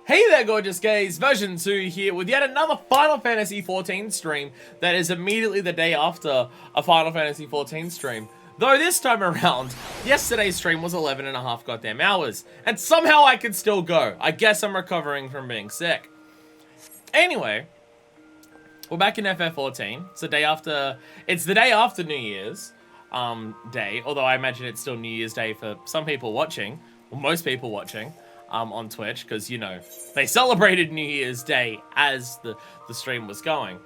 Hey there, gorgeous gays, version 2 here with yet another Final Fantasy XIV stream that is immediately the day after a Final Fantasy XIV stream. Though this time around, yesterday's stream was 11.5 goddamn hours, and somehow I could still go. I guess I'm recovering from being sick. Anyway, we're back in FF14. It's the day after New Year's Day, although I imagine it's still New Year's Day for some people watching, or most people watching. On Twitch, because, you know, they celebrated New Year's Day as the stream was going.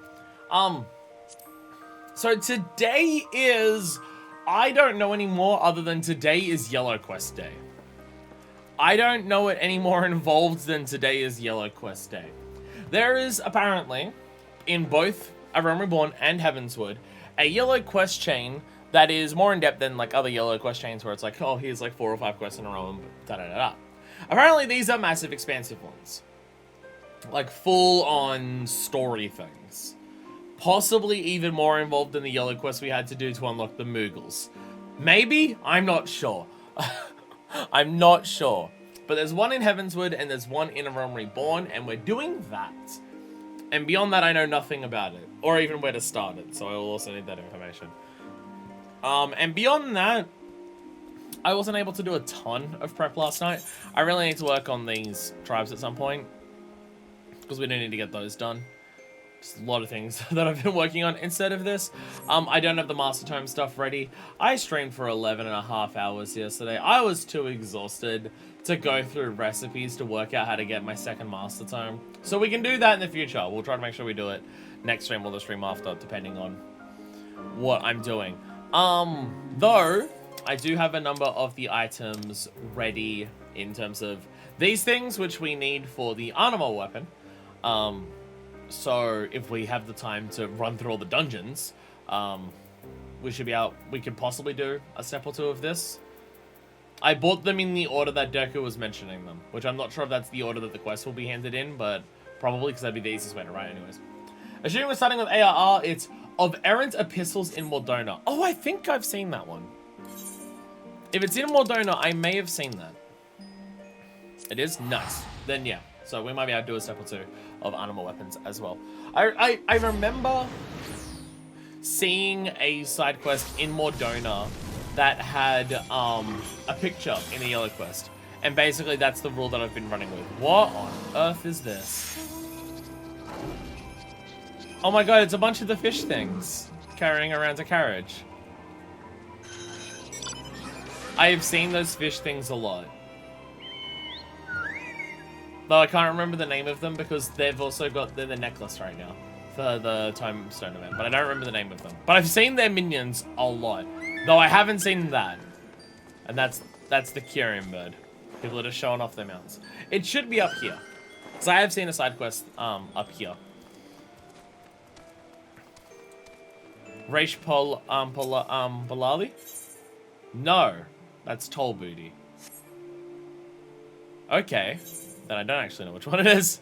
So today is, I don't know anymore other than today is Yellow Quest Day. I don't know it any more involved than today is Yellow Quest Day. There is apparently, in both A Realm Reborn and Heavensward, a Yellow Quest chain that is more in-depth than, like, other Yellow Quest chains where it's like, oh, here's, like, 4 or 5 quests in a row and da-da-da-da. Apparently, these are massive, expansive ones. Like, full-on story things. Possibly even more involved than the Yellow Quest we had to do to unlock the Moogles. Maybe? I'm not sure. I'm not sure. But there's one in Heavensward, and there's one in A Realm Reborn, and we're doing that. And beyond that, I know nothing about it. Or even where to start it, so I will also need that information. And beyond that, I wasn't able to do a ton of prep last night. I really need to work on these tribes at some point, because we do need to get those done. Just a lot of things that I've been working on instead of this. I don't have the Master Tome stuff ready. I streamed for 11.5 hours yesterday. I was too exhausted to go through recipes to work out how to get my second Master Tome. So we can do that in the future. We'll try to make sure we do it next stream or the stream after, depending on what I'm doing. Though I do have a number of the items ready in terms of these things, which we need for the animal weapon. So if we have the time to run through all the dungeons, we could possibly do a step or two of this. I bought them in the order that Deku was mentioning them, which I'm not sure if that's the order that the quest will be handed in, but probably because that'd be the easiest way to write anyways. Assuming we're starting with ARR, it's Of Errant Epistles in Mordona. Oh, I think I've seen that one. If it's in Mordona, I may have seen that. It is? Nice. Then yeah. So we might be able to do a step or two of animal weapons as well. I remember seeing a side quest in Mordona that had a picture in the Yellow Quest. And basically that's the rule that I've been running with. What on earth is this? Oh my god, it's a bunch of the fish things carrying around a carriage. I have seen those fish things a lot. Though I can't remember the name of them because they've also got the necklace right now for the Time Stone event, but I don't remember the name of them. But I've seen their minions a lot, though I haven't seen that. And that's the Kyrian bird. People are just showing off their mounts. It should be up here, because I have seen a side quest up here. Raish Polali? No. That's Toll Booty. Okay. Then I don't actually know which one it is.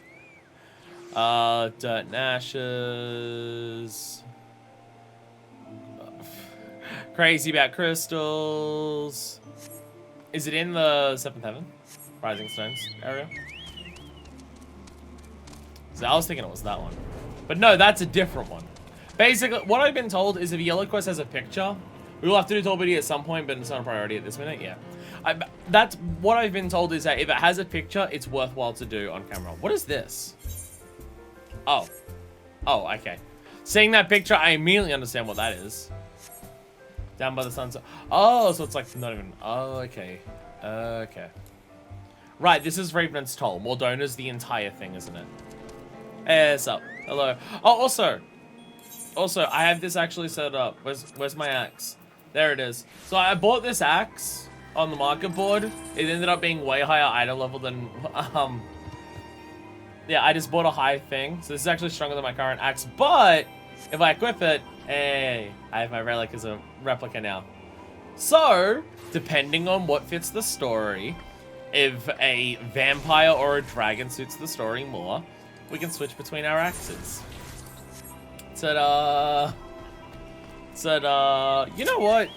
Dirt and Ashes. Crazy about crystals. Is it in the 7th Heaven? Rising Stones area? So I was thinking it was that one. But no, that's a different one. Basically, what I've been told is if Yellow Quest has a picture, we will have to do Toll Booty at some point, but it's not a priority at this minute, yeah. That's what I've been told is that if it has a picture, it's worthwhile to do on camera. What is this? Oh. Oh, okay. Seeing that picture, I immediately understand what that is. Down by the sunset. Oh, so it's like not even... Oh, okay. Okay. Right, this is Revenant's Toll. Mordona's the entire thing, isn't it? Hey, what's up? Hello. Oh, also, I have this actually set up. Where's my axe? There it is. So I bought this axe on the market board. It ended up being way higher item level than, yeah, I just bought a high thing. So this is actually stronger than my current axe. But if I equip it, hey, I have my relic as a replica now. So, depending on what fits the story, if a vampire or a dragon suits the story more, we can switch between our axes. Ta-da! Ta-da! You know what?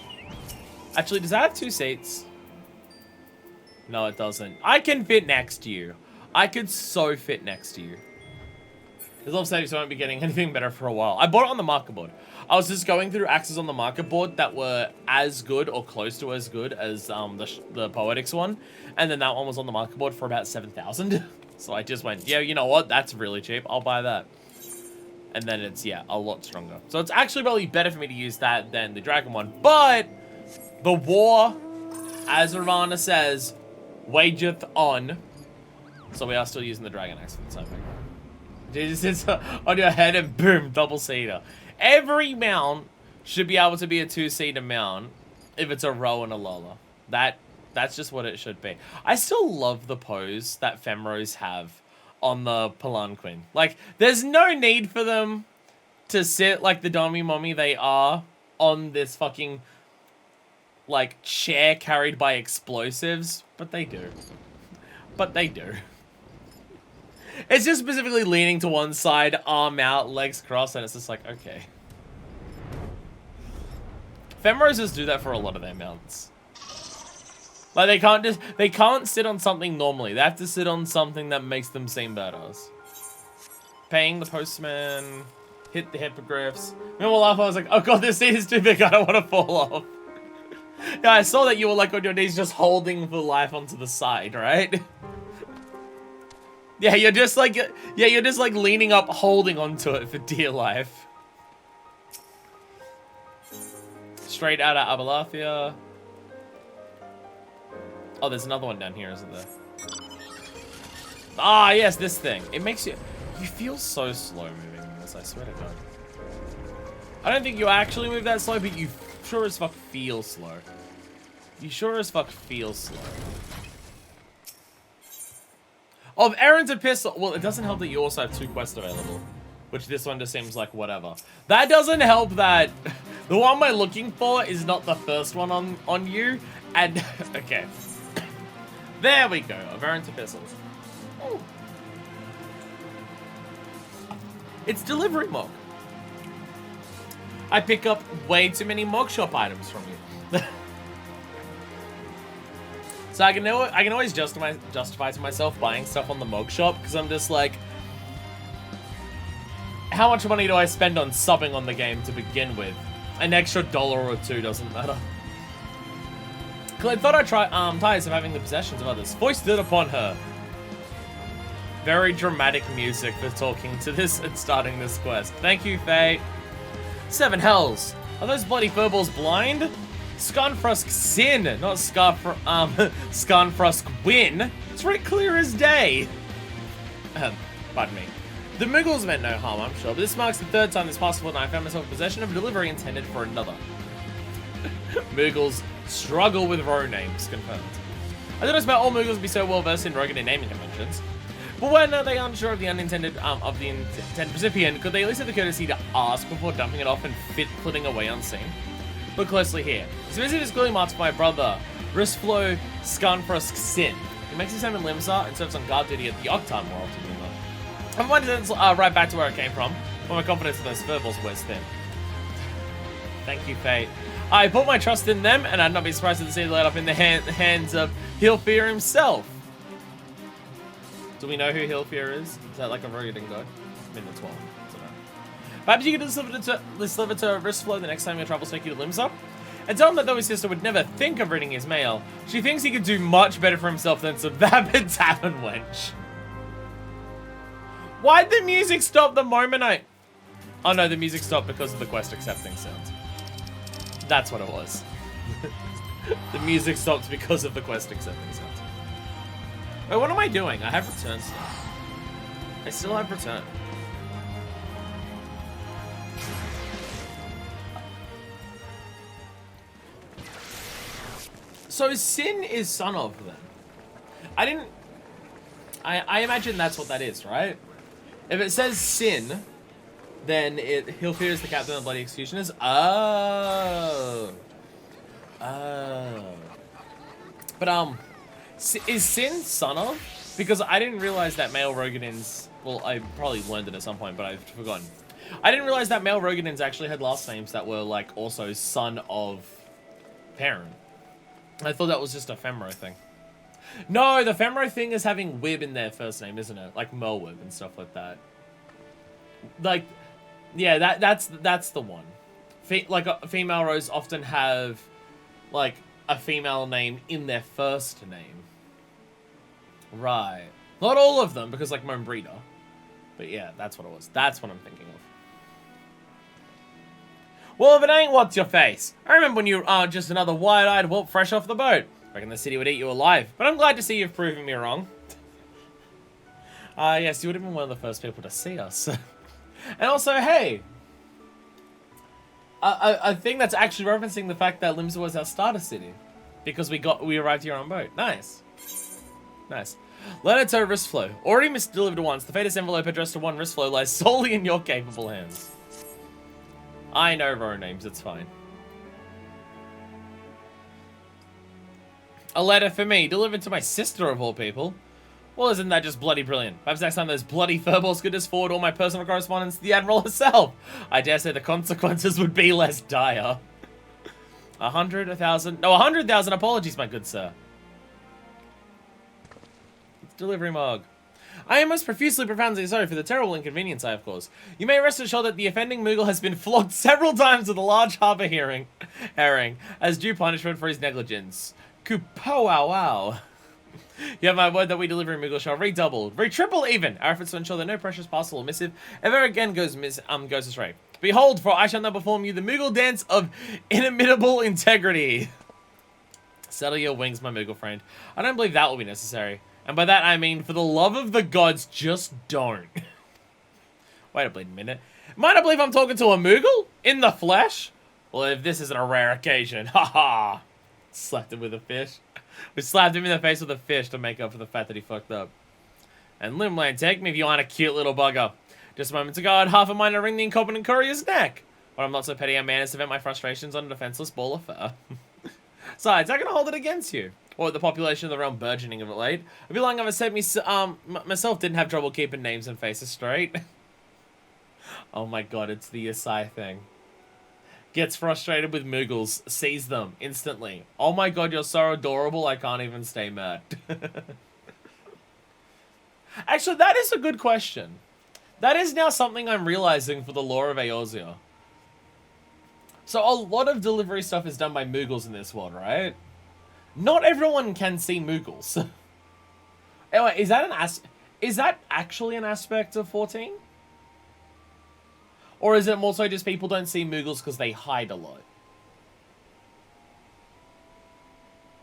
Actually, does that have 2 seats? No, it doesn't. I can fit next to you. I could so fit next to you. There's all savings, so I won't be getting anything better for a while. I bought it on the market board. I was just going through axes on the market board that were as good or close to as good as the Poetics one. And then that one was on the market board for about 7,000. So I just went, yeah, you know what? That's really cheap. I'll buy that. And then it's, yeah, a lot stronger. So it's actually probably better for me to use that than the dragon one. But the war, as Ravana says, wageth on. So we are still using the dragon axe for the time being. Jesus, it's on your head and boom, double-seater. Every mount should be able to be a two-seater mount if it's a row and a lola. That's just what it should be. I still love the pose that Femros have on the Palanquin. Like, there's no need for them to sit like the dummy mommy they are on this fucking, like, chair carried by explosives. But they do. But they do. It's just specifically leaning to one side, arm out, legs crossed, and it's just like, okay. Femroses do that for a lot of their mounts. Like, they can't sit on something normally. They have to sit on something that makes them seem badass. Paying the postman, hit the hippogriffs. Remember last I was like, oh god, this seat is too big, I don't want to fall off. Yeah, I saw that you were like on your knees just holding for life onto the side, right? Yeah, you're just like leaning up, holding onto it for dear life. Straight out of Abalathia. Oh, there's another one down here, isn't there? Ah, yes, this thing. It makes you feel so slow moving this, I swear to God. I don't think you actually move that slow, but you sure as fuck feel slow. You sure as fuck feel slow. Of Aaron's epistle. Well, it doesn't help that you also have 2 quests available. Which this one just seems like whatever. That doesn't help that the one we're looking for is not the first one on you. And, okay. There we go. Of Aaron's epistles. Oh. It's delivery mog. I pick up way too many mog shop items from you. So I can always justify to myself buying stuff on the mog shop because I'm just like, how much money do I spend on subbing on the game to begin with? An extra $1 or $2 doesn't matter. I thought I'd try tired of having the possessions of others foisted upon her. Very dramatic music for talking to this and starting this quest. Thank you, Faye. 7 hells. Are those bloody furballs blind? Scarnfrusk sin, not Scarnfrusk win. It's right clear as day. Pardon me. The Muggles meant no harm, I'm sure, but this marks the 3rd time this past fortnight I found myself in possession of a delivery intended for another. Muggles struggle with row names, confirmed. I don't expect all Muggles to be so well versed in Rogan and naming conventions. But when they aren't sure of the intended recipient, could they at least have the courtesy to ask before dumping it off and flitting away unseen? Look closely here. This visit is clearly marked by brother, Risflo Scarnfrusk Sin. He makes his home in Limsa and serves on guard duty at the Octan more often than not. I'm going to right back to where I came from, where my confidence in those furballs was thin. Thank you, Fate. I put my trust in them, and I'd not be surprised to see it laid up in the hands of Hilfir himself. Do we know who Hilfir is? Is that like a Rogadin god? I mean, that's one. Perhaps you could deliver to Risflo the next time your travels take you to Limsa, and tell him that though his sister would never think of reading his mail, she thinks he could do much better for himself than some vapid tavern wench. Why'd the music stop the moment I... Oh no, the music stopped because of the quest accepting sound. That's what it was. The music stopped because of the quest accepting sound. Wait, what am I doing? I have return stuff. I still have return. So Sin is son of them. I imagine that's what that is, right? If it says Sin, then Hilfir is the captain of the Bloody Executioners. Oh. Oh. But, is Sin son of? Because I didn't realize that male Rogadins... Well, I probably learned it at some point, but I've forgotten. I didn't realize that male Rogadins actually had last names that were, like, also son of parent. I thought that was just a Femro thing. No, the Femro thing is having Wib in their first name, isn't it? Like Merwib and stuff like that. Like, yeah, that's the one. Female rows often have, like, a female name in their first name. Right. Not all of them, because, like, Moan Breeder. But yeah, that's what it was. That's what I'm thinking of. Well, if it ain't, what's your face? I remember when you were just another wide-eyed whelp fresh off the boat. Reckon the city would eat you alive, but I'm glad to see you've proven me wrong. Yes, you would have been one of the first people to see us. And also, hey, a thing that's actually referencing the fact that Limsa was our starter city, because we arrived here on boat. Nice, nice. Letter to Wristflow. Already misdelivered once. The Fatus envelope addressed to one Wristflow lies solely in your capable hands. I know row names. It's fine. A letter for me, delivered to my sister of all people. Well, isn't that just bloody brilliant? Perhaps next time those bloody furballs could just forward all my personal correspondence to the Admiral herself. I dare say the consequences would be less dire. 100, 1,000... No, 100,000 apologies, my good sir. It's delivery mug. I am most profusely profoundly sorry for the terrible inconvenience I have caused. You may rest assured that the offending Moogle has been flogged several times with a large harbour herring as due punishment for his negligence. Kupow-wow. You have my word that we deliver Moogle shall redouble, triple even, our efforts to ensure that no precious parcel or missive ever again goes astray. Behold, for I shall now perform you the Moogle dance of inimitable integrity. Settle your wings, my Moogle friend. I don't believe that will be necessary. And by that I mean, for the love of the gods, just don't. Wait a bleeding minute. Might I believe I'm talking to a Moogle? In the flesh? Well, if this isn't a rare occasion, haha. Slapped him with a fish. We slapped him in the face with a fish to make up for the fact that he fucked up. And Limland, take me if you aren't a cute little bugger. Just moments ago, I had half a mind to wring the incompetent courier's neck. But I'm not so petty a man as to vent my frustrations on a defenseless ball of fur. Besides, I can hold it against you. Or with the population of the realm burgeoning of it late. I'd be lying if I said myself didn't have trouble keeping names and faces straight. Oh my god, it's the Yasai thing. Gets frustrated with Moogles, sees them instantly. Oh my god, you're so adorable, I can't even stay mad. Actually, that is a good question. That is now something I'm realizing for the lore of Eorzea. So a lot of delivery stuff is done by Moogles in this world, right? Not everyone can see Moogles. Anyway, is that actually an aspect of 14? Or is it more so just people don't see Moogles because they hide a lot?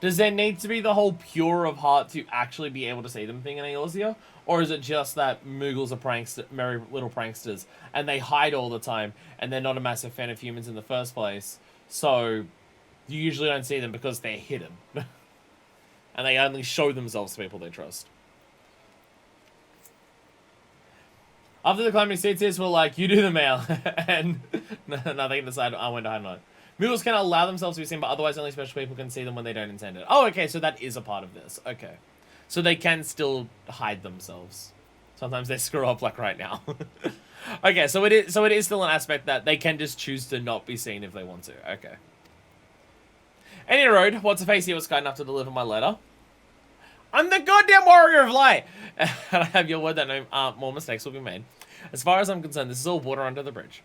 Does there need to be the whole pure of heart to actually be able to see them thing in Eorzea? Or is it just that Moogles are merry little pranksters and they hide all the time and they're not a massive fan of humans in the first place? So you usually don't see them because they're hidden. And they only show themselves to people they trust. After the climbing seats, we're like, you do the mail. And nothing decide I went to hide not. Moogles can allow themselves to be seen, but otherwise only special people can see them when they don't intend it. Oh, okay, so that is a part of this. Okay. So they can still hide themselves. Sometimes they screw up like right now. Okay, so it is still an aspect that they can just choose to not be seen if they want to. Okay. Any road, what's a face here was kind enough to deliver my letter? I'm the goddamn warrior of light! And I have your word that no more mistakes will be made. As far as I'm concerned, this is all water under the bridge.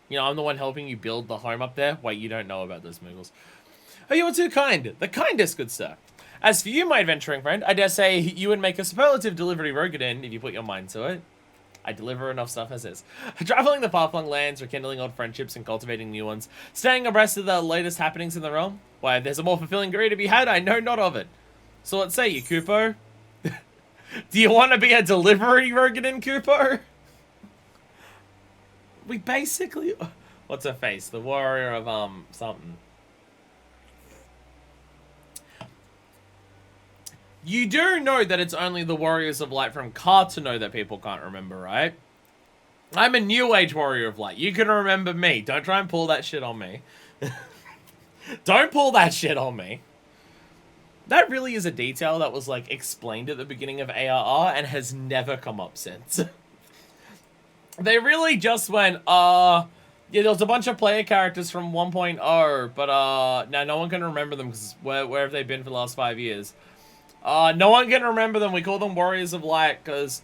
You know, I'm the one helping you build the home up there. Wait, you don't know about those Moogles. Oh, you are too kind. The kindest, good sir. As for you, my adventuring friend, I dare say you would make a superlative delivery Rogadin if you put your mind to it. I deliver enough stuff as is. Traveling the far-flung lands, rekindling old friendships and cultivating new ones. Staying abreast of the latest happenings in the realm. Why, if there's a more fulfilling career to be had, I know not of it. So let's say you, Kupo. Do you want to be a delivery Rogadin, Kupo? We basically... What's her face? The warrior of, something. You do know that it's only the Warriors of Light from Ka to know that people can't remember, right? I'm a New Age Warrior of Light. You can remember me. Don't try and pull that shit on me. Don't pull that shit on me. That really is a detail that was, like, explained at the beginning of ARR and has never come up since. They really just went, Yeah, there was a bunch of player characters from 1.0, but now no one can remember them because where have they been for the last 5 years? No one can remember them. We call them Warriors of Light because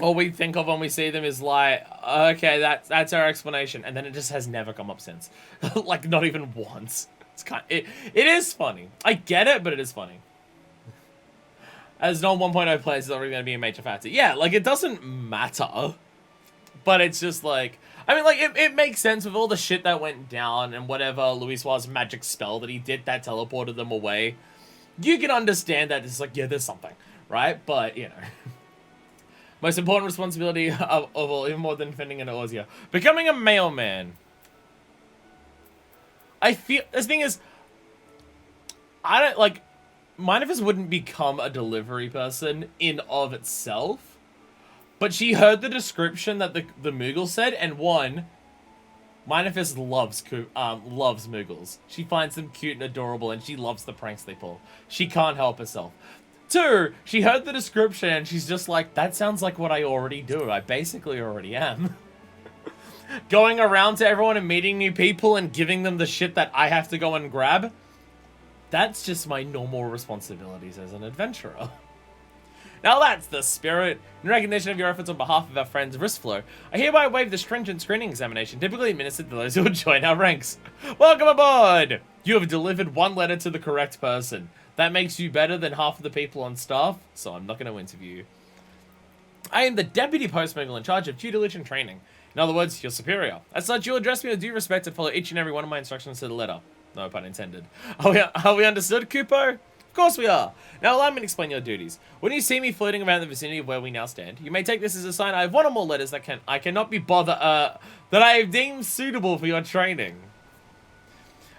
all we think of when we see them is like, okay, that's our explanation, and then it just has never come up since. Like, not even once. It's it is funny. I get it, but it is funny. As no 1.0 players is already going to be a major factor. Yeah, like, it doesn't matter. But it's just like, I mean, like, it makes sense with all the shit that went down and whatever Luis Suarez's magic spell that he did that teleported them away. You can understand that it's like, yeah, there's something, right? But, you know. Most important responsibility of all, even more than defending an Auzia. Becoming a mailman. I feel, this thing is, I don't, like, Minifus wouldn't become a delivery person in of itself. But she heard the description that the Moogle said, and one, Minifus loves Moogles. She finds them cute and adorable, and she loves the pranks they pull. She can't help herself. Two, she heard the description, and she's just like, that sounds like what I already do. I basically already am. Going around to everyone and meeting new people and giving them the shit that I have to go and grab, that's just my normal responsibilities as an adventurer. Now that's the spirit. In recognition of your efforts on behalf of our friends Wristflow, I hereby waive the stringent screening examination typically administered to those who would join our ranks. Welcome aboard! You have delivered one letter to the correct person. That makes you better than half of the people on staff, so I'm not going to interview you. I am the Deputy Postmaster in charge of tutelage and training. In other words, your superior. As such, you'll address me with due respect and follow each and every one of my instructions to the letter. No pun intended. Are we understood, Kupo? Of course we are. Now allow me to explain your duties. When you see me floating around the vicinity of where we now stand, you may take this as a sign I have one or more letters that I cannot be bothered, that I have deemed suitable for your training.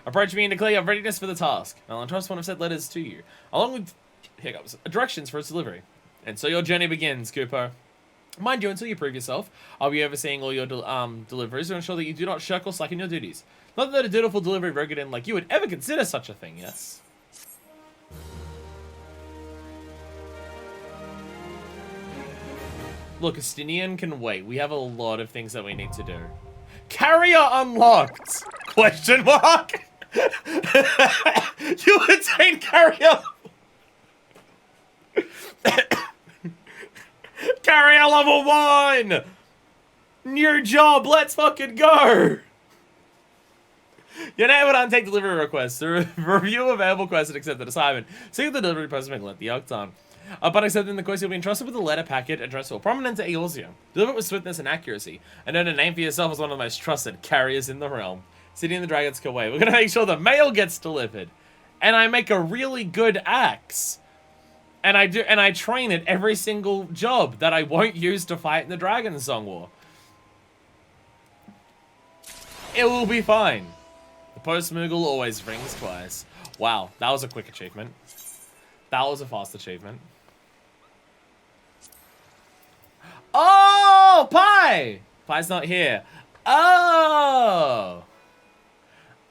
Approach me and declare your readiness for the task. I'll entrust one of said letters to you, along with hiccups, directions for its delivery. And so your journey begins, Kupo. Mind you, until you prove yourself, I'll be overseeing all your deliveries to ensure that you do not shirk or slacken your duties. Not that a dutiful delivery Rogadin like you would ever consider such a thing, yes? Look, Estinian can wait. We have a lot of things that we need to do. Carrier unlocked! Question mark? You attain carrier... Carrier level 1! New job, let's fucking go! You're now able to untake delivery requests. Review available quests and accept the assignment. See the delivery person and let the yoke on. Upon accepting the quest, you'll be entrusted with a letter packet addressed to a prominent Eorzea. Deliver it with swiftness and accuracy, and earn a name for yourself as one of the most trusted carriers in the realm. City and the Dragons can wait. We're gonna make sure the mail gets delivered. And I make a really good axe. And I train it every single job that I won't use to fight in the Dragon Song War. It will be fine. The Post Moogle always rings twice. Wow, that was a quick achievement. That was a fast achievement. Oh, Pie! Pie's not here. Oh!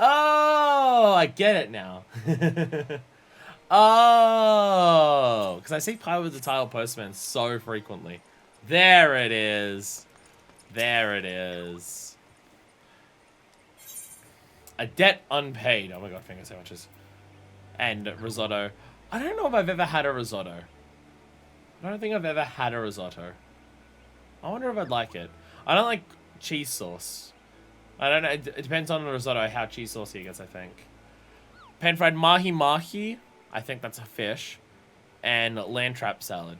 Oh, I get it now. Oh, because I see Pie with the Tile Postman so frequently. There it is. There it is. A debt unpaid. Oh my god, finger sandwiches. And risotto. I don't know if I've ever had a risotto. I don't think I've ever had a risotto. I wonder if I'd like it. I don't like cheese sauce. I don't know. It depends on the risotto how cheese saucy it gets, I think. Pan-fried mahi-mahi. I think that's a fish. And lamb trap salad.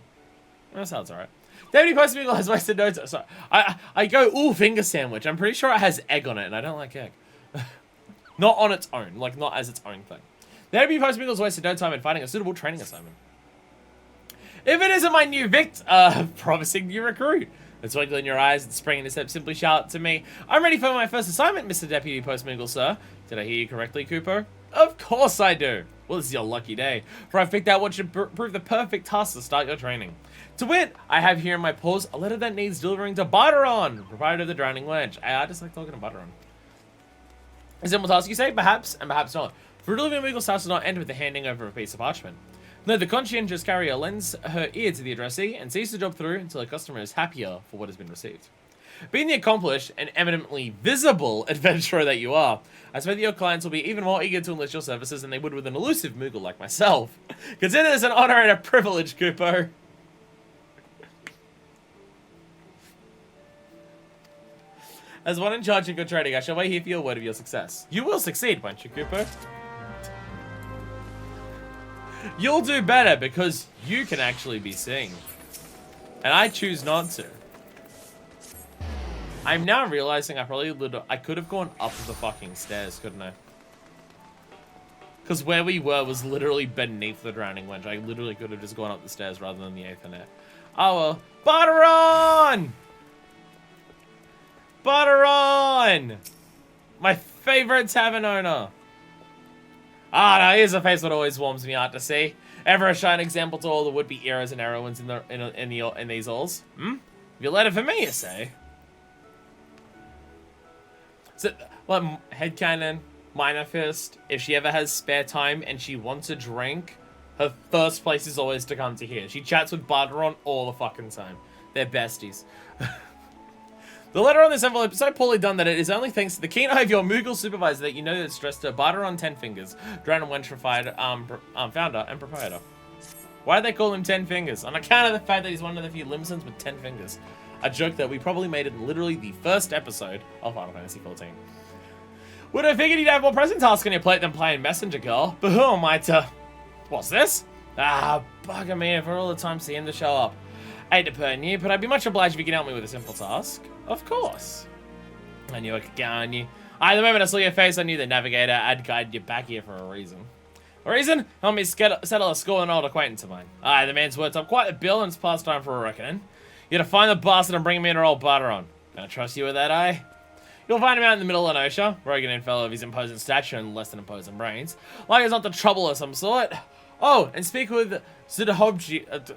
That sounds alright. Deputy Post Beagle has wasted notes. Sorry. I go, ooh, finger sandwich. I'm pretty sure it has egg on it, and I don't like egg. Not on its own. Like, not as its own thing. The Deputy Post Beagle's wasted no time in finding a suitable training assignment. If it isn't my new promising new recruit. The twinkle in your eyes and spring in a step simply shout to me, I'm ready for my first assignment, Mr. Deputy Post Beagle, sir. Did I hear you correctly, Kupo? Of course I do. Well, this is your lucky day, for I've picked out what should prove the perfect task to start your training. To wit, I have here in my paws a letter that needs delivering to Barteron, proprietor of the Drowning Wedge. I just like talking to Barteron. A simple task, you say? Perhaps, and perhaps not. For delivering Beagle's task does not end with the handing over of a piece of parchment. No, the conscientious carrier lends her ear to the addressee and sees the job through until the customer is happier for what has been received. Being the accomplished and eminently visible adventurer that you are, I expect that your clients will be even more eager to enlist your services than they would with an elusive Moogle like myself. Consider this an honor and a privilege, Kupo. As one in charge of good trading, I shall wait here for your word of your success. You will succeed, won't you, Kupo? You'll do better because you can actually be seen. And I choose not to. I'm now realizing I could have gone up the fucking stairs, couldn't I? Because where we were was literally beneath the drowning wench. I literally could have just gone up the stairs rather than the 8th net. Oh well. Barteron! Barteron! My favorite tavern owner. Ah, now here's a face that always warms me out to see. Ever a shining example to all the would-be heroes and heroines in these halls? Hmm? You let it for me, you say? So, well, headcanon, Minor Fist, if she ever has spare time and she wants a drink, her first place is always to come to here. She chats with Barteron all the fucking time. They're besties. The letter on this envelope is so poorly done that it is only thanks to the keen eye of your Moogle supervisor that you know that it's addressed to Barteron 10 Fingers, Drowned and Wentrified founder and proprietor. Why do they call him 10 Fingers? On account of the fact that he's one of the few Limsons with 10 fingers. A joke that we probably made in literally the first episode of Final Fantasy XIV. Would have figured you'd have more pressing tasks on your plate than playing Messenger Girl, but who am I to... What's this? Ah, bugger me for all the time seeing to show up. Hate to burn you, but I'd be much obliged if you can help me with a simple task. Of course. I knew I could count on you. The moment I saw your face, I knew the navigator had guided you back here for a reason. A reason? Help me settle a score with an old acquaintance of mine. The man's worked up quite a bill and it's past time for a reckoning. You gotta find the bastard and bring him in or I'll Barteron. Gonna trust you with that, You'll find him out in the middle of Nosha, rogan and fellow of his imposing stature and less than imposing brains. Like he's not the trouble of some sort. Oh, and speak with Zudahobji.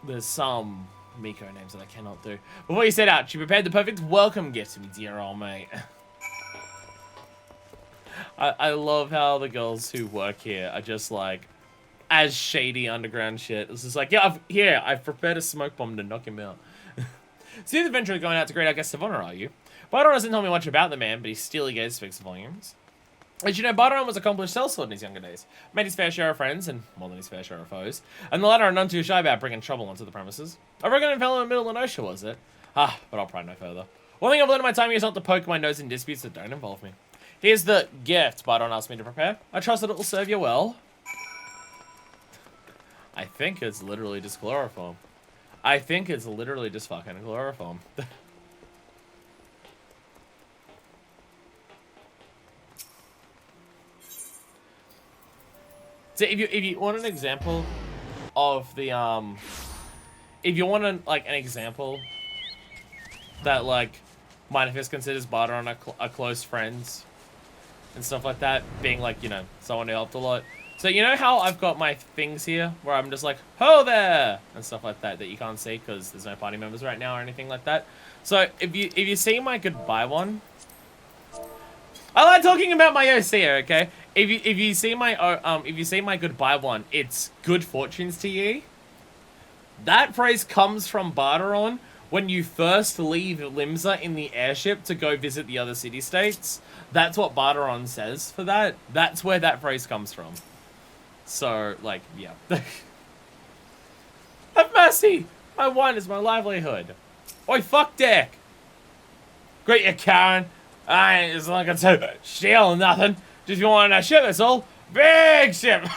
There's some Miko names that I cannot do. Before you set out, she prepared the perfect welcome gift to me, dear old mate. I love how the girls who work here are just like, as shady underground shit. It's just like, yeah, I've prepared a smoke bomb to knock him out. So you're the adventurer going out to greet our guest of honor, are you? Barteron doesn't tell me much about the man, but his steely gaze speaks volumes. As you know, Barteron was an accomplished sellsword in his younger days. Made his fair share of friends, and more than his fair share of foes. And the latter are none too shy about bringing trouble onto the premises. A regular fellow in the middle of Nosha, was it? But I'll pry no further. One thing I've learned in my time here is not to poke my nose in disputes that don't involve me. Here's the gift Barteron asked me to prepare. I trust that it will serve you well. I think it's literally just chloroform. I think it's literally just fucking chloroform. So if you want an example of the if you want an example that like Minor Fist considers Barteron a close friend and stuff like that, being like, you know, someone who helped a lot. So you know how I've got my things here where I'm just like, ho there, and stuff like that you can't see because there's no party members right now or anything like that. So if you see my goodbye one, I like talking about my OC, okay? If you see my goodbye one, it's good fortunes to ye. That phrase comes from Barteron when you first leave Limsa in the airship to go visit the other city-states. That's what Barteron says for that. That's where that phrase comes from. So, like, yeah. Have mercy! My wine is my livelihood. Oi, fuck dick! Great you, Karen. I ain't just looking to steal nothing. Just you want a ship, that's all. Big ship!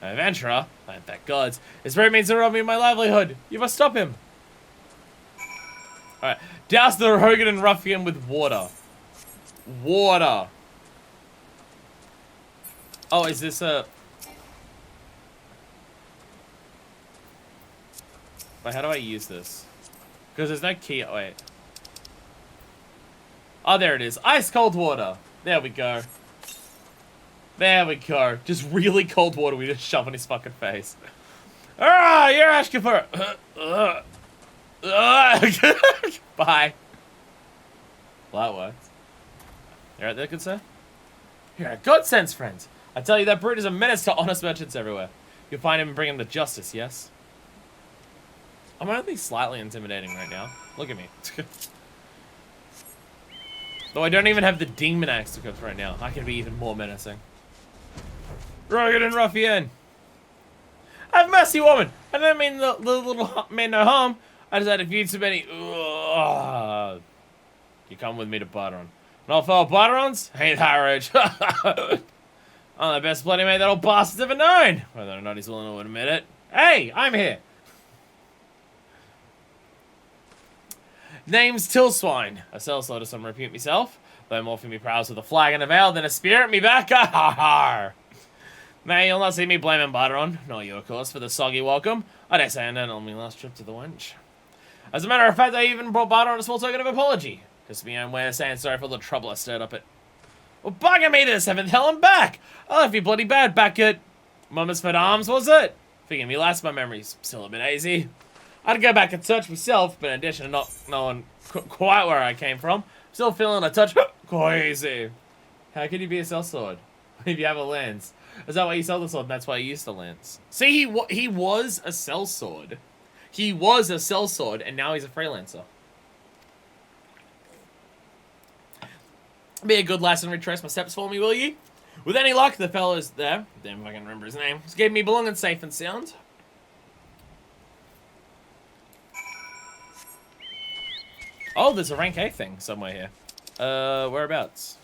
Adventurer, like that gods. His spirit means to rob me of my livelihood. You must stop him. Alright, douse the Rogan ruffian with water. Water. Oh, is this a... Wait, how do I use this? Because there's no key... Oh, wait. Oh, there it is. Ice cold water. There we go. There we go. Just really cold water we just shove on his fucking face. Ah, you're asking for... Bye. Well, that worked. You right there, good sir? You're a good sense, friend. I tell you, that brute is a menace to honest merchants everywhere. You'll find him and bring him to justice, yes? I'm only slightly intimidating right now. Look at me. Though I don't even have the demon axe to cook right now. I can be even more menacing. Rugged and ruffian. Have mercy, woman. I don't mean the little man no harm. I just had a few too many. Ugh. You come with me to Barteron. And all fellow Barterons? Ain't that rich? I'm the best bloody mate that old bastard's ever known. Whether or not he's willing to admit it. Hey, I'm here. Name's Tillswine. A sellsword of some repute myself. Though more for me prowls with a flag and a veil than a spear at me back. Ha. May you'll not see me blaming Barteron, nor you, of course, for the soggy welcome. I dare say I know on my last trip to the wench. As a matter of fact, I even brought Barteron a small token of apology. Just my own way of saying sorry for the trouble I stirred up at. Well, bugger me to the 7th hell I'm back! I left you bloody bad back at Mummersford Arms, was it? Forgive me, lass, my memory's still a bit hazy. I'd go back and search myself, but in addition to not knowing quite where I came from, I'm still feeling a touch crazy. How could you be a sellsword if you have a lance? Is that why you sell the sword and that's why you used the lance? See, he was a sellsword. He was a sellsword, and now he's a freelancer. Be a good lass and retrace my steps for me, will ye? With any luck, the fella's there. Damn if I can remember his name. Just gave me belongings safe and sound. Oh, there's a rank A thing somewhere here. Whereabouts?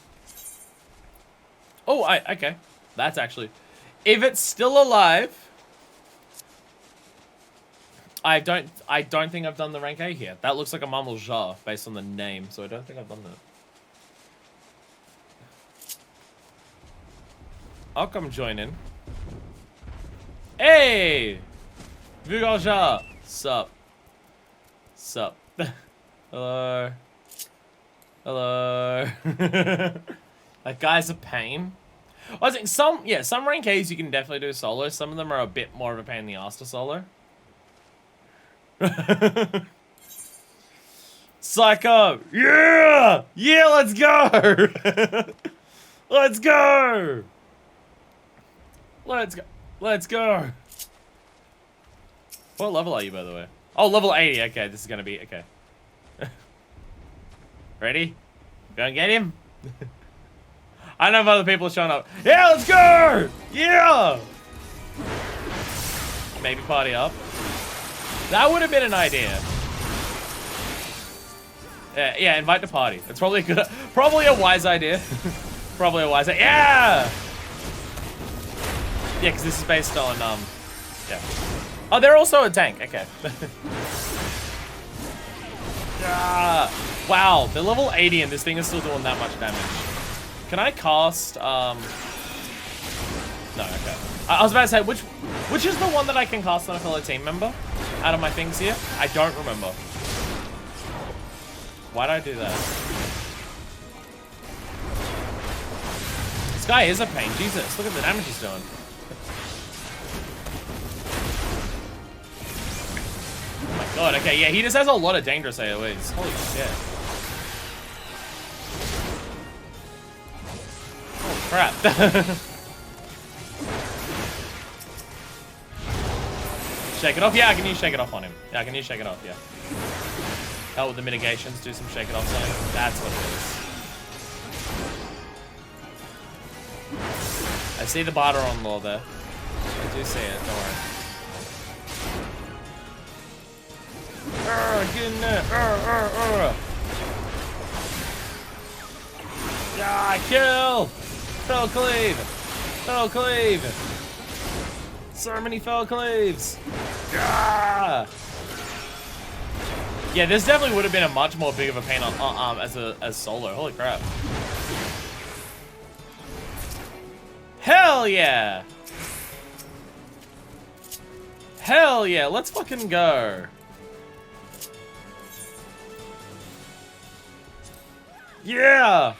Oh, okay. That's actually... If it's still alive... I don't think I've done the rank A here. That looks like a Mammal Jar based on the name, so I don't think I've done that. I'll come join in. Hey! Vugalja! Sup. Sup. Hello. Hello. That guy's a pain. I think some rank A's you can definitely do solo. Some of them are a bit more of a pain in the ass to solo. Psycho! Yeah! Yeah, let's go! Let's go! Let's go. Let's go. What level are you, by the way? Oh, level 80. Okay, this is gonna be... Okay. Ready? Go and get him? I know if other people are showing up. Yeah, let's go! Yeah! Maybe party up. That would have been an idea. Yeah, invite to party. It's probably good. Probably a wise idea. Probably a wise idea. Yeah! Yeah, because this is based on, yeah. Oh, they're also a tank. Okay. Yeah. Wow, they're level 80 and this thing is still doing that much damage. Can I cast, No, okay. I was about to say, which is the one that I can cast on a fellow team member? Out of my things here? I don't remember. Why'd I do that? This guy is a pain. Jesus, look at the damage he's doing. Oh my god, okay, yeah, he just has a lot of dangerous AoEs. Holy shit. Holy crap. Shake it off? Yeah, I can use shake it off on him. Yeah, I can use shake it off, yeah. Help with the mitigations, do some shake it off something. That's what it is. I see the Barteron lore there. I do see it, don't worry. Get in there. Ah, kill! Fell cleave! Fell cleave! So many fell cleaves! Ah! Yeah, this definitely would have been a much more big of a pain on as solo. Holy crap! Hell yeah! Hell yeah! Let's fucking go! Yeah!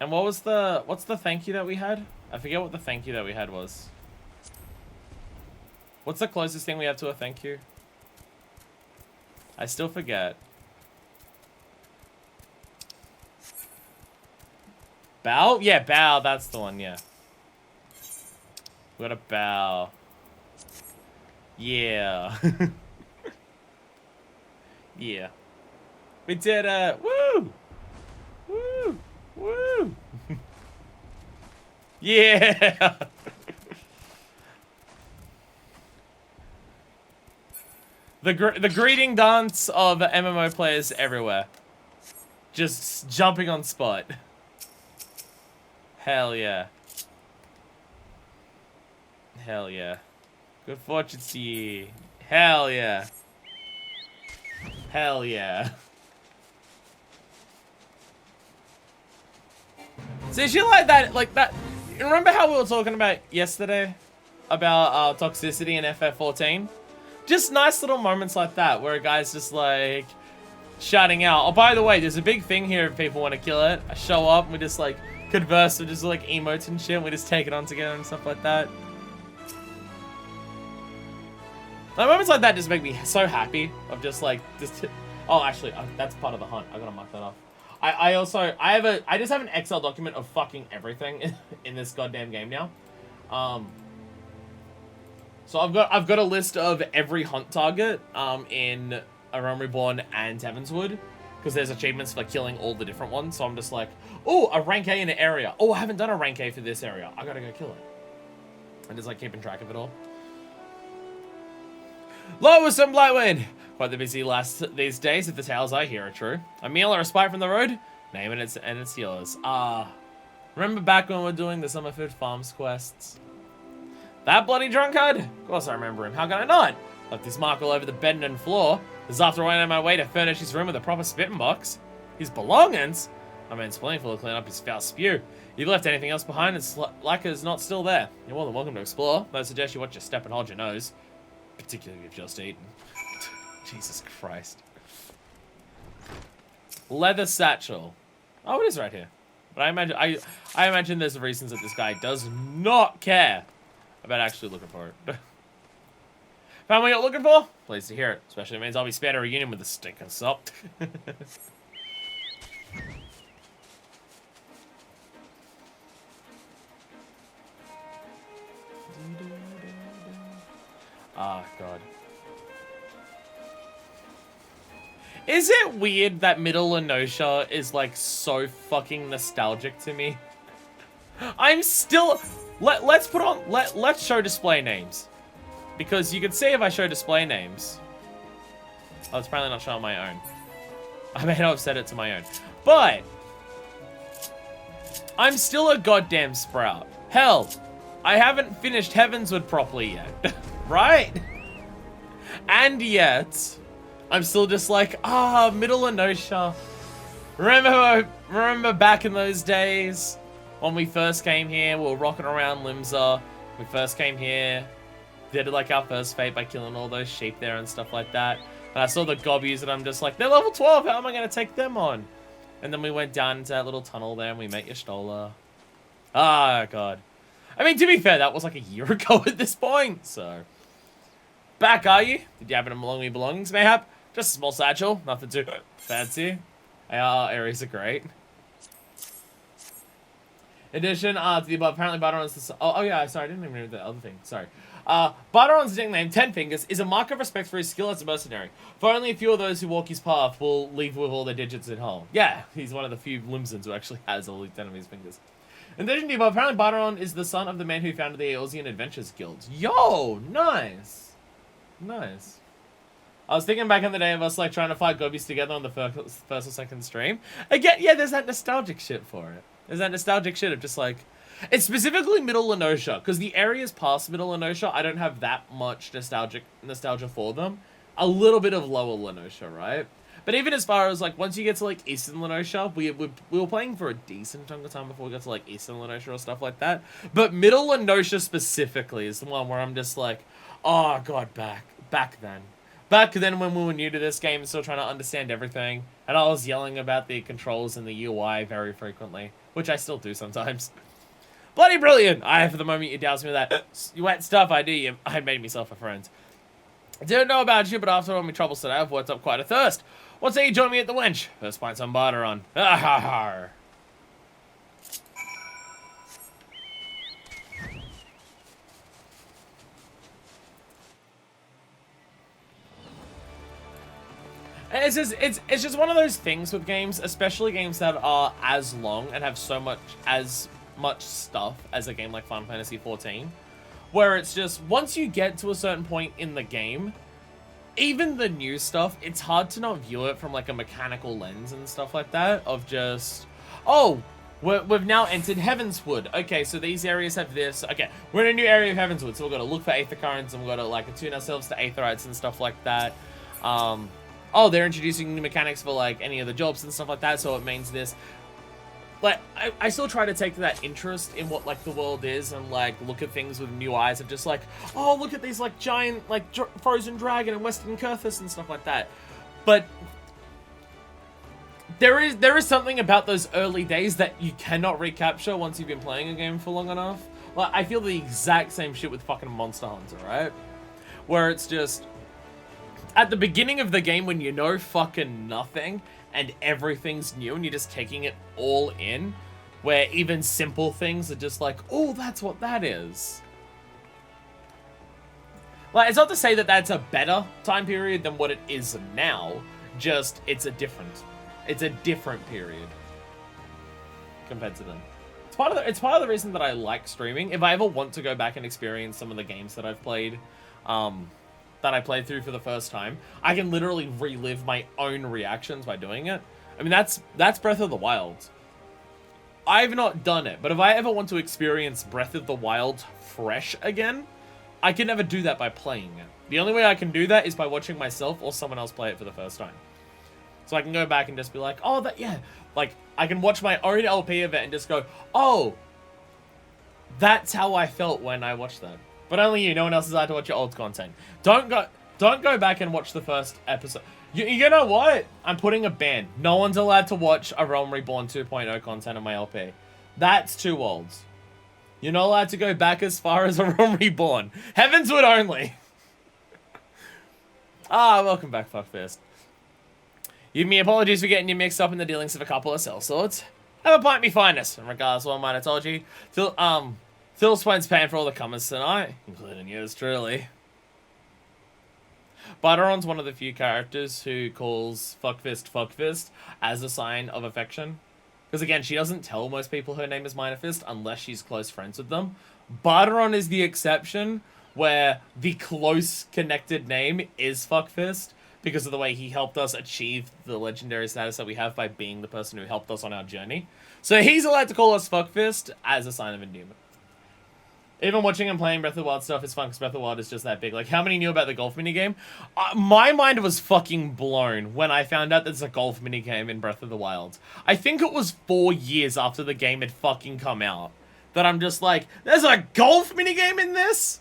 And what's the thank you that we had? I forget what the thank you that we had was. What's the closest thing we have to a thank you? I still forget. Bow? Yeah, bow, that's the one, yeah. We got a bow. Yeah. Yeah. We did it! Woo! Woo! Woo! Yeah! The greeting dance of MMO players everywhere. Just jumping on spot. Hell yeah. Hell yeah. Good fortune to ye. Hell yeah. Hell yeah. See, shit like that. Remember how we were talking about yesterday? About toxicity in FF14? Just nice little moments like that, where a guy's just like, shouting out, oh, by the way, there's a big thing here if people want to kill it. I show up, and we just like, converse with just like emotes and shit, and we just take it on together and stuff like that. Like, moments like that just make me so happy of just like, oh, actually, that's part of the hunt. I gotta mark that off. I just have an Excel document of fucking everything in this goddamn game now. So I've got a list of every hunt target in A Realm Reborn and Heavensward, because there's achievements for killing all the different ones. So I'm just like, oh, a rank A in an area. Oh, I haven't done a rank A for this area. I gotta go kill it. And just like keeping track of it all. Lowest and Blightwind. Quite the busy these days, if the tales I hear are true. A meal or a spite from the road? Name it and it's yours. Remember back when we were doing the Summerfood Farms quests? That bloody drunkard? Of course I remember him. How can I not? Left his mark all over the bed and floor. This is after I went on my way to furnish his room with a proper spitting box. His belongings? I mean, it's plenty full to clean up his foul spew. If you've left anything else behind, it's like it's not still there. You're more than welcome to explore, but I suggest you watch your step and hold your nose. Particularly if you've just eaten. Jesus Christ. Leather satchel. Oh, it is right here. But I imagine there's reasons that this guy does not care about actually looking for it. Found what you're looking for? Pleased to hear it. Especially if it means I'll be spared a reunion with the stinking salt. Ah, God. Is it weird that Middle Lenosha is like so fucking nostalgic to me? I'm still... Let's put on... Let's show display names. Because you can see if I show display names. Oh, it's probably not showing my own. I may not have set it to my own. But... I'm still a goddamn sprout. Hell, I haven't finished Heavensward properly yet. Right? And yet... I'm still just like, Middle Lenosha. Remember back in those days when we first came here, we were rocking around Limsa. We first came here, did like our first fate by killing all those sheep there and stuff like that. And I saw the gobbies and I'm just like, they're level 12, how am I going to take them on? And then we went down into that little tunnel there and we met Y'shtola. Ah, God. I mean, to be fair, that was like a year ago at this point, so. Back, are you? Did you happen to belong me belongings, mayhap? Just a small satchel, nothing too fancy. Areas are great. Addition to the above, apparently Bardaron's... Oh, yeah, sorry, I didn't even read the other thing. Sorry. Bardaron's nickname, Ten Fingers, is a mark of respect for his skill as a mercenary. For only a few of those who walk his path will leave with all their digits at home. Yeah, he's one of the few Limsons who actually has all 10 of his fingers. In addition to the above, apparently Bardaron is the son of the man who founded the Eorzean Adventures Guild. Yo, nice. Nice. I was thinking back in the day of us like trying to fight Gobies together on the first or second stream. Again, yeah, there's that nostalgic shit for it. There's that nostalgic shit of just like... It's specifically Middle Lenosha, because the areas past Middle Lenosha, I don't have that much nostalgia for them. A little bit of Lower Lenosha, right? But even as far as like, once you get to like Eastern Lenosha, we were playing for a decent chunk of time before we got to like Eastern Lenosha or stuff like that. But Middle Lenosha specifically is the one where I'm just like, oh God, back then. Back then when we were new to this game and still trying to understand everything, and I was yelling about the controls and the UI very frequently, which I still do sometimes. Bloody brilliant! For the moment you doused me with that wet stuff I do, I made myself a friend. I didn't know about you, but after all my troubles today, I've worked up quite a thirst. What say you join me at the wench? First find some barter on. Ah. It's just one of those things with games, especially games that are as long and have as much stuff as a game like Final Fantasy XIV, where it's just once you get to a certain point in the game, even the new stuff, it's hard to not view it from like a mechanical lens and stuff like that of just, oh, we've now entered Heavensward. Okay, so these areas have this. Okay, we're in a new area of Heavensward, so we've got to look for Aether Currents and we've got to like attune ourselves to Aetherites and stuff like that. Oh, they're introducing new mechanics for like any of the jobs and stuff like that, so it means this. Like, I still try to take that interest in what like the world is and like look at things with new eyes of just like, oh, look at these like giant like frozen dragon and Western Kurthus and stuff like that. But there is something about those early days that you cannot recapture once you've been playing a game for long enough. Like, I feel the exact same shit with fucking Monster Hunter, right? Where it's just at the beginning of the game when you know fucking nothing and everything's new and you're just taking it all in, where even simple things are just like, oh, that's what that is. Like, it's not to say that that's a better time period than what it is now, just it's a different period compared to them. It's part of the reason that I like streaming. If I ever want to go back and experience some of the games that I've played, that I played through for the first time, I can literally relive my own reactions by doing it. I mean, that's Breath of the Wild. I've not done it, but if I ever want to experience Breath of the Wild fresh again, I can never do that by playing it. The only way I can do that is by watching myself or someone else play it for the first time. So I can go back and just be like, oh, that, yeah. Like, I can watch my own LP of it and just go, oh, that's how I felt when I watched that. But only you. No one else is allowed to watch your old content. Don't go back and watch the first episode. You know what? I'm putting a ban. No one's allowed to watch a Realm Reborn 2.0 content on my LP. That's too old. You're not allowed to go back as far as a Realm Reborn. Heavensward only. Welcome back, Fuckfist. Give me apologies for getting you mixed up in the dealings of a couple of sellswords. Have a pint, me finest. And regardless of what I might have told you, Phil Swain's paying for all the comments tonight, including yours truly. Barteron's one of the few characters who calls Fuckfist as a sign of affection. Because again, she doesn't tell most people her name is Minorfist unless she's close friends with them. Barteron is the exception where the close connected name is Fuckfist because of the way he helped us achieve the legendary status that we have by being the person who helped us on our journey. So he's allowed to call us Fuckfist as a sign of endearment. Even watching and playing Breath of the Wild stuff is fun because Breath of the Wild is just that big. Like, how many knew about the golf minigame? My mind was fucking blown when I found out there's a golf minigame in Breath of the Wild. I think it was 4 years after the game had fucking come out that I'm just like, there's a golf minigame in this?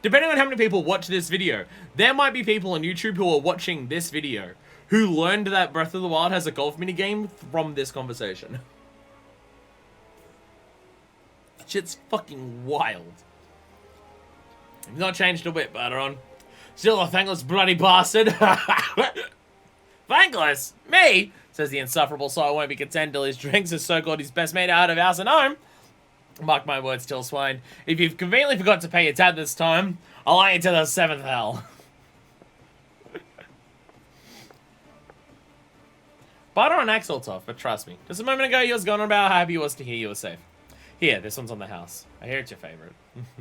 Depending on how many people watch this video, there might be people on YouTube who are watching this video who learned that Breath of the Wild has a golf minigame from this conversation. Shit's fucking wild. He's not changed a bit, Barteron. Still a thankless bloody bastard. Thankless? Me? Says the insufferable soul won't be content till his drinks his so-called his best mate out of house and home. Mark my words, Till Swine. If you've conveniently forgot to pay your tab this time, I'll lie you to the 7th hell. Barteron acts all tough, but trust me. Just a moment ago, you was going on about how happy you was to hear you were safe. Here, this one's on the house. I hear it's your favorite.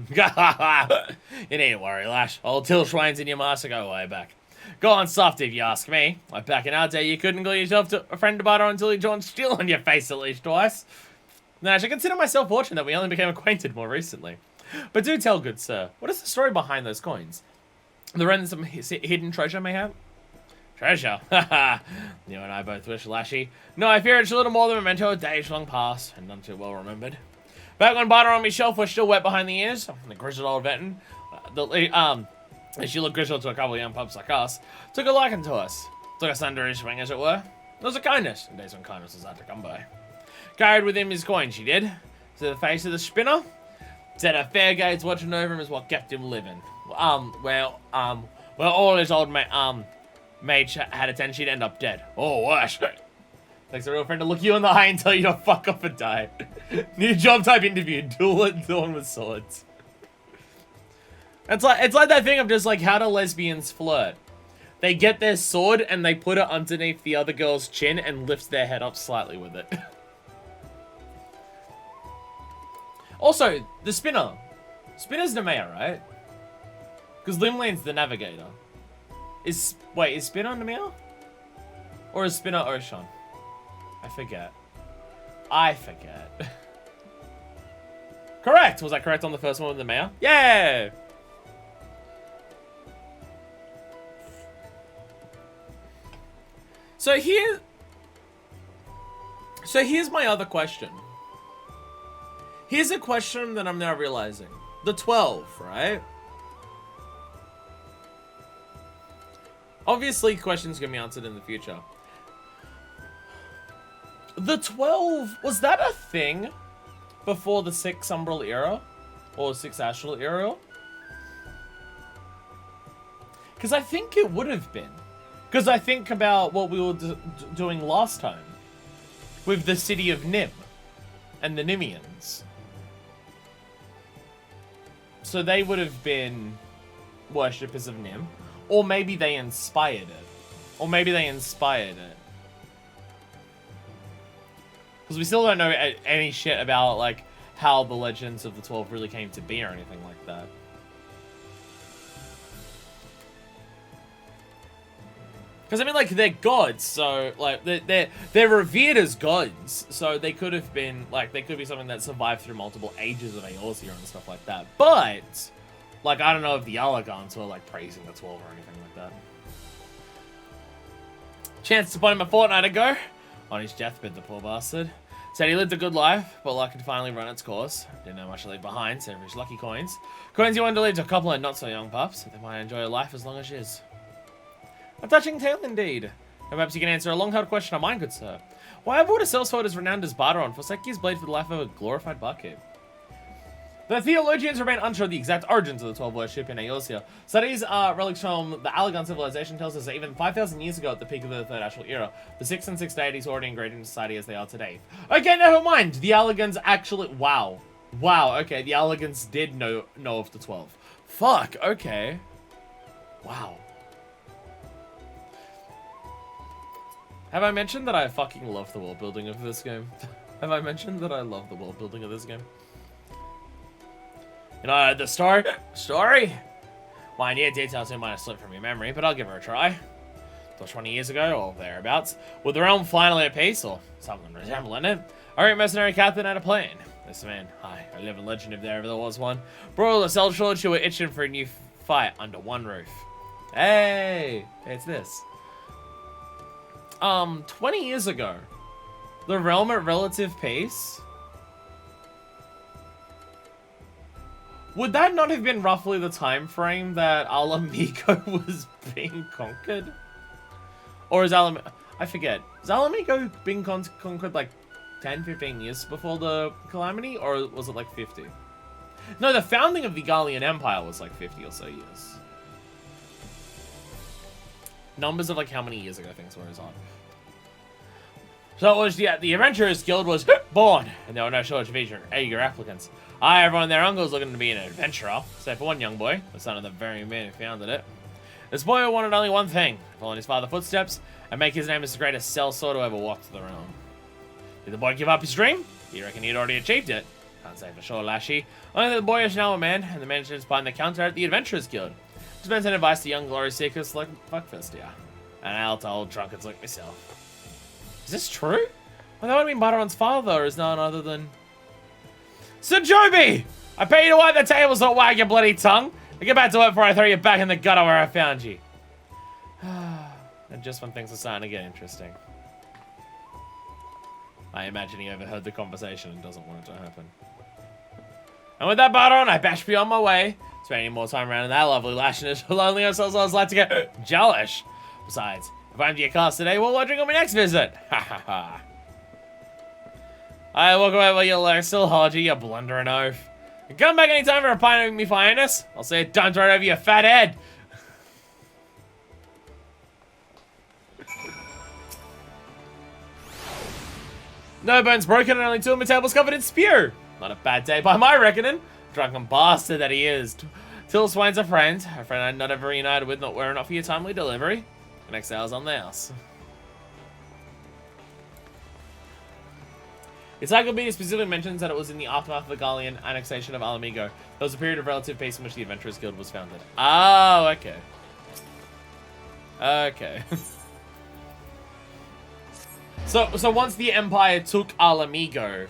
You needn't worry, Lash. Old Till Schwein's in your master go way back. Go on soft if you ask me. Like back in our day, you couldn't call yourself to a friend to Butter until you joined steel on your face at least twice. Now, I should consider myself fortunate that we only became acquainted more recently. But do tell, good sir, what is the story behind those coins? The ransom hidden treasure, mayhap? Treasure? Haha. You and I both wish, Lashy. No, I fear it's a little more than a memento of days long past, and none too well remembered. Back when Butter on my shelf was still wet behind the ears, the grizzled old veteran, she looked grizzled to a couple of young pups like us, took a liking to us. Took us under his wing, as it were. It was a kindness, in days when kindness was hard to come by. Carried with him his coin, she did, to the face of the spinner. Said a fair gates watching over him is what kept him living. Well, all his old mage had attended, she'd end up dead. Oh, worse. Takes a real friend to look you in the eye and tell you to fuck off and die. New job type interview, dueling with swords. It's like that thing of just like, how do lesbians flirt? They get their sword and they put it underneath the other girl's chin and lift their head up slightly with it. Also, the spinner. Spinner's Nemea, right? Because Limlane's the navigator. Wait, is Spinner Nemea? Or is Spinner Ocean? I forget. Correct! Was I correct on the first one with Nemea? Yeah! So here's my other question. Here's a question that I'm now realizing. The 12, right? Obviously, questions can be answered in the future. The 12, was that a thing before the 6 Umbral era? Or 6 Astral era? Because I think it would have been. Because I think about what we were doing last time. With the city of Nim. And the Nimians. So they would have been worshippers of Nim. Or maybe they inspired it. Because we still don't know any shit about, like, how the legends of the 12 really came to be or anything like that. Because, I mean, like, they're gods, so, like, they're revered as gods, so they could have been, like, they could be something that survived through multiple ages of Eorzea and stuff like that. But, like, I don't know if the Allergons were, like, praising the 12 or anything like that. Chanced upon him a fortnight ago. On his deathbed, the poor bastard. Said he lived a good life, but luck had finally run its course. Didn't know much to leave behind, so rich lucky coins. Coins he wanted to leave to a couple of not-so-young pups, so they might enjoy a life as long as his. A touching tale indeed. Perhaps you can answer a long-held question of mine, good sir. Why have bought a sellsword as renowned as Barderon forsake his blade for the life of a glorified barkeep? The theologians remain unsure of the exact origins of the 12 worship in Eorzea. Studies relics from the Allegan civilization tells us that even 5,000 years ago at the peak of the Third Astral Era, the 6 and 6 deities were already ingrained into society as they are today. Okay, never mind. The Allegans actually... Wow. Wow, okay, the Allegans did know of the 12. Fuck, okay. Wow. Have I mentioned that I fucking love the world building of this game? Have I mentioned that I love the world building of this game? You know, the story? Minute details who might have slipped from your memory, but I'll give her a try. Till 20 years ago, or thereabouts, with the realm finally at peace, or something resembling it, a great mercenary captain had a plan. This man, I live in legend if there ever was one, brought all the soldiers who were itching for a new fight under one roof. Hey, it's this. 20 years ago, the realm at relative peace. Would that not have been roughly the time frame that Alamigo was being conquered? Or is I forget. Is Alamigo being conquered like 10, 15 years before the Calamity? Or was it like 50? No, the founding of the Gallian Empire was like 50 or so years. Numbers of like how many years ago things were is on. So it was, yeah, the Adventurers Guild was born, and there were no shortage of eager applicants. Everyone and their uncle was looking to be an adventurer, save for one young boy, the son of the very man who founded it. This boy wanted only one thing, follow in his father's footsteps, and make his name as the greatest sellsword who ever walked the realm. Did the boy give up his dream? You reckon he'd already achieved it? Can't say for sure, Lashy. Only that the boy is now a man, and the man is behind the counter at the Adventurers Guild. Just meant an advice to young glory seekers like Fuckfist here. And I'll to old drunkards like myself. Is this true? Well, that would mean Barderon's father is none other than... Sir Joby! I pay you to wipe the tables, not wag your bloody tongue. Now get back to work before I throw you back in the gutter where I found you. And just when things are starting to get interesting. I imagine he overheard the conversation and doesn't want it to happen. And with that, Barderon, I bash beyond my way. Spending more time around in that lovely lashness will only ourselves I was like to get jealous. Besides, if I'm to your cast today, we're wondering on my next visit. Ha ha ha. I walk away while you're still Hodgy, you blundering oaf. You come back anytime for a pint of me finest. I'll say it dumped right over your fat head. No bones broken and only 2 of my tables covered in spew. Not a bad day by my reckoning. Drunken bastard that he is. Till Swine's a friend I'm not ever united with, not were not for your timely delivery. And exiles on theirs. Encyclopedia specifically mentions that it was in the aftermath of the Gallian annexation of Alamigo. There was a period of relative peace in which the Adventurers Guild was founded. Oh, okay. Okay. So once the Empire took Alamigo,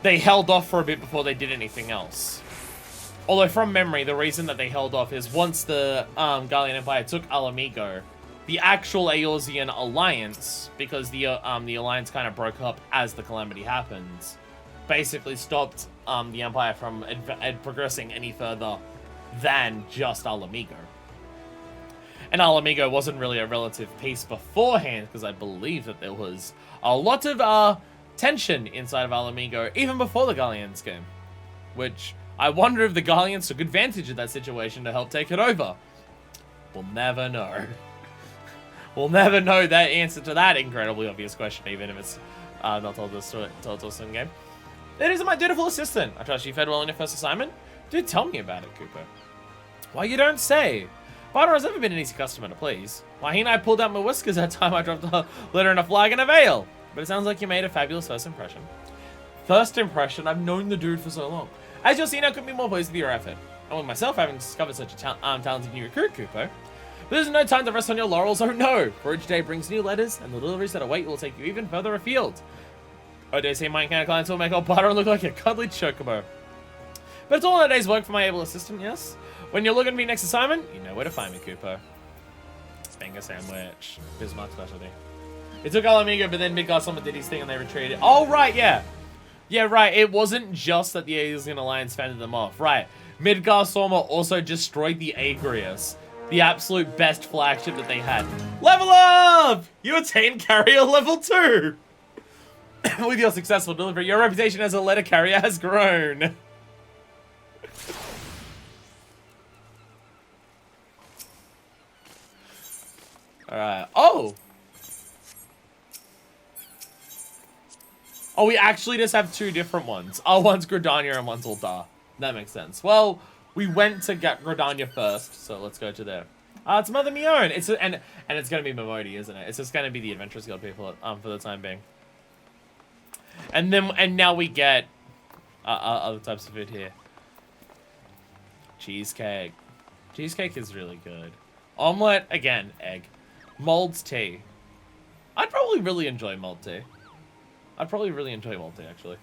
they held off for a bit before they did anything else. Although from memory, the reason that they held off is once the Gallian Empire took Alamigo, the actual Eorzean Alliance, because the Alliance kind of broke up as the calamity happens, basically stopped the Empire from progressing any further than just Alamigo. And Alamigo wasn't really a relative peace beforehand, because I believe that there was a lot of tension inside of Alamigo, even before the Gallians came. Which, I wonder if the Gallians took advantage of that situation to help take it over. We'll never know. We'll never know that answer to that incredibly obvious question, even if it's not told to us in game. It is my dutiful assistant. I trust you fed well on your first assignment. Do tell me about it, Cooper. Why, you don't say. Barter has never been an easy customer to please. Why, he and I pulled out my whiskers that time I dropped a letter and a flag and a veil. But it sounds like you made a fabulous first impression. First impression? I've known the dude for so long. As you'll see, I couldn't be more pleased with your effort. And with myself having discovered such a talented new recruit, Cooper. But there's no time to rest on your laurels, oh no! For each day brings new letters, and the deliveries that await will take you even further afield. I dare say my encounter clients will make old Butter look like a cuddly chocobo. But it's all in a day's work for my able assistant, yes? When you're looking at me next assignment, you know where to find me, Cooper. Finger sandwich. Bismarck specialty. It took Alamigo, but then Midgard Summit did his thing and they retreated. Oh, right, yeah. Yeah, right. It wasn't just that the Eorzean Alliance fended them off. Right. Midgard Soma also destroyed the Agrius. The absolute best flagship that they had. Level up! You attain carrier level 2! With your successful delivery, your reputation as a letter carrier has grown. Alright. Oh! Oh, we actually just have two different ones. Oh, one's Gridania and one's Ul'dah. That makes sense. Well, we went to get Gridania first, so let's go to there. It's Mother Mion. And it's gonna be Momodi, isn't it? It's just gonna be the Adventurers Guild people for the time being. And now we get other types of food here. Cheesecake. Cheesecake is really good. Omelette, again, egg. Mulled tea. I'd probably really enjoy mulled tea. I'd probably really enjoy mulled tea, actually.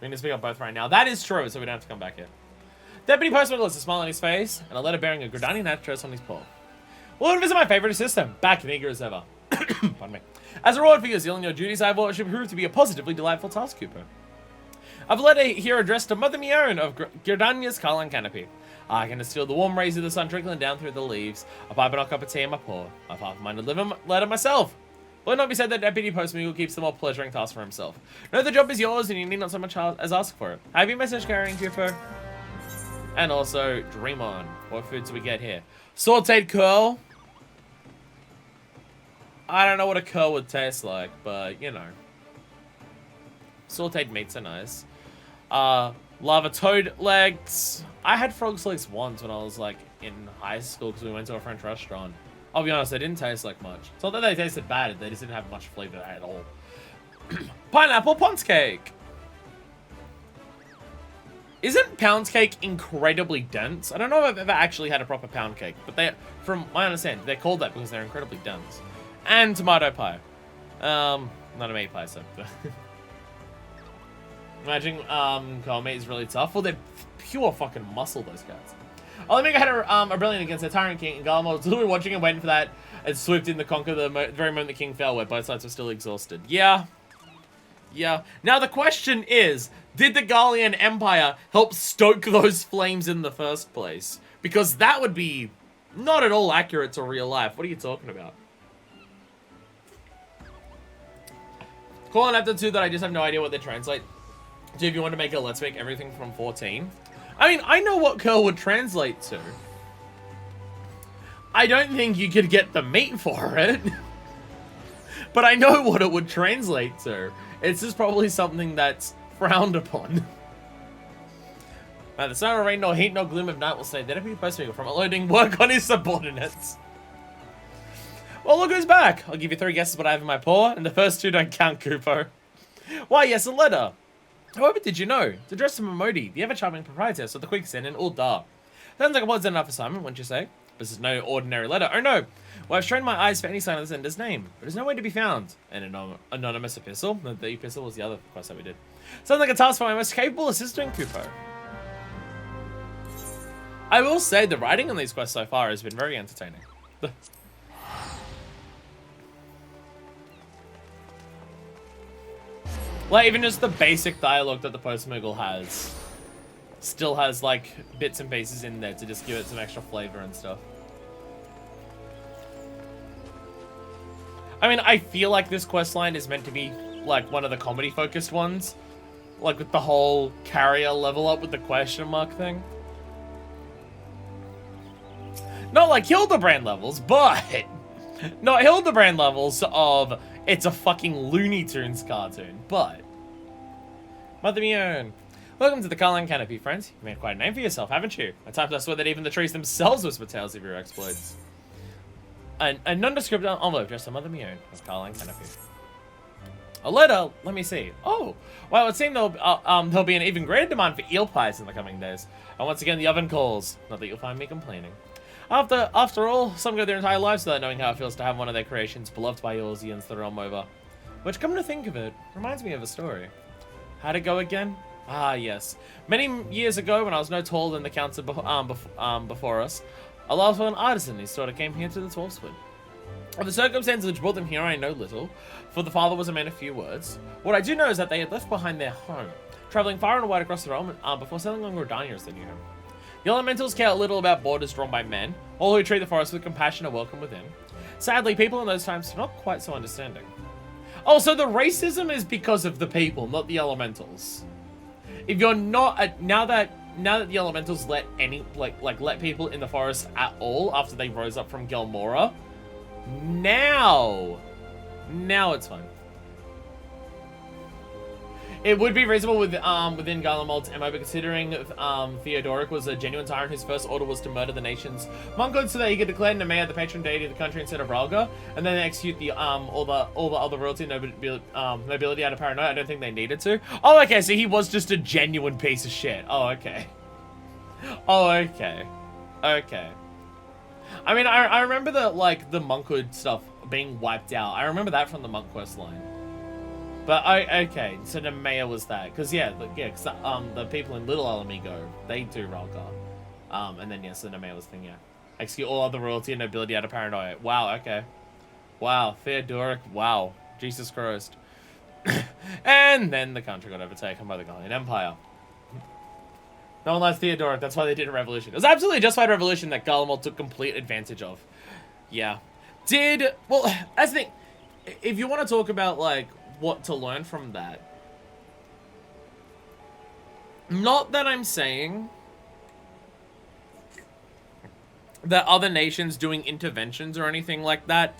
We're gonna speak up both right now. That is true, so we don't have to come back here. Deputy Postman lists a smile on his face and a letter bearing a Gridanian address on his paw. We'll visit my favorite assistant, back and eager as ever. Pardon me. As a reward for your zeal and your duties, I have what should prove to be a positively delightful task, Cooper. I've a letter here addressed to Mother Mion of Gridania's Carlin Canopy. I can distill the warm rays of the sun trickling down through the leaves, a pipe and a cup of tea in my paw. I've half-minded live a letter myself. Will it not be said that Deputy Postman who keeps the more pleasuring task for himself? No, the job is yours, and you need not so much as ask for it. Have you message carrying, Cooper? And also, dream on. What foods do we get here? Sauteed curl. I don't know what a curl would taste like, but, you know. Sauteed meats are nice. Lava toad legs. I had frog's legs once when I was, like, in high school because we went to a French restaurant. I'll be honest, they didn't taste like much. It's not that they tasted bad, they just didn't have much flavor at all. Pineapple pound cake. Isn't pound cake incredibly dense? I don't know if I've ever actually had a proper pound cake, but they, from my understanding, they're called that because they're incredibly dense. And tomato pie. Not a meat pie, so. Imagine curl meat is really tough. Well, they're pure fucking muscle, those guys. Alamigo had a rebellion against their tyrant king, and Garlemald was literally watching and waiting for that, and swooped in to conquer the very moment the king fell, where both sides were still exhausted. Yeah. Yeah. Now the question is, did the Gallian Empire help stoke those flames in the first place? Because that would be not at all accurate to real life. What are you talking about? Call an after 2 that I just have no idea what they translate to. If you want to make a let's make everything from 14. I mean, I know what curl would translate to. I don't think you could get the meat for it. But I know what it would translate to. It's just probably something that's frowned upon. Neither sun or rain nor heat nor gloom of night will stay the deputy postmaster from unloading work on his subordinates. Well, look who's back. I'll give you 3 guesses what I have in my paw, and the first 2 don't count, Kupo. Why, yes, a letter. However, did you know? It's addressed to Momodi, the ever-charming proprietor of the Quicksand in Uldar. Sounds like a well done enough assignment, wouldn't you say? But this is no ordinary letter. Oh no! Well, I've strained my eyes for any sign of the sender's name, but there's nowhere to be found. An anonymous epistle. The epistle was the other quest that we did. Sounds like a task for my most capable assistant, Kupo. I will say the writing on these quests so far has been very entertaining. Like, even just the basic dialogue that the Post Moogle has still has, like, bits and pieces in there to just give it some extra flavor and stuff. I mean, I feel like this questline is meant to be, like, one of the comedy-focused ones. Like, with the whole carrier level up with the question mark thing. Not like Hildebrand levels, but... not Hildebrand levels of... it's a fucking Looney Tunes cartoon, but... Mother Mion. Welcome to the Carline Canopy, friends. You've made quite a name for yourself, haven't you? At times I swear that even the trees themselves whisper tales of your exploits. A nondescript envelope just to Mother Mion of Carline Canopy. A letter? Let me see. Oh, well, it would seem there'll be an even greater demand for eel pies in the coming days. And once again, the oven calls. Not that you'll find me complaining. After all, some go their entire lives without knowing how it feels to have one of their creations beloved by Eorzeans the realm over. Which, come to think of it, reminds me of a story. How'd it go again? Ah, yes. Many years ago, when I was no taller than the counts before us, a last one artisan, his daughter came here to the 12th Wood. Of the circumstances which brought them here, I know little, for the father was a man of few words. What I do know is that they had left behind their home, travelling far and wide across the realm before settling on Grodania as their new home. The elementals care little about borders drawn by men. All who treat the forest with compassion are welcome within. Sadly, people in those times are not quite so understanding. Oh, so the racism is because of the people, not the elementals. If you're not now that the elementals let let people in the forest at all after they rose up from Gelmora, now it's fine. It would be reasonable within Garlemald's MO, but considering Theodoric was a genuine tyrant whose first order was to murder the nation's mongods so that he could declare Nemea the patron deity of the country instead of Ralga, and then execute the all the other royalty and nobility out of paranoia, I don't think they needed to. Oh, okay, so he was just a genuine piece of shit. Oh, okay. Oh, okay. Okay. I mean, I remember the monkhood stuff being wiped out. I remember that from the monk quest line. But okay, so Nemea was that, because because the people in Little Alamigo, they do Ralgar, and then so Nemea was the thing, execute all other royalty and nobility out of paranoia. Wow, okay, wow, Theodoric, wow, Jesus Christ, and then the country got overtaken by the Gallian Empire. No one likes Theodoric. That's why they did a revolution. It was absolutely a justified revolution that Garlemald took complete advantage of. Yeah, well, that's the thing. If you want to talk about what to learn from that. Not that I'm saying that other nations doing interventions or anything like that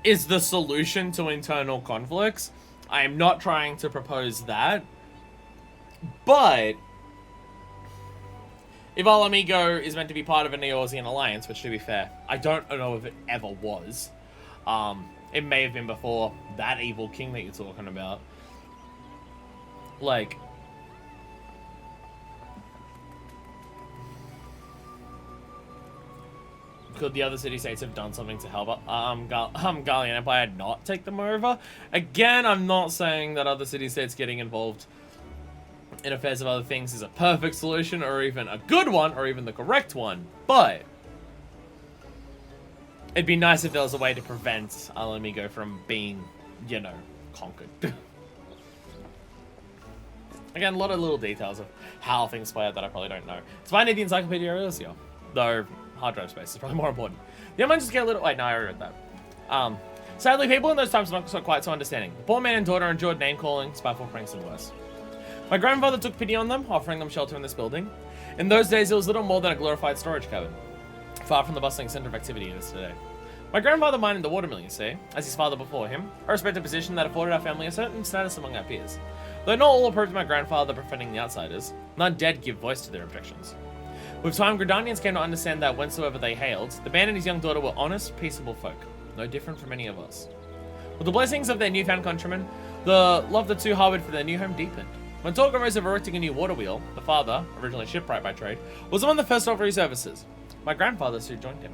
is the solution to internal conflicts. I am not trying to propose that. But if Alamigo is meant to be part of a Eorzean alliance, which to be fair, I don't know if it ever was. It may have been before that evil king that you're talking about. Could the other city-states have done something to help Gallian Empire not take them over? Again, I'm not saying that other city-states getting involved in affairs of other things is a perfect solution, or even a good one, or even the correct one, but it'd be nice if there was a way to prevent Alamigo from being, conquered. Again, a lot of little details of how things play out that I probably don't know. It's fine in the Encyclopedia earlier, though hard drive space is probably more important. The other just get a little... Wait, no, I read that. Sadly, people in those times are not quite so understanding. The poor man and daughter endured name-calling, spiteful pranks, and worse. My grandfather took pity on them, offering them shelter in this building. In those days, it was little more than a glorified storage cabin, far from the bustling center of activity it is today. My grandfather mined the watermill, you see, as his father before him, a respected position that afforded our family a certain status among our peers. Though not all approved of my grandfather befriending the outsiders, none dared give voice to their objections. With time, Gridanians came to understand that whensoever they hailed, the man and his young daughter were honest, peaceable folk, no different from any of us. With the blessings of their newfound countrymen, the love the two harbored for their new home deepened. When talk arose of erecting a new water wheel, the father, originally shipwright by trade, was among the first to offer his services. My grandfather soon joined him.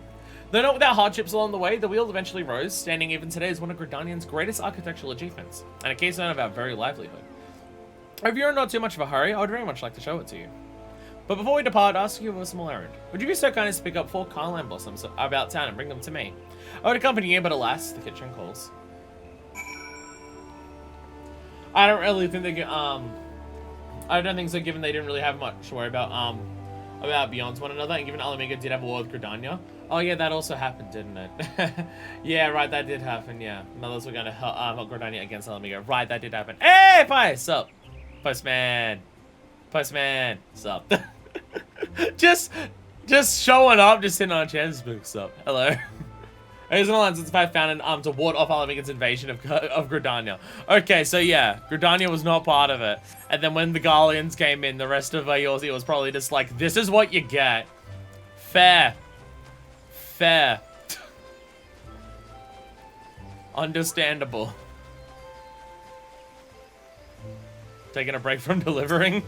Though not without hardships along the way, the wheel eventually rose, standing even today as one of Gridanian's greatest architectural achievements, and a keystone of our very livelihood. If you're in not too much of a hurry, I would very much like to show it to you. But before we depart, I'll ask you of a small errand. Would you be so kind as to pick up 4 Carline blossoms about town and bring them to me? I would accompany you, but alas, the kitchen calls. I don't really think they I don't think so, given they didn't really have much to worry about beyond one another, and given Alamiga did have a war with Gridania. Oh yeah, that also happened, didn't it? Yeah, right, that did happen, yeah. Mothers were gonna help Gridania against Alamiga. Right, that did happen. Hey, Pi! Sup? Postman. Postman. Sup? just showing up, just sitting on a chair. Sup? Hello. Here's an alliance since I found to ward off Alamiga's invasion of Gridania. Okay, so yeah, Gridania was not part of it. And then when the Garleans came in, the rest of Eorzea was probably just like, this is what you get. Fair. Fair. Understandable. Taking a break from delivering.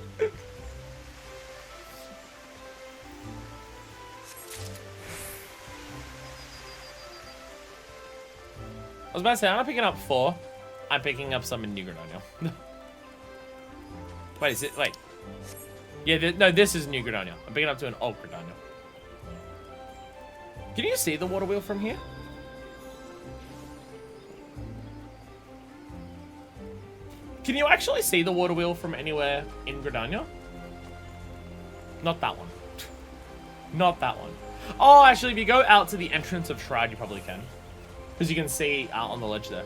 I was about to say, I'm not picking up 4. I'm picking up some in New Gridania. Wait, is it? Wait. Yeah, no, this is New Gridania. I'm picking up to an old Gridania. Can you see the water wheel from here? Can you actually see the water wheel from anywhere in Gridania? Not that one. Not that one. Oh, actually, if you go out to the entrance of Shroud, you probably can. Because you can see out on the ledge there.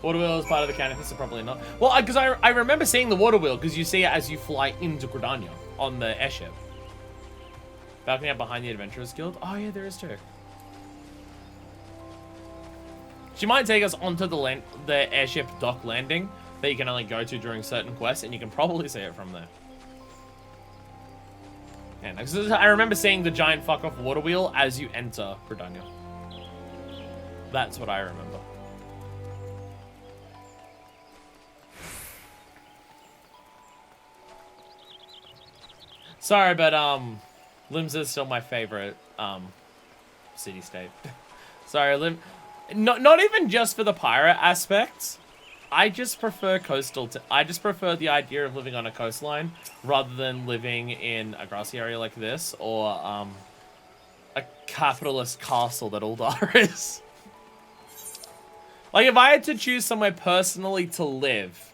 Water wheel is part of the canopy, so probably not. Well, because I remember seeing the water wheel, because you see it as you fly into Gridania on the airship. Balcony out behind the Adventurers Guild. Oh yeah, there is too. She might take us onto the airship dock landing that you can only go to during certain quests, and you can probably see it from there. Yeah, no, I remember seeing the giant fuck-off water wheel as you enter Gridania. That's what I remember. Sorry, but Limsa is still my favorite city-state. Sorry, not even just for the pirate aspects. I just prefer I just prefer the idea of living on a coastline rather than living in a grassy area like this or a capitalist castle that Uldar is. Like, if I had to choose somewhere personally to live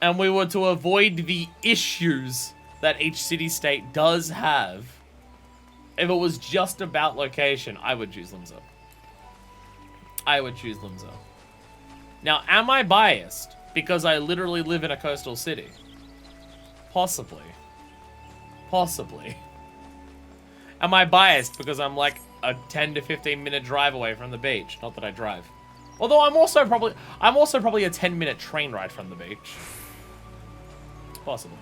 and we were to avoid the issues that each city-state does have, if it was just about location, I would choose Limsa. I would choose Limsa. Now, am I biased because I literally live in a coastal city? Possibly. Possibly. Am I biased because I'm like a 10 to 15 minute drive away from the beach? Not that I drive. Although I'm also probably a 10-minute train ride from the beach. It's possible.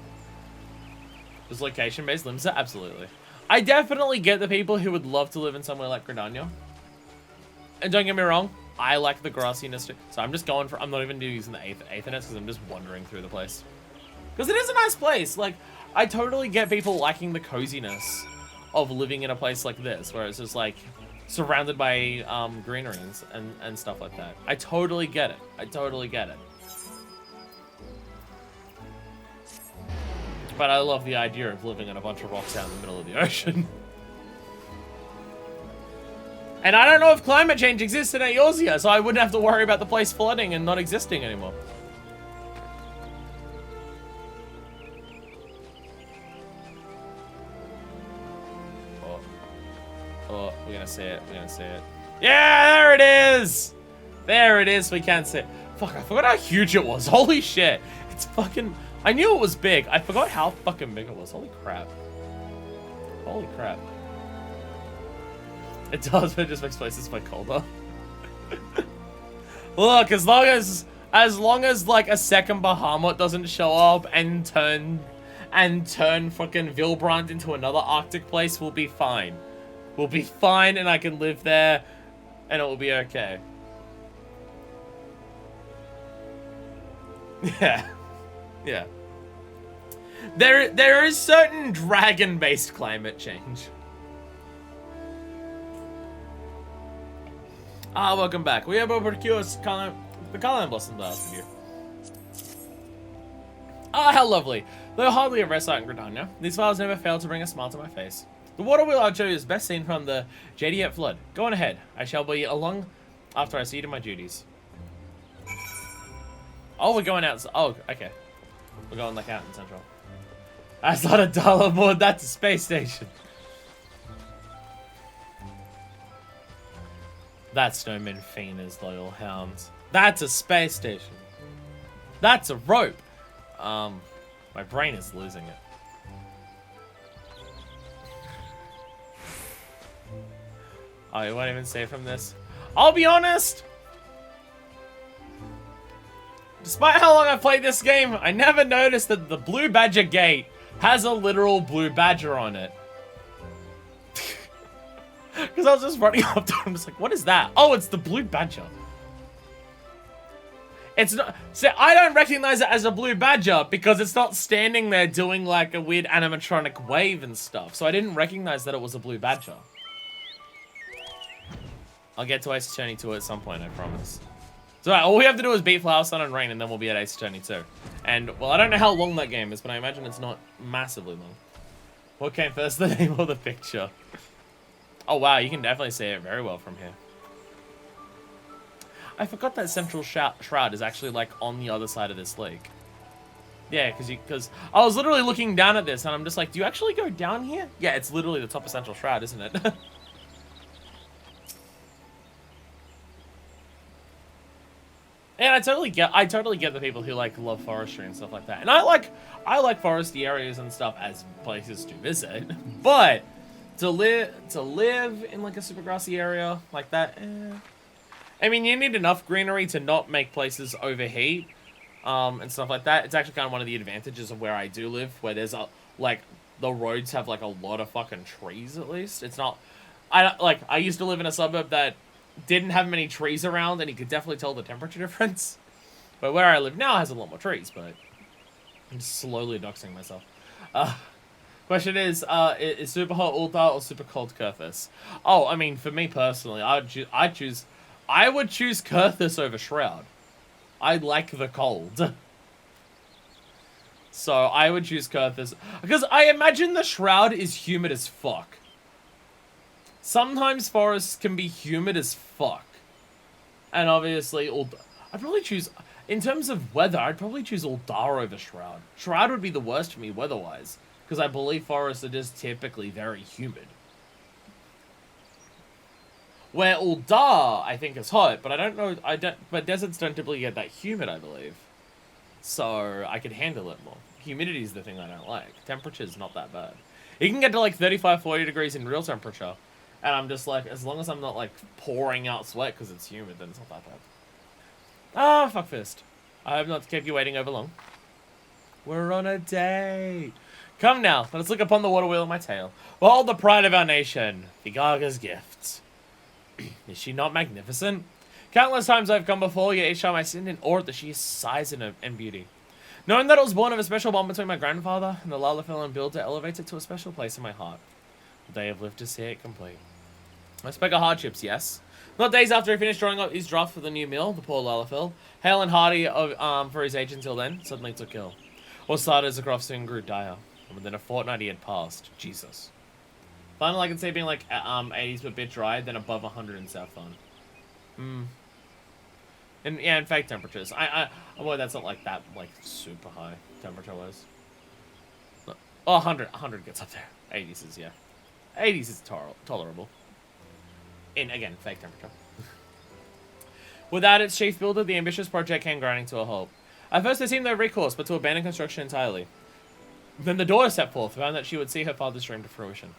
Is location-based Limsa? Absolutely. I definitely get the people who would love to live in somewhere like Gridania. And don't get me wrong, I like the grassiness too. So I'm just going for, I'm not even using the Aethernet because I'm just wandering through the place. Because it is a nice place. Like, I totally get people liking the coziness of living in a place like this, where it's just like surrounded by greeneries and stuff like that. I totally get it. I totally get it. But I love the idea of living in a bunch of rocks out in the middle of the ocean. And I don't know if climate change exists in Eorzea, so I wouldn't have to worry about the place flooding and not existing anymore. Oh, we're gonna see it. We're gonna see it. Yeah, there it is! There it is. We can't see it. Fuck, I forgot how huge it was. Holy shit. It's fucking... I knew it was big. I forgot how fucking big it was. Holy crap. Holy crap. It does, but it just makes places way colder. Look, as long as like a second Bahamut doesn't show up and turn fucking Vilbrand into another Arctic place, we'll be fine. We'll be fine, and I can live there, and it will be okay. Yeah. Yeah. There is certain dragon-based climate change. Ah, welcome back. We have over the Colin Blossom last of you. Ah, how lovely. Though hardly a rest in Gridania, these files never fail to bring a smile to my face. The water wheel I'll show you is best seen from the JD flood. Go on ahead. I shall be along after I see to my duties. Oh, we're going out. Oh, okay. We're going like out in Central. That's not a dollar board. That's a space station. That's Snowman Feena's loyal hounds. That's a space station. That's a rope. My brain is losing it. Oh, you won't even save from this? I'll be honest. Despite how long I've played this game, I never noticed that the Blue Badger Gate has a literal blue badger on it. Because I was just running up to him, just like, what is that? Oh, it's the Blue Badger. It's not. See, I don't recognize it as a Blue Badger because it's not standing there doing like a weird animatronic wave and stuff. So I didn't recognize that it was a Blue Badger. I'll get to Ace Attorney 2 at some point, I promise. So all we have to do is beat Flower, Sun, and Rain, and then we'll be at Ace Attorney 2. And, well, I don't know how long that game is, but I imagine it's not massively long. What came first, the name or the picture? Oh, wow, you can definitely see it very well from here. I forgot that Central Shroud is actually, like, on the other side of this lake. Yeah, because I was literally looking down at this, and I'm just like, do you actually go down here? Yeah, it's literally the top of Central Shroud, isn't it? And I totally get the people who like love forestry and stuff like that. And I like foresty areas and stuff as places to visit. But to live in like a super grassy area like that, I mean, you need enough greenery to not make places overheat, and stuff like that. It's actually kind of one of the advantages of where I do live, where there's like the roads have like a lot of fucking trees at least. It's not, I used to live in a suburb that didn't have many trees around, and you could definitely tell the temperature difference. But where I live now has a lot more trees, but I'm slowly doxing myself. Question is super hot Ulthar or super cold Kurthus? Oh, I mean, for me personally, I would choose Kurthus over Shroud. I like the cold. So I would choose Kurthus, because I imagine the Shroud is humid as fuck. Sometimes forests can be humid as fuck. And obviously, I'd probably choose, in terms of weather, I'd probably choose Ulthar over Shroud. Shroud would be the worst for me weather-wise, because I believe forests are just typically very humid. Where Ulthar, I think, is hot, but but deserts don't typically get that humid, I believe. So, I could handle it more. Humidity is the thing I don't like. Temperature's not that bad. You can get to like 35, 40 degrees in real temperature. And I'm just like, as long as I'm not like pouring out sweat because it's humid, then it's not that bad. Ah, fuck fist. I hope not to keep you waiting over long. We're on a date. Come now, let us look upon the water wheel of my tail. Behold the pride of our nation, Vigaga's gifts. Is she not magnificent? Countless times I've come before, yet each time I sit in awe at the sheer size and beauty. Knowing that it was born of a special bond between my grandfather and the Lalafell builder elevates it to a special place in my heart. They have lived to see it complete. I spoke of hardships, yes. Not days after he finished drawing up his draft for the new mill, the poor Lalafell, hale and hearty for his age until then, suddenly took ill. Or started as the crop soon grew dire, and within a fortnight he had passed. Jesus. Final I can see being like 80s but a bit dry, then above 100 in South Fun. And yeah, in fake temperatures. Well, that's not like that, like super high temperature-wise. Oh, 100 gets up there. 80s is, yeah. 80s is tolerable. In, again, fake temperature. Without its chief builder, the ambitious project came grinding to a halt. At first there seemed no recourse, but to abandon construction entirely. Then the daughter stepped forth, found that she would see her father's dream to fruition.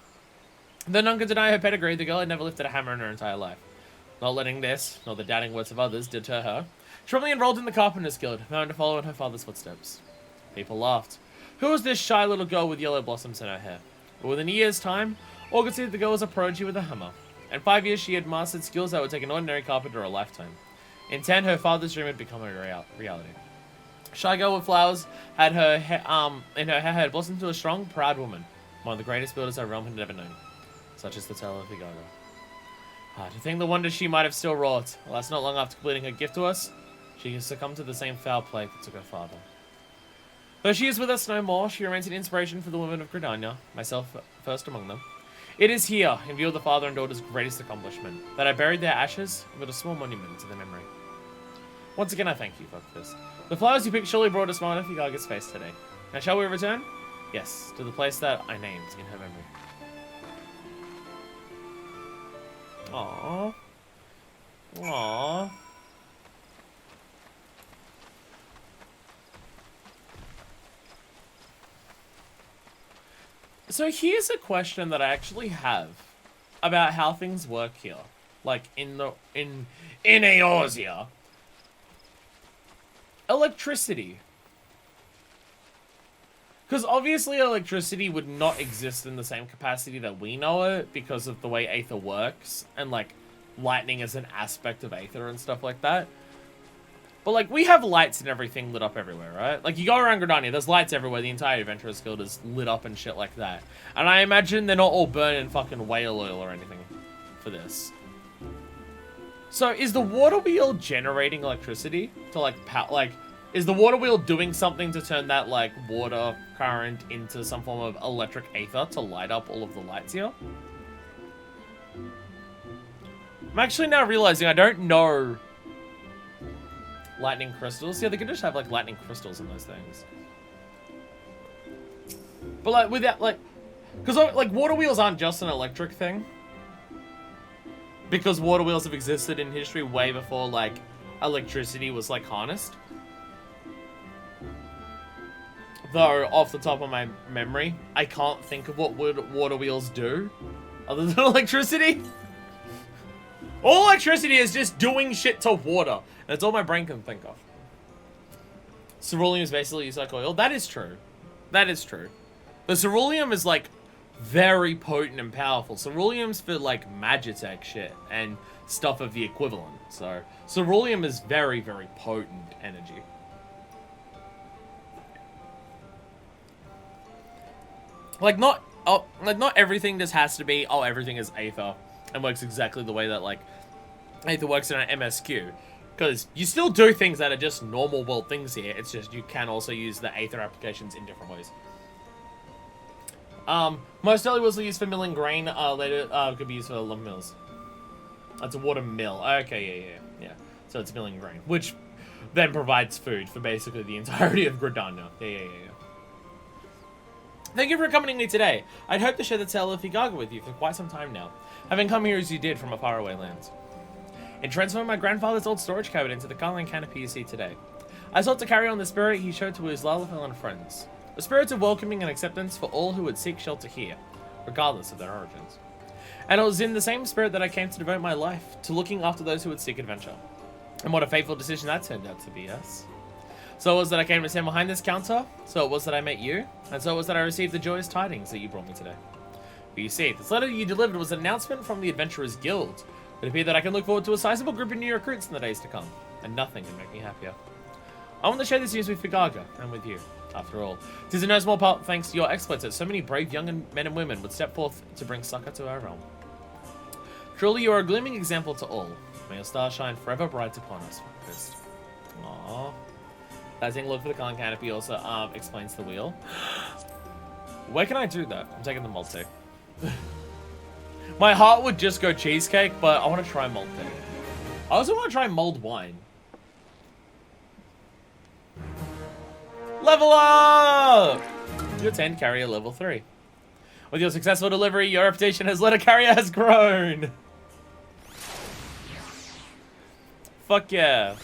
Though none could deny her pedigree, the girl had never lifted a hammer in her entire life. Not letting this, nor the doubting words of others, deter her, she promptly enrolled in the Carpenters Guild, vowing to follow in her father's footsteps. People laughed. Who was this shy little girl with yellow blossoms in her hair? But within a year's time, all could see that the girl was a prodigy with a hammer. In 5 years, she had mastered skills that would take an ordinary carpenter a lifetime. In 10, her father's dream had become a reality. Shy girl with flowers had in her hair had blossomed into a strong, proud woman, one of the greatest builders our realm had ever known. Such is the tale of Vigaga. To think the wonders she might have still wrought. Alas, not long after completing her gift to us, she succumbed to the same foul plague that took her father. Though she is with us no more, she remains an inspiration for the women of Gridania, myself first among them. It is here, in view of the father and daughter's greatest accomplishment, that I buried their ashes and built a small monument to their memory. Once again, I thank you for this. The flowers you picked surely brought a smile to Vigaga's face today. Now shall we return? Yes, to the place that I named in her memory. Aww. Aww. So here's a question that I actually have about how things work here. Like in Eorzea. Electricity. Because obviously electricity would not exist in the same capacity that we know it because of the way Aether works. And like lightning is an aspect of Aether and stuff like that. But like we have lights and everything lit up everywhere, right? Like you go around Gridania, there's lights everywhere. The entire Adventurers Guild is lit up and shit like that. And I imagine they're not all burning fucking whale oil or anything for this. So is the water wheel generating electricity to like is the water wheel doing something to turn that like water current into some form of electric Aether to light up all of the lights here? I'm actually now realizing I don't know lightning crystals. Yeah, they could just have like lightning crystals in those things. But like without like, because like water wheels aren't just an electric thing. Because water wheels have existed in history way before like electricity was like harnessed. Though off the top of my memory, I can't think of what water wheels do other than electricity. All electricity is just doing shit to water. That's all my brain can think of. Ceruleum is basically used like oil. That is true. That is true. The ceruleum is like very potent and powerful. Ceruleum's for like Magitech shit and stuff of the equivalent. So ceruleum is very, very potent energy. Like not everything just has to be everything is Aether and works exactly the way that like Aether works in an MSQ. Because you still do things that are just normal world things here. It's just you can also use the Aether applications in different ways. Most early was used for milling grain. Later could be used for lumber mills. That's a water mill. Okay, yeah. So it's milling grain, which then provides food for basically the entirety of Gridania. Yeah. Thank you for accompanying me today. I'd hoped to share the tale of Vigaga with you for quite some time now, having come here as you did from a faraway land. In transforming my grandfather's old storage cabinet into the Carling canopy you see today, I sought to carry on the spirit he showed to his Lalafell friends. A spirit of welcoming and acceptance for all who would seek shelter here, regardless of their origins. And it was in the same spirit that I came to devote my life to looking after those who would seek adventure. And what a fateful decision that turned out to be, yes? So it was that I came to stand behind this counter, so it was that I met you, and so it was that I received the joyous tidings that you brought me today. But you see, this letter you delivered was an announcement from the Adventurers Guild. It appeared that I can look forward to a sizable group of new recruits in the days to come, and nothing can make me happier. I want to share this news with Vigaga, and with you. After all, it is in no small part thanks to your exploits that so many brave young men and women would step forth to bring succor to our realm. Truly, you are a gleaming example to all. May your star shine forever bright upon us, Fist. Aww. That thing look for the Carling canopy also explains the wheel. Where can I do that? I'm taking the multi. My heart would just go cheesecake, but I want to try multi. I also want to try mulled wine. Level up! You attend carrier level 3. With your successful delivery, your reputation as letter carrier has grown. Fuck yeah.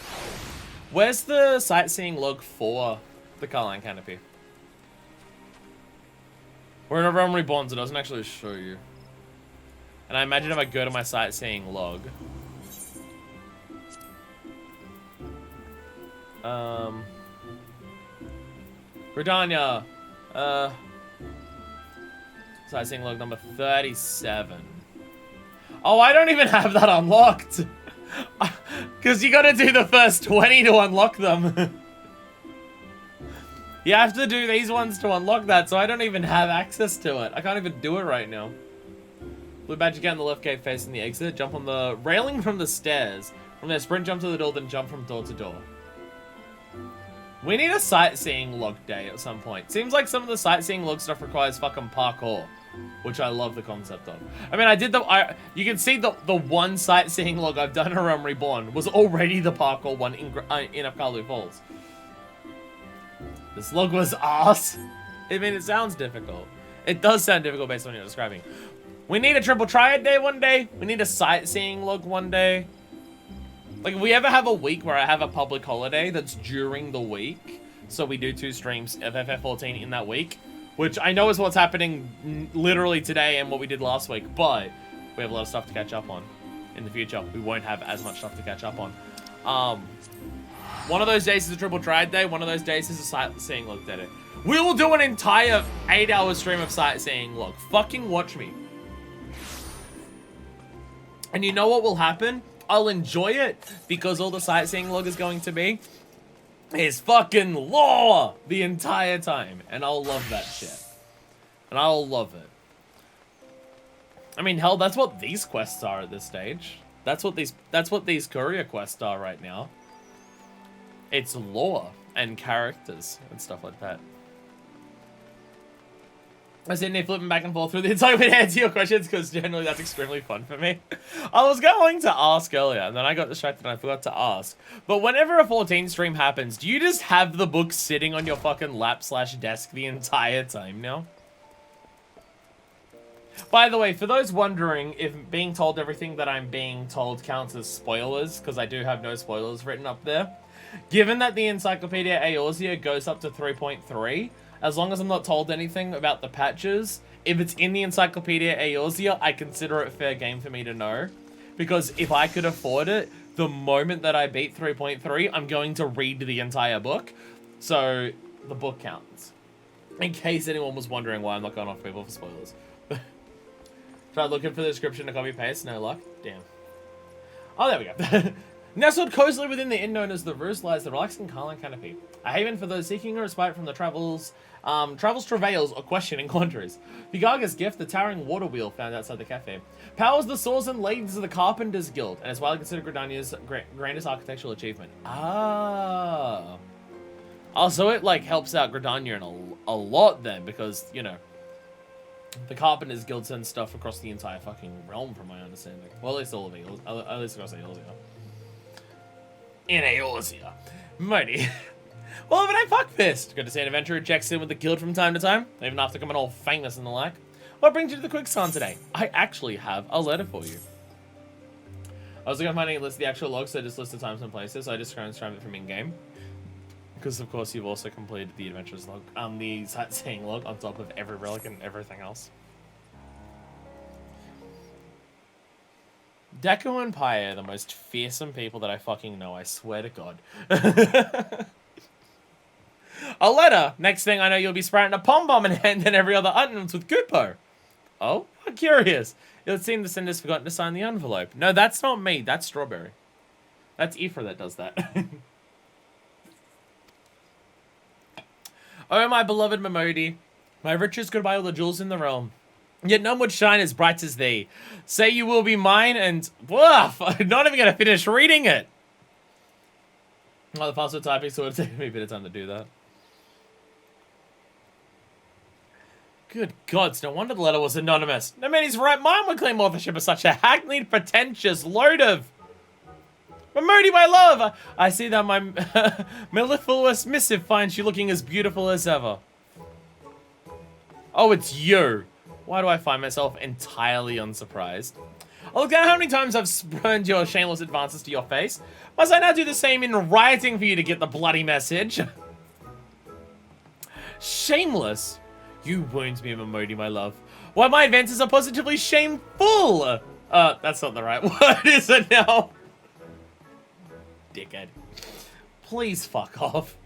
Where's the sightseeing log for the Carling canopy? We're in a realm reborn, so it doesn't actually show you. And I imagine if I go to my sightseeing log, Gridania. Sightseeing log number 37. Oh, I don't even have that unlocked. Because you gotta do the first 20 to unlock them. You have to do these ones to unlock that, so I don't even have access to it. I can't even do it right now. Blue badge again, the left gate facing the exit. Jump on the railing from the stairs. From there, sprint, jump to the door, then jump from door to door. We need a sightseeing log day at some point. Seems like some of the sightseeing log stuff requires fucking parkour, which I love the concept of. I mean, I did the... you can see the one sightseeing log I've done in Realm Reborn was already the parkour one in Upkalu Falls. This log was ass. I mean, it sounds difficult. It does sound difficult based on what you're describing. We need a triple triad day one day. We need a sightseeing log one day. Like, if we ever have a week where I have a public holiday that's during the week, so we do 2 streams of FF14 in that week, which I know is what's happening literally today and what we did last week, but we have a lot of stuff to catch up on in the future. We won't have as much stuff to catch up on. One of those days is a triple triad day. One of those days is a sightseeing log day. We will do an entire 8-hour stream of sightseeing log. Fucking watch me. And you know what will happen? I'll enjoy it because all the sightseeing log is going to be is fucking lore the entire time. And I'll love that shit. And I'll love it. I mean, hell, that's what these quests are at this stage. That's what these courier quests are right now. It's lore and characters and stuff like that. I was sitting there flipping back and forth through the encyclopedia to answer your questions because generally that's extremely fun for me. I was going to ask earlier and then I got distracted and I forgot to ask. But whenever a 14 stream happens, do you just have the book sitting on your fucking lap/desk the entire time now? By the way, for those wondering if being told everything that I'm being told counts as spoilers, because I do have no spoilers written up there, given that the Encyclopedia Eorzea goes up to 3.3, as long as I'm not told anything about the patches, if it's in the Encyclopedia Eorzea, I consider it fair game for me to know. Because if I could afford it, the moment that I beat 3.3, I'm going to read the entire book. So, the book counts. In case anyone was wondering why I'm not going off people for spoilers. Tried looking for the description to copy paste, no luck. Damn. Oh, there we go. Nestled cozily within the inn known as the Roost lies the relaxing Carlin Canopy, a haven for those seeking a respite from the travel's travails or questioning quandaries. Vigaga's gift, the towering water wheel found outside the cafe, powers the saws and lathes of the Carpenters Guild, and is widely considered Gridania's grandest architectural achievement. Ah. Also, it, like, helps out Gridania in a lot then, because, you know, the Carpenters Guild sends stuff across the entire fucking realm, from my understanding. Well, at least all of Eorzea. At least across Eorzea. In Eorzea. Mighty. Well, if it ain't fuckfist. Good to see an adventurer who checks in with the guild from time to time, even after coming all famous and the like. What brings you to the Quicksand today? I actually have a letter for you. I was going to find a list of the actual logs, so I just list the times and places, so I just transcribed it from in-game. Because, of course, you've also completed the adventures log, the sightseeing log on top of every relic and everything else. Deku and Pai are the most fearsome people that I fucking know, I swear to God. A letter! Next thing I know, you'll be sprouting a pom-bomb in hand and every other utterance with Kupo. Oh, I'm curious. It would seem the sender's forgotten to sign the envelope. No, that's not me. That's Strawberry. That's Ifra that does that. Oh, my beloved Momodi, my riches could buy all the jewels in the realm. Yet none would shine as bright as thee. Say you will be mine and... woof! I'm not even going to finish reading it. Oh, the faster typing, so it would take me a bit of time to do that. Good gods, no wonder the letter was anonymous. No man his right mind would claim authorship of such a hackneyed, pretentious load of... Momodi, my love! I see that my mellifluous missive finds you looking as beautiful as ever. Oh, it's you. Why do I find myself entirely unsurprised? Oh, look at how many times I've spurned your shameless advances to your face. Must I now do the same in writing for you to get the bloody message? Shameless? You wound me, Momodi, my love. Why, my advances are positively shameful! That's not the right word, is it now? Dickhead. Please fuck off.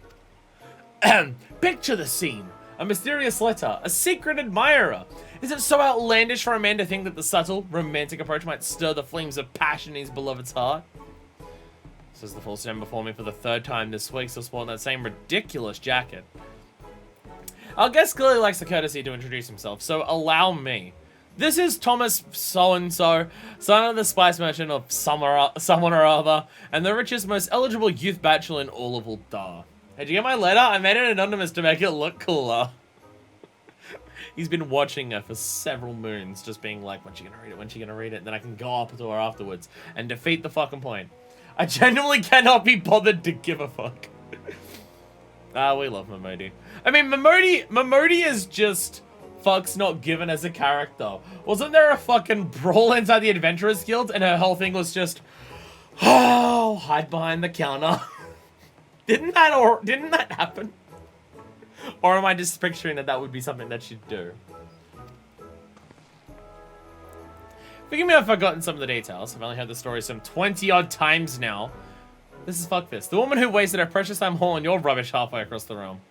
Picture the scene. A mysterious letter. A secret admirer. Is it so outlandish for a man to think that the subtle, romantic approach might stir the flames of passion in his beloved's heart? This is the full stand before me for the 3rd time this week, still sporting that same ridiculous jacket. Our guest clearly likes the courtesy to introduce himself, so allow me. This is Thomas so-and-so, son of the spice merchant of someone or other, and the richest, most eligible youth bachelor in all of Uldar. Hey, did you get my letter? I made it anonymous to make it look cooler. He's been watching her for several moons, just being like, when's she gonna read it, when's she gonna read it, and then I can go up to her afterwards and defeat the fucking point. I genuinely cannot be bothered to give a fuck. We love Momodi. I mean, Momodi is just fucks not given as a character. Wasn't there a fucking brawl inside the Adventurers Guild and her whole thing was just, oh, hide behind the counter? Didn't that happen? Or am I just picturing that would be something that she'd do? Forgive me if I've forgotten some of the details. I've only heard the story some 20-odd times now. This is Fuckfist, the woman who wasted her precious time hauling your rubbish halfway across the realm.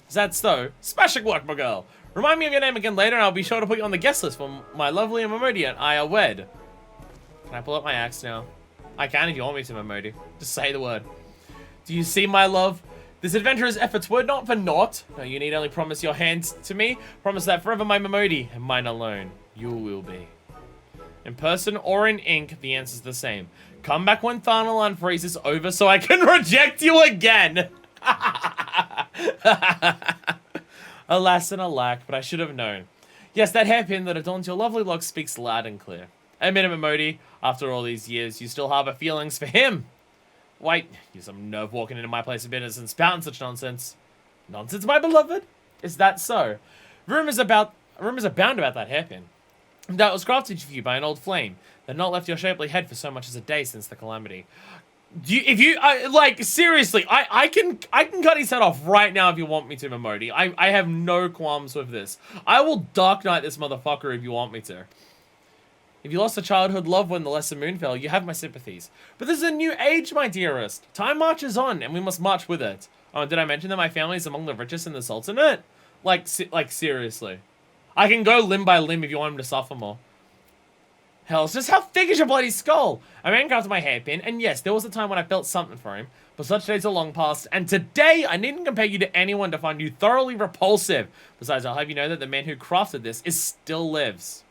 Is that so? Smashing work, my girl. Remind me of your name again later, and I'll be sure to put you on the guest list when my lovely Momodi and I are wed. Can I pull up my axe now? I can if you want me to, Momodi. Just say the word. Do you see, my love? This adventurer's efforts were not for naught. No, you need only promise your hand to me. Promise that forever my Momodi, and mine alone, you will be. In person or in ink, the answer's the same. Come back when Thanalan freezes over so I can reject you again. Alas and alack, but I should have known. Yes, that hairpin that adorns your lovely locks speaks loud and clear. Admit it, Momodi, after all these years, you still harbor feelings for him. Wait, you some nerve walking into my place of business and spouting such nonsense. Nonsense, my beloved? Is that so? Rumors abound about that hairpin. That was crafted for you by an old flame that not left your shapely head for so much as a day since the calamity. Seriously, I can cut his head off right now if you want me to, Momodi. I have no qualms with this. I will Dark Knight this motherfucker if you want me to. If you lost a childhood love when the lesser moon fell, you have my sympathies. But this is a new age, my dearest. Time marches on, and we must march with it. Oh, did I mention that my family is among the richest in the Sultanate? Like seriously. I can go limb by limb if you want him to suffer more. Hell, it's just how thick is your bloody skull? I handcrafted my hairpin, and yes, there was a time when I felt something for him, but such days are long past, and today I needn't compare you to anyone to find you thoroughly repulsive. Besides, I'll have you know that the man who crafted this still lives.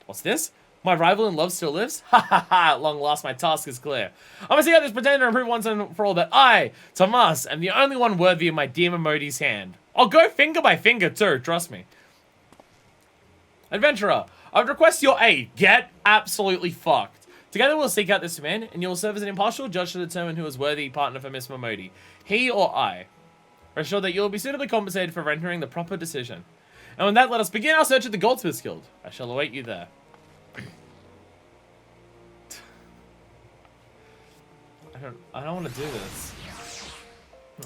What's this? My rival in love still lives? Ha ha ha, at long last my task is clear. I'm gonna see how this pretender and prove once and for all that I, Tomas, am the only one worthy of my dear Momodi's hand. I'll go finger by finger too, trust me. Adventurer, I would request your aid. Get absolutely fucked. Together we'll seek out this man, and you will serve as an impartial judge to determine who is worthy partner for Miss Momodi. He or I. Rest assured that you will be suitably compensated for rendering the proper decision. And with that, let us begin our search at the Goldsmiths Guild. I shall await you there. I don't want to do this.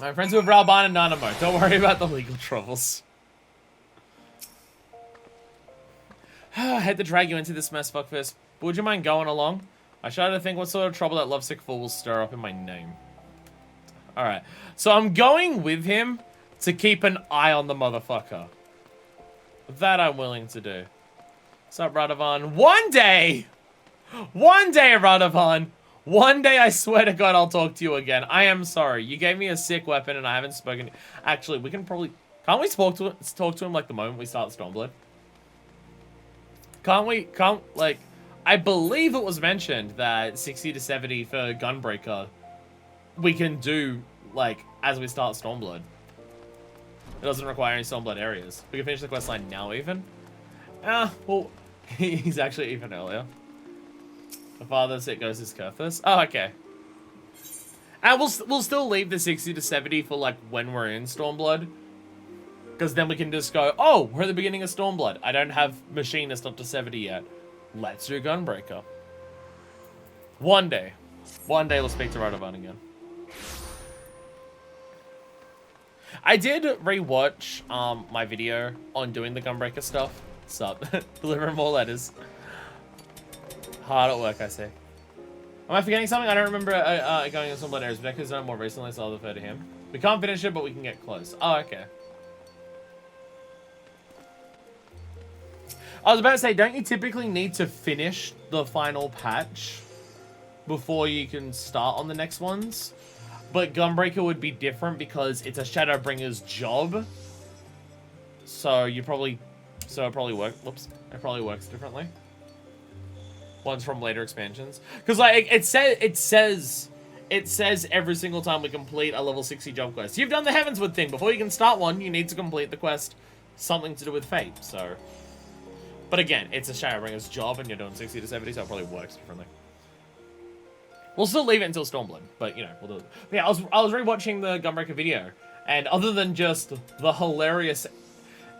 I'm friends with Ralban and Nanamo. Don't worry about the legal troubles. I had to drag you into this mess, Fuckfist. But would you mind going along? I shudder to think what sort of trouble that lovesick fool will stir up in my name. Alright. So I'm going with him to keep an eye on the motherfucker. That I'm willing to do. What's up, Radovan? One day, Radovan! One day, I swear to God, I'll talk to you again. I am sorry. You gave me a sick weapon and I haven't spoken. Actually, we can probably... Can't we talk to him like the moment we start Stormblood? Like, I believe it was mentioned that 60 to 70 for Gunbreaker, we can do, like, as we start Stormblood. It doesn't require any Stormblood areas. We can finish the questline now, even. Well, he's actually even earlier. The farthest it goes is Kurthus. Oh, okay. And we'll still leave the 60 to 70 for, like, when we're in Stormblood. Because then we can just go, oh, we're at the beginning of Stormblood. I don't have Machinist up to 70 yet. Let's do Gunbreaker. One day we'll speak to Radovan again. I did rewatch my video on doing the Gunbreaker stuff. Sup? Delivering more letters. Hard at work, I say. Am I forgetting something? I don't remember going on some blood areas. Becca's done more recently, so I'll defer to him. We can't finish it, but we can get close. Oh, okay. I was about to say, don't you typically need to finish the final patch before you can start on the next ones? But Gunbreaker would be different because it's a Shadowbringer's job. So you probably... So it probably works... Whoops. It probably works differently. Ones from later expansions. Because, like, it says every single time we complete a level 60 job quest. You've done the Heavensward thing. Before you can start one, you need to complete the quest. Something to do with fate, so... But again, it's a Shadowbringer's job and you're doing 60 to 70, so it probably works differently. We'll still leave it until Stormblood, but, you know, we'll do it. But yeah, I was rewatching the Gunbreaker video, and other than just the hilarious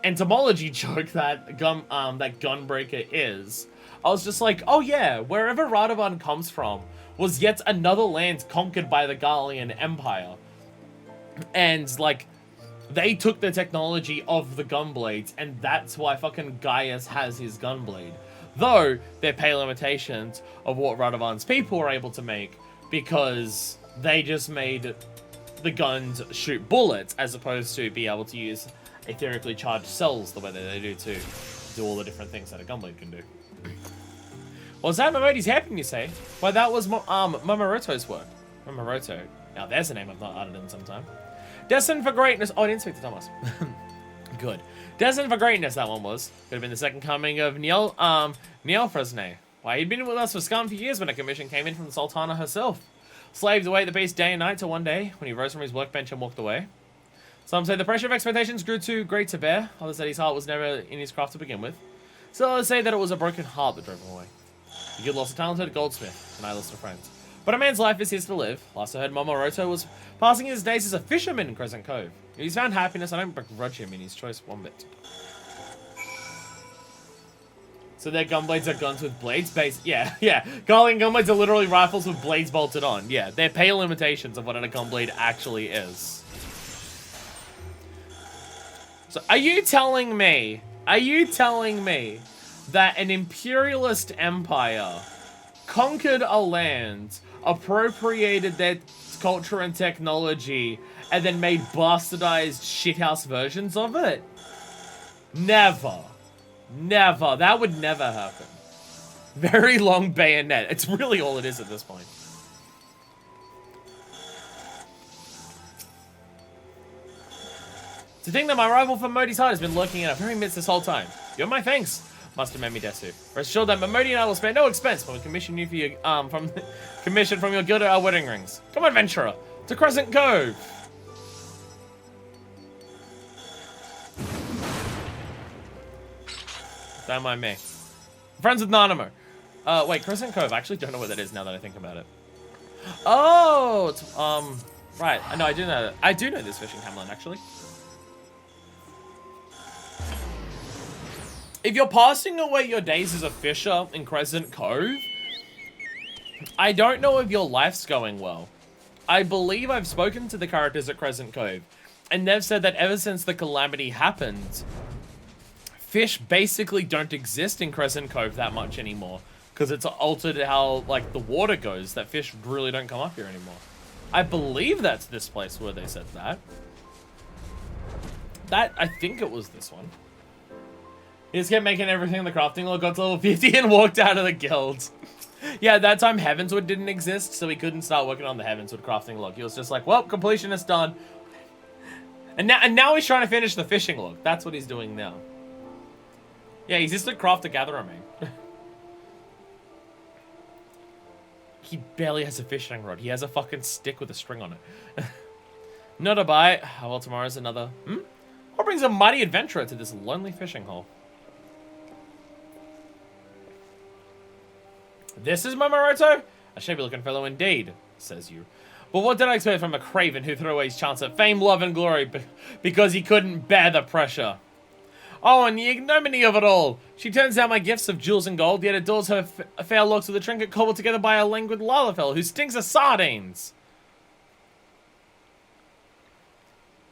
entomology joke that Gunbreaker is, I was just like, oh yeah, wherever Radovan comes from was yet another land conquered by the Garlean Empire. And, like, they took the technology of the Gunblades, and that's why fucking Gaius has his Gunblade. Though, there pay limitations of what Radovan's people were able to make, because they just made the guns shoot bullets, as opposed to be able to use etherically charged cells the way that they do to do all the different things that a Gunblade can do. Was that Momodi's hairpin, you say? Well, that was Momoroto's work. Momoroto. Now, there's a name I've not uttered in some time. Destined for greatness. Oh, I didn't speak to Thomas. Good. Destined for greatness, that one was. Could have been the second coming of Niel Fresnay. Why, he'd been with us for scum for years when a commission came in from the Sultana herself. Slaved away at the beast day and night till one day, when he rose from his workbench and walked away. Some say the pressure of expectations grew too great to bear. Others said his heart was never in his craft to begin with. So others say that it was a broken heart that drove him away. The guild lost a talented goldsmith, and I lost a friend. But a man's life is his to live. Last I heard, Momoroto was passing his days as a fisherman in Crescent Cove. If he's found happiness, I don't begrudge him in his choice one bit. So their gunblades are guns with blades based. Yeah. Garlean gunblades are literally rifles with blades bolted on. Yeah, they're pay limitations of what a gunblade actually is. So are you telling me that an imperialist empire conquered a land, appropriated their culture and technology, and then made bastardized shithouse versions of it? Never. Never. That would never happen. Very long bayonet. It's really all it is at this point. To think that my rival for Modi's heart has been lurking in our very midst this whole time. You're my thanks, Master Memidesu. Rest assured that Momodi and I will spare no expense when we commission you for your commission from your guild at our wedding rings. Come on, adventurer, to Crescent Cove. Don't mind me. Friends with Nanamo. Wait, Crescent Cove. I actually don't know what that is now that I think about it. Oh, it's, right. I know. I do know that. I do know this fishing hamlet actually. If you're passing away your days as a fisher in Crescent Cove, I don't know if your life's going well. I believe I've spoken to the characters at Crescent Cove, and they've said that ever since the calamity happened, fish basically don't exist in Crescent Cove that much anymore, because it's altered how, like, the water goes, that fish really don't come up here anymore. I believe that's this place where they said that. I think it was this one. He just kept making everything in the crafting log, got to level 50 and walked out of the guild. Yeah, at that time Heavensward didn't exist, so he couldn't start working on the Heavensward crafting log. He was just like, well, completion is done. And now he's trying to finish the fishing log. That's what he's doing now. Yeah, he's just a crafter-gatherer, man. He barely has a fishing rod. He has a fucking stick with a string on it. Not a bite. Oh, well, tomorrow's another. What brings a mighty adventurer to this lonely fishing hole? This is Momoroto? A shabby-looking fellow indeed, says you. But what did I expect from a craven who threw away his chance at fame, love, and glory because he couldn't bear the pressure? Oh, and the ignominy of it all. She turns down my gifts of jewels and gold, yet adores her fair locks with a trinket cobbled together by a languid Lalafell who stinks of sardines.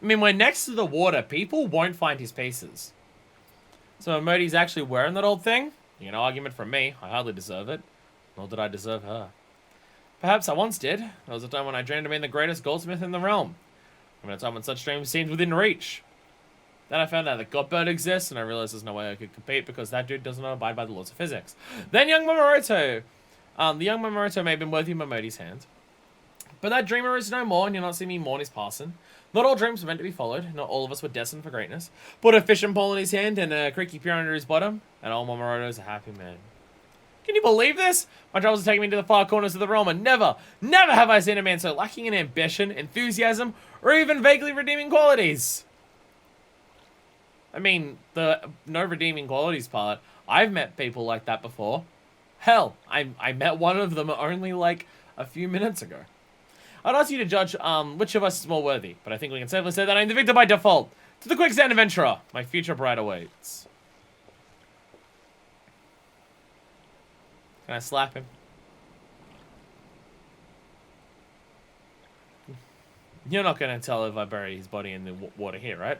I mean, we're next to the water. People won't find his pieces. So Modi's actually wearing that old thing? You know, argument from me. I hardly deserve it. Nor did I deserve her. Perhaps I once did. There was a time when I dreamed of being the greatest goldsmith in the realm. I mean, a time when such dreams seemed within reach. Then I found out that Godbird exists, and I realized there's no way I could compete because that dude does not abide by the laws of physics. Then young Mamoruto. The young Mamoruto may have been worthy of Momodi's hand. But that dreamer is no more, and you'll not see me mourn his passing. Not all dreams were meant to be followed. Not all of us were destined for greatness. Put a fishing pole in his hand and a creaky pier under his bottom, and old Mamoruto's a happy man. Can you believe this? My travels have taken me to the far corners of the realm, and never have I seen a man so lacking in ambition, enthusiasm, or even vaguely redeeming qualities. I mean, the no redeeming qualities part, I've met people like that before. Hell, I met one of them only like a few minutes ago. I'd ask you to judge which of us is more worthy, but I think we can safely say that I'm the victor by default. To the quicksand adventurer, my future bride awaits. Can I slap him? You're not going to tell if I bury his body in the water here, right?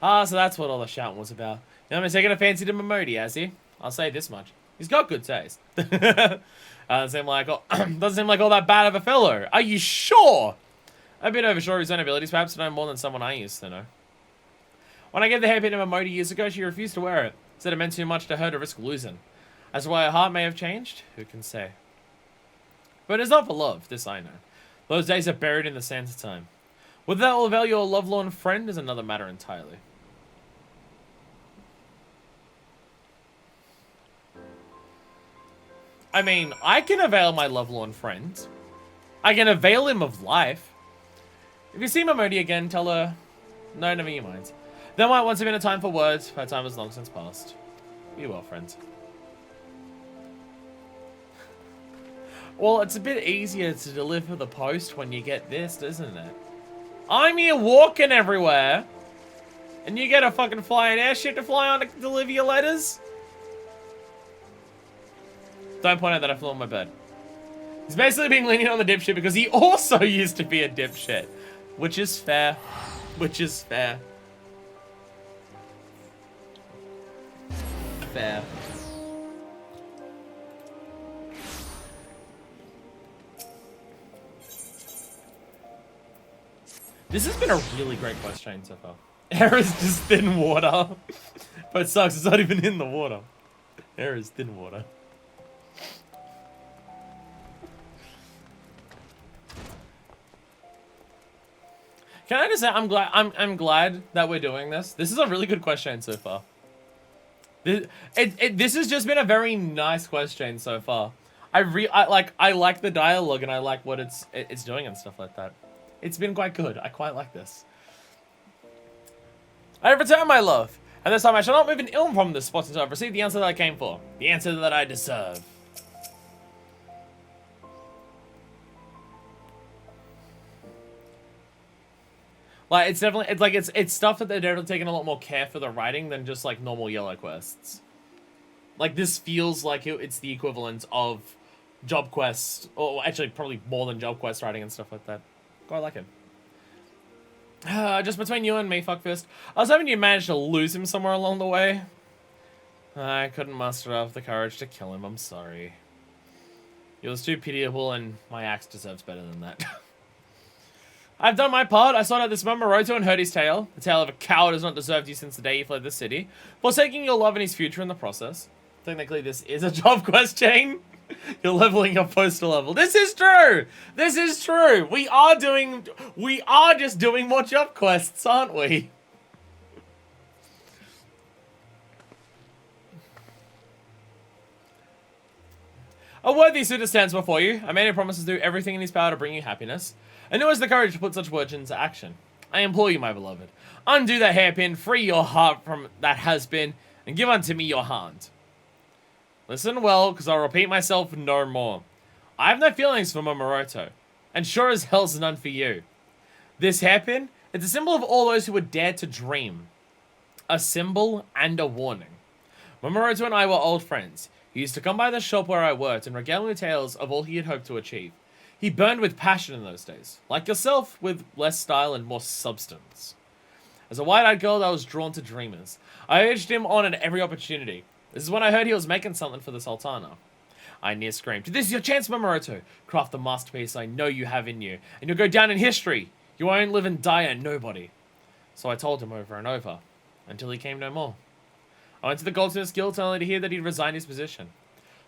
So that's what all the shouting was about. You know, I'm taking a fancy to Momodi, has he? I'll say this much. He's got good taste. Doesn't seem like all that bad of a fellow. Are you sure? I've been oversure of his own abilities, perhaps to know more than someone I used to know. When I gave the hairpin to Momodi years ago, she refused to wear it. Said it meant too much to her to risk losing. As to why her heart may have changed, who can say? But it's not for love, this I know. Those days are buried in the sands of time. Whether that will avail your lovelorn friend is another matter entirely. I mean, I can avail my lovelorn friend. I can avail him of life. If you see Momodi again, tell her, no, never you mind. There might once have been a time for words, but time has long since passed. Be well, friend. Well, it's a bit easier to deliver the post when you get this, isn't it? I'm here walking everywhere, and you get a fucking flying airship to fly on to deliver your letters? Don't point out that I flew on my bed. He's basically being lenient on the dipshit because he also used to be a dipshit. Which is fair. Which is fair. Fair. This has been a really great quest chain so far. Air is just thin water. But it sucks, it's not even in the water. Air is thin water. Can I just say I'm glad that we're doing this. This is a really good quest chain so far. This has just been a very nice quest chain so far. I like the dialogue and I like what it's doing and stuff like that. It's been quite good. I quite like this. I have returned my love, and this time I shall not move an ill from this spot until I've received the answer that I came for. The answer that I deserve. Like, it's definitely, it's stuff that they're definitely taking a lot more care for the writing than just, like, normal yellow quests. Like, this feels like it's the equivalent of job quest, or actually probably more than job quest writing and stuff like that. Quite like it. Just between you and me, fuckfist. I was hoping you managed to lose him somewhere along the way. I couldn't muster up the courage to kill him, I'm sorry. He was too pitiable and my axe deserves better than that. I've done my part. I sought out this Mamoruto and heard his tale. The tale of a coward has not deserved you since the day he fled the city, forsaking your love and his future in the process. Technically, this is a job quest chain. You're leveling up postal level. This is true. This is true. We are just doing more job quests, aren't we? A worthy suitor stands before you. A man who promises to do everything in his power to bring you happiness. And who has the courage to put such words into action? I implore you, my beloved. Undo that hairpin, free your heart from that has been, and give unto me your hand. Listen well, because I'll repeat myself no more. I have no feelings for Mamoruto, and sure as hell's none for you. This hairpin, it's a symbol of all those who would dare to dream. A symbol and a warning. Mamoruto and I were old friends. He used to come by the shop where I worked and regale me tales of all he had hoped to achieve. He burned with passion in those days, like yourself, with less style and more substance. As a wide-eyed girl, I was drawn to dreamers. I urged him on at every opportunity. This is when I heard he was making something for the Sultana. I near screamed. This is your chance, Mamoruto. Craft the masterpiece I know you have in you, and you'll go down in history. You won't live and die a nobody. So I told him over and over, until he came no more. I went to the Goldsmith's Guild only to hear that he'd resigned his position.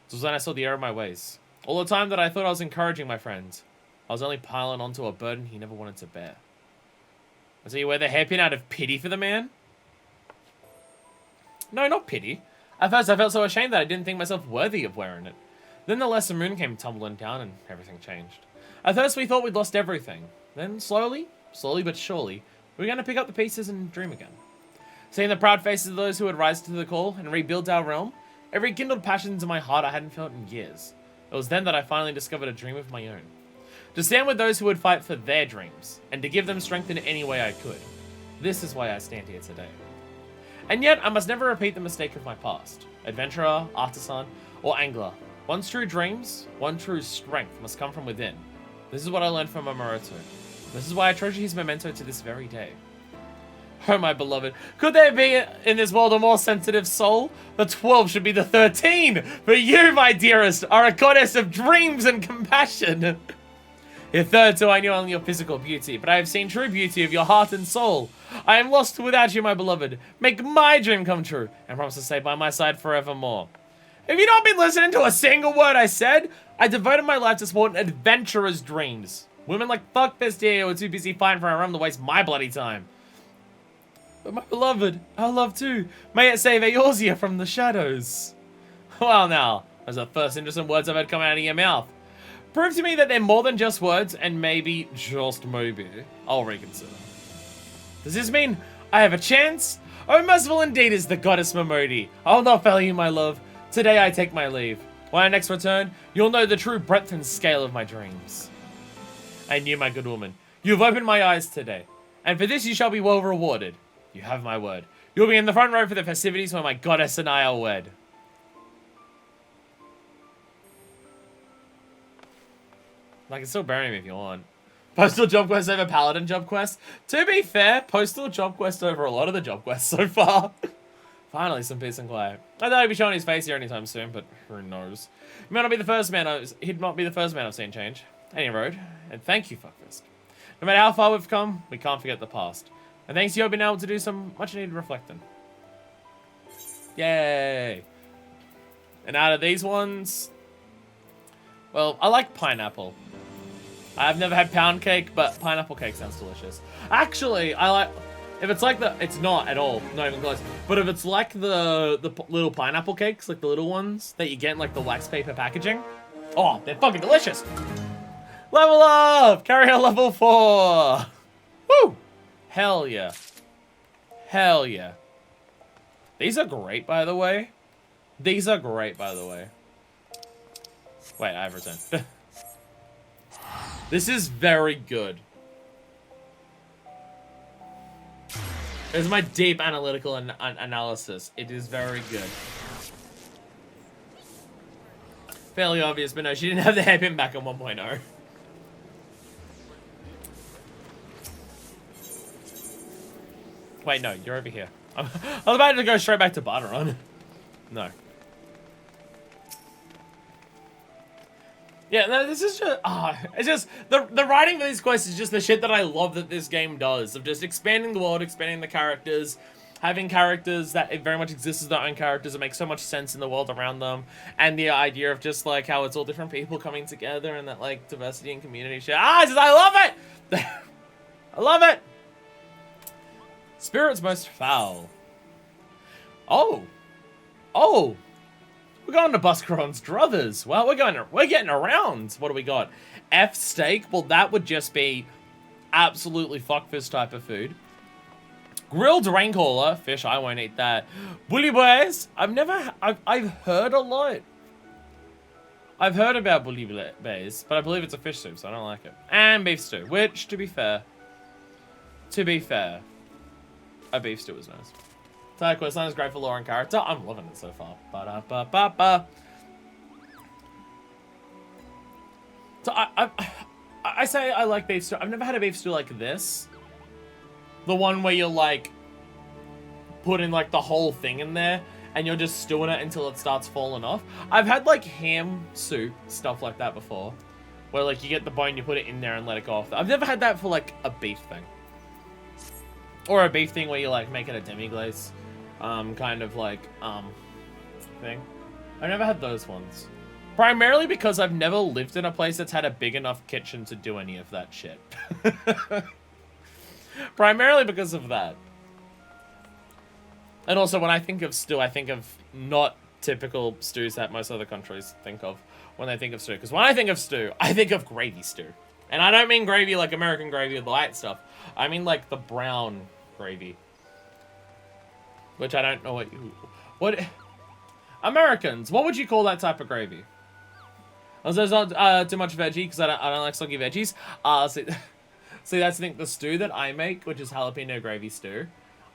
This was when I saw the error of my ways. All the time that I thought I was encouraging my friend, I was only piling onto a burden he never wanted to bear. So you wear the hairpin out of pity for the man? No, not pity. At first I felt so ashamed that I didn't think myself worthy of wearing it. Then the lesser moon came tumbling down and everything changed. At first we thought we'd lost everything. Then slowly but surely, we were going to pick up the pieces and dream again. Seeing the proud faces of those who would rise to the call and rebuild our realm, it rekindled passions in my heart I hadn't felt in years. It was then that I finally discovered a dream of my own. To stand with those who would fight for their dreams, and to give them strength in any way I could. This is why I stand here today. And yet, I must never repeat the mistake of my past. Adventurer, artisan, or angler. One's true dreams, one true strength must come from within. This is what I learned from Mamoruto. This is why I treasure his memento to this very day. Oh, my beloved, could there be in this world a more sensitive soul? The 12 should be the 13, but you, my dearest, are a goddess of dreams and compassion. Hitherto I knew only your physical beauty, but I have seen true beauty of your heart and soul. I am lost without you, my beloved. Make my dream come true, and promise to stay by my side forevermore. Have you not been listening to a single word I said? I devoted my life to supporting adventurers' dreams. Women like Fuckfist here were too busy fighting for our realm to waste my bloody time. But my beloved, our love too, may it save Eorzea from the shadows. Well now, those are the first interesting words I've heard come out of your mouth. Prove to me that they're more than just words, and maybe, just maybe, I'll reconsider. Does this mean I have a chance? Oh, merciful indeed is the goddess Momodi. I'll not fail you, my love. Today I take my leave. When I next return, you'll know the true breadth and scale of my dreams. And you, my good woman, you have opened my eyes today, and for this you shall be well rewarded. You have my word. You'll be in the front row for the festivities when my goddess and I are wed. I can still bury me if you want. Postal job quest over paladin job quest. To be fair, postal job quest over a lot of the job quests so far. Finally, some peace and quiet. I thought he'd be showing his face here anytime soon, but who knows? He might not be the first man he'd not be the first man I've seen change. Any road, and thank you, Fuckfist. No matter how far we've come, we can't forget the past. And thanks to you, I've been able to do some much-needed reflecting. Yay! And out of these ones, well, I like pineapple. I've never had pound cake, but pineapple cake sounds delicious. Actually, I like, if it's like the, it's not at all, not even close. But if it's like the little pineapple cakes, like the little ones that you get in like the wax paper packaging, oh, they're fucking delicious. Level up! Carrier level 4! Woo! Hell yeah. Hell yeah. These are great, by the way. These are great, by the way. Wait, I have returned. This is very good. This is my deep analytical analysis. It is very good. Fairly obvious, but no, she didn't have the hairpin back on 1.0. Wait, no, you're over here. I was about to go straight back to Barteron. No. Yeah, no, this is just, it's just, the writing for these quests is just the shit that I love that this game does. Of just expanding the world, expanding the characters, having characters that it very much exist as their own characters that make so much sense in the world around them. And the idea of just, like, how it's all different people coming together and that, like, diversity and community shit. I love it! I love it! Spirit's most foul. Oh. We're going to Buscaron's Druthers. Well, we're getting around. What do we got? F steak. Well, that would just be absolutely fuckfist type of food. Grilled raincaller. Fish, I won't eat that. Bully Bays. I've heard a lot. I've heard about Bully Bays, but I believe it's a fish soup, so I don't like it. And beef stew, which, to be fair, a beef stew is nice. Entire questline is great for lore and character. I'm loving it so far. Ba-da-ba-ba-ba. So I say I like beef stew. I've never had a beef stew like this. The one where you like put in like the whole thing in there and you're just stewing it until it starts falling off. I've had like ham soup, stuff like that before, where like you get the bone, you put it in there and let it go off. I've never had that for like a beef thing. Or a beef thing where you like make it a demi-glace, kind of like, thing. I've never had those ones. Primarily because I've never lived in a place that's had a big enough kitchen to do any of that shit. Primarily because of that. And also, when I think of stew, I think of not typical stews that most other countries think of when they think of stew. Because when I think of stew, I think of gravy stew. And I don't mean gravy like American gravy with the light stuff. I mean like the brown gravy. Which I don't know what... Americans, what would you call that type of gravy? Also, there's not too much veggie, because I don't like soggy veggies. See, that's, I think, the stew that I make, which is jalapeno gravy stew.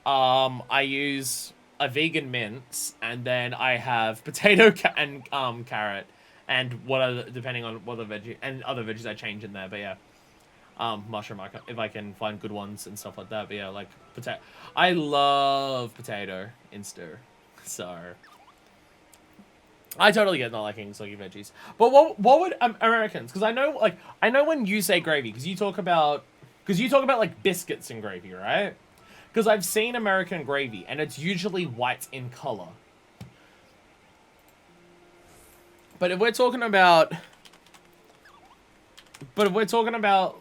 I use a vegan mince, and then I have potato and carrot, and depending on what the veggie, and other veggies I change in there, but yeah. Mushroom, if I can find good ones and stuff like that, but yeah, like, potato. I love potato in stew, so... I totally get not liking soggy veggies. But what would Americans, because I know when you say gravy, because you talk about like biscuits and gravy, right? Because I've seen American gravy, and it's usually white in color. But if we're talking about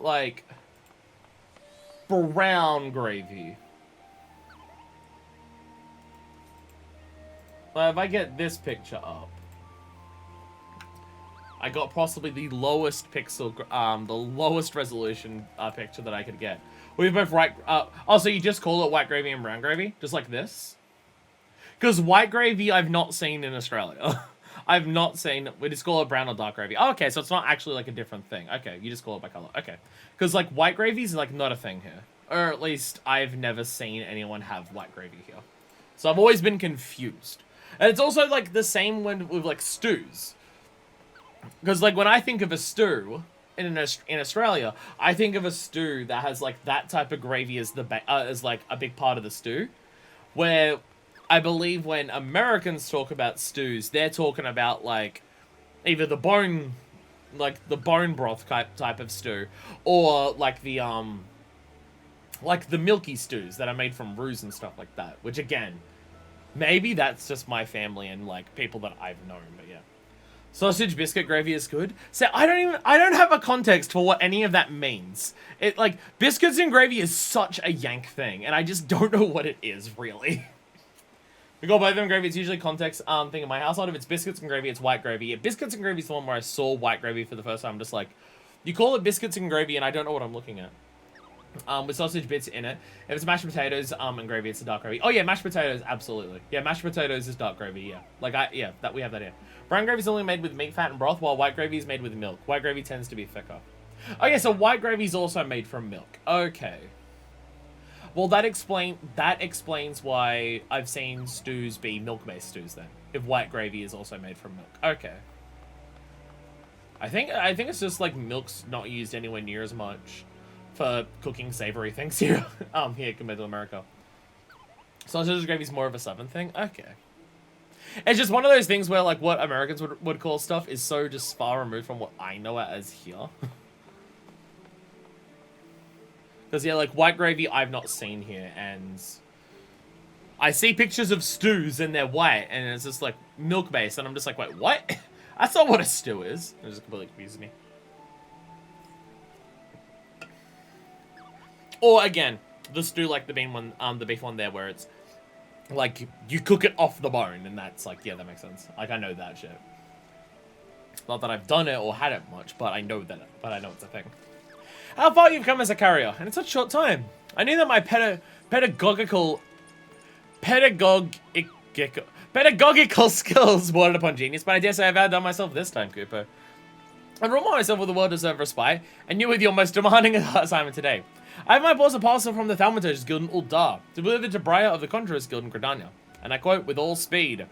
like brown gravy, well, if I get this picture up, I got possibly the lowest pixel, the lowest resolution picture that I could get. We've both right. Oh, so you just call it white gravy and brown gravy, just like this? Because white gravy I've not seen in Australia. I've not seen. We just call it brown or dark gravy. Oh, okay, so it's not actually like a different thing. Okay, you just call it by color. Okay, because like white gravy is like not a thing here, or at least I've never seen anyone have white gravy here. So I've always been confused. And it's also like the same with like stews. Because like when I think of a stew in Australia, I think of a stew that has like that type of gravy as as like a big part of the stew. Where I believe when Americans talk about stews, they're talking about like either the bone broth type of stew, or like the milky stews that are made from roux and stuff like that. Which again, maybe that's just my family and like people that I've known, but yeah. Sausage biscuit gravy is good. So I don't have a context for what any of that means. It like biscuits and gravy is such a Yank thing, and I just don't know what it is really. We got both of them gravy. It's usually context thing in my household. If it's biscuits and gravy, it's white gravy. Yeah, biscuits and gravy is the one where I saw white gravy for the first time. I'm just like, you call it biscuits and gravy, and I don't know what I'm looking at. With sausage bits in it. If it's mashed potatoes and gravy, it's a dark gravy. Oh yeah, mashed potatoes, absolutely. Yeah, mashed potatoes is dark gravy. Yeah, like that we have that here. Brown gravy is only made with meat, fat, and broth, while white gravy is made with milk. White gravy tends to be thicker. Okay, so white gravy is also made from milk. Okay. Well, that explains why I've seen stews be milk-based stews then. If white gravy is also made from milk. Okay. I think it's just like milk's not used anywhere near as much for cooking savory things here, here compared to America. Sausage gravy is more of a southern thing? Okay. It's just one of those things where, like, what Americans would call stuff is so just far removed from what I know it as here. Because, yeah, like, white gravy I've not seen here, and I see pictures of stews and they're white, and it's just, like, milk-based, and I'm just like, wait, what? That's not what a stew is. It just completely confuses me. Or, again, the stew like the beef one there, where it's, like, you cook it off the bone, and that's, like, yeah, that makes sense. Like, I know that shit. Not that I've done it or had it much, but I know it's a thing. How far you've come as a carrier, and it's such a short time. I knew that my pedagogical skills bordered upon genius, but I dare say I've outdone myself this time, Cooper. I remind myself with a well-deserved respite, and you with your most demanding assignment today. I have my boss a parcel from the Thaumaturge's Guild in Uldar, delivered to Briar of the Conjurer's Guild in Gridania, and I quote, with all speed.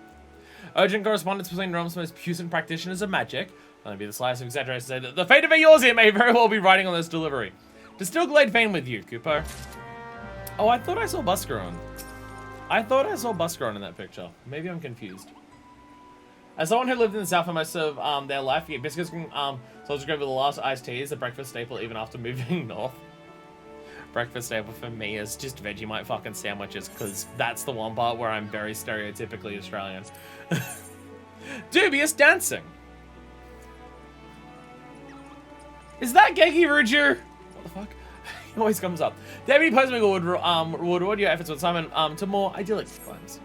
Urgent correspondence between realms' most puissant practitioners of magic. I'll be the slightest of exaggeration to say that the fate of yours here may very well be riding on this delivery. Distill Glade Fane with you, Cooper. Oh, I thought I saw Busker on. I thought I saw Busker in that picture. Maybe I'm confused. As someone who lived in the South for most of their life, yeah, biscuits can soldiers go over the last iced tea is a breakfast staple even after moving north. Breakfast staple for me is just Vegemite fucking sandwiches, because that's the one part where I'm very stereotypically Australian. Dubious dancing. Is that Geki Ruju? What the fuck? He always comes up. Deputy Postman would reward your efforts with Simon to more idyllic climes.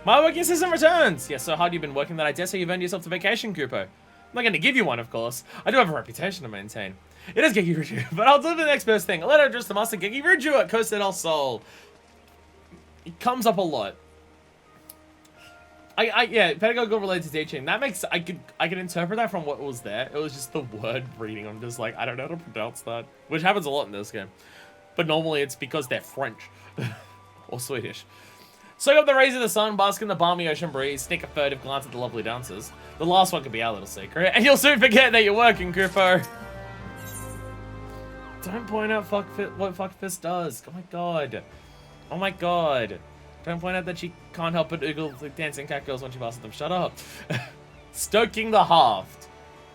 My working assistant returns! Yes, so hard you've been working that I dare say you've earned yourself a vacation, Kupo. I'm not going to give you one, of course. I do have a reputation to maintain. It is Geki Ruju, but I'll do the next best thing. A letter addressed to Master Geki Ruju at Costa del Sol. It comes up a lot. Yeah, pedagogical related to teaching. That makes, I could interpret that from what was there. It was just the word reading. I'm just like, I don't know how to pronounce that. Which happens a lot in this game. But normally it's because they're French. Or Swedish. Soak up the rays of the sun, bask in the balmy ocean breeze, sneak a furtive glance at the lovely dancers. The last one could be our little secret, and you'll soon forget that you're working, Kupo. Don't point out what Fuckfist does. Oh my god. Oh my god. Don't point out that she can't help but oogle the dancing cat girls when she passes them. Shut up. Stoking the haft.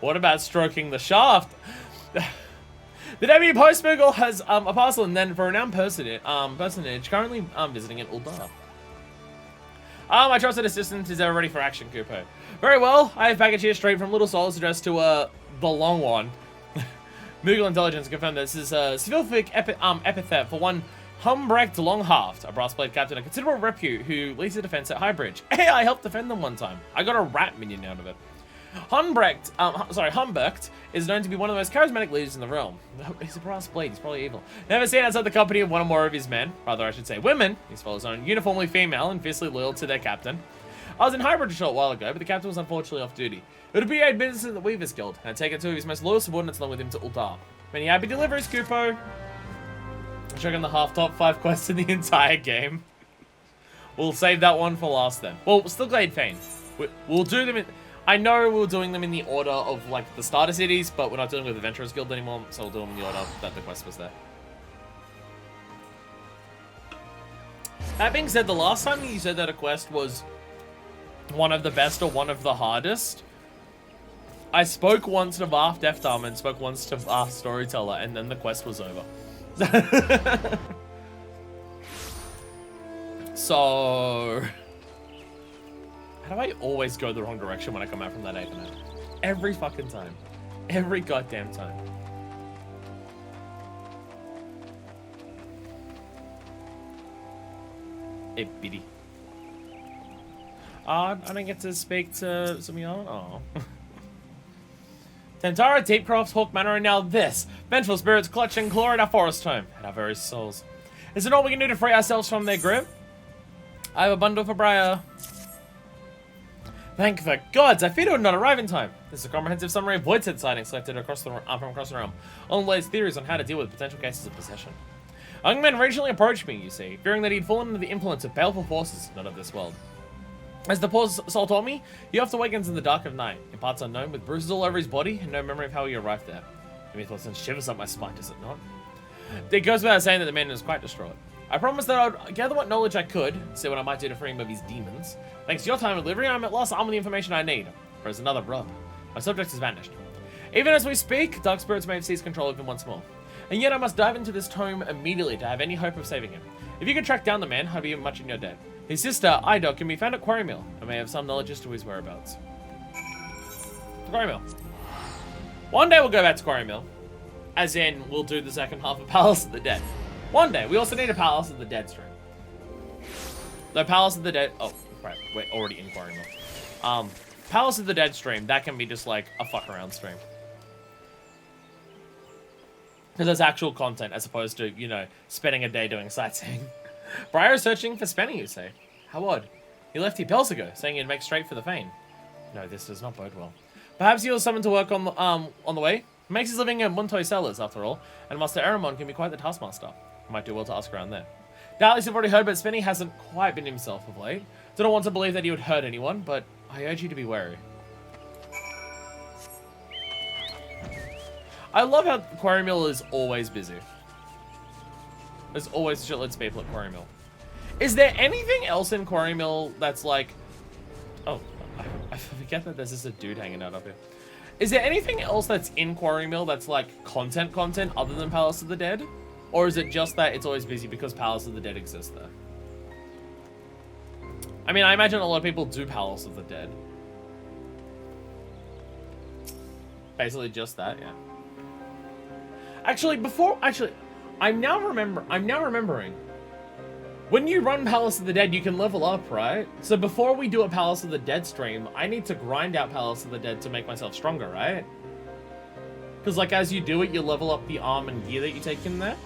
What about stroking the shaft? The Deputy Postman has a parcel and then for a renowned personage currently visiting in Uldar. My trusted assistant is ever ready for action, Kupo. Very well, I have package here straight from Little Souls addressed to, the long one. Moogle Intelligence confirmed that this is a civilfic epithet for one Humbrecht Longhaft, a brass blade captain, a considerable repute who leads the defense at Highbridge. Hey, I helped defend them one time. I got a rat minion out of it. Humbrecht is known to be one of the most charismatic leaders in the realm. He's a brass blade, he's probably evil. Never seen outside the company of one or more of his men, rather I should say women. He's follows on, uniformly female and fiercely loyal to their captain. I was in Highbridge a short while ago, but the captain was unfortunately off duty. It would be a business at the Weavers Guild, and I'd taken two of his most loyal subordinates along with him to Uldar. Many happy deliveries, Kupo. I'm checking the half top 5 quests in the entire game. We'll save that one for last then. Well, we'll still Glade Fane. We'll do them in... I know we were doing them in the order of, like, the starter cities, but we're not dealing with Adventurers Guild anymore, so we'll do them in the order that the quest was there. That being said, the last time you said that a quest was one of the best or one of the hardest, I spoke once to Varf Deftarm and spoke once to Varf Storyteller, and then the quest was over. So... How do I always go the wrong direction when I come out from that Apenet? Every fucking time. Every goddamn time. Hey, Biddy. I didn't get to speak to some of y'all. Oh. Tantara, Deepcroft, Hawk Manor, and now this. Vengeful spirits clutch and claw at our forest home, at our very souls. Is it all we can do to free ourselves from their grip? I have a bundle for Briar. Thank the gods, I feared it would not arrive in time. This is a comprehensive summary of Voidset sightings collected from across the realm, along with theories on how to deal with potential cases of possession. A young man originally approached me, you see, fearing that he'd fallen under the influence of baleful forces not of this world. As the poor soul told me, he often awakens in the dark of night, in parts unknown, with bruises all over his body and no memory of how he arrived there. Maybe thoughts and shivers up my spine, does it not? It goes without saying that the man is quite distraught. I promised that I would gather what knowledge I could, see what I might do to free him of his demons. Thanks to your time and delivery, I'm at last armed with the information I need. There's another rub. My subject has vanished. Even as we speak, dark spirits may have seized control of him once more. And yet I must dive into this tome immediately to have any hope of saving him. If you could track down the man, I'd be much in your debt. His sister, Ida, can be found at Quarry Mill. I may have some knowledge as to his whereabouts. Quarry Mill. One day we'll go back to Quarry Mill. As in, we'll do the second half of Palace of the Dead. One day. We also need a Palace of the Dead stream. The Palace of the Dead... Oh, right. We're already in Quarry Mill. Palace of the Dead stream, that can be just like a fuck around stream. Because there's actual content as opposed to, you know, spending a day doing sightseeing. Briar is searching for Spenny, you say? How odd. He left here bells ago, saying he'd make straight for the Fane. No, this does not bode well. Perhaps he was summoned to work on the way? He makes his living in Muntoy Cellars, after all, and Master Aramon can be quite the taskmaster. Might do well to ask around there. Doubtless you've already heard, but Spenny hasn't quite been himself of late. Do not want to believe that he would hurt anyone, but I urge you to be wary. I love how Quarry Mill is always busy. There's always shitloads of people at Quarry Mill. Is there anything else in Quarry Mill that's like... Oh, I forget that there's just a dude hanging out up here. Is there anything else that's in Quarry Mill that's like content other than Palace of the Dead? Or is it just that it's always busy because Palace of the Dead exists there? I mean, I imagine a lot of people do Palace of the Dead. Basically just that, yeah. Actually, I'm now remembering. When you run Palace of the Dead, you can level up, right? So before we do a Palace of the Dead stream, I need to grind out Palace of the Dead to make myself stronger, right? Because, like, as you do it, you level up the arm and gear that you take in there.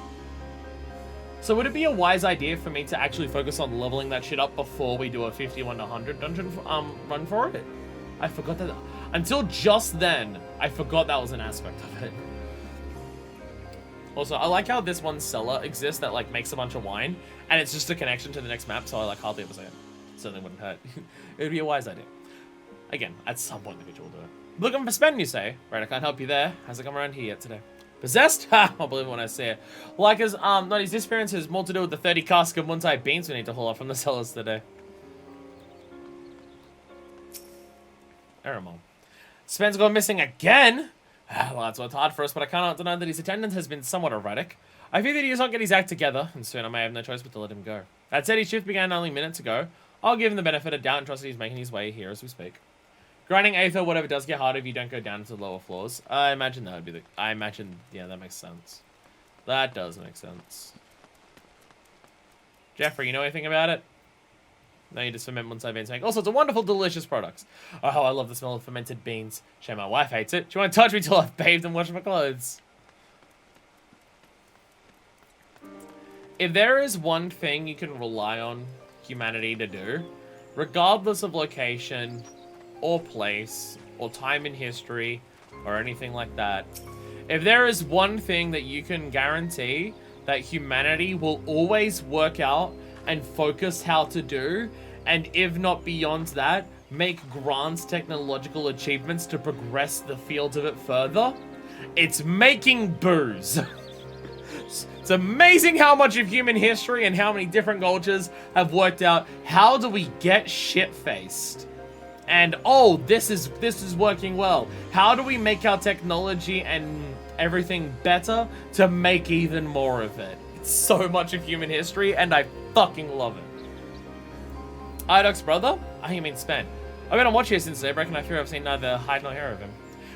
So would it be a wise idea for me to actually focus on leveling that shit up before we do a 51 to 100 dungeon run for it? I forgot that. Until just then, I forgot that was an aspect of it. Also, I like how this one cellar exists that, like, makes a bunch of wine, and it's just a connection to the next map, so I, like, hardly ever say it. Certainly wouldn't hurt. It would be a wise idea. Again, at some point in the future we'll do it. Looking for spend, you say? Right, I can't help you there. Hasn't come around here yet today. Possessed? Ha! I'll believe it when I see it. Like his, not his disappearance has more to do with the 30 cask of one-type beans we need to haul off from the cellars today. Aramon. Spen's gone missing again? Well, that's what's hard for us, but I cannot deny that his attendance has been somewhat erratic. I fear that he does not get his act together, and soon I may have no choice but to let him go. That said, his shift began only minutes ago. I'll give him the benefit of doubt and trust that he's making his way here as we speak. Grinding Aether, whatever, does get harder if you don't go down to the lower floors. I imagine that would be the... yeah, that makes sense. That does make sense. Jeffrey, you know anything about it? No, you just ferment once I've been saying all sorts of wonderful, delicious products. Oh, I love the smell of fermented beans. Shame my wife hates it. She won't touch me till I've bathed and washed my clothes. If there is one thing you can rely on humanity to do, regardless of location, or place, or time in history, or anything like that, if there is one thing that you can guarantee that humanity will always work out and focus how to do, and if not beyond that, make grand technological achievements to progress the field of it further, it's making booze. It's amazing how much of human history and how many different cultures have worked out how do we get shit-faced. And, oh, this is working well. How do we make our technology and everything better to make even more of it? It's so much of human history, and I fucking love it. Idoc's brother? I think you mean Spen. I've been on watch here since daybreak, and I fear I've seen neither hide nor hair of him.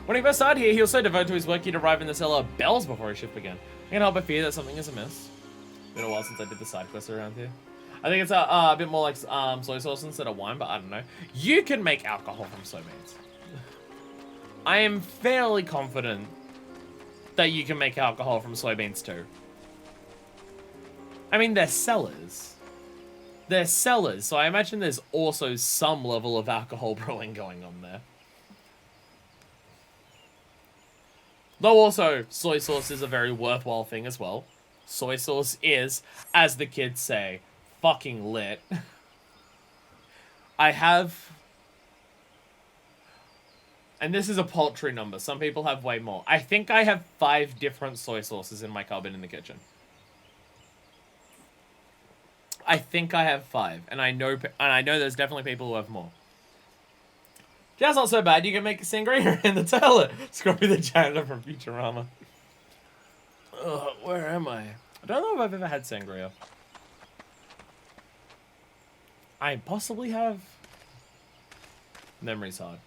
When he first started here, he was so devoted to his work he'd arrive in the cellar bells before his shift began. I can't help but fear that something is amiss. Been a while since I did the side quests around here. I think it's a bit more like soy sauce instead of wine, but I don't know. You can make alcohol from soybeans. I am fairly confident that you can make alcohol from soybeans too. I mean, they're cellars. They're cellars, so I imagine there's also some level of alcohol brewing going on there. Though also, soy sauce is a very worthwhile thing as well. Soy sauce is, as the kids say, fucking lit. I have... And this is a paltry number. Some people have way more. I think I have 5 different soy sauces in my cupboard in the kitchen. I think I have 5. And I know there's definitely people who have more. That's not so bad. You can make a sangria in the toilet. Scrubby the janitor from Futurama. Ugh, where am I? I don't know if I've ever had sangria. I possibly have. Memory's hard.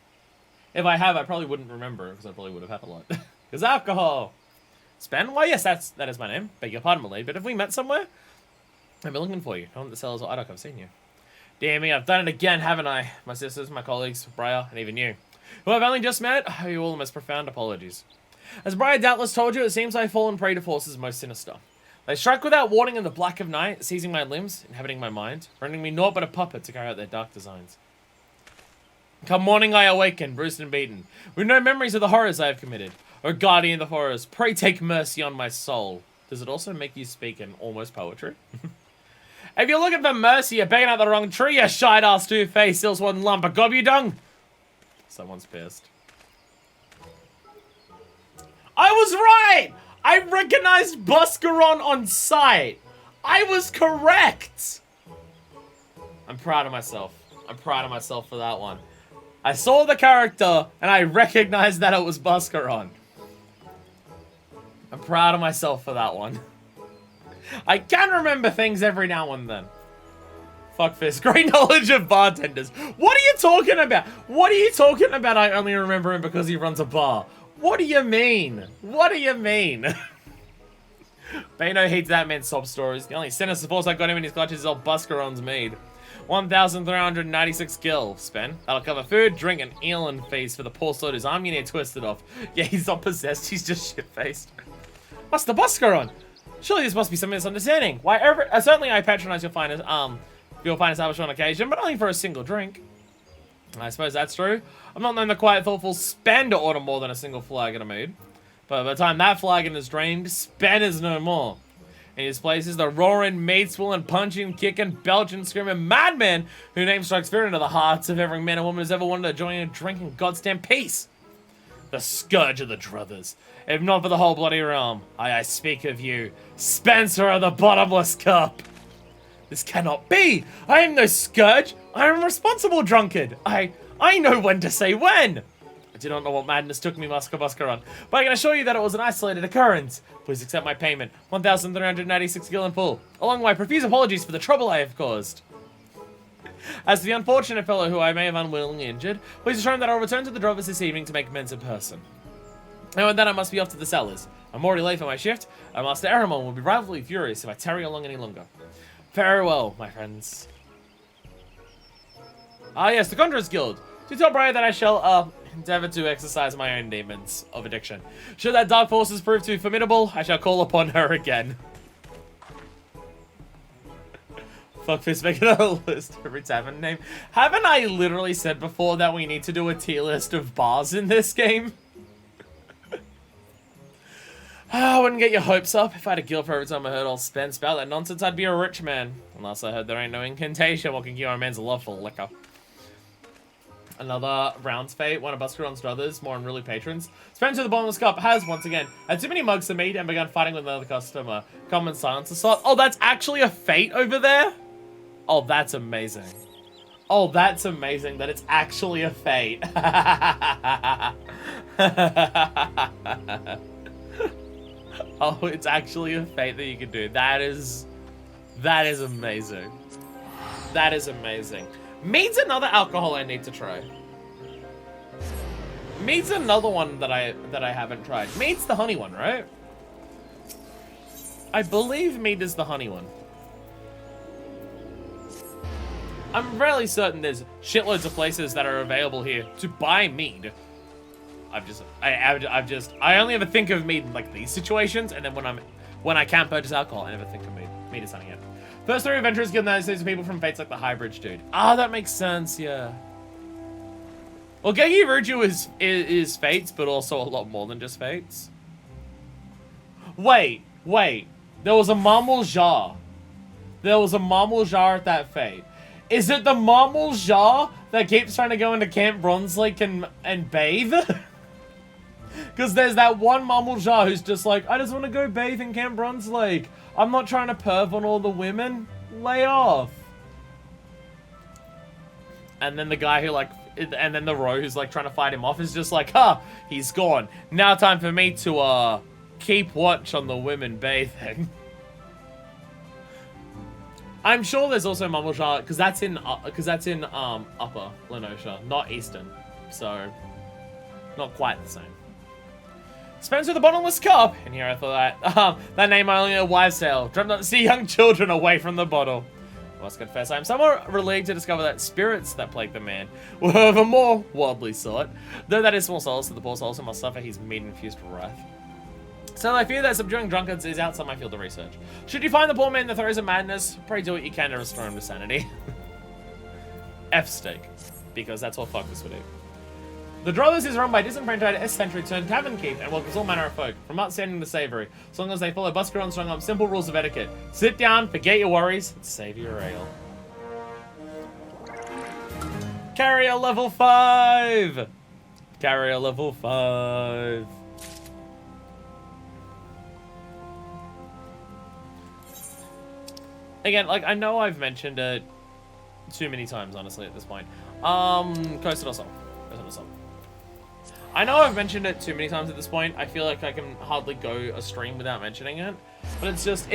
If I have, I probably wouldn't remember, because I probably would have had a lot. Because alcohol! Spen? Why, yes, that is my name. Beg your pardon, my lady, but have we met somewhere? I've been looking for you. No one at the cellars or Idok, I've seen you. Dear me, I've done it again, haven't I? My sisters, my colleagues, Briar, and even you. Who I've only just met, I owe you all the most profound apologies. As Briar doubtless told you, it seems I've fallen prey to forces most sinister. They strike without warning in the black of night, seizing my limbs, inhabiting my mind, rendering me naught but a puppet to carry out their dark designs. Come morning I awaken, bruised and beaten, with no memories of the horrors I have committed. O guardian of the horrors, pray take mercy on my soul. Does it also make you speak in almost poetry? If you're looking for mercy, you're begging out the wrong tree, you shite-ass two-faced, ill-sworn lump of gob you dung. Someone's pissed. I was right! I recognized Buscaron on sight. I was correct. I'm proud of myself. I'm proud of myself for that one. I saw the character, and I recognized that it was Buscaron. I'm proud of myself for that one. I can remember things every now and then. Fuck this. Great knowledge of bartenders. What are you talking about? What are you talking about? I only remember him because he runs a bar. What do you mean? What do you mean? Bano hates that man's sob stories. The only sinister force I got him in his clutches is old Buscaron's mead. 1,396 gil spent. That'll cover food, drink, and elan fees for the poor sort whose arm you need twisted off. Yeah, he's not possessed. He's just shit-faced. What's the Buscaron? Surely this must be some misunderstanding. Why, certainly I patronize your finest establishment on occasion, but only for a single drink. I suppose that's true. I'm not known the quiet, thoughtful spend to order more than a single flagon of mead. But by the time that flagon is drained, spend is no more. In his place is the roaring, maid-swilling, punching, kicking, belching, screaming madman whose name strikes fear into the hearts of every man and woman who's ever wanted to join in a drinking goddamn peace. The scourge of the druthers. If not for the whole bloody realm, I speak of you, Spencer of the Bottomless Cup. This cannot be! I am no scourge! I am a responsible drunkard! I know when to say when! I do not know what madness took me, Buscaron, but I can assure you that it was an isolated occurrence. Please accept my payment, 1,396 gil in full, along with my profuse apologies for the trouble I have caused. As to the unfortunate fellow who I may have unwillingly injured, please assure him that I'll return to the Drovers this evening to make amends in person. And then I must be off to the cellars. I'm already late for my shift, and Master Aramon will be rightfully furious if I tarry along any longer. Farewell, my friends. Ah yes, the Conjurer's Guild. Do tell Briar that I shall, endeavor to exercise my own demons of addiction. Should that dark forces prove too formidable, I shall call upon her again. Fuckfist making a list of every tavern name. Haven't I literally said before that we need to do a tier list of bars in this game? I wouldn't get your hopes up. If I had a guild for every time I heard all spend spout that nonsense, I'd be a rich man. Unless I heard there ain't no incantation what can give our man's love for liquor. Another round's fate, one of Buscaron's brothers, more unruly patrons. Spencer of the Bottomless Cup has, once again, had too many mugs to meet and begun fighting with another customer. Common silence assault. Oh, that's actually a fate over there? Oh, that's amazing. Oh, that's amazing that it's actually a fate. Oh, it's actually a fate that you can do. That is amazing. That is amazing. Mead's another alcohol I need to try. Mead's another one that I haven't tried. Mead's the honey one, right? I believe mead is the honey one. I'm fairly certain there's shitloads of places that are available here to buy mead. I only ever think of mead in like these situations, and then when I can't purchase alcohol, I never think of mead. Mead is something else. First 3 adventurers guild now says people from fates like the High Bridge dude. Ah, that makes sense, yeah. Well, Geki Ruju is fates, but also a lot more than just fates. Wait. There was a marble jar. There was a marble jar at that fate. Is it the marble jar that keeps trying to go into Camp Bronze Lake and bathe? Because there's that one marble jar who's just like, I just want to go bathe in Camp Bronze Lake. I'm not trying to perv on all the women. Lay off. And then the guy who and then the Ro who's like trying to fight him off is just like, he's gone. Now time for me to keep watch on the women bathing. I'm sure there's also Mumble Jar because that's in Upper Lenosha, not Eastern, so not quite the same. Spencer of the Bottomless Cup, and here I thought that name I only know wives' tale. Dreamt not to see young children away from the bottle. I must confess, I am somewhat relieved to discover that spirits that plague the man were of a more worldly sort, though that is small solace that the poor soul must suffer his mead-infused wrath. So I fear that subduing drunkards is outside my field of research. Should you find the poor man in the throes of madness, pray do what you can to restore him to sanity. F-Steak, because that's what fuck this would do. The Drothers is run by disenfranchised S-Century turned tavern keep and welcomes all manner of folk, from outstanding to savory, as long as they follow Buscaron's strong arm simple rules of etiquette. Sit down, forget your worries, and save your ale. Carrier level 5! Carrier level 5. Again, like, I know I've mentioned it too many times, honestly, at this point. Coastal Assault. Coastal Assault. I know I've mentioned it too many times at this point. I feel like I can hardly go a stream without mentioning it. But it's just,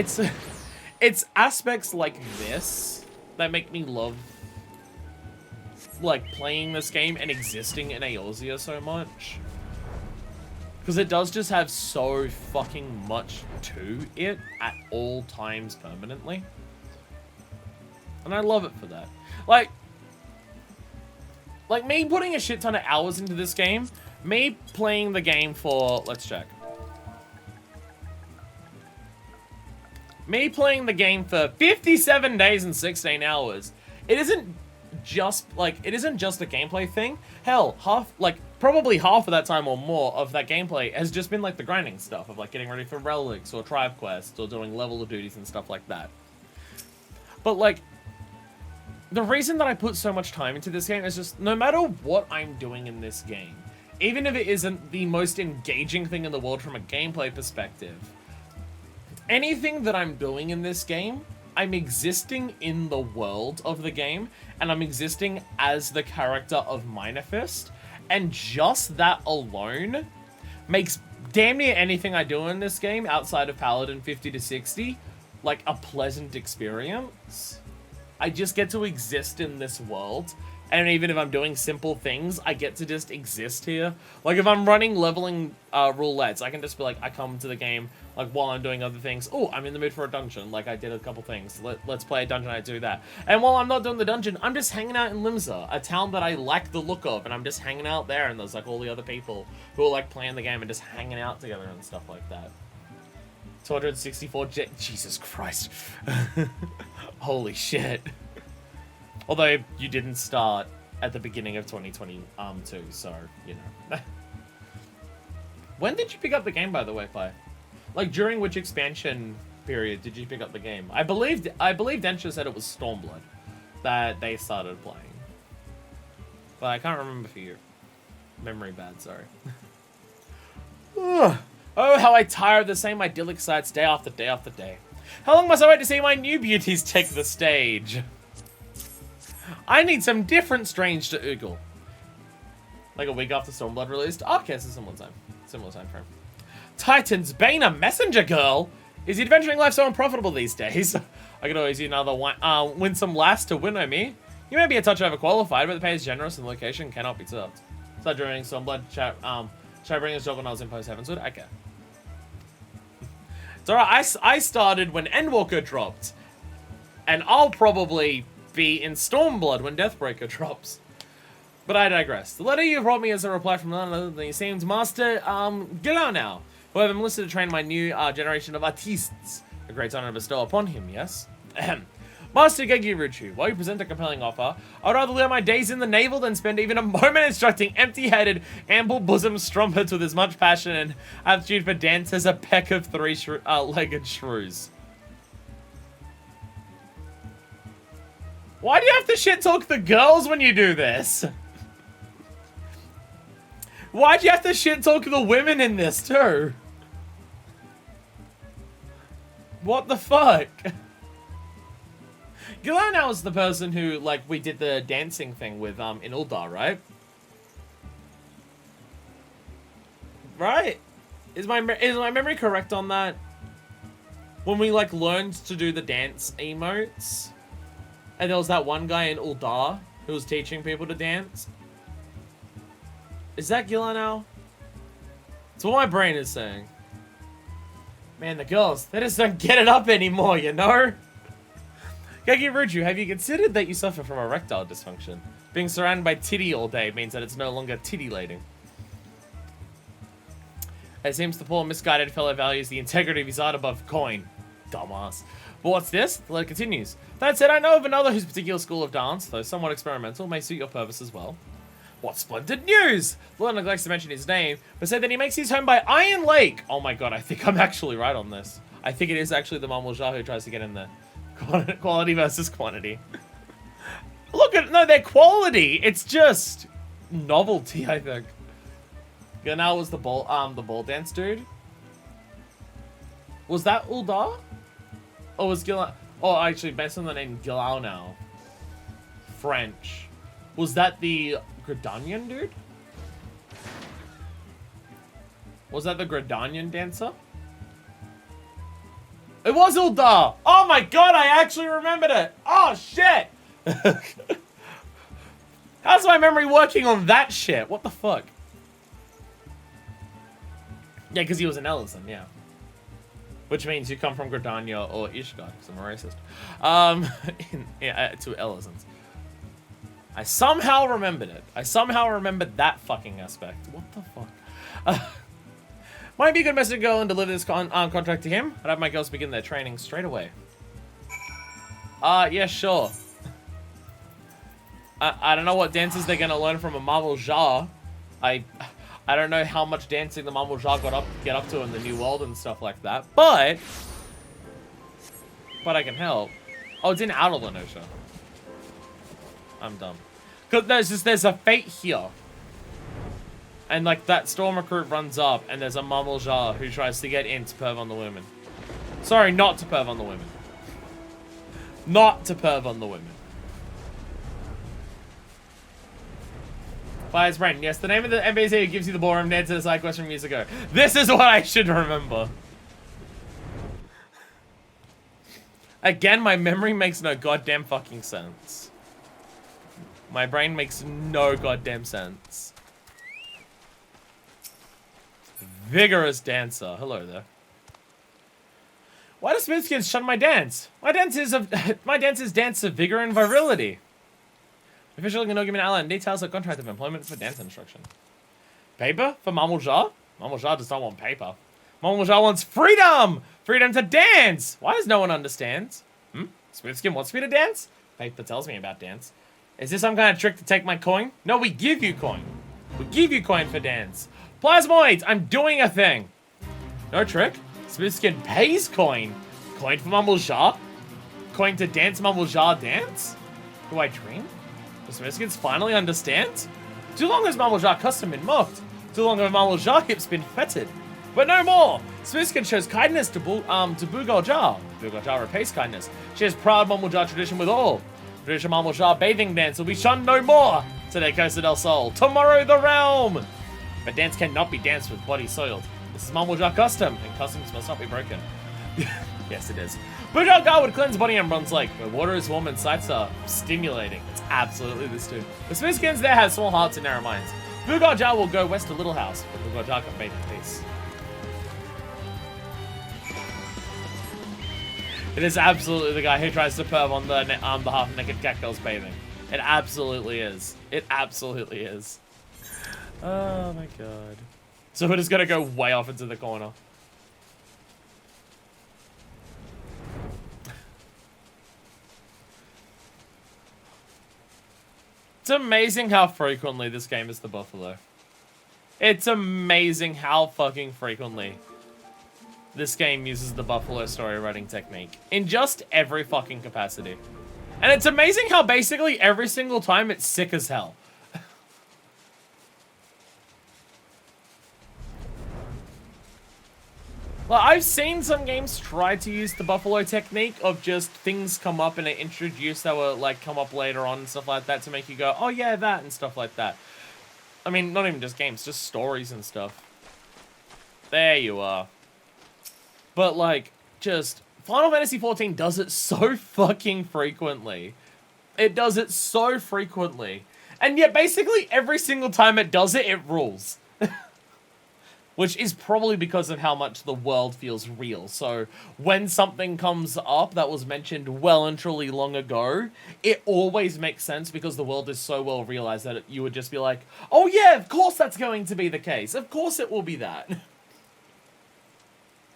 it's aspects like this that make me love, like, playing this game and existing in Eorzea so much. Because it does just have so fucking much to it at all times permanently. And I love it for that. Like me putting a shit ton of hours into this game, me playing the game for, let's check. Me playing the game for 57 days and 16 hours. It isn't just a gameplay thing. Hell, probably half of that time or more of that gameplay has just been like the grinding stuff of like getting ready for relics or tribe quests or doing level duties and stuff like that. But like, the reason that I put so much time into this game is just no matter what I'm doing in this game, even if it isn't the most engaging thing in the world from a gameplay perspective, anything that I'm doing in this game, I'm existing in the world of the game, and I'm existing as the character of Minefist, and just that alone makes damn near anything I do in this game outside of Paladin 50 to 60 like a pleasant experience. I just get to exist in this world, and even if I'm doing simple things, I get to just exist here. Like if I'm running leveling roulettes, I can just be like, I come to the game like while I'm doing other things. Oh, I'm in the mood for a dungeon. Like I did a couple things. Let's play a dungeon. I do that. And while I'm not doing the dungeon, I'm just hanging out in Limsa, a town that I like the look of, and I'm just hanging out there. And there's like all the other people who are like playing the game and just hanging out together and stuff like that. 264 Jesus Christ. Holy shit. Although you didn't start at the beginning of 2022, so, you know. When did you pick up the game, by the way, Fi? Like, during which expansion period did you pick up the game? I believe Densha said it was Stormblood that they started playing. But I can't remember for you. Memory bad, sorry. Oh, how I tire of the same idyllic sights day after day after day. How long must I wait to see my new beauties take the stage? I need some different strange to oogle. Like a week after Stormblood released? Okay, it's a similar time frame. Titan's Bane, a messenger girl? Is the adventuring life so unprofitable these days? I could always use another winsome lass to winnow me. You may be a touch overqualified, but the pay is generous and the location cannot be topped. So during Stormblood, should I bring this job when I was in Post Heavensward? Okay. It's alright, I started when Endwalker dropped. And I'll probably be in Stormblood when Deathbreaker drops. But I digress. The letter you brought me is a reply from none other than the esteemed Master Gilanau, who have enlisted to train my new generation of artistes. A great honor to bestow upon him, yes? Ahem. Master Gegiruchu, while you present a compelling offer, I would rather live my days in the naval than spend even a moment instructing empty-headed, ample-bosomed strumpets with as much passion and aptitude for dance as a peck of three-legged shrews. Why do you have to shit-talk the girls when you do this? Why'd you have to shit-talk the women in this, too? What the fuck? Gilanau is the person who, like, we did the dancing thing with, in Uldar, right? Right? Is my memory correct on that? When we, like, learned to do the dance emotes? And there was that one guy in Uldar who was teaching people to dance? Is that Gilanau? It's what my brain is saying. Man, the girls, they just don't get it up anymore, you know? Gegiruchu, have you considered that you suffer from erectile dysfunction? Being surrounded by titty all day means that it's no longer titty-lating. It seems the poor misguided fellow values the integrity of his art above coin. Dumbass. But what's this? The letter continues. That said, I know of another whose particular school of dance, though somewhat experimental, may suit your purpose as well. What splendid news! The Lord neglects to mention his name, but said that he makes his home by Iron Lake. Oh my god, I think I'm actually right on this. I think it is actually the Mamulja who tries to get in there. Quality versus quantity. Look at, no, they're quality. It's just novelty, I think. Ganal was the ball dance dude. Was that Uldar? Or was Gilan? Oh, actually, based on the name Gilanau. French. Was that the Gradanian dude? Was that the Gradanian dancer? It was Uldar! Oh my god, I actually remembered it! Oh shit! How's my memory working on that shit? What the fuck? Yeah, because he was an Ellison, yeah. Which means you come from Gradania or Ishgard, because I'm a racist. To Ellisons. I somehow remembered it. I somehow remembered that fucking aspect. What the fuck? Might be a good message to go and deliver this contract to him. I'd have my girls begin their training straight away. Yeah, sure. I don't know what dances they're gonna learn from a Marvel Jar. I don't know how much dancing the Marvel Jar get up to in the New World and stuff like that, but I can help. Oh, it's in Outer Lenosha. I'm dumb. Cause there's a fate here. And like that Storm Recruit runs up and there's a Marvel Jar who tries to get in to perv on the women. Sorry, not to perv on the women. Not to perv on the women. By his friend. Yes, the name of the NPC who gives you the ballroom dance to the side quest from years ago. This is what I should remember. Again, my memory makes no goddamn fucking sense. My brain makes no goddamn sense. Vigorous dancer. Hello there. Why do Smithskins shun my dance? My dance is dance of vigor and virility. Officially no given ally and details of contract of employment for dance instruction. Paper for Marvel Jar? Marvel Jar does not want paper. Marvel Jar wants freedom! Freedom to dance! Why does no one understand? Smithskin wants me to dance? Paper tells me about dance. Is this some kind of trick to take my coin? No, we give you coin. We give you coin for dance. Plasmoids, I'm doing a thing. No trick. Smithskin pays coin. Coin for Marvel Jar? Coin to dance Marvel Jar dance? Do I dream? Does Smithskins finally understand? Too long has Marvel Jar custom been mocked. Too long have Marvel Jar hips been fettered. But no more! Smithskin shows kindness to Bugal Jar. Bugal Jar repays kindness. She has proud Marvel Jar tradition with all. Tradition Marvel Jar bathing dance will be shunned no more. Today Costa del Sol. Tomorrow the realm! But dance cannot be danced with body soiled. This is Marvel Jar custom, and customs must not be broken. Yes, it is. Bugal Jar would cleanse body on Bronze Lake, where water is warm and sights are stimulating. It's absolutely this dude. The Smithskins there have small hearts and narrow minds. Bugal Jar will go west to Little House, but Bugal Jar can bathe in peace. It is absolutely the guy who tries to perv on the half-naked cat girls bathing. It absolutely is. It absolutely is. Oh my god. So we're just gonna go way off into the corner. It's amazing how frequently this game is the buffalo. It's amazing how fucking frequently this game uses the buffalo story writing technique. In just every fucking capacity. And it's amazing how basically every single time it's sick as hell. Well, I've seen some games try to use the buffalo technique of just things come up and are introduced that will like come up later on and stuff like that to make you go, oh yeah, that and stuff like that. I mean, not even just games, just stories and stuff. There you are. But like, just Final Fantasy XIV does it so fucking frequently. It does it so frequently. And yet basically every single time it does it, it rules. Which is probably because of how much the world feels real. So when something comes up that was mentioned well and truly long ago, it always makes sense because the world is so well realized that you would just be like, oh yeah, of course that's going to be the case. Of course it will be that.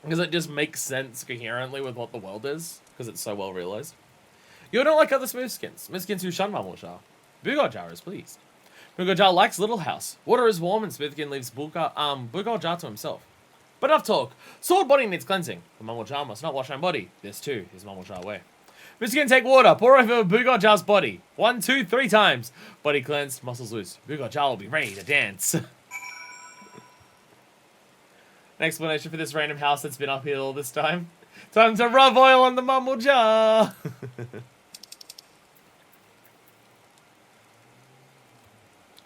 Because it just makes sense coherently with what the world is. Because it's so well realized. You don't like other Smithskins. Smithskins who shun Marvel Jar. Bugal Jar is pleased. Bugal Jar likes Little House. Water is warm and Smithkin leaves Bugal Jar to himself. But enough talk. Sword body needs cleansing. The Marvel Jar must not wash my body. This too is Marvel Jar way. Smithkin take water. Pour over Bugal Jar's body. 1, 2, 3 times. Body cleansed, muscles loose. Bugal Jar will be ready to dance. An explanation for this random house that's been up here all this time. Time to rub oil on the Marvel Jar.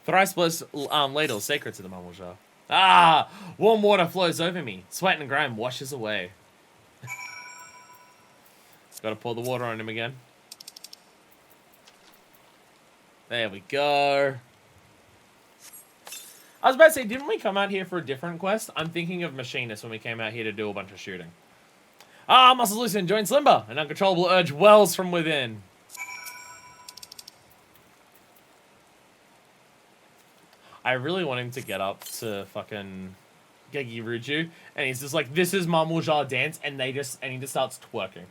Thrice blessed ladle sacred to the Mamulja. Ah! Warm water flows over me. Sweat and grime washes away. Gotta pour the water on him again. There we go. I was about to say, didn't we come out here for a different quest? I'm thinking of Machinist when we came out here to do a bunch of shooting. Ah, muscles loosen, joints limber. An uncontrollable urge wells from within. I really want him to get up to fucking Gegi Ruju, and he's just like, this is Mamulja dance, and he just starts twerking.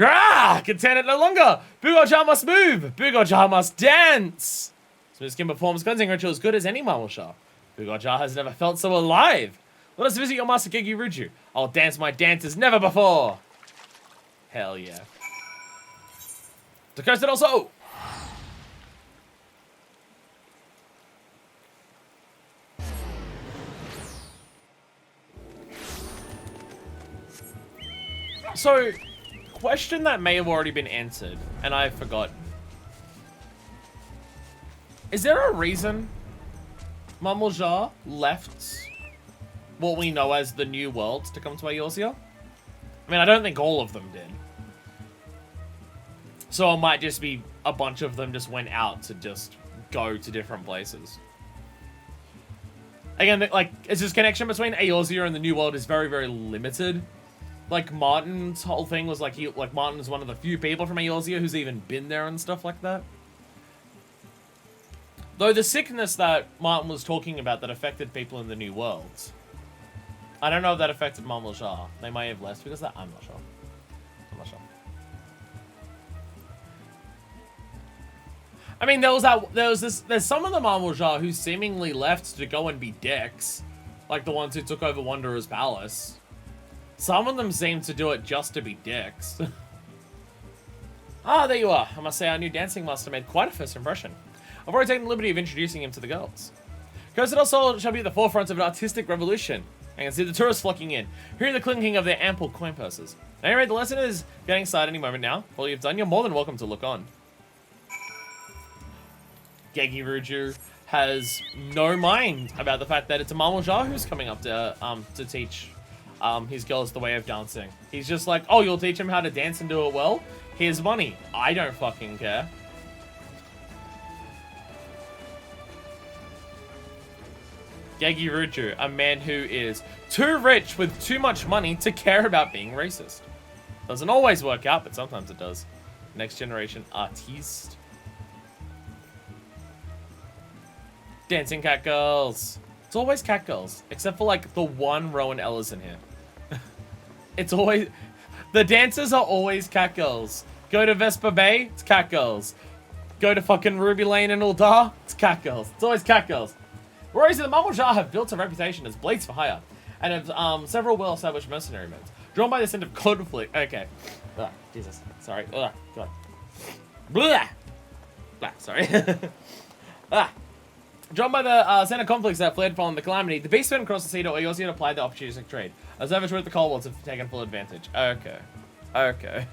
Ah! Contain it no longer! Bugorja must move! Bugorja must dance! Smooth Skin performs cleansing ritual as good as any Mamulja. Bugorja has never felt so alive. Let us visit your master Gegi Ruju. I'll dance my dance as never before. Hell yeah. To curse it also! So, question that may have already been answered, and I forgot. Is there a reason Mamulja left what we know as the New World to come to Eorzea? I mean, I don't think all of them did. So it might just be a bunch of them just went out to just go to different places. Again, like, it's this connection between Eorzea and the New World is very, very limited. Like, Martin's whole thing was like, Martin is one of the few people from Eorzea who's even been there and stuff like that. Though the sickness that Martin was talking about that affected people in the New World, I don't know if that affected Mamulja. They may have less because of that. I'm not sure. I'm not sure. I mean, there's some of the Mamulja who seemingly left to go and be dicks, like the ones who took over Wanderer's Palace. Some of them seem to do it just to be dicks. Ah, there you are. I must say our new dancing master made quite a first impression. I've already taken the liberty of introducing him to the girls. Costa del Sol shall be at the forefront of an artistic revolution. I can see the tourists flocking in, hearing the clinking of their ample coin purses. At any rate, the lesson is getting started any moment now. All you've done, you're more than welcome to look on. Gegi Ruju has no mind about the fact that it's a Mamulja who's coming up to teach his girls the way of dancing. He's just like, oh, you'll teach him how to dance and do it well? Here's money. I don't fucking care. Gegi Ruju, a man who is too rich with too much money to care about being racist. Doesn't always work out, but sometimes it does. Next generation artiste. Dancing cat girls. It's always cat girls, except for like the one Rowan Ellis in here. It's always, the dancers are always cat girls. Go to Vespa Bay, it's cat girls. Go to fucking Ruby Lane and Uldar, it's cat girls. It's always cat girls. Warriors of the Mamulja have built a reputation as blades for hire, and have several well-established mercenary modes, drawn by the scent of conflict. Okay. Ugh, Jesus. Sorry. Ugh, God. Blah! Blah, sorry. Drawn by the scent of conflicts that fled following the calamity, the beast went across the sea to Eorzea to apply the opportunistic trade. As Savage with the Coldwells have taken full advantage. Okay. Okay.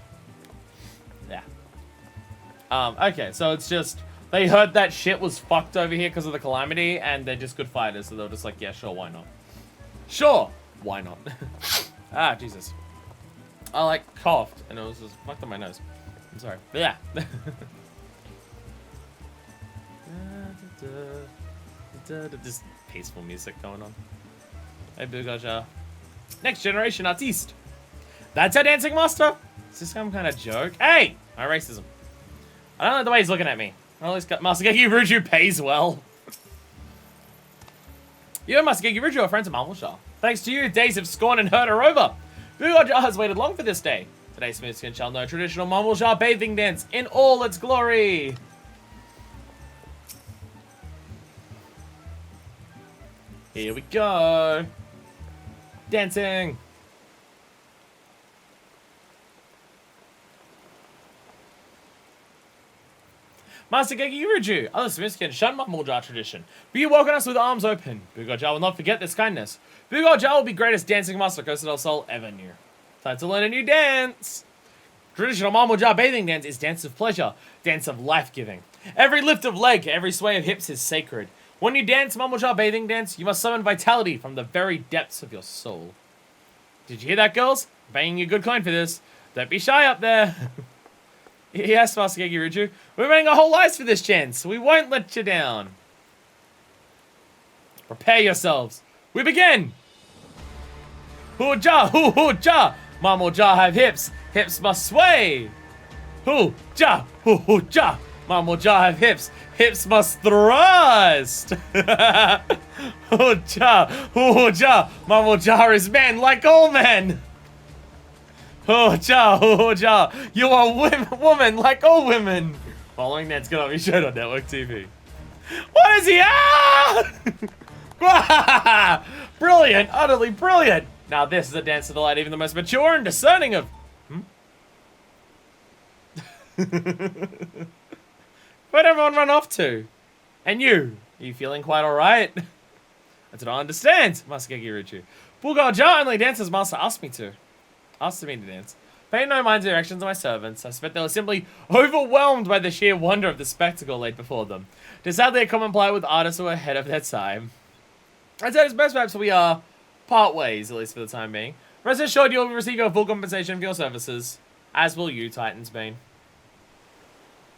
Yeah. Okay, so it's just, they heard that shit was fucked over here because of the calamity, and they're just good fighters, so they're just like, yeah, sure, why not? Sure, why not? Ah, Jesus. I, like, coughed, and it was just fucked up my nose. I'm sorry. But yeah. Just peaceful music going on. Hey, Bugaja. Next generation artiste. That's our dancing master? Is this some kind of joke? Hey! My racism. I don't like the way he's looking at me. Well, at least Master Gegi Ruju pays well. You and Master Gegi Ruju are friends of Mamulja. Thanks to you, days of scorn and hurt are over. Bugaja has waited long for this day. Today, Smooth Skin shall know traditional Mamulja bathing dance in all its glory. Here we go. Dancing. Master Gegi Ruju, other Smiths can shun Mamulja tradition. But you welcome us with arms open. Bugaja will not forget this kindness. Bugaja will be greatest dancing master Costa del Sol ever knew. Time to learn a new dance. Traditional Mamulja bathing dance is dance of pleasure, dance of life-giving. Every lift of leg, every sway of hips is sacred. When you dance Mumblejaw bathing dance, you must summon vitality from the very depths of your soul. Did you hear that, girls? I'm paying you good coin for this. Don't be shy up there. Yes, Master Gekiruju. We're running our whole lives for this chance. We won't let you down. Prepare yourselves. We begin. Hoo-ja, hoo-hoo-ja. Mumblejaw have hips. Hips must sway. Hoo-ja, hoo-hoo-ja. Mumblejaw have hips. Hips must thrust. Hoo-ja, hoo-hoo-ja. Mumblejaw is man like all men. Hoo-ja, hoo-ja. You are woman like all women. Following that's gonna be shown on Network TV. What is he? Ah! Brilliant, utterly brilliant. Now this is a dance of the light even the most mature and discerning of... Where'd everyone run off to? And you? Are you feeling quite alright? I do not understand, Master Gekiruju. Bulgarja only dances Master asked me to dance. Pay no mind to the directions of my servants. I suspect they were simply overwhelmed by the sheer wonder of the spectacle laid before them. It is sadly a common plight with artists who are ahead of their time. I'd say it's best perhaps we are part ways, at least for the time being. Rest assured you'll receive your full compensation for your services, as will you, Titans Bane.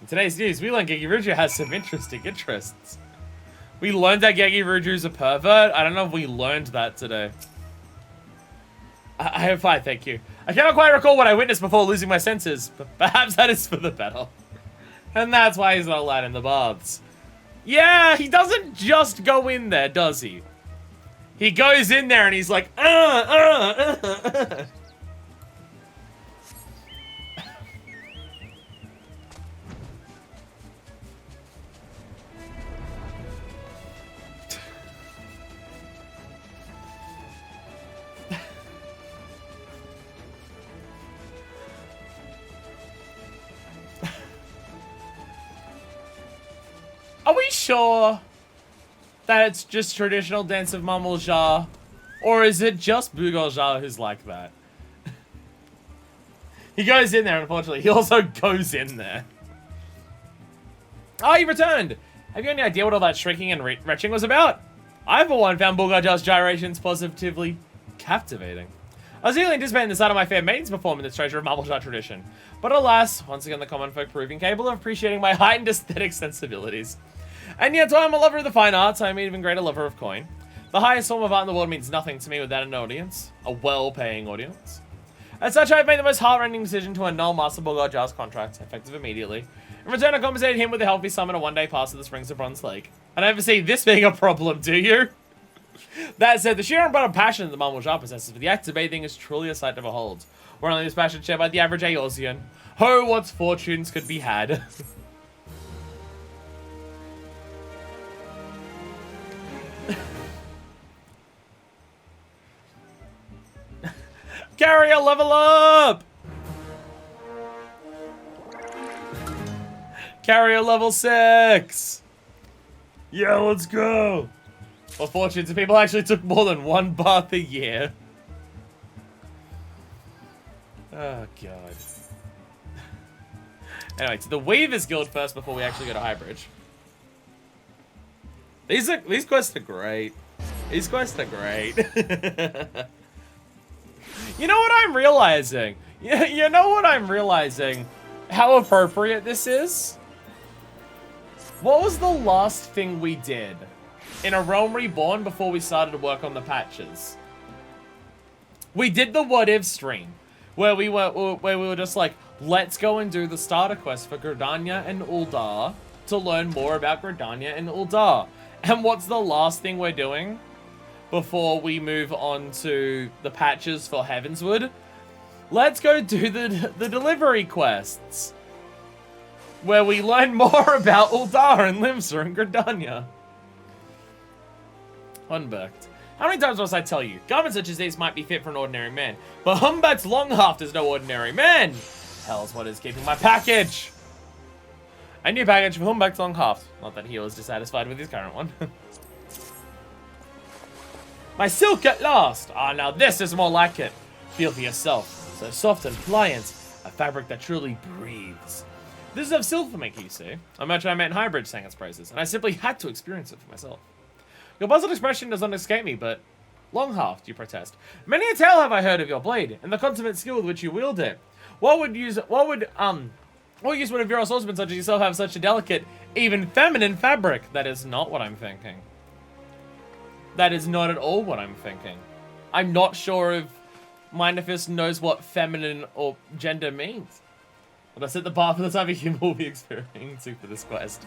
In today's news, we learned Gekiruju has some interesting interests. We learned that Gekiruju's a pervert. I don't know if we learned that today. I am fine, thank you. I cannot quite recall what I witnessed before losing my senses, but perhaps that is for the better. And that's why he's not allowed in the baths. Yeah, he doesn't just go in there, does he? He goes in there and he's like, Are we sure that it's just traditional dance of Mumblejaw? Or is it just Bulgarja who's like that? He goes in there, unfortunately. He also goes in there. Oh, you returned! Have you any idea what all that shrinking and retching was about? I, for one, found Bulgarja's gyrations positively captivating. I was eagerly anticipating the sight of my fair maidens performing this treasure of Mumblejaw tradition. But alas, once again the common folk proving capable of appreciating my heightened aesthetic sensibilities. And yet, though I'm a lover of the fine arts, I'm an even greater lover of coin. The highest form of art in the world means nothing to me without an audience. A well-paying audience. As such, I've made the most heart-rending decision to annul Master Bulgarja's contract, effective immediately. In return, I compensated him with a healthy sum and a one-day pass to the Springs of Bronze Lake. I don't ever see this being a problem, do you? That said, the sheer unbridled passion that Mumblejaw possesses for the act of bathing is truly a sight to behold. Where only this passion shared by the average Eorzean. Oh, what fortunes could be had. Carrier, level up! Carrier level 6! Yeah, let's go! What fortunes if people actually took more than one bath a year? Oh, God. Anyway, to the Weavers Guild first before we actually go to Highbridge. These quests are great. These quests are great. You know what I'm realizing? You know what I'm realizing? How appropriate this is? What was the last thing we did in A Realm Reborn before we started to work on the patches? We did the What If stream, where we were just like, let's go and do the starter quest for Gridania and Uldar to learn more about Gridania and Uldar. And what's the last thing we're doing before we move on to the patches for Heavensward? Let's go do the delivery quests, where we learn more about Uldar and Limsa and Gridania. Unberked. How many times must I tell you? Garments such as these might be fit for an ordinary man, but Humbert's Longhaft is no ordinary man. Hell's what is keeping my package. A new package for Humbert's Longhaft. Not that he was dissatisfied with his current one. My silk at last! Ah, now this is more like it. Feel for yourself. So soft and pliant. A fabric that truly breathes. This is of silver maker, you see. A merchant I met in Highbridge sang its praises, and I simply had to experience it for myself. Your puzzled expression does not escape me, but Longhaft, you protest. Many a tale have I heard of your blade, and the consummate skill with which you wield it. What use would a virile swordsman such as yourself have such a delicate, even feminine fabric? That is not what I'm thinking. That is not at all what I'm thinking. I'm not sure if Mindafist knows what feminine or gender means. But I set the bar for the type of humor we'll be experiencing for this quest.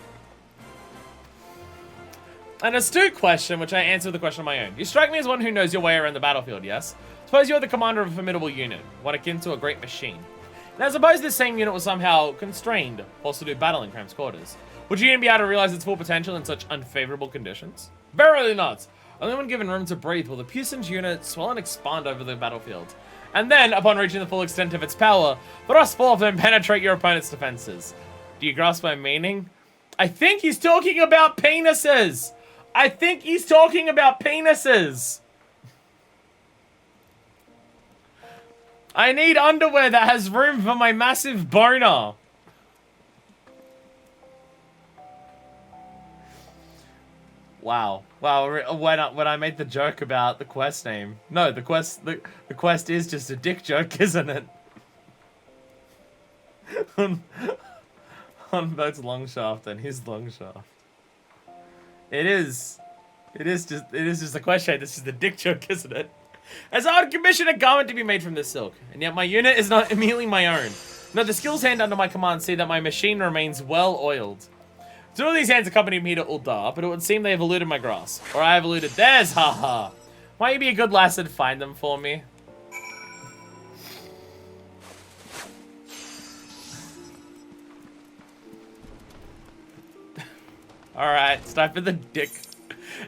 An astute question, which I answer with a question of my own. You strike me as one who knows your way around the battlefield, yes? Suppose you're the commander of a formidable unit, one akin to a great machine. Now suppose this same unit was somehow constrained, forced to do battle in cramped quarters. Would you even be able to realize its full potential in such unfavorable conditions? Verily not. Only when given room to breathe will the puissant unit swell and expand over the battlefield. And then, upon reaching the full extent of its power, thrust forth and penetrate your opponent's defenses. Do you grasp my meaning? I think he's talking about penises! I think he's talking about penises! I need underwear that has room for my massive boner. Wow. Wow, when I made the joke about the quest name. No, the quest is just a dick joke, isn't it? on Bert's Longshaft and his Longshaft. It is just a quest shade, this is the dick joke, isn't it? As I would commission a garment to be made from this silk, and yet my unit is not immediately my own. No, the skills hand under my command see that my machine remains well oiled. Two of these hands accompany me to Uldar, but it would seem they have eluded my grasp. Or I have eluded theirs, haha. Might you be a good lass and find them for me? Alright, it's time for the dick.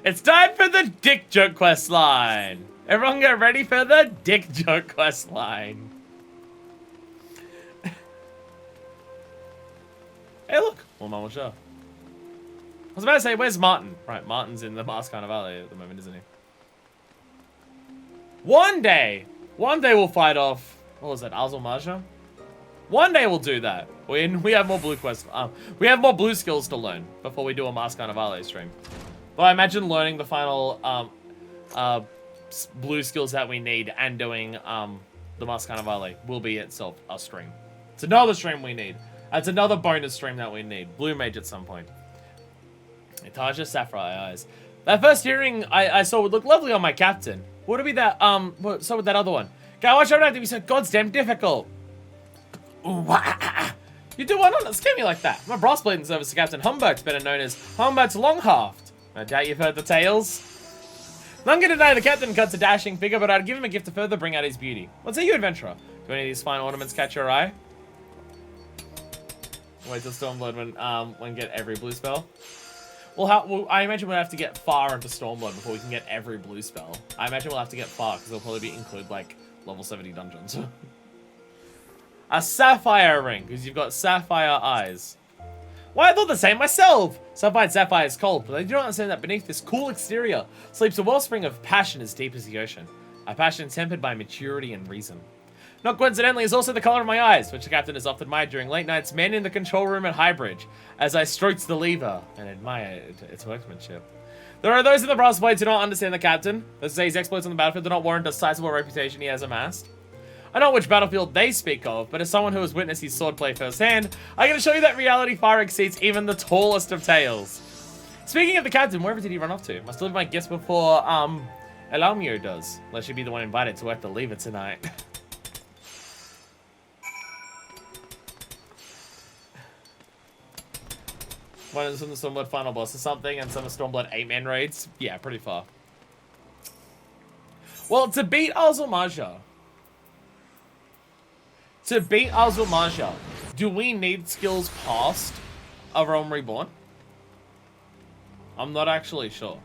It's time for the dick joke quest line. Everyone get ready for the dick joke quest line. Hey look, more Mama Show. I was about to say, where's Martin? Right, Martin's in the Mars Carnival at the moment, isn't he? One day we'll fight off, what was that, Azul-Maja? One day we'll do that. We have more blue quests, we have more blue skills to learn before we do a Mars Carnival stream. But I imagine learning the final, blue skills that we need and doing, the Mars Carnival will be itself a stream. It's another stream we need. It's another bonus stream that we need. Blue Mage at some point. Itaja Sapphire Eyes. That first hearing I saw would look lovely on my captain. Would it be that, so with that other one? God, watch out, not to be so goddamn difficult. Ooh, you do one not scare me like that. I'm a brass blade in service to Captain Humbert's better known as Humbert's Longhaft. I doubt you've heard the tales. None can deny the captain cuts a dashing figure, but I'd give him a gift to further bring out his beauty. What say you, adventurer? Do any of these fine ornaments catch your eye? Wait till Stormblood when get every blue spell. Well, I imagine we'll have to get far into Stormblood before we can get every blue spell. I imagine we'll have to get far, because it'll probably include, like, level 70 dungeons. A sapphire ring, because you've got sapphire eyes. Why, I thought the same myself! Sapphire sapphire is cold, but I do not understand that beneath this cool exterior sleeps a wellspring of passion as deep as the ocean. A passion tempered by maturity and reason. Not coincidentally, is also the color of my eyes, which the captain has often admired during late nights men in the control room at Highbridge, as I stroked the lever and admired its workmanship. There are those in the brass blades who don't understand the captain. Those who say his exploits on the battlefield do not warrant a sizable reputation he has amassed. I know which battlefield they speak of, but as someone who has witnessed his swordplay firsthand, I can assure you that reality far exceeds even the tallest of tales. Speaking of the captain, wherever did he run off to? Must deliver my guess before, Elamio does. Unless she'd be the one invited to work the lever tonight. One is from the Stormblood final boss or something, and some of Stormblood 8-man raids. Yeah, pretty far. Well, to beat Azul-Maja, do we need skills past A Realm Reborn? I'm not actually sure.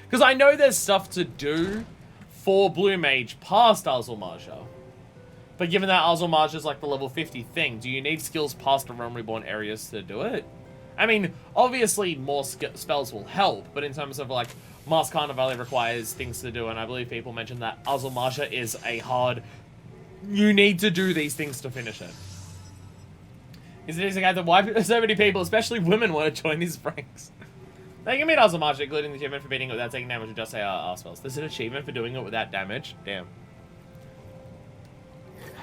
Because I know there's stuff to do for Blue Mage past Azul-Maja. But given that Azul-Maja is like the level 50 thing, do you need skills past A Realm Reborn areas to do it? I mean, obviously more spells will help, but in terms of like, Mars Carnival requires things to do, and I believe people mentioned that Azul-Maja is a hard, you need to do these things to finish it. He's a guy that why so many people, especially women, want to join his ranks. They can meet us a much, including the achievement for beating it without taking damage or just say our spells. There's an achievement for doing it without damage? Damn.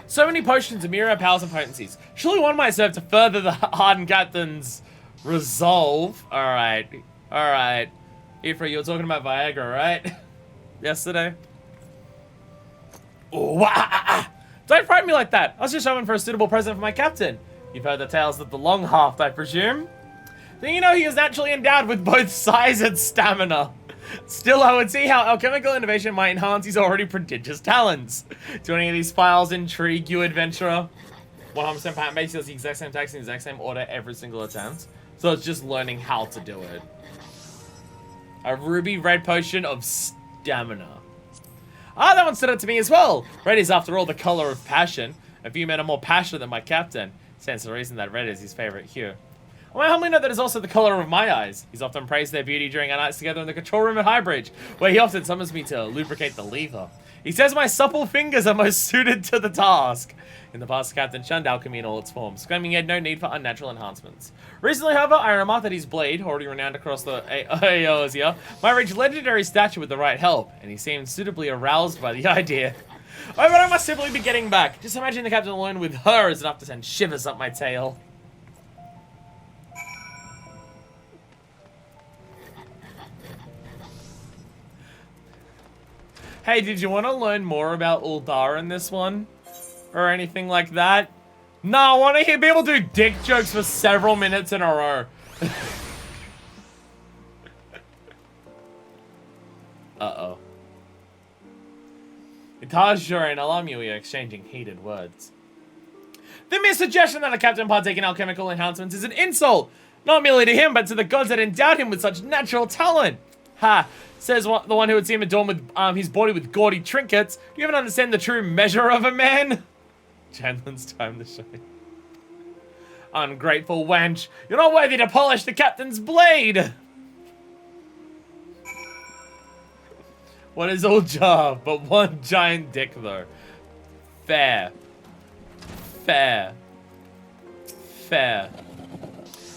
So many potions of mirror powers and potencies. Surely one might serve to further the hardened captain's resolve. Alright. Alright. Ifra, you were talking about Viagra, right? Yesterday? Ooh, don't frighten me like that. I was just hoping for a suitable present for my captain. You've heard the tales of the long haft, I presume? Then you know he is naturally endowed with both size and stamina. Still, I would see how alchemical innovation might enhance his already prodigious talents. Do any of these files intrigue you, adventurer? 100% pattern base does the exact same text in the exact same order every single attempt. So it's just learning how to do it. A ruby red potion of stamina. Ah, that one stood out to me as well. Red is, after all, the color of passion. A few men are more passionate than my captain. Stands to the reason that red is his favorite hue. I humbly note that is also the color of my eyes. He's often praised their beauty during our nights together in the control room at Highbridge, where he often summons me to lubricate the lever. He says my supple fingers are most suited to the task. In the past, Captain shunned alchemy in all its forms, claiming he had no need for unnatural enhancements. Recently, however, I remarked that his blade, already renowned across the Aeosia, might reach legendary stature with the right help, and he seemed suitably aroused by the idea. Oh, but I must simply be getting back. Just imagine the captain alone with her is enough to send shivers up my tail. Hey, did you want to learn more about Uldar in this one? Or anything like that? No, I want to hear people do dick jokes for several minutes in a row. Uh-oh. Itajur and Alamui are exchanging heated words. The mere suggestion that a captain partake in alchemical enhancements is an insult! Not merely to him, but to the gods that endowed him with such natural talent! Ha! Says the one who would see him adorned with his body with gaudy trinkets. Do you even understand the true measure of a man? Chandler's time to shine. Ungrateful wench. You're not worthy to polish the captain's blade. What is all job but one giant dick, though? Fair. Fair. Fair.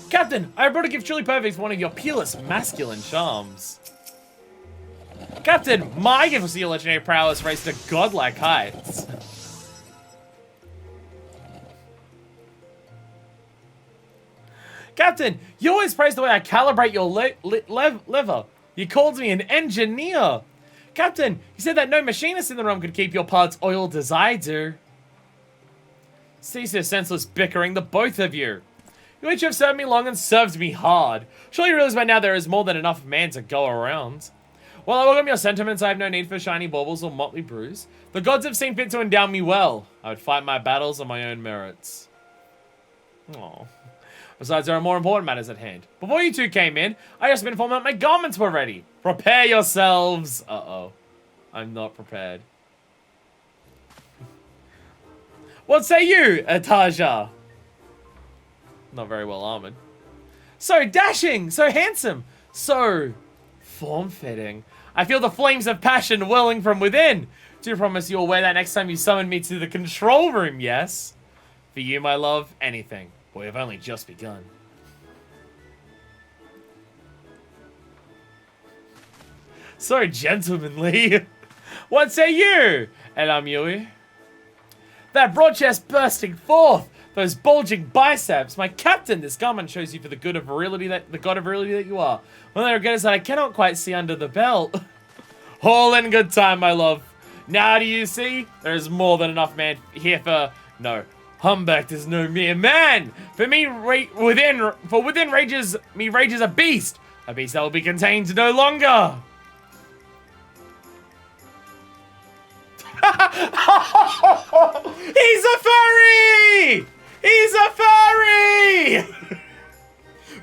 Captain, I brought a gift truly perfect for one of your peerless masculine charms. Captain, my gift will see your legendary prowess raised to godlike heights. Captain, you always praise the way I calibrate your lever. You called me an engineer. Captain, you said that no machinist in the realm could keep your parts oiled as I do. Cease your senseless bickering, the both of you. You each have served me long and served me hard. Surely you realize by now there is more than enough man to go around. While I welcome your sentiments, I have no need for shiny baubles or motley brews. The gods have seen fit to endow me well. I would fight my battles on my own merits. Aww. Besides, there are more important matters at hand. Before you two came in, I just been informed that my garments were ready. Prepare yourselves. Uh-oh. I'm not prepared. What say you, Ataja? Not very well armored. So dashing, so handsome, so form-fitting. I feel the flames of passion welling from within. Do promise you'll wear that next time you summon me to the control room, yes? For you, my love, anything. We have only just begun. So gentlemanly. What say you, Elamui? That broad chest bursting forth, those bulging biceps. My captain, this garment shows you for the good of virility that the god of virility that you are. One I regret is that I cannot quite see under the belt. All in good time, my love. Now do you see? There is more than enough man here for Humbeck is no mere man. For me, within rages a beast that will be contained no longer. He's a furry! He's a furry!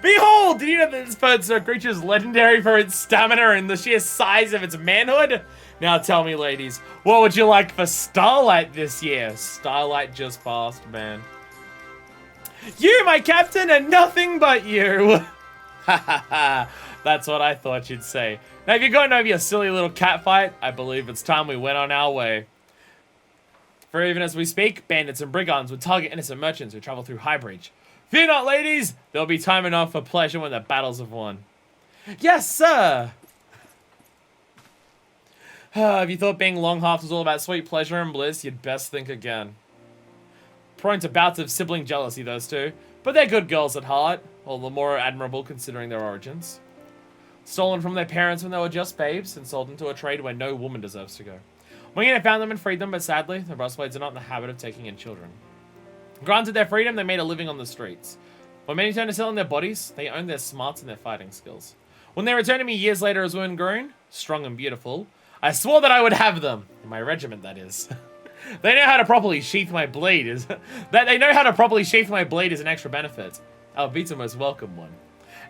Behold, did you know that this bird creature is legendary for its stamina and the sheer size of its manhood? Now tell me, ladies, what would you like for Starlight this year? Starlight just passed, man. You, my captain, and nothing but you. Ha ha ha. That's what I thought you'd say. Now, if you're going over your silly little cat fight, I believe it's time we went on our way. For even as we speak, bandits and brigands would target innocent merchants who travel through Highbridge. Fear not, ladies! There'll be time enough for pleasure when the battles have won. Yes, sir! If you thought being long-halved was all about sweet pleasure and bliss, you'd best think again. Prone to bouts of sibling jealousy, those two. But they're good girls at heart. All the more admirable considering their origins. Stolen from their parents when they were just babes, and sold into a trade where no woman deserves to go. Wingate found them and freed them, but sadly, the Rustblades are not in the habit of taking in children. Granted their freedom, they made a living on the streets. When many turned to selling their bodies, they owned their smarts and their fighting skills. When they returned to me years later as women grown, strong and beautiful, I swore that I would have them. In my regiment, that is. They know how to properly sheath my blade is an extra benefit. Albeit a most welcome one.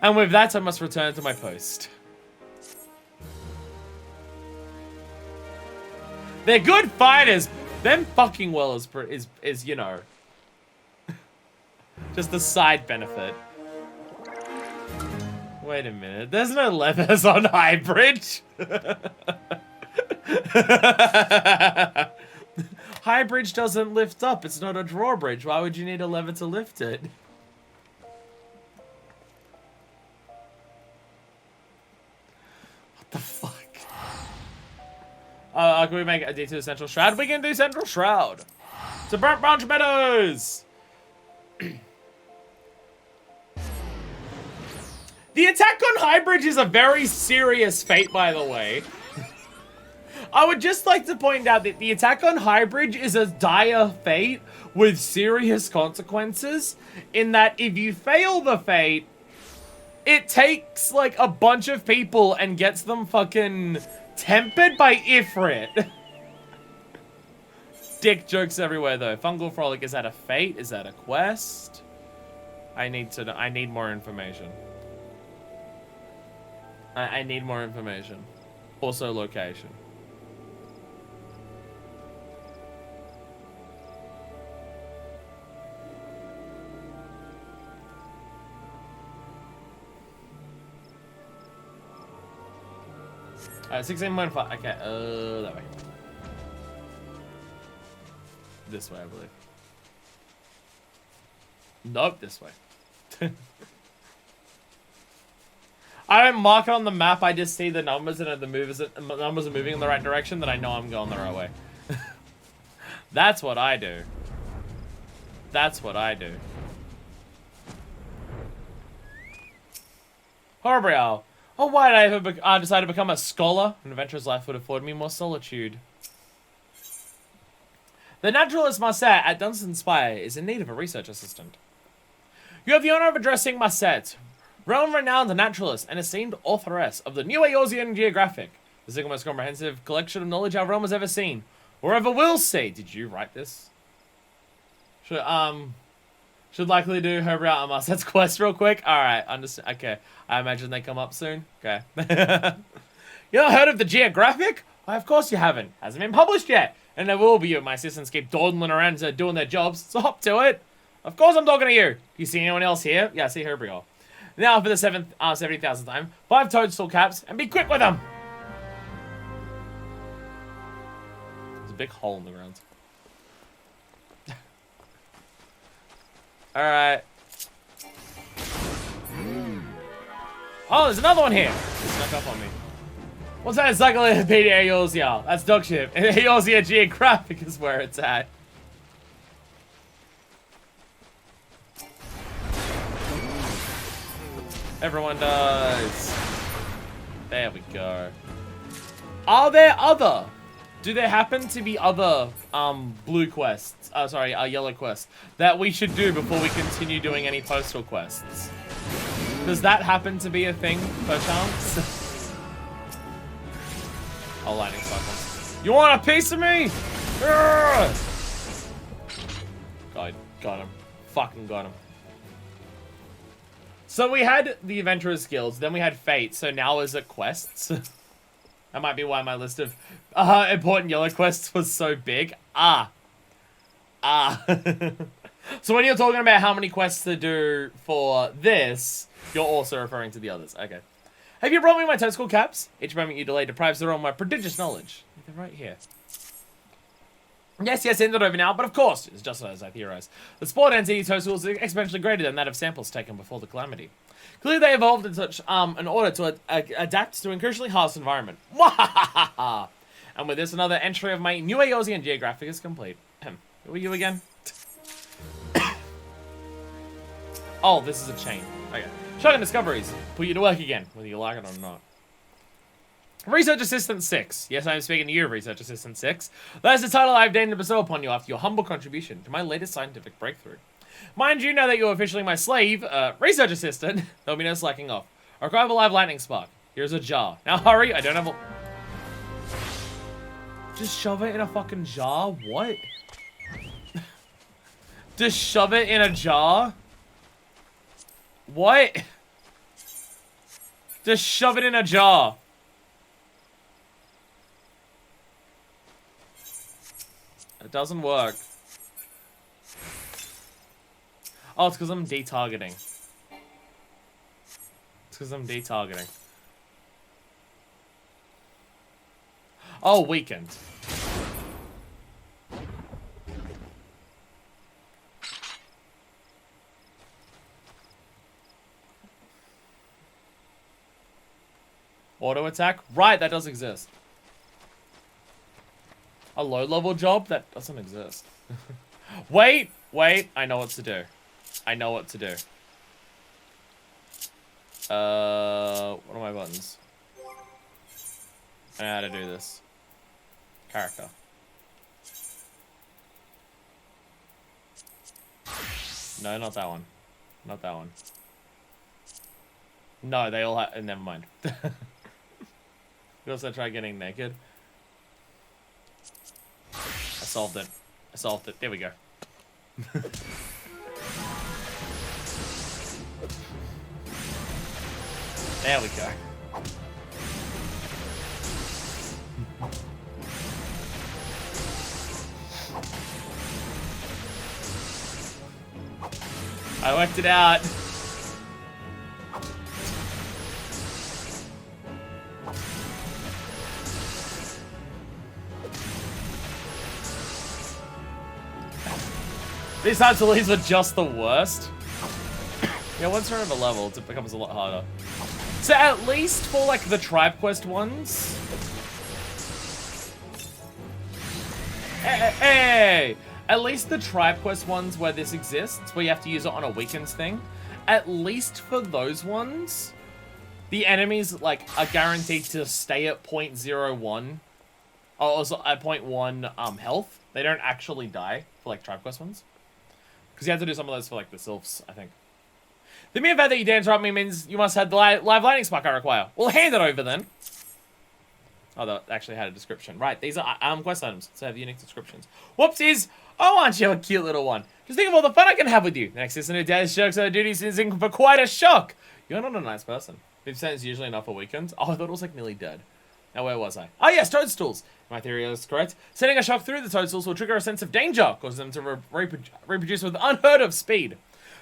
And with that, I must return to my post. They're good fighters. Them fucking well is you know, just a side benefit. Wait a minute. There's no levers on High Bridge. High Bridge doesn't lift up. It's not a drawbridge. Why would you need a lever to lift it? What the fuck? Can we make a detour to Central Shroud? We can do Central Shroud. To Burnt Branch Meadows. The attack on High Bridge is a very serious fate, by the way. I would just like to point out that the attack on High Bridge is a dire fate with serious consequences, in that if you fail the fate, it takes like a bunch of people and gets them fucking tempered by Ifrit. Dick jokes everywhere though. Fungal Frolic, is that a fate? Is that a quest? I need more information. I need more information. Also location. 16.5. Okay, that way. This way, I believe. Nope, this way. I don't mark it on the map. I just see the numbers, and if the numbers are moving in the right direction, then I know I'm going the right way. That's what I do. That's what I do. Horrible. Oh, why did I ever decide to become a scholar? An adventurous life would afford me more solitude. The naturalist Marset at Dunstan Spire is in need of a research assistant. You have the honor of addressing Marset, realm-renowned naturalist and esteemed authoress of the New Eorzean Geographic, the single most comprehensive collection of knowledge our realm has ever seen, or ever will see. Did you write this? Should likely do her route on Marset's quest real quick. Alright, understand. Okay, I imagine they come up soon. Okay. You not heard of the Geographic? Why, of course you haven't. Hasn't been published yet. And there will be. My assistants keep dawdling around doing their jobs. So hop to it. Of course I'm talking to you. Do you see anyone else here? Yeah, I see Herbriel. Now for the 70,000th time, 5 toadstool caps, and be quick with them. There's a big hole in the ground. Alright. Oh, there's another one here. It snuck up on me. What's that Encyclopedia Eorzea? That's dog shit. Eorzea Geographic is where it's at. Everyone does. There we go. Are there other? Do there happen to be other blue quests? Sorry, yellow quests that we should do before we continue doing any postal quests? Does that happen to be a thing, perchance? Oh, lightning cycles. You want a piece of me? God, got him. Fucking got him. So we had the Adventurer's Guilds, then we had Fate, so now is it quests? That might be why my list of important yellow quests was so big. So when you're talking about how many quests to do for this, you're also referring to the others. Okay. Have you brought me my toadstool caps? Each moment you delay deprives the realm of my prodigious knowledge. They're right here. Yes, ended over now, but of course, it's just as I theorized. The spore density total is exponentially greater than that of samples taken before the calamity. Clearly, they evolved in such in order to adapt to an increasingly harsh environment. Wahahaha! And with this, another entry of my new Eosian geographic is complete. Who are you again? Oh, this is a chain. Okay. Shocking discoveries. Put you to work again, whether you like it or not. Research Assistant 6. Yes, I am speaking to you, Research Assistant 6. That's the title I've deigned to bestow upon you after your humble contribution to my latest scientific breakthrough. Mind you, now that you're officially my slave, Research Assistant, there'll be no slacking off. I require a live lightning spark. Here's a jar. Now hurry, I don't have a... Just shove it in a fucking jar? What? Just shove it in a jar? What? Just shove it in a jar. It doesn't work. Oh, it's because I'm detargeting. It's because I'm detargeting. Oh, weakened. Auto attack? Right, that does exist. A low-level job? That doesn't exist. Wait, I know what to do. I know what to do. What are my buttons? I know how to do this. Character. No, not that one. Not that one. No, they all have... Never mind. We also try getting naked. I solved it. I solved it. There we go. There we go. I worked it out. These types of leads are just the worst. Yeah, once you're over levels, it becomes a lot harder. So at least for like the tribe quest ones. Hey! At least the tribe quest ones where this exists, where you have to use it on a weekends thing. At least for those ones, the enemies like are guaranteed to stay at 0.01. Oh, also at 0.1 health. They don't actually die for like tribe quest ones. Because you have to do some of those for, like, the sylphs, I think. The mere fact that you dare interrupt me means you must have the live lightning spark I require. Well, hand it over, then. Oh, that actually had a description. Right, these are quest items, so they have unique descriptions. Whoopsies! Oh, aren't you a cute little one? Just think of all the fun I can have with you. The next assistant who dares shirks her duties is in for quite a shock. You're not a nice person. 50% is usually enough for weekends. Oh, I thought it was, like, nearly dead. Now, where was I? Oh, yes, toadstools. My theory is correct. Sending a shock through the toadstools will trigger a sense of danger, causing them to reproduce with unheard of speed.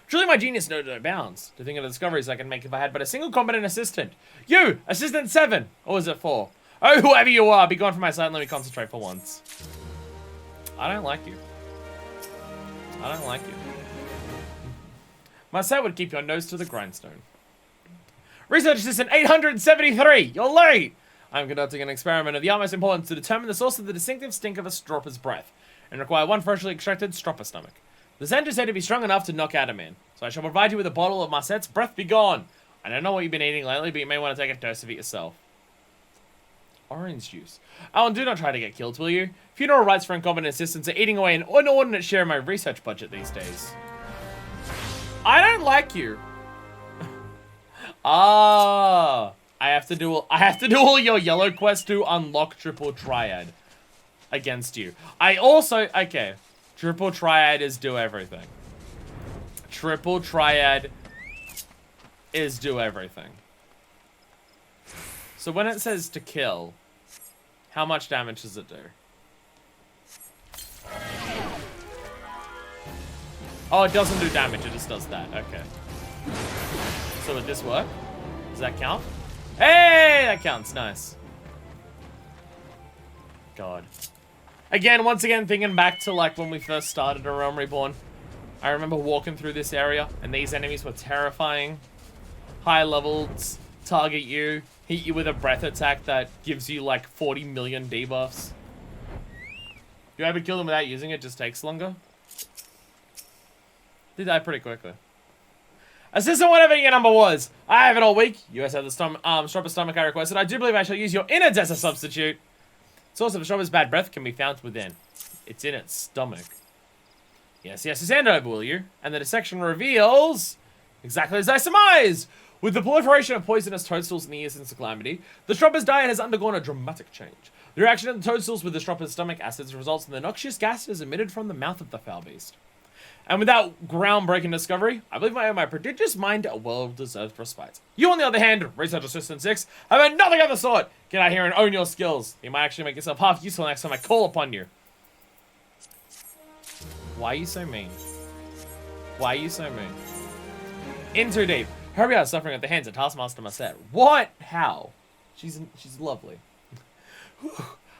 Truly, my genius knows no bounds. To think of the discoveries I can make if I had but a single competent assistant. You, Assistant 7. Or was it 4? Oh, whoever you are, be gone from my sight and let me concentrate for once. I don't like you. I don't like you. My sight would keep your nose to the grindstone. Research Assistant 873. You're late. I'm conducting an experiment of the utmost importance to determine the source of the distinctive stink of a stropper's breath, and require one freshly extracted stropper stomach. The scent is said to be strong enough to knock out a man, so I shall provide you with a bottle of Marsette's Breath Be Gone. I don't know what you've been eating lately, but you may want to take a dose of it yourself. Orange juice. Oh, and do not try to get killed, will you? Funeral rites for incompetent assistants are eating away an inordinate share of my research budget these days. I don't like you. Ah. I have to do all your yellow quests to unlock Triple Triad against you. Okay. Triple Triad is do everything. Triple Triad is do everything. So when it says to kill, how much damage does it do? Oh, it doesn't do damage, it just does that. Okay. So would this work? Does that count? Hey, that counts. Nice. God. Again, once again, thinking back to like when we first started A Realm Reborn. I remember walking through this area, and these enemies were terrifying. High levels, target you, hit you with a breath attack that gives you like 40 million debuffs. You ever kill them without using it, just takes longer. They die pretty quickly. Assistant, whatever your number was. I have it all week. You guys have the Stropper's stomach I requested. I do believe I shall use your inner as a substitute. Source of Stropper's bad breath can be found within. It's in its stomach. Yes, hand over, will you? And the dissection reveals exactly as I surmised. With the proliferation of poisonous toadstools in the years since the calamity, the Stropper's diet has undergone a dramatic change. The reaction of the toadstools with the Stropper's stomach acids results in the noxious gases emitted from the mouth of the foul beast. And with that groundbreaking discovery, I believe I owe my prodigious mind a well-deserved respite. You, on the other hand, Research Assistant 6, have had nothing of the sort. Get out here and own your skills. You might actually make yourself half useful next time I call upon you. Why are you so mean? Why are you so mean? In too deep. Hurry out, suffering at the hands of Taskmaster Marset. What? How? She's lovely.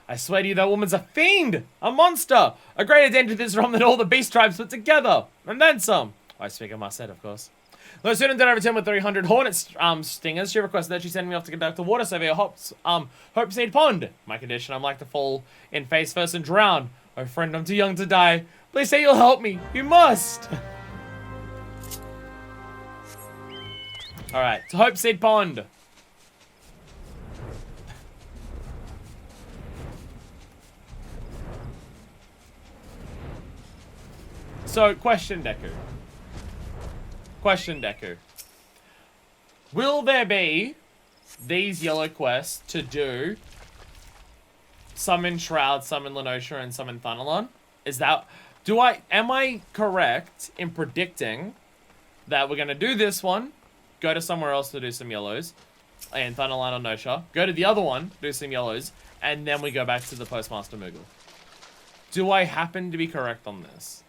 I swear to you, that woman's a fiend! A monster! A greater danger to this realm than all the beast tribes put together! And then some! I speak of Marset, of course. Though student did return with 300 hornet stingers, she requested that she send me off to conduct a water survey at Hopeseed Pond. My condition, I'm like to fall in face first and drown. Oh friend, I'm too young to die. Please say you'll help me. You must! Alright, to Hopeseed Pond. So, question, Deku. Question, Deku. Will there be these yellow quests to do summon Shroud, summon Lenosha, and summon Thunderlon? Am I correct in predicting that we're gonna do this one, go to somewhere else to do some yellows, and Thunderlon or Nosha, go to the other one, do some yellows, and then we go back to the Postmaster Moogle? Do I happen to be correct on this?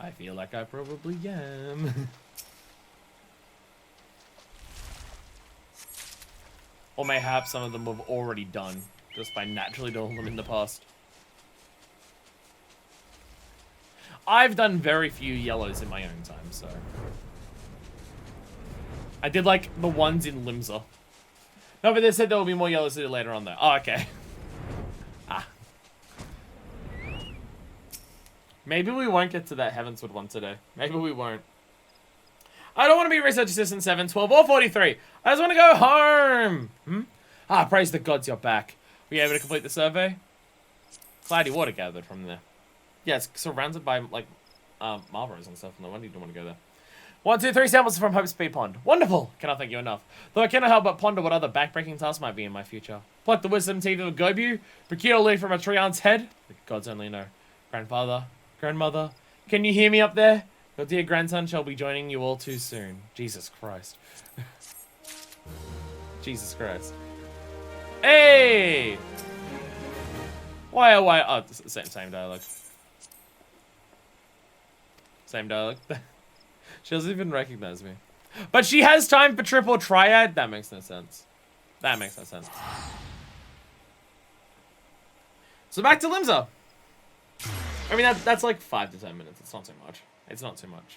I feel like I probably am. Or mayhap some of them have already done, just by naturally doing them in the past. I've done very few yellows in my own time, so. I did like the ones in Limsa. No, but they said there will be more yellows to do later on though. Oh, okay. Maybe we won't get to that Heavensward one today. Maybe we won't. I don't want to be Research Assistant 7, 12, or 43. I just want to go home. Praise the gods you're back. Were you able to complete the survey? Cloudy water gathered from there. Yeah, it's surrounded by, like, Marlboros and stuff. No wonder you don't want to go there. 1, 2, 3 samples from Hopeseed Pond. Wonderful! Cannot thank you enough. Though I cannot help but ponder what other backbreaking tasks might be in my future. Pluck the wisdom teeth of a Gobu. Procure a leaf from a Treant's head. The gods only know. Grandfather. Grandmother, can you hear me up there? Your dear grandson shall be joining you all too soon. Jesus Christ. Jesus Christ. Hey! Why? Oh, same dialogue. Same dialogue. She doesn't even recognize me. But she has time for triple triad? That makes no sense. That makes no sense. So back to Limsa. I mean, that's like 5 to 10 minutes. It's not too much. It's not too much.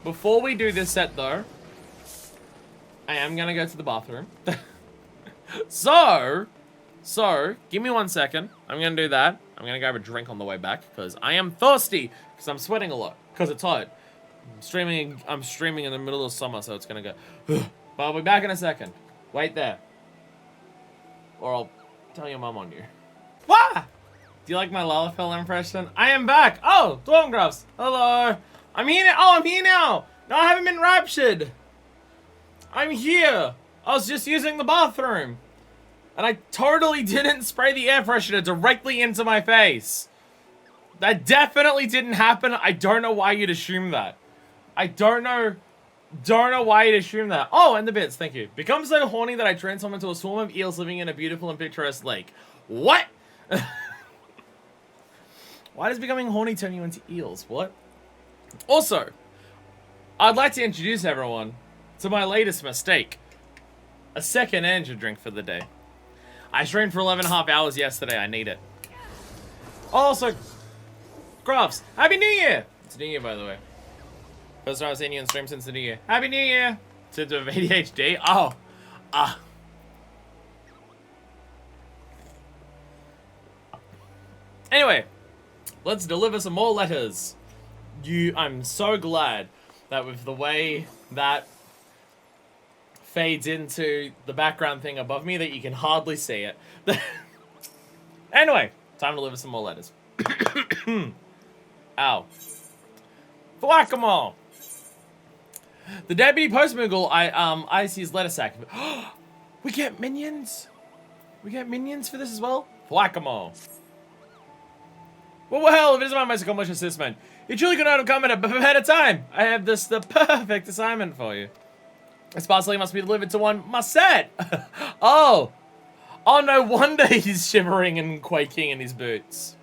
Before we do this set, though, I am going to go to the bathroom. So, give me 1 second. I'm going to do that. I'm going to grab a drink on the way back, because I am thirsty, because I'm sweating a lot, because it's hot. I'm streaming in the middle of summer, so it's going to go. But I'll be back in a second. Wait there. Or I'll tell your mum on you. Wah! Do you like my Lalafell impression? I am back! Oh, Dwarmgraphs! Hello! I'm here now! Oh, I'm here now! No, I haven't been raptured! I'm here! I was just using the bathroom! And I totally didn't spray the air freshener directly into my face! That definitely didn't happen. I don't know why you'd assume that. I don't know why you'd assume that. Oh, and the bits, thank you. Become so horny that I transform into a swarm of eels living in a beautiful and picturesque lake. What? Why does becoming horny turn you into eels? What? Also, I'd like to introduce everyone to my latest mistake. A second energy drink for the day. I streamed for 11.5 hours yesterday. I need it. Also, Crofts, Happy New Year! It's New Year, by the way. First time I've seen you on stream since the New Year. Happy New Year! Since of ADHD. Oh. Anyway, let's deliver some more letters. I'm so glad that with the way that fades into the background thing above me that you can hardly see it. Anyway, time to deliver some more letters. Ow. Whack-a-mole. The deputy postmogul, I see his letter sack. We get minions? We get minions for this as well? Whack-a-mole. Well, if it isn't my most accomplished assessment, you truly could not have come at a better time. I have the perfect assignment for you. This parcel must be delivered to one Musset. Oh, no wonder he's shivering and quaking in his boots.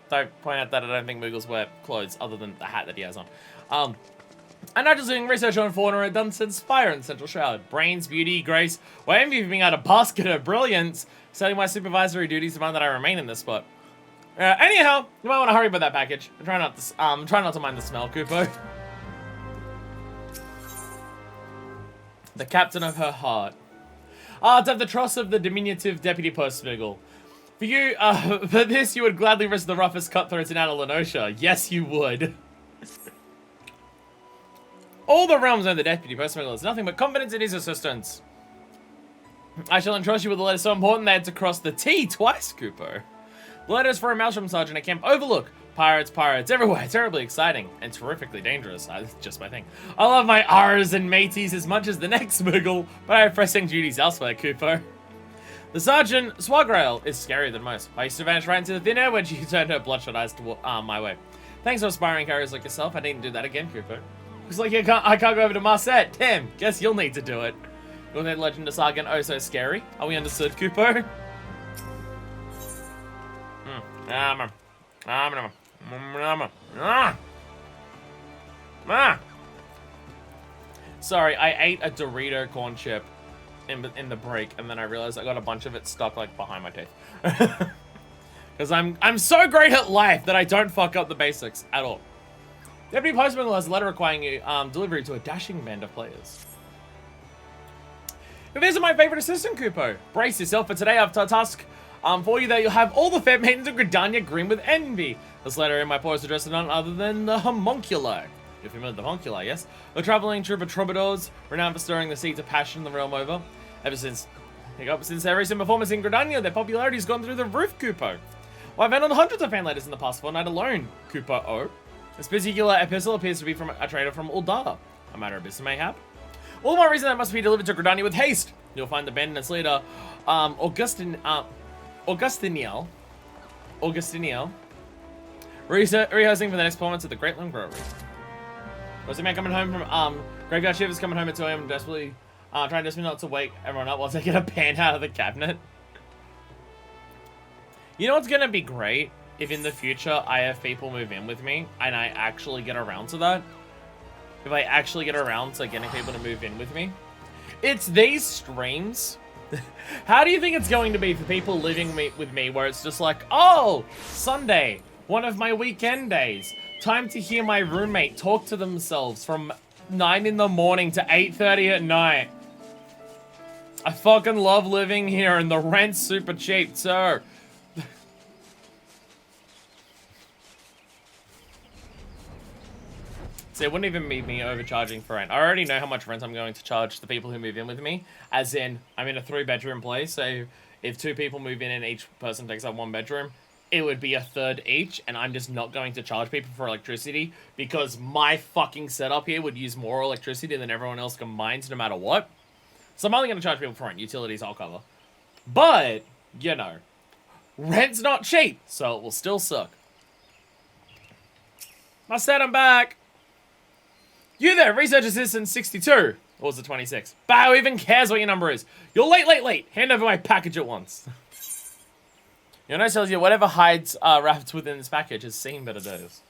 Don't point out that I don't think Moogles wear clothes other than the hat that he has on. I'm not just doing research on fauna done since Fire in Central Shroud. Brains, beauty, grace. Well, I envy being out a basket of brilliance. Selling my supervisory duties demand that I remain in this spot. Anyhow, you might want to hurry with that package. Try not to mind the smell, Kupo. The captain of her heart. To have the trust of the diminutive deputy postmogul. For you, for this, you would gladly risk the roughest cutthroats in Analenosha. Yes, you would. All the realms of the deputy postmogul is nothing but confidence in his assistance. I shall entrust you with a letter so important they had to cross the T twice, Kupo. The letter is for a maelstrom sergeant at Camp Overlook. Pirates everywhere. Terribly exciting and terrifically dangerous. That's just my thing. I love my R's and mateys as much as the next Moogle, but I have pressing duties elsewhere, Kupo. The Sergeant Swagrail is scarier than most. I used to vanish right into the thin air when she turned her bloodshot eyes to my way. Thanks for aspiring carriers like yourself. I needn't do that again, Kupo. Looks like I can't go over to Marset. Tim, guess you'll need to do it. You'll need Legend of Sargon oh so scary. Are we understood, Kupo? Sorry, I ate a Dorito corn chip in the break, and then I realized I got a bunch of it stuck like behind my teeth. Because I'm so great at life that I don't fuck up the basics at all. Deputy Postman has a letter requiring you delivery to a dashing band of players. If this is my favorite assistant, Kupo, brace yourself for today. I have a task for you that you'll have all the fair maidens of Gridania green with envy. This letter in my post addressed to none other than the homunculi. You're familiar with the homunculi, yes? A traveling troupe of troubadours, renowned for stirring the seeds of passion the realm over. Since their recent performance in Gridania, their popularity has gone through the roof, Kupo. Well, I've handled hundreds of fan letters in the past fortnight alone, Kupo. This particular epistle appears to be from a trader from Uldar. A matter of business, mayhap. All the more reason that must be delivered to Gridania with haste. You'll find the band and its leader, Augustiniel, rehearsing for the next performance at the Great Lung Brewery. Was a man coming home from Graveyard Shivers coming home at 2 AM desperately trying desperately not to wake everyone up while taking a pan out of the cabinet. You know what's gonna be great? If in the future I have people move in with me and I actually get around to that. If I actually get around to getting people to move in with me. It's these streams. How do you think it's going to be for people living with me where it's just like, oh, Sunday, one of my weekend days. Time to hear my roommate talk to themselves from 9 in the morning to 8:30 at night. I fucking love living here and the rent's super cheap too. So it wouldn't even be me overcharging for rent. I already know how much rent I'm going to charge the people who move in with me. As in, I'm in a 3-bedroom place, so if 2 people move in and each person takes up 1 bedroom, it would be a third each, and I'm just not going to charge people for electricity because my fucking setup here would use more electricity than everyone else combined no matter what. So I'm only going to charge people for rent. Utilities I'll cover. But, you know, rent's not cheap, so it will still suck. I said I'm back. You there, Research Assistant 62. Or was it 26? Bah, who even cares what your number is? You're late. Hand over my package at once. Your note tells you whatever hides wrapped within this package has seen better days.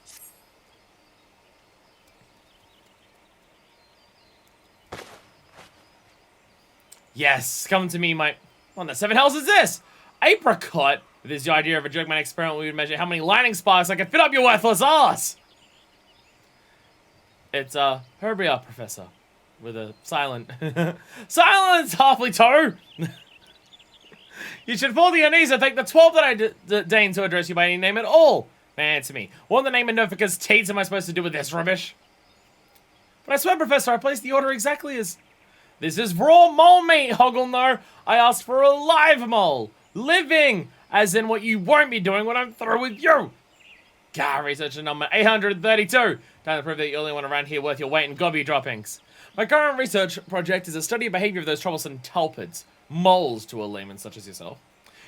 Yes, come to me, mate. What the 7 hells is this? Apricot? If this is the idea of a joke man experiment, we would measure how many lightning sparks I could fit up your worthless ass. It's, Herbia, Professor. With a silent... Silence, Halfly Toe! You should fall to your knees and thank the 12 that I deign to address you by any name at all. Man, answer me. What in the name of Nofica's teats am I supposed to do with this rubbish? But I swear, Professor, I placed the order exactly as... This is raw mole meat, Hoggle, no. I asked for a live mole. Living, as in what you won't be doing when I'm through with you. God, researcher number 832. Time to prove that you're the only one around here worth your weight in gobby droppings. My current research project is a study of behavior of those troublesome talpids. Moles to a layman such as yourself.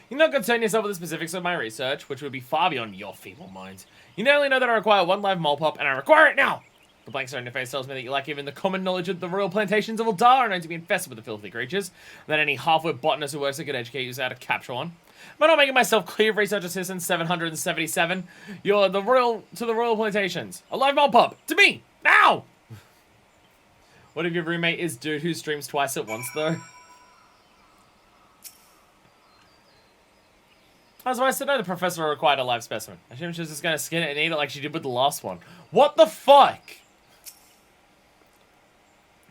You're not concerned yourself with the specifics of my research, which would be far beyond your feeble mind. You not only know that I require one live mole pop, and I require it now! The blank stare on your face tells me that you lack even the common knowledge of the royal plantations of Eldar are known to be infested with the filthy creatures, and that any half-wit botanist who works there could educate you how to capture one. Am I not making myself clear, Research Assistant 777? You're the royal plantations. A live mole pop! To me! Now! What if your roommate is dude who streams twice at once, though? I was supposed to know the professor required a live specimen. I assume she was just going to skin it and eat it like she did with the last one. What the fuck?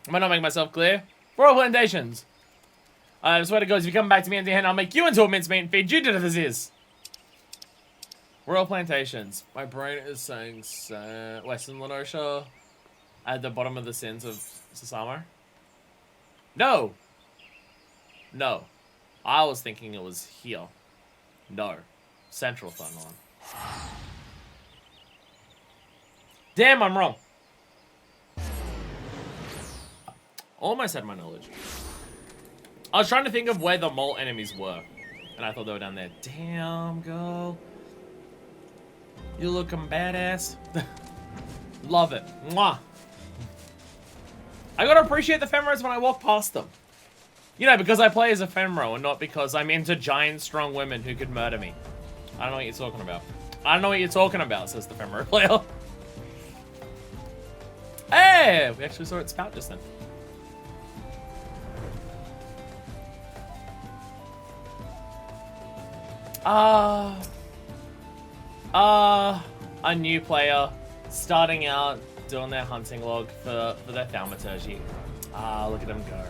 Am I not making myself clear? Royal plantations. I swear to God, if you come back to me empty hand, I'll make you into a mincemeat and feed you to the is. Royal plantations. My brain is saying Western Lenosha at the bottom of the sins of Sasamo. No. No. I was thinking it was here. No. Central Thunderland. Damn, I'm wrong. Almost had my knowledge. I was trying to think of where the mole enemies were. And I thought they were down there. Damn, girl. You looking badass. Love it. Mwah. I gotta appreciate the Femros when I walk past them. You know, because I play as a Femro and not because I'm into giant, strong women who could murder me. I don't know what you're talking about. I don't know what you're talking about, says the Femro player. Hey! We actually saw it spout just then. A new player starting out doing their hunting log for their thaumaturgy. Look at them go.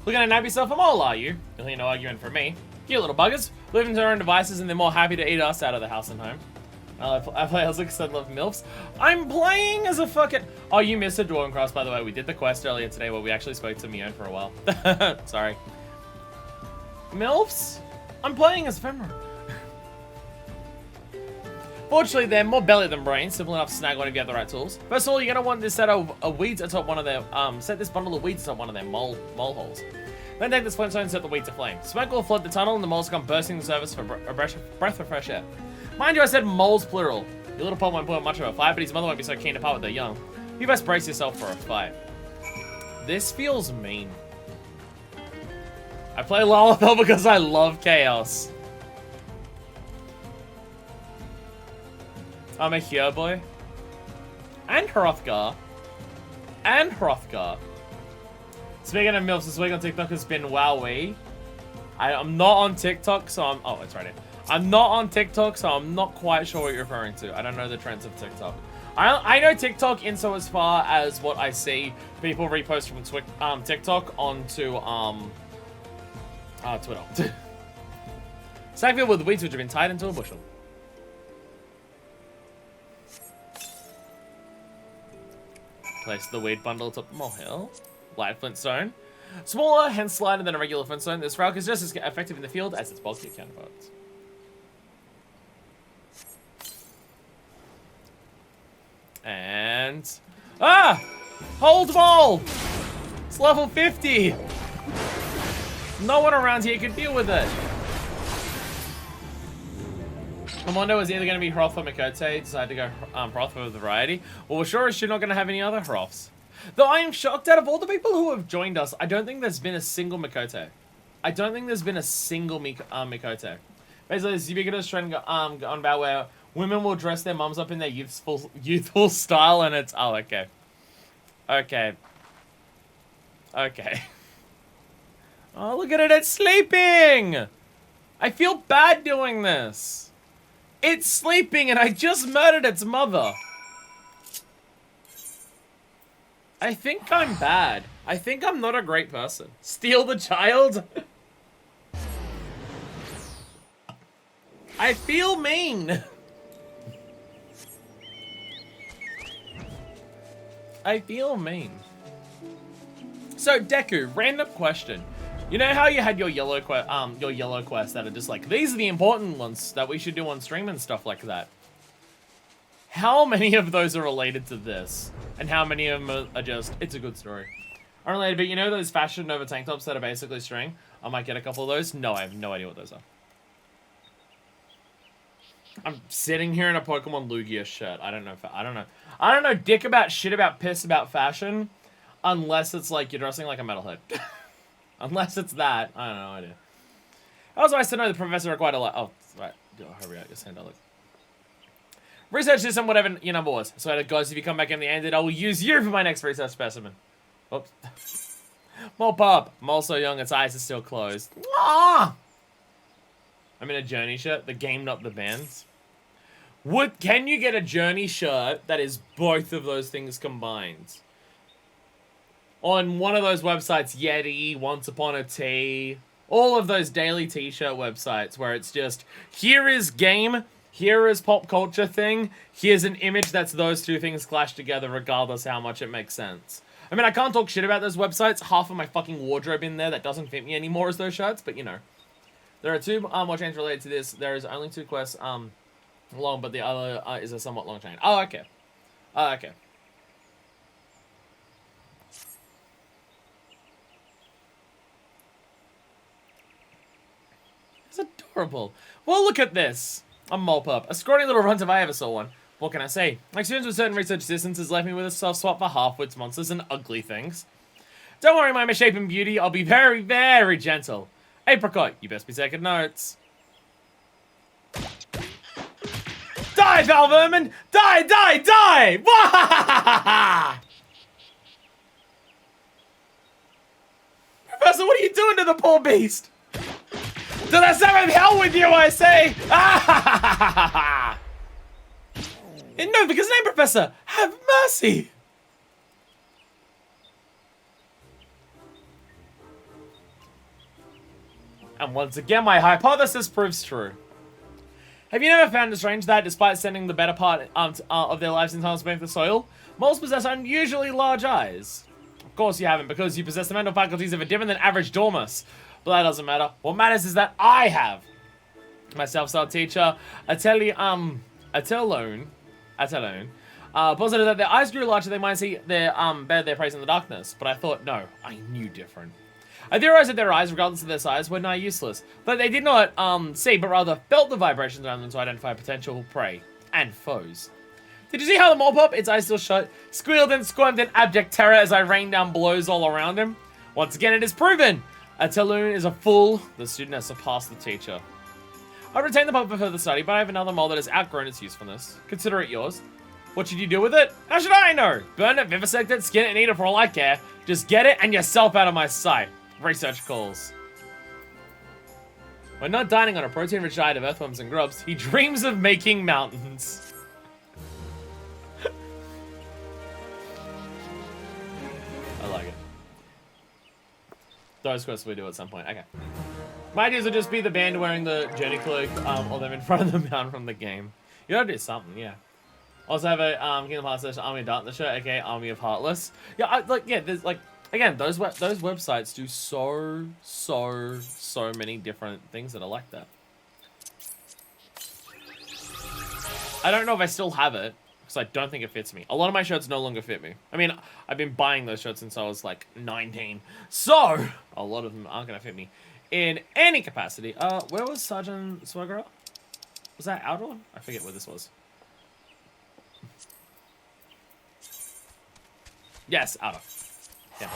Looking to nab yourself a mole, are you? You'll hear no argument from me. You little buggers. Live into their own devices and they're more happy to eat us out of the house and home. I play as like I love MILFs. I'm playing as a fucking... Oh, you missed a Dwarven Cross, by the way. We did the quest earlier today where we actually spoke to Mion for a while. Sorry. MILFs? I'm playing as Femra. Fortunately, they're more belly than brain. Simple enough to snag one if you have the right tools. First of all, you're going to want this set of weeds atop one of their... set this bundle of weeds atop one of their mole holes. Then take this flintstone and set the weeds aflame. Smoke will flood the tunnel and the moles come bursting the surface for a breath of fresh air. Mind you, I said moles plural. Your little pop won't put up much of a fight, but his mother won't be so keen to part with their young. You best brace yourself for a fight. This feels mean. I play Lalafell because I love chaos. I'm a Here boy. And Hrothgar. And Hrothgar. Speaking of MILFs, this week on TikTok has been Wowee. I'm not on TikTok, so I'm... Oh, it's right here. I'm not on TikTok, so I'm not quite sure what you're referring to. I don't know the trends of TikTok. I know TikTok in so as far as what I see people repost from TikTok onto Twitter. Stackfield with weeds which have been tied into a bushel. Place the weed bundle atop the molehill. Light flintstone. Smaller, hence lighter than a regular flintstone, this rock is just as effective in the field as its bulky counterparts. And... Ah! Hold ball! It's level 50! No one around here could deal with it. Momondo is either going to be Hroth or Mikote. Decided to go Hroth for the variety. Well, we're sure as shit not going to have any other Hroths. Though I am shocked, out of all the people who have joined us, I don't think there's been a single Mikote. I don't think there's been a single Mikote. Basically, this ubiquitous trend on about where Women will dress their mums up in their youthful style, and it's... Oh, okay. Okay. Okay. Oh, look at it, it's sleeping! I feel bad doing this. It's sleeping, and I just murdered its mother. I think I'm bad. I think I'm not a great person. Steal the child? I feel mean. I feel mean. So, Deku, random question. You know how you had your yellow quests that are just like, these are the important ones that we should do on stream and stuff like that. How many of those are related to this? And how many of them are just, it's a good story. Unrelated, but you know those fashion over tank tops that are basically string? I might get a couple of those. No, I have no idea what those are. I'm sitting here in a Pokemon Lugia shirt. I don't know dick about shit about piss about fashion. Unless it's like you're dressing like a metalhead. Unless it's that. I don't know, idea. I was nice to know the professor required a lot. Oh, right. Hurry up, your sand look. Research this and whatever your number was. So it goes, if you come back in the end, I will use you for my next research specimen. Oops. More pop. I'm also young, its eyes are still closed. Ah! I'm in a Journey shirt. The game, not the bands. Can you get a Journey shirt that is both of those things combined? On one of those websites, Yeti, Once Upon a Tea, all of those daily t-shirt websites where it's just, here is game, here is pop culture thing, here's an image that's those two things clashed together regardless how much it makes sense. I mean, I can't talk shit about those websites. Half of my fucking wardrobe in there that doesn't fit me anymore is those shirts, but you know. There are two more chains related to this. There is only 2 quests long, but the other is a somewhat long chain. Oh, okay. Oh, okay. It's adorable. Well, look at this. A Molepup. A scrawny little runt if I ever saw one. What can I say? My experience with certain research distances left me with a soft spot for half-wits, monsters, and ugly things. Don't worry, my misshapen beauty. I'll be very, very gentle. Apricot, you best be taking notes. Die, foul vermin! Die, die, die! Professor, what are you doing to the poor beast? To the 7th hell with you, I say! No, because name, Professor, have mercy! And once again, my hypothesis proves true. Have you never found it strange that, despite spending the better part of their lives in tunnels beneath the soil, moles possess unusually large eyes? Of course you haven't, because you possess the mental faculties of a different than average dormouse. But that doesn't matter. What matters is that I have. My self-styled teacher, Atellone, posited that their eyes grew larger, they might see their bear their prey in the darkness. But I thought, no, I knew different. I theorized that their eyes, regardless of their size, were nigh useless. But they did not see, but rather felt the vibrations around them to identify potential prey and foes. Did you see how the Molepup, its eyes still shut, squealed and squirmed in abject terror as I rained down blows all around him? Once again, it is proven. Atellone is a fool. The student has surpassed the teacher. I retained the pup for further study, but I have another mole that has outgrown its usefulness. Consider it yours. What should you do with it? How should I know? Burn it, vivisect it, skin it, and eat it for all I care. Just get it and yourself out of my sight. Research calls. When not dining on a protein-rich diet of earthworms and grubs, he dreams of making mountains. I like it. Those quests we do at some point. Okay. My ideas would just be the band wearing the journey cloak, or them in front of the mountain from the game. You gotta do something, yeah. Also have a Kingdom Hearts Army of Darkness shirt, aka Army of Heartless. Yeah, there's like, again, those websites do so many different things that are like that. I don't know if I still have it, because I don't think it fits me. A lot of my shirts no longer fit me. I mean, I've been buying those shirts since I was like 19. So, a lot of them aren't going to fit me in any capacity. Where was Sergeant Swagger? Was that Outer? I forget where this was. Yes, Outer. Yeah.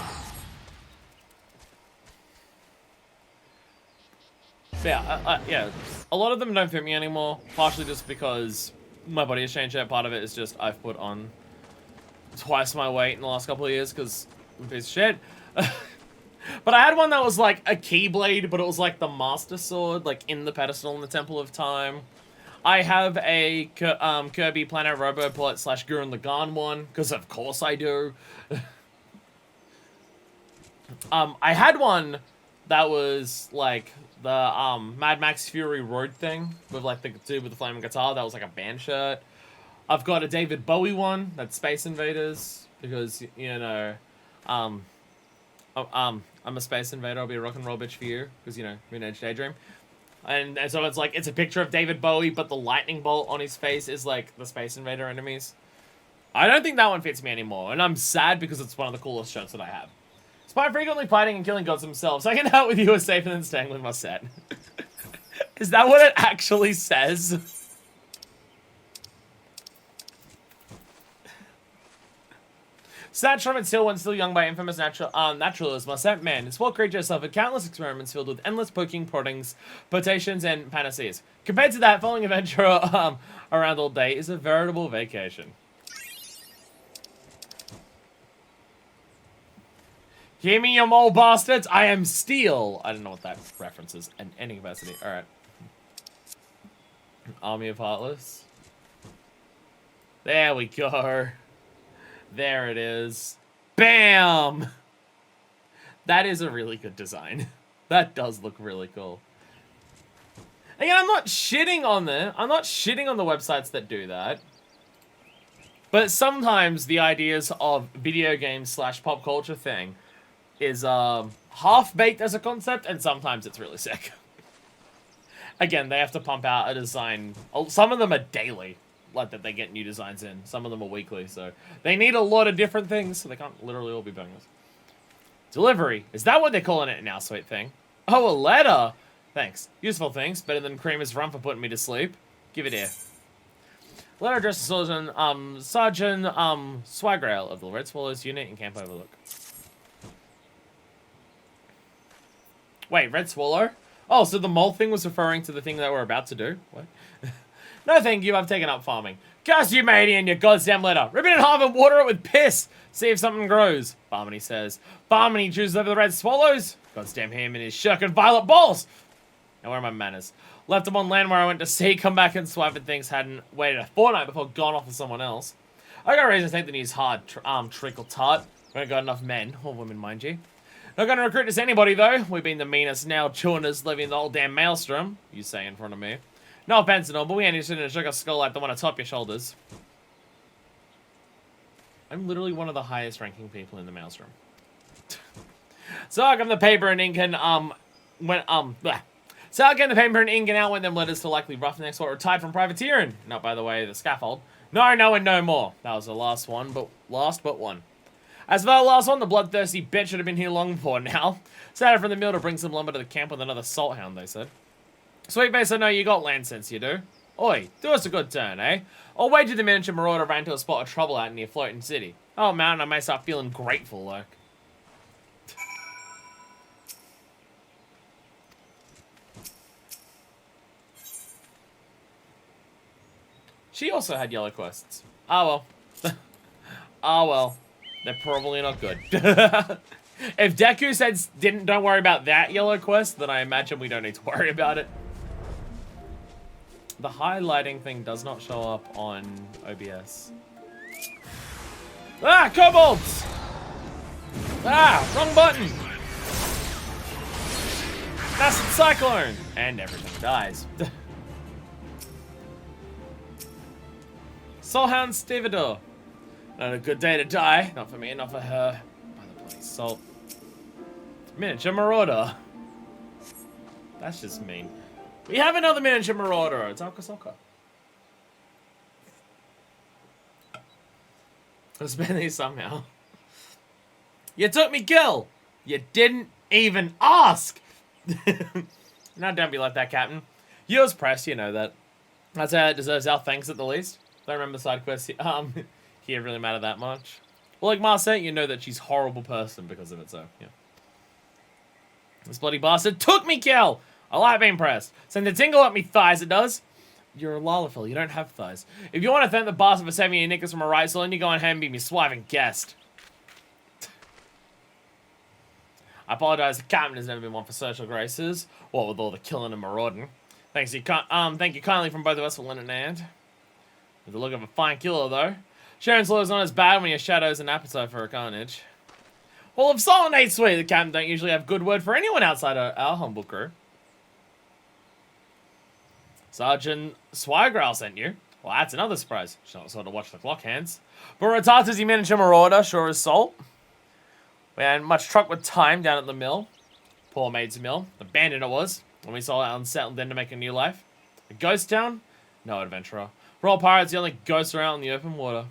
Yeah, yeah, a lot of them don't fit me anymore, partially just because my body has changed yet. Part of it is just I've put on twice my weight in the last couple of years because I'm a piece of shit. But I had one that was like a Keyblade, but it was like the Master Sword, like in the pedestal in the Temple of Time. I have a Kirby Planet Roboport / Gurren Lagann one, because of course I do. I had one that was like the Mad Max Fury Road thing, with like the dude with the flaming guitar, that was like a band shirt. I've got a David Bowie one, that's Space Invaders, because, you know, I'm a space invader. I'll be a rock and roll bitch for you, because, you know, Moon-Age Daydream. And so it's like, it's a picture of David Bowie, but the lightning bolt on his face is like the Space Invader enemies. I don't think that one fits me anymore, and I'm sad because it's one of the coolest shirts that I have. Despite frequently fighting and killing gods themselves, hanging out with you is safer than staying with my set. Is that what it actually says? Snatched from its hill when still young by infamous naturalist Marcet Man, its wild creature suffered countless experiments filled with endless poking, proddings, potations, and panaceas. Compared to that, following adventure around all day is a veritable vacation. Hear me, you mole bastards! I am steel! I don't know what that references in any capacity. Alright. Army of Heartless. There we go. There it is. Bam! That is a really good design. That does look really cool. Again, I'm not shitting on them. I'm not shitting on the websites that do that. But sometimes the ideas of video games / pop culture thing is half-baked as a concept, and sometimes it's really sick. Again, they have to pump out a design. Some of them are daily. Like that they get new designs in. Some of them are weekly, so they need a lot of different things, so they can't literally all be bangers. Delivery. Is that what they're calling it now, sweet thing? Oh, a letter! Thanks. Useful things. Better than Creamer's rum for putting me to sleep. Give it here. Letter addressed to Sergeant Swagrail of the Red Swallows unit in Camp Overlook. Wait, Red Swallow? Oh, so the mole thing was referring to the thing that we're about to do? What? No thank you, I've taken up farming. Curse you, matey, and your goddamn letter. Rip it in half and water it with piss. See if something grows. Barmany says. Barmany chooses over the red swallows. Goddamn him and his shirk and violet balls. Now where are my manners? Left them on land where I went to sea, come back and swipe at things, hadn't waited a fortnight before gone off with someone else. I got reason to think the news hard, treacle tart. We ain't got enough men, or women, mind you. Not gonna recruit us anybody, though. We've been the meanest now chewiners living in the old damn maelstrom. You say in front of me. No offense at all, but we ain't interested in a sugar skull like the one atop your shoulders. I'm literally one of the highest ranking people in the maelstrom. So I got the paper and ink and, So I got the paper and ink and out when them letters to likely roughnecks or retired from privateering. Not, by the way, the scaffold. No, no, and no more. That was the last one, but last but one. As for that last one, the bloodthirsty bitch should have been here long before now. Started from the mill to bring some lumber to the camp with another salt hound, they said. Sweet face, I know you got land sense, you do. Oi, do us a good turn, eh? I'll wager the miniature marauder ran to a spot of trouble out near Floating City. Oh, man, I may start feeling grateful, like. She also had yellow quests. Oh, well. Oh, well. They're probably not good. If Deku said don't worry about that yellow quest, then I imagine we don't need to worry about it. The highlighting thing does not show up on OBS. Ah, kobolds! Ah, wrong button! Acid cyclone! And everything dies. Soulhound Stevedore. Not a good day to die. Not for me, not for her. By the bloody salt. Miniature Marauder. That's just mean. We have another Miniature Marauder. It's Alka-Soka. Let's spend these somehow. You took me kill. You didn't even ask. Now don't be like that, Captain. Yours press, you know that. That's how it deserves our thanks at the least. Don't remember side quests here really matter that much. Well, like Marcet, you know that she's a horrible person because of it, so, yeah. This bloody bastard took me kill! I like being pressed. Send a tingle up me thighs, it does. You're a Lalafell. You don't have thighs. If you want to thank the bastard for saving your knickers from a riot salon, you go on ahead and be me swiving guest. I apologise, the captain has never been one for social graces. What with all the killing and marauding. Thank you kindly from both of us for lending a hand. With the look of a fine killer, though. Sharon's law is not as bad when your shadow's an appetite for a carnage. Well, if Solon ain't sweet, the captain don't usually have good word for anyone outside our humble crew. Sergeant Swagral sent you. Well, that's another surprise. She's not sort of watch the clock hands. But Rattata's your miniature marauder, sure as salt. We had much truck with time down at the mill. Poor maid's mill. Abandoned it was. When we saw it unsettled then to make a new life. A ghost town? No adventurer. For all pirates, the only ghosts around in the open water.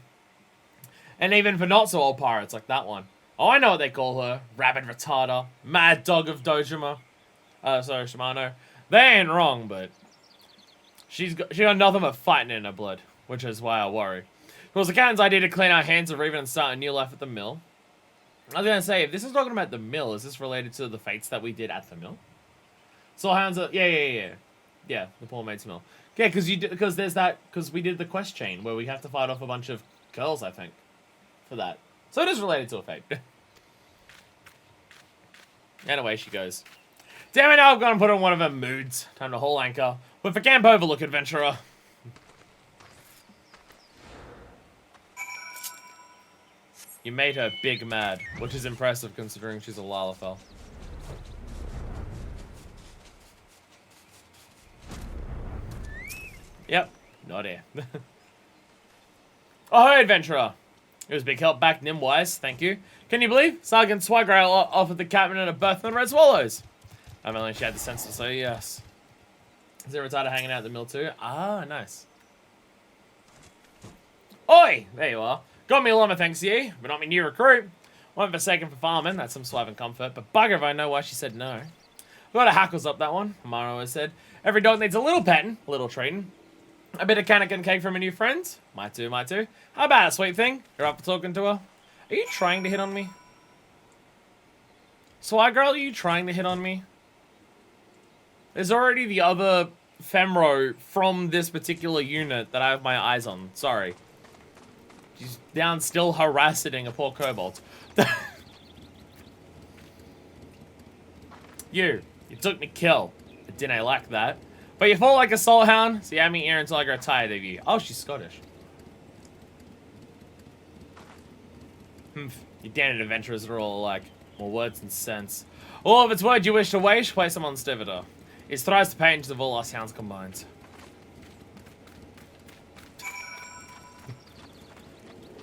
And even for not so old pirates like that one. Oh, I know what they call her. Rabid Rattata. Mad Dog of Dojima. Shimano. They ain't wrong, but... She got nothing but fighting in her blood. Which is why I worry. It was the captain's idea to clean our hands of Revan and start a new life at the mill. I was going to say, if this is talking about the mill, is this related to the fates that we did at the mill? Soulhounds are... Yeah. Yeah, the poor maid's mill. Yeah, because we did the quest chain where we have to fight off a bunch of girls, I think, for that. So it is related to a fate. And away she goes. Damn it, now I've gone and put on one of her moods. Time to haul anchor. But for Camp Overlook, adventurer. You made her big mad, which is impressive considering she's a Lalafell. Yep, not here. Oh, hey, adventurer. It was a big help back Nimwise, thank you. Can you believe? Sergeant Swagger offered the captain a berth on Red Swallows. I've only she had the sense to say yes. Is there a retarded hanging out at the mill too? Ah, nice. Oi! There you are. Got me a llama, thanks ye, but not me new recruit. Went forsaken for farming, that's some suave and comfort, but bugger if I know why she said no. Got her hackles up that one, Amara always said. Every dog needs a little petting, a little treating. A bit of Kannakin cake from a new friend? Might do. How about a sweet thing? You're up for talking to her? Are you trying to hit on me? Swag girl, are you trying to hit on me? There's already the other Femro from this particular unit that I have my eyes on. Sorry. She's down still harassing a poor kobold. You took me kill. I didn't like that. But you fall like a soul hound, so you had me here until I got tired of you. Oh, she's Scottish. You damned adventurers are all alike. More words than sense. All of its words you wish to waste, place them on Stiviter. It thrives the pages of all us hounds combined.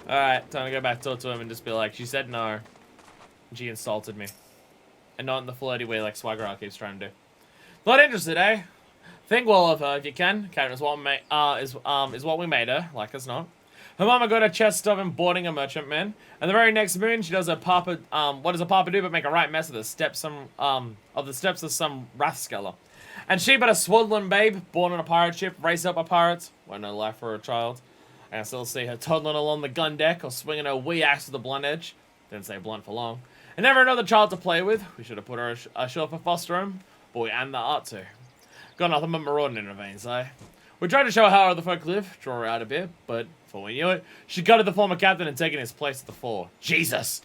Alright, time to go back talk to him and just be like, she said no. She insulted me. And not in the flirty way like Swagger keeps trying to do. Not interested, eh? Think well of her if you can. Karen is what we made her, like as not. Her mama got a chest of him boarding a merchantman, and the very next moon she does her papa. What does a papa do but make a right mess of the steps of some Rathskeller. And she but a swaddling babe, born on a pirate ship, raised up by pirates. Well, no life for a child. I can still see her toddling along the gun deck or swinging her wee axe with a blunt edge. Didn't say blunt for long. And never another child to play with. We should have put her ashore for foster home. Boy, and the art too. Got nothing but marauding in her veins, eh? We tried to show her how other folk live, draw her out a bit, but before we knew it, she gutted the former captain and taken his place at the fore. Jesus!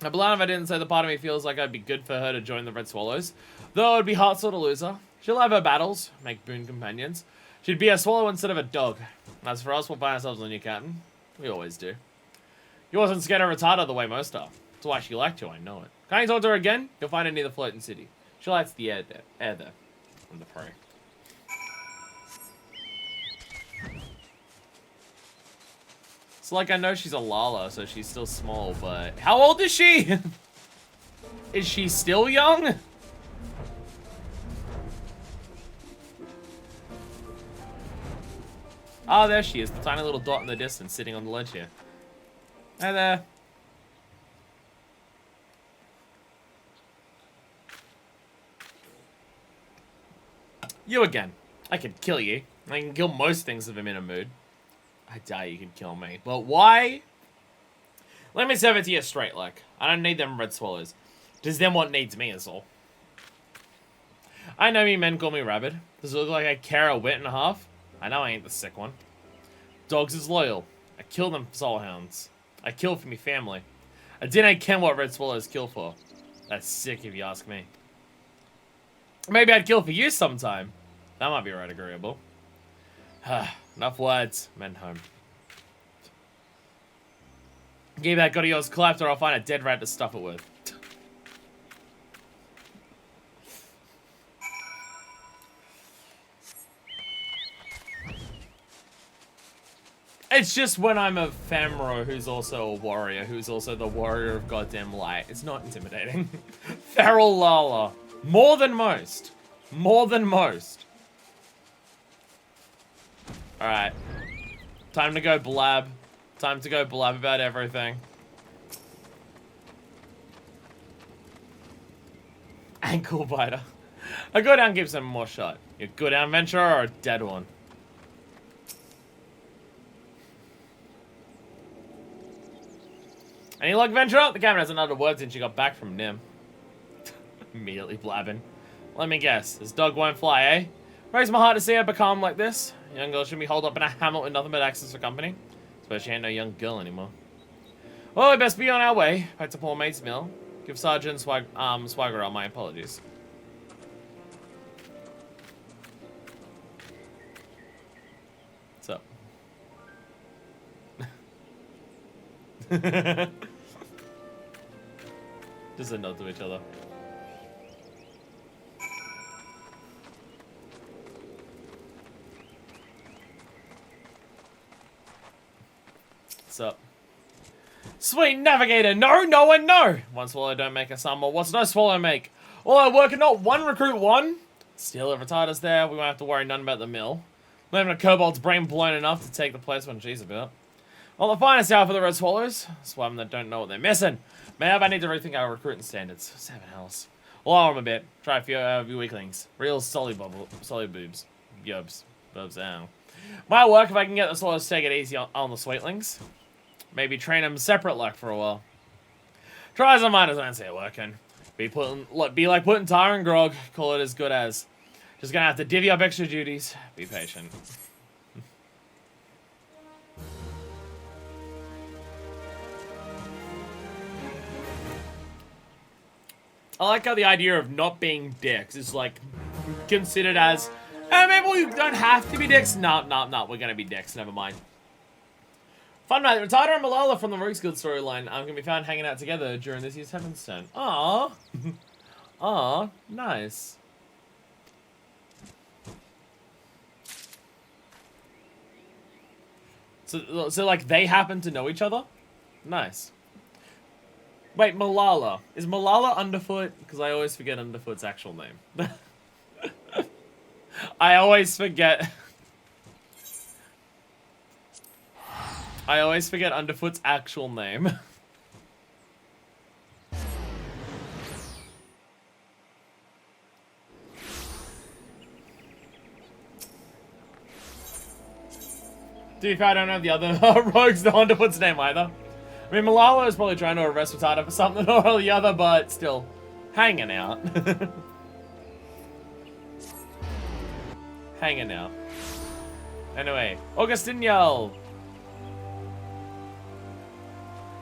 I believe if I didn't say the part of me feels like I'd be good for her to join the Red Swallows. Though it would be heartsore to lose her. She'll have her battles, make boon companions. She'd be a swallow instead of a dog. As for us, we'll find ourselves a new captain. We always do. You wasn't scared of Rattata the way most are. That's why she liked you, I know it. Can't you talk to her again? You'll find her near the floating city. She likes the air there. On the prey. It's like I know she's a Lala, so she's still small, but... How old is she? Is she still young? Oh, there she is. The tiny little dot in the distance sitting on the ledge here. Hi there. You again. I could kill you. I can kill most things if I'm in a mood. I doubt you can kill me. But why? Let me serve it to you straight, like. I don't need them red swallows. Just them what needs me is all. I know me men call me rabid. Does it look like I care a wit and a half? I know I ain't the sick one. Dogs is loyal. I kill them for soul hounds. I kill for me family. I didn't ken what red swallows kill for. That's sick if you ask me. Maybe I'd kill for you sometime. That might be right agreeable. Enough words. Men home. Give that god of yours collapsed or I'll find a dead rat to stuff it with. It's just when I'm a Famro who's also a warrior, who's also the warrior of goddamn light. It's not intimidating. Feral Lala. More than most. More than most. Alright. Time to go blab. Time to go blab about everything. Ankle biter. A go down gives him more shot. You go down venture or a dead one? Any luck, venture? The camera hasn't uttered word since you got back from Nim. Immediately blabbing. Let me guess. This dog won't fly, eh? Breaks my heart to see her become like this. Young girl shouldn't be holed up in a hamlet with nothing but access for company. Suppose she ain't no young girl anymore. Well, we best be on our way. Back to poor mate's mill. Give Sergeant Swagger my apologies. What's up? Just a nod to each other. What's up? Sweet navigator, no, no, and no! One swallow don't make a summer. What's no swallow make? All I work and not one recruit one. Still, if retarder's there, we won't have to worry none about the mill. Not even a kobold's brain blown enough to take the place when she's about. Well, the finest hour for the red swallows. Swam that don't know what they're missing. Maybe I need to rethink our recruiting standards. 7 hells. Lower them a bit. Try a few of your weaklings. Real solid boobs. Yubs. Boobs, ow. Might work if I can get the swallows to take it easy on the sweetlings. Maybe train them separate like for a while. Try as I might as well say working. Be like putting tar and grog. Call it as good as. Just gonna have to divvy up extra duties. Be patient. I like how the idea of not being dicks is like considered as, maybe we don't have to be dicks. No, we're gonna be dicks. Never mind. Fun night. Retarder and Malala from the Rogues Guild storyline can be found hanging out together during this year's Heavensward. Aww. Aww. Nice. So like they happen to know each other? Nice. Wait, Malala. Is Malala Underfoot? Because I always forget Underfoot's actual name. I always forget... I always forget Underfoot's actual name. To be fair, I don't know the other rogues know Underfoot's name either. I mean, Malala is probably trying to arrest Retarder for something or the other, but still, hanging out. Hanging out. Anyway, Augustiniel.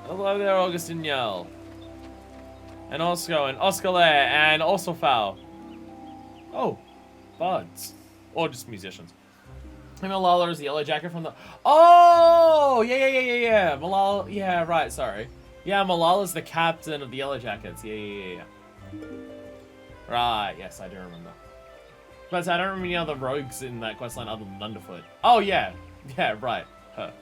Hello there, Augustiniel. And Osco, and Oscalair, and Ossofal. Oh, bards. Or just musicians. Malala is the yellow jacket from the... Oh! Yeah. Malala... Yeah, right, sorry. Yeah, Malala's the captain of the Yellow Jackets. Yeah. Right, yes, I do remember. But I don't remember any other rogues in that questline other than Underfoot. Oh, yeah. Yeah, right. Her.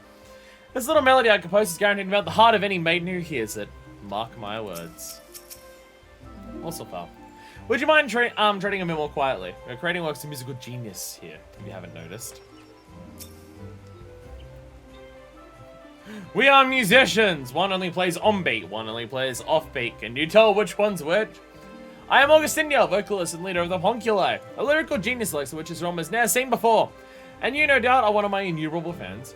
This little melody I composed is guaranteed about the heart of any maiden who hears it. Mark my words. Also, pal. Would you mind treading a bit more quietly? We're creating works of musical genius here, if you haven't noticed. We are musicians! One only plays on beat, one only plays off beat. Can you tell which one's which? I am Augustiniel, vocalist and leader of the Homunculi, a lyrical genius like which this realm has never seen before. And you, no doubt, are one of my innumerable fans.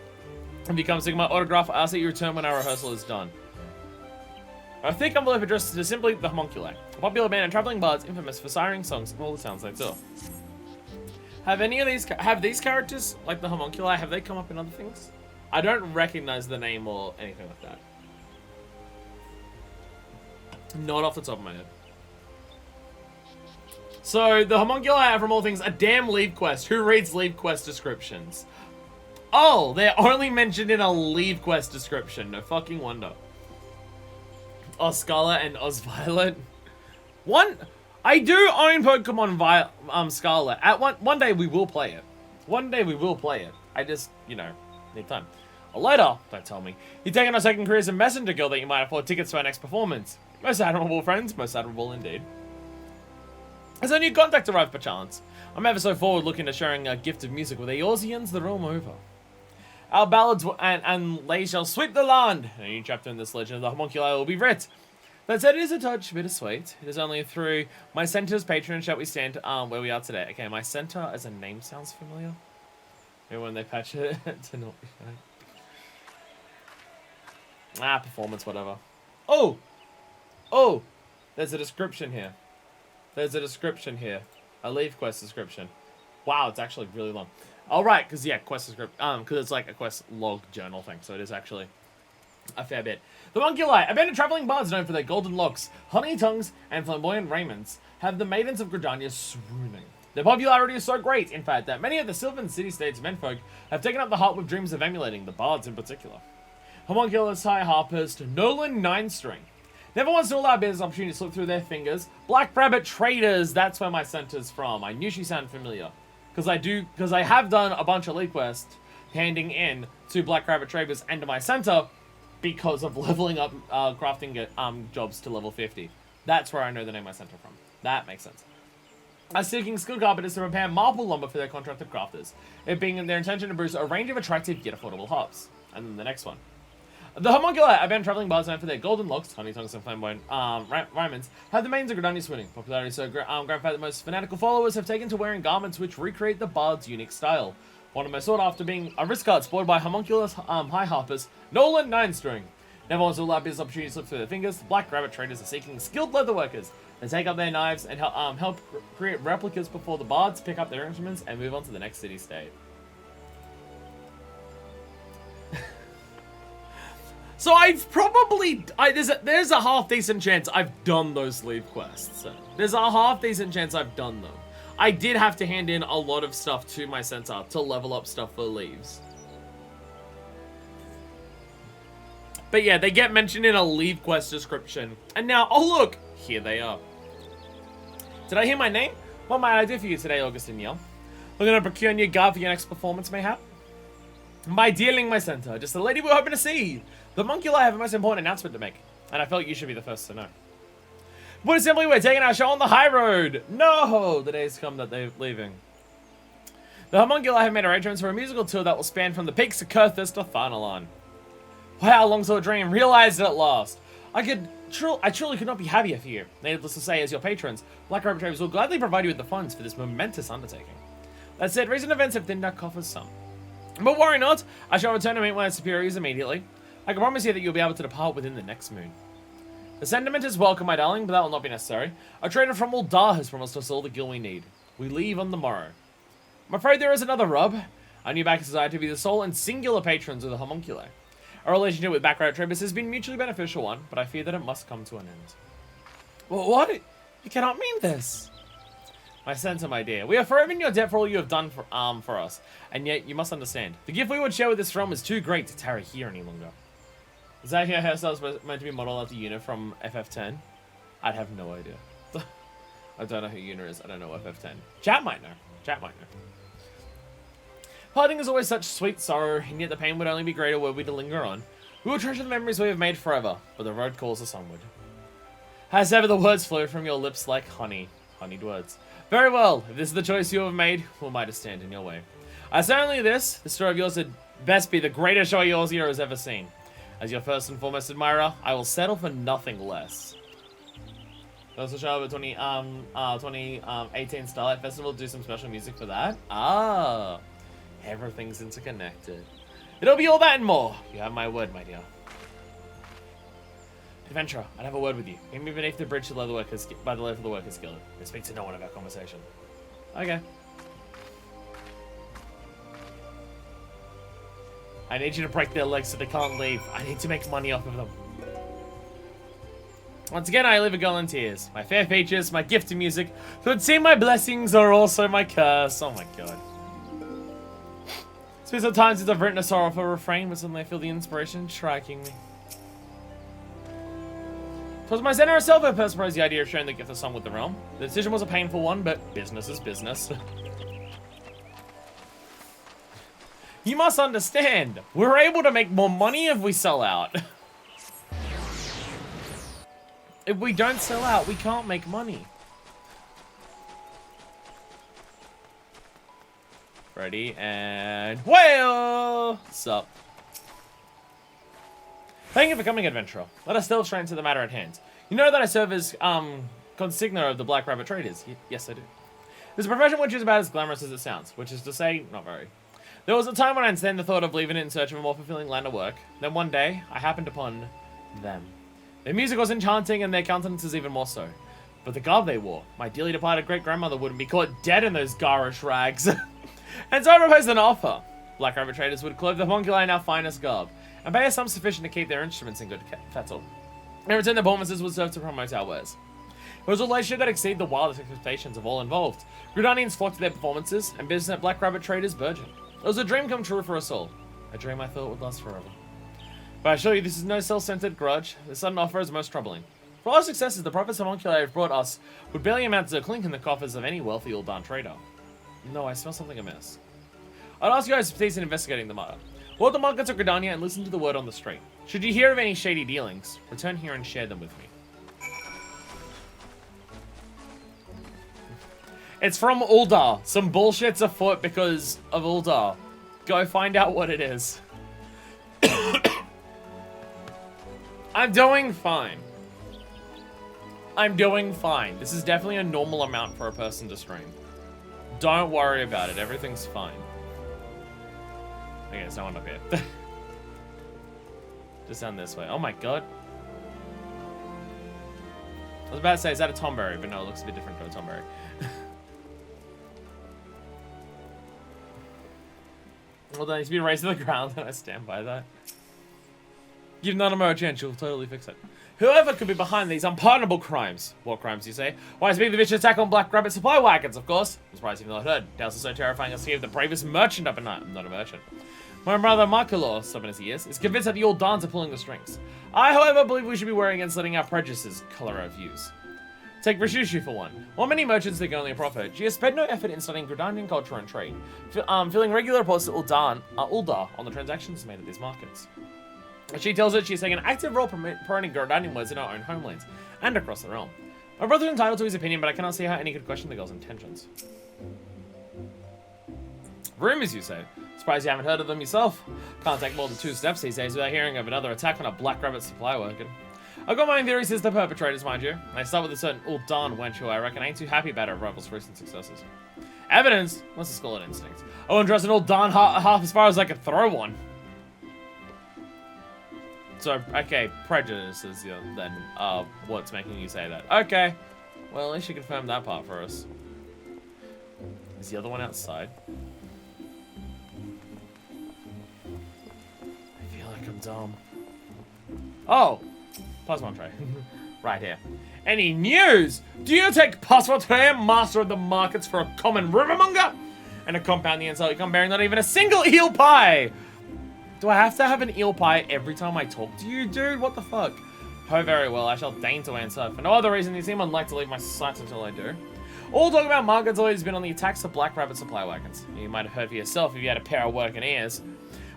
If you come seek my autograph, I'll ask that you return when our rehearsal is done. I think envelope addressed to simply the Homunculi, a popular band of traveling bards infamous for siring songs in all the towns they tour. Have these characters, like the homunculi, have they come up in other things? I don't recognize the name or anything like that. Not off the top of my head. So, the homunculi have, from all things, a damn leave quest. Who reads leave quest descriptions? Oh, they're only mentioned in a leave quest description. No fucking wonder. Oscala and Osviolet. I do own Pokemon Scarlet. At one day we will play it. One day we will play it. I just, you know, need time. Or later, don't tell me. You're taking a second career as a messenger girl that you might afford tickets to our next performance. Most admirable, friends. Most admirable indeed. Has a new contact arrived perchance? I'm ever so forward looking to sharing a gift of music with Eorzeans the realm over. Our ballads and they shall sweep the land. A new chapter in this legend of the homunculi will be writ. That said, it is a touch bittersweet. It is only through my center's patronage that we stand where we are today. Okay, my center as a name sounds familiar. Maybe when they patch it to not be fine. Performance, whatever. Oh! Oh! There's a description here. There's a description here. A leave quest description. Wow, it's actually really long. All right, because yeah, quest description. Because it's like a quest log journal thing, so it is actually a fair bit. The homunculi, a band of traveling bards known for their golden locks, honey tongues, and flamboyant raiments, have the maidens of Gridania swooning. Their popularity is so great, in fact, that many of the Sylvan city-states menfolk have taken up the heart with dreams of emulating the bards in particular. Homunculus high harpers to Nolan Ninestring. Never once to allow business opportunity to slip through their fingers. Black Rabbit Traders, that's where my center's from. I knew she sounded familiar. Because I have done a bunch of league quests handing in to Black Rabbit Traders and to my center because of leveling up crafting jobs to level 50. That's where I know the name of my center from. That makes sense. Seeking skilled carpenters to prepare marble lumber for their contracted crafters, it being their intention to produce a range of attractive yet affordable hops. And then the next one. The homunculi, a band of traveling bards known for their golden locks, honey tongues, and flamboyant raiments, have the maidens of Gridania swooning. Popularity so grand that most fanatical followers have taken to wearing garments which recreate the bard's unique style. One of most sought after being a wrist guard spoiled by homunculus high harpers, Nolan Ninestring. Never wants to allow business opportunities to slip through their fingers. The Black Rabbit Traders are seeking skilled leather workers. They take up their knives and help create replicas before the bards pick up their instruments and move on to the next city-state. So I've probably... there's a half-decent chance I've done those leave quests. So there's a half-decent chance I've done them. I did have to hand in a lot of stuff to my center to level up stuff for leaves. But yeah, they get mentioned in a leave quest description. And now, oh look! Here they are. Did I hear my name? What might I do for you today, Augustine Yell? Looking to procure a new guard for your next performance, mayhap? My dealing, my center. Just the lady we're hoping to see. The homunculi have a most important announcement to make, and I felt you should be the first to know. Put it simply, we're taking our show on the high road. No, the day's come that they're leaving. The homunculi have made arrangements for a musical tour that will span from the peaks of Kurthus to Tharnalon. Wow, long saw a dream, realized it at last. I truly could not be happier for you. Needless to say, as your patrons, Black Rabbit Traders will gladly provide you with the funds for this momentous undertaking. That said, recent events have thinned our coffers some. But worry not, I shall return to meet my superiors immediately. I can promise you that you'll be able to depart within the next moon. The sentiment is welcome, my darling, but that will not be necessary. A trader from Uldar has promised us all the gil we need. We leave on the morrow. I'm afraid there is another rub. Our new backers desire to be the sole and singular patrons of the homunculi. Our relationship with Black Rabbit Traders has been mutually beneficial one, but I fear that it must come to an end. Well, what? You cannot mean this. My center, my dear. We are forever in your debt for all you have done for us. And yet, you must understand. The gift we would share with this realm is too great to tarry here any longer. Is that your hairstyle meant to be modeled after Yuna from FF10? I'd have no idea. I don't know who Yuna is. I don't know FF10. Chat might know. Chat might know. Parting is always such sweet sorrow, and yet the pain would only be greater were we to linger on. We will treasure the memories we have made forever, but the road calls us onward. As ever, the words flow from your lips like honey. Honeyed words. Very well, if this is the choice you have made, who am I to stand in your way? I say only this story of yours had best be the greatest show yours here has ever seen. As your first and foremost admirer, I will settle for nothing less. Also show up at 2018 Starlight Festival, do some special music for that. Ah, everything's interconnected. It'll be all that and more. You have my word, my dear. Adventurer, I'd have a word with you. Meet me beneath the bridge to by the Leather Workers Guild. I speak to no one about conversation. Okay. I need you to break their legs so they can't leave. I need to make money off of them. Once again, I leave a girl in tears. My fair features, my gift to music. So it seem my blessings are also my curse. Oh my god. It's been some time since I've written a sorrowful refrain, but suddenly I feel the inspiration striking me. It was my center herself who personalized the idea of sharing the gift of song with the realm. The decision was a painful one, but business is business. You must understand, we're able to make more money if we sell out. If we don't sell out, we can't make money. Ready, and whale! Sup? Thank you for coming, adventurer. Let us delve straight into the matter at hand. You know that I serve as, consignor of the Black Rabbit Traders. Yes, I do. This profession which is about as glamorous as it sounds, which is to say, not very. There was a time when I entertained the thought of leaving it in search of a more fulfilling line of work. Then one day, I happened upon them. Their music was enchanting, and their countenances even more so. But the garb they wore, my dearly departed great-grandmother wouldn't be caught dead in those garish rags. And so I proposed an offer. Black Rabbit Traders would clothe the homunculi in our finest garb, and pay a sum sufficient to keep their instruments in good fettle. In return, the performances would serve to promote our wares. It was a relationship that exceeded the wildest expectations of all involved. Gridanians flocked to their performances, and business at Black Rabbit Traders burgeoned. It was a dream come true for us all. A dream I thought would last forever. But I assure you, this is no self-centered grudge. The sudden offer is most troubling. For all our successes, the profits homunculi have brought us would barely amount to a clink in the coffers of any wealthy Uldan trader. No, I smell something amiss. I'd ask you guys to please in investigating the matter. Walk the markets of Gridania and listen to the word on the street. Should you hear of any shady dealings, return here and share them with me. It's from Uldar. Some bullshit's afoot because of Uldar. Go find out what it is. I'm doing fine. I'm doing fine. This is definitely a normal amount for a person to stream. Don't worry about it. Everything's fine. Okay, there's no one up here. Just down this way. Oh my god. I was about to say, is that a Tomberry? But no, it looks a bit different to a Tomberry. Well done, he's been raised to the ground, and I stand by that. Give Nanamo a chance, she'll totally fix it. Whoever could be behind these unpardonable crimes? What crimes, you say? Why, it's been the vicious attack on Black Rabbit supply wagons, of course. I'm surprised you've not heard. Tales are so terrifying as to give the bravest merchant up at night. I'm not a merchant. My brother Markulor, stubborn as he is convinced that the old Dans are pulling the strings. I, however, believe we should be wary against letting our prejudices colour our views. Take Rishushu for one. While many merchants think only a profit, she has spared no effort in studying Gridanian culture and trade, filling regular reports to Uldar on the transactions made at these markets. She tells us she's taking an active role promoting Gridanian words in our own homelands, and across the realm. My brother is entitled to his opinion, but I cannot see how any could question the girl's intentions. Rumors, you say? Surprised you haven't heard of them yourself. Can't take more than 2 steps these days without hearing of another attack on a Black Rabbit supply wagon. I've got my own theories as the perpetrators, mind you. I start with a certain Uldan wench who I reckon ain't too happy about her rival's recent successes. Evidence? Let's just call it instinct. I wouldn't trust an Uldan half as far as I could throw one. So, okay, prejudices then what's making you say that. Okay. Well, at least you confirmed that part for us. Is the other one outside? I feel like I'm dumb. Oh! Passport tray. Right here. Any news? Do you take Passport tray, master of the markets, for a common rumormonger? And a compound the insult you come bearing not even a single eel pie! Do I have to have an eel pie every time I talk to you, dude? What the fuck? Oh, very well. I shall deign to answer. For no other reason, you seem unlike to leave my sights until I do. All talk about markets always been on the attacks of Black Rabbit supply wagons. You might have heard for yourself if you had a pair of working ears.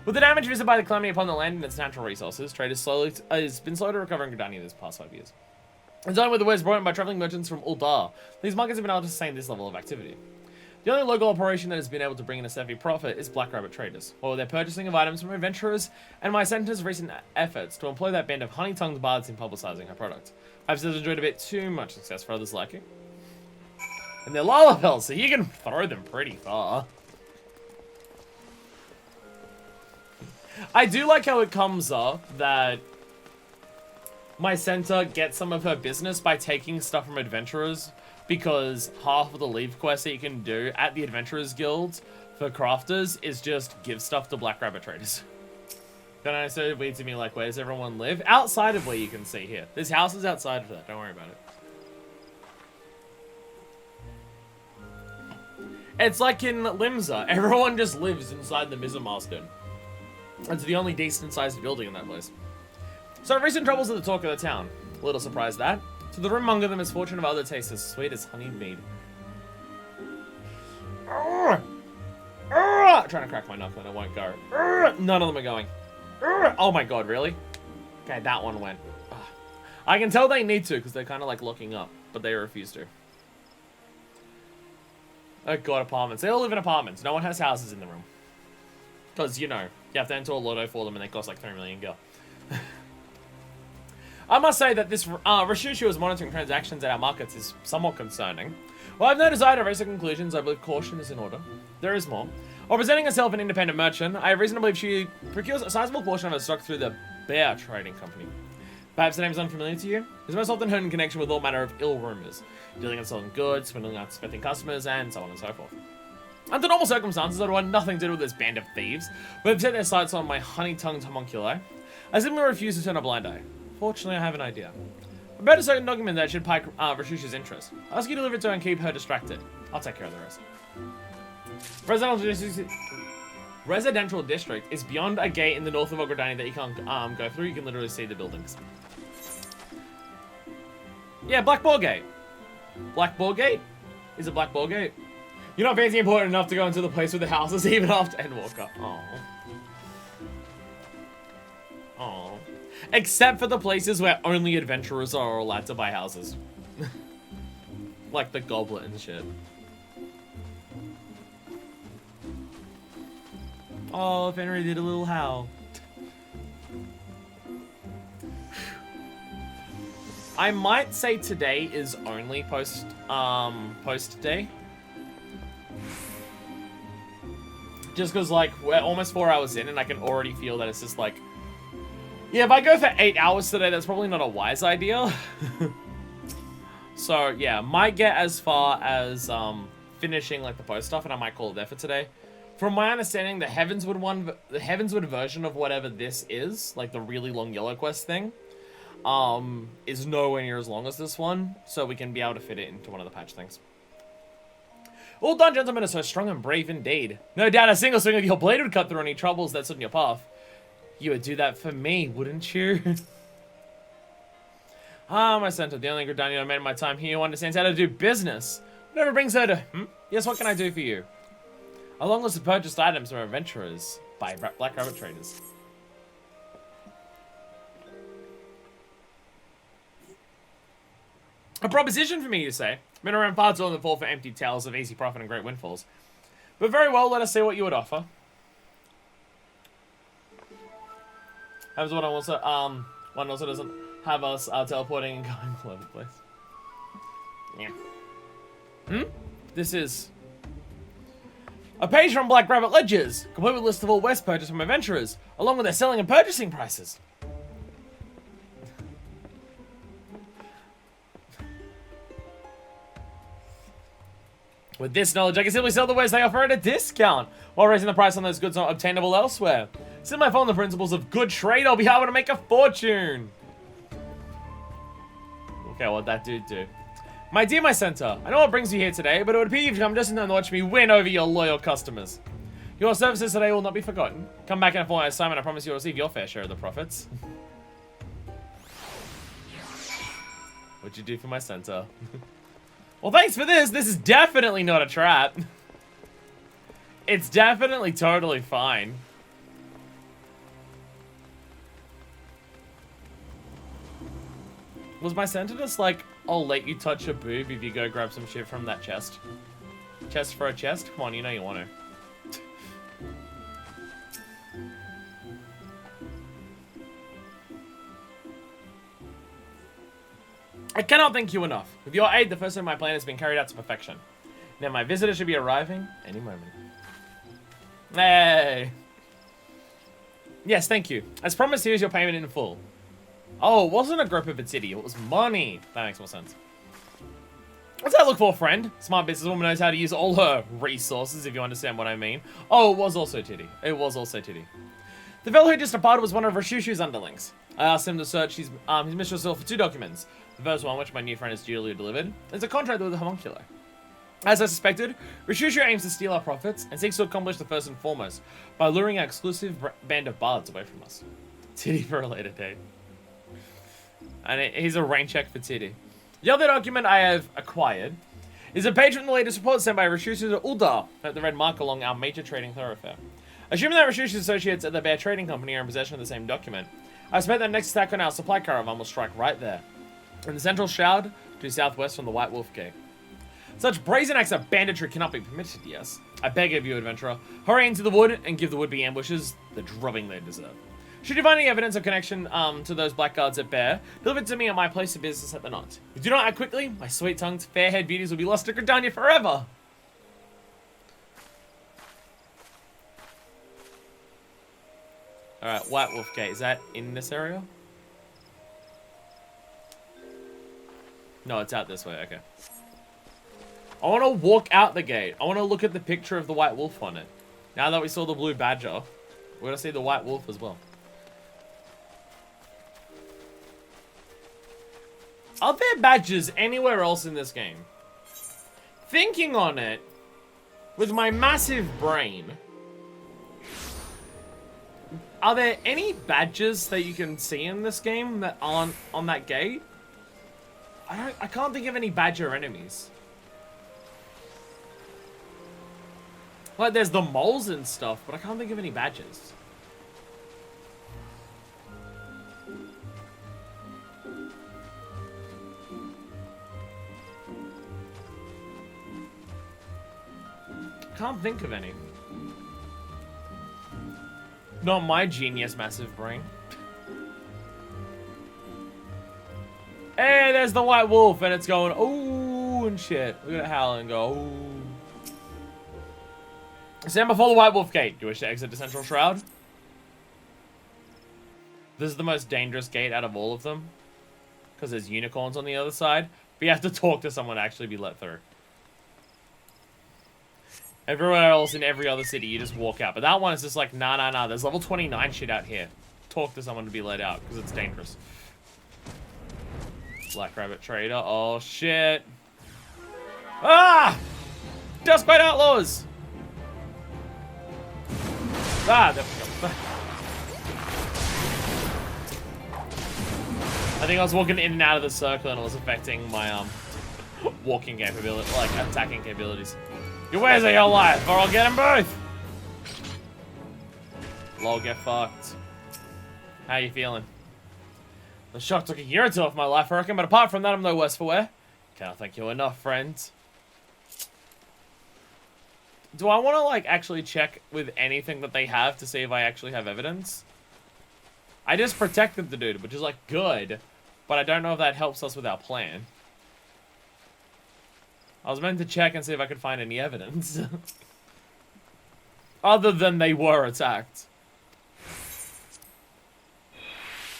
With the damage visited by the calamity upon the land and its natural resources, trade has been slow to recover in Gridania this past 5 years. In line with the words brought in by traveling merchants from Uldar, these markets have been able to sustain this level of activity. The only local operation that has been able to bring in a steady profit is Black Rabbit Traders, while they're purchasing of items from adventurers, and my center's recent efforts to employ that band of honey-tongued bards in publicizing her product. I've still enjoyed a bit too much success for others like you. And they're Lalafels, so you can throw them pretty far. I do like how it comes up that my center gets some of her business by taking stuff from adventurers, because half of the leave quest that you can do at the Adventurers Guild for crafters is just give stuff to Black Rabbit Traders. Don't know, so weird to me, like, where does everyone live? Outside of where you can see here. There's houses outside of that, don't worry about it. It's like in Limsa. Everyone just lives inside the Mizamarston. It's the only decent-sized building in that place. So recent troubles are the talk of the town. A little surprised that. To the room monger, the misfortune of other tastes as sweet as honeyed mead. Trying to crack my knuckle and it won't go. None of them are going. Oh my god, really? Okay, that one went. I can tell they need to because they're kind of like looking up, but they refuse to. Oh god, apartments. They all live in apartments. No one has houses in the room. Because, you know, you have to enter a lotto for them and they cost like 3 million gil. I must say that this Rashushu is monitoring transactions at our markets is somewhat concerning. While I've no desire to race to conclusions, I believe caution is in order. There is more. While presenting herself an independent merchant, I have reason to believe she procures a sizable portion of her stock through the Bear Trading Company. Perhaps the name is unfamiliar to you? It's most often heard in connection with all manner of ill rumors, dealing and selling goods, swindling unsuspecting customers, and so on and so forth. Under normal circumstances, I'd want nothing to do with this band of thieves, but they've set their sights on my honey-tongued homunculi. I simply refuse to turn a blind eye. Fortunately, I have an idea. About a certain document that should pique Rashushu's interest. I'll ask you to deliver it to her and keep her distracted. I'll take care of the rest. Residential district is beyond a gate in the north of Ogredani that you can't go through. You can literally see the buildings. Yeah, Black Ball Gate. Black Ball Gate? Is it Black Ball Gate? You're not fancy important enough to go into the place with the houses even after Endwalker. Aww. Aww. Except for the places where only adventurers are allowed to buy houses. Like the Goblet and shit. Oh, Fenrir did a little howl. I might say today is only post day. Just because, like, we're almost 4 hours in and I can already feel that it's just like... Yeah, if I go for 8 hours today, that's probably not a wise idea. So, yeah, might get as far as finishing, like, the post stuff, and I might call it there for today. From my understanding, the Heavensward version of whatever this is, like the really long yellow quest thing, is nowhere near as long as this one, so we can be able to fit it into one of the patch things. All done, gentlemen, are so strong and brave indeed. No doubt a single swing of your blade would cut through any troubles that stood in your path. You would do that for me, wouldn't you? My center, the only Gridania I made in my time here who understands how to do business. Whatever brings her to... Yes, what can I do for you? A long list of purchased items from adventurers by Black Rabbit traders. A proposition for me, you say? Been around far too long to fall for empty tales of easy profit and great windfalls. But very well, let us see what you would offer. That's what I also, one also doesn't have us teleporting and going all over the place. Yeah. This is... a page from Black Rabbit Ledgers, complete with a list of all West purchased from adventurers, along with their selling and purchasing prices. With this knowledge, I can simply sell the wares they offer at a discount, while raising the price on those goods not obtainable elsewhere. Since I follow the principles of good trade, I'll be able to make a fortune. Okay, what'd that dude do? My dear my center, I know what brings you here today, but it would appear you've come just in time to watch me win over your loyal customers. Your services today will not be forgotten. Come back in a fortnight's time and I promise you'll receive your fair share of the profits. What'd you do for my center? Well, thanks for this. This is definitely not a trap. It's definitely totally fine. Was my center just like, I'll let you touch a boob if you go grab some shit from that chest? Chest for a chest? Come on, you know you want to. I cannot thank you enough. With your aid, the first of my plan has been carried out to perfection. Now my visitor should be arriving any moment. Hey! Yes, thank you. As promised, here's your payment in full. Oh, it wasn't a grip of a titty, it was money. That makes more sense. What's that look for, friend? Smart businesswoman knows how to use all her resources, if you understand what I mean. Oh, it was also titty. It was also titty. The fellow who just departed was one of Rashushu's underlings. I asked him to search his mistress for 2 documents. The first one, which my new friend has duly delivered, is a contract with the homuncular. As I suspected, Rashushu aims to steal our profits and seeks to accomplish the first and foremost by luring our exclusive band of bards away from us. Titty for a later date. And here's a rain check for Titty. The other document I have acquired is a page from the latest report sent by Rashushu to Uldar at the red mark along our major trading thoroughfare. Assuming that Rashushu's associates at the Bear Trading Company are in possession of the same document, I expect that next attack on our supply caravan will strike right there, in the central shroud to southwest from the White Wolf Gate. Such brazen acts of banditry cannot be permitted, yes. I beg of you, adventurer, hurry into the wood and give the would-be ambushers the drubbing they deserve. Should you find any evidence of connection to those blackguards at Bear, deliver it to me at my place of business at the Knot. If you do not act quickly, my sweet-tongued, fair-haired beauties will be lost to Gridania forever. Alright, White Wolf Gate. Is that in this area? No, it's out this way. Okay. I want to walk out the gate. I want to look at the picture of the White Wolf on it. Now that we saw the blue badger, we're going to see the White Wolf as well. Are there badgers anywhere else in this game? Thinking on it, with my massive brain, are there any badgers that you can see in this game that aren't on that gate? I can't think of any badger enemies. Like, there's the moles and stuff, but I can't think of any badgers. Can't think of any. Not my genius massive brain. Hey, there's the White Wolf, and it's going, ooh, and shit. Look at it howl and go, ooh. Stand before the White Wolf Gate. Do you wish to exit the Central Shroud? This is the most dangerous gate out of all of them. Because there's unicorns on the other side. But you have to talk to someone to actually be let through. Everywhere else in every other city, you just walk out. But that one is just like, nah. There's level 29 shit out here. Talk to someone to be let out, because it's dangerous. Black Rabbit Trader. Oh, shit. Ah! Duskbite Outlaws! Ah, there we go. I think I was walking in and out of the circle and it was affecting my, walking capability, like, attacking capabilities. Your wares are your life, or I'll get them both! Lol, get fucked. How you feeling? The shock took a year or two off my life, I reckon, but apart from that, I'm no worse for wear. Can't thank you enough, friends. Do I want to, like, actually check with anything that they have to see if I actually have evidence? I just protected the dude, which is, like, good, but I don't know if that helps us with our plan. I was meant to check and see if I could find any evidence. Other than they were attacked.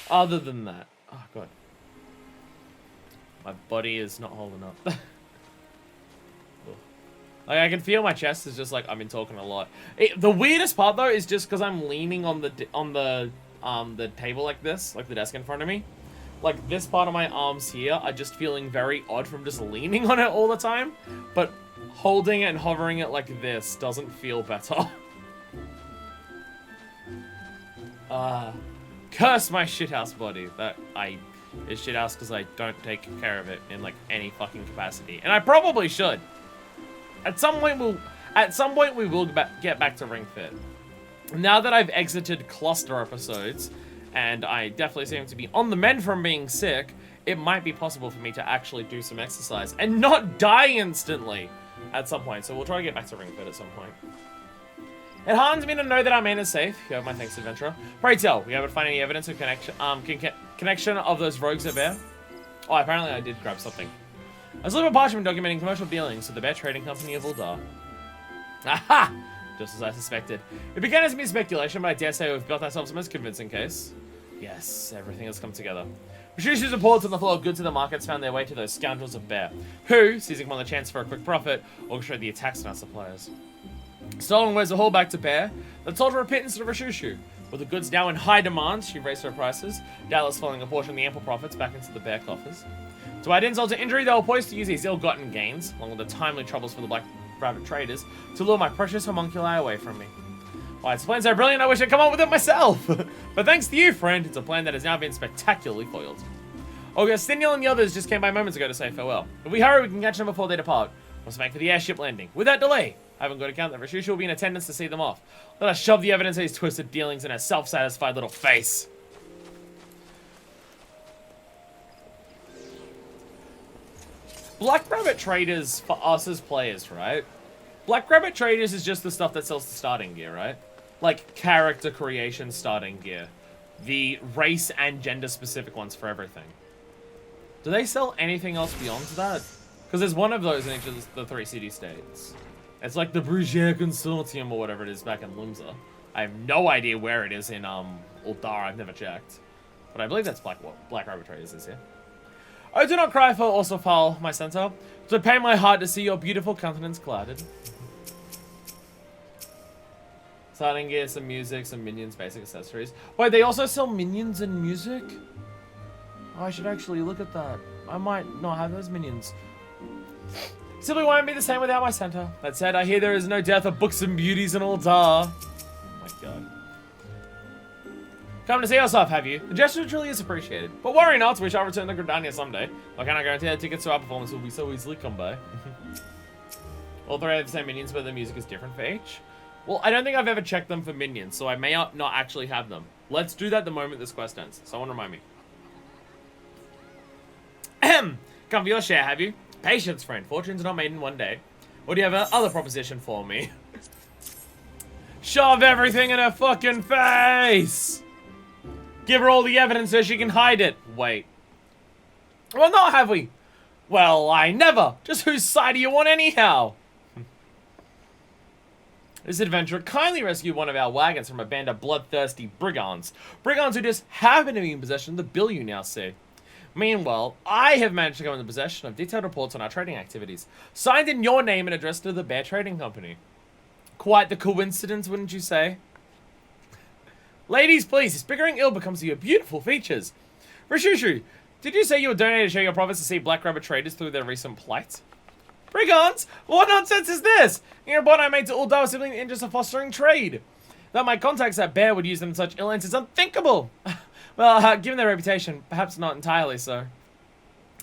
Other than that. Oh, God. My body is not holding up. Like, I can feel my chest is just like, I've been talking a lot. The weirdest part, though, is just because I'm leaning on the table like this, like the desk in front of me. Like, this part of my arms here are just feeling very odd from just leaning on it all the time. But holding it and hovering it like this doesn't feel better. Curse my shithouse body. That is shithouse because I don't take care of it in, like, any fucking capacity. And I probably should. At some point we will get back to Ring Fit. Now that I've exited cluster episodes, and I definitely seem to be on the mend from being sick, it might be possible for me to actually do some exercise and not die instantly at some point. So we'll try to get back to Ring Fit at some point. It heartens me to know that our man is safe. You have my thanks, adventurer. Pray tell, we haven't found any evidence of connection of those rogues at Bear? Oh, apparently I did grab something. A slip of parchment documenting commercial dealings with the Bear Trading Company of Uldar. Aha! Just as I suspected. It began as mere speculation, but I dare say we've built ourselves a most convincing case. Yes, everything has come together. Rashushu's reports on the flow of goods in the markets found their way to those scoundrels of Bear, who, seizing upon the chance for a quick profit, orchestrated the attacks on our suppliers. Stolen wares are hauled back to Bear. They told a pittance to Rashushu. With the goods now in high demand, she raised her prices, doubtless funneling a portion of the ample profits back into the bear coffers. To add insult to injury, they were poised to use these ill-gotten gains, along with the timely troubles for the black rabbit traders, to lure my precious homunculi away from me. Why, it's a plan so brilliant I wish I'd come up with it myself! But thanks to you, friend, it's a plan that has now been spectacularly foiled. Augustinian and the others just came by moments ago to say farewell. If we hurry, we can catch them before they depart. Let's make for the airship landing. Without delay! I haven't got to count that Rashusha will be in attendance to see them off. Let us shove the evidence of these twisted dealings in her self-satisfied little face. Black Rabbit Traders, for us as players, right? Black Rabbit Traders is just the stuff that sells the starting gear, right? Like, character creation starting gear. The race and gender specific ones for everything. Do they sell anything else beyond that? Because there's one of those in each of the 3 city-states. It's like the Brugier Consortium or whatever it is back in Lumsa. I have no idea where it is in Uldar, I've never checked. But I believe that's Black Rabbit Traders is here. Oh, do not cry for also foul, my centaur. It would pain my heart to see your beautiful countenance clouded. Starting gear, some music, some minions, basic accessories. Wait, they also sell minions and music? Oh, I should actually look at that. I might not have those minions. Simply won't be the same without my centaur. That said, I hear there is no dearth of books and beauties in Uldar. Oh my god. Come to see us off, have you? The gesture truly is appreciated. But worry not, we shall return to Gridania someday. I cannot guarantee that tickets to our performance will be so easily come by. All 3 have the same minions, but the music is different for each. Well, I don't think I've ever checked them for minions, so I may not actually have them. Let's do that the moment this quest ends. Someone remind me. Ahem! Come for your share, have you? Patience, friend. Fortune's not made in one day. Or do you have another proposition for me? Shove everything in her fucking face! Give her all the evidence so she can hide it. Wait. Well, not have we? Well, I never. Just whose side do you want anyhow? This adventurer kindly rescued one of our wagons from a band of bloodthirsty brigands. Brigands who just happen to be in possession of the bill you now see. Meanwhile, I have managed to come into possession of detailed reports on our trading activities, signed in your name and addressed to the Bear Trading Company. Quite the coincidence, wouldn't you say? Ladies, please, disfiguring ill becomes your beautiful features. Rashushu, did you say you were donating to show your profits to see Black Rabbit Traders through their recent plight? Brigands? What nonsense is this? Your report I made to Uldar was simply in the interest of fostering trade. That my contacts at Bear would use them in such ill ends is unthinkable. Well, given their reputation, perhaps not entirely so.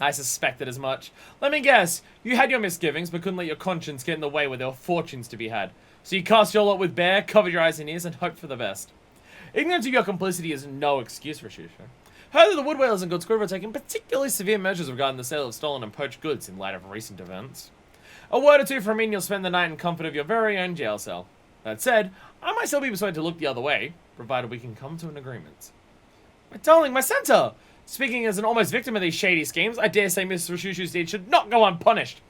I suspected as much. Let me guess, you had your misgivings, but couldn't let your conscience get in the way where there were fortunes to be had. So you cast your lot with Bear, covered your eyes and ears, and hoped for the best. Ignorance of your complicity is no excuse for Shusha. Heard that the Wood Whalers and Good Squirrel are taking particularly severe measures regarding the sale of stolen and poached goods in light of recent events. A word or two from me and you'll spend the night in comfort of your very own jail cell. That said, I might still be persuaded to look the other way, provided we can come to an agreement. My darling, my centaur! Speaking as an almost victim of these shady schemes, I dare say Mr. Shushu's deed should not go unpunished.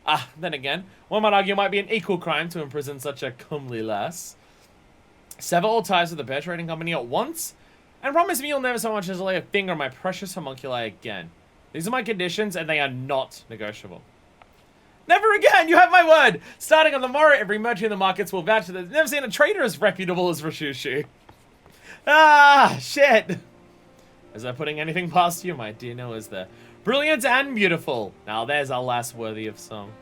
Ah, then again, one might argue it might be an equal crime to imprison such a comely lass. Sever all ties with the Bear Trading Company at once, and promise me you'll never so much as lay a finger on my precious homunculi again. These are my conditions, and they are not negotiable. Never again, you have my word! Starting on the morrow, every merchant in the markets will vouch that they've never seen a trader as reputable as Rashushu. Ah, shit! Is I putting anything past you, my dear? No, is there? Brilliant and beautiful. Now there's a lass worthy of song.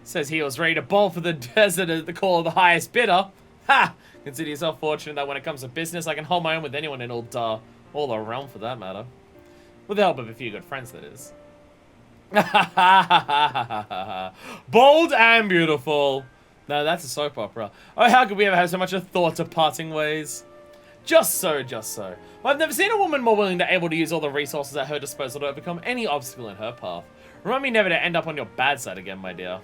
Says he was ready to bowl for the desert at the call of the highest bidder. Ha! Consider yourself fortunate that when it comes to business, I can hold my own with anyone in all the realm for that matter. With the help of a few good friends, that is. Bold and beautiful. No, that's a soap opera. Oh, how could we ever have so much a thought of parting ways? Just so, just so. Well, I've never seen a woman more willing to able to use all the resources at her disposal to overcome any obstacle in her path. Remind me never to end up on your bad side again, my dear.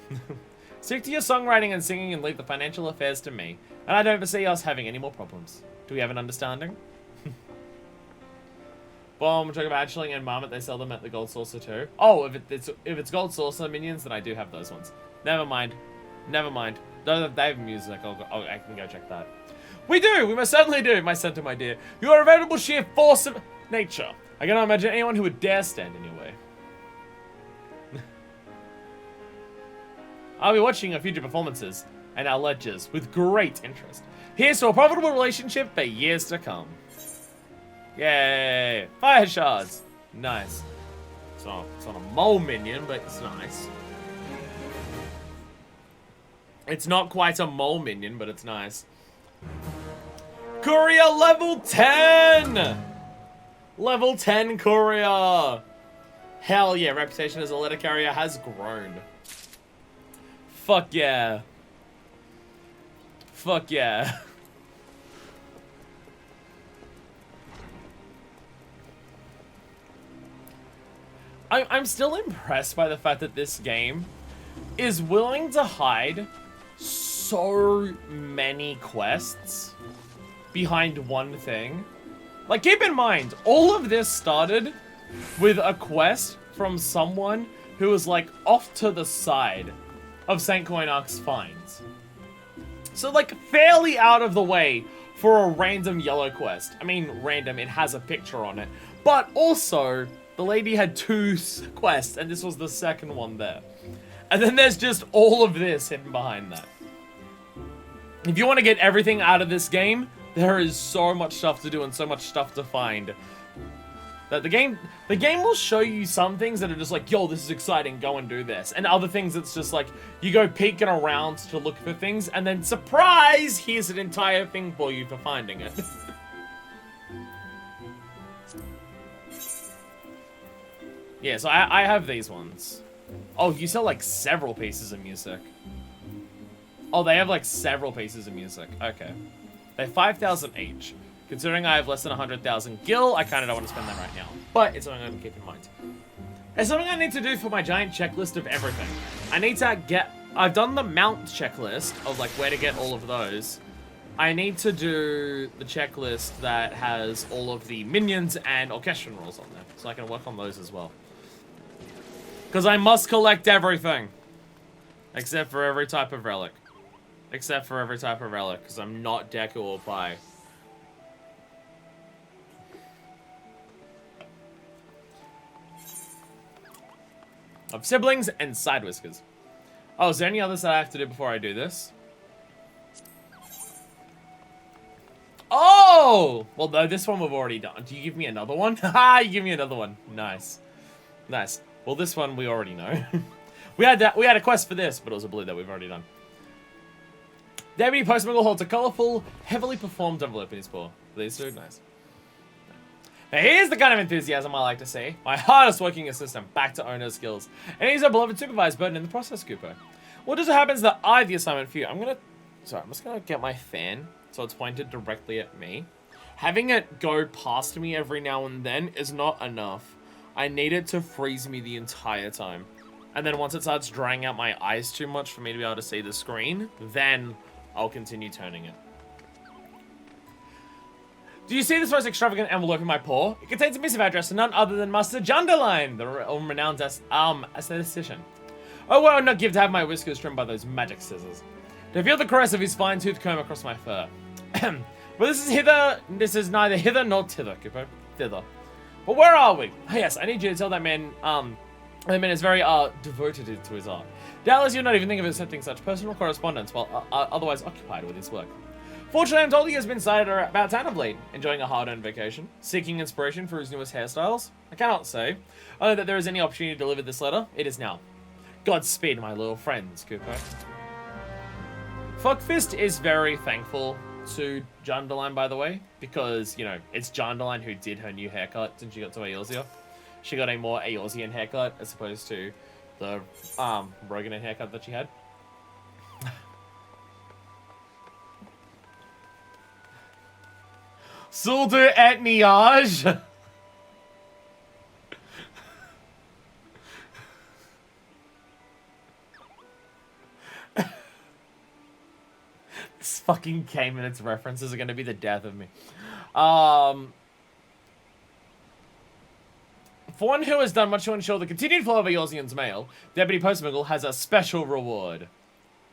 Stick to your songwriting and singing and leave the financial affairs to me. And I don't foresee us having any more problems. Do we have an understanding? Bomb, talk about Hatchling and Marmot, they sell them at the Gold Saucer too. Oh, if it's Gold Saucer minions, then I do have those ones. Never mind. Never mind. They have music, I can go check that. We do! We most certainly do, my centaur, my dear. You are a veritable sheer force of nature. I cannot imagine anyone who would dare stand in your way. I'll be watching your future performances. and our ledgers with great interest. Here's to a profitable relationship for years to come. Yay! Fire shards! Nice. It's not a mole minion, but it's nice. It's not quite a mole minion, but it's nice. Courier level 10! Level 10 courier! Hell yeah, reputation as a letter carrier has grown. Fuck yeah. Fuck yeah. I'm still impressed by the fact that this game is willing to hide so many quests behind one thing. Like, keep in mind, all of this started with a quest from someone who was, like, off to the side of St. Coinarch's finds. So, like, fairly out of the way for a random yellow quest. I mean, random, it has a picture on it. But also, the lady had 2 quests, and this was the second one there. And then there's just all of this hidden behind that. If you want to get everything out of this game, there is so much stuff to do and so much stuff to find. That the game will show you some things that are just like, yo, this is exciting, go and do this. And other things that's just like, you go peeking around to look for things, and then surprise, here's an entire thing for you for finding it. Yeah, so I have these ones. Oh, you sell like several pieces of music. Oh, they have like several pieces of music. Okay. They're 5,000 each. Considering I have less than 100,000 gil, I kind of don't want to spend that right now. But it's something I'm going to keep in mind. It's something I need to do for my giant checklist of everything. I need to get... I've done the mount checklist of like where to get all of those. I need to do the checklist that has all of the minions and orchestral rules on there. So I can work on those as well. Because I must collect everything. Except for every type of relic. Except for every type of relic. Because I'm not Deku or Pi. Of siblings and side whiskers. Oh, is there any others that I have to do before I do this? Oh! Well, no, this one we've already done. Do you give me another one? Haha, you give me another one. Nice. Nice. Well, this one we already know. we had a quest for this, but it was a blue that we've already done. Deputy Postman holds a colorful, heavily performed envelope in his paw. These two, nice. Now, here's the kind of enthusiasm I like to see. My hardest working assistant back to owner's skills. And he's a beloved supervised burden in the process, Cooper. What just happens that I have the assignment for you? I'm just gonna get my fan so it's pointed directly at me. Having it go past me every now and then is not enough. I need it to freeze me the entire time. And then once it starts drying out my eyes too much for me to be able to see the screen, then I'll continue turning it. Do you see this most extravagant envelope in my paw? It contains a missive address to none other than Master Junderline, the renowned aesthetician. Oh, well, I'd not give to have my whiskers trimmed by those magic scissors. To feel the caress of his fine-toothed comb across my fur. Well, this is neither hither nor thither, Kippo. Thither. But where are we? Oh, yes, I need you to tell that man, that man is very, devoted to his art. Doubtless you'll not even think of accepting such personal correspondence while otherwise occupied with his work. Fortunately, I'm told he has been sighted about town of late, enjoying a hard-earned vacation, seeking inspiration for his newest hairstyles. I cannot say. Only that there is any opportunity to deliver this letter. It is now. Godspeed, my little friends, Cooper. Fuckfist is very thankful to Junderline, by the way, because, you know, it's Junderline who did her new haircut since she got to Eorzea. She got a more Eorzean haircut as opposed to the Roganin haircut that she had. Solde et Niage. This fucking game and its references are going to be the death of me. For one who has done much to ensure the continued flow of Eorzean's mail, Deputy Postmuggle has a special reward.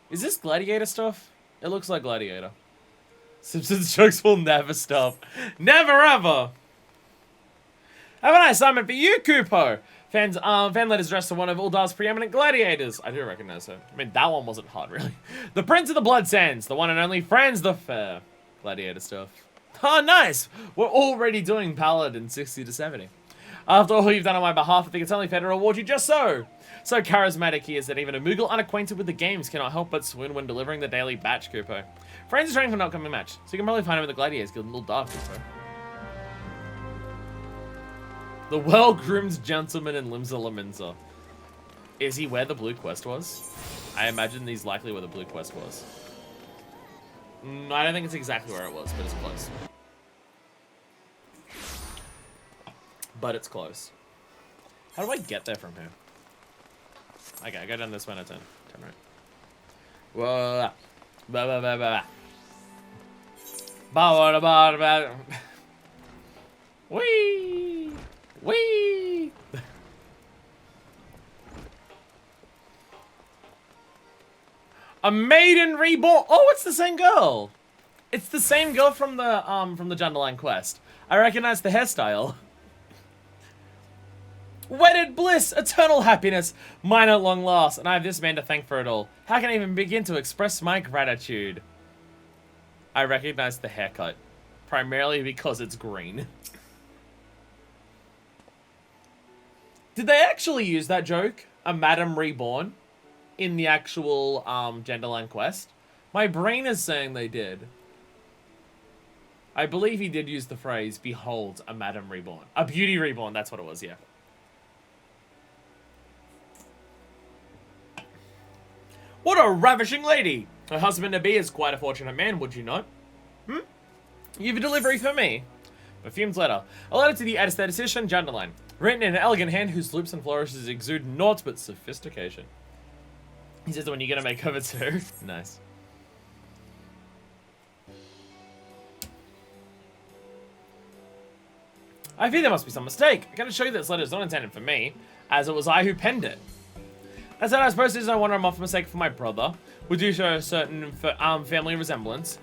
Is this Gladiator stuff? It looks like Gladiator. Simpsons jokes will never stop. Never ever! I have an assignment for you, Kupo! Fan letters addressed to one of Uldar's preeminent gladiators. I do recognize her. I mean, that one wasn't hard, really. The Prince of the Blood Sands, the one and only Franz the Fair. Gladiator stuff. Oh, nice! We're already doing Paladin 60 to 70. After all you've done on my behalf, I think it's only fair to reward you just so. So charismatic he is that even a Moogle unacquainted with the games cannot help but swoon when delivering the daily batch, Kupo. Franz is training for an upcoming match, so you can probably find him in the Gladiators Guild in Little Dark, Kupo. The well-groomed gentleman in Limsa Laminza. Is he where the blue quest was? I imagine he's likely where the blue quest was. I don't think it's exactly where it was, but it's close. But it's close. How do I get there from here? Okay, I go down this way and I turn right. Whoa. Ba ba ba ba. Ba ba ba ba. Wee! Wee! A maiden reborn. Oh, it's the same girl. It's the same girl from the Junderline quest. I recognize the hairstyle. Wedded bliss, eternal happiness, mine at long last, and I have this man to thank for it all. How can I even begin to express my gratitude? I recognize the haircut, primarily because it's green. Did they actually use that joke, a Madam Reborn, in the actual Genderline quest? My brain is saying they did. I believe he did use the phrase, behold, a Madam Reborn. A Beauty Reborn, that's what it was, yeah. What a ravishing lady! Her husband-to-be is quite a fortunate man, would you not? You've a delivery for me. Perfumed letter. A letter to the aesthetician Junderline. Written in an elegant hand whose loops and flourishes exude naught but sophistication. He says, when you're gonna make over too. Nice. I fear there must be some mistake. I gotta show you that this letter is not intended for me, as it was I who penned it. I said I suppose there's no wonder I'm off mistake for my brother. We do show a certain family resemblance.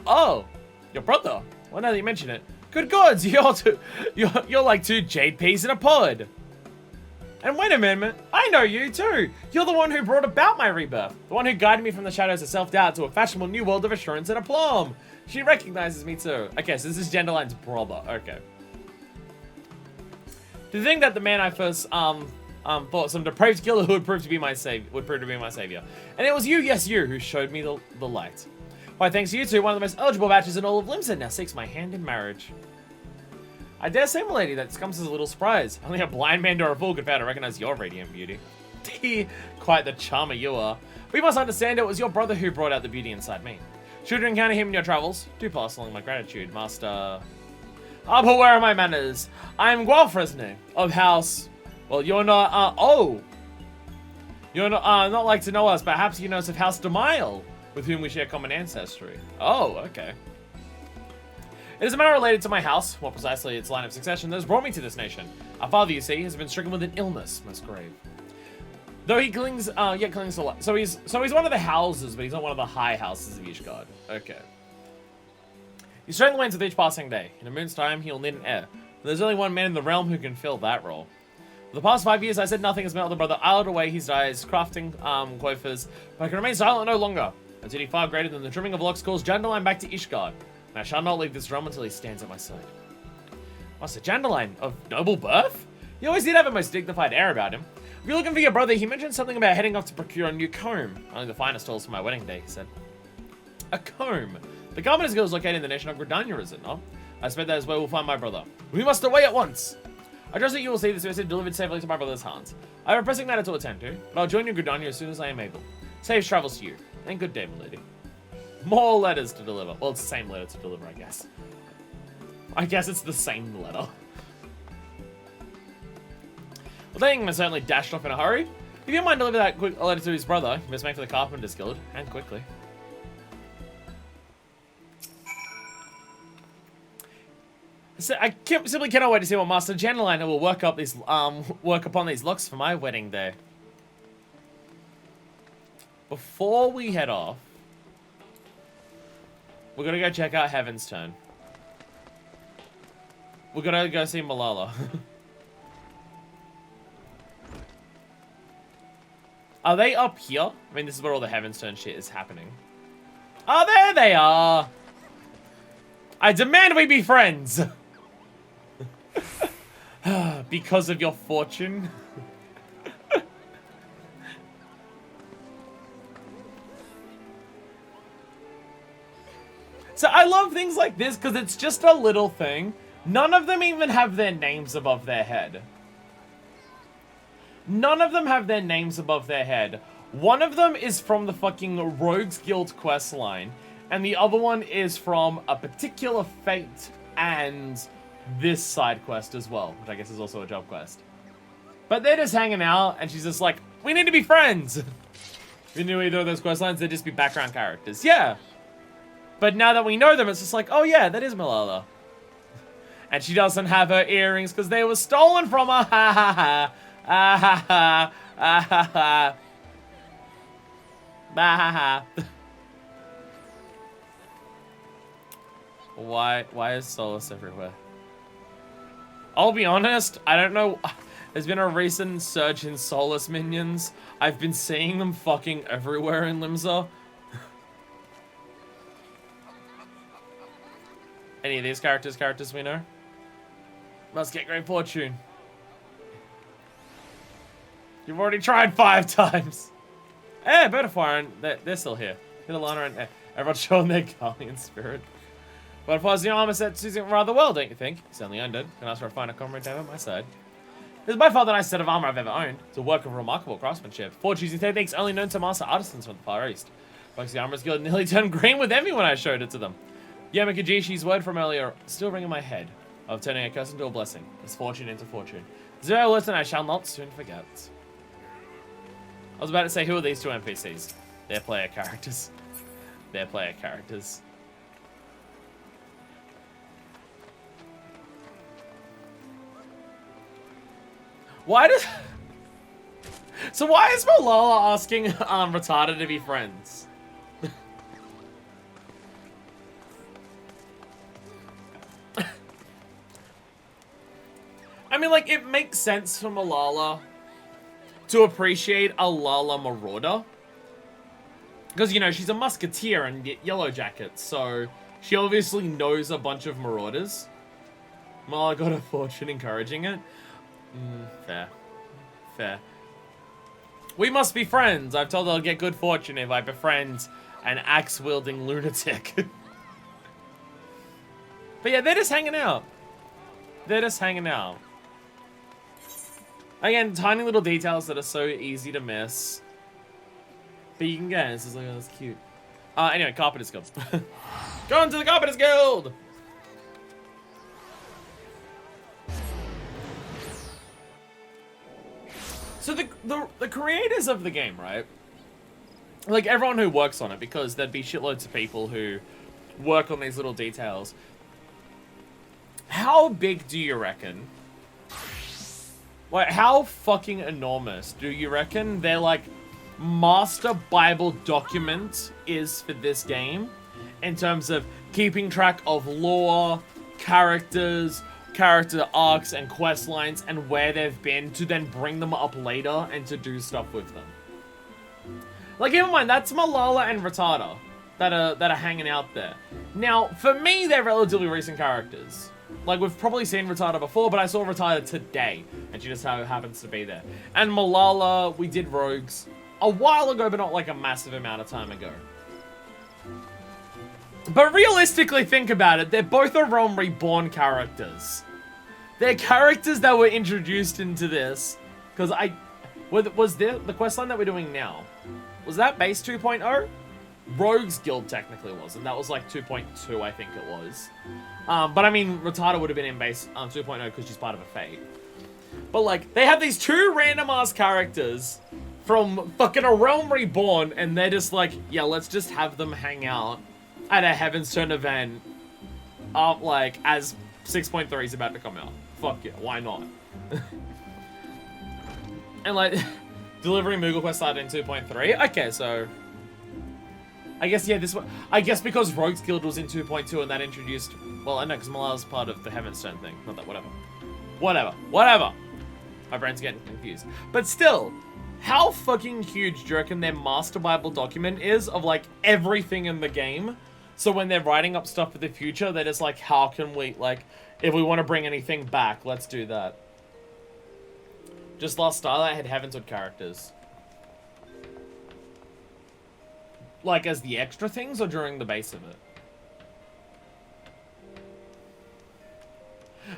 Oh, your brother? Well, now that you mention it. Good gods, you're like two jade peas in a pod. And wait a minute, I know you too. You're the one who brought about my rebirth. The one who guided me from the shadows of self-doubt to a fashionable new world of assurance and aplomb. She recognizes me too. Okay, so this is Genderline's brother. Okay. To think that the man I first thought some depraved killer who would prove to be my savior, and it was you, yes you, who showed me the light. Why, thanks to you two, one of the most eligible batches in all of Limsa now seeks my hand in marriage. I dare say, milady, that comes as a little surprise. Only a blind man or a fool could fail to recognize your radiant beauty. Quite the charmer you are. We must understand it was your brother who brought out the beauty inside me. Should you encounter him in your travels, do pass along my gratitude, master. Ah, but where are my manners? I am Gualfresne of House. Well, you're not. You're not like to know us, but perhaps you know us of House Demile, with whom we share common ancestry. Oh, okay. It is a matter related to my house, more precisely its line of succession, that has brought me to this nation. Our father, you see, has been stricken with an illness, most grave. Though he clings, yet clings to life. So he's one of the houses, but he's not one of the high houses of Ishgard. Okay. He's straight wins with each passing day. In a moon's time, he'll need an heir. There's only one man in the realm who can fill that role. For the past 5 years, I said nothing has met the brother idled away his days, crafting coiffers, but I can remain silent no longer. A duty far greater than the trimming of locks calls Janderline back to Ishgard. And I shall not leave this realm until he stands at my side. Master Janderline, of noble birth? He always did have a most dignified air about him. If you're looking for your brother, he mentioned something about heading off to procure a new comb. Only the finest tools for my wedding day, he said. A comb? The Carpenter's Guild is located in the nation of Gridania, is it not? I expect that is where we'll find my brother. We must away at once! I trust that you will see this message delivered safely to my brother's hands. I have a pressing matter to attend to, but I'll join you in Gridania as soon as I am able. Safe travels to you, and good day, milady. More letters to deliver. Well, it's the same letter to deliver, I guess. I guess it's the same letter. Well, Dang certainly dashed off in a hurry. If you don't mind deliver that quick letter to his brother, he must make for the Carpenter's Guild, and quickly. So I simply cannot wait to see what Master Janderline will work upon these locks for my wedding day. Before we head off, we're gonna go check out Heaven's Turn. We're gonna go see Malala. Are they up here? I mean, this is where all the Heavensward shit is happening. Oh, there they are! I demand we be friends! Because of your fortune. So I love things like this because it's just a little thing. None of them even have their names above their head. None of them have their names above their head. One of them is from the fucking Rogues Guild quest line, and the other one is from a particular fate and this side quest as well, which I guess is also a job quest. But they're just hanging out, and she's just like, we need to be friends. If you knew either of those quest lines, they'd just be background characters. Yeah. But now that we know them, it's just like, oh yeah, that is Malala. And she doesn't have her earrings because they were stolen from her. Ha ha ha. Ah ha ha. Ah ha ha. Ah ha ha. Why is Solus everywhere? I'll be honest, I don't know. There's been a recent surge in Solus minions. I've been seeing them fucking everywhere in Limsa. Any of these characters we know? Must get great fortune. You've already tried 5 times. Eh, Butterfire, they're still here. Hitalana and everyone's showing their guardian spirit. But if I was the armor set suits it rather well, don't you think? He's only undead. Can ask for a finer comrade to have at my side. This is by far the nicest set of armor I've ever owned. It's a work of remarkable craftsmanship. 4 choosing techniques only known to master artisans from the Far East. Folks, the Armorer's Guild nearly turned green with envy when I showed it to them. Yamakajishi's word from earlier still ring in my head, of turning a curse into a blessing, misfortune into fortune. Zero lesson I shall not soon forget. I was about to say, who are these 2 NPCs? They're player characters. They're player characters. Why does... So why is Malala asking Retarded to be friends? I mean, like, it makes sense for Malala to appreciate a Lala Marauder. Because, you know, she's a musketeer and Yellow Jacket, so she obviously knows a bunch of Marauders. Malala got a fortune encouraging it. Fair. Fair. We must be friends. I've told her I'll get good fortune if I befriend an axe-wielding lunatic. But yeah, they're just hanging out. They're just hanging out. Again, tiny little details that are so easy to miss. But you can get it. It's just like, oh, that's cute. Anyway, Carpenter's Guild. Going to the Carpenter's Guild! So the creators of the game, right? Like, everyone who works on it, because there'd be shitloads of people who work on these little details. How big do you reckon? Like, how fucking enormous do you reckon their, like, master Bible document is for this game? In terms of keeping track of lore, characters, character arcs, and quest lines, and where they've been, to then bring them up later and to do stuff with them. Like, keep in mind, that's Malala and Rattata that are hanging out there. Now, for me, they're relatively recent characters. Like, we've probably seen Rattata before, but I saw Rattata today, and she just happens to be there. And Malala, we did Rogues a while ago, but not like a massive amount of time ago. But realistically, think about it. They're both a Realm Reborn characters. They're characters that were introduced into this. Because was the questline that we're doing now, was that base 2.0? Rogues Guild technically was, and that was like 2.2, I think it was. But I mean, Rattata would have been in base 2.0 because she's part of a Fate. But like, they have these 2 random ass characters from fucking a Realm Reborn, and they're just like, yeah, let's just have them hang out at a Heavensward event, like, as 6.3 is about to come out. Fuck yeah, why not? And like, delivering Moogle Quest started in 2.3. Okay, so I guess, yeah, this one, I guess because Rogues Guild was in 2.2 and that introduced, well, I know, because Malala's part of the Heavensward thing. Not that, whatever. Whatever. My brain's getting confused. But still, How fucking huge do you reckon their master Bible document is of, like, everything in the game? So when they're writing up stuff for the future, they're just like, how can we, like, if we want to bring anything back, let's do that. Just last Starlight had Heavensward characters. Like, as the extra things or during the base of it?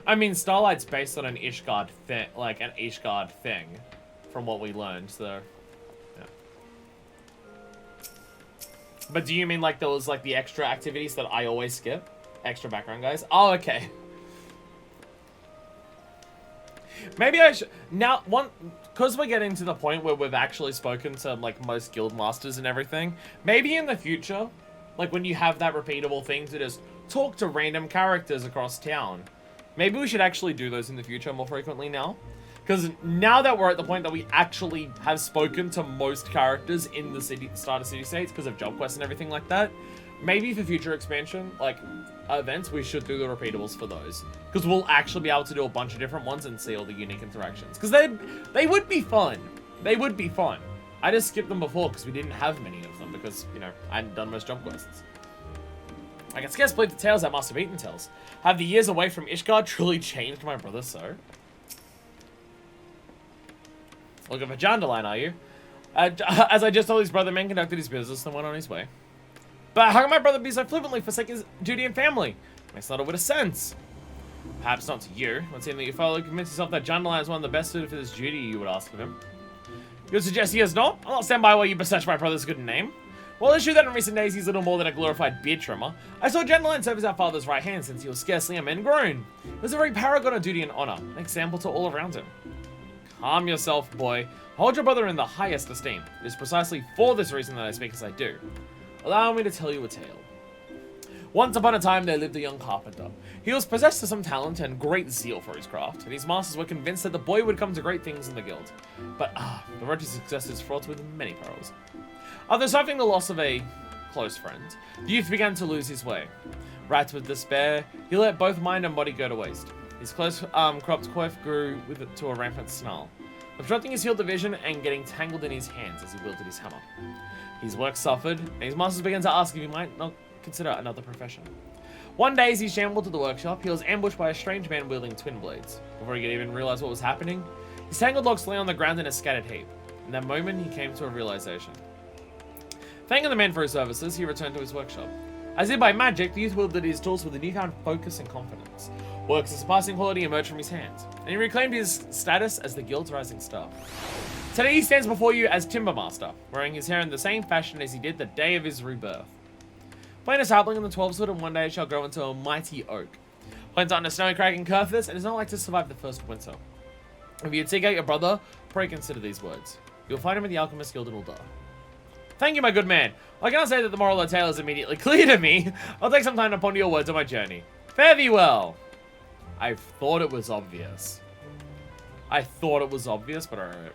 I mean, Starlight's based on an Ishgard thing, like an Ishgard thing, from what we learned, so, yeah. But do you mean like those, like the extra activities that I always skip? Extra background guys? Oh, okay. Maybe I should, now, because we're getting to the point where we've actually spoken to, like, most guild masters and everything, maybe in the future, like, when you have that repeatable thing to just talk to random characters across town, maybe we should actually do those in the future more frequently now. Because now that we're at the point that we actually have spoken to most characters in the starter city-states because of job quests and everything like that, maybe for future expansion, like, events, we should do the repeatables for those. Because we'll actually be able to do a bunch of different ones and see all the unique interactions. Because they would be fun. They would be fun. I just skipped them before because we didn't have many of them because, you know, I hadn't done most job quests. I can scarce believe the tales that must have eaten tells. Have the years away from Ishgard truly changed my brother so? Looking for Jandaline, are you? As I just told his brother, man conducted his business and went on his way. But how can my brother be so flippantly forsake his duty and family? Makes not a bit of sense. Perhaps not to you. Once seeing that your father convinced himself that Jandaline is one of the best suited for this duty, you would ask of him. You would suggest he is not? I'll not stand by while you besmirch my brother's good name. Well, it's true that in recent days he's little more than a glorified beard trimmer. I saw Jandaline serve as our father's right hand since he was scarcely a man grown. He was a very paragon of duty and honor, an example to all around him. Calm yourself, boy. Hold your brother in the highest esteem. It is precisely for this reason that I speak as I do. Allow me to tell you a tale. Once upon a time, there lived a young carpenter. He was possessed of some talent and great zeal for his craft, and his masters were convinced that the boy would come to great things in the guild. But, the road to success is fraught with many perils. After suffering the loss of a close friend, the youth began to lose his way. Racked with despair, he let both mind and body go to waste. His close cropped coif grew to a rampant snarl, obstructing his field of vision and getting tangled in his hands as he wielded his hammer. His work suffered, and his masters began to ask if he might not consider another profession. One day, as he shambled to the workshop, he was ambushed by a strange man wielding twin blades. Before he could even realize what was happening, his tangled locks lay on the ground in a scattered heap. In that moment, he came to a realization. Thanking the man for his services, he returned to his workshop. As if by magic, the youth wielded his tools with a newfound focus and confidence. Works of surpassing quality emerged from his hands, and he reclaimed his status as the guild's rising star. Today he stands before you as Timbermaster, wearing his hair in the same fashion as he did the day of his rebirth. Plant a sapling in the 12th and one day it shall grow into a mighty oak. Plants on a snowy crag in Curthus, and is not like to survive the first winter. If you'd seek out your brother, pray consider these words. You'll find him in the Alchemist Guild in Ul'dah. Thank you, my good man. I cannot say that the moral of the tale is immediately clear to me. I'll take some time to ponder your words on my journey. Fare thee well. I thought it was obvious. I thought it was obvious, but alright.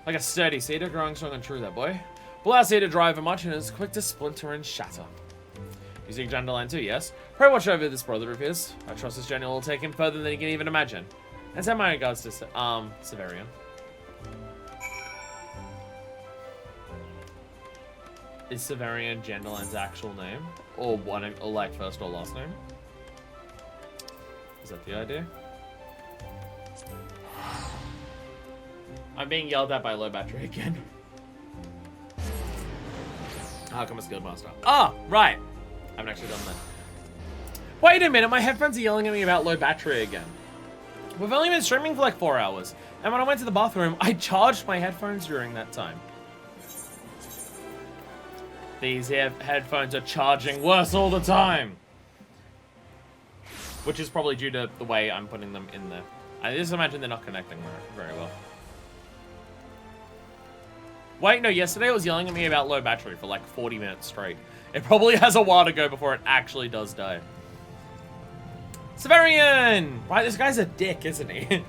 Like a sturdy cedar, growing strong and true, that boy. Will our cedar dry over much and is quick to splinter and shatter. You seek Jandaline too, yes? Pray watch over this brother of his. I trust this journey will take him further than he can even imagine. And send my regards to Severian. Is Severian Jandaline's actual name? Or one, or like first or last name? Is that the idea? I'm being yelled at by low battery again. How come a skilled master? Ah, right. I haven't actually done that. Wait a minute, my headphones are yelling at me about low battery again. We've only been streaming for like 4 hours. And when I went to the bathroom, I charged my headphones during that time. These headphones are charging worse all the time. Which is probably due to the way I'm putting them in there. I just imagine they're not connecting very well. Wait, no, yesterday it was yelling at me about low battery for like 40 minutes straight. It probably has a while to go before it actually does die. Severian! Right, this guy's a dick, isn't he?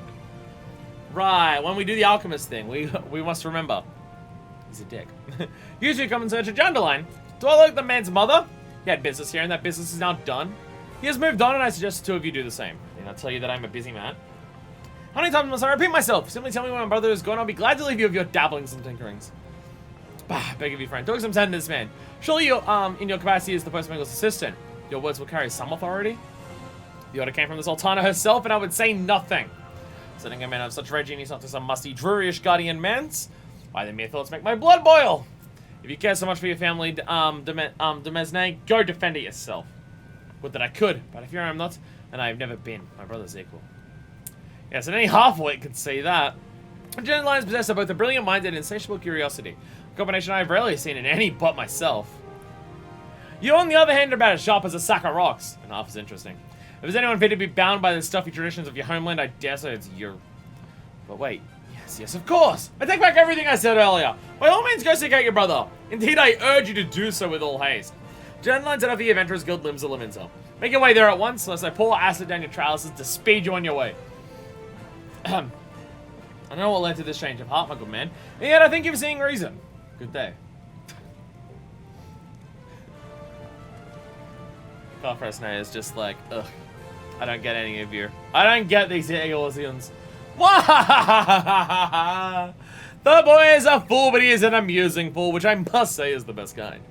Right, when we do the alchemist thing, we must remember. He's a dick. You two come in search of Jandaline. Do I look the man's mother? He had business here and that business is now done. He has moved on and I suggest the two of you do the same. Did I tell you that I'm a busy man? How many times must I repeat myself? Simply tell me when my brother is gone. I'll be glad to leave you of your dabblings and tinkerings. Bah, beg of you, friend. Talk some sense to this man. Surely you're, in your capacity as the postmaker's assistant, your words will carry some authority. The order came from the Sultana herself, and I would say nothing. Sending a man of such rare genius not to some musty, drearyish guardian manse. Why, the mere thoughts make my blood boil. If you care so much for your family, Demesne, go defend it yourself. Would that I could, but I fear I am not, and I have never been my brother's equal. Yes, and any half-wit could say that. General Lions possess both a brilliant mind and insatiable curiosity. A combination I have rarely seen in any but myself. You, on the other hand, are about as sharp as a sack of rocks, and half as interesting. If there's anyone fit to be bound by the stuffy traditions of your homeland, I dare say it's you. But wait, yes, of course! I take back everything I said earlier. By all means, go seek out your brother. Indeed, I urge you to do so with all haste. General Lions of the Adventurers Guild limbs of Laminto. Make your way there at once, unless I pour acid down your trousers to speed you on your way. I don't know what led to this change of heart, my good man. And yet I think you're seeing reason. Good day. Fresnay is just like, ugh. I don't get any of you. I don't get these Eorzeans. The boy is a fool, but he is an amusing fool, which I must say is the best kind.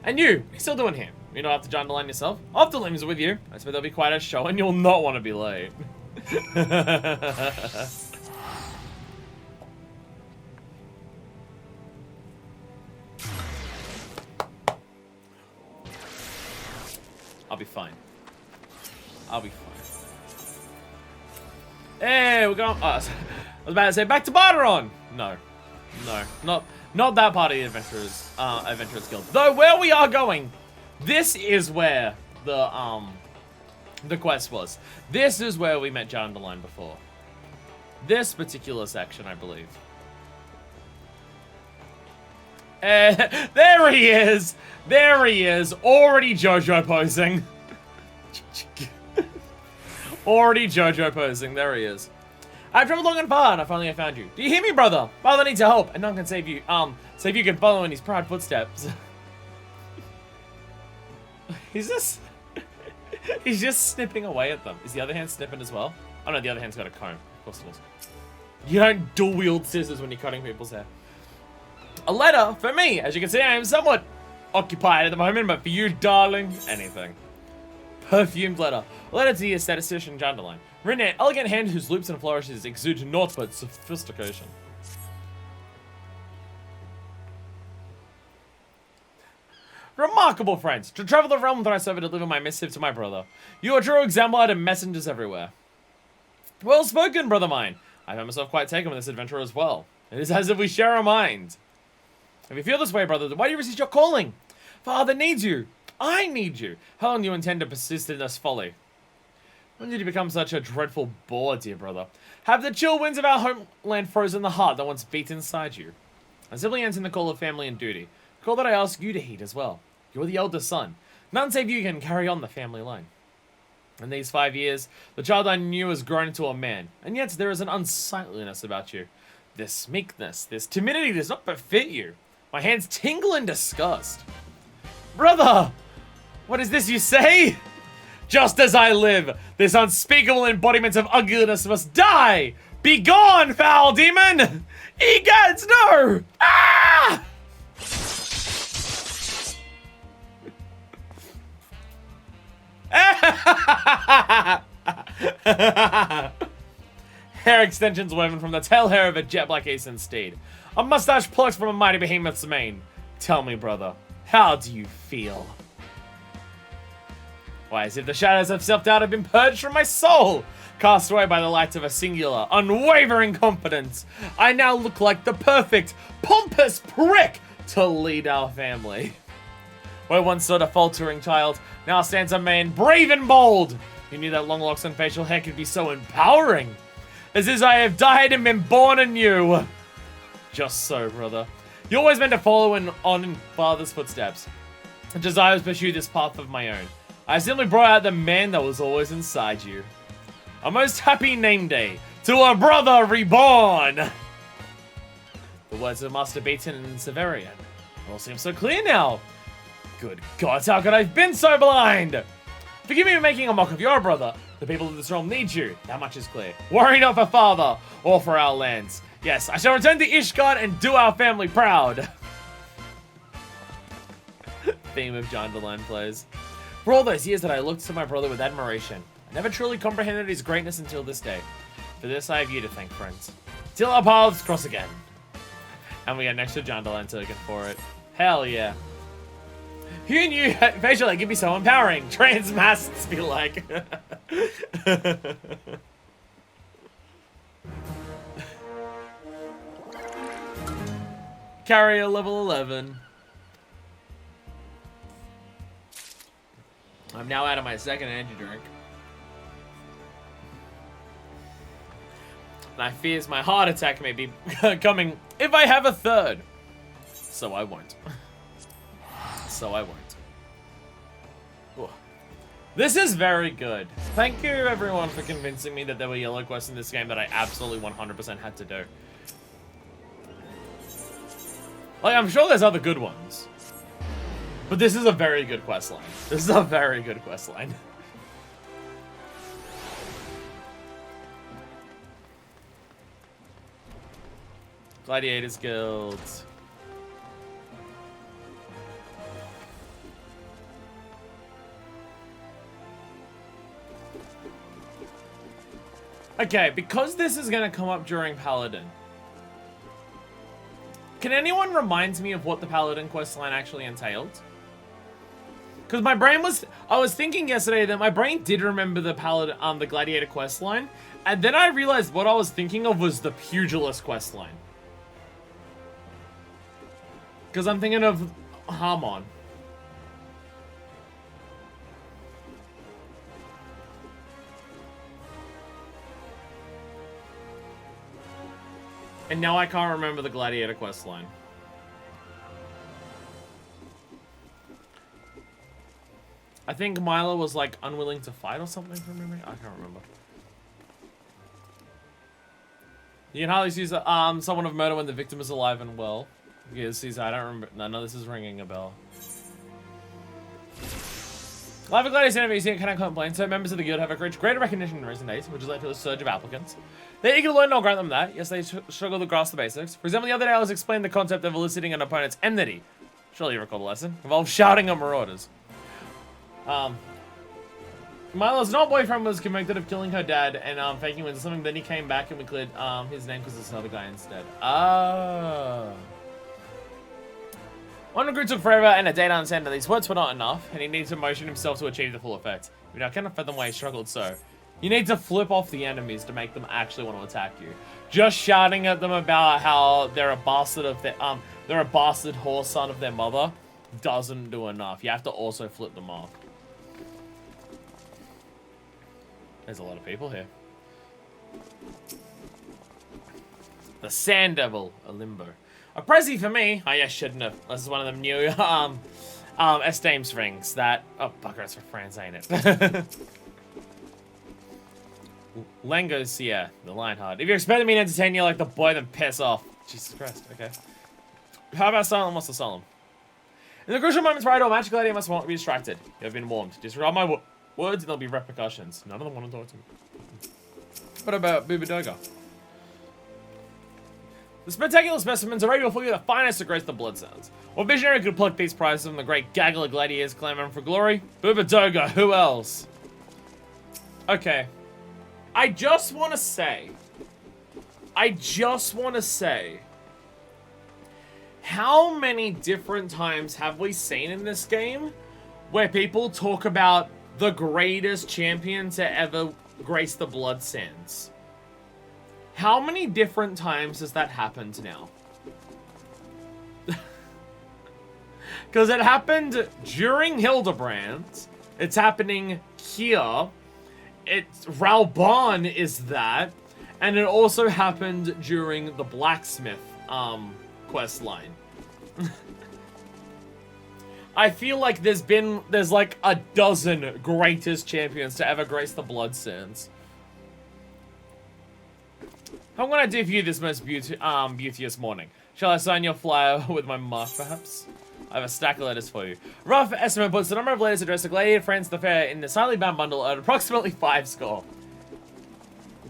And you, what are you still doing here? You don't have to join the line yourself? Off the limbs with you. I suppose there'll be quite a show, and you'll not want to be late. I'll be fine. I'll be fine. Hey, we're going. I was about to say back to Barderon. No, not that part of the Adventurers Guild. Though where we are going, this is where the quest was. This is where we met John DeLine before. This particular section, I believe. There he is! There he is! Already JoJo posing. Already JoJo posing. There he is. I've traveled long and far, and I finally have found you. Do you hear me, brother? Father needs your help, and none can save you. Save you can follow in his proud footsteps. He's just snipping away at them. Is the other hand snipping as well? Oh no, the other hand's got a comb. Of course it is. You don't dual wield scissors when you're cutting people's hair. A letter for me. As you can see, I am somewhat occupied at the moment, but for you, darling, anything. Perfumed letter. A letter to the statistician John DeLine. Written in an elegant hand whose loops and flourishes exude naught but sophistication. Remarkable friends, to travel the realm that I serve to deliver my missive to my brother. You are true exemplar to messengers everywhere. Well spoken, brother mine. I found myself quite taken with this adventure as well. It is as if we share a mind. If you feel this way, brother, then why do you resist your calling? Father needs you. I need you. How long do you intend to persist in this folly? When did you become such a dreadful bore, dear brother? Have the chill winds of our homeland frozen the heart that once beat inside you? I simply answer the call of family and duty. A call that I ask you to heed as well. You're the eldest son. None save you can carry on the family line. In these 5 years, the child I knew has grown into a man, and yet there is an unsightliness about you. This meekness, this timidity does not befit you. My hands tingle in disgust. Brother! What is this you say? Just as I live, this unspeakable embodiment of ugliness must die! Begone, foul demon! Egads, no! Ah! Hair extensions woven from the tail hair of a jet black Aeson steed. A mustache plucked from a mighty behemoth's mane. Tell me, brother, how do you feel? Why, as if the shadows of self-doubt have been purged from my soul, cast away by the light of a singular, unwavering confidence. I now look like the perfect, pompous prick to lead our family. Where once stood a faltering child, now stands a man brave and bold. Who knew that long locks and facial hair could be so empowering? As is I have died and been born anew. Just so, brother. You always meant to follow on in father's footsteps. And as I was pursue this path of my own, I simply brought out the man that was always inside you. A most happy name day to a brother reborn. The words of Master Beaton and Severian all seem so clear now. Good gods, how could I have been so blind? Forgive me for making a mock of your brother, The people of this realm need you. That much is clear. Worry not for father or for our lands. Yes, I shall return to Ishgard and do our family proud. Theme of Jandalan plays. For all those years that I looked to my brother with admiration, I never truly comprehended his greatness until this day. For this I have you to thank, friends. Till our paths cross again. And we get an extra Jandalan token for it. Hell yeah. Who knew facial could be so empowering? Transmasts be like. Carrier level 11. I'm now out of my second energy drink. And I fears my heart attack may be coming if I have a third. So I won't. So I won't. Ooh. This is very good. Thank you everyone for convincing me that there were yellow quests in this game that I absolutely 100% had to do. Like, I'm sure there's other good ones. But this is a very good quest line. This is a very good quest line. Gladiators Guild. Okay, because this is gonna come up during Paladin. Can anyone remind me of what the Paladin questline actually entailed? Because my brain was... I was thinking yesterday that my brain did remember the Paladin, the Gladiator questline. And then I realized what I was thinking of was the Pugilist questline. Because I'm thinking of Harmon. And now I can't remember the Gladiator questline. I think Milo was like unwilling to fight or something from memory. I can't remember. You can hardly see someone of murder when the victim is alive and well. Yes, I don't remember. No, this is ringing a bell. Live at Gladiator Center, cannot complain. So members of the guild have reached greater recognition in recent days, which has led to a surge of applicants. They're eager to learn, and I'll grant them that. Yes, they struggle to grasp the basics. For example, the other day I was explaining the concept of eliciting an opponent's enmity. Surely you recall the lesson. Involves shouting at marauders. Milo's not boyfriend was convicted of killing her dad and faking him into something. Then he came back and we cleared his name because it's another guy instead. Oh. One recruit took forever and a day to understand that these words were not enough, and he needed to motion himself to achieve the full effect. You know, I cannot fathom why he struggled so. You need to flip off the enemies to make them actually want to attack you. Just shouting at them about how they're a bastard of their they're a bastard whore son of their mother doesn't do enough. You have to also flip them off. There's a lot of people here. The Sand Devil, a limbo. A Prezi for me. Oh yeah, shouldn't have. This is one of them new Esteems rings that... Oh, bugger, it's for France, ain't it? Langos, the Lionheart. If you're expecting me to entertain you like the boy, then piss off. Jesus Christ, okay. How about Solemn? What's the Solemn? In the crucial moments where I do, a magic lady must want to be distracted. You have been warned. Disregard my words and there'll be repercussions. None of them want to talk to me. What about Bubadoga? The spectacular specimens are ready for you the finest to grace the blood cells. What visionary could pluck these prizes from the great gaggle of gladiators clamoring for glory? Bubadoga, who else? Okay. I just want to say, how many different times have we seen in this game where people talk about the greatest champion to ever grace the Blood Sands? How many different times has that happened now? Because it happened during Hildebrand. It's happening here. Ralban is that. And it also happened during the Blacksmith quest line. I feel like there's like a dozen greatest champions to ever grace the Blood Sands. I'm gonna do for you this most beauteous morning. Shall I sign your flyer with my mark, perhaps? I have a stack of letters for you. Rough estimate puts the number of letters addressed to Gladiator friends to the fair in the slightly bound bundle at approximately 5 score.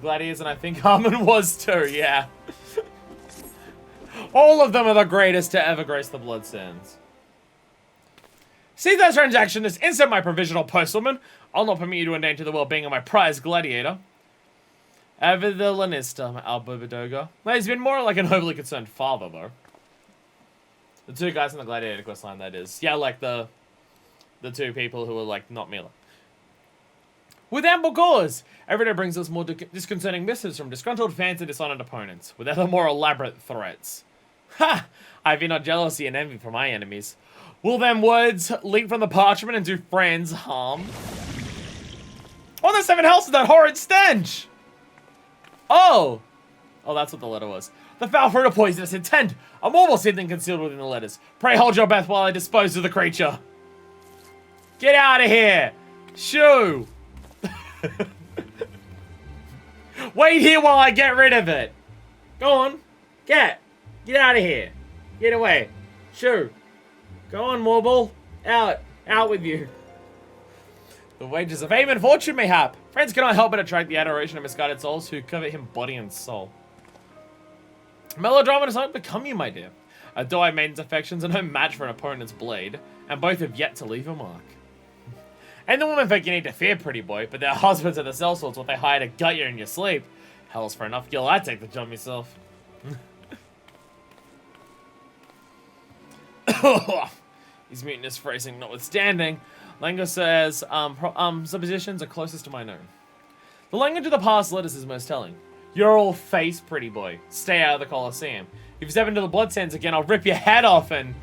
Gladiators, and I think Harmon was too, yeah. All of them are the greatest to ever grace the bloodsands. See that transaction is insert my provisional postwoman. I'll not permit you to endanger the well-being of my prize gladiator. Ever the Lannister, Albubadoga. Well, he's been more like an overly concerned father, though. The two guys in the gladiator quest line, that is. Yeah, like the two people who are, like, not Mila. With ample cause! Every day brings us more disconcerting missives from disgruntled fans and dishonored opponents, with ever more elaborate threats. Ha! I fear not jealousy and envy from my enemies. Will them words leap from the parchment and do friends harm? Oh, the 7 hells of that horrid stench! Oh! Oh, that's what the letter was. The foul fruit of poisonous intent! A mortal something concealed within the letters. Pray hold your breath while I dispose of the creature. Get out of here! Shoo! Wait here while I get rid of it. Go on. Get out of here. Get away. Shoo. Go on, Warble. Out. Out with you. The wages of fame and fortune mayhap. Friends cannot help but attract the adoration of misguided souls who covet him body and soul. Melodrama does not become you, my dear. Adore a maiden's affections and no match for an opponent's blade, and both have yet to leave a mark. And the women folk you need to fear, pretty boy, but their husbands are the sellswords what they hire to gut you in your sleep. Hell's for enough gil, I'd take the job myself. His mutinous phrasing notwithstanding, Lango says, suppositions are closest to mine own. The language of the past letters is most telling. You're all face, pretty boy. Stay out of the Colosseum. If you step into the bloodsands again, I'll rip your head off and...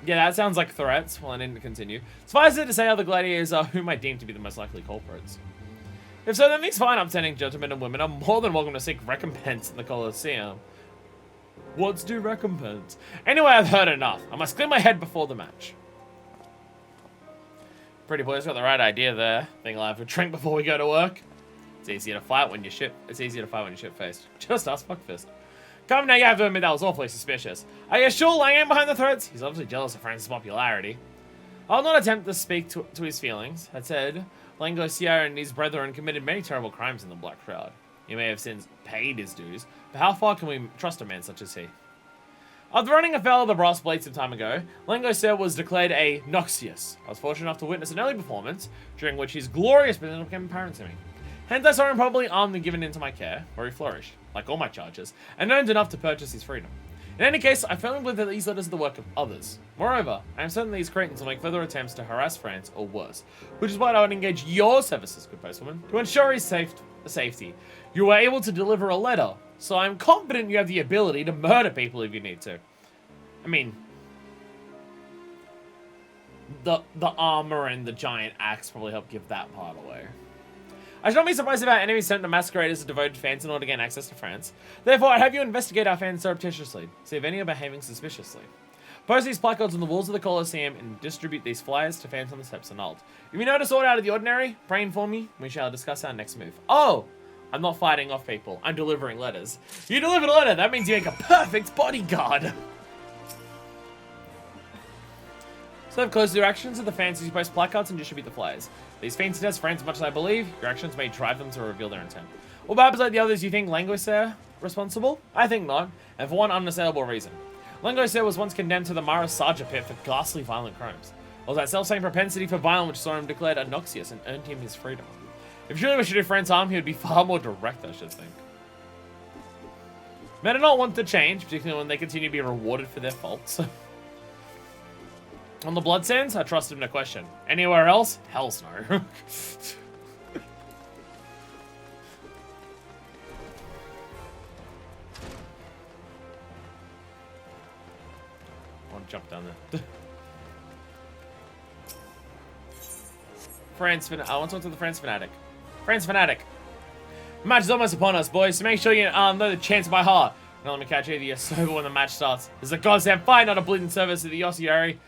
Yeah, that sounds like threats. Well, I didn't continue. Suffice it to say other gladiators are whom I deem to be the most likely culprits. If so, then these fine upstanding gentlemen and women are more than welcome to seek recompense in the Colosseum. What's due recompense? Anyway, I've heard enough. I must clear my head before the match. Pretty boy's got the right idea there. Think I'll have a drink before we go to work. It's easier to fight when you're shit-faced. Just ask Fuckfist. Come now, you have to admit that was awfully suspicious. Are you sure Lang ain't behind the threats? He's obviously jealous of Francis' popularity. I'll not attempt to speak to his feelings. That said, Lango Sierra and his brethren committed many terrible crimes in the Black Crowd. He may have since paid his dues, but how far can we trust a man such as he? After running afoul of the brass blade some time ago, Lango Sierra was declared a Noxious. I was fortunate enough to witness an early performance, during which his glorious potential became apparent to me. Hence I saw him probably armed and given into my care, where he flourished, like all my charges, and earned enough to purchase his freedom. In any case, I firmly believe that these letters are the work of others. Moreover, I am certain these Cretans will make further attempts to harass France, or worse, which is why I would engage your services, good postwoman, to ensure his safety. You were able to deliver a letter, so I'm confident you have the ability to murder people if you need to. I mean, the armor and the giant axe probably help give that part away. I should not be surprised if our enemies sent to masquerade as devoted fans in order to gain access to France. Therefore, I'd have you investigate our fans surreptitiously, see if any are behaving suspiciously. Post these placards on the walls of the Colosseum and distribute these flyers to fans on the steps and alt. If you notice aught out of the ordinary, pray inform me. We shall discuss our next move. Oh! I'm not fighting off people. I'm delivering letters. You delivered a letter. That means you make a perfect bodyguard. So have closed your actions of the fans as you post placards and distribute the flyers. These fiends test friends much as I believe, your actions may drive them to reveal their intent. Or perhaps like the others you think Langoiser responsible? I think not, and for one unmistakable reason. Langoiser was once condemned to the Mara Saja pit for ghastly violent crimes. It was that self-same propensity for violence which saw him declared a Noxious and earned him his freedom. If he really wished to do friends harm, he would be far more direct, I should think. Men do not want to change, particularly when they continue to be rewarded for their faults. On the Bloodsands, I trust him to question. Anywhere else? Hell's no. I want to jump down there. I want to talk to the France Fanatic. France Fanatic. The match is almost upon us, boys, so make sure you know the chants by heart. Now let me catch either you're sober when the match starts. This is a goddamn fight, not a bleeding service to the Yossiari.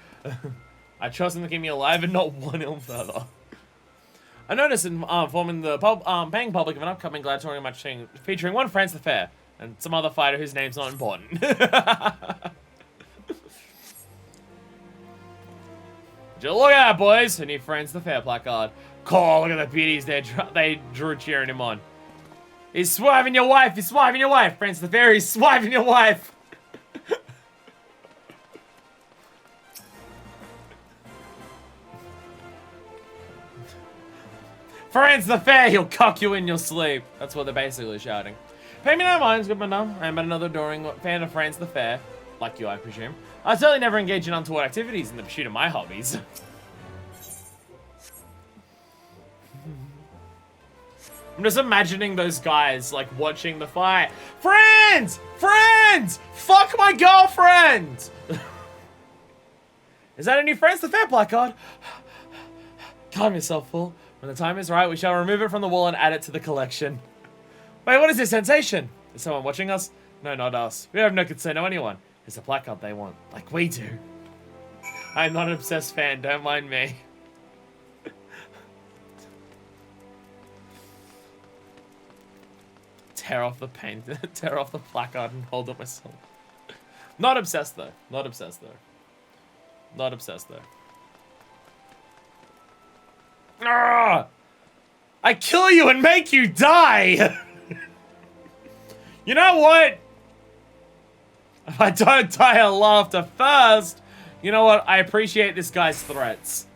I trust him to keep me alive and not one ill further. I noticed in forming the paying public of an upcoming gladiatorial match featuring one France the Fair and some other fighter whose name's not important. Just look at that, boys. And he friends the fair placard. Cool, look at the beauties they drew cheering him on. He's swiping your wife. He's swiping your wife. Friends the fair, he's swiping your wife. Friends the fair, he'll cock you in your sleep. That's what they're basically shouting. Pay me no minds, good madam. I am but another adoring fan of Friends the fair. Like you, I presume. I certainly never engage in untoward activities in the pursuit of my hobbies. I'm just imagining those guys, like, watching the fight. Friends! Friends! Fuck my girlfriend! Is that a new Friends the fair placard? Calm yourself, fool. When the time is right, we shall remove it from the wall and add it to the collection. Wait, what is this sensation? Is someone watching us? No, not us. We have no concern to anyone. It's a placard they want, like we do. I'm not an obsessed fan, don't mind me. Tear off the paint, tear off the placard and hold it myself. Not obsessed though, not obsessed though. Not obsessed though. Arrgh! I kill you and make you die! You know what? If I don't die of laughter first, you know what? I appreciate this guy's threats.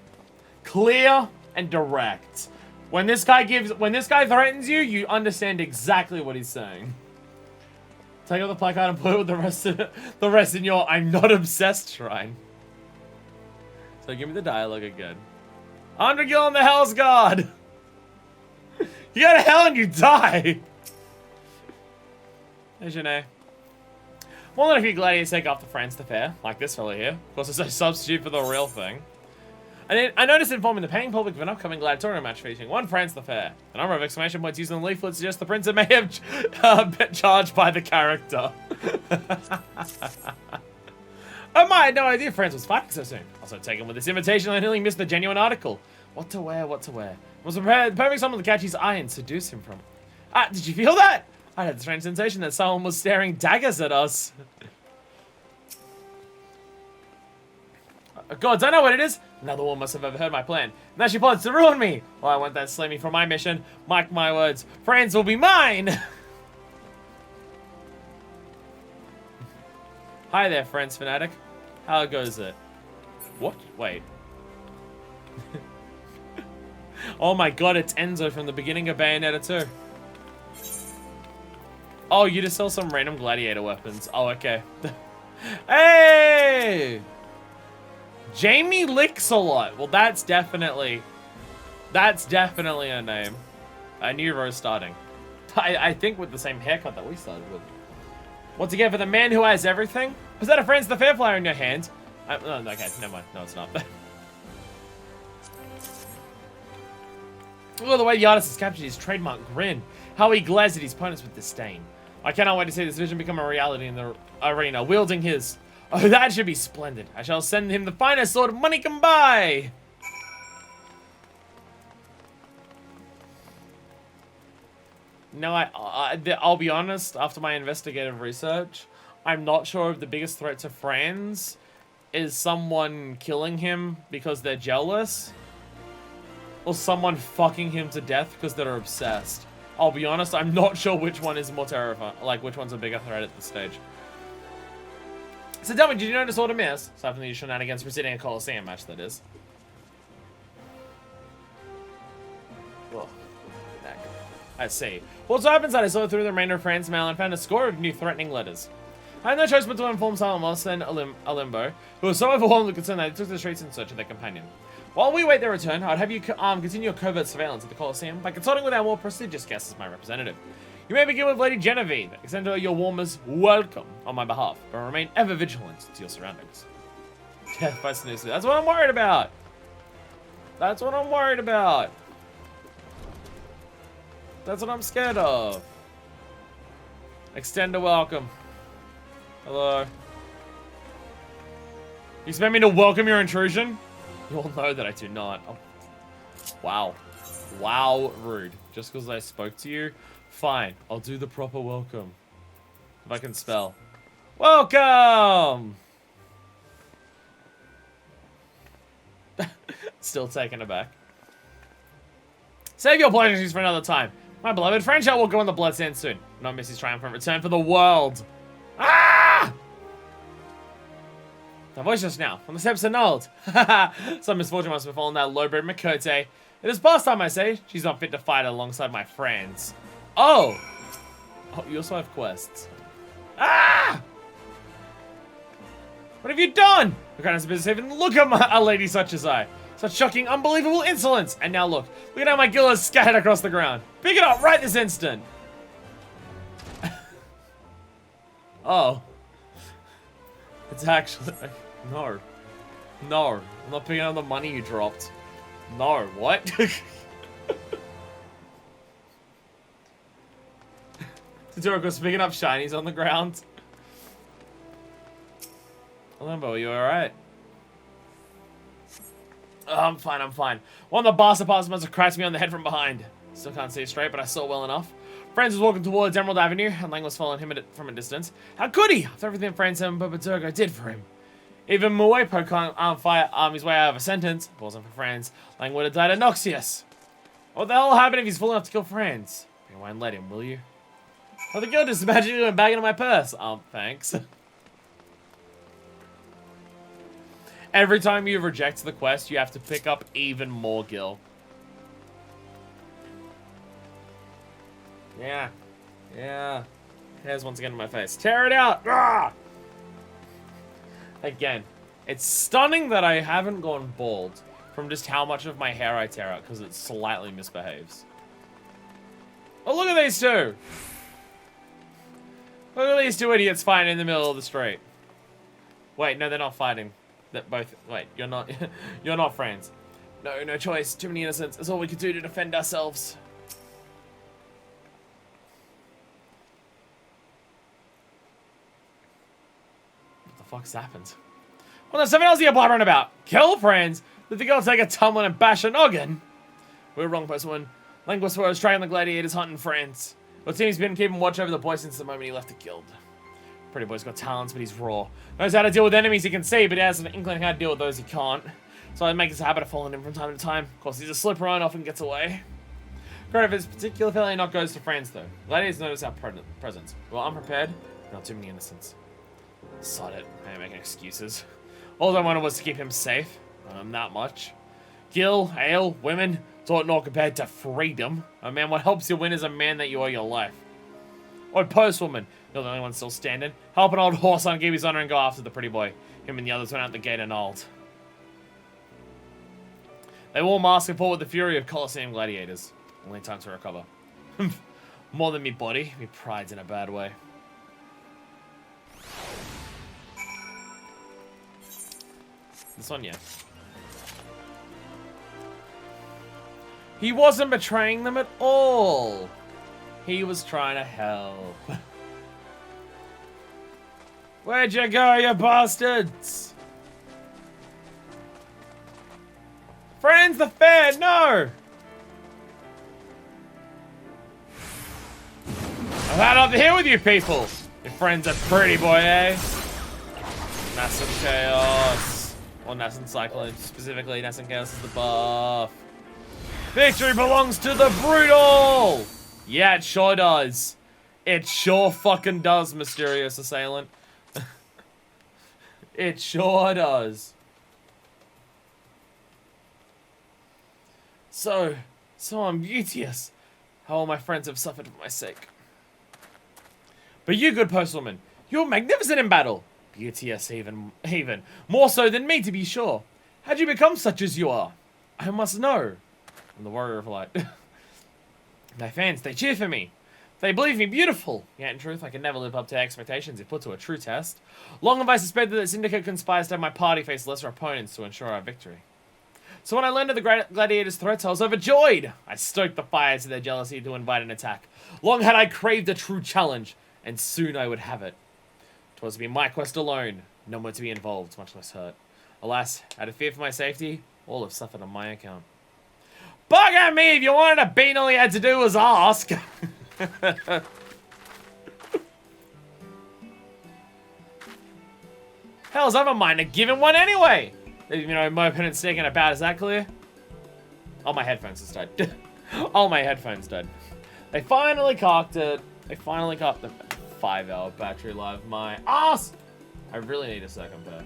Clear and direct. When this guy threatens you, you understand exactly what he's saying. Take out the placard and put it with the rest in your I'm not obsessed shrine. So give me the dialogue again. 100 gil on the Hell's Guard! You go to hell and you die! There's your name. More than a few gladiators take off the Friends the fair, like this fellow here. Of course, it's a substitute for the real thing. And then I noticed informing the paying public of an upcoming gladiatorial match featuring one Friends the fair. The number of exclamation points used in the leaflet suggests the printer may have been charged by the character. Oh my, I had no idea Friends was fighting so soon. Also taken with this invitation, I nearly missed the genuine article. What to wear, what to wear. Was prepared, perfect someone to catch his eye and seduce him from. Ah, did you feel that? I had the strange sensation that someone was staring daggers at us. Gods, I know what it is. Another one must have overheard my plan. Now she plots to ruin me. Well, I want that slammy for my mission. Mark my words. Friends will be mine. Hi there, Friends fanatic. How goes it? What? Wait. Oh my god, it's Enzo from the beginning of Bayonetta 2. Oh, you just sell some random gladiator weapons. Oh, okay. Hey! Jamie licks a lot. Well, that's definitely a name. A new row starting. I think with the same haircut that we started with. Once again, for the man who has everything. Was that a Friends the Fair flyer in your hand? Oh, okay, never mind. No, it's not. Look at the way the artist has captured his trademark grin. How he glares at his opponents with disdain. I cannot wait to see this vision become a reality in the arena, wielding his... Oh, that should be splendid. I shall send him the finest sword money can buy. No, I'll be honest, after my investigative research, I'm not sure if the biggest threat to Franz is someone killing him because they're jealous, or someone fucking him to death because they're obsessed. I'll be honest, I'm not sure which one is more terrifying, like which one's a bigger threat at this stage. So tell me, did you notice all the miss? Aside from the shenanigans preceding a Coliseum match, that is. Well, I see. Well, so happens that I saw through the remainder of Fran's mail and found a score of new threatening letters. I had no choice but to inform Silent Moss and Alimbo, who was so overwhelmed with concern that they took to the streets in search of their companion. While we wait their return, I'd have you continue your covert surveillance at the Coliseum by consulting with our more prestigious guest as my representative. You may begin with Lady Genevieve. Extend her your warmest welcome on my behalf, but remain ever vigilant to your surroundings. Yeah, that's what I'm worried about. That's what I'm worried about. That's what I'm scared of. Extend a welcome. Hello. You expect me to welcome your intrusion? You all know that I do not. Oh. Wow. Wow, rude. Just because I spoke to you? Fine. I'll do the proper welcome. If I can spell. Welcome! Still taken aback. Save your pleasures for another time. My beloved friend shall will go on the bloodstand soon. Not miss his triumphant return for the world. Ah! My voice just now, on the steps annulled. Some misfortune must have befallen that low-bred Makote. It is past time, I say. She's not fit to fight alongside my friends. Oh! Oh, you also have quests. Ah! What have you done? What kind of business even look at a lady such as I? Such shocking, unbelievable insolence! And now look at how my gill is scattered across the ground. Pick it up right this instant! Oh. It's actually... No. No. I'm not picking up the money you dropped. No. What? Todoroko's picking up shinies on the ground. Limbo, are you alright? Oh, I'm fine, I'm fine. One of the bastard parts must have cracked me on the head from behind. Still can't see straight, but I saw well enough. Friends was walking towards Emerald Avenue, and Lang was following him from a distance. How could he? After everything Friends and Turgo did for him. Even Muepo can't fire his way out of a sentence. If it wasn't for Friends, Lang would have died of Noxious. What the hell will happen if he's full enough to kill Friends? You won't let him, will you? Oh, the girl just magically went back into my purse. Thanks. Every time you reject the quest, you have to pick up even more gil. Yeah. Yeah. Hairs once again in my face. Tear it out! Rah! Again, it's stunning that I haven't gone bald from just how much of my hair I tear out because it slightly misbehaves. Oh, look at these two! Look at these two idiots fighting in the middle of the street. Wait, no, they're not fighting. That both... Wait, you're not... you're not friends. No choice. Too many innocents. That's all we could do to defend ourselves. What the fuck's happened? Well, there's something else you're blabbering about. Kill Friends? Did the girl take a tumbling and bash a noggin? We were wrong, Postwoman. Linguist was tracking the gladiators hunting Friends. Well, Timmy's been keeping watch over the boy since the moment he left the guild. Pretty boy's got talents, but he's raw. Knows how to deal with enemies he can see, but he has an inkling how to deal with those he can't. So I make his habit of following him from time to time. Of course, he's a slipper and often gets away. Credit for his particular failure not goes to Friends, though. Gladiators notice our presence. Well, unprepared, not too many innocents. Sod it. I ain't making excuses. All I wanted was to keep him safe. Not much. Gil, ale, women, it's all not compared to freedom. Oh man, what helps you win is a man that you owe your life. Or Postwoman. You're the only one still standing. Help an old horse on, give his honor and go after the pretty boy. Him and the others went out the gate annulled. They wore masks and fought with the fury of Colosseum gladiators. Only time to recover. More than me body. Me pride's in a bad way. This one, yeah. He wasn't betraying them at all. He was trying to help. Where'd you go, you bastards? Friends, the fair, no! I've had up here with you people. Your friends are pretty boy, eh? Nascent Chaos. Or Nascent Cyclone, specifically Nascent Chaos is the buff. Victory belongs to the brutal! Yeah, it sure does. It sure fucking does, Mysterious Assailant. It sure does. So I'm beauteous. How all my friends have suffered for my sake. But you, good postwoman, you're magnificent in battle. Beauteous even more so than me, to be sure. How'd you become such as you are? I must know. I'm the warrior of light. My fans, they cheer for me. They believe me beautiful. Yet in truth, I can never live up to expectations if put to a true test. Long have I suspected that the Syndicate conspires to have my party face lesser opponents to ensure our victory. So when I learned of the gladiators' threats, I was overjoyed. I stoked the fires of their jealousy to invite an attack. Long had I craved a true challenge, and soon I would have it. 'Twas to be my quest alone, no one to be involved, much less hurt. Alas, out of fear for my safety, all have suffered on my account. Bugger me, if you wanted a bean, all you had to do was ask. Hell's, I have a mind to giving one anyway. You know, my opponent's taking about. Is that clear? Oh, my headphones just died. Oh, my headphones died. They finally cocked it. They finally cocked the 5-hour battery life. My ass! I really need a second pair.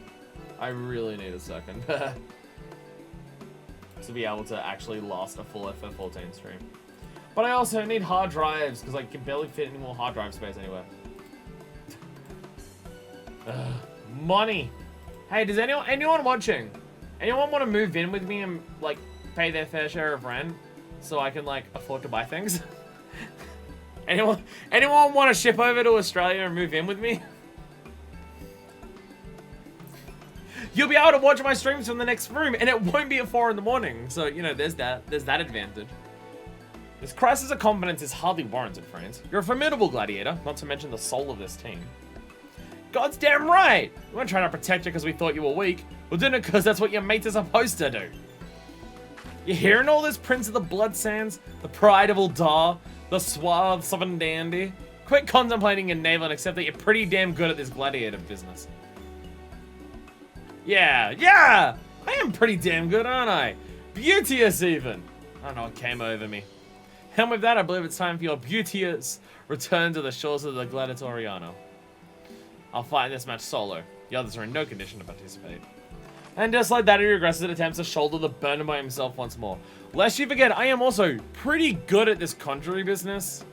I really need a second pair. To be able to actually last a full FF14 stream. But I also need hard drives, because I can barely fit any more hard drive space anywhere. Money! Hey, does anyone watching? Anyone want to move in with me and, like, pay their fair share of rent? So I can, like, afford to buy things? Anyone want to ship over to Australia and move in with me? You'll be able to watch my streams from the next room, and it won't be at 4 in the morning. So, you know, there's that advantage. This crisis of confidence is hardly warranted, friends. You're a formidable gladiator, not to mention the soul of this team. God's damn right! We weren't trying to protect you because we thought you were weak. We're doing it because that's what your mates are supposed to do. You hearing all this, Prince of the Blood Sands? The pride of Uldar? The suave southern dandy? Quit contemplating your navel and accept that you're pretty damn good at this gladiator business. Yeah! I am pretty damn good, aren't I? Beauteous, even! I don't know what came over me. And with that, I believe it's time for your beauteous return to the shores of the Gladiatoriano. I'll fight in this match solo. The others are in no condition to participate. And just like that, he regresses and attempts to shoulder the burden by himself once more. Lest you forget, I am also pretty good at this conjuring business.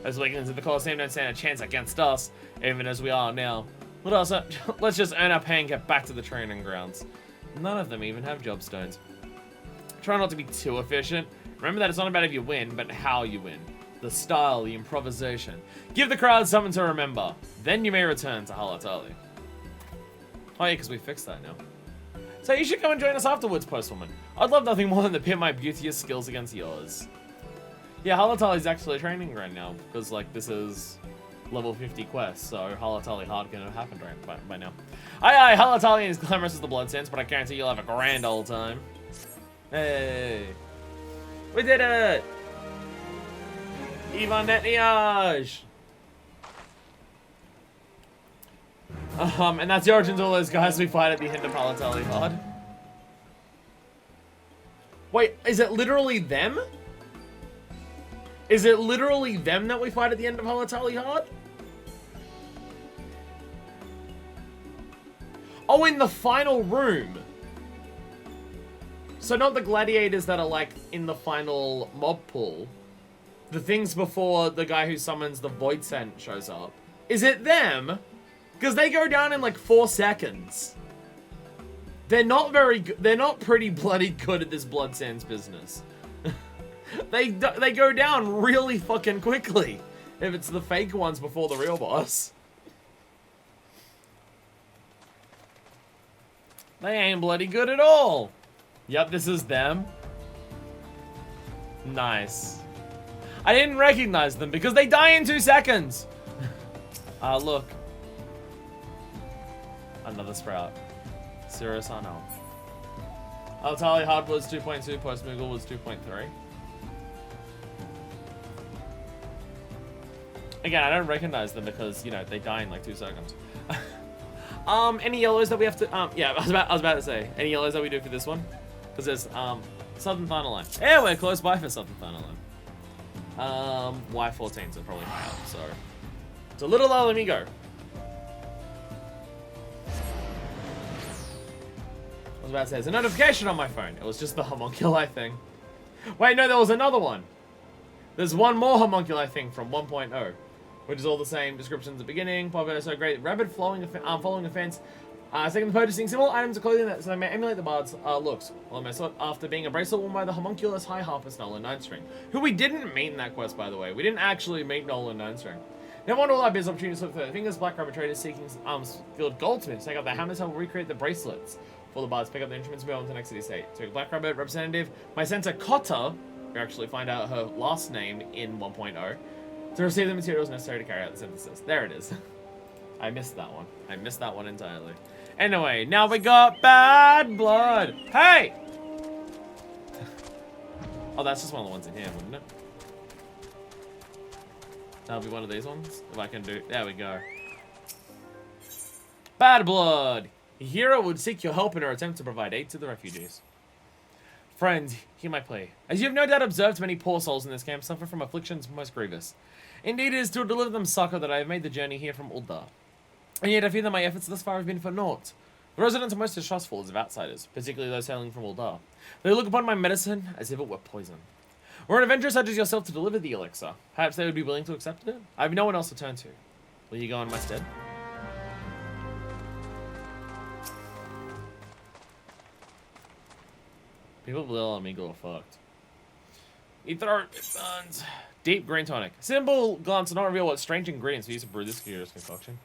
As we into the Colosseum don't stand a chance against us, even as we are now. But also, let's just earn our pay and get back to the training grounds. None of them even have job stones. Try not to be too efficient. Remember that it's not about if you win, but how you win. The style, the improvisation. Give the crowd something to remember. Then you may return to Halatali. Oh yeah, because we fixed that now. So you should come and join us afterwards, Postwoman. I'd love nothing more than to pit my beauteous skills against yours. Yeah, Halatali's actually training right now, because like this is level 50 quest, so Halatali hard can have happened right by now. Aye, Halatali is glamorous as the Blood Sense, but I guarantee you'll have a grand old time. Hey, we did it! Ivan Netniage! And that's the origins of all those guys we fight at the end of Halatali hard. Wait, is it literally them? Is it literally them that we fight at the end of Halatali hard? Oh, in the final room. So not the gladiators that are like in the final mob pool. The things before the guy who summons the Void Scent shows up. Is it them? Because they go down in like 4 seconds. They're not very good. They're not pretty bloody good at this Blood Sands business. They go down really fucking quickly. If it's the fake ones before the real boss. They ain't bloody good at all. Yep, this is them. Nice. I didn't recognize them because they die in 2 seconds. Look. Another sprout. Cirrus Arnell. Halatali hard was 2.2, post Moogle was 2.3. Again, I don't recognize them because, you know, they die in like 2 seconds. Any yellows that we have to, yeah, I was about to say, any yellows that we do for this one? Because there's, Southern Final Line. Yeah, we're close by for Southern Final Line. Y14's are probably high up, so. It's a little low, let me go. I was about to say, there's a notification on my phone. It was just the homunculi thing. Wait, no, there was another one. There's one more homunculi thing from 1.0. Which is all the same descriptions at the beginning. Popular, so great. Rapid following the fence. Second, the purchasing similar items of clothing that so they may emulate the bard's looks. Well, after being a bracelet worn by the homunculus high harpist Nolan Ninestring, who we didn't meet in that quest, by the way. We didn't actually meet Nolan Ninestring. Now, one of all our business opportunities to look through the fingers. Black rabbit traders seeking skilled goldsmiths. Take up their hammers and will recreate the bracelets for the bards. Pick up the instruments and move on to the next city state. So, Black Rabbit representative, my center Cotta. We actually find out her last name in 1.0. To receive the materials necessary to carry out the synthesis. There it is. I missed that one. I missed that one entirely. Anyway, now we got bad blood. Hey! Oh, that's just one of the ones in here, wouldn't it? That'll be one of these ones. If I can do... There we go. Bad blood. The hero would seek your help in her attempt to provide aid to the refugees. Friend, hear my plea. As you have no doubt observed, many poor souls in this camp suffer from afflictions most grievous. Indeed, it is to deliver them succor that I have made the journey here from Uldar. And yet I fear that my efforts thus far have been for naught. The residents are most distrustful of outsiders, particularly those hailing from Uldar. They look upon my medicine as if it were poison. Were an adventurer such as yourself to deliver the elixir, perhaps they would be willing to accept it? I have no one else to turn to. Will you go in my stead? People with Little Amigo are fucked. Eat throat, it burns. Deep green tonic. Simple glance will not reveal what strange ingredients we use to brew this curious concoction.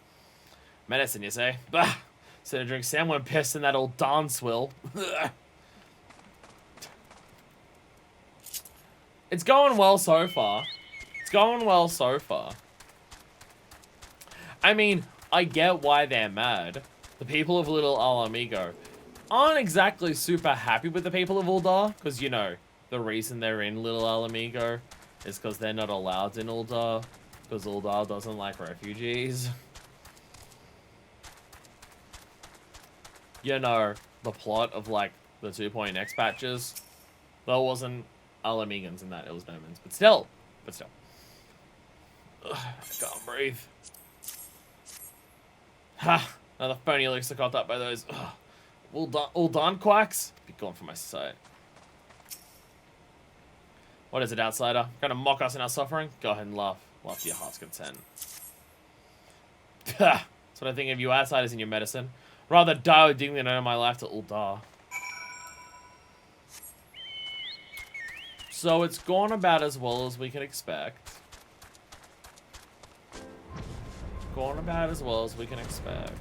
Medicine, you say? Bah! So to drink someone pissed in that old dance will. It's going well so far. It's going well so far. I mean, I get why they're mad. The people of Little Amigo aren't exactly super happy with the people of Uldar, because, you know, the reason they're in Little Amigo is because they're not allowed in Uldar, because Uldar doesn't like refugees. You know, the plot of, like, the 2.x patches. There wasn't Alamegans in that, it was Nomans. But still. Ugh, I can't breathe. Ha! Another phony elixir caught up by those Uldan quacks. Be gone from my sight. What is it, outsider? Gonna mock us in our suffering? Go ahead and laugh. Laugh to your heart's content. That's what I think of you outsiders in your medicine. Rather die with dignity than owe my life to Uldar. So it's gone about as well as we can expect. Gone about as well as we can expect.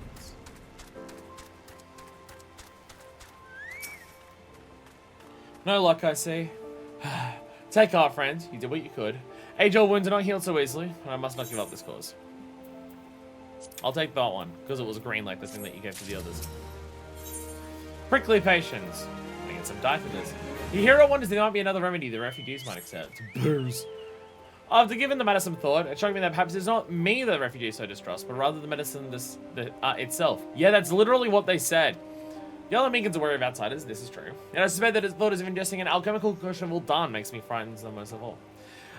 No luck, I see. Take heart, friend. You did what you could. Age-old wounds are not healed so easily, and I must not give up this cause. I'll take that one, because it was green like the thing that you gave to the others. Prickly patience. I get some die for this. The hero wonders there might be another remedy the refugees might accept. Booze. After giving the matter some thought, it struck me that perhaps it's not me the refugees so distrust, but rather the medicine itself. Yeah, that's literally what they said. The Alamegans are wary of outsiders, this is true. And I suspect that its thought of ingesting an alchemical cushion of Uldan makes me frightened the most of all.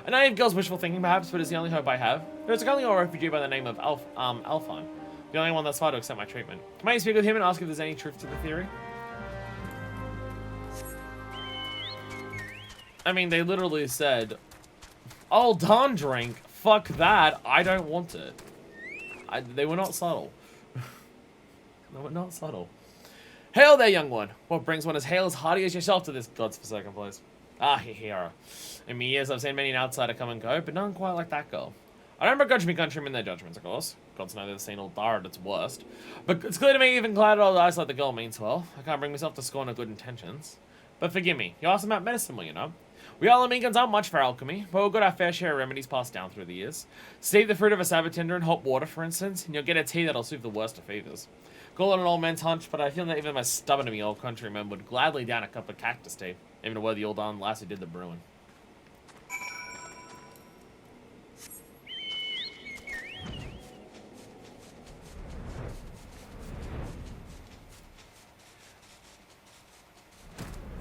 A naive girl's wishful thinking, perhaps, but it's the only hope I have. There's a currently a refugee by the name of Alphon, the only one thus far to accept my treatment. May I speak with him and ask if there's any truth to the theory? I mean, they literally said, Uldan drink, fuck that, I don't want it. They were not subtle. They were not subtle. Hail there, young one. What brings one as hale as hearty as yourself to this god's forsaken place? Ah, hero. In my years, I've seen many an outsider come and go, but none quite like that girl. I don't begrudge me countrymen their judgments, of course. Gods know they've seen Uldar at its worst. But it's clear to me even clouded old eyes like the girl means well. I can't bring myself to scorn her good intentions. But forgive me, you asked about medicine, will you know? We Alamegans aren't much for alchemy, but we've got our fair share of remedies passed down through the years. Steep the fruit of a sabotinder in hot water, for instance, and you'll get a tea that'll soothe the worst of fevers. Call it an old man's hunch, but I feel that even my stubborn to me old countrymen would gladly down a cup of cactus tea, even to where the old Uldan lassie did the brewing.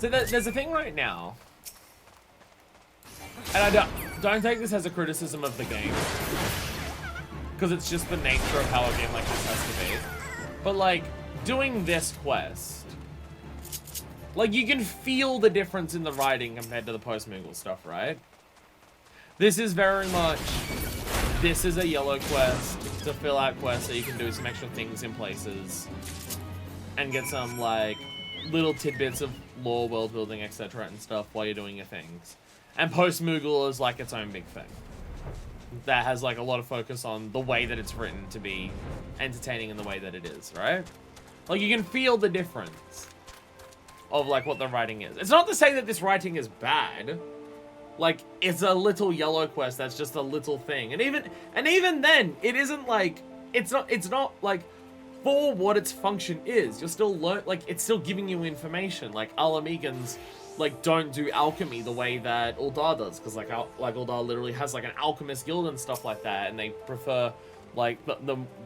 So there's a thing right now, and I don't take this as a criticism of the game, because it's just the nature of how a game like this has to be. But like, doing this quest, like you can feel the difference in the writing compared to the post-Moogle stuff, right? This is very much, this is a yellow quest to fill out quests so you can do some extra things in places and get some like little tidbits of lore, world building, etc. and stuff while you're doing your things. And post-Moogle is like its own big thing that has like a lot of focus on the way that it's written to be entertaining in the way that it is, right? Like you can feel the difference of like what the writing is. It's not to say that this writing is bad. Like it's a little yellow quest that's just a little thing. And even then, it isn't like it's not like for what its function is. You're still like it's still giving you information. Like Alamegans like don't do alchemy the way that Uldar does, because like Uldar literally has like an alchemist guild and stuff like that, and they prefer like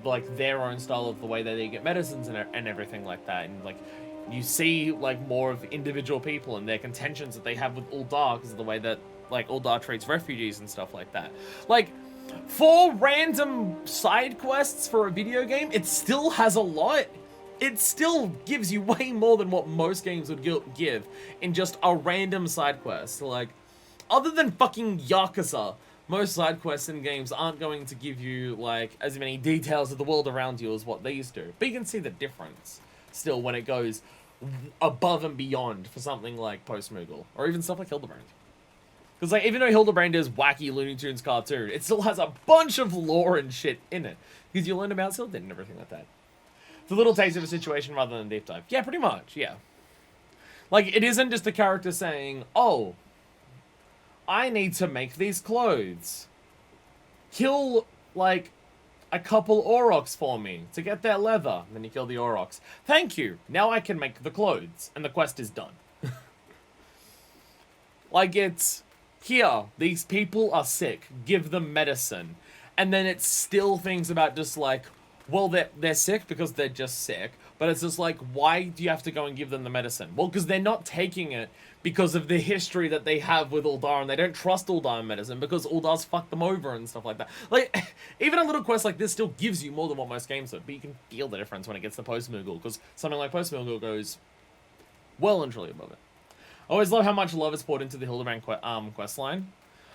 like their own style of the way that they get medicines and everything like that, and like you see like more of individual people and their contentions that they have with Uldar because of the way that like Uldar treats refugees and stuff like that. Like, for random side quests for a video game, it still has a lot. It still gives you way more than what most games would give in just a random side quest. Like, other than fucking Yakuza, most side quests in games aren't going to give you like as many details of the world around you as what these do. But you can see the difference still when it goes above and beyond for something like Post Moogle or even stuff like Hildebrand. Because like even though Hildebrand is wacky Looney Tunes cartoon, it still has a bunch of lore and shit in it because you learn about Sildin and everything like that. It's a little taste of a situation rather than a deep dive. Yeah, pretty much. Yeah. Like it isn't just the character saying, "Oh, I need to make these clothes. Kill like a couple Aurochs for me to get their leather." And then you kill the Aurochs. Thank you. Now I can make the clothes. And the quest is done. Like, it's, here, these people are sick. Give them medicine. And then it's still things about just like, well, they're sick because they're just sick. But it's just like, why do you have to go and give them the medicine? Well, because they're not taking it because of the history that they have with Uldar, and they don't trust Uldar in medicine because Uldar's fucked them over and stuff like that. Like, even a little quest like this still gives you more than what most games would, but you can feel the difference when it gets to Post Moogle, because something like Post Moogle goes well and truly above it. I always love how much love is poured into the Hildebrand quest line.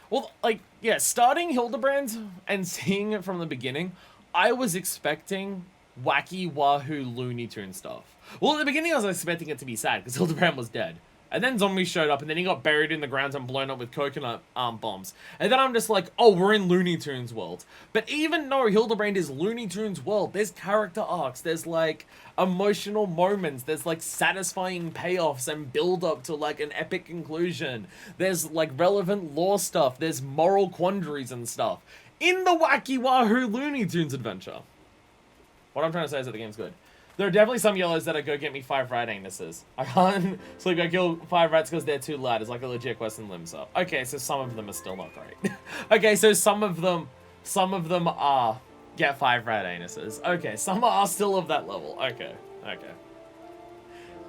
Well, like, yeah, starting Hildebrand and seeing it from the beginning, I was expecting wacky Wahoo Looney Tune stuff. Well, at the beginning I was expecting it to be sad, because Hildebrand was dead. And then zombies showed up, and then he got buried in the ground and blown up with coconut bombs. And then I'm just like, oh, we're in Looney Tunes world. But even though Hildebrand is Looney Tunes world, there's character arcs, there's like emotional moments, there's like satisfying payoffs and build up to like an epic conclusion. There's like relevant lore stuff, there's moral quandaries and stuff in the Wacky Wahoo Looney Tunes adventure. What I'm trying to say is that the game's good. There are definitely some yellows that are go get me 5 rat anuses. I can't sleep go kill 5 rats because they're too loud. It's like a legit quest in Limsa. Okay, so some of them are still not great. Okay, so some of them are get 5 rat anuses. Okay, some are still of that level. Okay.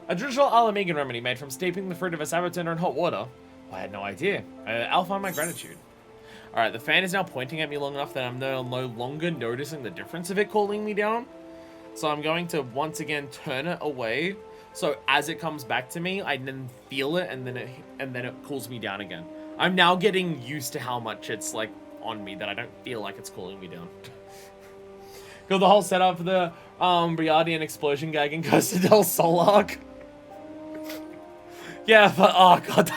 A traditional Alamegan remedy made from steeping the fruit of a saboteur in hot water. I had no idea. I'll find my gratitude. Alright, the fan is now pointing at me long enough that I'm no longer noticing the difference of it cooling me down. So I'm going to once again turn it away. So as it comes back to me, I then feel it and then it cools me down again. I'm now getting used to how much it's like on me that I don't feel like it's cooling me down. Got the whole setup for the Briardian explosion gag in Costa del Sol arc. Yeah, but oh god,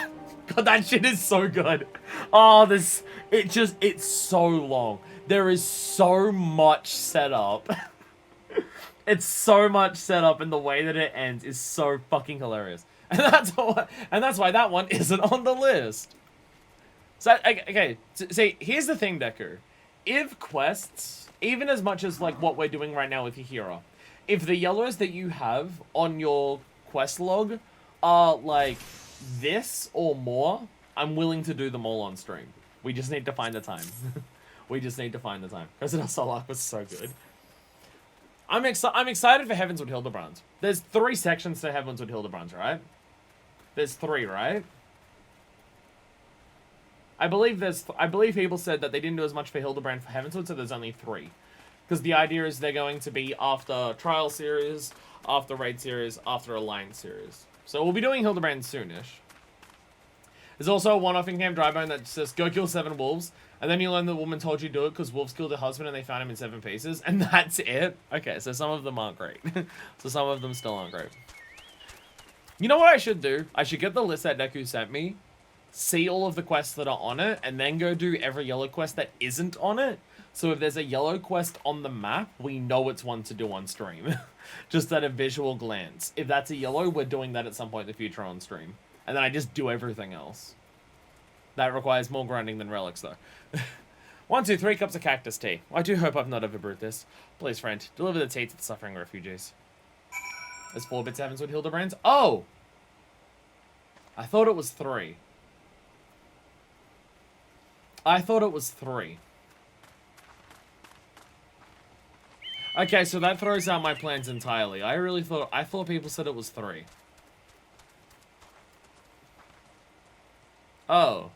that shit is so good. Oh, it's so long. There is so much setup. It's so much setup, and the way that it ends is so fucking hilarious. And that's why that one isn't on the list. So, okay, see, here's the thing, Deku. If quests, even as much as, like, what we're doing right now with Yahira, if the yellows that you have on your quest log are, like, this or more, I'm willing to do them all on stream. We just need to find the time. We just need to find the time. President Solak was so good. I'm excited for Heavensward Hildebrands. There's 3 sections to Heavensward Hildebrands, right? There's 3, right? I believe people said that they didn't do as much for Hildebrand for Heavensward, so there's only 3. Because the idea is they're going to be after Trial Series, after Raid Series, after Alliance Series. So we'll be doing Hildebrand soonish. There's also a one-off in-camp drybone that says, go kill 7 wolves. And then you learn the woman told you to do it because wolves killed her husband and they found him in 7 pieces. And that's it. Okay, so some of them aren't great. So some of them still aren't great. You know what I should do? I should get the list that Deku sent me, see all of the quests that are on it, and then go do every yellow quest that isn't on it. So if there's a yellow quest on the map, we know it's one to do on stream. Just at a visual glance. If that's a yellow, we're doing that at some point in the future on stream. And then I just do everything else. That requires more grinding than relics, though. 1, 2, 3 cups of cactus tea. I do hope I've not overbrewed this. Please, friend, deliver the tea to the suffering refugees. There's 4 bits Heavensward Hildebrands. Oh! I thought it was 3. I thought it was 3. Okay, so that throws out my plans entirely. I thought people said it was 3. Oh.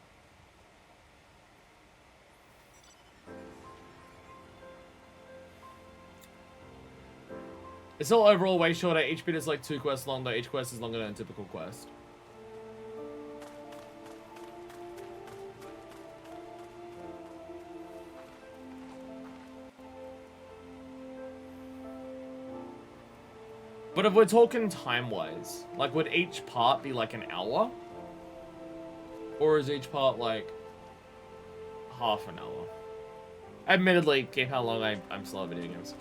It's still overall way shorter. Each bit is like 2 quests long, though each quest is longer than a typical quest. But if we're talking time-wise, like, would each part be like an hour? Or is each part like half an hour? Admittedly, keep how long I'm slow at video games.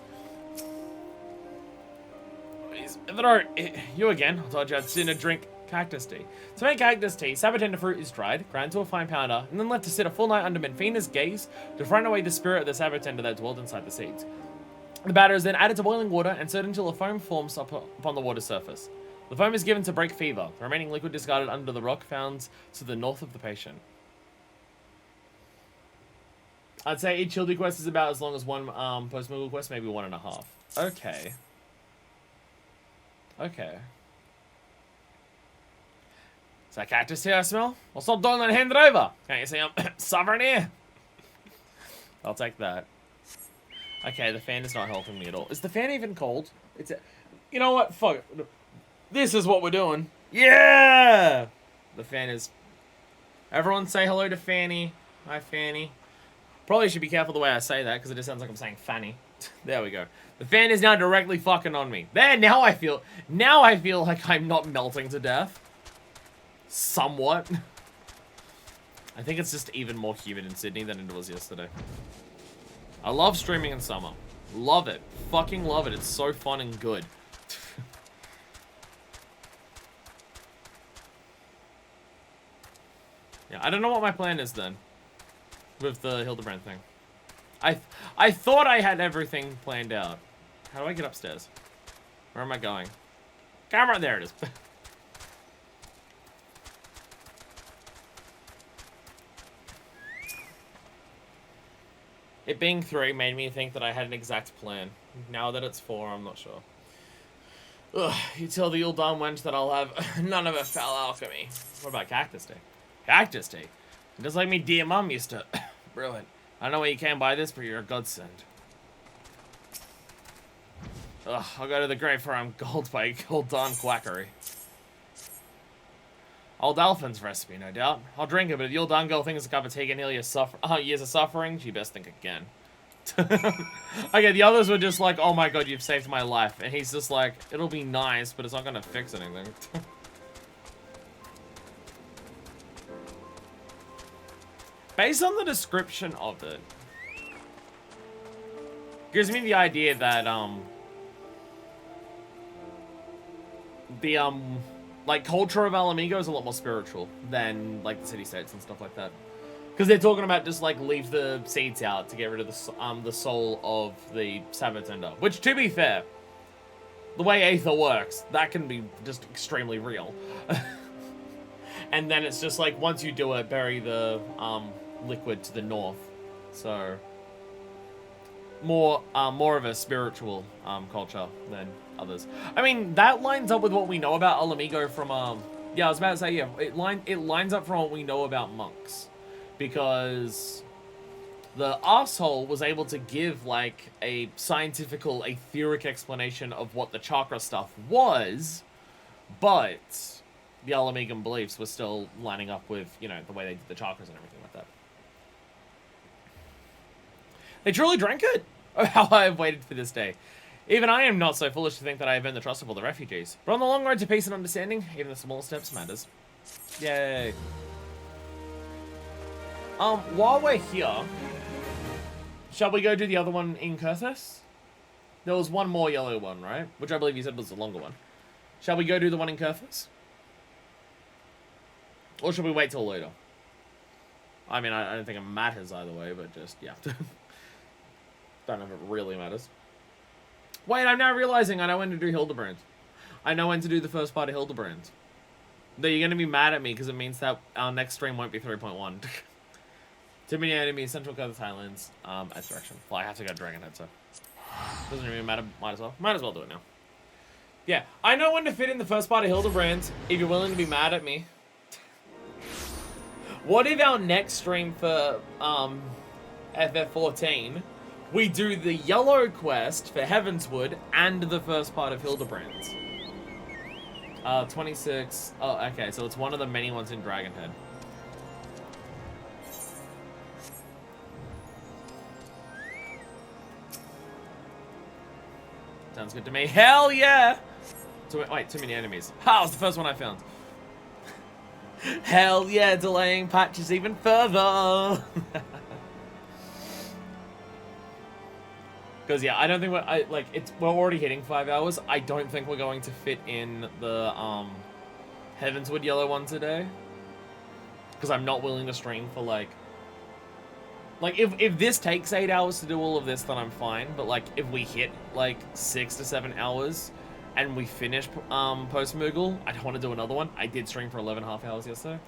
You again. I told you I'd sooner drink cactus tea. To make cactus tea, sabatenda fruit is dried, ground to a fine powder, and then left to sit a full night under Menfina's gaze to frighten away the spirit of the sabatenda that dwelled inside the seeds. The batter is then added to boiling water and stirred until a foam forms upon the water's surface. The foam is given to break fever. The remaining liquid discarded under the rock found to the north of the patient. I'd say each Hildy quest is about as long as one Post Chocobo quest, maybe 1.5. Okay. Okay. Is that cactus tea I smell? Well, stop doing that and hand it over. Can't you see I'm suffering here? I'll take that. Okay, the fan is not helping me at all. Is the fan even cold? You know what? Fuck it. This is what we're doing. Yeah! The fan is... Everyone say hello to Fanny. Hi, Fanny. Probably should be careful the way I say that, because it just sounds like I'm saying Fanny. There we go. The fan is now directly fucking on me. There, now I feel like I'm not melting to death. Somewhat. I think it's just even more humid in Sydney than it was yesterday. I love streaming in summer. Love it. Fucking love it. It's so fun and good. Yeah, I don't know what my plan is then. With the Hildebrand thing. I thought I had everything planned out. How do I get upstairs? Where am I going? Camera, there it is. It being 3 made me think that I had an exact plan. Now that it's 4, I'm not sure. Ugh, you tell the old dumb wench that I'll have none of her foul alchemy. What about cactus tea? Cactus tea? Just like me dear mum used to brew it. I don't know where you can buy this, but you're a godsend. Ugh, I'll go to the grave where I'm gold by Gold Dawn Quackery. Old Alphin's recipe, no doubt. I'll drink it, but if the old Dawn girl thinks a cup of tea can heal your years of suffering, she best think again. Okay, the others were just like, oh my god, you've saved my life. And he's just like, it'll be nice, but it's not gonna fix anything. Based on the description of it, gives me the idea that, like, culture of Alamigo is a lot more spiritual than, like, the city-states and stuff like that. Because they're talking about just, like, leave the seeds out to get rid of the soul of the Sabatender. Which, to be fair, the way Aether works, that can be just extremely real. And then it's just, like, once you do it, bury the, liquid to the north. So, more of a spiritual, culture than others. I mean, that lines up with what we know about Alamigo from, yeah, I was about to say, yeah, it lines up from what we know about monks. Because the asshole was able to give, like, a scientifical, etheric explanation of what the chakra stuff was, but the Alamigan beliefs were still lining up with, you know, the way they did the chakras and everything like that. They truly drank it! Oh, how I have waited for this day. Even I am not so foolish to think that I have earned the trust of all the refugees. But on the long road to peace and understanding, even the small steps matters. Yay. While we're here, shall we go do the other one in Kurthus? There was one more yellow one, right? Which I believe you said was the longer one. Shall we go do the one in Kurthus? Or should we wait till later? I mean, I don't think it matters either way, but just, yeah. Don't know if it really matters. Wait, I'm now realizing I know when to do Hildebrand. I know when to do the first part of Hildebrand. Though you're going to be mad at me because it means that our next stream won't be 3.1. Too many enemies, Central Coast Highlands, X direction. Well, I have to go Dragon Head, so. Doesn't really matter. Might as well do it now. Yeah, I know when to fit in the first part of Hildebrand, if you're willing to be mad at me. What if our next stream for FF14, we do the yellow quest for Heavensward and the first part of Hildebrand? 26. Oh, okay, so it's one of the many ones in Dragonhead. Sounds good to me. Hell yeah! Wait, too many enemies. Ha, was the first one I found. Hell yeah, delaying patches even further. Because yeah, I don't think we're already hitting 5 hours. I don't think we're going to fit in the Heavensward yellow one today. Because I'm not willing to stream for like if this takes 8 hours to do all of this, then I'm fine. But like if we hit like 6 to 7 hours and we finish Post Moogle, I don't want to do another one. I did stream for 11.5 hours yesterday.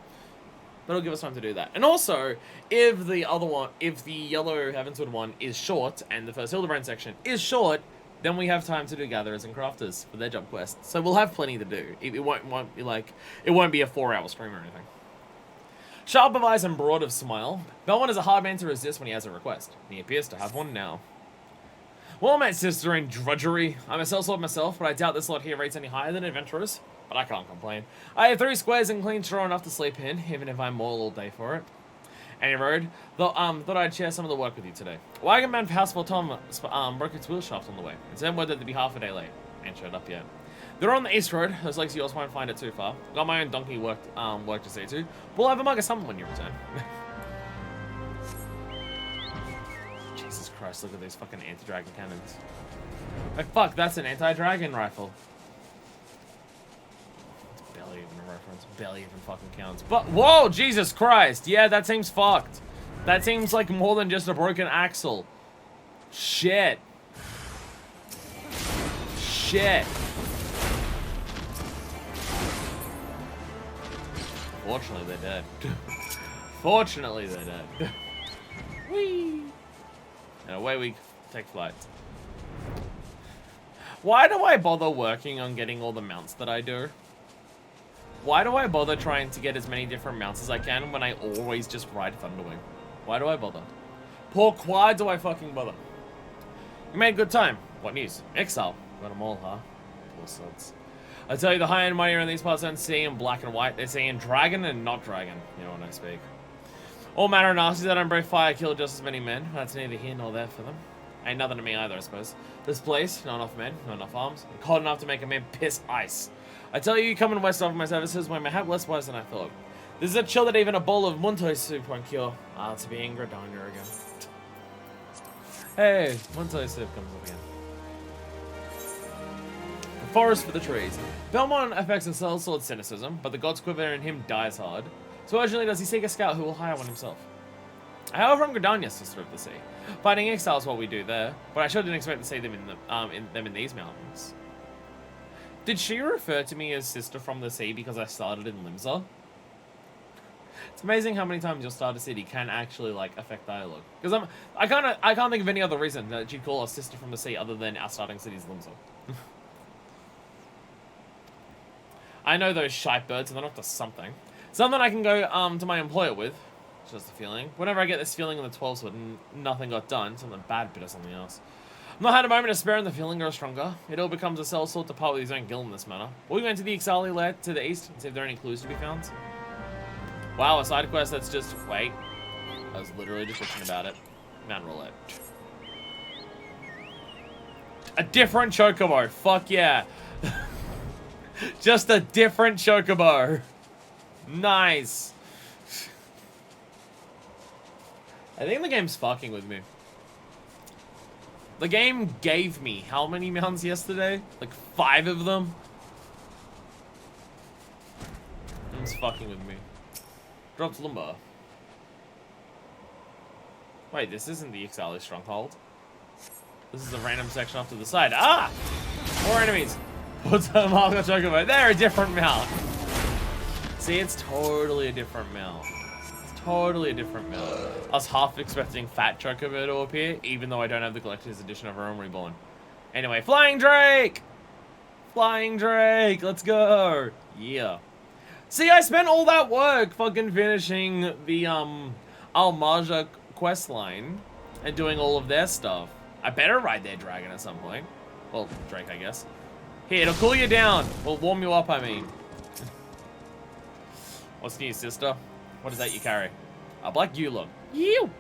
But it'll give us time to do that. And also, if the yellow Heavensward one is short and the first Hildebrand section is short, then we have time to do Gatherers and Crafters for their job quest. So we'll have plenty to do. It won't be like, it won't be a 4-hour stream or anything. Sharp of eyes and broad of smile, Belmont is a hard man to resist when he has a request. And he appears to have one now. Well, my sister in drudgery. I'm a sellsword myself, but I doubt this lot here rates any higher than adventurers. But I can't complain. I have 3 squares and clean straw enough to sleep in, even if I'm maul all day for it. Any road, thought I'd share some of the work with you today. Wagon man for Houseful Tom broke its wheel shaft on the way. It's then whether to be half a day late. Ain't showed up yet. They're on the east road. Those legs of yours won't find it too far. Got my own donkey work to see to. We'll have a mug of something when you return. Jesus Christ, look at these fucking anti-dragon cannons. Like, fuck, that's an anti-dragon rifle. It's barely even a reference. Barely even fucking counts. But, whoa, Jesus Christ. Yeah, that seems fucked. That seems like more than just a broken axle. Shit. Shit. Fortunately, they're dead. Fortunately, they're dead. Whee! And away we take flight. Why do I bother working on getting all the mounts that I do? Why do I bother trying to get as many different mounts as I can when I always just ride Thunderwing? Why do I bother? Pourquoi do I fucking bother? You made good time. What news? Exile. Got them all, huh? Poor suds. I tell you, the high and mighty in these parts don't see in black and white. They see in dragon and not dragon. You know when I speak. All manner of nasties that don't breathe fire kill just as many men. That's neither here nor there for them. Ain't nothing to me either, I suppose. This place, not enough men, not enough arms. And cold enough to make a man piss ice. I tell you, coming west of my services when my hat less wise than I thought. This is a chill that even a bowl of Muntoy soup won't cure. Ah, it's being Gridania again. Hey, Muntoy soup comes up again. The forest for the trees. Belmont affects and sells sword cynicism, but the god's quiver in him dies hard. So urgently does he seek a scout who will hire one himself. I hail from Gridania, sister of the sea. Fighting exiles is what we do there, but I sure didn't expect to see them in these mountains. Did she refer to me as sister from the sea because I started in Limsa? It's amazing how many times you'll start a city can actually like affect dialogue. Because I can't think of any other reason that you'd call us sister from the sea other than our starting city's Limsa. I know those shite birds, and they're up to something. Something I can go to my employer with. It's just a feeling. Whenever I get this feeling on the 12th and nothing got done, something bad bit or something else. I've not had a moment of spare and the feeling grows stronger. It all becomes a sellsword to part with his own guild in this manner. We'll go into the Exile lair to the east and see if there are any clues to be found. Wow, a side quest that's just... Wait. I was literally just thinking about it. Mount Roulette. A different Chocobo. Fuck yeah. Just a different Chocobo. Nice. I think the game's fucking with me. The game gave me how many mounts yesterday? Like 5 of them? It's fucking with me. Drops lumber. Wait, this isn't the Exile stronghold. This is a random section off to the side. Ah! More enemies. What's a Marco Chocobo? They're a different mount. See, it's totally a different mount. It's totally a different mill. I was half expecting Fat Chocobo to appear, even though I don't have the collector's edition of Rome Reborn. Anyway, Flying Drake! Flying Drake, let's go! Yeah. See, I spent all that work fucking finishing the, Almaja quest line and doing all of their stuff. I better ride their dragon at some point. Well, Drake, I guess. Here, it'll cool you down. Well, warm you up, I mean. What's new, sister? What is that you carry? A black Yulon. You.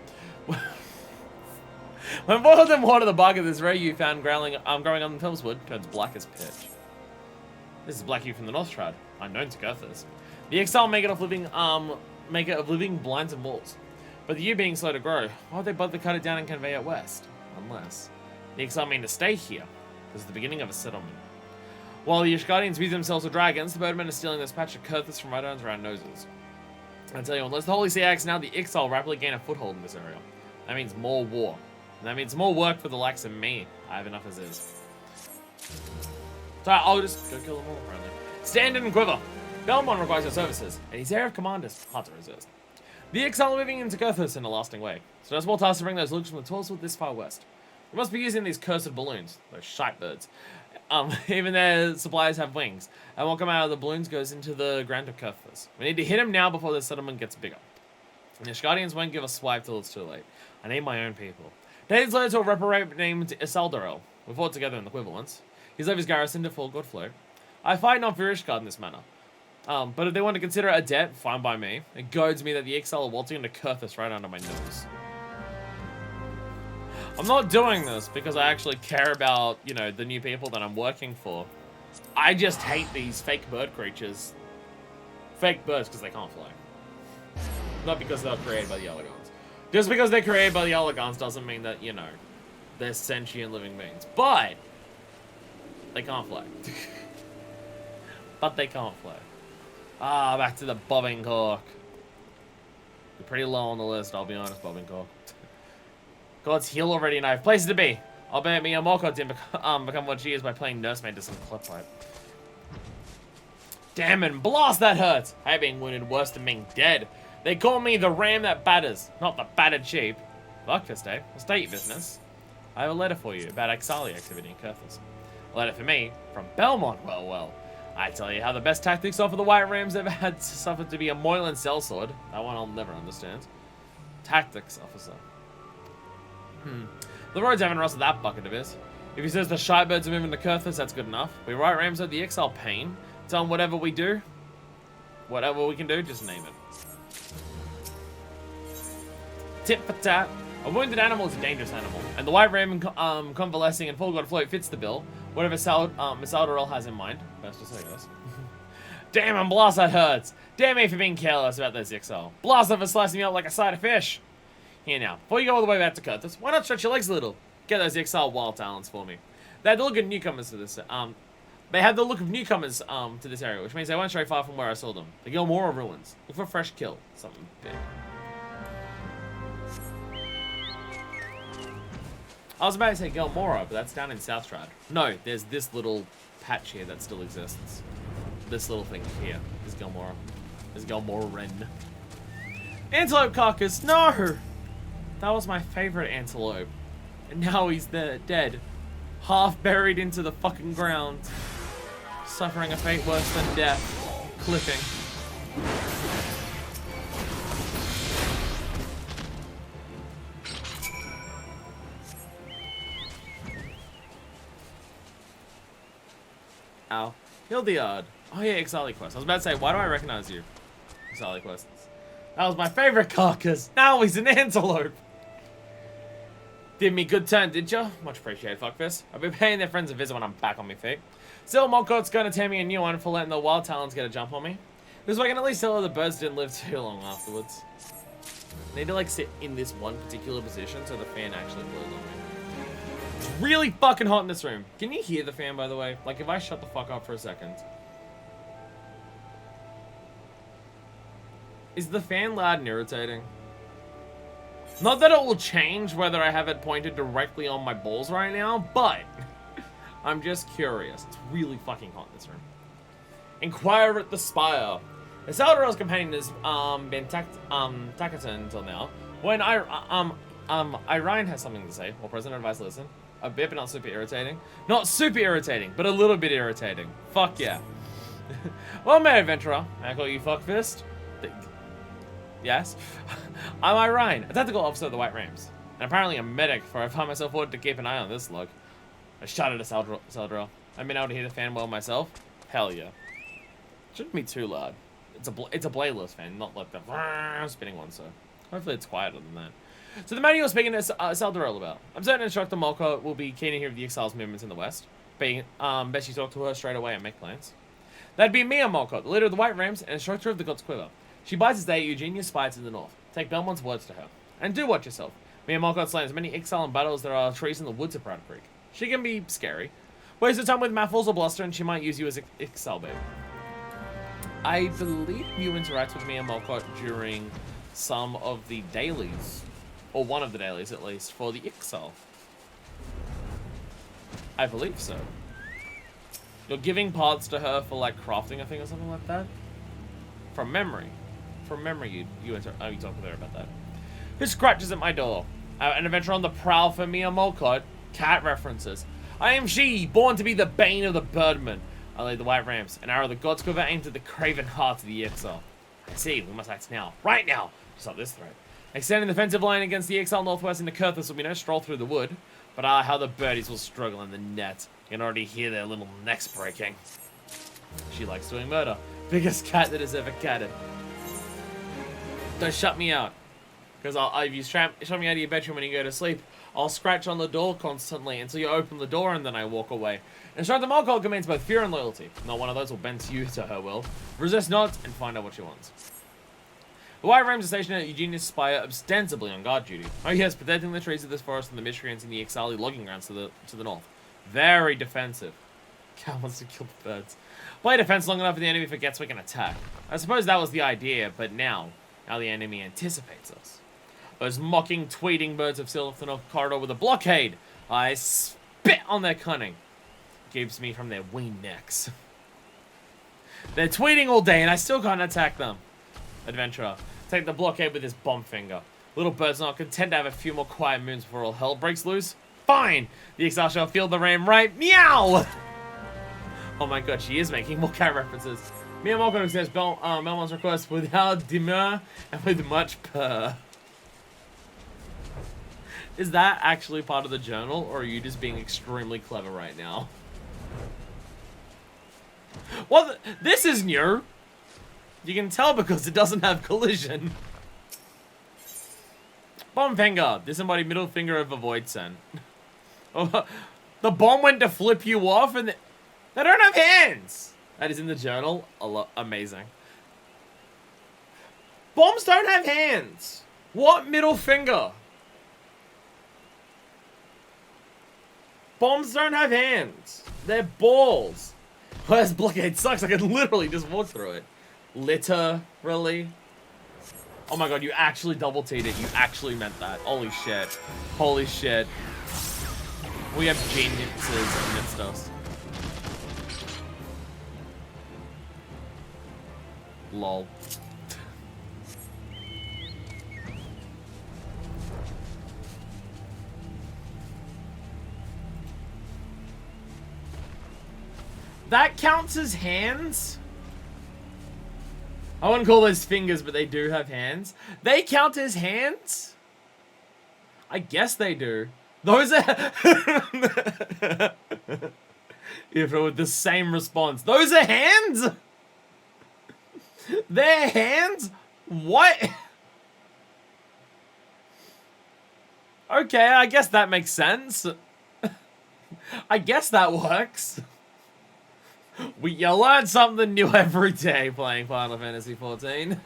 When boiled in water, the bark of this rare you found growing on the Heavensward turns black as pitch. This is Black Yew from the North Shroud, unknown to Gothas. The exile make it of living blinds and walls. But the yew being slow to grow, why would they bother cut it down and convey it west? Unless the exile mean to stay here. This is the beginning of a settlement. While the Ishgardians view themselves as dragons, the Birdmen are stealing this patch of Kurthus from right under our noses. I tell you, unless the Holy Sea acts now, the exile rapidly gain a foothold in this area. That means more war. And that means more work for the likes of me. I have enough as is. So I'll just go kill them all, apparently. Stand and quiver. Belmont requires your services, and his area of command is hard to resist. The exile are moving into Kurthus in a lasting way, so no small task to bring those looks from the Torchwood this far west. We must be using these cursed balloons, those shite birds. Even their supplies have wings, and what comes out of the balloons goes into the ground of Kurthus. We need to hit them now before the settlement gets bigger. And the Ishgardians won't give a swipe till it's too late. I need my own people. Days later to a reprobate named Isaldorel. We fought together in the Quivalence. He's left his garrison to full good flow. I fight not for Ishgard in this manner. But if they want to consider it a debt, fine by me. It goads me that the exile are waltzing into Kurthus right under my nose. I'm not doing this because I actually care about, you know, the new people that I'm working for. I just hate these fake bird creatures. Fake birds because they can't fly. Not because they're created by the Elegons. Just because they're created by the Elegons doesn't mean that, you know, they're sentient living beings. But they can't fly. But they can't fly. Ah, back to the bobbing cork. You're pretty low on the list, I'll be honest, bobbing cork. God's heal already and I have places to be. I'll bet me a Moko didn't become what she is by playing nursemaid to some clip pipe. Damn and blast, that hurts. I hate being wounded worse than being dead. They call me the ram that batters, not the battered sheep. Breakfast, eh? Well, state your business. I have a letter for you about Exali activity in Kurthus. A letter for me from Belmont. Well. I tell you how the best tactics are for the White Rams ever had suffered to be a Moylan sellsword. That one I'll never understand. Tactics, officer. The roads haven't rusted that bucket of his. If he says the shitebirds are moving to Kurthus, that's good enough. We White Rams are the exile pain. Tell him whatever we do. Whatever we can do, just name it. Tit for tat. A wounded animal is a dangerous animal, and the White Ram convalescing and full god float fits the bill. Whatever Saldarel has in mind. Best to say, guys. Damn, and blast, that hurts. Damn me for being careless about those exile. Blast them for slicing me up like a side of fish. Here now, before you go all the way back to Kurthus, why not stretch your legs a little? Get those exile wild talents for me. They had the look of newcomers to this. They had the look of newcomers to this area, which means they weren't very far from where I saw them. The Gilmora ruins. Look for a fresh kill. Something big. I was about to say Gilmora, but that's down in South Shroud. No, there's this little patch here that still exists. This little thing here is Gilmora. Is Gilmoran. Antelope carcass, no! That was my favorite antelope. And now he's dead. Half buried into the fucking ground. Suffering a fate worse than death. Clipping. Ow. Hildiard. Oh yeah, Exali Quest. I was about to say, why do I recognize you? Exali Quests. That was my favorite carcass. Now he's an antelope. Did me good turn, did ya? Much appreciated, fuckfist. I'll be paying their friends a visit when I'm back on my feet. Still, Molko's gonna tear me a new one for letting the wild talents get a jump on me. Because I can at least tell her the birds didn't live too long afterwards. I need to like sit in this one particular position so the fan actually blows on me. It's really fucking hot in this room. Can you hear the fan, by the way? Like, if I shut the fuck up for a second. Is the fan loud and irritating? Not that it will change whether I have it pointed directly on my balls right now, but I'm just curious. It's really fucking hot in this room. Inquire at the spire. Isaldarel's companion has been Takaton until now. When Ryan has something to say, well, President advice listen. A bit, but not super irritating. Not super irritating, but a little bit irritating. Fuck yeah. Well met, adventurer. I call you fuckfist. Yes. I'm Irene, a tactical officer of the White Rams. And apparently a medic, for I find myself ordered to keep an eye on this look. I shouted at Saldrell. I've been able to hear the fan well myself. Hell yeah. Shouldn't be too loud. It's a bladeless fan, not like the spinning one, so hopefully it's quieter than that. So the man you're speaking to Saldrell about. I'm certain Instructor Molko will be keen to hear of the Exiles' movements in the West. Bet you talk to her straight away and make plans. That'd be Mia Molko, the leader of the White Rams and instructor of the God's Quiver. She bides his day at Eugenia's spies in the north. Take Belmont's words to her. And do watch yourself. Mia Molko slain as many exile and battles there are trees in the woods of Proud Creek. She can be scary. Waste of time with Maffles or Bluster and she might use you as exile bait. I believe you interact with Mia Molko during some of the dailies. Or one of the dailies, at least, for the exile. I believe so. You're giving parts to her for, like, crafting a thing or something like that? From memory. From memory, you talk with her about that. Who scratches at my door? An adventurer on the prowl for Mia Molko. Cat references. I am she, born to be the bane of the birdmen. I lead the White Rams. An arrow of the God's Quiver aimed at the craven heart of the exile. I see, we must act now. Right now! To stop this threat. Extending the defensive line against the exile northwest into Kurthus will be no stroll through the wood. But how the birdies will struggle in the net. You can already hear their little necks breaking. She likes doing murder. Biggest cat that has ever catted. Don't shut me out. Because if you shut me out of your bedroom when you go to sleep, I'll scratch on the door constantly until you open the door and then I walk away. Instructor Molko commands both fear and loyalty. Not one of those will bend to you to her will. Resist not and find out what she wants. The White Rams are stationed at Eugenia's Spire, ostensibly on guard duty. Oh yes, protecting the trees of this forest and the miscreants in the Exile logging grounds to the north. Very defensive. Cat wants to kill the birds. Play defense long enough and the enemy forgets we can attack. I suppose that was the idea, but now the enemy anticipates us. Those mocking, tweeting birds have sealed off the north corridor with a blockade. I spit on their cunning. Keeps me from their wee necks. They're tweeting all day and I still can't attack them. Adventurer, take the blockade with his bomb finger. Little bird's not content to have a few more quiet moons before all hell breaks loose. Fine! The exile shall feel the ram right. Meow! Oh my god, she is making more cat references. Mia Molko accepts Belmont's request without demur and with much purr. Is that actually part of the journal, or are you just being extremely clever right now? Well, this is new. You can tell because it doesn't have collision. Bomb finger. Disembodied middle finger of a void sen. The bomb went to flip you off and they don't have hands. That is in the journal. Amazing. Bombs don't have hands. What middle finger? Bombs don't have hands. They're balls. Well, this blockade sucks. I can literally just walk through it. Literally. Oh my god, you actually double T'd it. You actually meant that. Holy shit. Holy shit. We have geniuses amidst us. Lol. That counts as hands? I wouldn't call those fingers, but they do have hands. They count as hands? I guess they do. Those are... If it with the same response. Those are hands? They're hands? What? Okay, I guess that makes sense. I guess that works. You learn something new every day playing Final Fantasy XIV.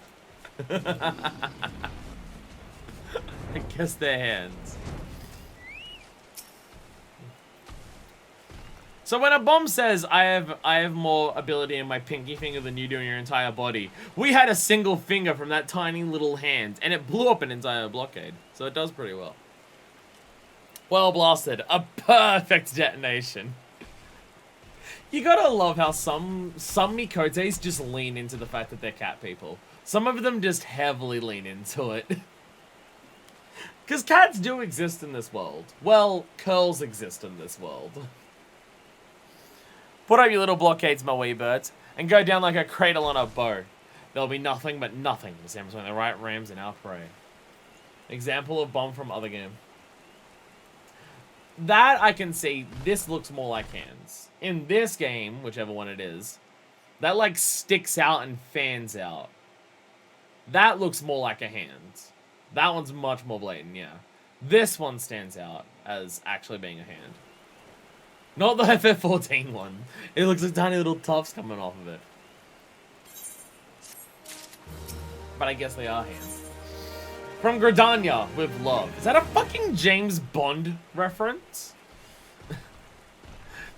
I guess they're hands. So when a bomb says, I have more ability in my pinky finger than you do in your entire body, we had a single finger from that tiny little hand, and it blew up an entire blockade. So it does pretty well. Well blasted. A perfect detonation. You gotta love how some Mikotes just lean into the fact that they're cat people. Some of them just heavily lean into it. Because cats do exist in this world. Well, curls exist in this world. Put up your little blockades, my wee birds, and go down like a cradle on a bow. There'll be nothing but nothing. The same between the right rams and our prey. Example of bomb from other game. That I can see. This looks more like hands. In this game, whichever one it is, that like sticks out and fans out. That looks more like a hand. That one's much more blatant, yeah. This one stands out as actually being a hand. Not the FF14 one. It looks like tiny little tufts coming off of it. But I guess they are hands. From Gridania with love. Is that a fucking James Bond reference?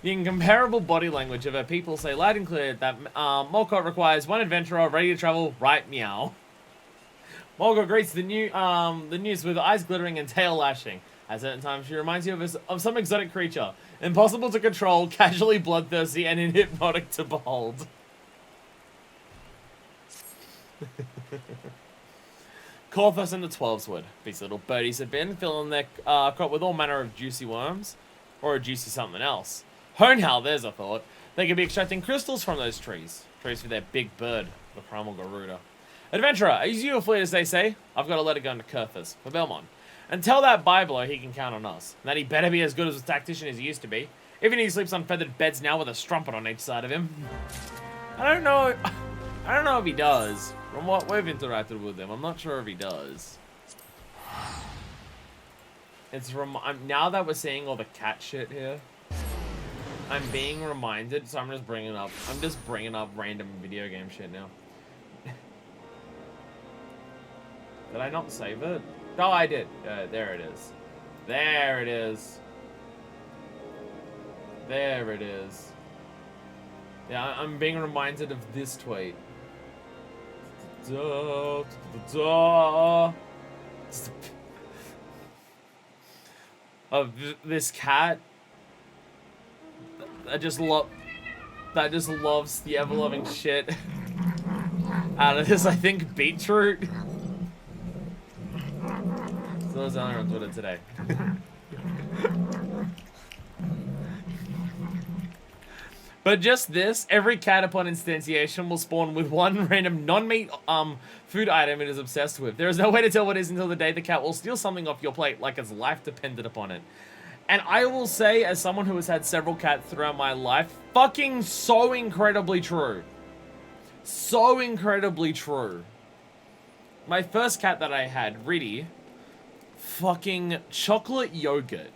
The incomparable body language of her people say loud and clear that Molkot requires one adventurer ready to travel right meow. Molkot greets the news with eyes glittering and tail lashing. At certain times, she reminds you of some exotic creature, impossible to control, casually bloodthirsty, and hypnotic to behold. Corthus and the Twelveswood. These little birdies have been filling their crop with all manner of juicy worms, or a juicy something else. Honehal, there's a thought. They could be extracting crystals from those trees. Trees for their big bird, the primal Garuda. Adventurer, is you a fleet as they say? I've got a letter going to Corthus, for Belmont. And tell that Biblo he can count on us. And that he better be as good as a tactician as he used to be. Even he sleeps on feathered beds now with a strumpet on each side of him. I don't know if he does. From what we've interacted with him, I'm not sure if he does. It's now that we're seeing all the cat shit here, I'm being reminded, so I'm just bringing up random video game shit now. Did I not save it? No, I did. There it is. There it is. There it is. Yeah, I'm being reminded of this tweet. Of this cat that just loves the ever-loving shit out of this, I think, beetroot. So those are on Twitter today. But just this, every cat upon instantiation will spawn with one random non-meat food item it is obsessed with. There is no way to tell what it is until the day the cat will steal something off your plate like its life depended upon it. And I will say, as someone who has had several cats throughout my life, fucking so incredibly true. So incredibly true. My first cat that I had, Riddy, fucking chocolate yogurt.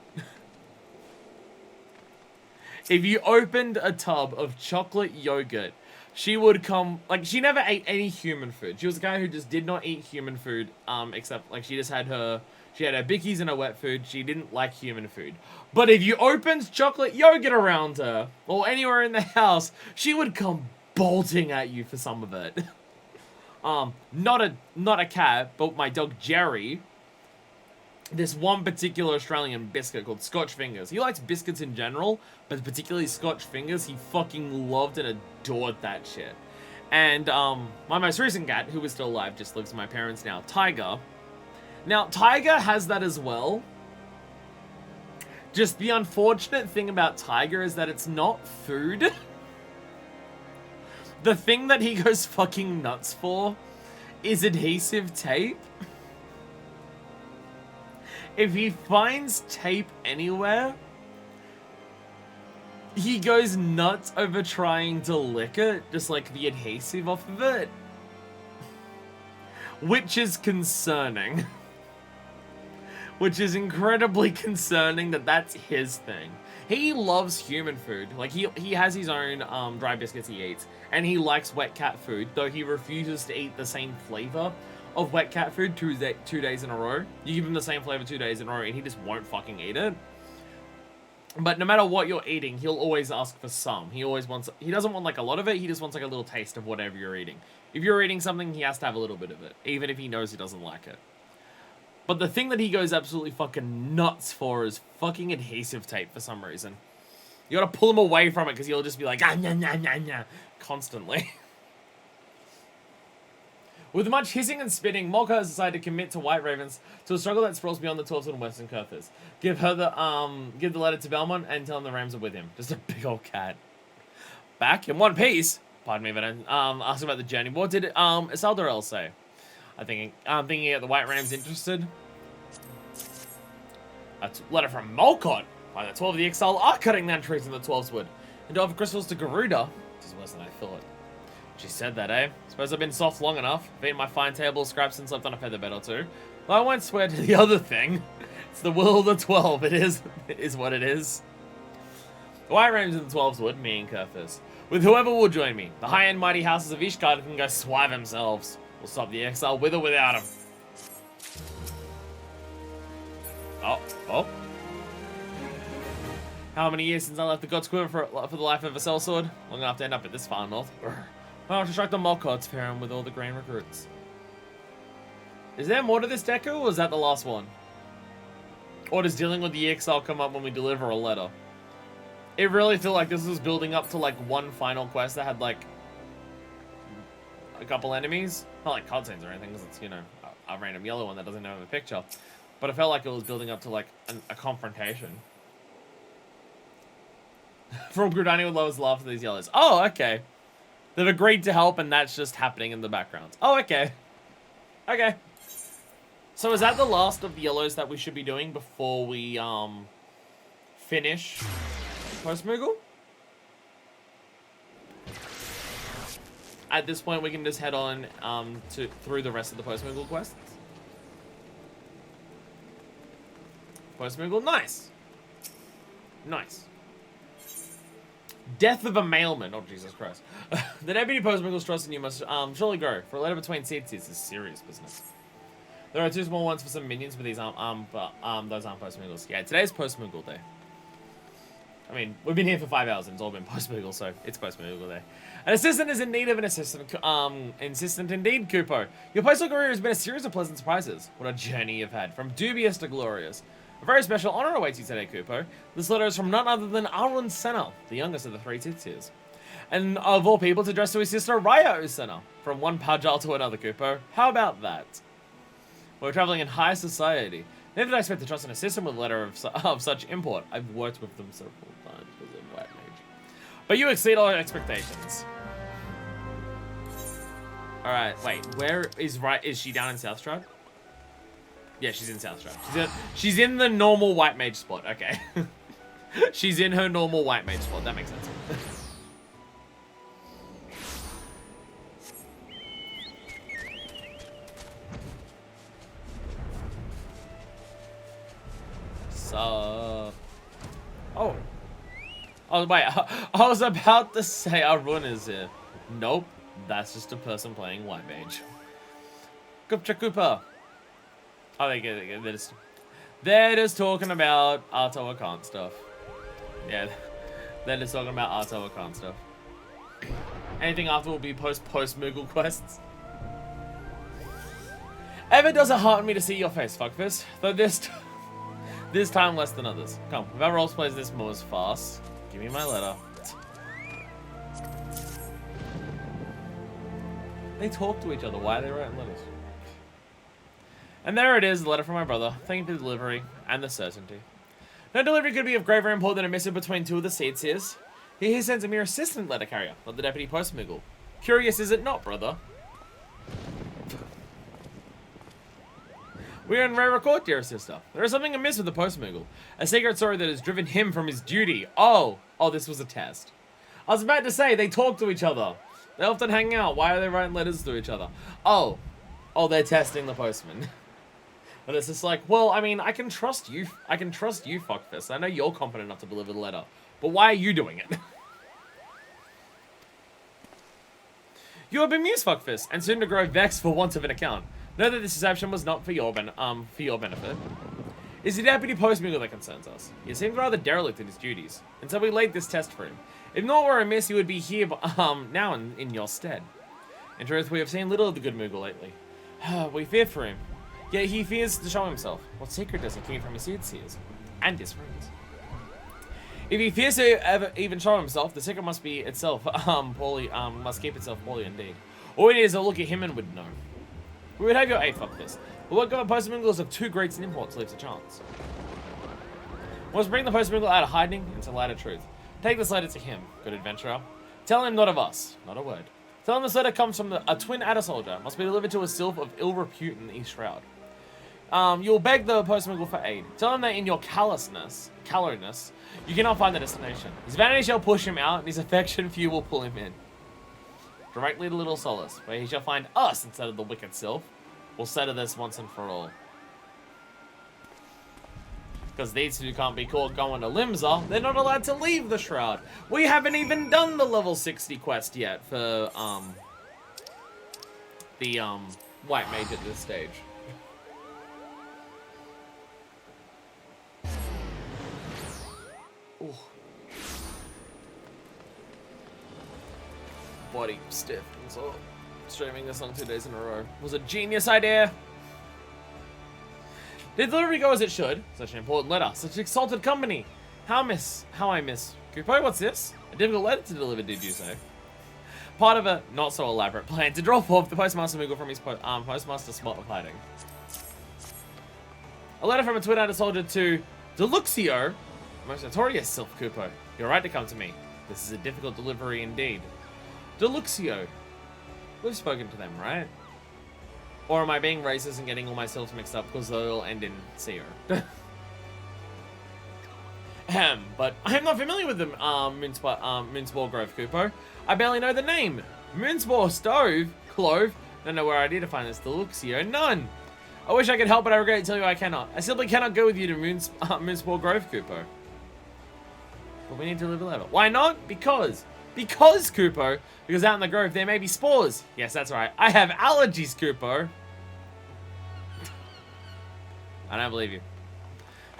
If you opened a tub of chocolate yogurt, she would come, like, she never ate any human food. She was a guy who just did not eat human food, except, like, she had her bickies and her wet food. She didn't like human food. But if you opened chocolate yogurt around her, or anywhere in the house, she would come bolting at you for some of it. Not a cat, but my dog Jerry. This one particular Australian biscuit called Scotch Fingers. He likes biscuits in general, but particularly Scotch Fingers. He fucking loved and adored that shit. And my most recent cat, who is still alive, just lives with my parents now, Tiger. Now, Tiger has that as well. Just the unfortunate thing about Tiger is that it's not food. The thing that he goes fucking nuts for is adhesive tape. If he finds tape anywhere, he goes nuts over trying to lick it, just like the adhesive off of it. Which is concerning. Which is incredibly concerning that that's his thing. He loves human food. Like, he has his own dry biscuits he eats. And he likes wet cat food, though he refuses to eat the same flavor of wet cat food 2 days in a row. You give him the same flavor 2 days in a row and he just won't fucking eat it. But no matter what you're eating, he'll always ask for some. He doesn't want like a lot of it, he just wants like a little taste of whatever you're eating. If you're eating something, he has to have a little bit of it, even if he knows he doesn't like it. But the thing that he goes absolutely fucking nuts for is fucking adhesive tape for some reason. You gotta pull him away from it because he'll just be like, ah, nah, nah, nah, nah, constantly. With much hissing and spitting, Molka has decided to commit to White Ravens to a struggle that sprawls beyond the 12th and Western Curthers. Give the letter to Belmont and tell him the Rams are with him. Just a big old cat. Back in one piece. Pardon me, but I'm asking about the journey. What did Isaldarel say? I'm thinking the White Rams interested. A letter from Molkot. By the 12 of the Exile are cutting down trees in the 12's wood. And to offer crystals to Garuda. Which is worse than I thought. She said that, eh? Suppose I've been soft long enough. I've eaten my fine table scraps and slept on a feather bed or two. But I won't swear to the other thing. It's the will of the 12. It is what it is. The White Rams in the 12's wood, me and Curthus. With whoever will join me. The high-end mighty houses of Ishgard can go swive themselves. We'll stop the Exile with or without him. Oh. How many years since I left the God's Quiver for the life of a sellsword? Long enough to end up at this far north. I'll distract the Molkots fair him with all the grain recruits. Is there more to this deco, or is that the last one? Or does dealing with the exile come up when we deliver a letter? It really felt like this was building up to like one final quest that had like a couple enemies. Not like cutscenes or anything, because it's, you know, a random yellow one that doesn't have a picture. But it felt like it was building up to like a confrontation. From Grudani would love love for these yellows. Oh, okay. They've agreed to help, and that's just happening in the background. Oh, okay. Okay. So is that the last of the yellows that we should be doing before we finish Post Moogle? At this point, we can just head on through the rest of the Post Moogle quests. Post Moogle, nice. Nice. Death of a mailman. Oh, Jesus Christ. The deputy Post Moogle's trust in you must surely grow. For a letter between seats is serious business. There are two small ones for some minions, but these aren't those aren't Post Moogles. Yeah, today's Post Moogle day. I mean, we've been here for 5 hours and it's all been Post Moogle, so it's Post Moogle day. An assistant is in need of an assistant. Insistent indeed, Kupo. Your postal career has been a series of pleasant surprises. What a journey you've had, from dubious to glorious. A very special honor awaits you today, Kupo. This letter is from none other than Arwen Senna, the youngest of the three Titsirs. And of all people, to address to his sister, Raya Senna. From one Pajal to another, Kupo. How about that? We're traveling in high society. Never did I expect to trust an assistant with a letter of such import. I've worked with them several times because of White Mage. But you exceed all expectations. Alright, wait. Where is Is she down in South Stride? Yeah, she's in South Stride. She's in the normal White Mage spot. Okay. She's in her normal White Mage spot. That makes sense. So... Oh. Oh, wait. I was about to say Arun is here. Nope. That's just a person playing White Mage. Kupcha Koopa. Oh, they're just talking about Arto Akan stuff. Yeah, they're just talking about Arto Akan stuff. Anything after will be post Moogle quests. Ever does it hearten me to see your face, fuckfist. Though this time less than others. Come, whoever roles plays this more is fast. Give me my letter. They talk to each other. Why are they writing letters? And there it is, the letter from my brother. Thank you for the delivery and the certainty. No delivery could be of greater import than a missive between two of the seats is. He sends a mere assistant letter carrier, not the deputy Post Moogle. Curious is it not, brother? We are in rare court, dear sister. There is something amiss with the Post Moogle. A secret story that has driven him from his duty. Oh, this was a test. I was about to say, they talk to each other. They often hang out. Why are they writing letters to each other? Oh, they're testing the postman. But it's just like, well, I mean, I can trust you. I can trust you, fuckfist. I know you're confident enough to deliver the letter. But why are you doing it? You are bemused, fuckfist, and soon to grow vexed for want of an account. Know that this deception was not for your benefit. It's the deputy Post Moogle that concerns us. He seemed rather derelict in his duties, and so we laid this test for him. If not were amiss, he would be here now in your stead. In truth, we have seen little of the good Moogle lately. We fear for him. Yet he fears to show himself. What secret does he keep from his seers and his friends? If he fears to ever even show himself, the secret must be itself, must keep itself poorly indeed. All we need is a look at him and would know. We would have your aid, fuck this. The work of a post-mingle is of too great an importance, leaves a chance. We must bring the post-mingle out of hiding into light of truth. Take this letter to him, good adventurer. Tell him not of us, not a word. Tell him this letter comes from a twin adder soldier, must be delivered to a sylph of ill repute in the East Shroud. You'll beg the post-mingle for aid. Tell him that in your callousness, you cannot find the destination. His vanity shall push him out, and his affection for you will pull him in. Directly to Little Solace, where he shall find us instead of the wicked sylph. We'll settle this once and for all. Because these two can't be caught going to Limsa, they're not allowed to leave the Shroud. We haven't even done the level 60 quest yet for, the, White Mage at this stage. Ooh. Body stiff, and so streaming this on 2 days in a row was a genius idea. Did delivery go as it should? Such an important letter, such an exalted company. How I miss. Kupo, what's this? A difficult letter to deliver, did you say? Part of a not so elaborate plan to drop off the postmaster Moogle from his postmaster spot of hiding. A letter from a twin adder soldier to Deluxio, most notorious Sylph Kupo. You're right to come to me. This is a difficult delivery indeed. Deluxio. We've spoken to them, right? Or am I being racist and getting all my sylphs mixed up because they'll end in Seer? But I'm not familiar with the Moonspore Grove Kupo. I barely know the name. Moonspore Stove? Clove? Don't know where I need to find this Deluxio. None! I wish I could help, but I regret to tell you I cannot. I simply cannot go with you to Moonspore Grove Kupo. But we need to live a level. Why not? Because Kupo. Because out in the grove there may be spores. Yes, that's right. I have allergies, Kupo. I don't believe you.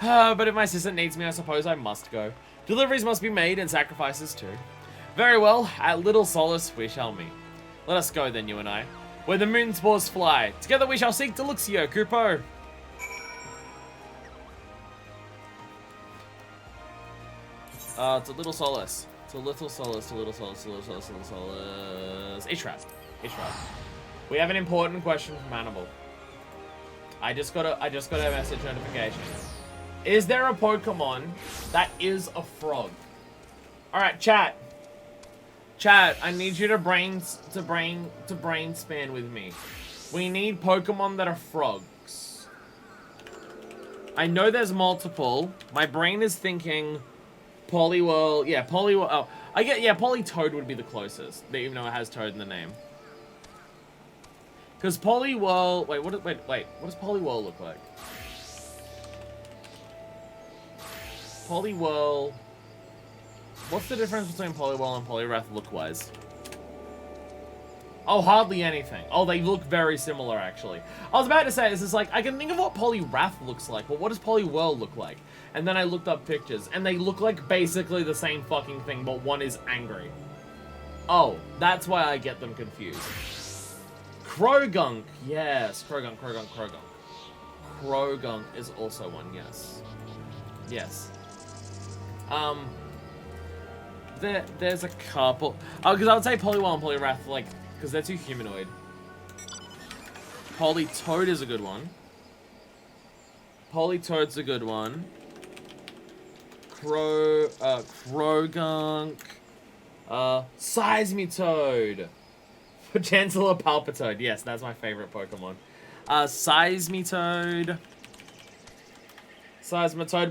But if my assistant needs me, I suppose I must go. Deliveries must be made and sacrifices too. Very well, at Little Solace we shall meet. Let us go then, you and I. Where the moon spores fly. Together we shall seek Deluxio, Kupo. To Little Solace. To Little Solace, to Little Solace, to Little Solace, to Little Solace. Ishrat. We have an important question from Hannibal. I just got a message notification. Is there a Pokemon that is a frog? Alright, chat. Chat, I need you to brain span with me. We need Pokemon that are frogs. I know there's multiple. My brain is thinking Poliwhirl. Yeah, Poliwhirl. Oh, Politoad would be the closest, even though it has Toad in the name. Because Poliwhirl. Wait, what does Poliwhirl look like? Poliwhirl. What's the difference between Poliwhirl and Poliwrath look-wise? Oh, hardly anything. Oh, they look very similar, actually. I was about to say, this is like, I can think of what Poliwrath looks like, but what does Poliwhirl look like? And then I looked up pictures, and they look like basically the same fucking thing, but one is angry. Oh, that's why I get them confused. Krogunk. Yes, Krogunk. Krogunk is also one, yes. Yes. There's a couple. Oh, because I would say Poliwhirl and Poliwrath, like, because they're too humanoid. Politoad is a good one. Politoad's a good one. Krogunk. Seismitoad. Chancellor Palpitoad. Yes, that's my favorite Pokemon. Seismitoad.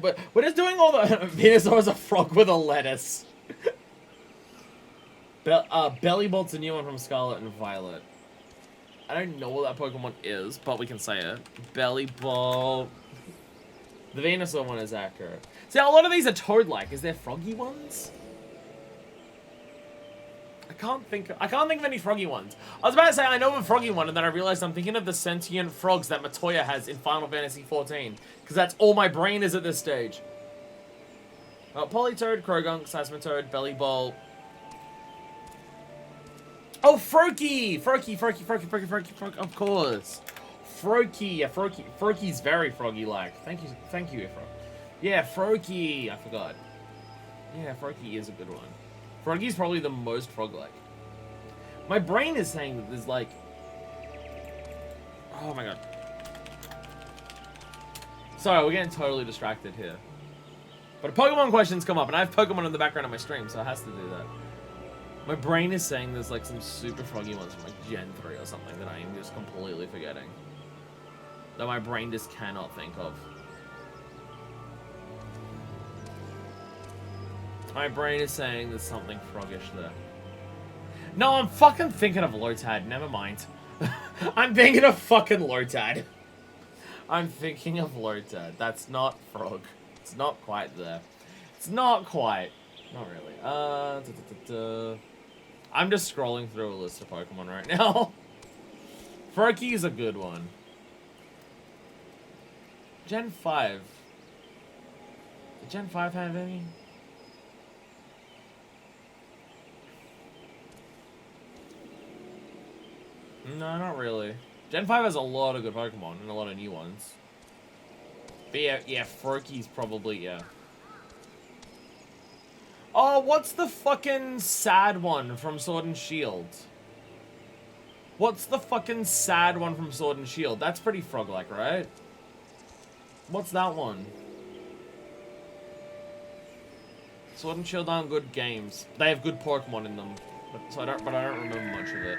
But we're just doing all the Venusaur is a frog with a lettuce. Bellybolt's a new one from Scarlet and Violet. I don't know what that Pokemon is, but we can say it. Bellybolt. The Venusaur one is accurate. See, a lot of these are Toad-like. Is there froggy ones? I can't think of any froggy ones. I was about to say I know of a froggy one, and then I realized I'm thinking of the sentient frogs that Matoya has in Final Fantasy XIV. Because that's all my brain is at this stage. Politoad, Krogunk, Seismitoad, Bellybolt. Oh, Froakie! Froakie, of course. Froakie, yeah, Froakie's very froggy-like. Thank you, Ifra. Yeah, Froakie, I forgot. Yeah, Froggy is a good one. Froggy's probably the most frog-like. My brain is saying that there's like... Oh my god. Sorry, we're getting totally distracted here. But a Pokemon question's come up, and I have Pokemon in the background of my stream, so it has to do that. My brain is saying there's like some super froggy ones from like Gen 3 or something that I am just completely forgetting. That my brain just cannot think of. My brain is saying there's something froggish there. No, I'm fucking thinking of Lotad. Never mind. I'm thinking of fucking Lotad. I'm thinking of Lotad. That's not frog. It's not quite there. It's not quite. Not really. I'm just scrolling through a list of Pokemon right now. Froakie is a good one. Gen 5. Did Gen 5 have any? No, not really. Gen 5 has a lot of good Pokemon and a lot of new ones. But yeah, Froakie's probably, yeah. Oh, what's the fucking sad one from Sword and Shield? What's the fucking sad one from Sword and Shield? That's pretty frog-like, right? What's that one? Sword and Shield aren't good games. They have good Pokemon in them, but I don't remember much of it.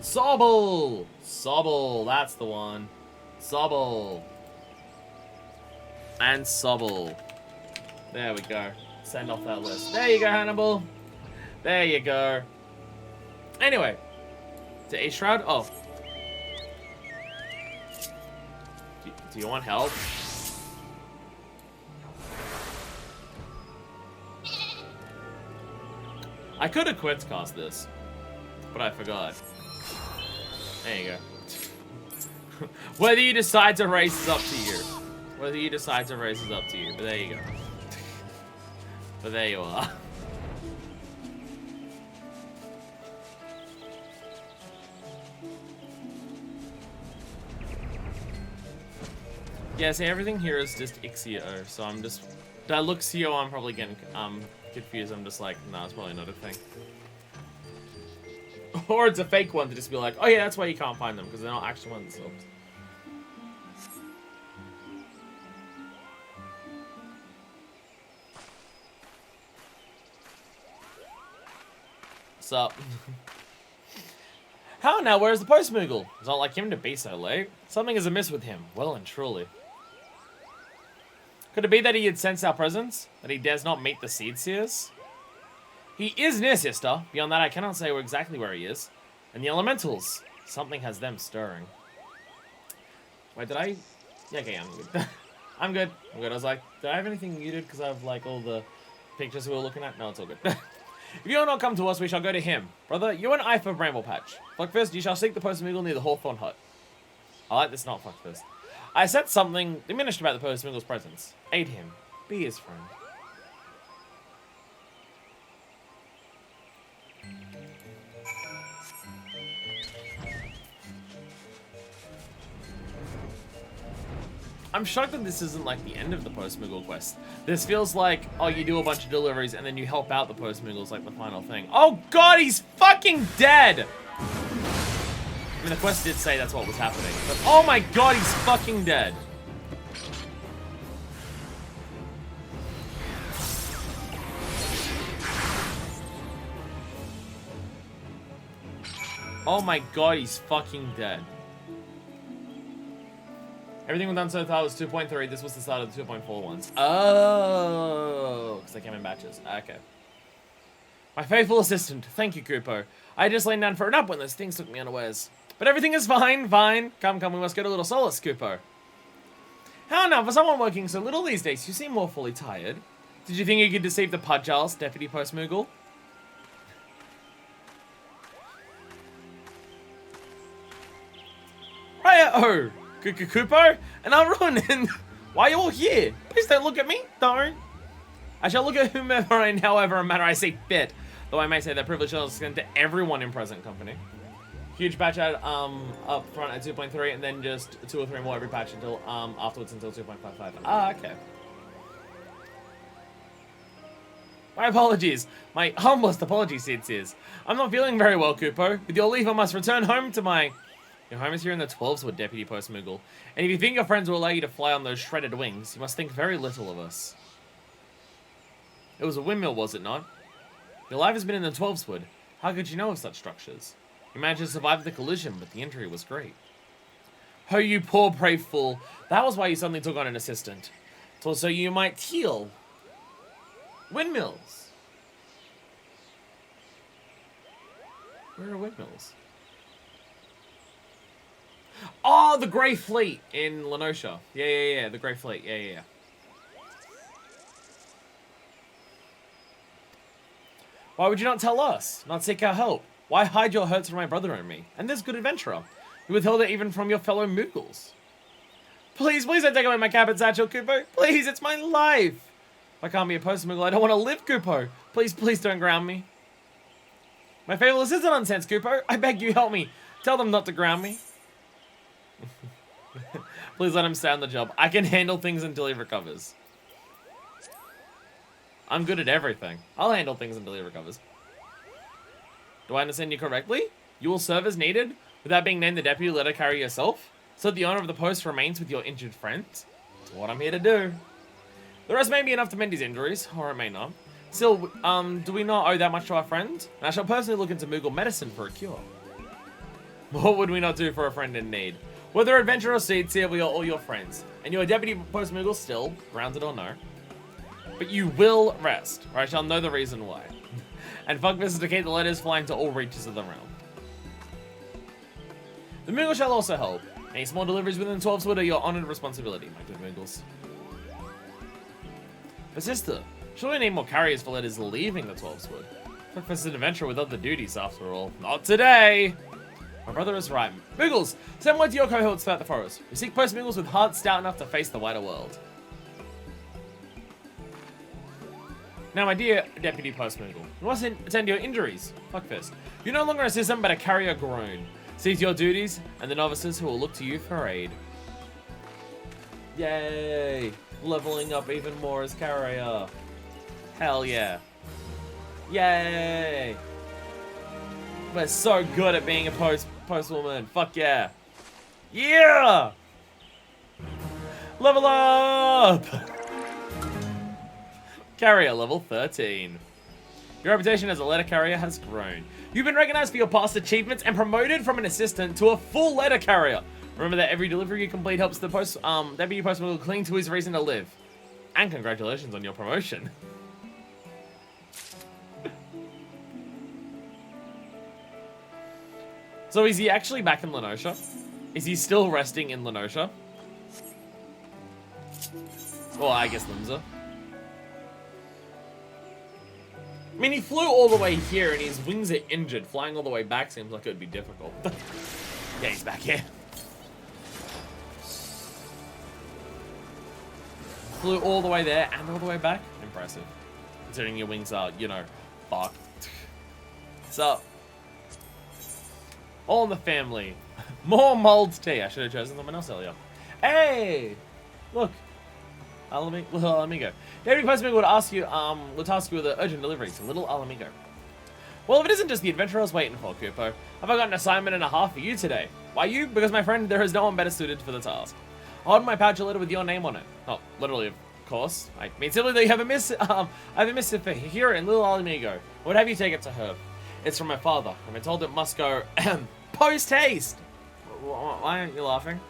Sobble! Sobble, that's the one. Sobble. And Sobble. There we go. Send off that list. There you go, Hannibal. There you go. Anyway. To A-Shroud? Oh. Do you want help? I could have quit cast this, but I forgot. There you go. Whether you decide to race is up to you. Whether you decide to race is up to you, but there you go. But there you are. Yeah, see, everything here is just Ixio, so I'm just... That Luxio, I'm probably getting confused. I'm just like, no, it's probably not a thing. Or it's a fake one to just be like, oh yeah, that's why you can't find them, because they're not actual ones themselves. What's up? How now, where's the Post Moogle? It's not like him to be so late. Something is amiss with him, well and truly. Could it be that he had sensed our presence? That he dares not meet the Seed Seers? He is near, sister. Beyond that, I cannot say exactly where he is. And the elementals. Something has them stirring. Wait, did I... Yeah, okay, I'm good. I'm good. I'm good. I was like, did I have anything muted because I have, like, all the pictures we were looking at? No, it's all good. If you will not come to us, we shall go to him. Brother, you and I for Bramble Patch. Fuckfist, you shall seek the Post Moogle near the Hawthorn Hut. I like this, not Fuckfist. I said something diminished about the Post Moogle's presence. Aid him. Be his friend. I'm shocked that this isn't like the end of the Post Moogle quest. This feels like, oh, you do a bunch of deliveries and then you help out the Post Moogles like the final thing. Oh god, he's fucking dead! I mean, the quest did say that's what was happening, but oh my god, he's fucking dead. Oh my god, he's fucking dead. Everything we've done so far was 2.3. This was the start of the 2.4 ones. Oh, because they came in batches. Okay. My faithful assistant. Thank you, Kupo. I just laid down for a nap when those things took me unawares. But everything is fine, fine. Come, we must get a little solace, Kupo. How now, for someone working so little these days, you seem more fully tired. Did you think you could deceive the Pudgiles, Deputy Post Moogle? Right-o! Kupo, and I'm ruining. Why are you all here? Please don't look at me. Don't. I shall look at whomever and however manner I see fit. Though I may say that privilege is extended to everyone in present company. Huge patch out up front at 2.3, and then just 2 or 3 more every patch until afterwards until 2.55. Ah, okay. My apologies. My humblest apologies, sincere. I'm not feeling very well, Kupo. With your leave, I must return home to my... Your home is here in the 12s, Deputy Post Moogle. And if you think your friends will allow you to fly on those shredded wings, you must think very little of us. It was a windmill, was it not? Your life has been in the 12s. How could you know of such structures? You managed to survive the collision, but the injury was great. Oh, you poor brave fool. That was why you suddenly took on an assistant. So you might heal windmills. Where are windmills? Oh, the Grey Fleet in Lenosha. Yeah, the Grey Fleet. Yeah. Why would you not tell us? Not seek our help? Why hide your hurts from my brother and me? And this good adventurer. You withheld it even from your fellow Moogles. Please don't take away my cap and satchel, Kupo. Please, it's my life. If I can't be a Post Moogle, I don't want to live, Kupo. Please don't ground me. My faithless isn't unsense, Kupo. I beg you, help me. Tell them not to ground me. Please let him stay on the job. I can handle things until he recovers. I'm good at everything. I'll handle things until he recovers. Do I understand you correctly? You will serve as needed without being named the deputy letter carrier yourself? So the honor of the post remains with your injured friend? That's what I'm here to do. The rest may be enough to mend his injuries, or it may not. Still, do we not owe that much to our friend? And I shall personally look into Moogle medicine for a cure. What would we not do for a friend in need? Whether adventurer or seeds here, we are all your friends. And you are Deputy Post Moogle still, grounded or no. But you will rest, or I shall know the reason why. And fuck this is to keep the letters flying to all reaches of the realm. The Moogle shall also help. Any small deliveries within the 12s are your honored responsibility, my good Moogles. But sister, surely we need more carriers for letters leaving the 12s. Fuck this is an adventure with other duties after all. Not today! My brother is right. Moogles, send word to your cohorts throughout the forest. We seek Post Moogles with hearts stout enough to face the wider world. Now, my dear Deputy Post Moogle, you must attend to your injuries. Fuck this. You're no longer a citizen, but a carrier grown. Cease your duties, and the novices who will look to you for aid. Yay! Leveling up even more as carrier. Hell yeah. Yay! We're so good at being a postwoman. Fuck yeah. Yeah! Level up! Carrier level 13. Your reputation as a letter carrier has grown. You've been recognized for your past achievements and promoted from an assistant to a full letter carrier. Remember that every delivery you complete helps the Deputy Post Moogle cling to his reason to live. And congratulations on your promotion. So is he actually back in Lenosha? Is he still resting in Lenosha? Well, I guess Limsa. I mean, he flew all the way here and his wings are injured. Flying all the way back seems like it would be difficult. Yeah, he's back here. Flew all the way there and all the way back. Impressive. Considering your wings are, you know, fucked. What's up? All in the family. More mulled tea. I should have chosen someone else earlier. Hey! Look. Alamigo. Deputy Post Moogle would task you with the urgent delivery to little Alamigo. Well, if it isn't just the adventure I was waiting for, Kupo, have I got an assignment and a half for you today? Why you? Because my friend, there is no one better suited for the task. I hold my pouch a letter with your name on it. Oh, literally, of course. I mean, simply that you have I have a missive for here and little Alamigo. Would have you take it to her? It's from my father. I'm told it must go post haste. Why aren't you laughing?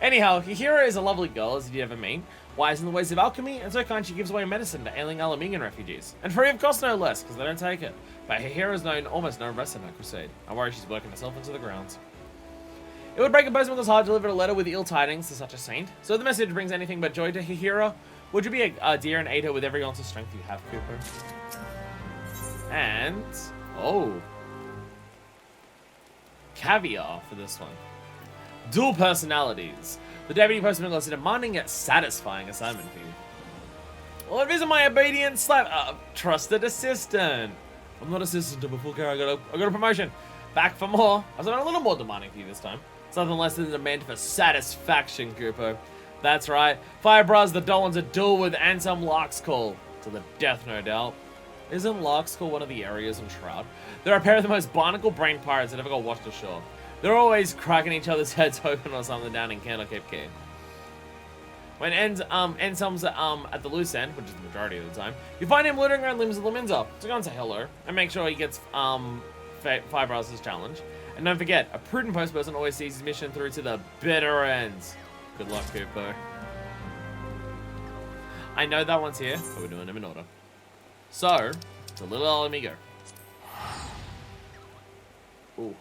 Anyhow, Hihira is a lovely girl, as you ever meet. Wise in the ways of alchemy, and so kind she gives away medicine to ailing Alamingan refugees. And free of cost no less, because they don't take it. But Hihira is known almost no rest in her crusade. I worry she's working herself into the grounds. It would break a Post Moogle's heart to deliver a letter with ill tidings to such a saint. So if the message brings anything but joy to Hihira, would you be a dear and aid her with every ounce of strength you have, Cooper? And... oh. Caviar for this one. Dual personalities. The Deputy Post Moogle is a demanding yet satisfying assignment for you. Well, visit my obedient trusted assistant. I'm not assistant to before carrier. I got a promotion. Back for more. I was a little more demanding for you this time. Something less than a demand for satisfaction, Kupo. That's right. Firebras the Dolans a duel with Ansem Lark's call. To the death, no doubt. Isn't Lark's one of the areas in Shroud? They're a pair of the most barnacle brain pirates that ever got washed ashore. They're always cracking each other's heads open or something down in Candlecape Cave. When End comes at the loose end, which is the majority of the time, you find him loitering around limbs of Laminza. So go and say hello, and make sure he gets 5 hours challenge. And don't forget, a prudent post person always sees his mission through to the bitter ends. Good luck, Cooper. I know that one's here, but we're doing them in order. So, the little Alamigo. Ooh.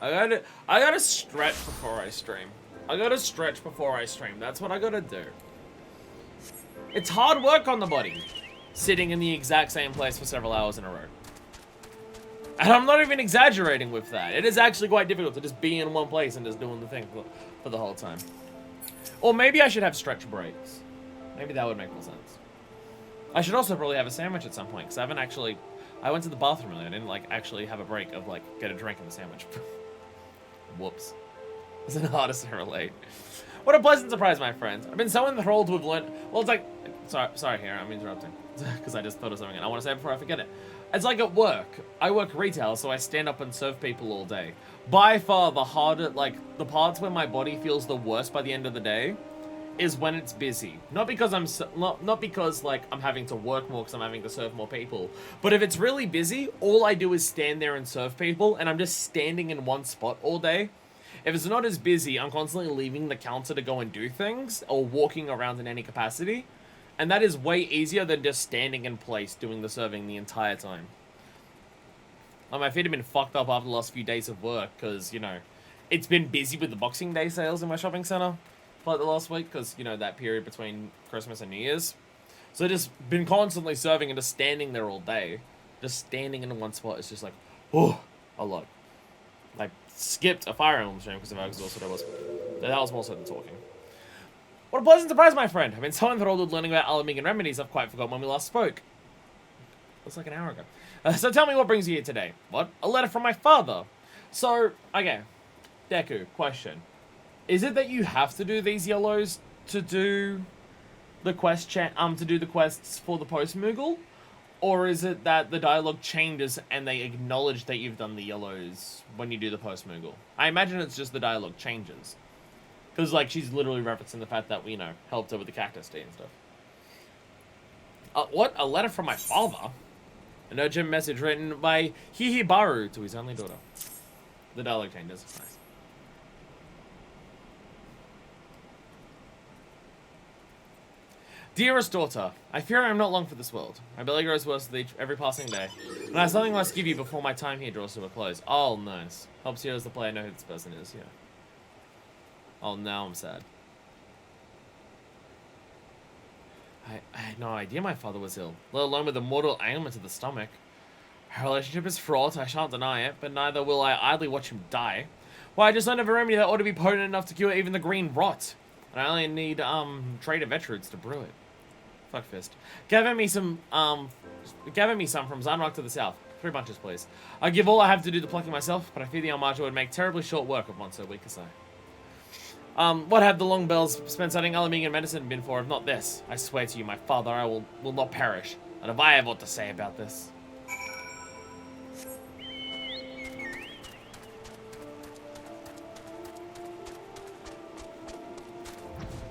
I gotta stretch before I stream. That's what I gotta do. It's hard work on the body, sitting in the exact same place for several hours in a row. And I'm not even exaggerating with that. It is actually quite difficult to just be in one place and just doing the thing for the whole time. Or maybe I should have stretch breaks. Maybe that would make more sense. I should also probably have a sandwich at some point, because I went to the bathroom earlier. I didn't actually have a break of get a drink in the sandwich. Whoops. It's the hardest to relate. What a pleasant surprise, my friends. I've been so enthralled with learn. Well, it's like, sorry here, I'm interrupting, because I just thought of something and I want to say it before I forget it. It's like at work. I work retail, so I stand up and serve people all day. By far the harder, the parts where my body feels the worst by the end of the day is when it's busy. Not because I'm having to work more because I'm having to serve more people, but if it's really busy, all I do is stand there and serve people, and I'm just standing in one spot all day. If it's not as busy, I'm constantly leaving the counter to go and do things, or walking around in any capacity, and that is way easier than just standing in place doing the serving the entire time. My feet have been fucked up after the last few days of work, because, it's been busy with the Boxing Day sales in my shopping center for the last week, because, that period between Christmas and New Year's. So just been constantly serving and just standing there all day. Just standing in one spot is just like, oh, a lot. I skipped a Fire Emblem stream because of how exhausted I was. That was more so than talking. What a pleasant surprise, my friend. I've been so enthralled with learning about Alamigan remedies, I've quite forgotten when we last spoke. Looks like an hour ago. So tell me what brings you here today. What? A letter from my father. So, okay. Deku, question. Is it that you have to do these yellows to do the quest to do the quests for the post Moogle? Or is it that the dialogue changes and they acknowledge that you've done the yellows when you do the post Moogle? I imagine it's just the dialogue changes. Because, she's literally referencing the fact that we, helped her with the cactus tea and stuff. What? A letter from my father? An urgent message written by Hihibaru to his only daughter. The dialogue changes. Nice. Dearest daughter, I fear I am not long for this world. My belly grows worse with every passing day, and I have something I must give you before my time here draws to a close. Oh, nice. Helps you as the player know who this person is, yeah. Oh, now I'm sad. I had no idea my father was ill, let alone with a mortal ailment to the stomach. Our relationship is fraught, I shan't deny it, but neither will I idly watch him die. Why, I just learned of a remedy that ought to be potent enough to cure even the green rot. And I only need, Trader Vetroots to brew it. Fuck fist. Gather me some from Zanrock to the south. 3 bunches, please. I give all I have to do to plucking myself, but I fear the Almaja would make terribly short work of one so weak as I. What have the long bells spent studying Alamigan medicine been for, if not this? I swear to you, my father, I will not perish. And if I have aught to say about this.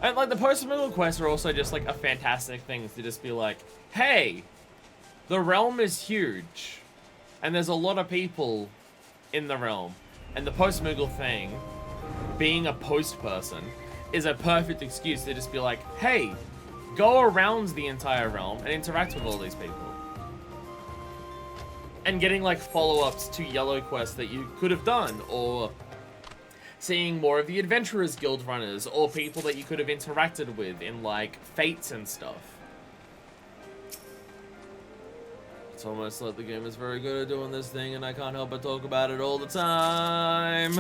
And, the post-middle quests are also just, a fantastic thing to just be like, hey, the realm is huge, and there's a lot of people in the realm, and the post-Moogle thing, being a post person, is a perfect excuse to just be like, hey, go around the entire realm and interact with all these people. And getting, follow-ups to yellow quests that you could have done, or seeing more of the Adventurers Guild runners, or people that you could have interacted with in, fates and stuff. It's almost like the game is very good at doing this thing, and I can't help but talk about it all the time.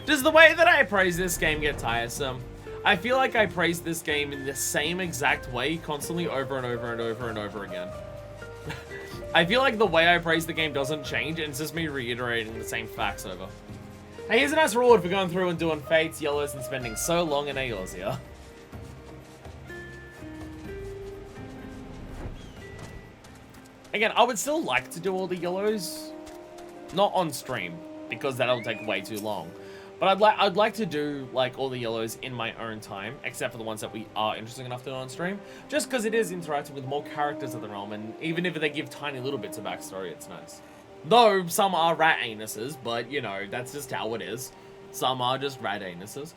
Does the way that I praise this game get tiresome? I feel like I praise this game in the same exact way, constantly over and over and over and over again. I feel like the way I praise the game doesn't change, and it's just me reiterating the same facts over. Hey, here's a nice reward for going through and doing fates, yellows, and spending so long in Eorzea. Again, I would still like to do all the yellows. Not on stream, because that'll take way too long. But I'd like to do like all the yellows in my own time, except for the ones that we are interesting enough to do on stream. Just because it is interacting with more characters of the realm, and even if they give tiny little bits of backstory, it's nice. Though some are rat anuses, but you know, that's just how it is. Some are just rat anuses.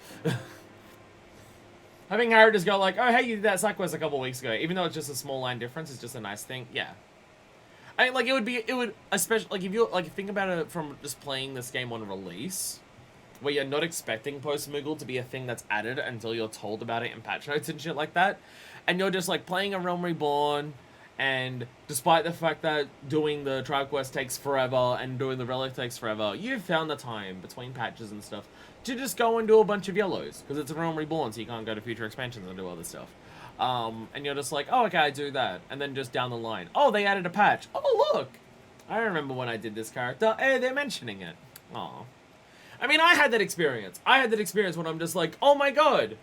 Having characters go like, oh hey, you did that side quest a couple weeks ago, even though it's just a small line difference, it's just a nice thing. Yeah. I mean, like, it would, especially, like, if you, like, think about it from just playing this game on release, where you're not expecting post-Moogle to be a thing that's added until you're told about it in patch notes and shit like that, and you're just, like, playing a Realm Reborn, and despite the fact that doing the trial quest takes forever, and doing the relic takes forever, you've found the time between patches and stuff to just go and do a bunch of yellows, because it's a Realm Reborn, so you can't go to future expansions and do other stuff. And you're just like, oh, okay, I do that. And then just down the line, oh, they added a patch. Oh, look. I remember when I did this character. Hey, they're mentioning it. Aw. I mean, I had that experience. I had that experience when I'm just like, oh my god,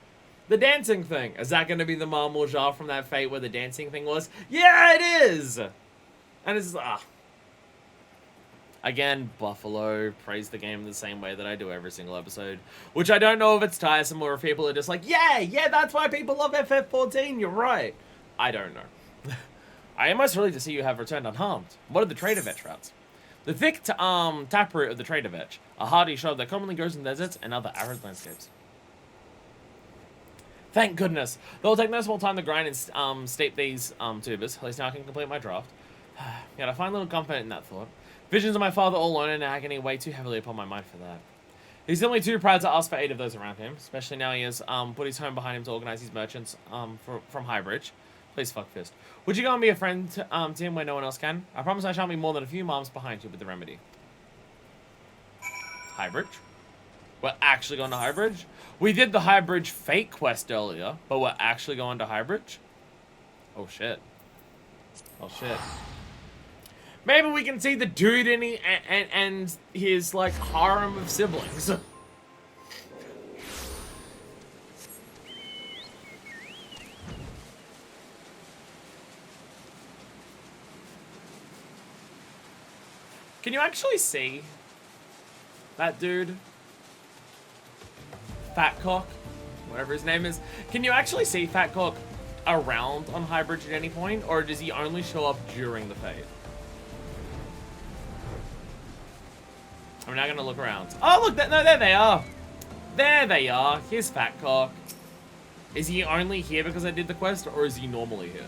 the dancing thing. Is that going to be the Marmor Jar from that Fate where the dancing thing was? Yeah, it is. And it's just, Again, Buffalo praised the game the same way that I do every single episode. Which I don't know if it's tiresome or if people are just like, yeah, that's why people love FF14, you're right. I don't know. I am most relieved to see you have returned unharmed. What are the Trader Vetch routes? The thick taproot of the Trader Vetch, a hardy shrub that commonly grows in deserts and other arid landscapes. Thank goodness. They'll take no small time to grind and steep these tubers. At least now I can complete my draft. Yeah, I find little comfort in that thought. Visions of my father all alone and agony weigh too heavily upon my mind for that. He's simply too proud to ask for aid of those around him, especially now he has put his home behind him to organize his merchants from Highbridge. Please fuck fist. Would you go and be a friend to him where no one else can? I promise I shan't be more than a few moms behind you with the remedy. Highbridge? We're actually going to Highbridge? We did the Highbridge Fate quest earlier, but we're actually going to Highbridge? Oh shit. Oh shit. Maybe we can see the dude and his, like, harem of siblings. Can you actually see that dude? Fatcock? Whatever his name is. Can you actually see Fatcock around on Highbridge at any point? Or does he only show up during the Fate? I'm now going to look around. Oh, look, no, there they are. There they are. Here's Fatcock. Is he only here because I did the quest, or is he normally here?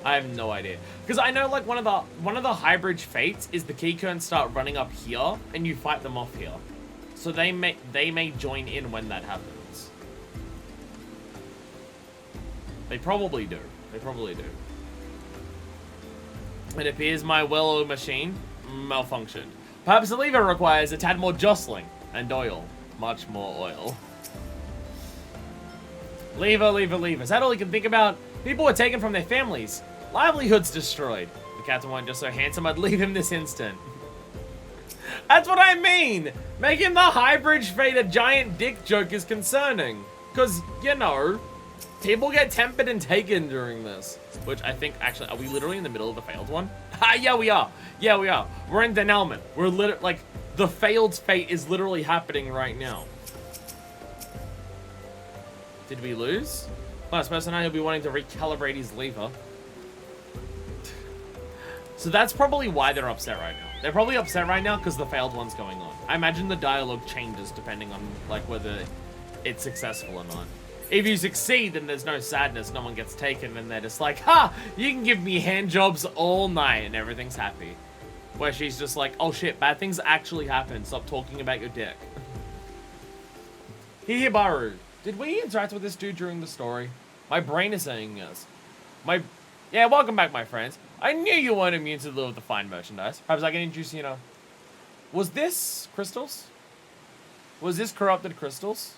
I have no idea. Because I know, like, one of the Highbridge fates is the Keykerns start running up here, and you fight them off here. So they may join in when that happens. They probably do. They probably do. It appears my well-oiled machine malfunctioned. Perhaps the lever requires a tad more jostling and oil. Much more oil. Lever, lever, lever. Is that all you can think about? People were taken from their families. Livelihoods destroyed. The captain wasn't just so handsome, I'd leave him this instant. That's what I mean! Making the Highbridge Fate a giant dick joke is concerning. Because, you know, people get tempered and taken during this. Which I think, actually, are we literally in the middle of the failed one? Yeah, we are. Yeah, we are. We're in Denelman. We're literally, like, the failed fate is literally happening right now. Did we lose? Well, I suppose now he'll be wanting to recalibrate his lever. So that's probably why they're upset right now. They're probably upset right now because the failed one's going on. I imagine the dialogue changes depending on, like, whether it's successful or not. If you succeed, then there's no sadness, no one gets taken, and they're just like, ha! You can give me hand jobs all night, and everything's happy. Where she's just like, oh shit, bad things actually happen, stop talking about your dick. Hihibaru, did we interact with this dude during the story? My brain is saying yes. Yeah, welcome back, my friends. I knew you weren't immune to the lure of the fine merchandise. Perhaps I can introduce you, you know. Was this crystals? Was this corrupted crystals?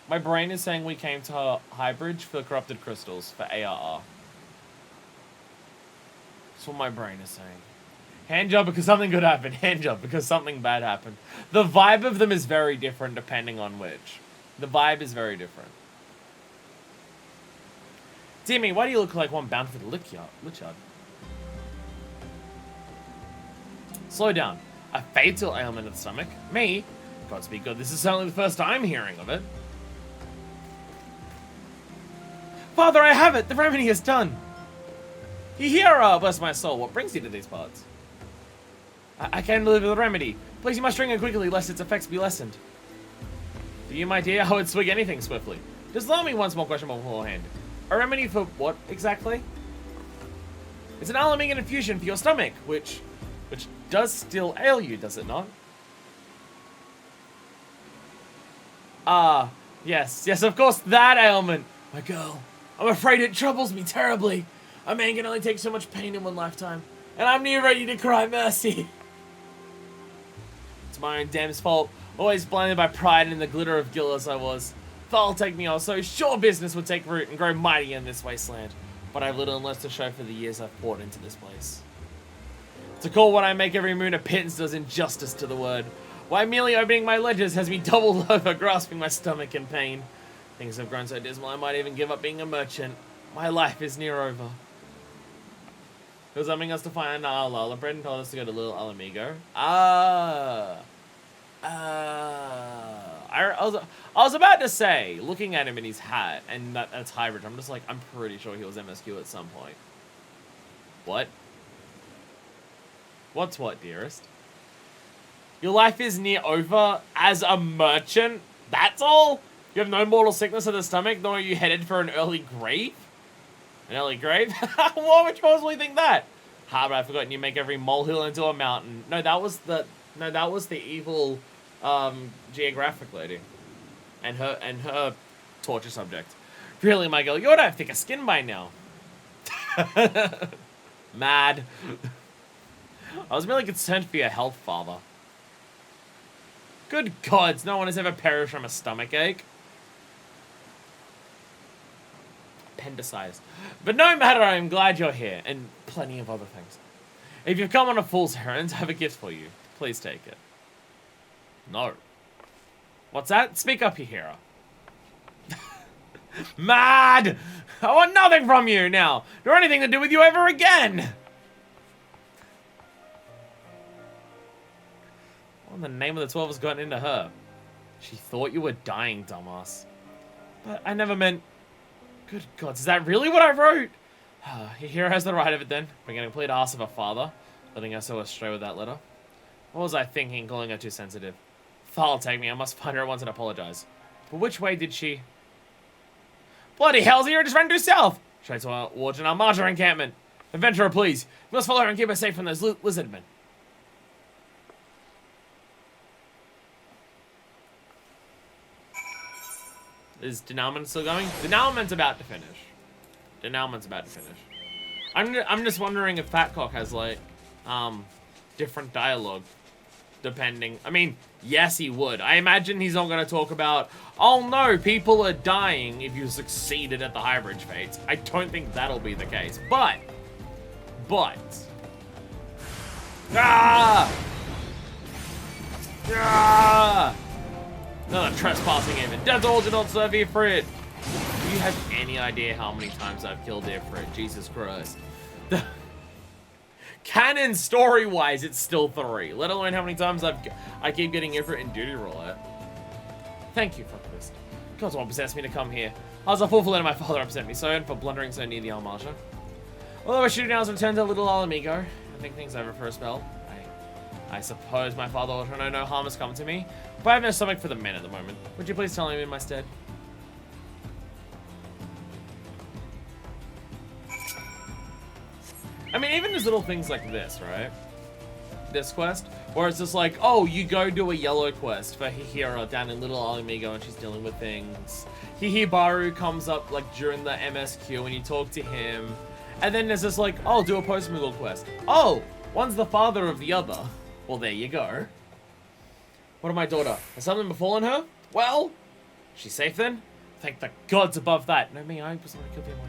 My brain is saying we came to Highbridge for corrupted crystals, for ARR. That's what my brain is saying. Hand job because something good happened. Hand job because something bad happened. The vibe of them is very different depending on which. The vibe is very different. Dear me, why do you look like one bound for the lich yard? Slow down. A fatal ailment of the stomach? Me? Godspeed God, this is certainly the first I'm hearing of it. Father, I have it! The remedy is done! Here, bless my soul, what brings you to these parts? I can deliver the remedy. Please, you must drink it quickly, lest its effects be lessened. Do you, my dear? I would swig anything swiftly. Just allow me one small question beforehand. A remedy for what, exactly? It's an aluminium infusion for your stomach, which does still ail you, does it not? Yes, of course, that ailment. My girl, I'm afraid it troubles me terribly. A man can only take so much pain in one lifetime, and I'm near ready to cry mercy. It's my own damn's fault, always blinded by pride and the glitter of guilt as I was. Thought take me on, so sure business would take root and grow mighty in this wasteland, but I've little and less to show for the years I've poured into this place. To call what I make every moon a pittance does injustice to the word. Why, merely opening my ledgers has me doubled over, grasping my stomach in pain. Things have grown so dismal I might even give up being a merchant. My life is near over. He was summoning us to find Lala. Brendan told us to go to Little Alamigo. I was about to say, looking at him in his hat, and that's hybrid, I'm just like, I'm pretty sure he was MSQ at some point. What? What's what, dearest? Your life is near over as a merchant? That's all? You have no mortal sickness of the stomach, nor are you headed for an early grave? An early grave? Why would you possibly think that? But I've forgotten you make every molehill into a mountain. No, that was the evil geographic lady. And her torture subject. Really, my girl, you ought to have thicker skin by now. Mad. I was merely concerned for your health, father. Good gods, no one has ever perished from a stomach ache. Appendicitis. But no matter, I'm glad you're here, and plenty of other things. If you've come on a fool's errand, I have a gift for you. Please take it. No. What's that? Speak up, you hero. Mad! I want nothing from you now, nor anything to do with you ever again! What in the name of the 12 has gotten into her? She thought you were dying, dumbass. But I never meant... Good gods, is that really what I wrote? Your hero has the right of it then, being a complete ass of a father, letting her so astray with that letter. What was I thinking, calling her too sensitive? Tha'll take me, I must find her at once and apologize. But which way did she... Bloody hell, you just ran due south! Straight to our watch in our martyr encampment. Adventurer, please. You must follow her and keep her safe from those lizard men. Is denouement still going? Denouement's about to finish. Denouement's about to finish. I'm just wondering if Fatcock has, like, different dialogue. Depending. I mean, yes, he would. I imagine he's not going to talk about, oh no, people are dying if you succeeded at the Highbridge Fates. I don't think that'll be the case. But. Ah! Ah! Another trespassing even. That's all do not serve Ifrit. Do you have any idea how many times I've killed Ifrit? Jesus Christ. Canon story-wise, it's still 3. Let alone how many times I keep getting Ifrit in duty roulette. Thank you for this. God's one possessed me to come here. I was a fool for letting my father upset me so, and for blundering so near the Almarja. Although I should now return to Little Alamigo, I think things over for a spell. I suppose my father ought to know no harm has come to me, but I have no stomach for the men at the moment. Would you please tell him in my stead? I mean, even there's little things like this, right? This quest, where it's just like, oh, you go do a yellow quest for Hihira down in Little Alamigo and she's dealing with things. Hihibaru comes up like during the MSQ and you talk to him. And then there's this like, oh, do a post-Moogle quest. Oh, one's the father of the other. Well, there you go. What of my daughter? Has something befallen her? Well, she's safe then? Thank the gods above that. No, me, I was going to kill people.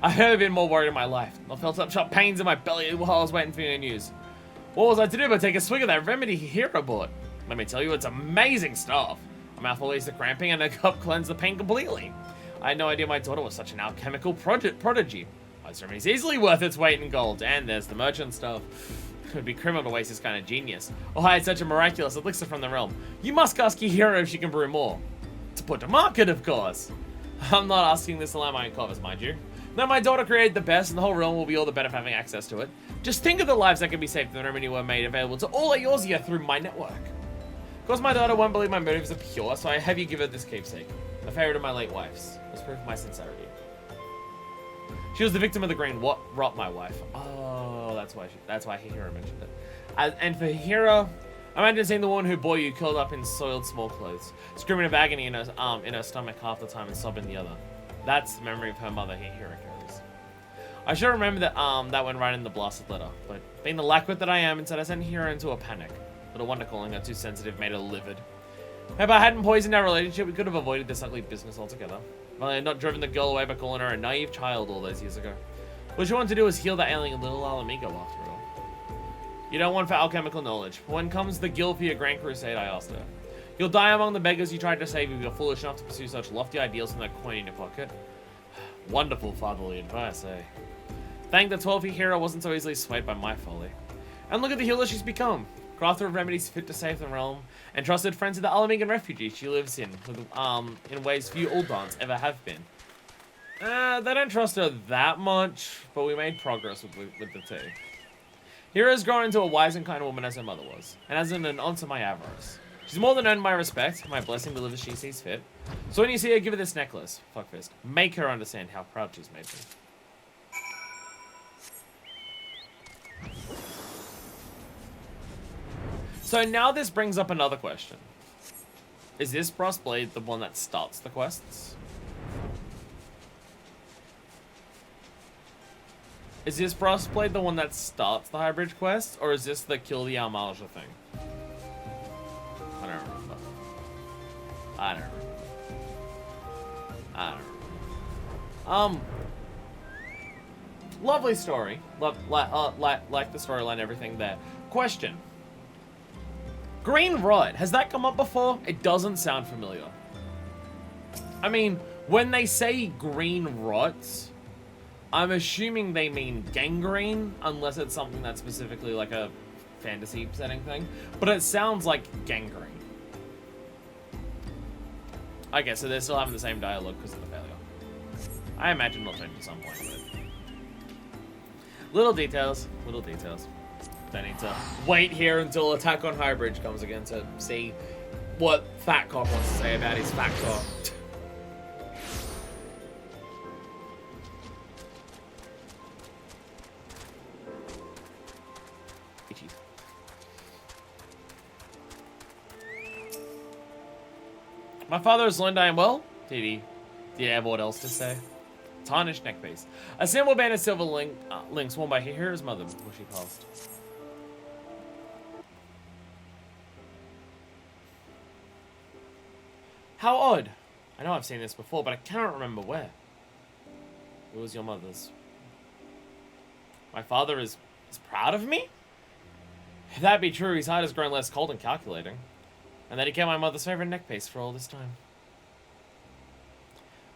I've never been more worried in my life. I felt some sharp pains in my belly while I was waiting for your news. What was I to do but take a swig of that remedy Hihira bought? Let me tell you, it's amazing stuff. A mouthful ease the cramping and a cup cleanse the pain completely. I had no idea my daughter was such an alchemical prodigy. This remedy is easily worth its weight in gold. And there's the merchant stuff. It would be criminal to waste this kind of genius, or hide such a miraculous elixir from the realm. You must ask your hero if she can brew more. To put to market, of course. I'm not asking this to line my own covers, mind you. No, my daughter created the best, and the whole realm will be all the better for having access to it. Just think of the lives that could be saved if the remedy were made available to all at yours here through my network. Of course, my daughter won't believe my motives are pure, so I have you give her this keepsake. A favorite of my late wife's. It's proof of my sincerity. She was the victim of the green rot, my wife. Oh, that's why Hihiro mentioned it. And for Hihiro, imagine seeing the woman who bore you curled up in soiled small clothes, screaming of agony in her stomach half the time and sobbing the other. That's the memory of her mother Hihiro carries. I should remember that that went right in the blasted letter, but being the lackwit that I am, instead I sent Hihiro into a panic. Little wonder calling her too sensitive made her livid. If I hadn't poisoned our relationship, we could have avoided this ugly business altogether. If I had not driven the girl away by calling her a naive child all those years ago. What she wanted to do was heal that ailing little Alamigo after all. You don't want for alchemical knowledge. When comes the guild for your grand crusade, I asked her. You'll die among the beggars you tried to save if you're foolish enough to pursue such lofty ideals from that coin in your pocket. Wonderful fatherly advice, eh? Thank the 12th hero wasn't so easily swayed by my folly. And look at the healer she's become. Crafter of remedies fit to save the realm, and trusted friends of the Alamigan refugee she lives in ways few Uldans ever have been. They don't trust her that much, but we made progress with the two. Hero's grown into a wise and kind woman as her mother was, and has an aunt to my avarice. She's more than earned my respect, my blessing to live as she sees fit. So when you see her, give her this necklace, fuckfist. Make her understand how proud she's made me. So now this brings up another question. Is this Brass Blade the one that starts the quests? Is this Brass Blade the one that starts the Highbridge quest? Or is this the kill the Almalja thing? I don't remember. Lovely story. Like the storyline, everything there. Question. Green rot, has that come up before? It doesn't sound familiar. I mean, when they say green rot, I'm assuming they mean gangrene, unless it's something that's specifically like a fantasy setting thing. But it sounds like gangrene. Okay, so they're still having the same dialogue because of the failure. I imagine they'll change at some point, but... Little details. They need to wait here until Attack on Highbridge comes again to see what Fat Cock wants to say about his fat cock. My father has learned I am well. Did he have what else to say? Tarnished neckpiece. A simple band of silver links worn by Hihira's mother before she passed. How odd. I know I've seen this before, but I cannot remember where. It was your mother's. My father is proud of me? If that be true, his heart has grown less cold and calculating. And that he kept my mother's favorite neckpiece for all this time.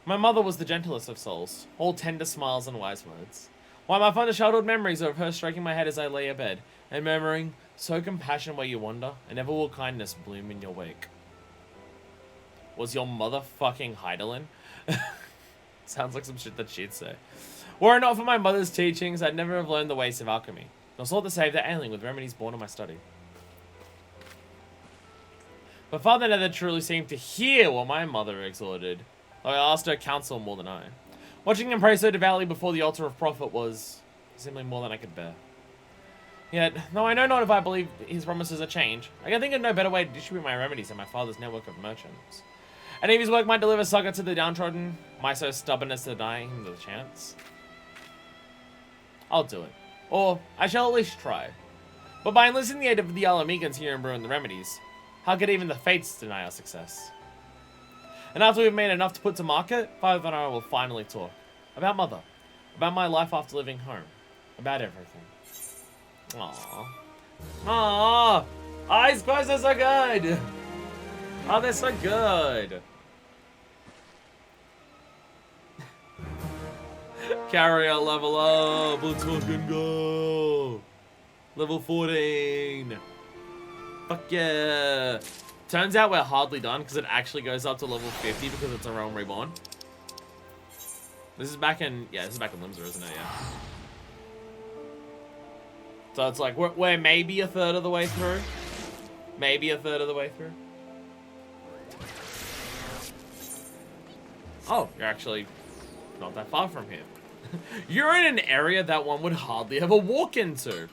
My mother was the gentlest of souls, all tender smiles and wise words. Why, my fondest childhood memories are of her stroking my head as I lay abed, and murmuring, "So compassion where you wander, and ever will kindness bloom in your wake." Was your mother fucking Heidelin? Sounds like some shit that she'd say. Were it not for my mother's teachings, I'd never have learned the ways of alchemy, nor sought to save the ailing with remedies born of my study. But father never truly seemed to hear what my mother exhorted, though I asked her counsel more than I. Watching him pray so devoutly before the altar of profit was simply more than I could bear. Yet, though I know not if I believe his promises are change, I can think of no better way to distribute my remedies than my father's network of merchants. And if his work might deliver succor to the downtrodden, my so stubborn as to deny him the chance? I'll do it. Or, I shall at least try. But by enlisting the aid of the Alamegans here in brewing the remedies, how could even the fates deny our success? And after we've made enough to put to market, Father and I will finally talk. About Mother. About my life after leaving home. About everything. Aww. Aww! Oh, these quests are so good! Oh, they're so good! Carrier level up. Let's fucking go. Level 14. Fuck yeah. Turns out we're hardly done because it actually goes up to level 50 because it's a Realm Reborn. This is back in, yeah, this is back in Limsa, isn't it? Yeah. So it's like, we're maybe a third of the way through. Maybe a third of the way through. Oh, you're actually not that far from here. You're in an area that one would hardly ever walk into.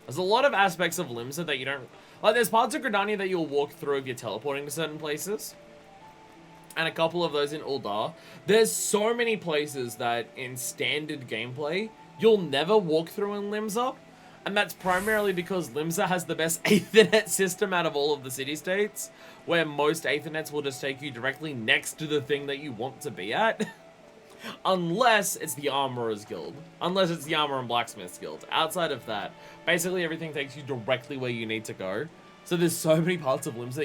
There's a lot of aspects of Limsa that you don't... Like, there's parts of Gridania that you'll walk through if you're teleporting to certain places. And a couple of those in Uldar. There's so many places that in standard gameplay, you'll never walk through in Limsa. And that's primarily because Limsa has the best Aethernet system out of all of the city-states. Where most Aethernets will just take you directly next to the thing that you want to be at. Unless it's the Armorer's Guild. Unless it's the Armor and Blacksmith's Guild. Outside of that, basically everything takes you directly where you need to go. So there's so many parts of Limsa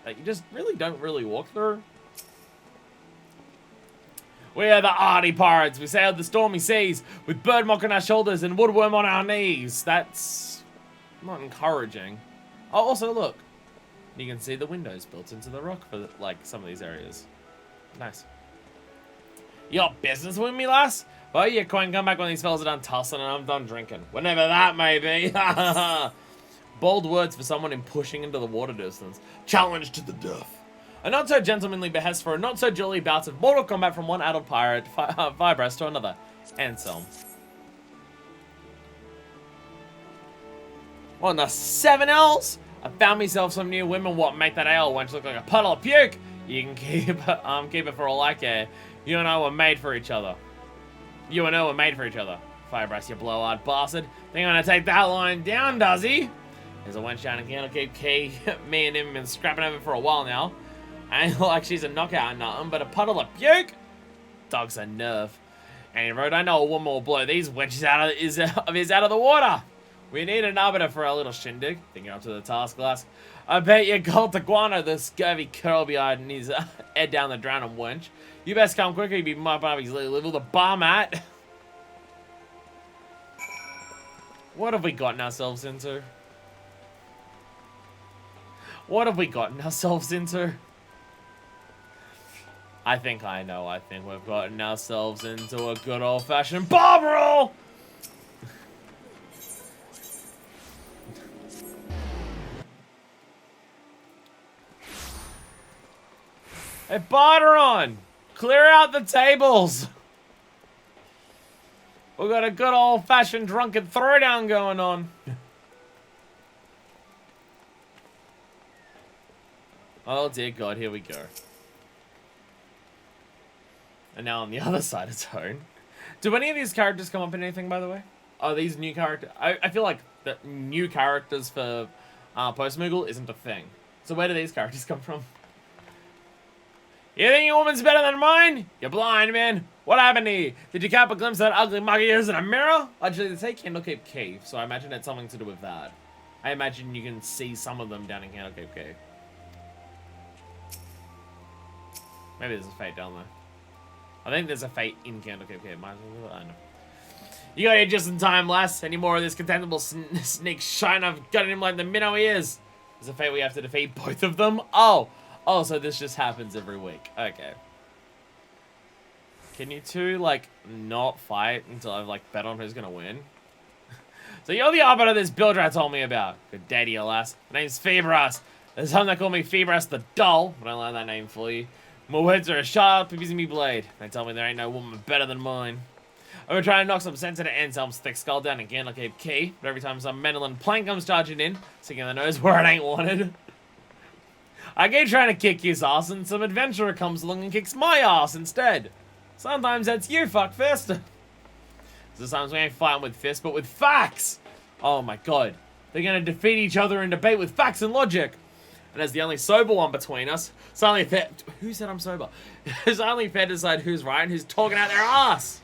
that you just really don't walk through. We are the Arty Pirates. We sailed the stormy seas with birdmock on our shoulders and woodworm on our knees. That's not encouraging. Oh, also look. You can see the windows built into the rock for like some of these areas. Nice. You got business with me, lass? Well, you can't come back when these fellas are done tussling and I'm done drinking. Whenever that may be. Bold words for someone in pushing into the water distance. Challenge to the death. A not-so-gentlemanly behest for a not-so-jolly bout of Mortal Kombat from one adult pirate, Vibras, to another. Anselm. What in the 7 L's? I found myself some new women what make that ale wench look like a puddle of puke. You can keep it for all I care. You and I were made for each other. You and I were made for each other. Vibras, you blow-eyed bastard. Think I'm gonna take that line down, does he? There's a wench down in Candlekeep Key. Me and him have been scrapping over for a while now. Ain't like she's a knockout or nothing, but a puddle of puke? Dog's a nerve. Ain't road, I know a woman will blow these wenches out of the water. We need an arbiter for our little shindig. Thinking up to the task, lass. I bet you Gold Iguana, the scurvy curl-be-eyed and his head down the drowning wench. You best come quicker, you'd be mopping up his little liver with a bar mat. What have we gotten ourselves into? What have we gotten ourselves into? I think I know. I think we've gotten ourselves into a good old-fashioned bar brawl! Hey, Barteron! Clear out the tables! We've got a good old-fashioned drunken throwdown going on. Oh, dear God, here we go. And now on the other side of town. Do any of these characters come up in anything, by the way? Are these new characters? I feel like the new characters for Post Moogle isn't a thing. So where do these characters come from? You think your woman's better than mine? You're blind, man. What happened to you? Did you cap a glimpse of that ugly mug of yours in a mirror? Actually, they say Candlekeep Cave, so I imagine it's something to do with that. I imagine you can see some of them down in Candlekeep Cave. Maybe there's a fate down there. I think there's a fate in Candlekeep Cave. Might as well, I don't know. You got here just in time, lass. Any more of this contemptible sneak shine? I've got him like the minnow he is. There's a fate we have to defeat both of them. Oh, so this just happens every week. Okay. Can you two, like, not fight until I've, like, bet on who's gonna win? So you're the arbiter this builder told me about. Good day to you, lass. My name's Febras. There's some that call me Febras the Dull, but I learned that name for you. My words are as sharp as me blade. They tell me there ain't no woman better than mine. I've been trying to knock some sense into Anselm's thick skull down in Candlekeep Key, but every time some Mendelin plank comes charging in, sticking the nose where it ain't wanted. I keep trying to kick his ass, and some adventurer comes along and kicks my ass instead. Sometimes that's you, fuckfist. Sometimes we ain't fighting with fists, but with facts. Oh my god. They're gonna defeat each other in debate with facts and logic. And as the only sober one between us, it's only fair... Who said I'm sober? It's only fair to decide who's right and who's talking out their ass.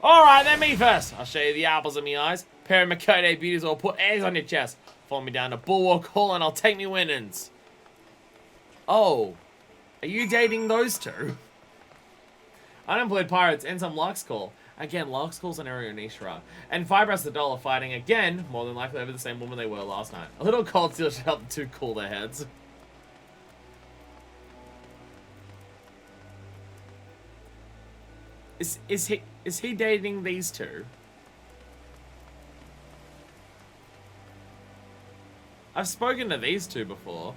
Alright, then me first. I'll show you the apples in me eyes. Pair of Makode beauties will put eggs on your chest. Follow me down to Bulwark Hall and I'll take me winnings. Oh. Are you dating those two? Unemployed pirates and some Lark's Call. Again, Lark's Call's an area Nishra. And Fibrous the Doll are fighting again, more than likely over the same woman they were last night. A little cold steel should help the two cool their heads. Is he dating these two? I've spoken to these two before.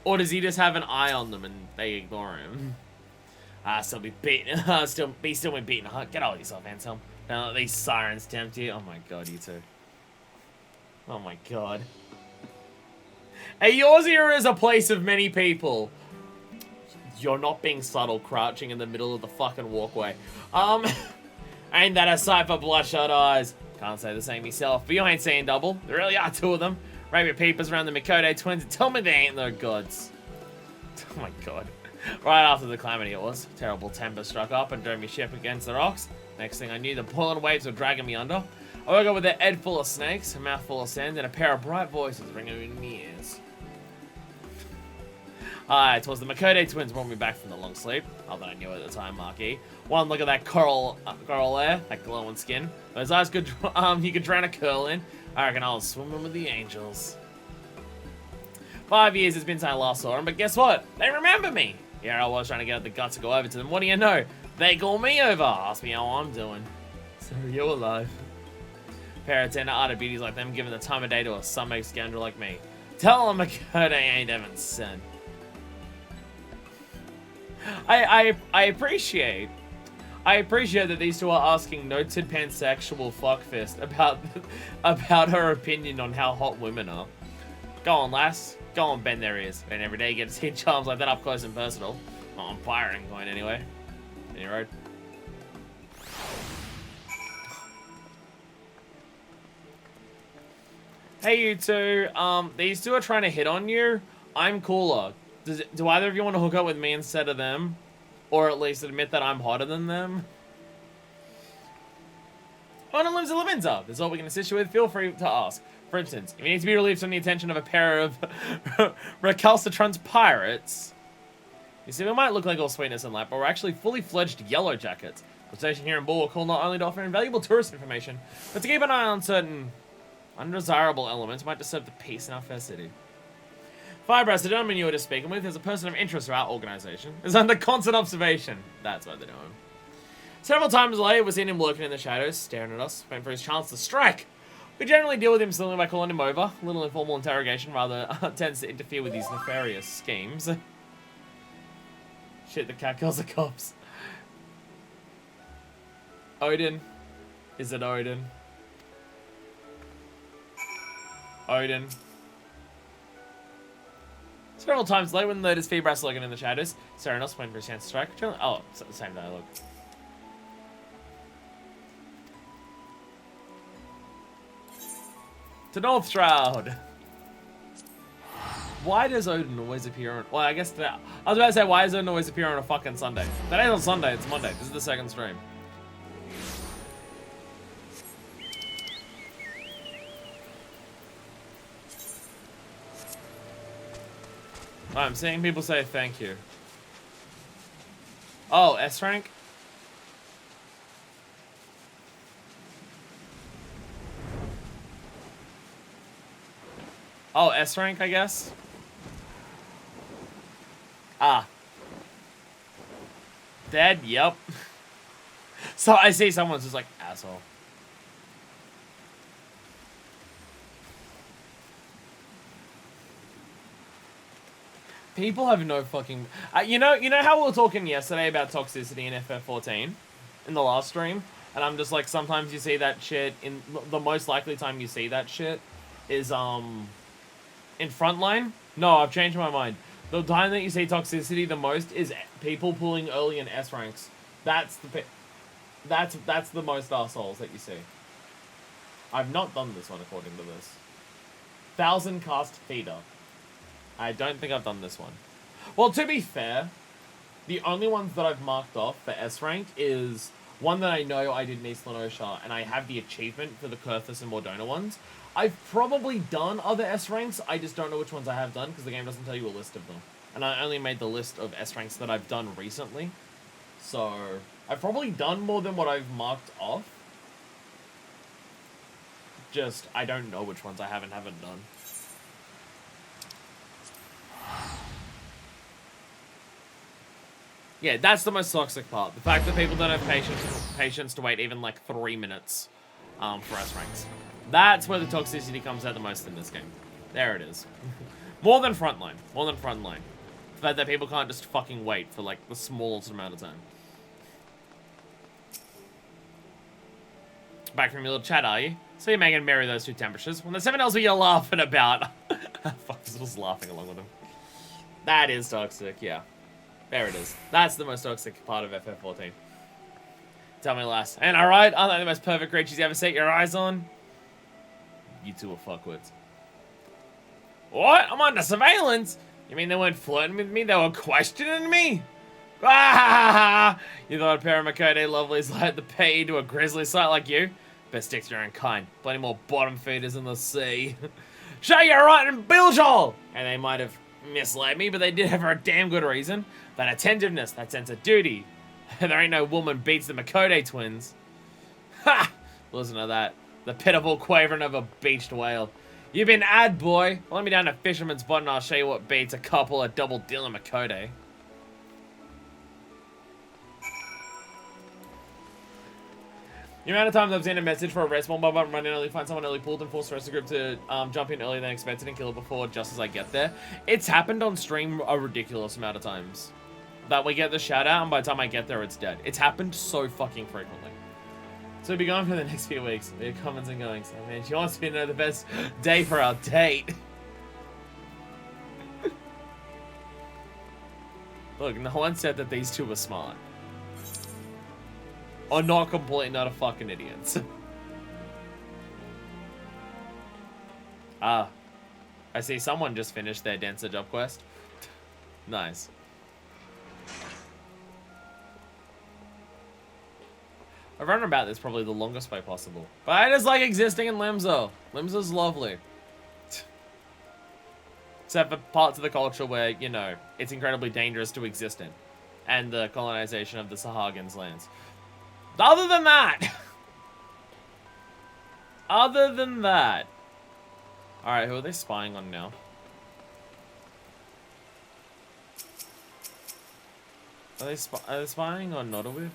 Or does he just have an eye on them and they ignore him? Still be beating, still be beating heart. Get over yourself, Anselm. Don't let these sirens tempt you. Oh my god, you two. Oh my god. Hey, yours here is a place of many people. You're not being subtle, crouching in the middle of the fucking walkway. Ain't that a sight for bloodshot eyes? Can't say the same myself, but you ain't seeing double. There really are two of them. Rabbit your peepers around the Mikote twins and tell me they ain't no gods. Oh my god. Right after the calamity it was. Terrible temper struck up and drove me ship against the rocks. Next thing I knew, the boiling waves were dragging me under. I woke up with a head full of snakes, a mouth full of sand, and a pair of bright voices ringing in my ears. It was the Mikote twins brought me back from the long sleep. Not that I knew at the time, Marquis. One look at that coral there, that glowing skin. Those eyes could, you could drown a curl in. I reckon I was swimming with the angels. 5 years it's been since I last saw them, but guess what? They remember me. Yeah, I was trying to get the guts to go over to them. What do you know? They call me over. Ask me how I'm doing. So you're alive. Pair of tender hearted beauties like them giving the time of day to a stomach scoundrel like me. Tell them Mikote ain't even sin. I appreciate that these two are asking noted pansexual fuckfist about her opinion on how hot women are. Go on, lass. Go on, bend their ears. And every day you get to see charms like that up close and personal. Not on firing point anyway. Any road. Hey you two, these two are trying to hit on you. I'm cooler. Do either of you want to hook up with me instead of them? Or at least admit that I'm hotter than them? Honor lives a Levinza. That's all we can assist you with. Feel free to ask. For instance, if you need to be relieved from the attention of a pair of recalcitrant pirates. You see, we might look like all sweetness and light, but we're actually fully fledged yellow jackets. The station here in Bull will call not only to offer invaluable tourist information, but to keep an eye on certain undesirable elements might disturb the peace in our fair city. Firebrass, the gentleman you were just speaking with, is a person of interest to our organization. Is under constant observation. That's why they know him. Several times later, we've seen him lurking in the shadows, staring at us, waiting for his chance to strike. We generally deal with him slowly by calling him over. A little informal interrogation rather tends to interfere with these nefarious schemes. Shit, the cat kills the cops. Odin. Is it Odin? Odin. Several times later, when noticed Feebrass lurking in the shadows, Serenos went for a chance to strike. Oh, same dialogue. To North Shroud. Why does Odin always appear on... Well, I guess... I was about to say, why does Odin always appear on a fucking Sunday? That ain't on Sunday, it's Monday. This is the second stream. I'm seeing people say thank you. Oh, S rank? Oh, S rank, I guess? Ah. Dead? Yep. So I see someone's just like, asshole. People have no fucking... you know how we were talking yesterday about toxicity in FF14? In the last stream? And I'm just like, sometimes you see that shit in... The most likely time you see that shit is, in Frontline? No, I've changed my mind. The time that you see toxicity the most is people pulling early in S ranks. That's the most arseholes that you see. I've not done this one according to this. 1000 cast feeder. I don't think I've done this one. Well, to be fair, the only ones that I've marked off for S rank is one that I know I did in East Lenosha, and I have the achievement for the Kurthus and Mordona ones. I've probably done other S ranks, I just don't know which ones I have done, because the game doesn't tell you a list of them. And I only made the list of S ranks that I've done recently. So, I've probably done more than what I've marked off. Just, I don't know which ones I haven't done. Yeah, that's the most toxic part. The fact that people don't have patience to wait even like 3 minutes for S ranks. That's where the toxicity comes out the most in this game. There it is. More than Frontline. More than Frontline. The fact that people can't just fucking wait for like the smallest amount of time. Back from your little chat, are you? So you're making marry those two temperatures. When there's something else you're laughing about. Fuck, I was laughing along with him. That is toxic, yeah. There it is. That's the most toxic part of FF14. Tell me less. And alright, aren't they the most perfect creatures you ever set your eyes on? You two are fuckwits. What? I'm under surveillance? You mean they weren't flirting with me? They were questioning me? Ah! You thought a pair of Makode lovelies like the pay to a grizzly sight like you? Best stick to your own kind. Plenty more bottom feeders in the sea. Show you right in bilge hole! And they might have misled me, but they did have for a damn good reason. That attentiveness, that sense of duty. There ain't no woman beats the Makode twins. Ha! Listen to that. The pitiful quavering of a beached whale. You've been ad boy. Well, let me down to Fisherman's Bot and I'll show you what beats a couple of double dealing Makode. The amount of times I've seen a message for a respawn bomb up, run in early, find someone early, pulled and force the rest of the group to jump in earlier than expected and kill it before just as I get there. It's happened on stream a ridiculous amount of times. That we get the shout out and by the time I get there it's dead. It's happened so fucking frequently. So we'll be going for the next few weeks. We're comings and goings. So man, she wants me to know the best day for our date. Look, no one said that these two were smart. Or not completely not a fucking idiots. Ah. I see someone just finished their Dancer job quest. Nice. A runabout is probably the longest way possible. But I just like existing in Limzo. Limzo's lovely. Except for parts of the culture where, you know, it's incredibly dangerous to exist in. And the colonization of the Sahagins lands. Other than that. Other than that. Alright, who are they spying on now? Are they spying on Nodawib?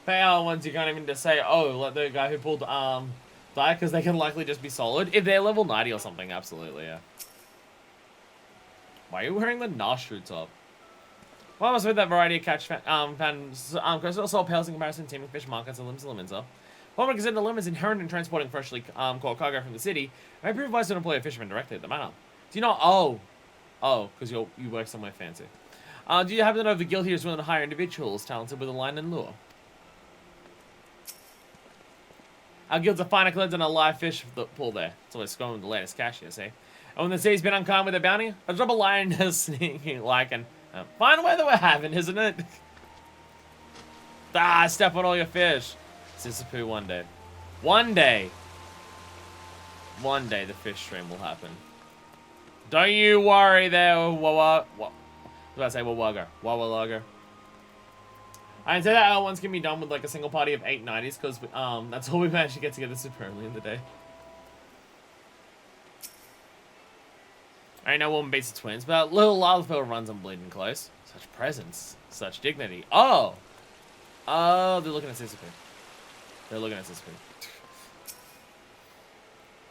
They are ones you can't even just say, oh, like the guy who pulled die, because they can likely just be solid. If they're level 90 or something, absolutely, yeah. Why are you wearing the Nashu top? Well, I was with that variety of catch found crystal salt pales in comparison to teaming fish markets and limbs and lemons up. One would consider the lemons inherent in transporting freshly caught cargo from the city. I may prove wise to employ a fisherman directly at the manor. Do you know? Oh, because you work somewhere fancy. Do you happen to know if the guild here is willing to hire individuals talented with a line and lure? Our guild's a finer cleanse than a live fish pool there. It's always going with the latest cash here, see? And when the city's been unkind with their bounty, I'll drop a line sneaking like and fine weather we're having, isn't it? Step on all your fish. Sissipu one day. One day the fish stream will happen. Don't you worry there, Wawa. What did I say? Wawa. I say that L1s can be done with like a single party of 890s because that's all we managed to get together super early in the day. I ain't no woman beats the twins, but little Lalafell runs on bleeding close. Such presence, such dignity. Oh, they're looking at Sissipu.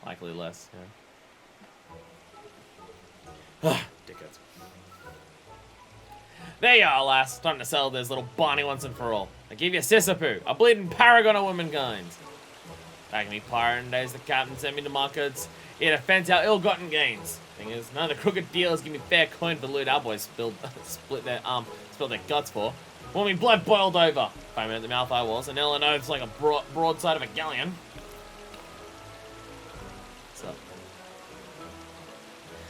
Likely less, yeah. Dickheads. There you are, lass. Time to sell this little Barney once and for all. I give you Sissipu, a bleeding paragon of womankind. Back in me pirating days, the captain sent me to markets. He had to fence out ill-gotten gains. Thing is, none of the crooked dealers give me fair coin for the loot our boys spilled their guts for. When me blood boiled over. If I at the mouth I was, and Ellen oaths like a broadside of a galleon. What's up?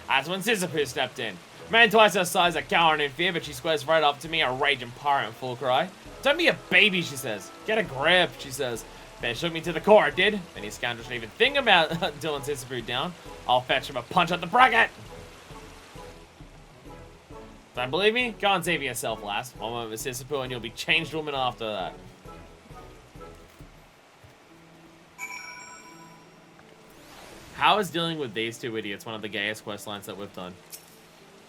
That's when Sissipu stepped in. Man twice her size, a coward in fear, but she squares right up to me, a raging pirate in full cry. Don't be a baby, she says. Get a grip, she says. Then shook me to the core, it did. Then his scoundrel should even think about Dylan Sissipu down. I'll fetch him a punch at the bracket. Don't believe me? Go and see for yourself, lass. One moment with Sisyphus and you'll be changed woman after that. How is dealing with these two idiots one of the gayest quest lines that we've done?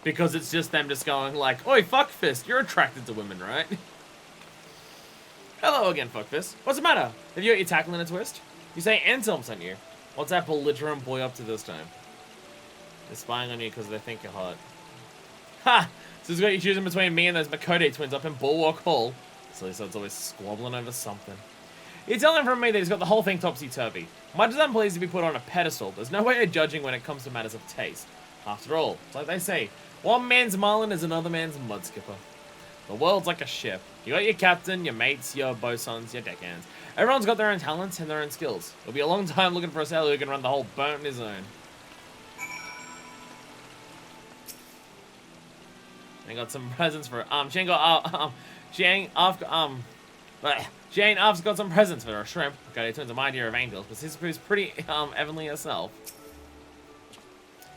Because it's just them just going like, oi, fuckfist, you're attracted to women, right? Hello again, fuckfist. What's the matter? Have you got your tackle in a twist? You say Anselm sent you. What's that belligerent boy up to this time? They're spying on you because they think you're hot. Ha! So it's got you choosing between me and those Makode twins up in Bulwark Hall. So it's always squabbling over something. You're telling from me that he's got the whole thing topsy-turvy. Much as I'm pleased to be put on a pedestal, there's no way of judging when it comes to matters of taste. After all, it's like they say, one man's marlin is another man's mudskipper. The world's like a ship. You got your captain, your mates, your bosuns, your deckhands. Everyone's got their own talents and their own skills. It'll be a long time looking for a sailor who can run the whole boat on his own. I got some presents for she ain't I've got some presents for her shrimp. Okay, it turns a my dear of angels, but Sisyphu's pretty heavenly herself.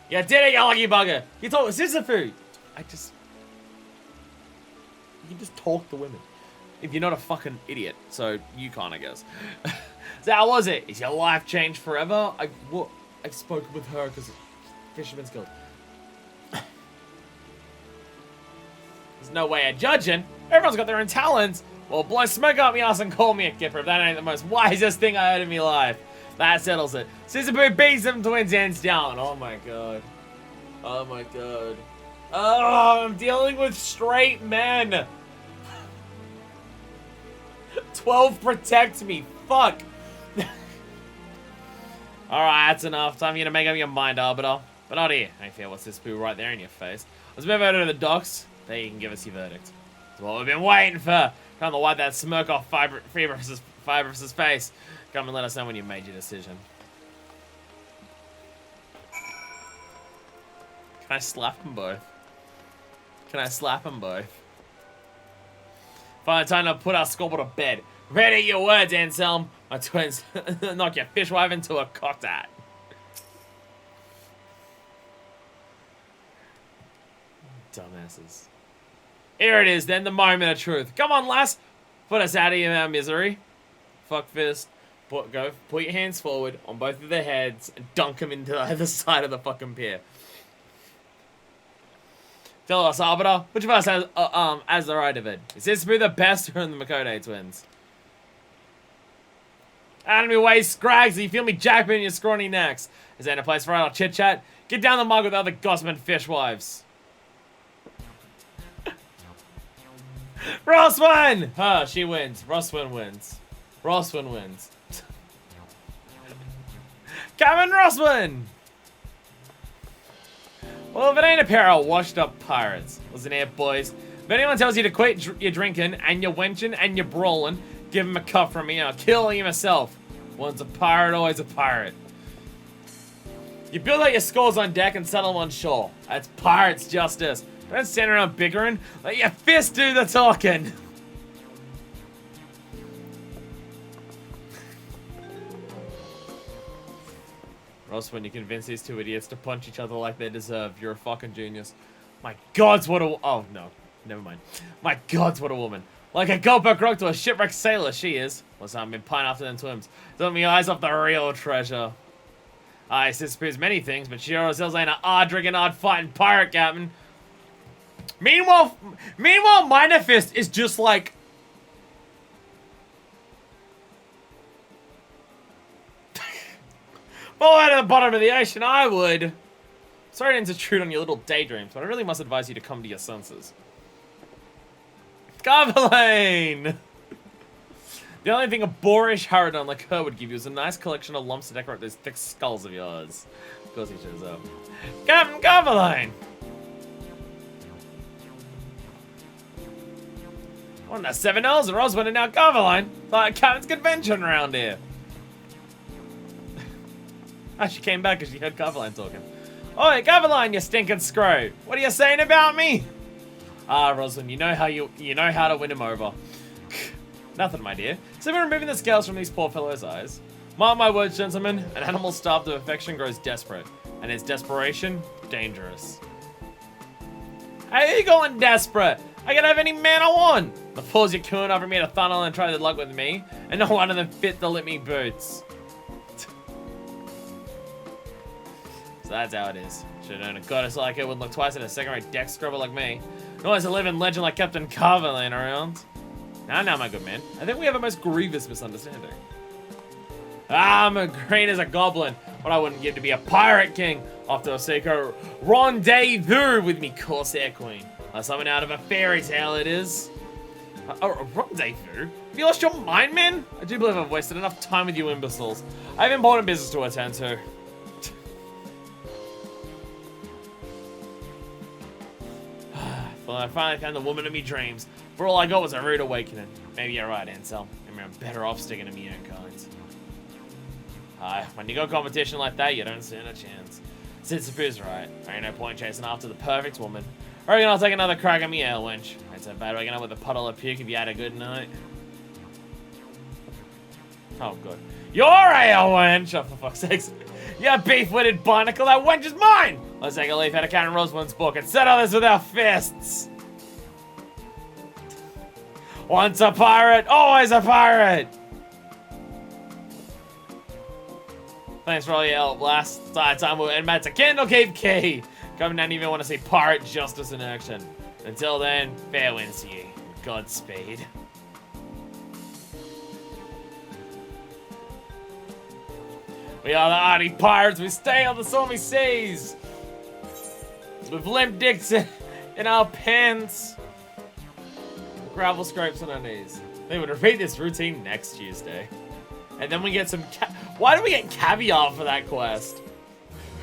You did it, you lucky bugger! You told Sisyphus! You can just talk to women. If you're not a fucking idiot, so you can't, I guess. So how was it? Is your life changed forever? I spoke with her because Fisherman's Guild. There's no way of judging. Everyone's got their own talents. Well, blow smoke up my ass and call me a kipper if that ain't the most wisest thing I heard in my life. That settles it. Sisyphus beats them twins hands down. Oh my god. Oh my god. Oh, I'm dealing with straight men. 12 protect me. Fuck. Alright, that's enough. Time for you to make up your mind, Arbiter. But not here. I feel what's this poo right there in your face. Let's move over to the docks. There you can give us your verdict. That's what we've been waiting for. Come to wipe that smirk off Fibrous' face. Come and let us know when you made your decision. Can I slap them both? Can I slap them both? Finally time to put our squabble to bed. Ready your words, Anselm. My twins knock your fishwife into a cocked hat. Dumbasses. Here it is then, the moment of truth. Come on, lass. Put us out of our misery. Fuck fist. Put your hands forward on both of their heads and dunk them into the other side of the fucking pier. Tell us, Arbiter, which of us has the right of it? Is this to be the best or the Makode twins? Out of my way, scrags, so you feel me jackpot in your scrawny necks. Is there a place for our chit-chat? Get down the mug with other gossiping fishwives. Roswin! Huh, she wins. Roswin wins. Roswin wins. Captain Roswin! Well, if it ain't a pair of washed-up pirates. Listen here, boys. If anyone tells you to quit your drinking and your wenching and your brawling, give him a cup from me and I'll kill him myself. Once a pirate, always a pirate. You build out your scores on deck and settle on shore. That's pirate's justice. Don't stand around bickering. Let your fist do the talking. Ross, when you convince these two idiots to punch each other like they deserve, you're a fucking genius. My gods, what a... Oh, no. Never mind. My gods, what a woman. Like a goldberg rock to a shipwrecked sailor, she is. Listen, I've been pine after them twins. Don't me eyes off the real treasure. I suspect many things, but she herself ain't a hard-drinking, hard-fighting pirate, Captain. Meanwhile, Minor Fist is just like... Fall out of the bottom of the ocean, I would. Sorry to intrude on your little daydreams, but I really must advise you to come to your senses. Carvalane! The only thing a boorish harridan like her would give you is a nice collection of lumps to decorate those thick skulls of yours. Of course he shows up. Captain Carvalane! Well, now 7 L's, Roswin and now Carvalane. Like a captain's convention around here. She came back because she heard Carvalane talking. Oi, Carvalane, you stinking screw. What are you saying about me? Ah, Rosalind, you know how to win him over. Nothing, my dear. Simply removing the scales from these poor fellows' eyes. Mark my words, gentlemen, an animal starved of affection grows desperate, and its desperation, dangerous. Hey, you going desperate? I can have any man I want. The fools you're queuing over me to tunnel and try their luck with me, and no one of them fit the lit me boots. So that's how it is. Should've known a goddess like it wouldn't look twice at a second-rate deck scrubber like me. Nor as a living legend like Captain Carver laying around. Now, my good man. I think we have a most grievous misunderstanding. I'm as green as a goblin. What I wouldn't give to be a pirate king. After a secret rendezvous with me Corsair queen. Like something out of a fairy tale it is. A rendezvous? Have you lost your mind, man? I do believe I've wasted enough time with you imbeciles. I have important business to attend to. Well, I finally found the woman of me dreams. For all I got was a rude awakening. Maybe you're right, Ansel. I mean, I'm better off sticking to me own kind. When you got competition like that, you don't stand a chance. Sitsupu's right. There ain't no point chasing after the perfect woman. I reckon I'll take another crack at me ale wench. Ain't so bad waking up with a puddle of puke if you had a good night. Oh, good. Your ale wench! Oh, for fuck's sakes. You beef-witted barnacle, that wench is mine! Let's take a leaf out of Captain Rosalind's book and settle this with our fists! Once a pirate, always a pirate! Thanks for all your help last time we were in Matt's a Candlekeep Key! Coming down even want to see pirate justice in action. Until then, fair winds to you. Godspeed. We are the hardy pirates, we stay on the stormy seas! With limp dicks in our pants. Gravel scrapes on our knees. They would repeat this routine next Tuesday. And then we get some why do we get caviar for that quest?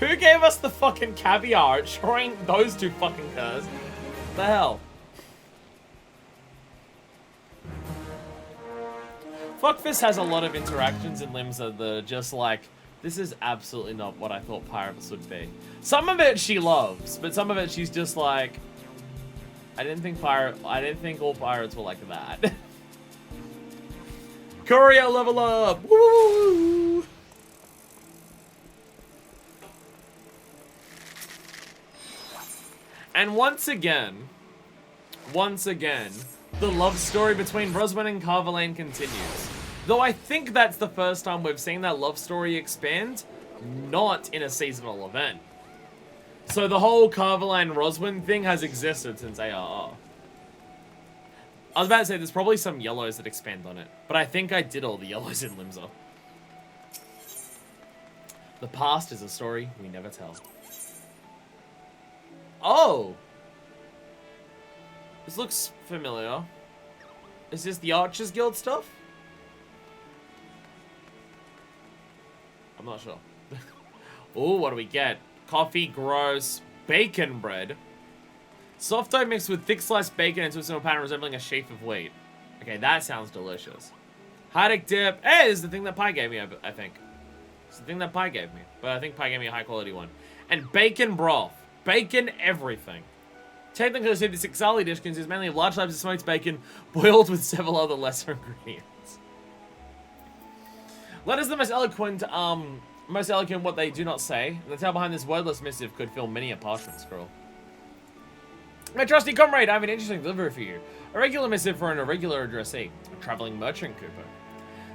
Who gave us the fucking caviar? It's showing those two fucking curs. What the hell? Fuckfist has a lot of interactions in Limsa that are just like, this is absolutely not what I thought pirates would be. Some of it she loves, but some of it she's just like, I didn't think all pirates were like that. Courier level up! Woo! And once again, the love story between Roswin and Carverlane continues. Though I think that's the first time we've seen that love story expand, not in a seasonal event. So the whole Carverlane Roswin thing has existed since ARR. I was about to say there's probably some yellows that expand on it, but I think I did all the yellows in Limsa. The past is a story we never tell. Oh! This looks familiar. Is this the Archers Guild stuff? I'm not sure. Oh, what do we get? Coffee, gross, bacon bread. Soft dough mixed with thick sliced bacon into a simple pattern resembling a sheaf of wheat. Okay, that sounds delicious. Haddock dip. Hey, this is the thing that Pie gave me, I think. It's the thing that Pie gave me. But I think Pie gave me a high quality one. And bacon broth. Bacon everything. Technically, the Sixali dish consists mainly of large slabs of smoked bacon boiled with several other lesser ingredients. Letters the most eloquent what they do not say. The tale behind this wordless missive could fill many a parchment scroll. My trusty comrade, I have an interesting delivery for you. A regular missive for an irregular addressee. A traveling merchant cooper.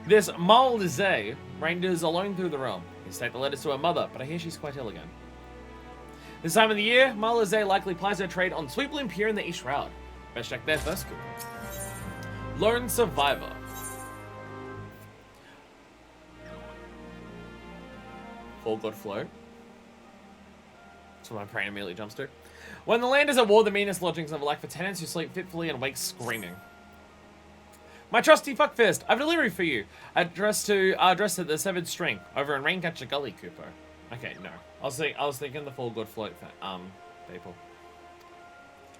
This Maldize rangers alone through the realm. He's take the letters to her mother, but I hear she's quite ill again. This time of the year, Maldize likely plies her trade on Sweetbloom Pier in the East Shroud. Best check there first, cooper. Lone Survivor. Full God Flow. That's what my brain immediately jumps to. When the land is at war, the meanest lodgings never lack for tenants who sleep fitfully and wake screaming. My trusty fuckfist, I have a delivery for you. Addressed to the Severed String over in Raincatcher Gully, Cooper. Okay, no. I was thinking the Full God Float people.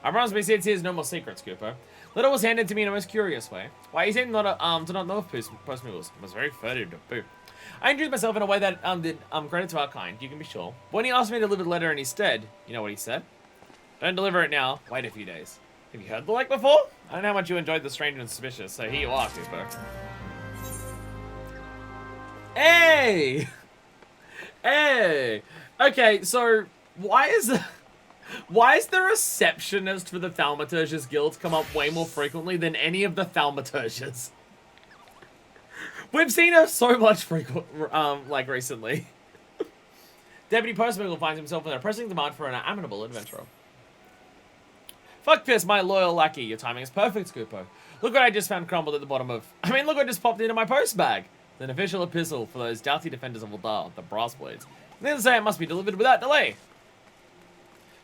I promise me here's no more secrets, Cooper. Letter was handed to me in a most curious way. Why he seemed to not know of post moves. It was very furtive to boo. I introduced myself in a way that did credit to our kind, you can be sure. When he asked me to deliver the letter instead, you know what he said? Don't deliver it now, wait a few days. Have you heard the like before? I don't know how much you enjoyed the strange and suspicious, so here you are, Cooper. Hey! Hey! Okay, so why is Why is the receptionist for the Thaumaturges Guild come up way more frequently than any of the Thaumaturges? We've seen her so much like recently. Deputy Postmaster finds himself in a pressing demand for an amenable adventurer. Fuck this, my loyal lackey. Your timing is perfect, Scoopo. Look what I just found crumbled at the bottom of... look what just popped into my post bag. An official epistle for those doughty defenders of Uldar, the Brass Blades. Needless to say, it must be delivered without delay.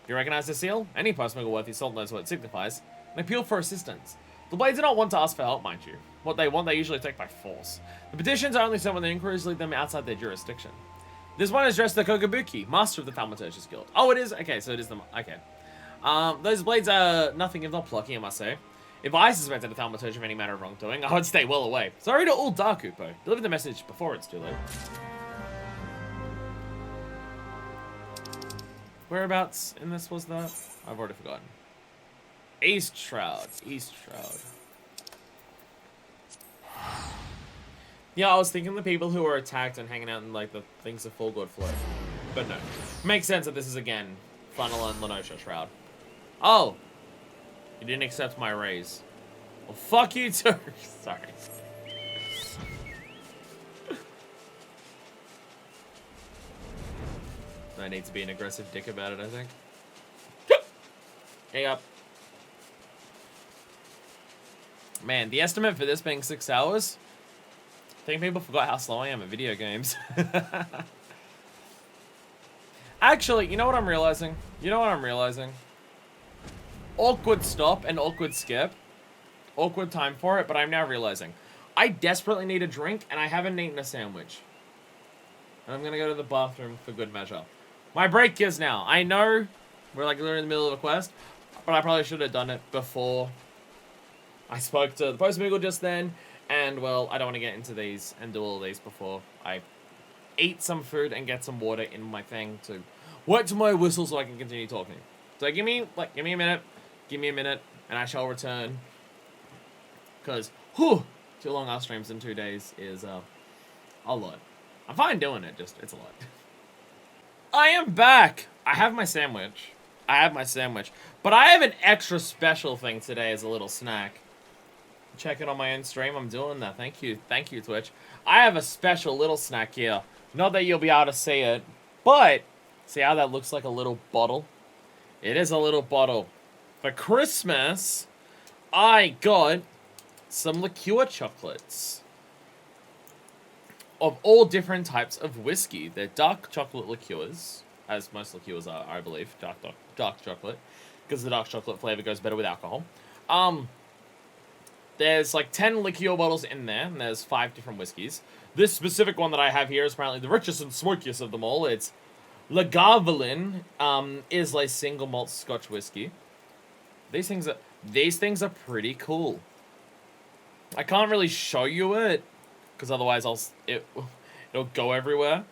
You recognize the seal? Any postmaster worthy salt knows what it signifies. An appeal for assistance. The Blades do not want to ask for help, mind you. What they want, they usually take by force. The petitions are only sent when the inquiries lead them outside their jurisdiction. This one is addressed to Kogabuki, master of the Thaumaturges Guild. Oh, it is? Okay, so it is the... Okay. Those blades are nothing if not plucky, I must say. If I suspected a Thaumaturge of any matter of wrongdoing, I would stay well away. Sorry to all Dark Upo. Deliver the message before it's too late. Whereabouts in this was that? I've already forgotten. East Shroud. East Shroud. Yeah, I was thinking the people who were attacked and hanging out in, like, the things of Full God Flow. But no. Makes sense that this is, again, Funnel and Lenosha Shroud. Oh! You didn't accept my raise. Well, fuck you too. Sorry. I need to be an aggressive dick about it, I think. Hey up. Man, the estimate for this being 6 hours? I think people forgot how slow I am at video games. Actually, you know what I'm realizing? Awkward stop and awkward skip. Awkward time for it, but I'm now realizing. I desperately need a drink, and I haven't eaten a sandwich. And I'm gonna go to the bathroom for good measure. My break is now. I know we're like literally in the middle of a quest, but I probably should have done it before I spoke to the Postmaster just then. And, well, I don't want to get into these and do all these before I eat some food and get some water in my thing to work to my whistle so I can continue talking. So give me a minute, and I shall return. Because, whew, 2 long ass streams in 2 days is a lot. I'm fine doing it, just, it's a lot. I am back! I have my sandwich. But I have an extra special thing today as a little snack. Check it on my own stream. I'm doing that. Thank you, Twitch. I have a special little snack here. Not that you'll be able to see it, but see how that looks like a little bottle? It is a little bottle. For Christmas, I got some liqueur chocolates of all different types of whiskey. They're dark chocolate liqueurs, as most liqueurs are, I believe. Dark chocolate, because the dark chocolate flavor goes better with alcohol. There's like 10 liqueur bottles in there, and there's 5 different whiskeys. This specific one that I have here is apparently the richest and smokiest of them all. It's Lagavulin, is like single malt Scotch whiskey. These things are pretty cool. I can't really show you it, because otherwise it'll go everywhere.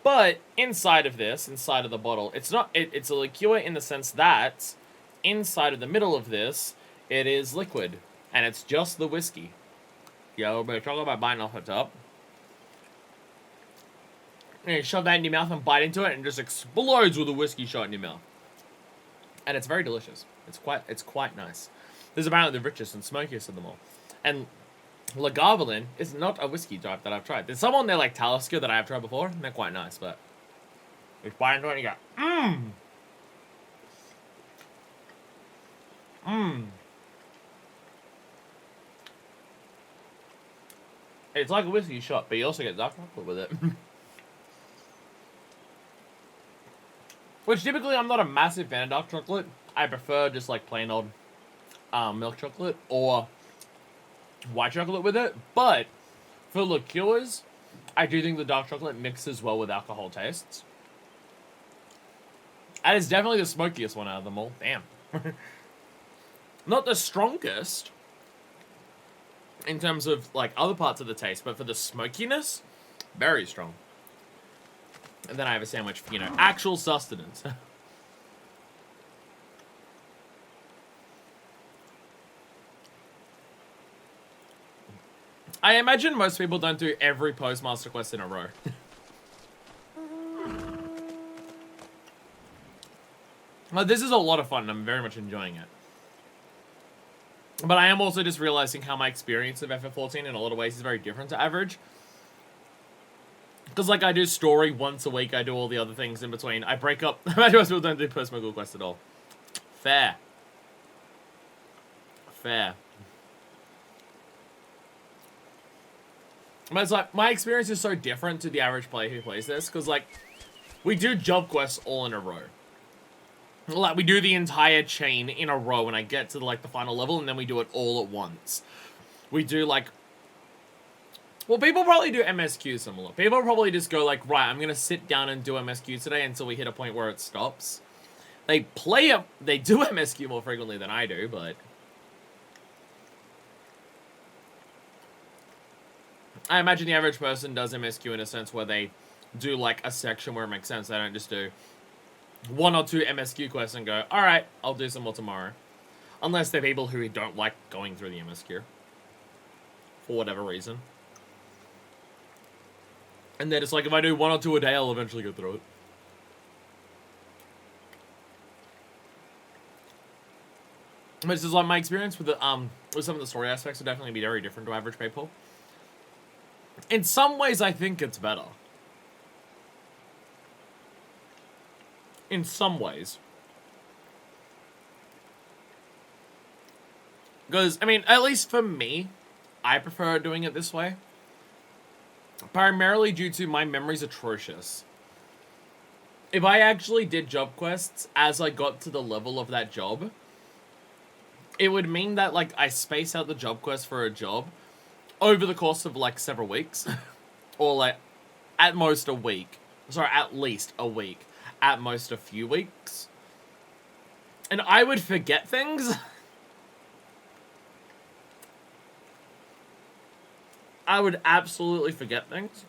But inside of the bottle, it's a liqueur in the sense that inside of the middle of this, it is liquid. And it's just the whiskey. Yo, but talk about biting off the top. And you shove that in your mouth and bite into it, and it just explodes with a whiskey shot in your mouth. And it's very delicious. It's quite nice. This is apparently the richest and smokiest of them all. And Lagavulin is not a whiskey type that I've tried. There's some on there like Talisker that I have tried before, and they're quite nice, but you bite into it and you go, It's like a whiskey shot, but you also get dark chocolate with it. Which typically I'm not a massive fan of dark chocolate. I prefer just like plain old milk chocolate or white chocolate with it. But for liqueurs, I do think the dark chocolate mixes well with alcohol tastes. And it's definitely the smokiest one out of them all. Damn. Not the strongest in terms of like other parts of the taste, but for the smokiness, very strong. And then I have a sandwich for, actual sustenance. I imagine most people don't do every Postmaster quest in a row. Well, this is a lot of fun, and I'm very much enjoying it. But I am also just realizing how my experience of FF14 in a lot of ways is very different to average. Because, like, I do story once a week, I do all the other things in between. I break up. Most people don't do Post Chocobo Quest at all. Fair. Fair. But it's like, my experience is so different to the average player who plays this. Because, like, we do job quests all in a row. Like, we do the entire chain in a row when I get to, like, the final level, and then we do it all at once. We do, like... Well, people probably do MSQ similar. People probably just go, like, right, I'm gonna sit down and do MSQ today until we hit a point where it stops. They do MSQ more frequently than I do, but... I imagine the average person does MSQ in a sense where they do, like, a section where it makes sense. They don't just do 1 or 2 MSQ quests and go, alright, I'll do some more tomorrow. Unless they're people who don't like going through the MSQ. For whatever reason. And they're just like, if I do 1 or 2 a day, I'll eventually go through it. But it's just like, my experience with the, with some of the story aspects will definitely be very different to average people. In some ways, I think it's better. In some ways. Because, I mean, at least for me, I prefer doing it this way. Primarily due to my memory's atrocious. If I actually did job quests as I got to the level of that job, it would mean that, like, I space out the job quest for a job over the course of, like, several weeks. Or, like, at most a week. Sorry, at least a week. At most a few weeks. And I would forget things. I would absolutely forget things.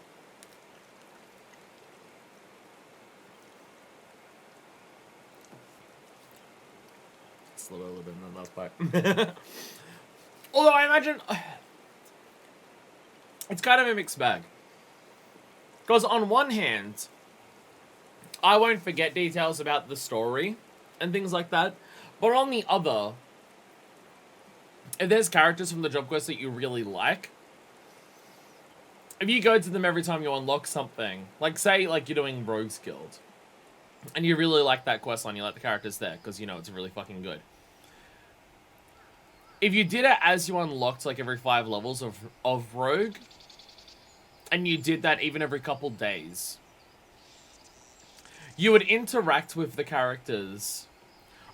Slow a little bit in the last part. Although I imagine... It's kind of a mixed bag. Because on one hand, I won't forget details about the story and things like that. But on the other, if there's characters from the job quest that you really like, if you go to them every time you unlock something, like say like you're doing Rogue's Guild, and you really like that questline, you like the characters there, because you know it's really fucking good. If you did it as you unlocked like every 5 levels of Rogue, and you did that even every couple days, you would interact with the characters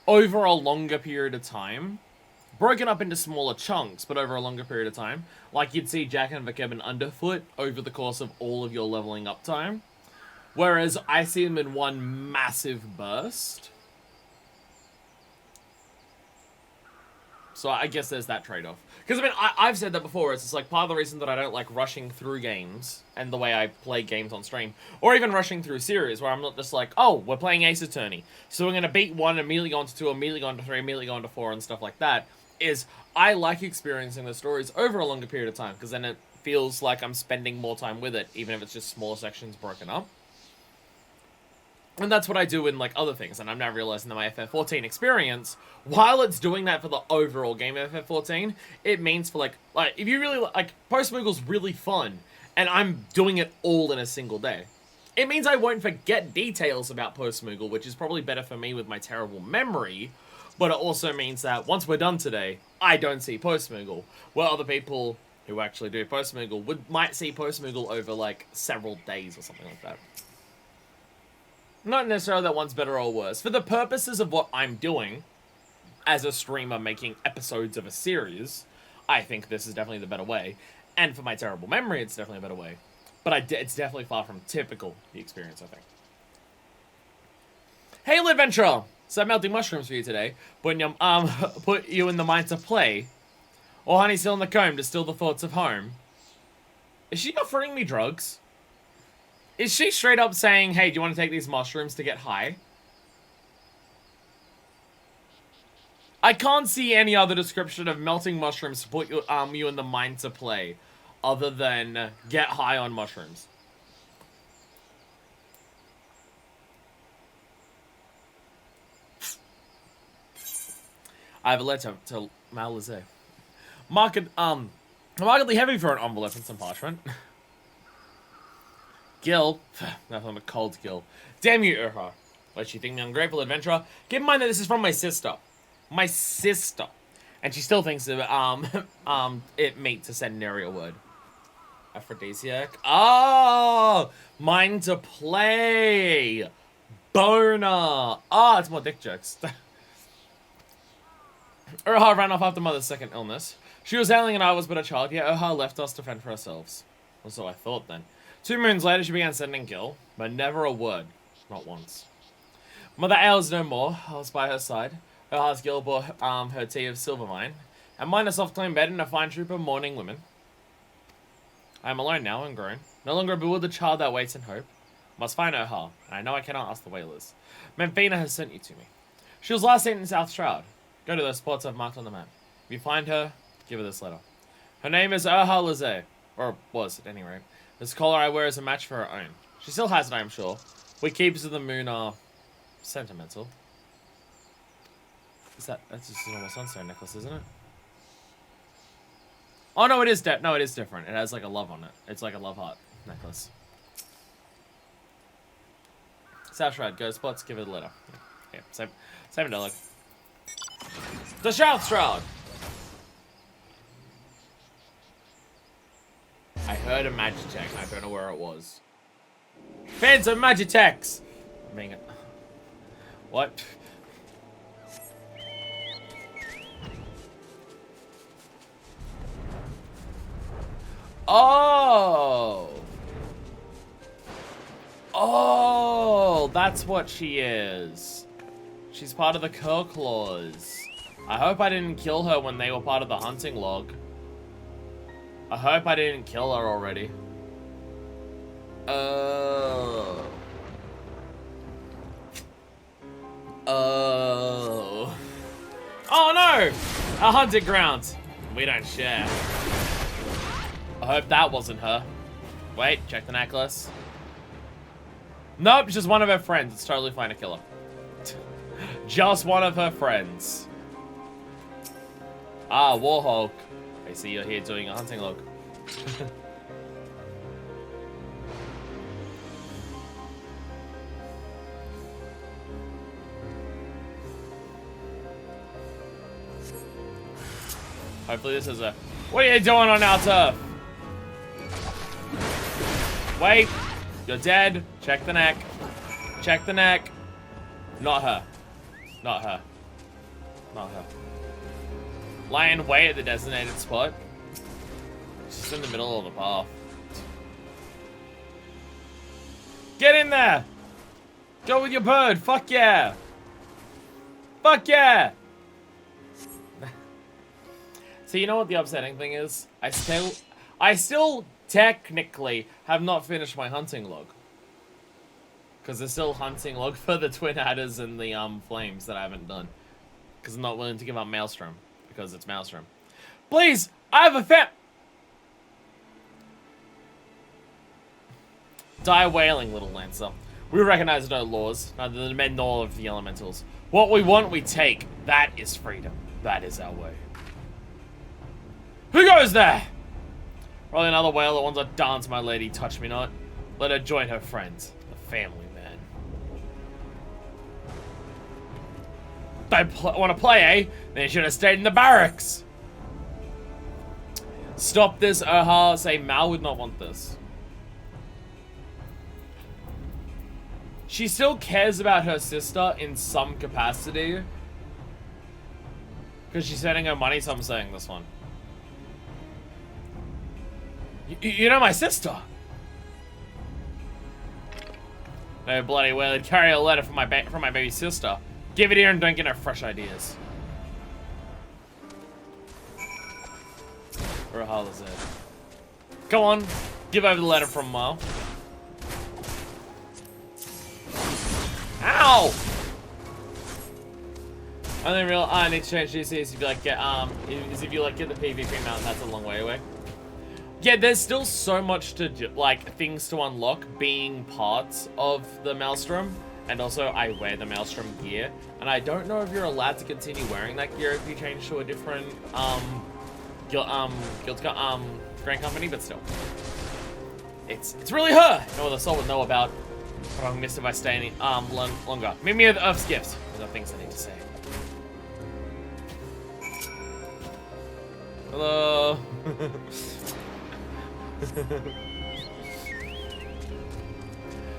over a longer period of time, broken up into smaller chunks, but over a longer period of time. Like you'd see Jack and Vakeb and Underfoot over the course of all of your leveling up time. Whereas I see them in one massive burst. So I guess there's that trade-off. Because, I mean, I've said that before. It's like part of the reason that I don't like rushing through games and the way I play games on stream. Or even rushing through series where I'm not just like, oh, we're playing Ace Attorney, so we're going to beat 1, immediately go on to 2, immediately go on to 3, immediately go on to 4 and stuff like that. Is I like experiencing the stories over a longer period of time. Because then it feels like I'm spending more time with it, even if it's just smaller sections broken up. And that's what I do in, like, other things. And I'm now realizing that my FF14 experience, while it's doing that for the overall game of FF14, it means for, like, if you really, like, Post Chocobo's really fun, and I'm doing it all in a single day. It means I won't forget details about Post Chocobo, which is probably better for me with my terrible memory, but it also means that once we're done today, I don't see Post Chocobo, where other people who actually do Post Chocobo might see Post Chocobo over, like, several days or something like that. Not necessarily that one's better or worse. For the purposes of what I'm doing, as a streamer making episodes of a series, I think this is definitely the better way. And for my terrible memory, it's definitely a better way. But it's definitely far from typical, the experience, I think. Hey, Adventurer! So I'm melting mushrooms for you today. Put you in the mind to play. Or honey still in the comb to still the thoughts of home. Is she offering me drugs? Is she straight up saying, hey, do you want to take these mushrooms to get high? I can't see any other description of melting mushrooms to put you in the mind to play, other than get high on mushrooms. I have a letter to Malazé. Markedly heavy for an envelope and some parchment. Gil. Nothing but cold Gil. Damn you, Urha. Let you think me ungrateful adventurer. Keep in mind that this is from my sister. My sister. And she still thinks of it meet to send Neri a word. Aphrodisiac. Oh! Mine to play! Boner! Oh, it's more dick jokes. Urha ran off after Mother's second illness. She was ailing and I was but a child, yet Urha left us to fend for ourselves. Or so I thought then. 2 moons later she began sending Gil, but never a word. Not once. Mother ails no more. I was by her side. Urha's Gil bore her tea of silver wine, and mine a soft clean bed in a fine troop of mourning women. I am alone now and grown. No longer a bewildered child that waits in hope. Must find Urha, and I know I cannot ask the Whalers. Memphina has sent you to me. She was last seen in South Shroud. Go to those spots I've marked on the map. If you find her, give her this letter. Her name is Urha Lazé, or was at any rate. This collar I wear is a match for her own. She still has it, I am sure. We keepers of the moon are sentimental. That's just a normal sunstone necklace, isn't it? Oh no, it is different. It has like a love on it. It's like a love heart necklace. South Shroud, go spots, give it a letter. Yeah, same dialogue. The South Shroud! I heard a Magitech, I don't know where it was. Phantom Magitex! I mean, what? Oh! Oh, that's what she is. She's part of the Curl Claws. I hope I didn't kill her when they were part of the hunting log. I hope I didn't kill her already. Oh. Oh. Oh no! A hunting ground. We don't share. I hope that wasn't her. Wait, check the necklace. Nope, just one of her friends. It's totally fine to kill her. Just one of her friends. Ah, Warhawk. I see you're here doing a hunting log. Hopefully this is a... What are you doing on our turf? Wait. You're dead. Check the neck. Check the neck. Not her. Not her. Not her. Lie in wait at the designated spot. She's in the middle of the path. Get in there! Go with your bird. Fuck yeah! Fuck yeah! So you know what the upsetting thing is? I still technically have not finished my hunting log. Because there's still hunting log for the twin adders and the flames that I haven't done. Because I'm not willing to give up Maelstrom. Because it's Maelstrom. Please! I have a Die wailing, little Lancer. We recognize no laws, neither the men nor of the elementals. What we want, we take. That is freedom. That is our way. Who goes there? Probably another whale that wants to dance, my lady. Touch me not. Let her join her friends. The family man. Don't want to play, eh? Then you should have stayed in the barracks. Stop this, Urha. Say Mal would not want this. She still cares about her sister in some capacity. Because she's sending her money, so I'm saying this one. You know my sister. No bloody well, I'd carry a letter from my baby sister. Give it here and don't get no fresh ideas. Urha is it. Come on, give over the letter from Mal. Ow! Only real I need to change GC is if you like get the PvP mountain, that's a long way away. Yeah, there's still so much to do, like things to unlock being parts of the Maelstrom, And also, I wear the Maelstrom gear, and I don't know if you're allowed to continue wearing that gear if you change to a different, Grand Company, but still. It's really her! No other soul would know about, but I'll miss if I stay any, longer. Meet me at the Earth's Gifts. Those are things I need to say. Hello.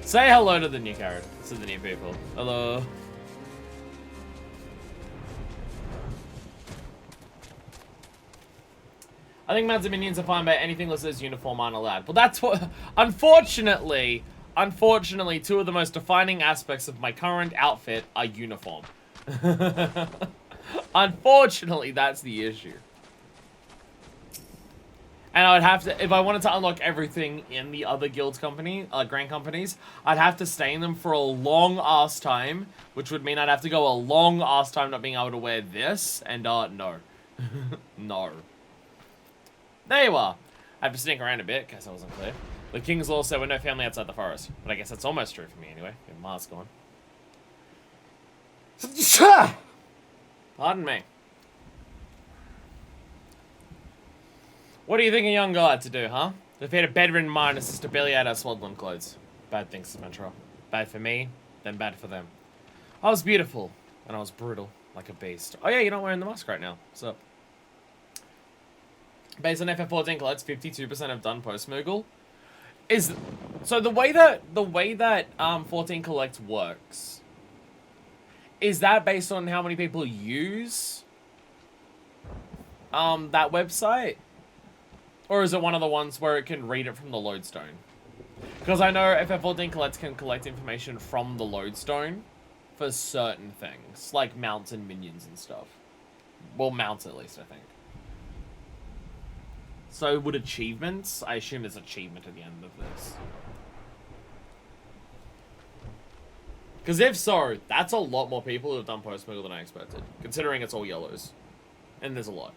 Say hello to the new character, to the new people. Hello. I think mounted minions are fine, but anything listed as uniform aren't allowed. Well, that's what, unfortunately, two of the most defining aspects of my current outfit are uniform. Unfortunately, that's the issue. And I would have to, if I wanted to unlock everything in the other guild company, grand companies, I'd have to stay in them for a long-ass time, which would mean I'd have to go a long-ass time not being able to wear this, and, no. No. There you are. I have to sneak around a bit, in case I wasn't clear. The King's Law said we're no family outside the forest, but I guess that's almost true for me anyway. Get Mars gone. Pardon me. What do you think a young girl had to do, huh? Defeat a bedridden mind and sister barely out her swaddling clothes. Bad things, Symmetra. Bad for me, then bad for them. I was beautiful, and I was brutal, like a beast. Oh yeah, you're not wearing the mask right now. What's up? Based on FF14 collects, 52% have done post Moogle. So the way that 14 collect works, is that based on how many people use that website? Or is it one of the ones where it can read it from the lodestone? Because I know FF14 Collects can collect information from the lodestone for certain things, like mounts and minions and stuff. Well, mounts at least, I think. So would achievements? I assume there's achievement at the end of this. Because if so, that's a lot more people who have done post Moogle than I expected, considering it's all yellows. And there's a lot.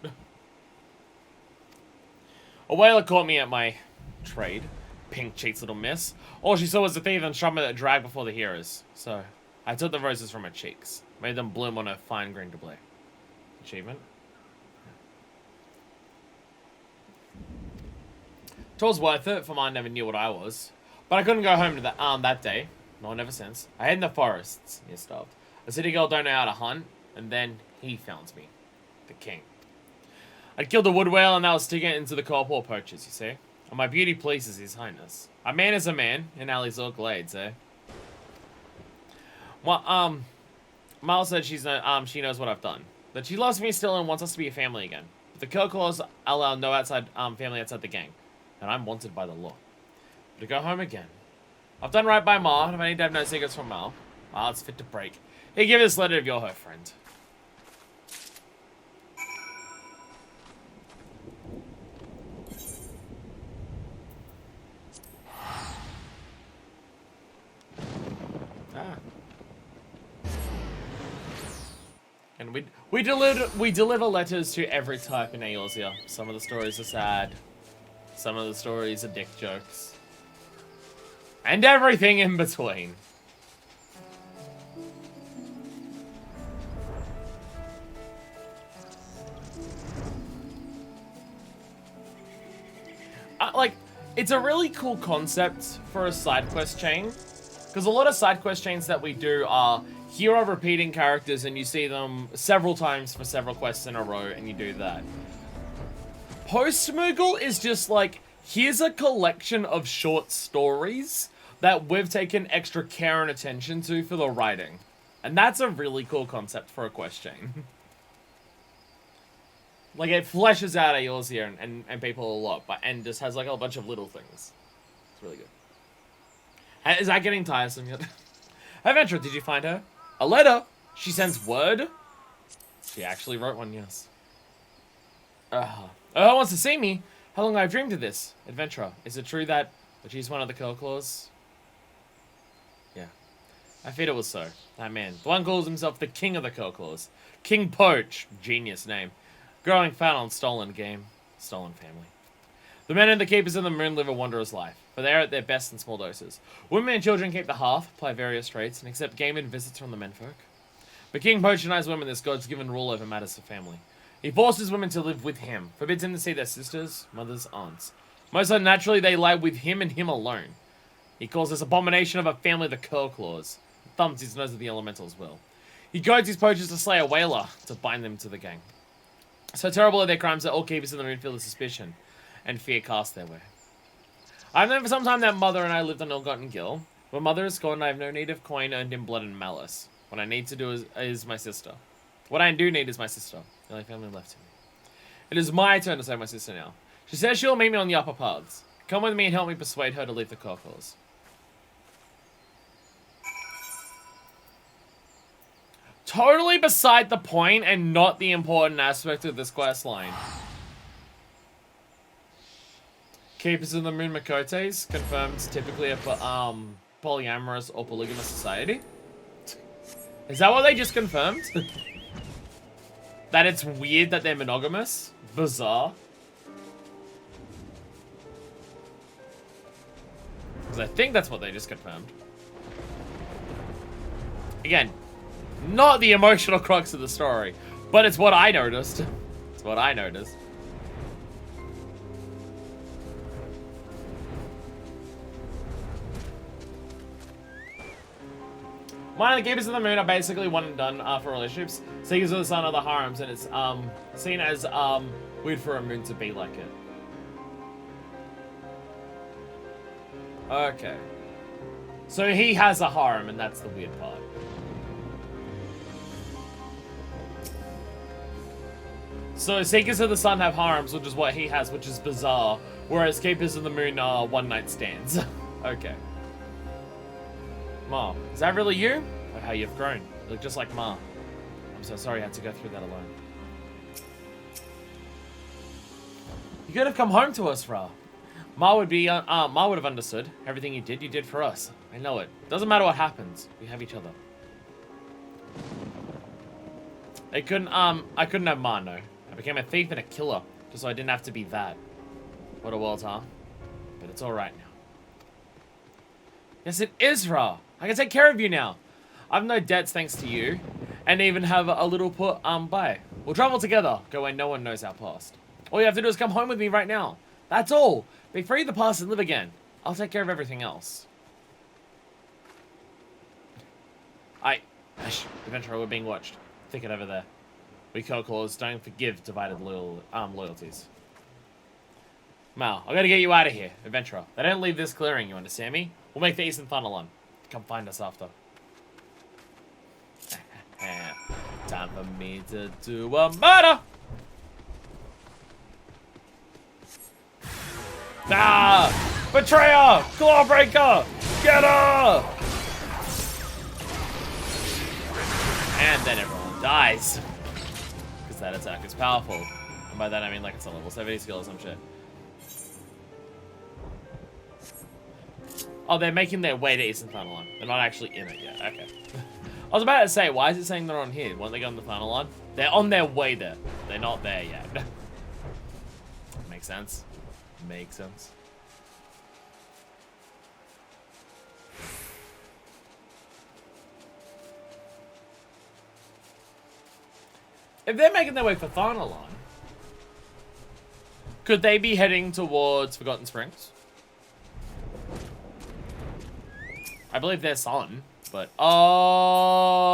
A whaler caught me at my trade. Pink cheeks little miss. All she saw was the thief and strummer that dragged before the hearers. So, I took the roses from her cheeks. Made them bloom on her fine green doublet. Achievement? It was worth it, for mine never knew what I was. But I couldn't go home to that day. Nor never since. I hid in the forests. He stopped. A city girl don't know how to hunt. And then he found me. The king. I'd killed the wood whale and I was sticking it into the corporal poachers, you see. And my beauty pleases his highness. A man is a man, in Ali's Orc Glades, eh? Well, Miles said she knows what I've done. That she loves me still and wants us to be a family again. But the kill clause allow no outside family outside the gang. And I'm wanted by the law. But to go home again. I've done right by Ma, and if I need to have no secrets from Ma, my heart's fit to break. Here, give this letter if you're her friend. And we deliver letters to every type in Eorzea. Some of the stories are sad. Some of the stories are dick jokes. And everything in between. Like, it's a really cool concept for a side quest chain. Because a lot of side quest chains that we do are hero repeating characters and you see them several times for several quests in a row and you do that. Post Moogle is just like, here's a collection of short stories that we've taken extra care and attention to for the writing. And that's a really cool concept for a quest chain. Like, it fleshes out Eorzea and people a lot, and just has like a bunch of little things. It's really good. Is that getting tiresome yet? Adventure, did you find her? A letter? She sends word? She actually wrote one, yes. Oh, wants to see me? How long have I dreamed of this? Adventurer, is it true that she's one of the Curl Claws? Yeah. I feared it was so. That man. The one calls himself the king of the Curl Claws. King Poach. Genius name. Growing fat on stolen game. Stolen family. The men and the keepers of the moon live a wanderer's life, for they are at their best in small doses. Women and children keep the hearth, play various trades, and accept game and visits from the menfolk. But King patronizes women as God's given rule over matters of family. He forces women to live with him, forbids them to see their sisters, mothers, aunts. Most unnaturally, they lie with him and him alone. He calls this abomination of a family the Curl Claws, and thumbs his nose at the elementals will. He goads his poachers to slay a whaler, to bind them to the gang. So terrible are their crimes that all keepers in the moon feel the suspicion and fear cast their way. I've known for some time that Mother and I lived on Ill-Gotten Gill. When Mother is gone, I have no need of coin earned in blood and malice. What I need to do is my sister. What I do need is my sister, the only family left to me. It is my turn to save my sister now. She says she'll meet me on the upper paths. Come with me and help me persuade her to leave the cockles. Totally beside the point and not the important aspect of this quest line. Keepers of the Moon Makotes, confirmed typically a polyamorous or polygamous society. Is that what they just confirmed? That it's weird that they're monogamous? Bizarre. Because I think that's what they just confirmed. Again, not the emotional crux of the story, but it's what I noticed. It's what I noticed. Mine and the Keepers of the Moon are basically one and done for relationships. Seekers of the Sun are the harems, and it's seen as weird for a moon to be like it. Okay. So he has a harem, and that's the weird part. So Seekers of the Sun have harems, which is what he has, which is bizarre. Whereas Keepers of the Moon are one-night stands. Okay. Ma, is that really you? Oh, how you've grown. You look just like Ma. I'm so sorry I had to go through that alone. You could have come home to us, Ra. Ma would have understood. Everything you did for us. I know it. Doesn't matter what happens. We have each other. I couldn't have Ma, no. I became a thief and a killer, just so I didn't have to be that. What a world, huh? But it's alright now. Yes, it is, Ra. I can take care of you now. I've no debts thanks to you, and even have a little put by. We'll travel together, go where no one knows our past. All you have to do is come home with me right now. That's all. Be free of the past and live again. I'll take care of everything else. Hush, adventurer, we're being watched. Thicket over there. We co-claws don't forgive divided loyalties. Mal, I gotta get you out of here, adventurer. They don't leave this clearing, you understand me? We'll make the Eastern Funnel on. Come find us after. Time for me to do a murder! Ah! Betrayer! Clawbreaker! Get her! And then everyone dies. Because that attack is powerful. And by that I mean like it's a level 70 skill or some shit. Oh, they're making their way to Eastern Thanalan. They're not actually in it yet. Okay. I was about to say, why is it saying they're on here? Won't they go on the Thanalan? They're on their way there. They're not there yet. Makes sense. Makes sense. If they're making their way for Thanalan, could they be heading towards Forgotten Springs? I believe their son, but... Oh,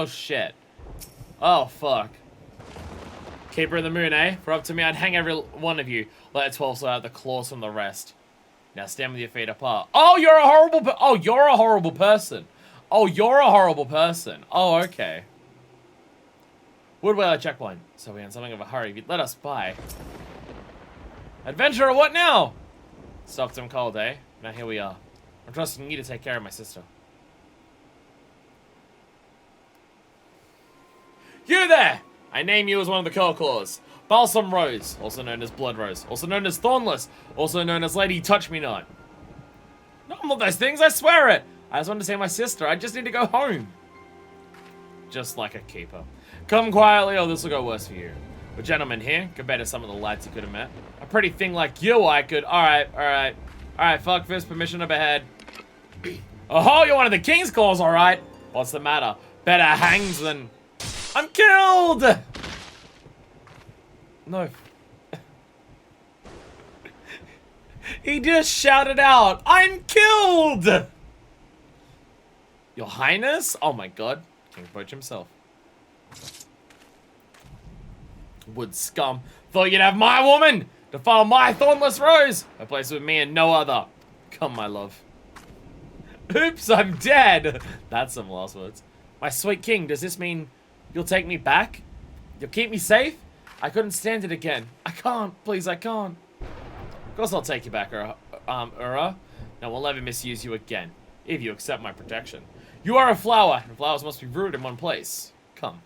shit. Oh, fuck. Keeper of the Moon, eh? For up to me, I'd hang every one of you. Let 12 so out the claws from the rest. Now stand with your feet apart. Oh, you're a horrible Oh, you're a horrible person. Oh, you're a horrible person. Oh, okay. Woodwhaler checkpoint. So we're in something of a hurry. If you'd let us by. Adventurer, what now? Stopped him cold, eh? Now here we are. I'm trusting you to take care of my sister. You there! I name you as one of the Curl Claws. Balsam Rose, also known as Blood Rose, also known as Thornless, also known as Lady Touch Me Not. No, I'm not those things, I swear it! I just want to see my sister, I just need to go home. Just like a keeper. Come quietly or this will go worse for you. A gentleman here, compared to some of the lads you could have met. A pretty thing like you, I could. Alright, fuck this, permission up ahead. Oh, you're one of the king's claws, alright. What's the matter? Better hangs than... I'm killed! No. He just shouted out, I'm killed! Your Highness? Oh my god. King Poach himself. Wood scum. Thought you'd have my woman! Defile my thornless rose! A place with me and no other. Come, my love. Oops, I'm dead! That's some last words. My sweet king, does this mean you'll take me back? You'll keep me safe? I couldn't stand it again. I can't. Please, I can't. Of course I'll take you back, Ura. No one will ever misuse you again, if you accept my protection. You are a flower, and flowers must be rooted in one place. Come.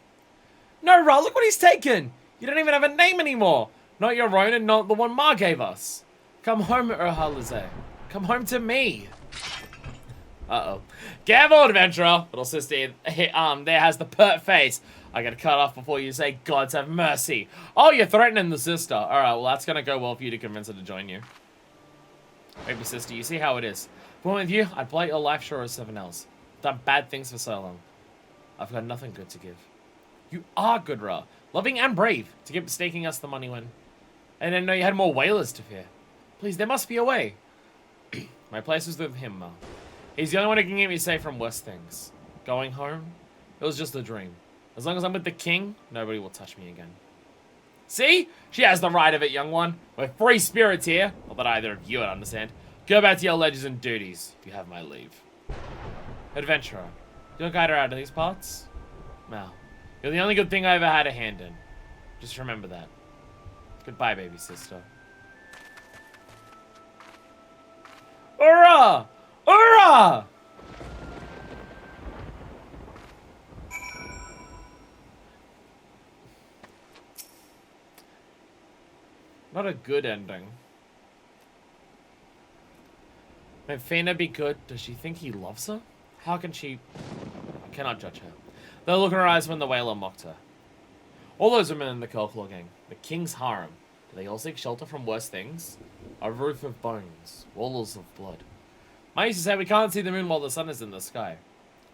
No, Ra, look what he's taken! You don't even have a name anymore! Not your own and not the one Ma gave us. Come home, Urhalize. Come home to me. Uh-oh. Careful, adventurer! Little sister, there has the pert face. I gotta cut off before you say, gods have mercy. Oh, you're threatening the sister. Alright, well, that's gonna go well for you to convince her to join you. Baby sister, you see how it is. If I went with you, I'd blight your life sure as seven else. I've done bad things for so long. I've got nothing good to give. You are good, Ra. Loving and brave to keep mistaking us the money when... I didn't know you had more whalers to fear. Please, there must be a way. My place was with him, Ma. He's the only one who can keep me safe from worse things. Going home? It was just a dream. As long as I'm with the king, nobody will touch me again. See? She has the right of it, young one. We're free spirits here. Not that either of you would understand. Go back to your ledges and duties, if you have my leave. Adventurer, you'll guide her out of these parts? Mal, you're the only good thing I ever had a hand in. Just remember that. Goodbye, baby sister. Ura! Ura! Not a good ending. May Fina be good? Does she think he loves her? How can she... I cannot judge her. The look in her eyes when the whaler mocked her. All those women in the Curlclaw gang, the king's harem, do they all seek shelter from worse things? A roof of bones, walls of blood. I used to say we can't see the moon while the sun is in the sky.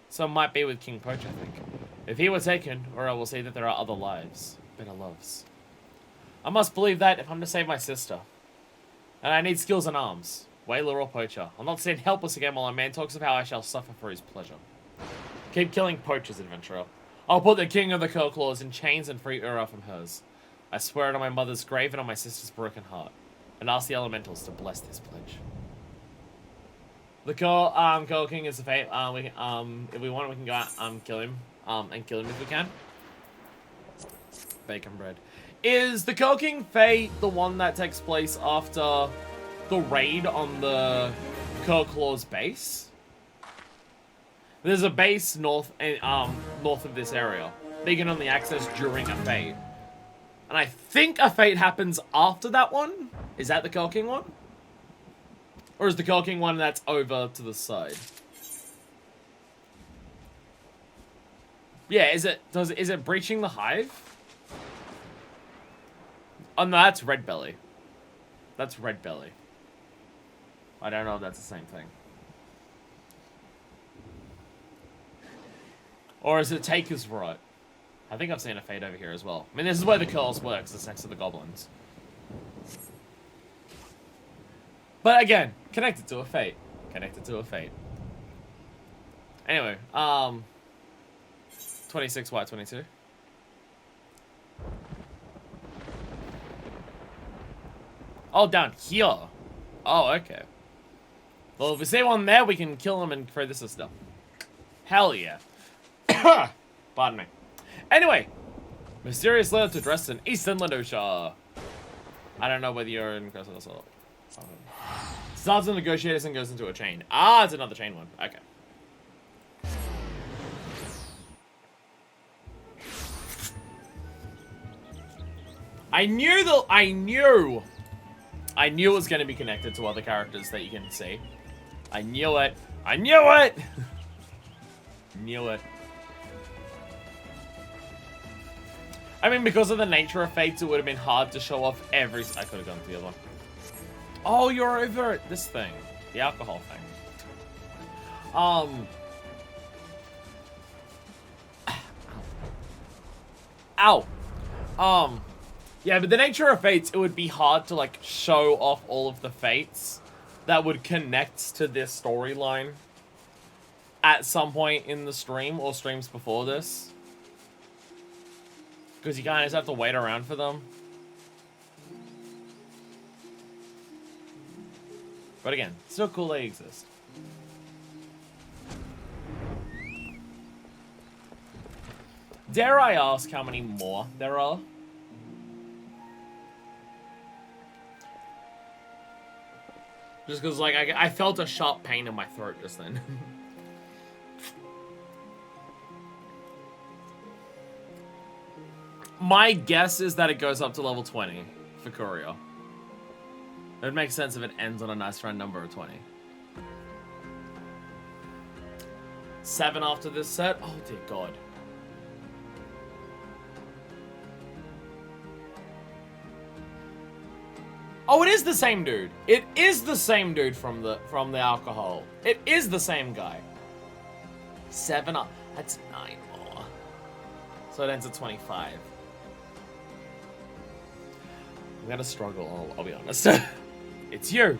So it might be with King Poach, I think. If he were taken, or I will see that there are other lives, better loves. I must believe that if I'm to save my sister. And I need skills in arms, whaler or poacher. I'll not stand helpless again while a man talks of how I shall suffer for his pleasure. Keep killing poachers, adventurer. I'll put the king of the Curlclaws in chains and free Ura from hers. I swear it on my mother's grave and on my sister's broken heart. And ask the elementals to bless this pledge. The Curl King is the fate. If we want, we can go out, kill him. And kill him if we can. Bacon bread. Is the Curl King fate the one that takes place after the raid on the Curlclaw's base? There's a base north of this area that you can only access during a fate. And I think a fate happens after that one. Is that the Curl King one? Or is the Curl King one that's over to the side? Yeah, is it breaching the hive? Oh no, that's Red Belly. That's Red Belly. I don't know if that's the same thing. Or is it Taker's Right? I think I've seen a fate over here as well. I mean, this is where the curls works. It's next to the goblins. But again, connected to a fate. Connected to a fate. Anyway, 26 white, 22. Oh, down here. Oh, okay. Well, if we see one there, we can kill him and throw this stuff. Hell yeah. Pardon me. Anyway, mysterious letter to Dresden, Eastern Lanosha. I don't know whether you're in Crystal or not. Starts in negotiators and goes into a chain. Ah, it's another chain one. Okay. I knew it was going to be connected to other characters that you can see. I knew it. I knew it! Knew it. I mean, because of the nature of fates, it would have been hard to show off every... I could have gone to the other one. Oh, you're over this thing. The alcohol thing. Ow. Yeah, but the nature of fates, it would be hard to, like, show off all of the fates that would connect to this storyline at some point in the stream or streams before this. Because you kind of just have to wait around for them. But again, still cool they exist. Dare I ask how many more there are? Just because, like, I felt a sharp pain in my throat just then. My guess is that it goes up to level 20 for Courier. It would make sense if it ends on a nice round number of 20. 7 after this set? Oh, dear God. Oh, it is the same dude. It is the same dude from the alcohol. It is the same guy. 7 up. That's 9 more. So it ends at 25. I'm gonna struggle, I'll be honest. It's you.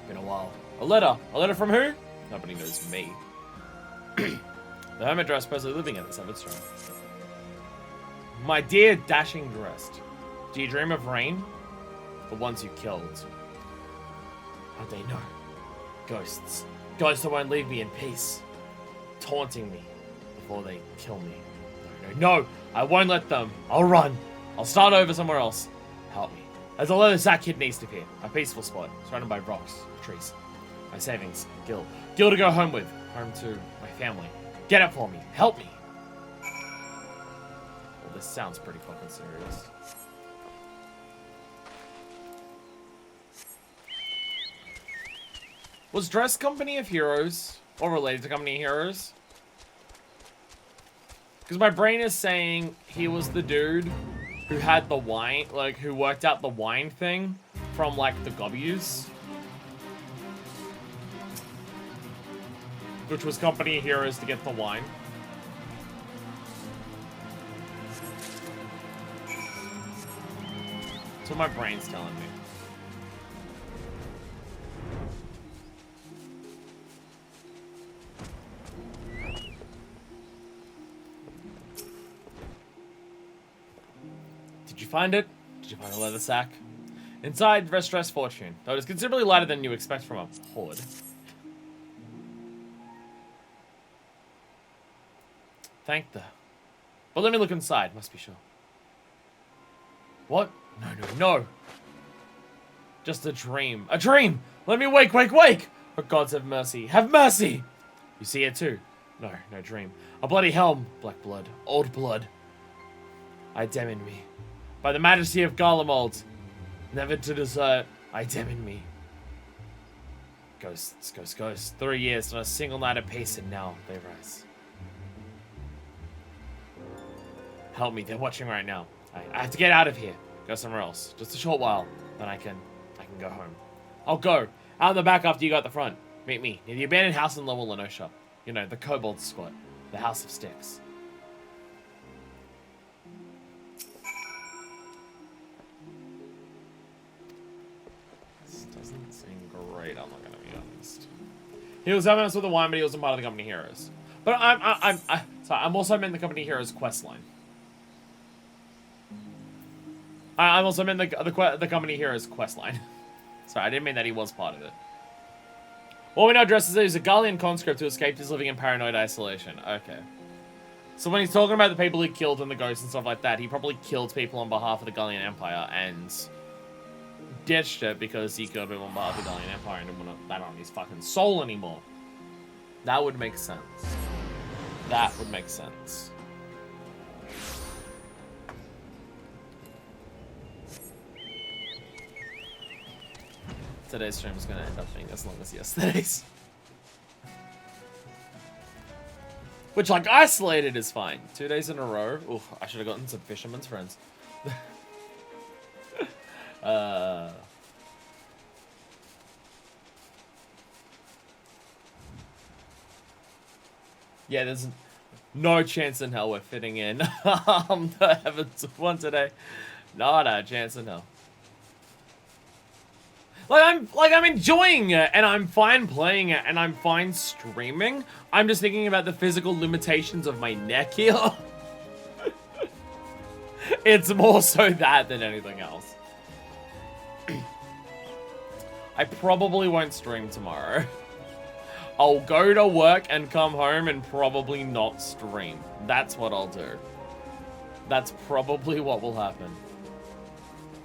Been a while. A letter. A letter from who? Nobody knows me. The hermit dress presently living at the 7th Stream. My dear dashing dressed, do you dream of rain? The ones you killed. How they know? Ghosts. Ghosts that won't leave me in peace. Taunting me before they kill me. No, I won't let them. I'll run. I'll start over somewhere else. Help me. There's a leather sack hidden east of here. A peaceful spot, surrounded by rocks, trees. My savings, Gil. Gil to go home with. Home to my family. Get it for me. Help me. Well, this sounds pretty fucking serious. Was Dress Company of Heroes, or related to Company of Heroes? Because my brain is saying he was the dude who had the wine, like, who worked out the wine thing from, like, the W's. Which was Company of Heroes to get the wine. That's what my brain's telling me. Did you find it? Did you find a leather sack? Inside, rest dress fortune, though it is considerably lighter than you expect from a hoard. Thank the... But let me look inside, must be sure. What? No, no, no. Just a dream. A dream! Let me wake, wake, wake! For gods have mercy. Have mercy! You see it too? No, no dream. A bloody helm. Black blood. Old blood. I damn in me. By the majesty of Garlemald, never to desert, I damn in me. Ghosts, ghosts, ghosts. 3 years, not a single night of peace, and now they rise. Help me, they're watching right now. I have to get out of here. Go somewhere else. Just a short while, then I can go home. I'll go. Out in the back after you go at the front. Meet me near the abandoned house in Lower Lenosha. You know, the kobold squat. The House of Sticks. Doesn't seem great, I'm not gonna be honest. He was having us with the wine, but he wasn't part of the Company Heroes. But I'm also in the Company Heroes quest line. I'm also in the Company Heroes quest line. Sorry, I didn't mean that he was part of it. What we know addresses is a Gallian conscript who escaped is living in paranoid isolation. Okay. So when he's talking about the people he killed and the ghosts and stuff like that, he probably killed people on behalf of the Gallian Empire and ditched it because he killed people on behalf of the Gallian Empire and didn't want that on his fucking soul anymore. That would make sense. That would make sense. Today's stream is going to end up being as long as yesterday's. Which, like, isolated is fine. 2 days in a row. Oof, I should have gotten some Fisherman's Friends. Yeah, there's no chance in hell we're fitting in the Heavensward one today. Not a chance in hell. Like I'm enjoying it, and I'm fine playing it, and I'm fine streaming. I'm just thinking about the physical limitations of my neck here. It's more so that than anything else. I probably won't stream tomorrow. I'll go to work and come home and probably not stream. That's what I'll do. That's probably what will happen.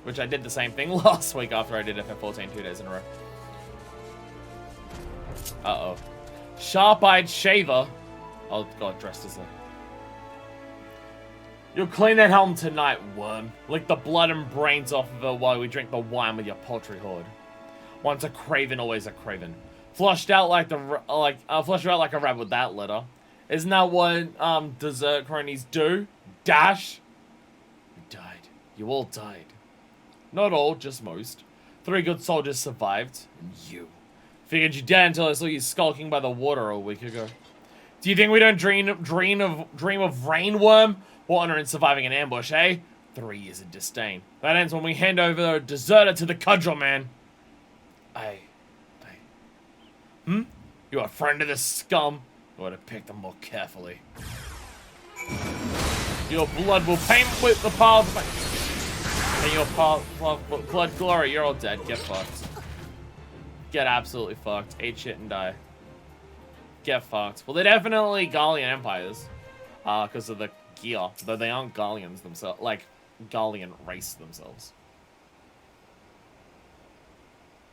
Which I did the same thing last week after I did FF14 2 days in a row. Uh-oh. Sharp-eyed shaver. Oh, God, dressed as a... You'll clean that helm tonight, worm. Lick the blood and brains off of it while we drink the wine with your paltry horde. Once a craven, always a craven. Flushed out like flushed out like a rat with that litter. Isn't that what dessert cronies do? Dash. You died. You all died. Not all, just most. 3 good soldiers survived, and you. Figured you dead until I saw you skulking by the water a week ago. Do you think we don't dream of rainworm? What honor in surviving an ambush, eh? 3 years of disdain. That ends when we hand over a deserter to the cudgel man. You are a friend of this scum? I would have picked them more carefully. Your blood will paint with the power of and your blood glory. You're all dead. Get fucked. Get absolutely fucked. Eat shit and die. Get fucked. Well, they're definitely Gallian empires. Because of the gear. Though they aren't Gallians themselves. Like, Gallian race themselves.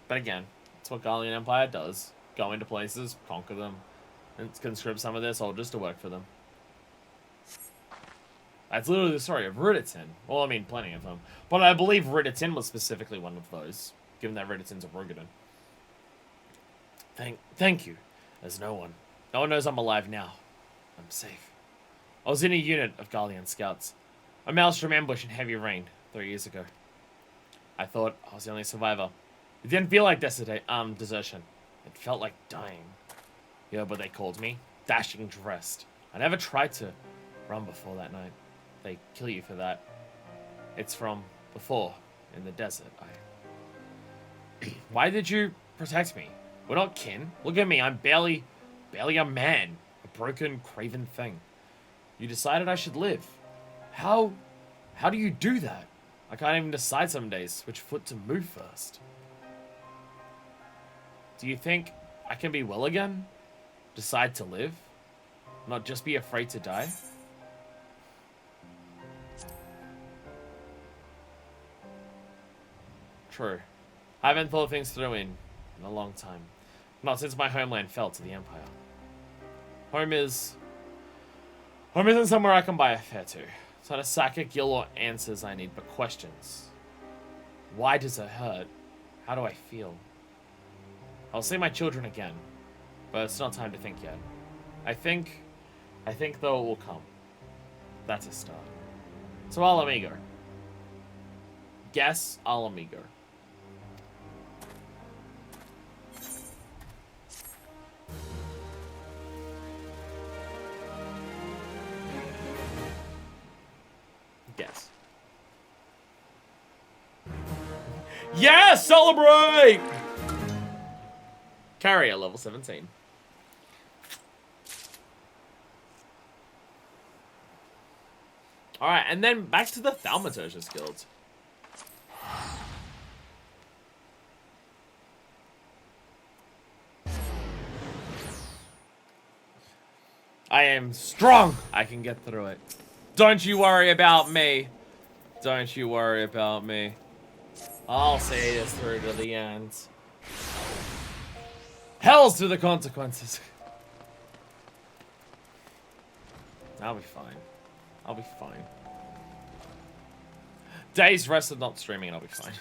But again, that's what Gallian Empire does. Go into places, conquer them, and conscript some of their soldiers to work for them. That's literally the story of Ridderton. Well, I mean, plenty of them. But I believe Ridderton was specifically one of those, given that Ridderton's a Rogadon. Thank you. There's no one. No one knows I'm alive now. I'm safe. I was in a unit of Gallian scouts. A maelstrom ambush in heavy rain 3 years ago. I thought I was the only survivor. It didn't feel like desertion. It felt like dying. You know what they called me? Dashing dressed. I never tried to run before that night. They kill you for that. It's from before, in the desert. Why did you protect me? We're not kin. Look at me, I'm barely a man. A broken, craven thing. You decided I should live. How do you do that? I can't even decide some days which foot to move first. Do you think I can be well again? Decide to live? Not just be afraid to die? True. I haven't thought things through in a long time. Not since my homeland fell to the Empire. Home isn't somewhere I can buy a fare to. It's not a sack of gil or answers I need, but questions. Why does it hurt? How do I feel? I'll see my children again, but it's not time to think yet. I think though it will come. That's a start. So al amigo. Guess al amigo. Guess. Yes, celebrate! Carrier level 17. Alright, and then back to the Thaumaturge's Guild. I am strong! I can get through it. Don't you worry about me. Don't you worry about me. I'll see this through to the end. Hells to the consequences. I'll be fine. I'll be fine. Days rested not streaming and I'll be fine.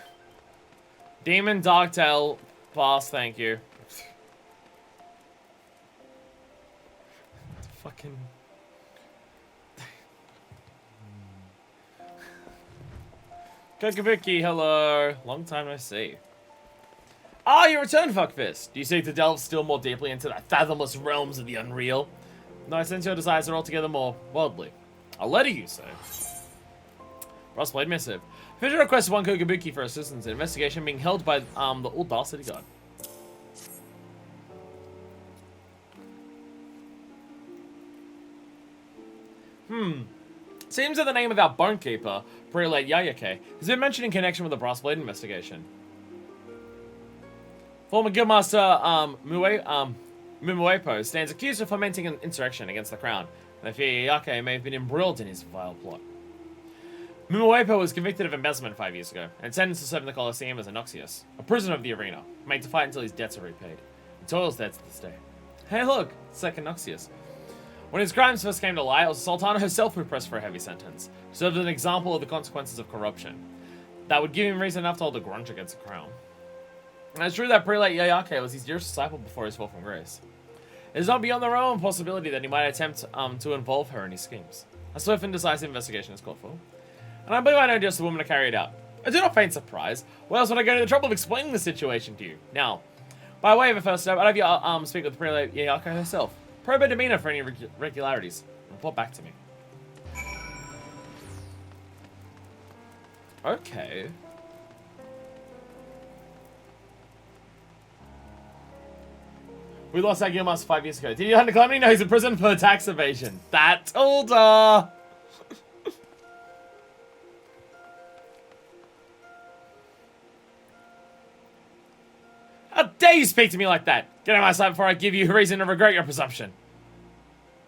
Demon Darktail pass, thank you. Fucking Kokabuki, hello. Long time no see. Ah, you returned, Fuckfist. Do you seek to delve still more deeply into the fathomless realms of the unreal? No, I sense your desires are altogether more worldly. I'll let you say. Frostblade missive. Official request one Kokabuki for assistance in investigation being held by the old City Guard. Seems that the name of our bonekeeper, Prelate Yayake, has been mentioned in connection with the Frostblade investigation. Former Guildmaster Mumuepo stands accused of fomenting an insurrection against the crown, and I fear Yayake may have been embroiled in his vile plot. Mumuepo was convicted of embezzlement 5 years ago, and sentenced to serve in the Colosseum as a Noxious, a prisoner of the arena, made to fight until his debts are repaid. He toils there to this day. Hey look, second Noxious. When his crimes first came to light, it was Sultana herself who pressed for a heavy sentence, who served as an example of the consequences of corruption. That would give him reason enough to hold a grudge against the crown. And it's true that Prelate Yayake was his dearest disciple before his fall from grace. It is not beyond the realm of possibility that he might attempt to involve her in his schemes. A swift and decisive investigation is called for. And I believe I know just the woman to carry it out. I do not feign surprise. Why else would I go to the trouble of explaining the situation to you? Now, by way of a first step, I'd have you speak with Prelate Yayake herself. Probe her demeanor for any irregularities. Report back to me. Okay. We lost our Guildmaster 5 years ago. Did you underclaim me? No, he's in prison for tax evasion. That's older. How dare you speak to me like that? Get out of my sight before I give you reason to regret your presumption.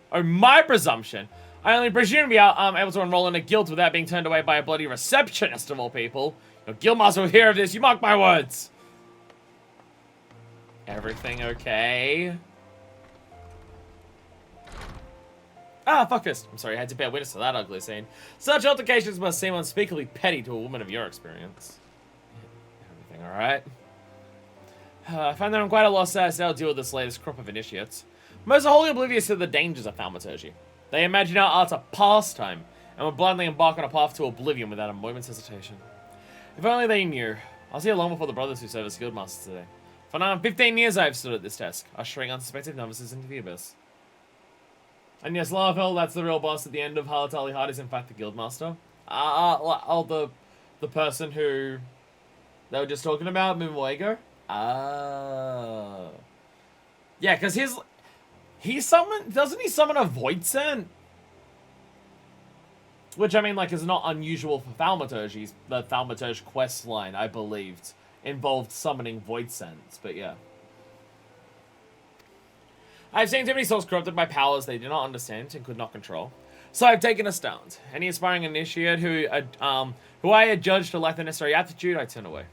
Oh, my presumption? I only presume to be able to enroll in a guild without being turned away by a bloody receptionist of all people. Your guildmaster will hear of this, you mark my words. Everything okay? Ah, fuck this. I'm sorry, I had to bear witness to that ugly scene. Such altercations must seem unspeakably petty to a woman of your experience. Everything alright? I find that I'm quite a loss as to deal with this latest crop of initiates. Most are wholly oblivious to the dangers of thaumaturgy. They imagine our art's a pastime, and will blindly embark on a path to oblivion without a moment's hesitation. If only they knew. I'll see you long before the brothers who serve as guildmasters today. For now, 15 years I have stood at this desk, ushering unsuspected novices into the abyss. And yes, Larvel, that's the real boss at the end of Halatali Heart, is in fact the guildmaster. The person who they were just talking about, Mumuego. Oh. Yeah, because doesn't he summon a Void Scent? Which, I mean, like, is not unusual for thaumaturgy. The thaumaturge quest line, I believed, involved summoning Void Scents, but yeah. I've seen too many souls corrupted by powers they do not understand and could not control. So I've taken a stand. Any aspiring initiate who I had judged to lack the necessary aptitude, I turn away.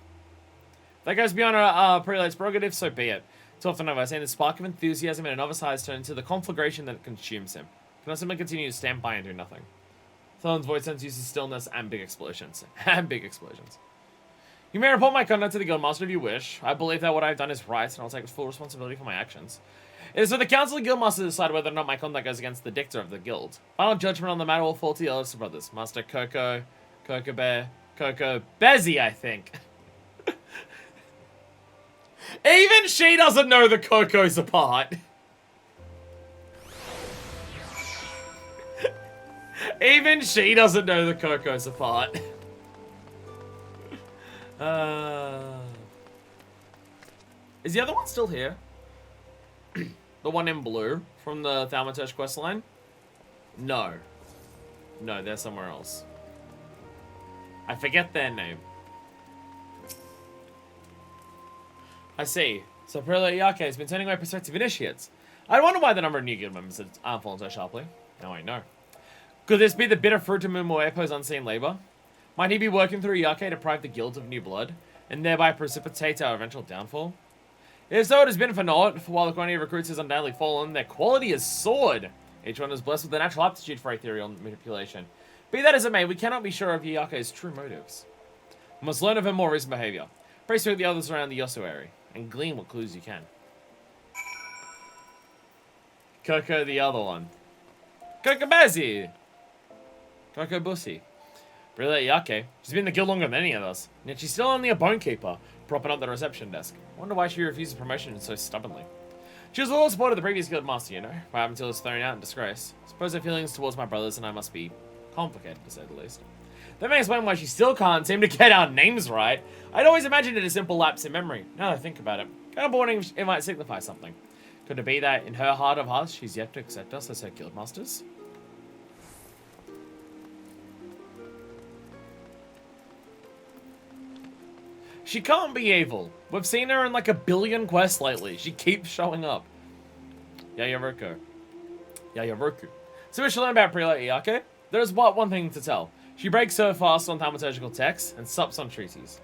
If that goes beyond a prelate's prerogative, so be it. Too often I've seen the spark of enthusiasm in a novice eyes turn into the conflagration that consumes him. Can I simply continue to stand by and do nothing? Thorn's void sense uses stillness and big explosions. And big explosions. You may report my conduct to the guildmaster if you wish. I believe that what I've done is right, and I'll take full responsibility for my actions. It is for the council and guildmaster to decide whether or not my conduct goes against the dicta of the guild. Final judgment on the matter will fall to the eldest brothers, Master Coco Bezzy, I think. Even she doesn't know the Coco's apart. Even she doesn't know the Coco's apart. Is the other one still here? The one in blue from the Thaumaturge questline? No. No, they're somewhere else. I forget their name. I see. So Prelate Yayake has been turning away prospective initiates. I wonder why the number of new guild members aren't falling so sharply. Now I know. Could this be the bitter fruit of Mumuepo's unseen labor? Might he be working through Yayake to deprive the guild of new blood, and thereby precipitate our eventual downfall? If so, it has been for naught, for while the quantity of recruits has undoubtedly fallen, their quality has soared. Each one is blessed with a natural aptitude for ethereal manipulation. Be that as it may, we cannot be sure of Yayake's true motives. We must learn of her more recent behavior. Pray speak with the others around the Yosu area, and glean what clues you can. Coco the other one. Kokobazi! Kokobusi. Really? Yeah, okay. She's been in the guild longer than any of us. And yet she's still only a bone keeper, propping up the reception desk. I wonder why she refuses promotion so stubbornly. She was a loyal supporter of the previous guild master, you know. What happened until it was thrown out in disgrace. I suppose her feelings towards my brothers and I must be complicated, to say the least. That may explain why she still can't seem to get our names right. I'd always imagined it a simple lapse in memory. Now that I think about it, kind of wondering if it might signify something. Could it be that in her heart of hearts, she's yet to accept us as her guild masters? She can't be evil. We've seen her in like a billion quests lately. She keeps showing up. Yayaroku. So we should learn about Prelate Iyake. There's one thing to tell. She breaks so fast on thaumaturgical texts and sups on treaties.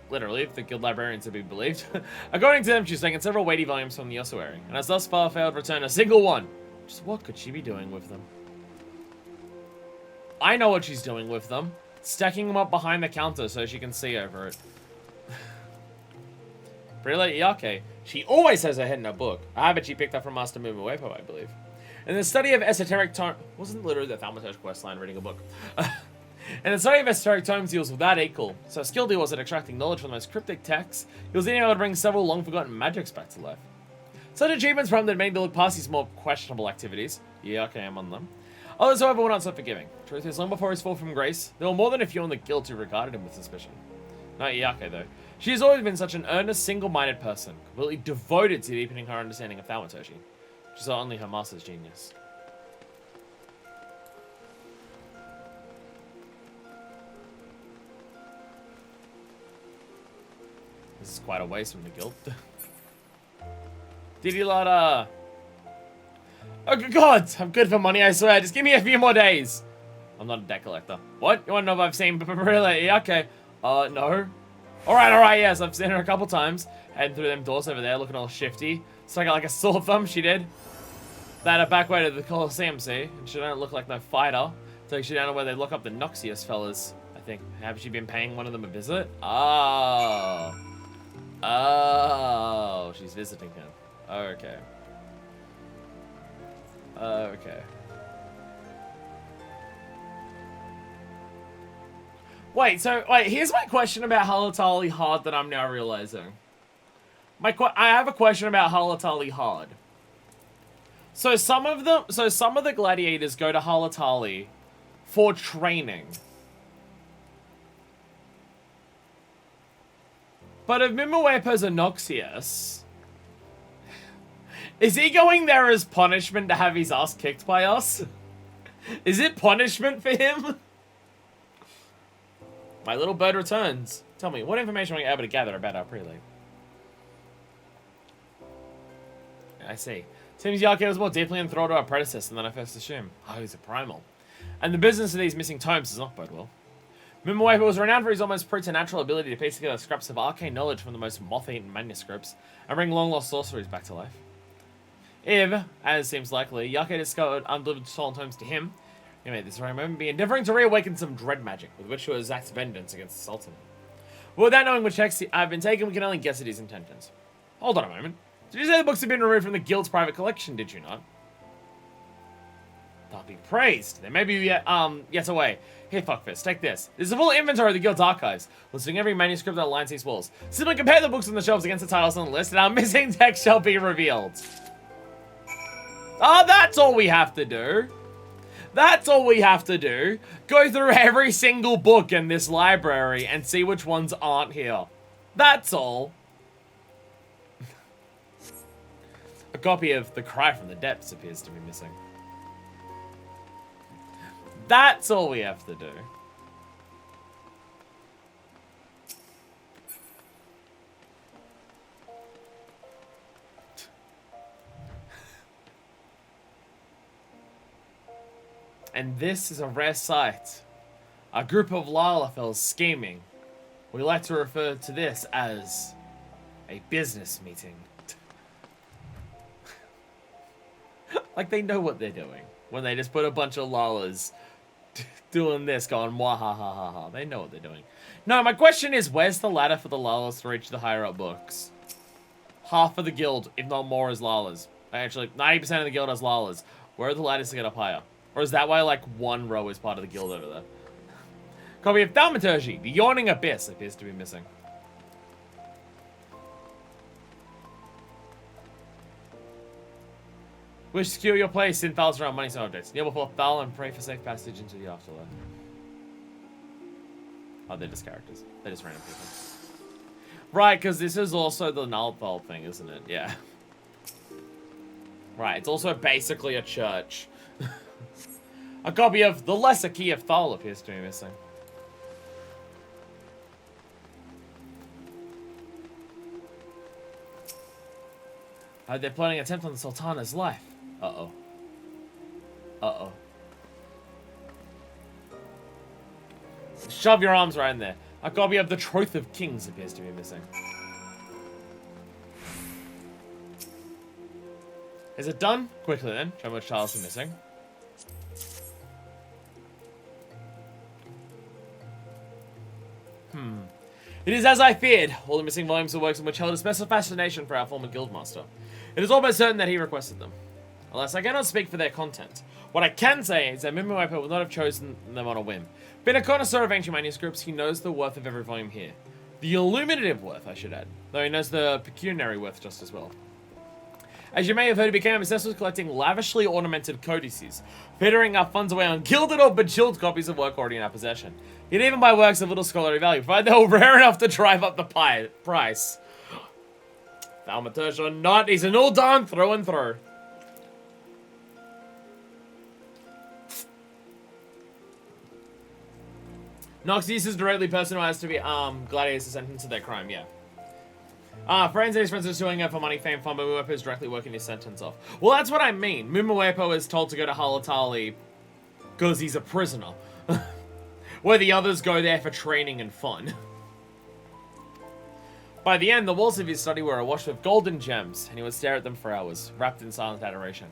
Literally, if the guild librarians are to be believed. According to them, she's taken several weighty volumes from the ossuary, and has thus far failed to return a single one. Just what could she be doing with them? I know what she's doing with them. Stacking them up behind the counter so she can see over it. Prelate Iyake. She always has her head in a book. I bet she picked up from Master Mumawepo, I believe. In the study of esoteric tome... Wasn't literally the Thaumaturge quest line reading a book. And the study of esoteric tomes he was without equal. So skilled he was at extracting knowledge from the most cryptic texts, he was even able to bring several long-forgotten magics back to life. Such achievements prompted many to look past these more questionable activities. Yeah, okay, I'm on them. Others, however, were not so forgiving. Truth is, long before his fall from grace, there were more than a few in the guild who regarded him with suspicion. Not Iyake, though. She has always been such an earnest, single-minded person, completely devoted to deepening her understanding of thaumaturgy. She saw only her master's genius. This is quite a waste from the guild. Didi Lada. Oh god, I'm good for money, I swear. Just give me a few more days. I'm not a debt collector. What? You want to know if I've seen Really? Okay. No. Alright, yes, I've seen her a couple times. Heading through them doors over there, looking all shifty. Stuck out like a sore thumb, she did. That a back way to the Coliseum, see? And she don't look like no fighter. Takes you down to where they lock up the Noxious fellas, I think. Have she been paying one of them a visit? Oh. Oh, she's visiting him. Okay. Okay. Wait, here's my question about Halatali Hard that I'm now realizing. I have a question about Halatali Hard. So some of the gladiators go to Halatali for training. But if Mimawepo's a Noxious, is he going there as punishment to have his ass kicked by us? Is it punishment for him? My little bird returns. Tell me, what information were you able to gather about our prelate? I see. Seems Iyake was more deeply enthralled to our predecessor than I first assumed. Oh, he's a primal. And the business of these missing tomes does not bode well. Mimawepo was renowned for his almost preternatural ability to piece together scraps of arcane knowledge from the most moth-eaten manuscripts and bring long-lost sorceries back to life. If, as seems likely, Iyake discovered undelivered stolen tomes to him, he made this very moment be endeavoring to reawaken some dread magic with which to exact vengeance against the Sultan. But without knowing which checks have been taken, we can only guess at his intentions. Hold on a moment. Did you say the books have been removed from the guild's private collection, did you not? God be praised. They may be yet away. Here, fuckfist, take this. This is a full inventory of the guild's archives, listing every manuscript that lines these walls. Simply compare the books on the shelves against the titles on the list, and our missing text shall be revealed. Oh, that's all we have to do. That's all we have to do. Go through every single book in this library and see which ones aren't here. That's all. A copy of The Cry from the Depths appears to be missing. That's all we have to do. And this is a rare sight. A group of Lalafels scheming. We like to refer to this as a business meeting. Like they know what they're doing. When they just put a bunch of Lalas doing this, going mwahahaha. They know what they're doing. No, my question is, where's the ladder for the Lalas to reach the higher up books? Half of the guild, if not more, is Lalas. Actually, 90% of the guild has Lalas. Where are the ladders to get up higher? Or is that why, like, one row is part of the guild over there? Copy of Thaumaturgy. The Yawning Abyss appears to be missing. Wish to secure your place, send Thals around money objects. Kneel before Thal and pray for safe passage into the afterlife. Oh, they're just characters. They're just random people. Right, because this is also the Null Thal thing, isn't it? Yeah. Right, it's also basically a church. A copy of the Lesser Key of Thal appears to be missing. They're planning an attempt on the Sultana's life. Uh-oh. Uh-oh. Shove your arms right in there. A copy of the Troth of Kings appears to be missing. Is it done? Quickly then. Show me which tiles are missing. It is as I feared. All the missing volumes are works in which held a special fascination for our former guildmaster. It is almost certain that he requested them. Alas, I cannot speak for their content. What I can say is that Mimawaipo would not have chosen them on a whim. Being a connoisseur of ancient manuscripts, he knows the worth of every volume here. The illuminative worth, I should add. Though he knows the pecuniary worth just as well. As you may have heard, he became obsessed with collecting lavishly ornamented codices, fettering our funds away on gilded or bejeweled copies of work already in our possession. He'd even buy works of little scholarly value, provided they were rare enough to drive up the price. Thaumaturge or not, he's an old Don through and through. Noxius is directly personalized to be gladiators sentenced to their crime, yeah. Friends and his friends are suing her for money, fame, fun, but Mumawepo is directly working his sentence off. Well, that's what I mean. Mumawepo is told to go to Halatali because he's a prisoner. Where the others go there for training and fun. By the end, the walls of his study were awash with golden gems, and he would stare at them for hours, wrapped in silent adoration.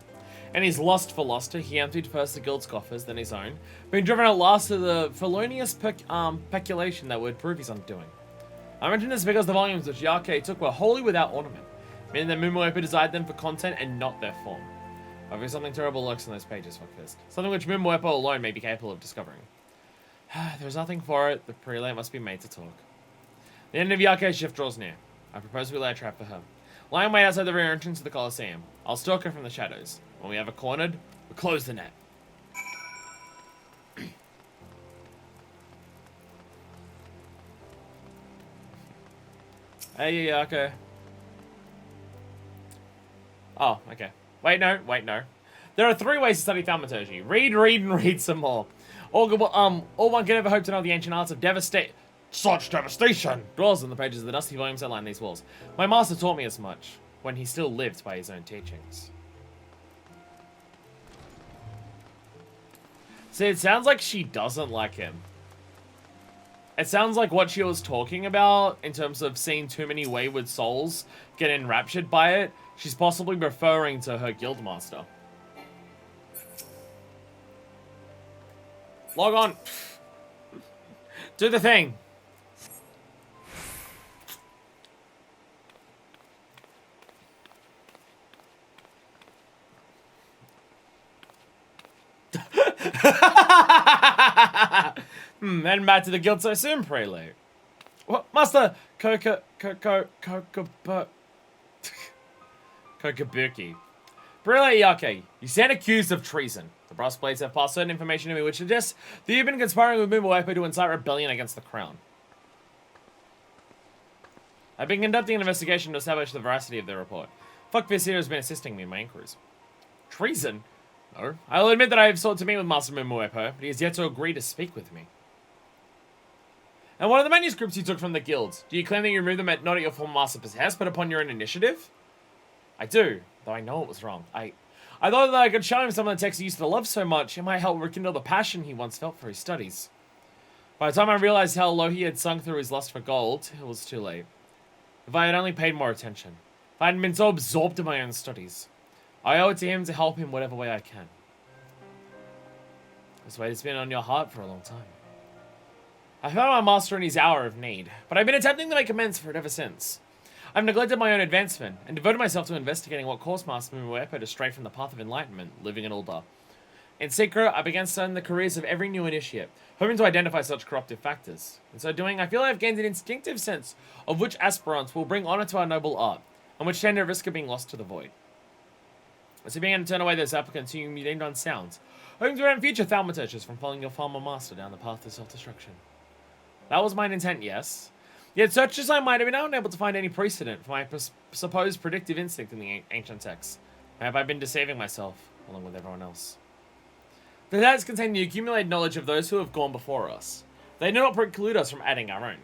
In his lust for luster, he emptied first the guild's coffers, then his own, being driven at last to the felonious peculation that would prove his undoing. I mention this because the volumes which Yake took were wholly without ornament, meaning that Mumawepo desired them for content and not their form. However, something terrible lurks in those pages, Fuckfist. Something which Mumawepo alone may be capable of discovering. There's nothing for it, the prelate must be made to talk. The end of Yake's shift draws near. I propose we lay a trap for her. Lying wait outside the rear entrance to the Colosseum. I'll stalk her from the shadows. When we have her cornered, we'll close the net. Hey, Yake. Oh, okay. Wait, no. There are 3 ways to study thaumaturgy. Read, and read some more. All one can ever hope to know the ancient arts of such devastation dwells in the pages of the dusty volumes that line these walls. My master taught me as much, when he still lived by his own teachings. See, it sounds like she doesn't like him. It sounds like what she was talking about in terms of seeing too many wayward souls get enraptured by it, she's possibly referring to her guildmaster. Log on. Do the thing. Heading back to the guild so soon, prelate. What, Master Kokabuki. Prelate Yake, you stand accused of treason. The brass blades have passed certain information to me which suggests that you've been conspiring with Mumawepo to incite rebellion against the crown. I've been conducting an investigation to establish the veracity of their report. Fuckfist here has been assisting me in my inquiries. Treason? No. I'll admit that I have sought to meet with Master Mumawepo, but he has yet to agree to speak with me. And one of the manuscripts you took from the guilds, do you claim that you removed them not at your former master possessed, but upon your own initiative? I do, though I know it was wrong. I thought that I could show him some of the texts he used to love so much, it might help rekindle the passion he once felt for his studies. By the time I realized how low he had sunk through his lust for gold, it was too late. If I had only paid more attention, if I hadn't been so absorbed in my own studies, I owe it to him to help him whatever way I can. This weight has been on your heart for a long time. I found my master in his hour of need, but I've been attempting to make amends for it ever since. I've neglected my own advancement, and devoted myself to investigating what caused Master Mumawepo to stray from the path of enlightenment, living in Ul'dah. In secret, I began studying the careers of every new initiate, hoping to identify such corruptive factors. In so doing, I feel I have gained an instinctive sense of which aspirants will bring honor to our noble art, and which stand at risk of being lost to the void. As we began to turn away those applicants who you named unsound, hoping to prevent future thaumaturges from following your farmer master down the path of self-destruction. That was my intent, yes. Yet such as I might have been unable to find any precedent for my supposed predictive instinct in the ancient texts. Have I been deceiving myself, along with everyone else? The texts contain the accumulated knowledge of those who have gone before us. They do not preclude us from adding our own.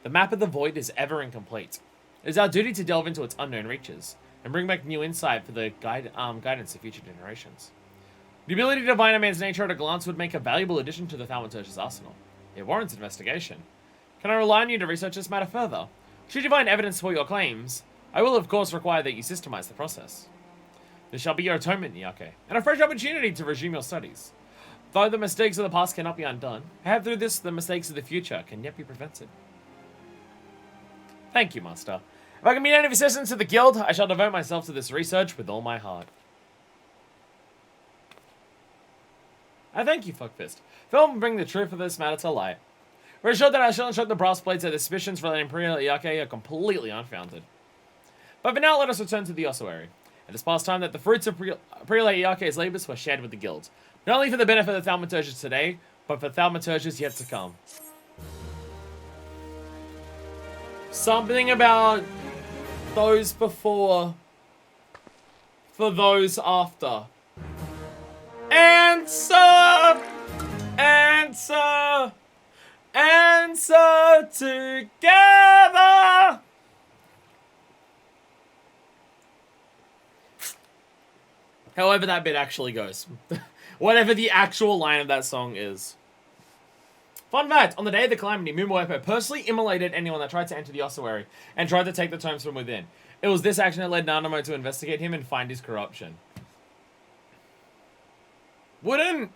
The map of the void is ever incomplete. It is our duty to delve into its unknown reaches, and bring back new insight for the guidance of future generations. The ability to divine a man's nature at a glance would make a valuable addition to the thaumaturge's arsenal. It warrants investigation. Can I rely on you to research this matter further? Should you find evidence for your claims, I will of course require that you systemize the process. This shall be your atonement, Nyake, and a fresh opportunity to resume your studies. Though the mistakes of the past cannot be undone, perhaps through this the mistakes of the future can yet be prevented. Thank you, Master. If I can be any assistance to the guild, I shall devote myself to this research with all my heart. I thank you, Fuckfist. Film will bring the truth of this matter to light. We're assured that I shall instruct the brass blades that the suspicions for the Imperial Iyake are completely unfounded. But for now, let us return to the ossuary. It is past time that the fruits of Prelate Iyake's labours were shared with the guild. Not only for the benefit of thaumaturges today, but for thaumaturges yet to come. Something about those before for those after. Answer! Answer! Answer together! However that bit actually goes. Whatever the actual line of that song is. Fun fact, on the day of the calamity, Mumoepo personally immolated anyone that tried to enter the ossuary and tried to take the tomes from within. It was this action that led Nanamo to investigate him and find his corruption. Wouldn't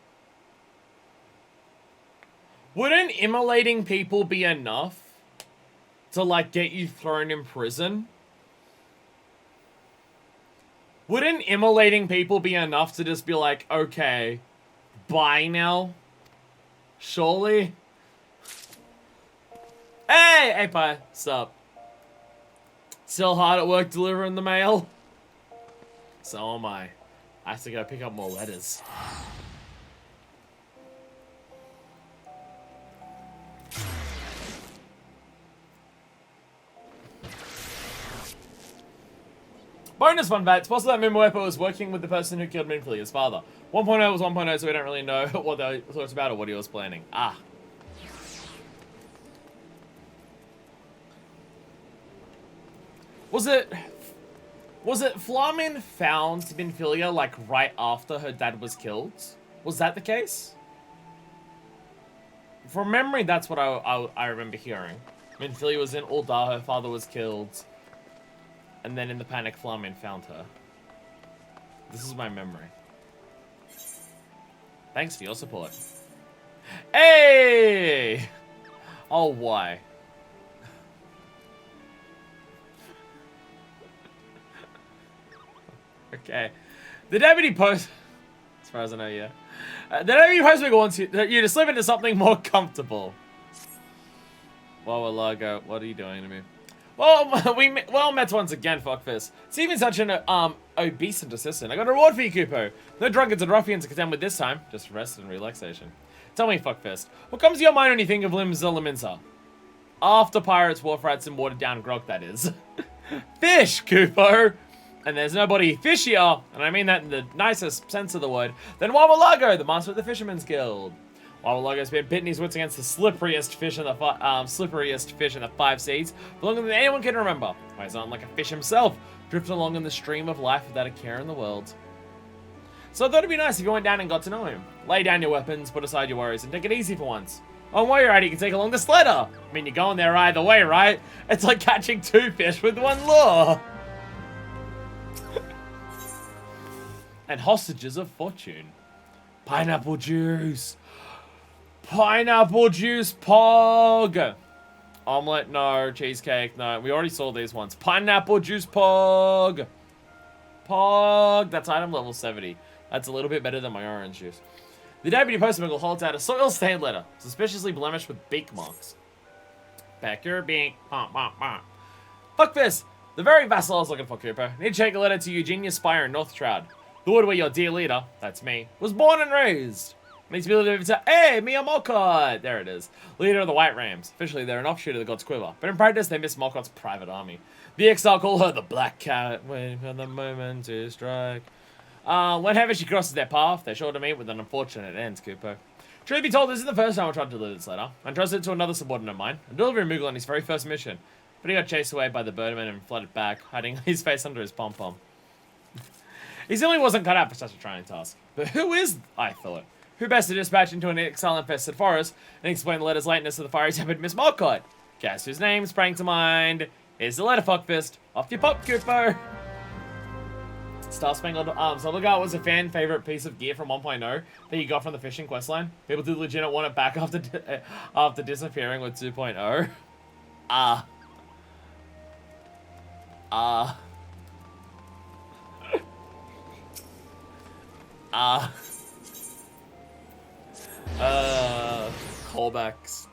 immolating people be enough to, like, get you thrown in prison? Wouldn't immolating people be enough to just be like, okay, bye now? Surely? Hey, Pie, sup? Still hard at work delivering the mail? So am I. I have to go pick up more letters. Bonus fun fact, it's possible that Mumoepo was working with the person who killed Minfully, his father. 1.0 was 1.0, so we don't really know what it was about or what he was planning. Ah. Was it Flamin found Minfilia, like, right after her dad was killed? Was that the case? From memory, that's what I remember hearing. Minfilia was in Ul'dah, her father was killed. And then in the panic, Flamin found her. This is my memory. Thanks for your support. Hey! Oh, why? Okay. The deputy post... As far as I know, yeah. The deputy postmaker wants you to slip into something more comfortable. Whoa, Largo, what are you doing to me? Well, we met once again, fuckfist. It's even such an obese assistant. I got a reward for you, Kupo. No drunkards and ruffians to contend with this time. Just rest and relaxation. Tell me, fuckfist, what comes to your mind when you think of Limza Laminza? After pirates, wharf rats, and watered down grog, that is. Fish, Kupo! And there's nobody fishier, and I mean that in the nicest sense of the word, than Wawalago, the master of the Fisherman's Guild. Wawalago's been pitting his wits against the slipperiest fish in the 5 seas for longer than anyone can remember. Why he's not like a fish himself, drifting along in the stream of life without a care in the world. So I thought it'd be nice if you went down and got to know him. Lay down your weapons, put aside your worries, and take it easy for once. Oh, while you're at it, you can take along the sledder. I mean, you're going there either way, right? It's like catching 2 fish with 1 lure. And hostages of fortune. Pineapple juice. Pineapple juice, pog. Omelette, no. Cheesecake, no. We already saw these ones. Pineapple juice, pog. Pog. That's item level 70. That's a little bit better than my orange juice. The deputy postman holds out a soil-stained letter, suspiciously blemished with beak marks. Back your beak. Fuck this! The very vessel I was looking for, Cooper. Need to take a letter to Eugenia Spire in North Troud. The wood where your dear leader, that's me, was born and raised. Needs to be delivered to, hey, Mia Molcott! There it is. Leader of the White Rams. Officially, they're an offshoot of the God's Quiver, but in practice, they miss Molcott's private army. The exile call her the Black Cat, waiting for the moment to strike. Whenever she crosses their path, they're sure to meet with an unfortunate end, Cooper. Truth be told, this is the first time I tried to deliver this letter. I entrusted it to another subordinate of mine, a delivery Moogle on his very first mission. But he got chased away by the birdman and flooded back, hiding his face under his pom-pom. He simply wasn't cut out for such a trying task. But who is, I thought? Who best to dispatch into an exile-infested forest and explain the letter's lateness to the fiery tempered Miss Molcott? Guess whose name sprang to mind? Here's the letter, fuckfist. Off you pop, Cooper! Star Spangled so look out was a fan favorite piece of gear from 1.0 that you got from the fishing questline. People do legit want it back after disappearing with 2.0. Callbacks.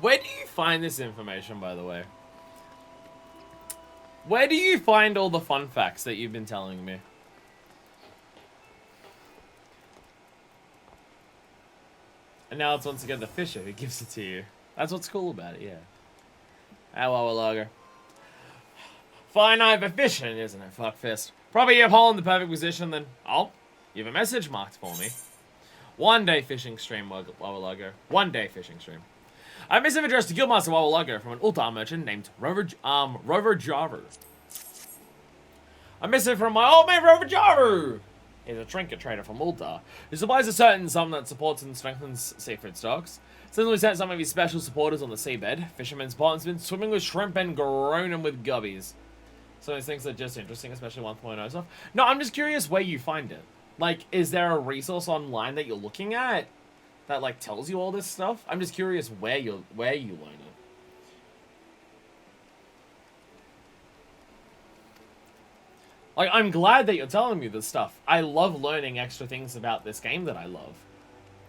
Where do you find this information, by the way? Where do you find all the fun facts that you've been telling me? And now it's once again the fisher who gives it to you. That's what's cool about it, yeah. Hello, logger. Fine night for fishing, isn't it, fuckfist? Probably you have hole in the perfect position, then... Oh, you have a message marked for me. One day fishing stream, Wawalugger. One day fishing stream. A missive addressed to Guildmaster Wawalugger from an Ultar merchant named Rover Jarver. A missive from my old mate Rover Jarver. He's a trinket trader from Ultar, who supplies a certain sum that supports and strengthens seafood stocks. Since we sent some of his special supporters on the seabed, fishermen's ponds been swimming with shrimp and groaning with gubbies. Some of these things are just interesting, especially 1.0 stuff. No, I'm just curious where you find it. Like, is there a resource online that you're looking at that, like, tells you all this stuff? I'm just curious where you learn it. Like, I'm glad that you're telling me this stuff. I love learning extra things about this game that I love.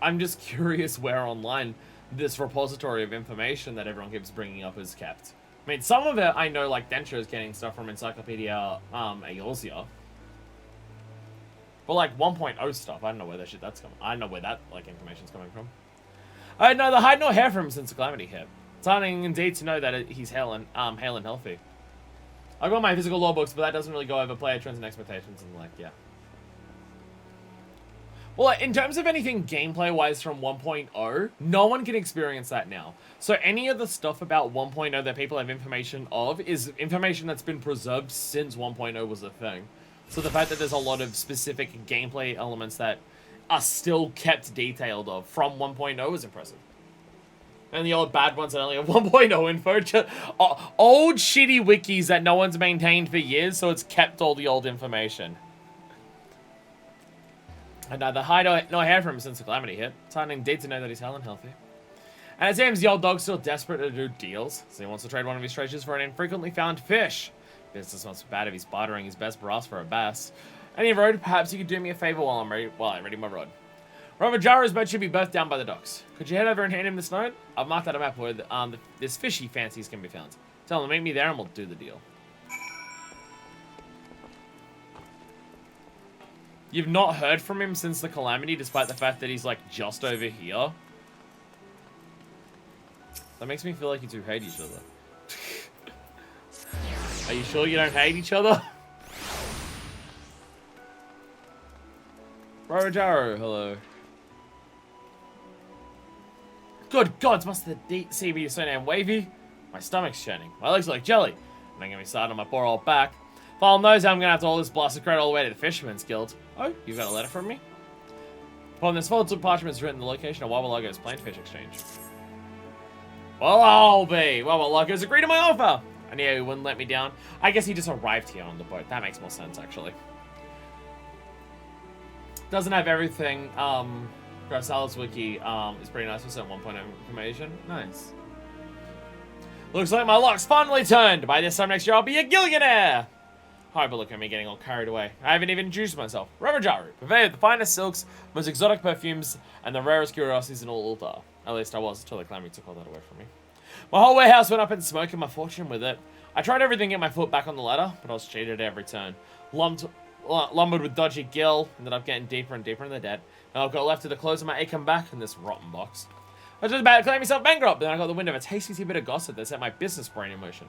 I'm just curious where online this repository of information that everyone keeps bringing up is kept. I mean, some of it I know, like, Dentra is getting stuff from Encyclopedia Eorzea. But, like, 1.0 stuff, I don't know where that that's coming. I don't know where that, like, information's coming from. I know the hide nor hair from him since the calamity hit. It's heartening indeed to know that he's hale and healthy. I've got my physical law books, but that doesn't really go over player trends and expectations and, like, yeah. Well, in terms of anything gameplay-wise from 1.0, no one can experience that now. So any of the stuff about 1.0 that people have information of is information that's been preserved since 1.0 was a thing. So the fact that there's a lot of specific gameplay elements that are still kept detailed of from 1.0 is impressive. And the old bad ones that only have 1.0 info. Old shitty wikis that no one's maintained for years, so it's kept all the old information. And the hide no hair from him since the calamity hit. It's heartening indeed to know that he's hale and healthy. And it seems the old dog's still desperate to do deals, so he wants to trade one of his treasures for an infrequently found fish. Business must be bad if he's bartering his best brass for a bass. Any road, perhaps you could do me a favor while I'm ready my rod. Rover Jara's boat should be berthed down by the docks. Could you head over and hand him this note? I've marked out a map where this fish he fancies can be found. Tell him to meet me there and we'll do the deal. You've not heard from him since the calamity, despite the fact that he's, like, just over here? That makes me feel like you two hate each other. Are you sure you don't hate each other? Rorojaro, hello. Good gods, must the deep sea be so damn wavy? My stomach's churning. My legs are like jelly. And I'm gonna be starting on my poor old back. File knows how I'm gonna have to hold this blasted crate all the way to the Fisherman's Guild. Oh, you've got a letter from me? Upon this folded parchment is written the location of Wawalugger's plain fish exchange. Well, I'll be. Wawalugger's agreed to my offer. I knew he wouldn't let me down. I guess he just arrived here on the boat. That makes more sense, actually. Doesn't have everything. Grossalis wiki is pretty nice for some 1.0 information. Nice. Looks like my luck's finally turned. By this time next year, I'll be a gillionaire. Hi, but look at me getting all carried away. I haven't even introduced myself. Ravajaru, purveyor of the finest silks, most exotic perfumes, and the rarest curiosities in all Ulta. At least I was, until the Calamity took all that away from me. My whole warehouse went up in smoke and my fortune with it. I tried everything to get my foot back on the ladder, but I was cheated at every turn. Lumbered with dodgy gil, ended up getting deeper and deeper in the debt. And I've got left to the close of my acre back in this rotten box. I was just about to claim myself bankrupt, but then I got the wind of a tasty bit of gossip that set my business brain in motion.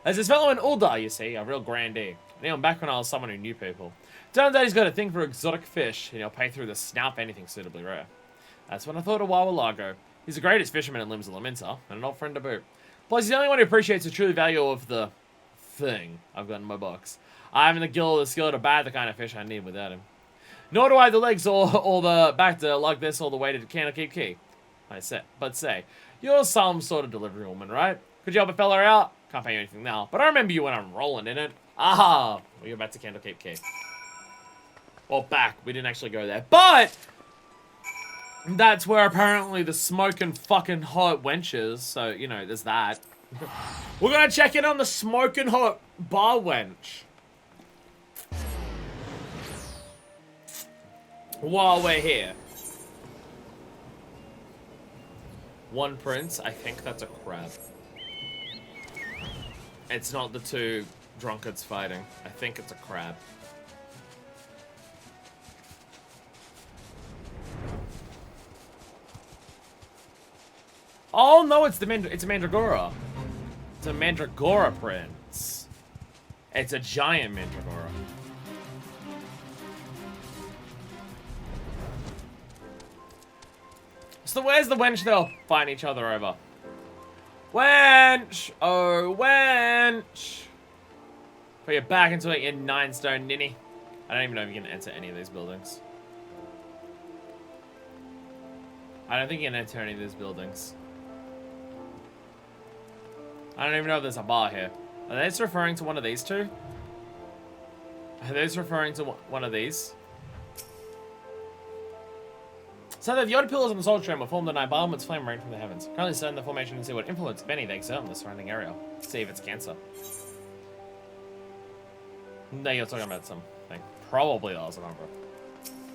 There's this fellow in Ulda, you see, a real grandee. And back when I was someone who knew people. Turns out he's got a thing for exotic fish, and he'll pay through the snout for anything suitably rare. That's when I thought of Wawalago. He's the greatest fisherman in Limbs of Laminta, and an old friend to boot. Plus, he's the only one who appreciates the true value of the thing I've got in my box. I haven't the gill or the skill to bag the kind of fish I need without him. Nor do I have the legs or the back to lug this all the way to Candlekeep Key. But say, you're some sort of delivery woman, right? Could you help a fella out? Can't pay you anything now, but I remember you when I'm rolling in it. Aha! Well, you're back to Candlekeep Key. Well, back. We didn't actually go there. But that's where apparently the smoking fucking hot wench is. So, you know, there's that. We're gonna check in on the smoking hot bar wench. While we're here. One prince. I think that's a crab. It's not the two drunkards fighting. I think it's a crab. Oh no, it's a Mandragora. It's a Mandragora prince. It's a giant Mandragora. So where's the wench they'll find each other over? Wench! Oh, wench! Put you back into it, you 9-stone ninny. I don't even know if you can enter any of these buildings. I don't think you can enter any of these buildings. I don't even know if there's a bar here. Are they just referring to one of these two? Are they just referring to one of these? So that the odd pillars on the Soul Stream will form the nine battlements flame rain from the heavens. Currently studying the formation and see what influence, if any, they exert on the surrounding area. See if it's cancer. No, you're talking about something. Probably the last number.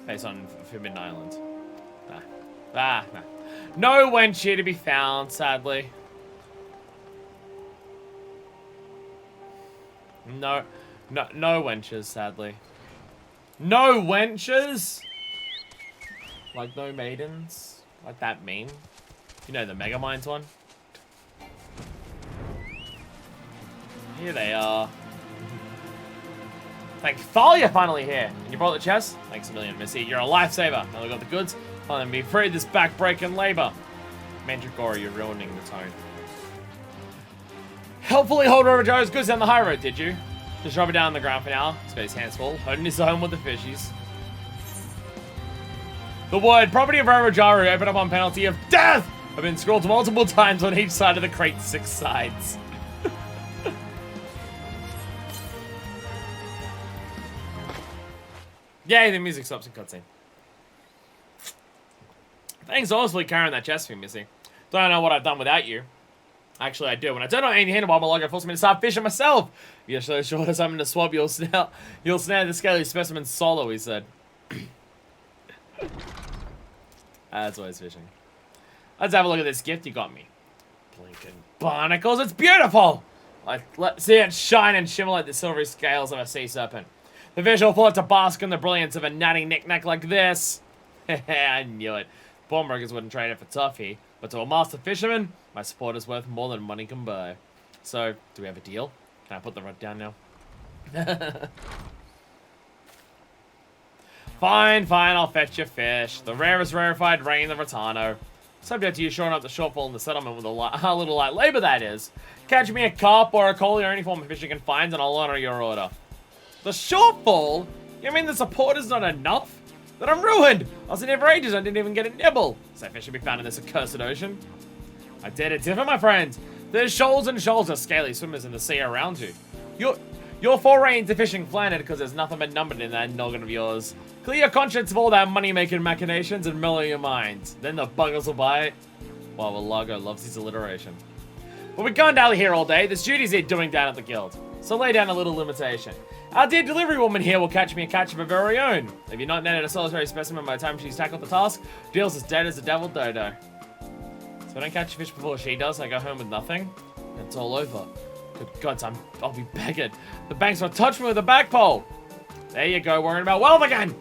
Based on Forbidden Island. Nah. No wench here to be found, sadly. No wenches, sadly. No wenches? Like no maidens? Like that meme? You know the Megaminds one? Here they are. Thank Thalia finally here. And you brought the chest? Thanks a million, Missy. You're a lifesaver. Now we got the goods. Finally be free of this back-breaking labor. Mandragora, you're ruining the tone. Helpfully hold Ravajaru's goods down the high road, did you? Just drop it down on the ground for now. He's got his hands full. Holding his own with the fishies. The word property of Ravajaru opened up on penalty of death have been scrolled multiple times on each side of the crate, 6 sides. Yay, the music stops in cutscene. Thanks honestly carrying that chest for me, Missy. Don't know what I've done without you. Actually, I do. When I don't know any handlebar, my logo forced me to start fishing myself. If you're so short of something to swab, you'll snare the scaly specimen solo, he said. That's why he's fishing. Let's have a look at this gift you got me. Blinking barnacles, it's beautiful! Let's see it shine and shimmer like the silvery scales of a sea serpent. The visual thought to bask in the brilliance of a natty knick-knack like this. I knew it. Pawnbrokers wouldn't trade it for toffee, but to a master fisherman, my support is worth more than money can buy. So, do we have a deal? Can I put the rod down now? Fine, I'll fetch your fish. The rarest rarefied rain of Rotano. Subject to you shoring up the shortfall in the settlement with a little light labor, that is. Catch me a carp or a collie or any form of fish you can find, and I'll honor your order. The shortfall? You mean the support is not enough? Then I'm ruined! I was in here for ages and I didn't even get a nibble. So fish should be found in this accursed ocean. I dare to differ, my friend. There's shoals and shoals of scaly swimmers in the sea around you. Your foray into fishing flounder because there's nothing but numbered in that noggin of yours. Clear your conscience of all that money-making machinations and mellow your mind. Then the buggers will buy it. Wow, well, Lago loves his alliteration. But we can't dally here all day. There's duties here doing down at the guild. So lay down a little limitation. Our dear delivery woman here will catch me a catch of her very own. If you're not netted a solitary specimen by the time she's tackled the task, deals as dead as a devil dodo. So I don't catch a fish before she does, I go home with nothing. It's all over. Good gods, I'll be begged. The banks will touch me with a back pole. There you go, worrying about wealth again.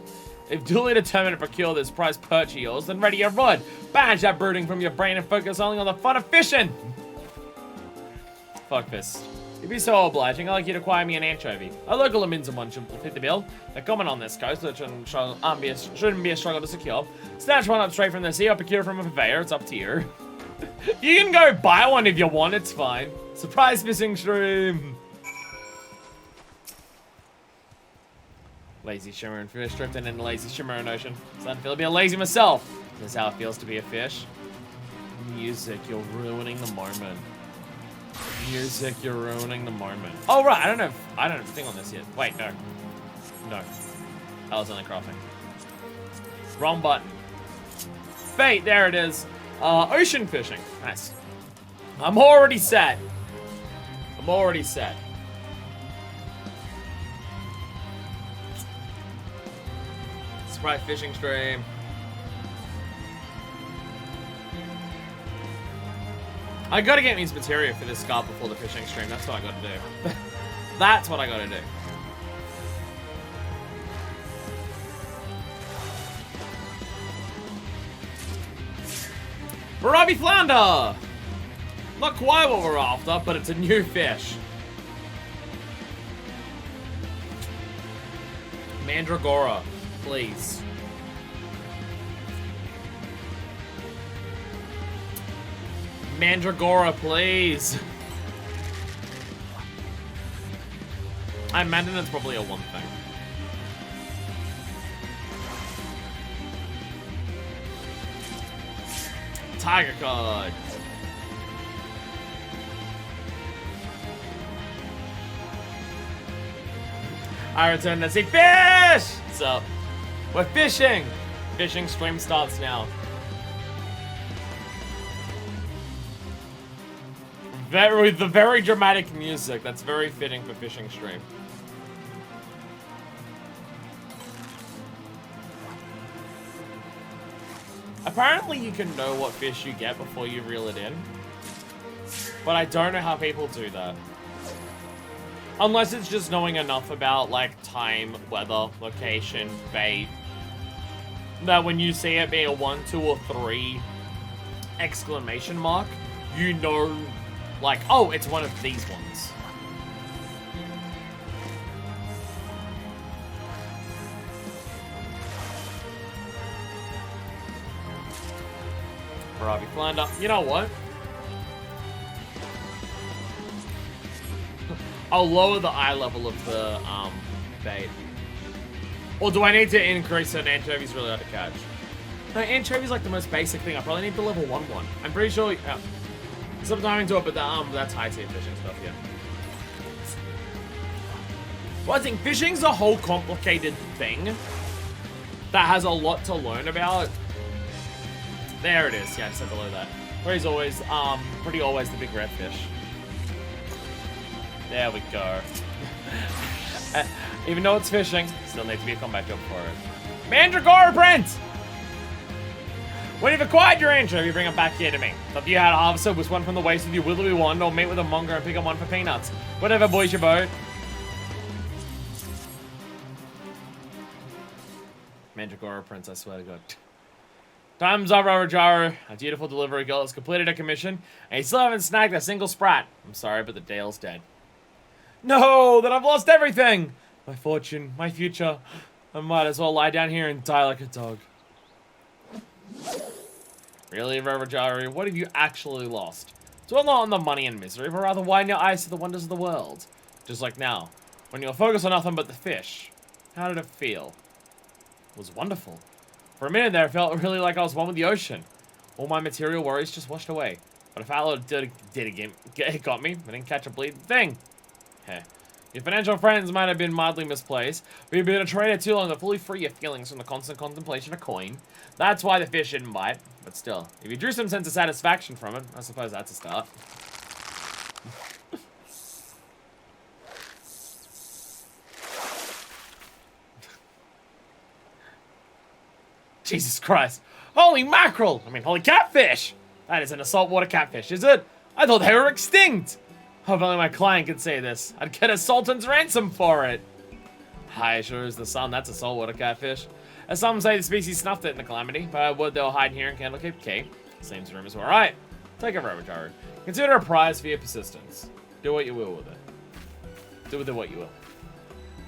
If duly determined to procure this prize perch of yours, then ready your rod. Banish that brooding from your brain and focus only on the fun of fishing. Fuck this. If you're so obliging, I'd like you to acquire me an anchovy. A local Aminza one should fit the bill. They're common on this coast, which shouldn't be a struggle to secure. Snatch one up straight from the sea or procure from a purveyor, it's up to you. You can go buy one if you want, it's fine. Surprise fishing stream. Lazy shimmering fish drifting in the lazy shimmering ocean. Starting to feel a bit lazy myself. This is how it feels to be a fish. Music, you're ruining the moment. Music, you're ruining the moment. Oh right, I don't have a thing on this yet. Wait, no. No. That was only crafting. Wrong button. Fate, there it is. Ocean fishing. Nice. I'm already set. I'm already set. Sprite fishing stream. I gotta get me some materia for this scarf before the fishing stream. That's what I gotta do. That's what I gotta do. Barabi flounder! Not quite what we're after, but it's a new fish. Mandragora, please. Mandragora, please. I imagine it's probably a one thing. Tiger card. I return to see fish! So, we're fishing! Fishing stream starts now. With the very dramatic music, that's very fitting for fishing stream. Apparently you can know what fish you get before you reel it in. But I don't know how people do that. Unless it's just knowing enough about, like, time, weather, location, bait. That when you see it being a 1, 2, or 3 exclamation mark, you know, like, oh, it's one of these ones. Barabi flounder. You know what? I'll lower the eye level of the bait. Or do I need to increase it? Anchovy's really hard to catch. No, anchovy's like the most basic thing. I probably need the level 1 one. I'm pretty sure. Some timing to it, but that's high tier fishing stuff, yeah. Well, I think fishing's a whole complicated thing that has a lot to learn about. There it is. Yeah, I just said below that. Where he's always, pretty always the big red fish. There we go. Even though it's fishing, still needs to be a combat job for it. Mandragora Prince! When you've acquired your anchovy, you bring it back here to me. So if you had harvested was one from the waste with your willowy wand, or meet with a monger and pick up one for peanuts. Whatever, boys, your boat. Mandragora Prince, I swear to God. Time's up, Rarajaru. A dutiful delivery girl has completed her commission, and you still haven't snagged a single sprat. I'm sorry, but the Dale's dead. No, then I've lost everything! My fortune, my future. I might as well lie down here and die like a dog. Really, Rarajaru, what have you actually lost? Dwell not on the money and misery, but rather widen your eyes to the wonders of the world. Just like now, when you're focused on nothing but the fish. How did it feel? It was wonderful. For a minute there, it felt really like I was one with the ocean. All my material worries just washed away. But if Outlaw did again, it got me. I didn't catch a bleeding thing. Heh. Your financial friends might have been mildly misplaced, but you've been a trader too long to fully free your feelings from the constant contemplation of coin. That's why the fish didn't bite. But still, if you drew some sense of satisfaction from it, I suppose that's a start. Jesus Christ. Holy mackerel! I mean, holy catfish! That isn't a saltwater catfish, is it? I thought they were extinct! Oh, if only my client could say this. I'd get a sultan's ransom for it. Hi, sure as the sun, that's a saltwater catfish. As some say, the species snuffed it in the calamity, but I would they'll hide here in Candlekeep Cay. Seems rumors were right. Take it forever, Jared. Consider a prize for your persistence. Do what you will with it. Do with it what you will.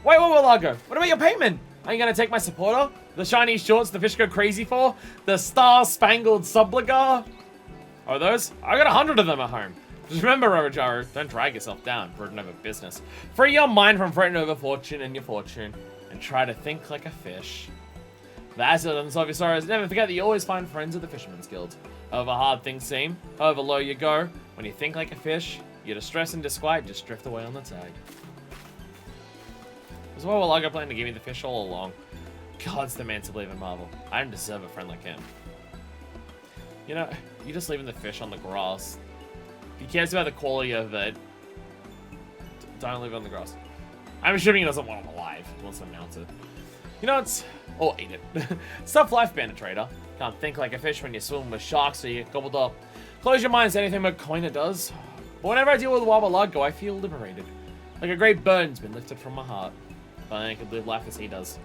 Wait, Lago. What about your payment? Are you gonna take my supporter? The shiny shorts the fish go crazy for? The star-spangled subligar? Are those? I got 100 of them at home. Just remember, Rojaru, don't drag yourself down, burden over business. Free your mind from fretting over fortune and your fortune, and try to think like a fish. The acid on solve your sorrows. Never forget that you always find friends at the Fisherman's Guild. However hard things seem, however low you go, when you think like a fish, your distress and disquiet just drift away on the tag. That's why Lago planned to give me the fish all along. God's the man to believe in Marvel. I don't deserve a friend like him. You know, you're just leaving the fish on the grass. If he cares about the quality of it, don't leave it on the grass. I'm assuming he doesn't want it alive. He wants to mount it. You know, it's... or eat it. It's tough life, Bandit Trader. Can't think like a fish when you swim with sharks or you get gobbled up. Close your minds to anything but Coiner does. But whenever I deal with Wabalago, I feel liberated. Like a great burden's been lifted from my heart. I could live life as he does.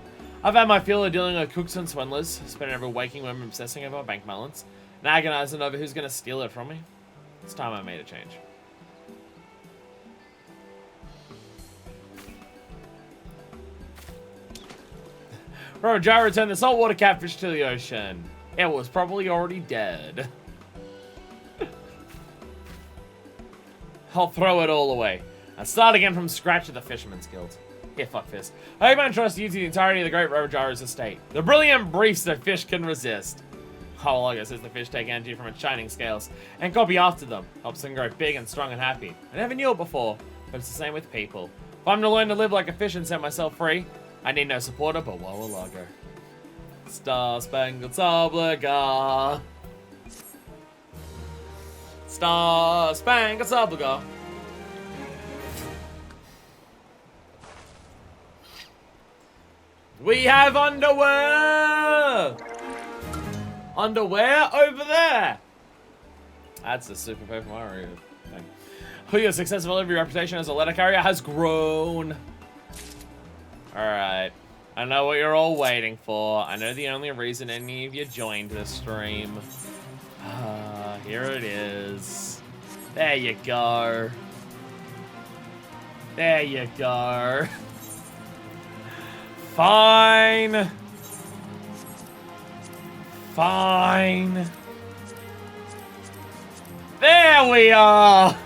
I've had my fill of dealing with cooks and swindlers, spending every waking moment obsessing over my bank balance, and agonizing over who's gonna steal it from me. It's time I made a change. Rojar returned the saltwater catfish to the ocean. It was probably already dead. I'll throw it all away and start again from scratch at the Fisherman's Guild. Here, fuck fist. I even trust you to the entirety of the great Rojar's estate. The brilliant briefs that fish can resist. Oh, I guess as the fish take energy from its shining scales and copy after them. Helps them grow big and strong and happy. I never knew it before, but it's the same with people. If I'm to learn to live like a fish and set myself free, I need no supporter but Wawalago. Star-spangled subligar. Star-spangled subligar. We have underwear! Underwear over there! That's a super Paper Mario thing. Your successful delivery reputation as a letter carrier has grown. Alright. I know what you're all waiting for. I know the only reason any of you joined this stream. Here it is. There you go. There you go. Fine. Fine. There we are.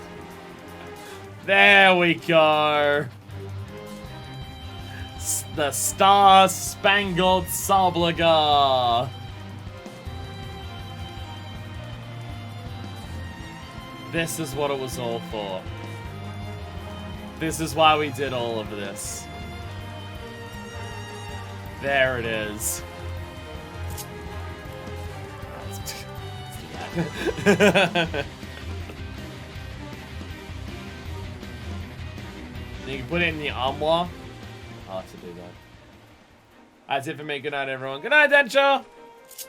There we go. The Star-Spangled Subligar. This is what it was all for. This is why we did all of this. There it is. You can put it in the armoire. I'll have to do that. That's it for me. Good night, everyone. Good night, Denture.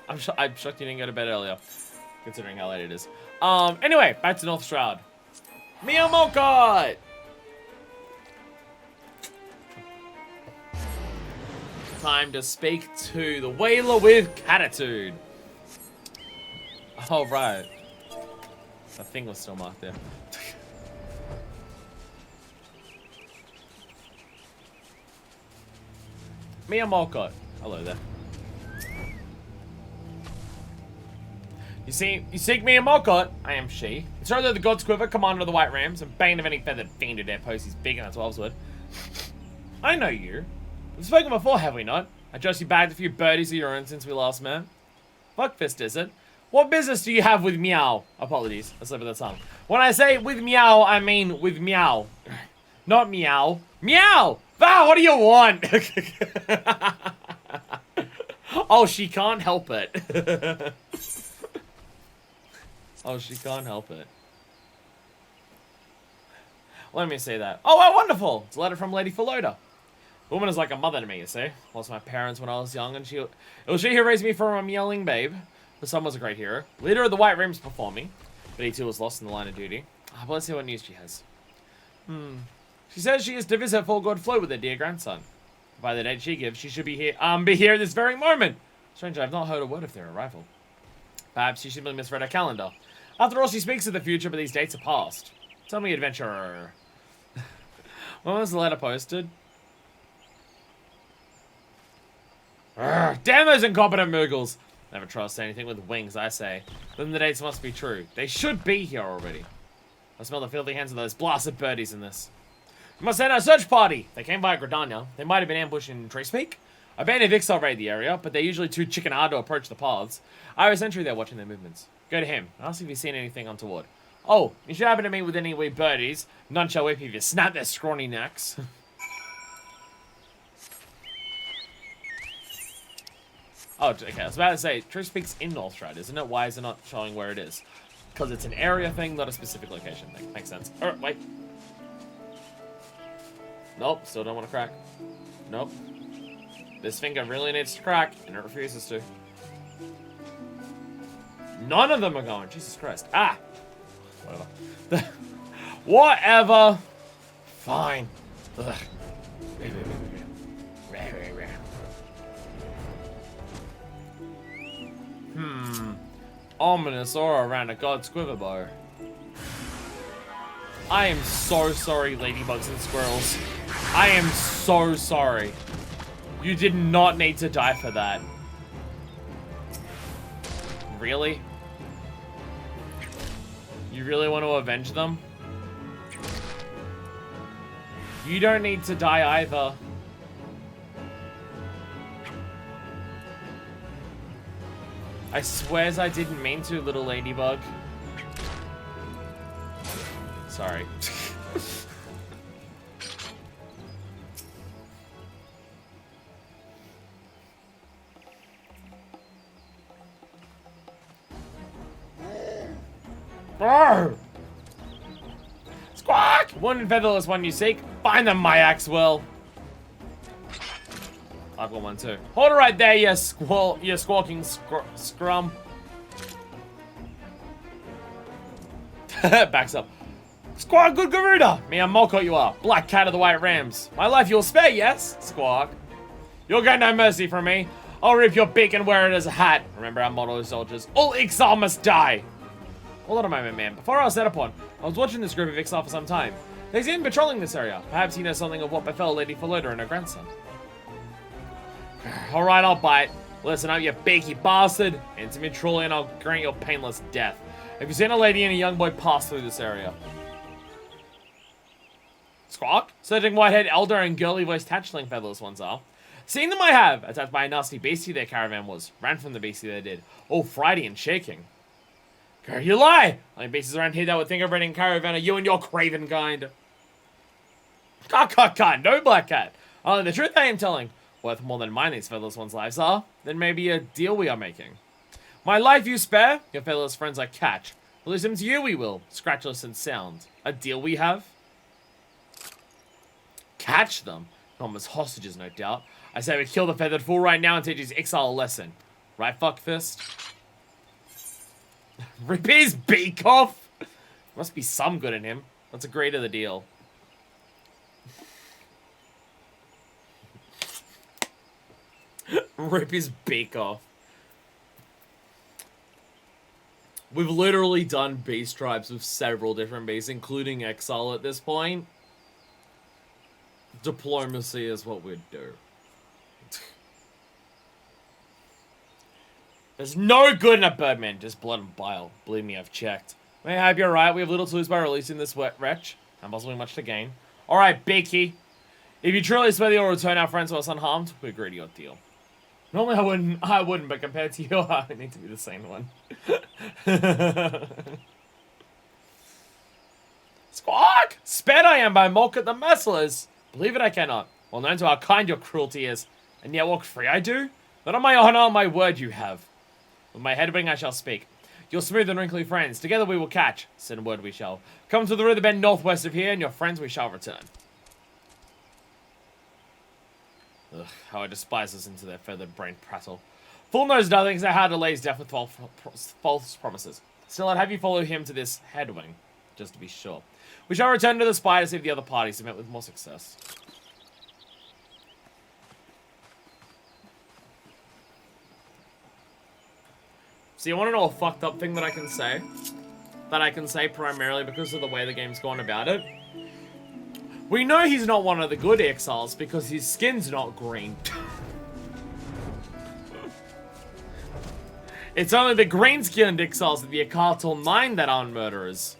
I'm shocked you didn't go to bed earlier, considering how late it is. Anyway, back to North Shroud. Miyamokot! Time to speak to the whaler with catitude. Oh, right. The thing was still marked there. Miyamoko. Hello there. You seek Miyamoko? I am she. Controller of the God's Quiver, commander of the White Rams, and bane of any feathered fiend at their post. He's big and a 12's word. I know you. We've spoken before, have we not? I trust you bagged a few birdies of your own since we last met. Fuckfist, is it? What business do you have with Meow? Apologies, I slipped of the tongue. When I say with Meow, I mean with Meow. Not Meow. Meow! Val, what do you want? Oh, she can't help it. Oh, she can't help it. Let me see that. Oh, wow, wonderful! It's a letter from Lady Philoda. The woman is like a mother to me, you see. Lost my parents when I was young, and it was she who raised me from a yelling babe. The son was a great hero. Leader of the White Rims before me, but he too was lost in the line of duty. But let's see what news she has. She says she is to visit Full God Flow with her dear grandson. By the date she gives, she should be here at this very moment. Strange, I have not heard a word of their arrival. Perhaps she simply misread her calendar. After all, she speaks of the future, but these dates are past. Tell me, adventurer. When was the letter posted? Urgh, damn those incompetent Moogles. Never trust anything with wings, I say. Then the dates must be true. They should be here already. I smell the filthy hands of those blasted birdies in this. We must send a search party. They came via Gridania. They might have been ambushed in Tracepeak. A band of Ixal raid the area, but they're usually too chicken-eyed to approach the paths. I have a sentry there watching their movements. Go to him. Ask if he's seen anything untoward. Oh, you should happen to meet with any wee birdies. None shall whip if you snap their scrawny necks. Oh, okay, I was about to say, Tracepeak's in Northrad, isn't it? Why is it not showing where it is? Because it's an area thing, not a specific location thing. Makes sense. Alright, wait. Nope, still don't want to crack. Nope. This finger really needs to crack, and it refuses to. None of them are going. Jesus Christ. Ah! Whatever. Whatever. Fine. Ugh. Ominous aura around a god's quiver bow. I am so sorry, ladybugs and squirrels. I am so sorry. You did not need to die for that. Really? You really want to avenge them? You don't need to die either. I swears I didn't mean to, little ladybug. Sorry. Brr! Squawk! One and featherless one you seek. Find them, my axe will. I've got one too. Hold it right there, you squawking scrum. Backs up. Squawk, good Garuda! Me and Molko you are. Black cat of the White Rams. My life you'll spare, yes? Squawk. You'll get no mercy from me. I'll rip your beak and wear it as a hat. Remember our motto, soldiers. All Ixal must die. Hold on a moment, man. Before I was set upon, I was watching this group of Ixal for some time. They seem patrolling this area. Perhaps he knows something of what befell Lady Philoda and her grandson. Alright, I'll bite. Listen up, you beaky bastard. Answer me truly and I'll grant your painless death. Have you seen a lady and a young boy pass through this area? Squawk? Searching white-haired elder and girly-voiced hatchling featherless ones are. Seen them I have. Attacked by a nasty beastie their caravan was. Ran from the beastie they did. All frighty and shaking. Girl, you lie! Only beasts around here that would think of raiding caravan are you and your craven kind. No black cat. Only the truth I am telling. Worth more than mine these featherless ones' lives are. Then maybe a deal we are making. My life you spare, your featherless friends I catch. Release them to you we will, scratchless and sound. A deal we have? Catch them? Not as hostages, no doubt. I say we kill the feathered fool right now and teach his exile a lesson. Right, fuckfist? Rip his beak off? Must be some good in him. Let's agree to the deal. Rip his beak off. We've literally done beast tribes with several different beasts, including exile at this point. Diplomacy is what we'd do. There's no good in a birdman, just blood and bile. Believe me, I've checked. May I hope you're right. We have little to lose by releasing this wet wretch, and possibly much to gain. Alright, Beaky. If you truly swear you'll return our friends to us unharmed, we agree to your deal. Normally I wouldn't, but compared to you, I need to be the sane one. Squawk! Spared I am by Molket the Merciless. Believe it I cannot. Well known to how kind your cruelty is. And yet walk free I do? Not on my honor, on my word you have. With my head ring I shall speak. Your smooth and wrinkly friends. Together we will catch. Send word we shall. Come to the river bend northwest of here, and your friends we shall return. Ugh, how I despise listening to their feathered brain prattle. Fool knows nothing, so how delays death with false promises. Still, I'd have you follow him to this headwing, just to be sure. We shall return to the spy to see if the other parties have met with more success. So you want to know a fucked up thing that I can say? That I can say primarily because of the way the game's gone about it? We know he's not one of the good exiles because his skin's not green. It's only the green-skinned exiles of the Cartel 9 that aren't murderers.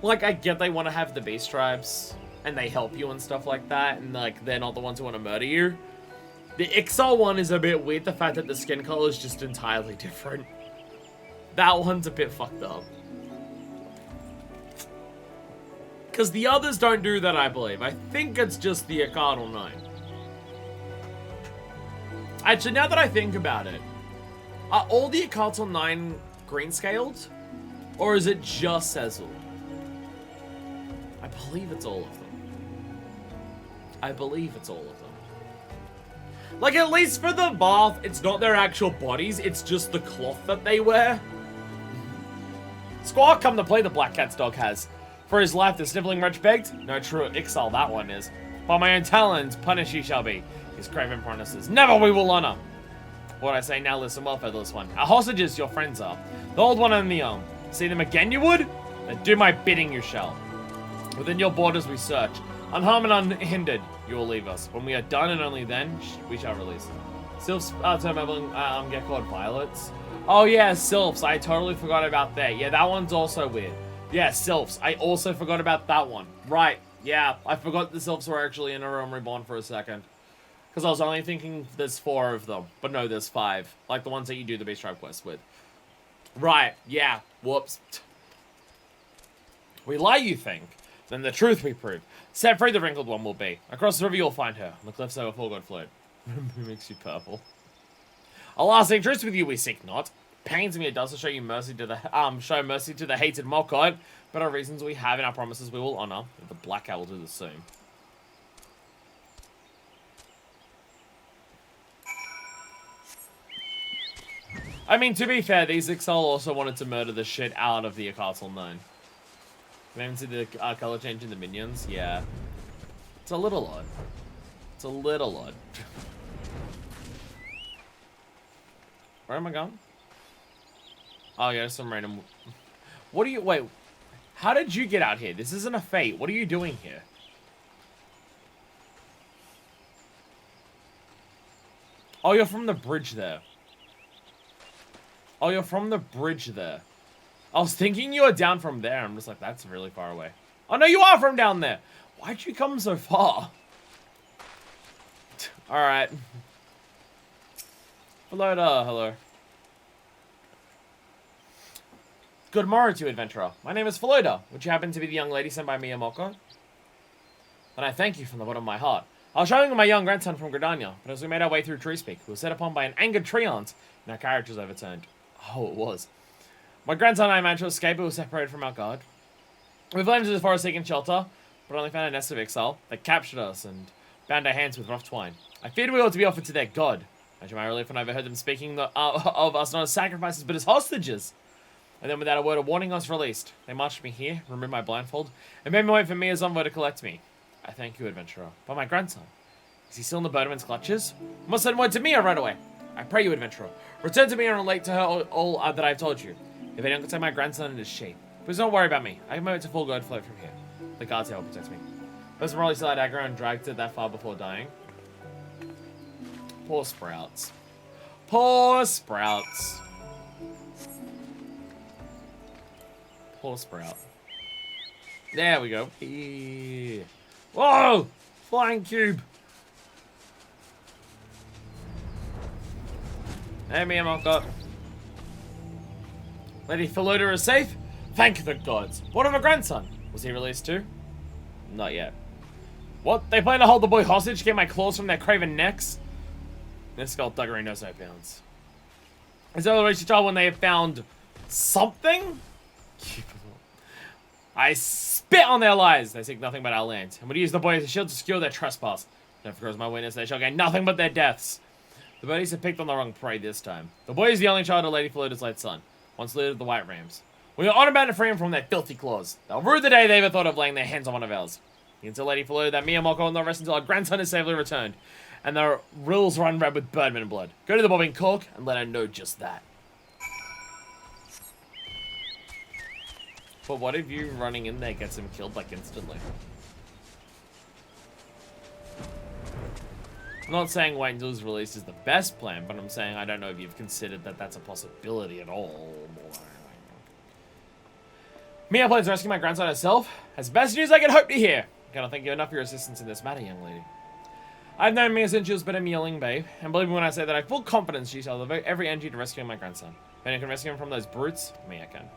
Like, I get they want to have the beast tribes, and they help you and stuff like that, and like, they're not the ones who want to murder you. The exile one is a bit weird, the fact that the skin color is just entirely different. That one's a bit fucked up. Because the others don't do that, I believe. I think it's just the Cartel 9. Actually, now that I think about it, are all the Cartel 9 green-scaled? Or is it just Cecil? I believe it's all of them. I believe it's all of them. Like, at least for the bath, it's not their actual bodies, it's just the cloth that they wear. Squaw come to play the Black Cat's dog has. For his life, the sniveling wretch begged. No true exile that one is. By my own talons, punished he shall be. His craven promises. Never we will honor. What I say now, listen well, featherless one. Our hostages, your friends are. The old one and the young. See them again you would? Then do my bidding you shall. Within your borders we search. Unharmed and unhindered, you will leave us. When we are done and only then, we shall release. Sylphs, get called violets. Oh yeah, Sylphs, I totally forgot about that. Yeah, that one's also weird. Yeah, Sylphs, I also forgot about that one. Right, yeah, I forgot the Sylphs were actually in A Realm Reborn for a second. Because I was only thinking there's 4 of them. But no, there's 5. Like the ones that you do the Beast Tribe quest with. Right, yeah, whoops. We lie, you think? Then the truth we prove. Set free the wrinkled one will be. Across the river you'll find her. On the cliffs over full god float. Who makes you purple? A lasting truce with you we seek not. Pains me it does to show you mercy to the show mercy to the hated Malkite, but our reasons we have in our promises we will honor. The Black Owl will do the same. I mean, to be fair, these Exile also wanted to murder the shit out of the Cartel 9. We haven't seen the color change in the minions? Yeah. It's a little odd. It's a little odd. Where am I going? Oh, yeah, some random... What are you... Wait. How did you get out here? This isn't a fate. What are you doing here? Oh, you're from the bridge there. Oh, you're from the bridge there. I was thinking you were down from there. I'm just like, that's really far away. Oh, no, you are from down there. Why'd you come so far? Alright. Hello, hello. Good morrow to you, adventurer. My name is Philoda. Would you happen to be the young lady sent by Miyamoko? And I thank you from the bottom of my heart. I was showing my young grandson from Gridania, but as we made our way through Treespeak, we were set upon by an angered treant, and our carriage was overturned. Oh, it was. My grandson and I managed to escape, but were separated from our guard. We fled into the forest seeking shelter, but only found a nest of exile. They captured us and bound our hands with rough twine. I feared we ought to be offered to their god. Imagine my relief when I overheard them speaking of us not as sacrifices, but as hostages. And then without a word of warning, I was released. They marched me here, removed my blindfold, and made me wait for me as envoy to collect me. I thank you, adventurer. But my grandson, is he still in the Birdman's clutches? You must send word to Mia right away. I pray you, adventurer. Return to me and relate to her all that I've told you. If anyone can take my grandson and his sheep, please don't worry about me. I can move it to full god float from here. The guards here will protect me. Person probably still had aggro and dragged it that far before dying. Poor Sprouts. Poor Sprouts. Poor Sprout. There we go. Yeah. Whoa! Flying cube. Hey, Miyamoto. Lady Philoda is safe? Thank the gods. What of a grandson? Was he released too? Not yet. What? They plan to hold the boy hostage, get my claws from their craven necks? This skullduggery knows no bounds. Is the reach the child when they have found something? I spit on their lies. They seek nothing but our land, and would use the boy as a shield to secure their trespass. If it my witness, they shall gain nothing but their deaths. The birdies have picked on the wrong prey this time. The boy is the only child of Lady Philota's late son, once leader of the White Rams. We are honored to free him from their filthy claws. They'll rue the day they ever thought of laying their hands on one of ours. You can tell Lady Philota that me and Moko will not rest until our grandson is safely returned, and the rills run red with Birdman blood. Go to the bobbing cork and let her know just that. But what if you running in there gets him killed, like, instantly? I'm not saying wait until his release is the best plan, but I'm saying I don't know if you've considered that that's a possibility at all. Mia plans to rescue my grandson herself. That's the best news I can hope to hear. I cannot thank you enough for your assistance in this matter, young lady. I've known Mia since she was but a mewling babe, and believe me when I say that I have full confidence she shall devote every energy to rescuing my grandson. If anyone can rescue him from those brutes, Mia can.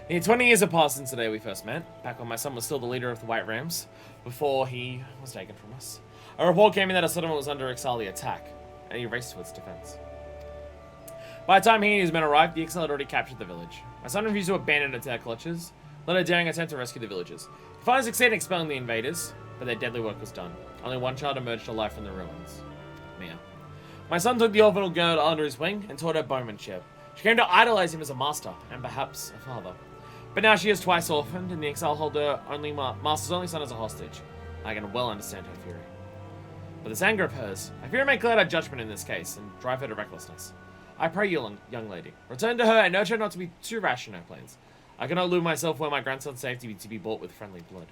Nearly 20 years have passed since the day we first met, back when my son was still the leader of the White Rams, before he was taken from us. A report came in that a settlement was under Ixali attack, and he raced to its defense. By the time he and his men arrived, the Ixal had already captured the village. My son refused to abandon it to their clutches, led a daring attempt to rescue the villagers. He finally succeeded in expelling the invaders, but their deadly work was done. Only one child emerged alive from the ruins. Mia. My son took the orphanal girl under his wing and taught her bowmanship. She came to idolize him as a master, and perhaps a father. But now she is twice orphaned, and the exile hold her master's only son as a hostage. I can well understand her fury. But this anger of hers, I fear it may cloud her judgment in this case, and drive her to recklessness. I pray you, young lady, return to her and nurture her not to be too rash in her plans. I cannot lose myself where my grandson's safety to be bought with friendly blood.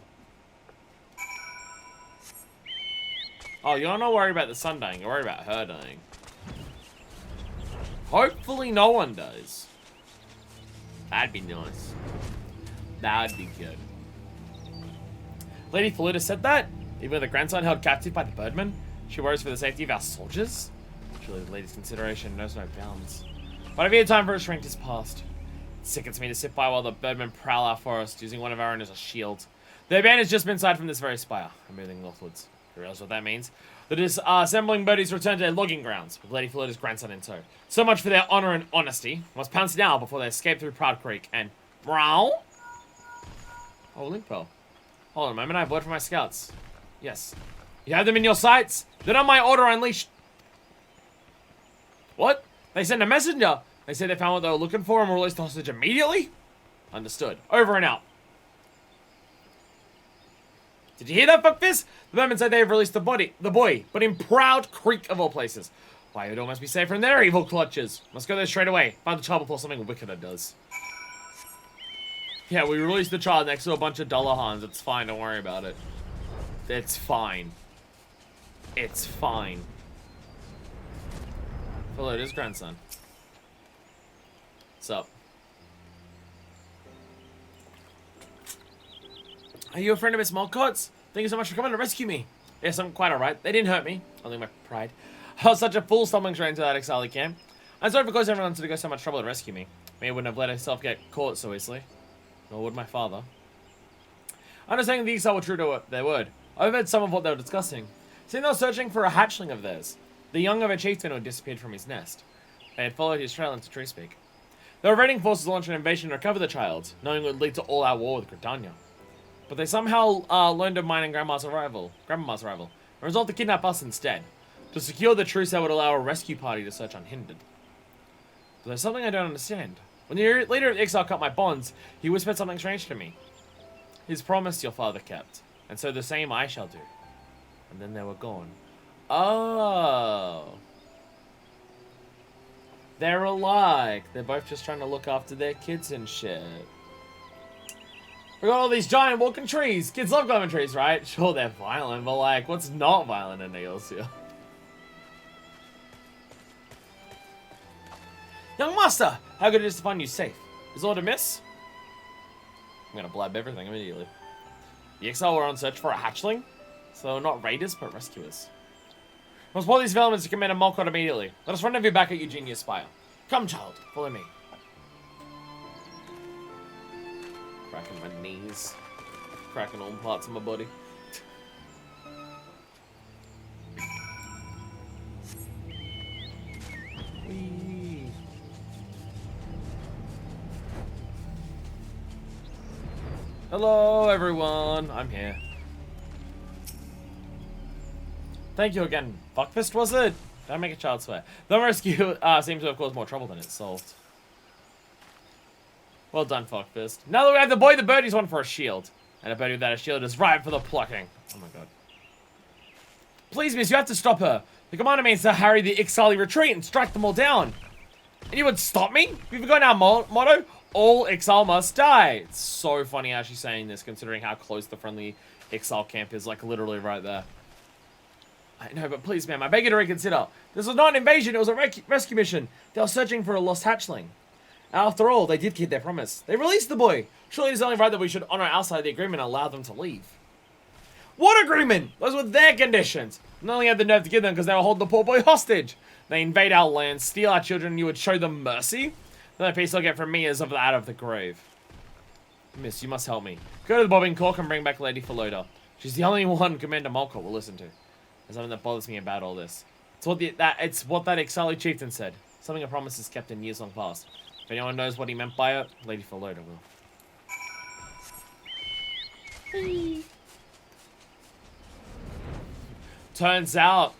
Oh, you're not worried about the son dying, you're worried about her dying. Hopefully no one does. That'd be nice. That'd be good. Lady Philota said that? Even with a grandson held captive by the Birdmen, she worries for the safety of our soldiers? Surely the lady's consideration knows no bounds. But I fear time for restraint is past. It sickens me to sit by while the Birdmen prowl our forest, using one of our own as a shield. Their band has just been sighted from this very spire. I'm moving northwards. You realize what that means? The assembling birdies return to their logging grounds, with Lady Philota's grandson in tow. So much for their honor and honesty. Must pounce now before they escape through Proud Creek and... Meow? Oh, link pearl. Hold on a moment, I have word from my scouts. Yes. You have them in your sights? Then on my order, unleash... What? They sent a messenger. They said they found what they were looking for and will release the hostage immediately? Understood. Over and out. Did you hear that, fuckfist? The Birdmen said they have released the boy, but in Proud Creek of all places. Why, it all must be safe from their evil clutches. Must go there straight away. Find the child before something wickeder does. Yeah, we released the child next to a bunch of Dullahans. It's fine, don't worry about it. It's fine. It's fine. Philota's grandson. What's up? Are you a friend of Miss Molcott's? Thank you so much for coming to rescue me. Yes, I'm quite alright. They didn't hurt me. Only my pride. I was such a fool stumbling straight into that Ixali camp. I'm sorry for causing everyone to go so much trouble to rescue me. Mia wouldn't have let herself get caught so easily. Nor would my father. I understand the Ixal were true to their word. I overheard some of what they were discussing. Seeing they were searching for a hatchling of theirs. The young of a chieftain who had disappeared from his nest. They had followed his trail into Treespeak. They were raiding forces to launch an invasion to recover the child, knowing it would lead to all our war with Gridania. But they somehow learned of mine and Grandma's arrival, and resolved to kidnap us instead. To secure the truce that would allow a rescue party to search unhindered. But there's something I don't understand. When the leader of the Exile cut my bonds, he whispered something strange to me. His promise your father kept, and so the same I shall do. And then they were gone. Oh. They're alike. They're both just trying to look after their kids and shit. We got all these giant walking trees. Kids love climbing trees, right? Sure, they're violent, but like, what's not violent in Neosia? Young master, how good it is to find you safe. Is all to miss? I'm gonna blab everything immediately. The Exile were on search for a hatchling, so not raiders, but rescuers. We must pull these developments to Commander Molcott immediately. Let us rendezvous back at Eugenia's Spire. Come, child, follow me. Cracking my knees. Cracking all parts of my body. Whee. Hello, everyone. I'm here. Thank you again. Fuckfist, was it? Don't make a child swear. The rescue seems to have caused more trouble than it solved. Well done, Fuckfist. Now that we have the boy, the birdie's one for a shield. And a birdie without a shield is ripe for the plucking. Oh my god. Please, miss, you have to stop her. The commander means to harry the Ixali retreat and strike them all down. And you would stop me? We've forgotten our motto? All Ixal must die. It's so funny how she's saying this, considering how close the friendly Ixal camp is, like literally right there. I know, but please, ma'am, I beg you to reconsider. This was not an invasion, it was a rescue mission. They were searching for a lost hatchling. After all, they did keep their promise. They released the boy. Surely it's only right that we should honor our side of the agreement and allow them to leave. What agreement? Those were their conditions. Not only had the nerve to give them because they were holding the poor boy hostage. They invade our land, steal our children, and you would show them mercy? The only peace they'll get from me is of that of the grave. Miss, you must help me. Go to the bobbing cork and bring back Lady Philoda. She's the only one Commander Malka will listen to. There's something that bothers me about all this. It's what that Ixali chieftain said. Something a promise is kept in years long past. If anyone knows what he meant by it, Lady Philoda will. Turns out,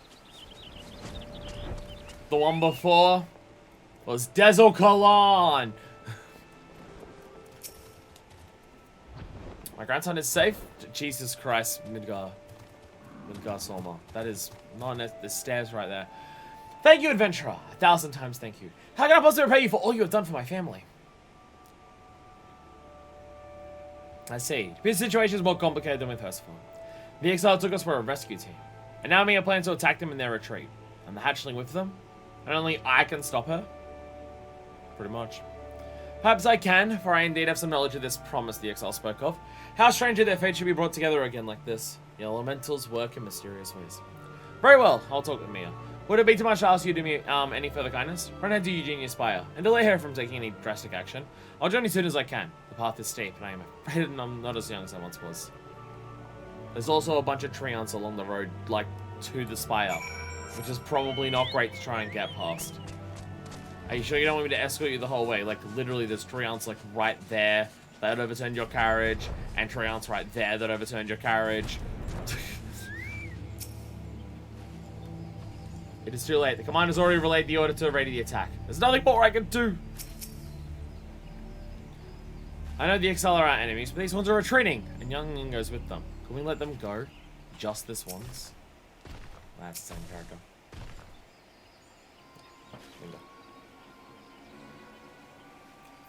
the one before was Dezel Kalan. My grandson is safe? Jesus Christ, Midgar Solma. That is not the stairs right there. Thank you, adventurer. 1,000 times thank you. How can I possibly repay you for all you have done for my family? I see. This situation is more complicated than with Hersfall. The Exile took us for a rescue team. And now me are planning to attack them in their retreat. And the hatchling with them? And only I can stop her? Pretty much. Perhaps I can, for I indeed have some knowledge of this promise the Exile spoke of. How strange that their fate should be brought together again like this. The elementals work in mysterious ways. Very well, I'll talk with Mia. Would it be too much to ask you to do me any further kindness? Run ahead to Eugenia Spire, and delay her from taking any drastic action. I'll join you as soon as I can. The path is steep, and I am afraid I'm not as young as I once was. There's also a bunch of treants along the road, like, to the spire, which is probably not great to try and get past. Are you sure you don't want me to escort you the whole way? Like, literally, there's treants, like, right there that overturned your carriage, and treants right there that overturned your carriage. It is too late. The commander's already relayed the order to ready the attack. There's nothing more I can do. I know the Excel are our enemies, but these ones are retreating, and Youngling goes with them. Can we let them go? Just this once? That's the same character.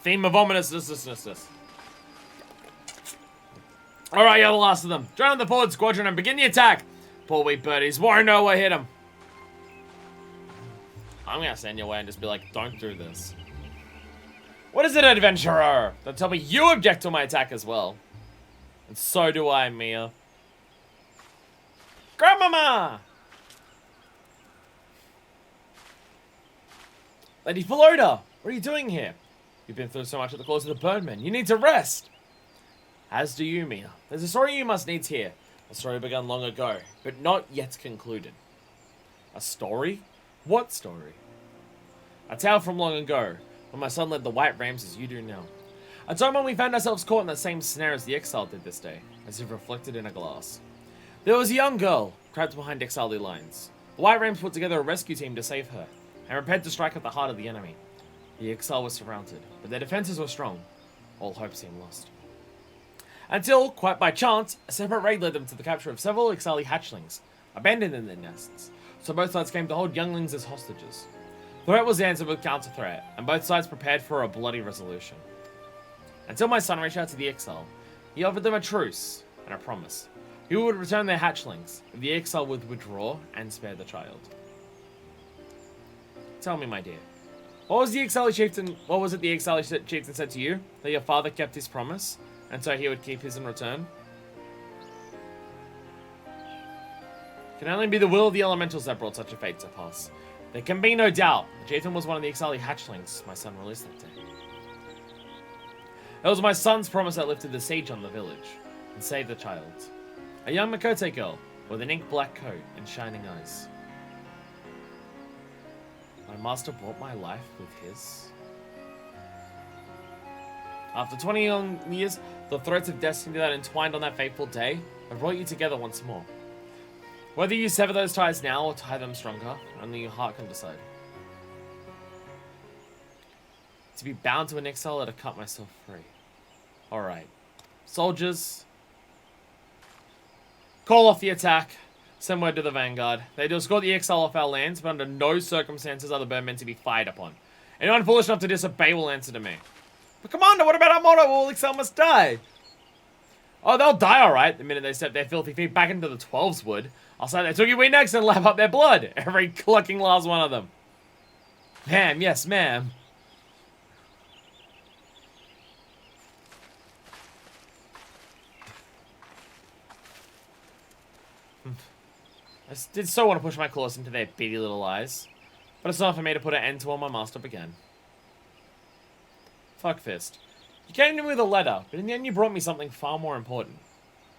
Theme of ominousness. Alright, you're the last of them. Join the forward squadron and begin the attack. Poor wee birdies won't know what hit them. I'm gonna stand your way and just be like, don't do this. What is it, adventurer? Don't tell me you object to my attack as well. And so do I, Mia. Grandmama! Lady Philoda, what are you doing here? You've been through so much at the claws of the Birdmen. You need to rest. As do you, Mia. There's a story you must needs hear. A story begun long ago, but not yet concluded. A story? What story? A tale from long ago, when my son led the White Rams as you do now. A time when we found ourselves caught in the same snare as the exile did this day, as if reflected in a glass. There was a young girl, trapped behind exile lines. The White Rams put together a rescue team to save her, and prepared to strike at the heart of the enemy. The exile was surrounded, but their defenses were strong. All hope seemed lost. Until, quite by chance, a separate raid led them to the capture of several exile hatchlings, abandoned in their nests. So both sides came to hold younglings as hostages. Threat was answered with counter-threat, and both sides prepared for a bloody resolution. Until my son reached out to the exile, he offered them a truce and a promise. He would return their hatchlings, if the exile would withdraw and spare the child. Tell me, my dear, what was the exile chieftain? What was it the exile chieftain said to you? That your father kept his promise, and so he would keep his in return? It can only be the will of the elementals that brought such a fate to pass. There can be no doubt. The chieftain was one of the exile hatchlings my son released that day. It was my son's promise that lifted the siege on the village and saved the child. A young Makote girl with an ink-black coat and shining eyes. My master bought my life with his. After 20 long years, the threads of destiny that entwined on that fateful day have brought you together once more. Whether you sever those ties now or tie them stronger, only your heart can decide. To be bound to an exile or to cut myself free. Alright. Soldiers. Call off the attack. Send word to the vanguard. They do escort the exile off our lands, but under no circumstances are the bird meant to be fired upon. Anyone foolish enough to disobey will answer to me. But Commander, what about our motto? All exile must die. Oh, they'll die alright the minute they step their filthy feet back into the 12's wood. I'll say they took your next and lap up their blood. Every clucking last one of them. Ma'am, yes, ma'am. I did so want to push my claws into their beady little eyes. But it's not for me to put an end to what my master began. Fuck fist. You came to me with a letter, but in the end you brought me something far more important.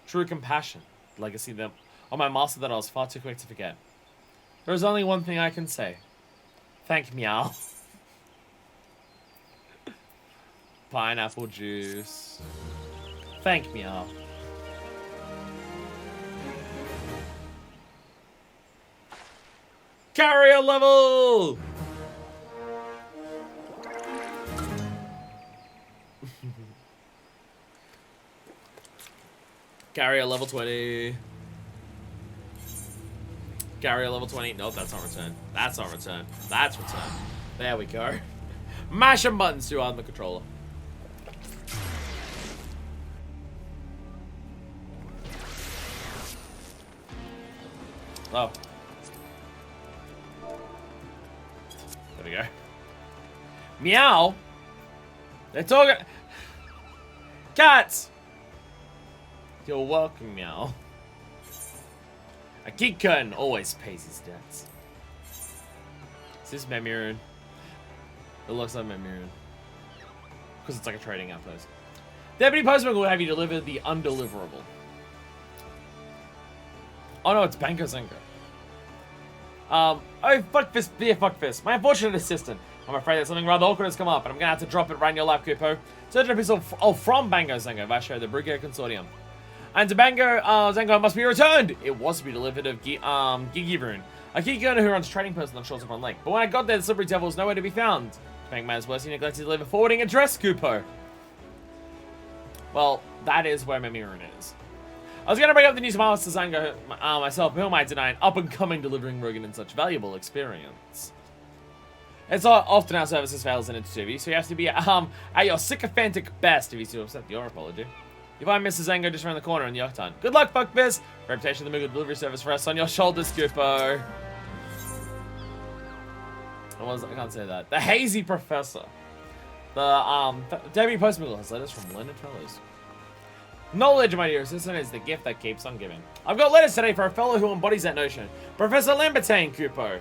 True compassion. Legacy that of my master that I was far too quick to forget. There is only one thing I can say. Thank meow. Pineapple juice. Thank meow. Carrier level! Carrier level 20. Carrier level 20. Nope, that's on return. That's on return. That's return. There we go. Mashing buttons too hard on the controller. Oh. There we go. Meow. They're talking. Cats. You're welcome, meow. A geek curtain always pays his debts. Is this Memirun? It looks like Memirun. Because it's like a trading outpost. Deputy Postman will have you deliver the undeliverable. Oh no, it's Banco Zengo. Oh, fuck this, dear fuck this. My unfortunate assistant. I'm afraid that something rather awkward has come up, and I'm gonna have to drop it right in your lap, Kupo. Search a pistol from Bango Zengo via the Brigade Consortium. And to Bango Zengo must be returned. It was to be delivered of Gigirun, a key gunner who runs trading posts on the shores of one lake. But when I got there, the slippery devil was nowhere to be found. To make matters worse, he neglected to deliver forwarding address, Kupo. Well, that is where Memirun is. I was going to bring up the news to Master Zango myself, but who am I denying up-and-coming delivering Rogan in such valuable experience? It's often our services fails in interview, so you have to be at your sycophantic best if you still accept your apology. You find Mr. Zango just around the corner in the Octon. Good luck, fuckfist! Reputation of the Moogle delivery service rests on your shoulders, Kupo. I can't say that. The Hazy Professor. The Deputy Post Moogle has letters from Leonard Fellows. Knowledge, my dear assistant, is the gift that keeps on giving. I've got letters today for a fellow who embodies that notion. Professor Lambertane, Kupo.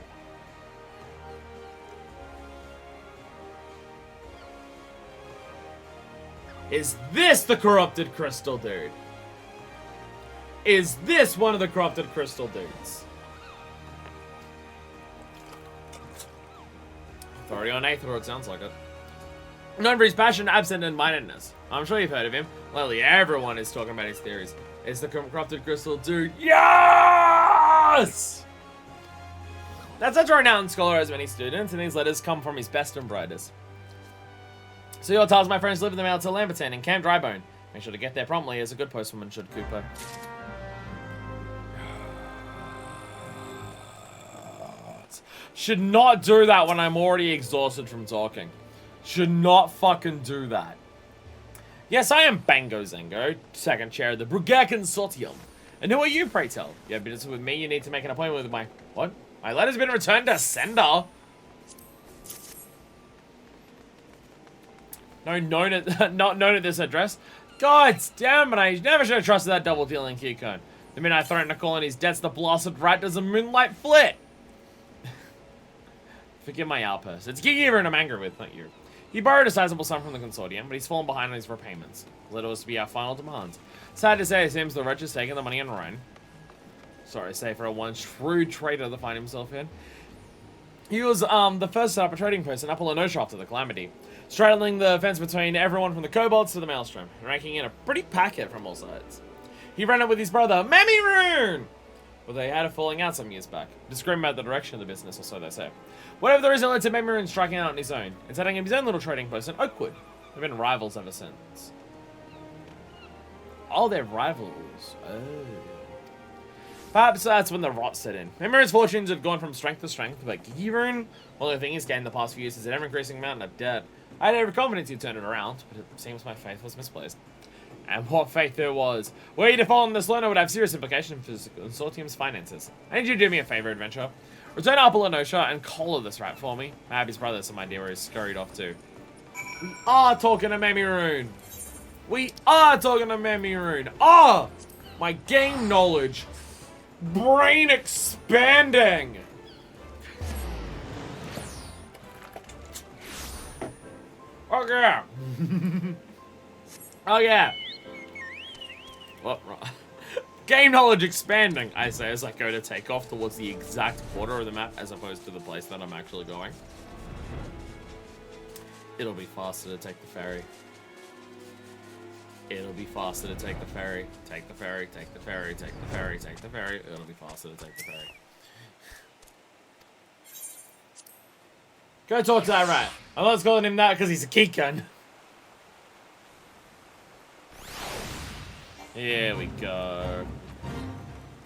Is this the corrupted crystal dude? Is this one of the corrupted crystal dudes? Authority on Aether, it sounds like it. Known for his passion, absent-mindedness. I'm sure you've heard of him. Lately, everyone is talking about his theories. Is the corrupted crystal dude? Yes! That's such a renowned scholar as many students, and these letters come from his best and brightest. So your task, my friends, deliver them out to Lambertine and Camp Drybone. Make sure to get there promptly, as a good postwoman should, Cooper. Should not do that when I'm already exhausted from talking. Should not fucking do that. Yes, I am Bango Zengo, second chair of the Brugger Consortium. And who are you, pray tell? You have business with me, you need to make an appointment with my... What? My letter's been returned to sender. Not known at this address. God damn it, I never should have trusted that double-dealing Keycone. The minute I threatened to call in his debts, the blasted rat does a moonlight flit. Forgive my outburst. It's Gigiver and I'm angry with, not you. He borrowed a sizable sum from the consortium, but he's fallen behind on his repayments. The letter was to be our final demand. Sad to say, it seems the wretch has taken the money and run. Sorry to say for a one shrewd trader to find himself in. He was the first to set up a trading post in Apollo after the Calamity, straddling the fence between everyone from the kobolds to the Maelstrom, and raking in a pretty packet from all sides. He ran it with his brother, Memiroon! But they had a falling out some years back, disagreeing about the direction of the business, or so they say. Whatever the reason led to Memiroon striking out on his own, and setting up his own little trading post in Oakwood. They've been rivals ever since. Oh, they're rivals. Oh. Perhaps that's when the rot set in. Memiroon's fortunes had gone from strength to strength, but Gigiroon, well, the thing he's gained the past few years is an ever-increasing amount of debt. I had every confidence he'd turn it around, but it seems my faith was misplaced. And what faith there was. Were you to fall on this learner would have serious implications for the consortium's finances. I need you to do me a favor, adventure. Return to Apollonosha and collar this rat for me. I have his brother some idea where he's scurried off to. We are talking to Memiroon. We are talking to Memiroon. Ah! My game knowledge. Brain expanding. Oh yeah. Oh yeah. What? Game knowledge expanding, I say as I go to take off towards the exact border of the map as opposed to the place that I'm actually going. It'll be faster to take the ferry. It'll be faster to take the ferry. Take the ferry, take the ferry, take the ferry, take the ferry. It'll be faster to take the ferry. Go talk to that rat. I'm not calling him that because he's a Kikun. Here we go.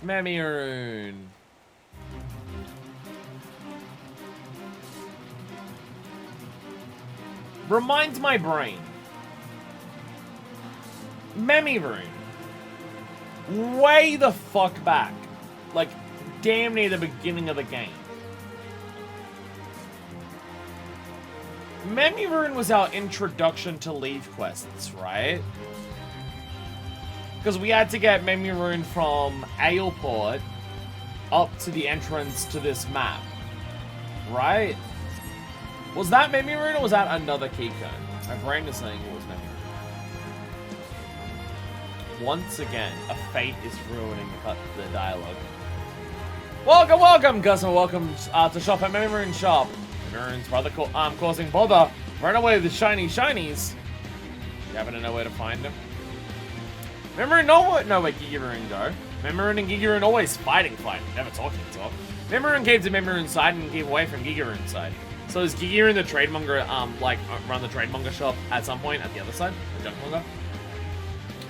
Memiroon. Reminds my brain. Memiroon. Way the fuck back. Like, damn near the beginning of the game. Memiroon was our introduction to leave quests, right? Because we had to get Memiroon from Aleport up to the entrance to this map. Right? Was that Memiroon or was that another Kikun? My brain is saying it was Memiroon. Once again, a fate is ruining the dialogue. Welcome, welcome, customer. Welcome to shop at Memiroon Shop. Memiroon's brother causing bother. Run away with the shiny shinies. You happen to know where to find him? Memiroon know where Gigiroon go. Memiroon and Gigiroon always fighting, never talking talk. Memiroon came to Memiroon's side and came away from Gigiroon's side. So is Gigiroon the trademonger, run the trademonger shop at some point at the other side, the junkmonger?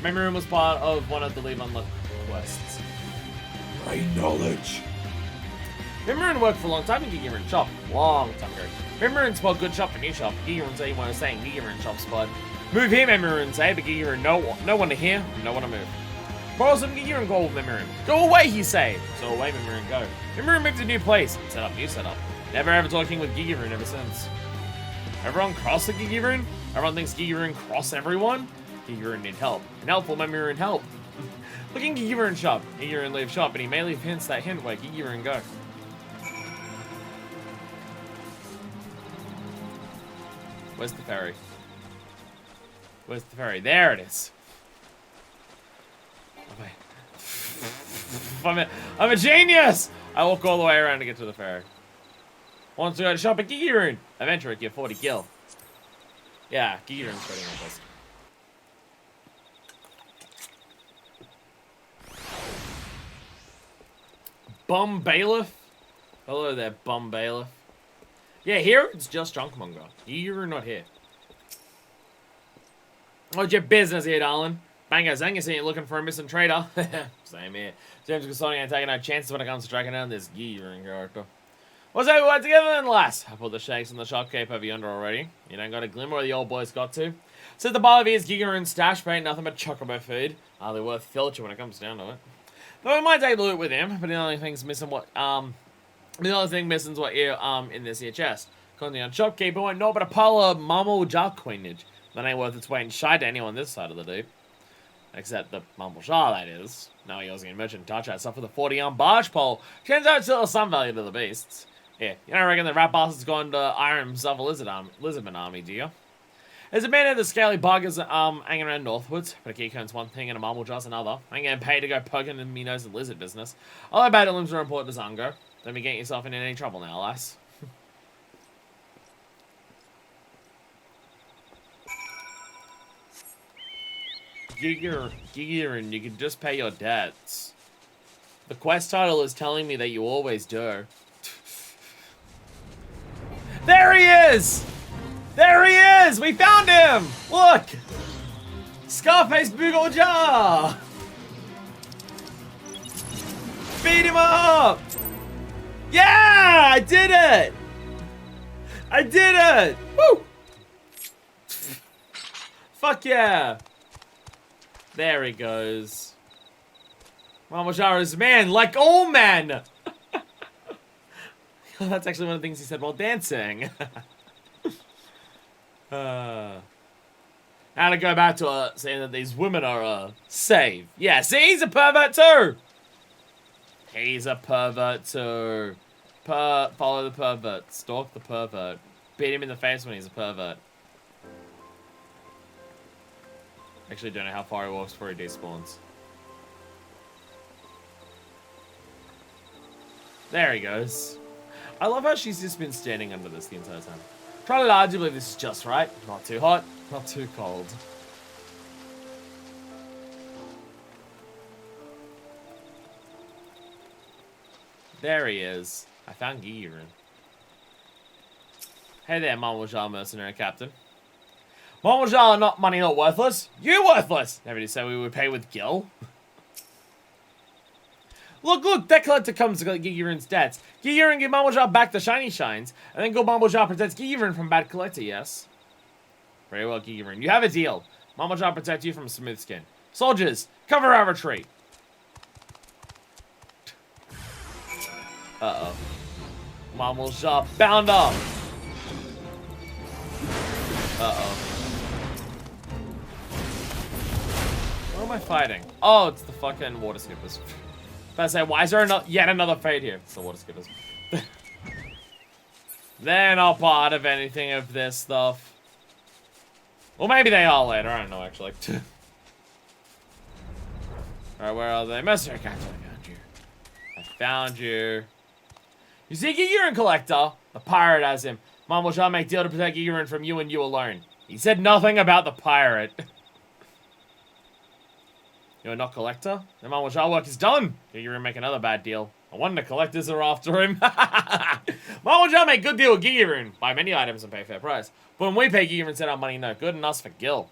Memiroon was part of one of the Leave Unlocked quests. Brain knowledge. Memiroon worked for a long time in Gigiroon's shop. Long time ago. Memiroon spelled good shop for new shop. Gigiroon say what I was saying, Gigiroon shop spot. Move here, Memiroon say, but Gigiroon no one to hear, no one to move. Borrow some Gigiroon call with Memiroon. Go away, he say. So away, Memiroon go. Memiroon moved to a new place. Set up, new setup. Never ever talking with Gigiroon ever since. Everyone cross the Gigiroon? Everyone thinks Gigiroon cross everyone? Gigiroon need help. And help will Memiroon help. Look in Gigiroon shop. Gigiroon leave shop, and he may leave hints that hint where Gigiroon go. Where's the ferry? Where's the ferry? There it is. Okay. I'm a genius! I walk all the way around to get to the ferry. Wants to go to shop at Gigiroon. Adventure at Gear 40 Gil. Yeah, Gigiroon's trading with us. Bum Bailiff? Hello there, Bum Bailiff. Yeah, here it's just Junkmonger. You're not here. What's your business here, darling? Bango Zanga, see you looking for a missing trader. Same here. James Consulting ain't taking no chances when it comes to tracking down this Gigiroon character. What's that we work together then, lass? I put the shakes in the shopkeep over yonder already. You don't got a glimmer where the old boy's got to. Says the bar of his Gigiroon stash, but ain't nothing but chocobo food. Hardly worth filter when it comes down to it. Though we might take the loot with him, but the only thing's missing what the only thing missing is what here in this here chest. According to the shopkeeper, won't know but a pile of Mumble Jar coinage. That ain't worth its weight in shite to anyone this side of the deep. Except the Mumble Jar, that is. No, he wasn't merchant touch that stuff with a 40-arm barge pole. Turns out it's still some value to the beasts. Yeah, you don't reckon the rat bastard's gone to iron himself a lizardman army, do you? There's a man in the scaly buggers hanging around northwards, but a Kikun's one thing and a Mumble Jar's another. I ain't getting paid to go poking in me nose and lizard business. All about limbs are important to Zango. Don't be getting yourself in any trouble now, lass. Gigirin, you can just pay your debts. The quest title is telling me that you always do. There he is! There he is! We found him! Look! Scarface Bugoja! Beat him up! Yeah! I did it! I did it! Woo! Fuck yeah! There he goes. Mamojara's man, like all men! That's actually one of the things he said while dancing. Now to go back to saying that these women are safe. Yeah, see, he's a pervert too! He's a pervert too. Follow the pervert. Stalk the pervert. Beat him in the face when he's a pervert. Actually, don't know how far he walks before he despawns. There he goes. I love how she's just been standing under this the entire time. Try to largely believe this is just right. Not too hot, not too cold. There he is. I found Gigirin. Hey there, Mademoiselle Mercenary Captain. Mademoiselle, not money, not worthless. You worthless! Never did say we would pay with Gil. Look, that collector comes to get Gigirin's debts. Gigirin give Mademoiselle back the shiny shines, and then go Mademoiselle protects Gigirin from bad collector, yes? Very well, Gigirin. You have a deal. Mademoiselle protect you from smooth skin. Soldiers, cover our retreat. Uh-oh. Mademoiselle bound up. Uh-oh. What am I fighting? Oh, it's the fucking water skippers. I say, why is there yet another fate here? It's the water skippers. They're not part of anything of this stuff. Well, maybe they are later. I don't know, actually. Alright, where are they? Mercenary Captain, I found you. I found you. You see Gigirin Collector? The pirate has him. Mom shall make deal to protect Gigirin from you and you alone. He said nothing about the pirate. You're not Collector? Then Mom shall work is done. Gigirin make another bad deal. I wonder collectors are after him. Mom shall make good deal with Gigirin. Buy many items and pay fair price. But when we pay Gigirin, send our money no good and us for Gil.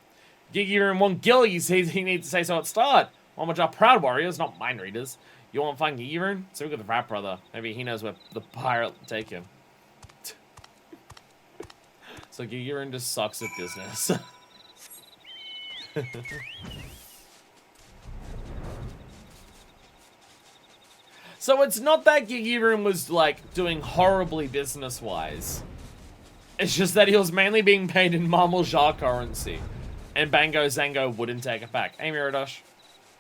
Gigirin want Gil, he says he needs to say so at start. Mom shall proud warriors, not mind readers. You want to find Gigirin? So we got the rat brother. Maybe he knows where the pirate will take him. So Gigirin just sucks at business. So it's not that Gigirin was, like, doing horribly business-wise. It's just that he was mainly being paid in Marmal Jar currency. And Bango Zango wouldn't take it back. Hey, Miradosh.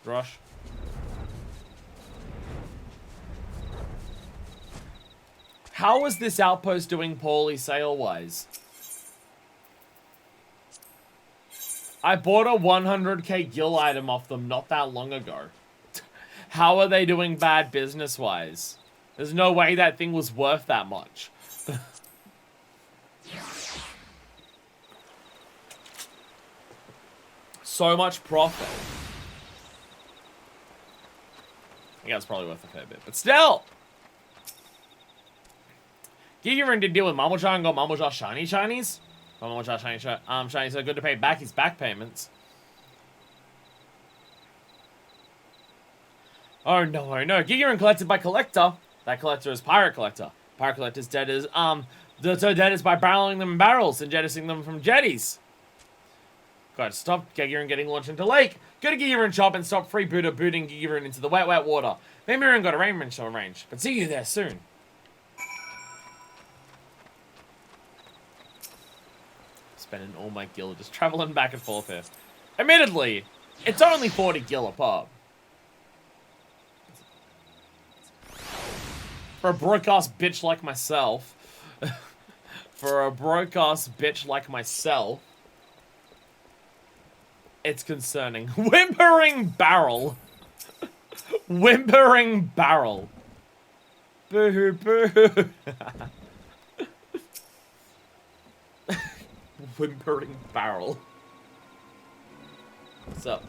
Drosh. How is this outpost doing poorly sale-wise? I bought a 100k gil item off them not that long ago. How are they doing bad business-wise? There's no way that thing was worth that much. So much profit. Yeah, it's probably worth a fair bit, but still! Gigirin did deal with Mamoja and got Mamoja shiny shinies? Mamoja shiny so good to pay back his back payments. Oh no, oh no. Gigirin collected by Collector. That Collector is Pirate Collector. Pirate Collector's dead is, so dead is by barreling them in barrels and jettisoning them from jetties. Gotta stop Gigirin getting launched into lake. Go to Gigirin shop and stop freebooter booting Gigirin into the wet water. Maybe Gigirin got a rain wrench to arrange, but see you there soon. Spending all my gil just traveling back and forth here. Admittedly, it's only 40 gil a pop. For a broke-ass bitch like myself. For a broke-ass bitch like myself. It's concerning. Whimpering barrel. Whimpering barrel. Boo boo. Whimpering barrel. What's up?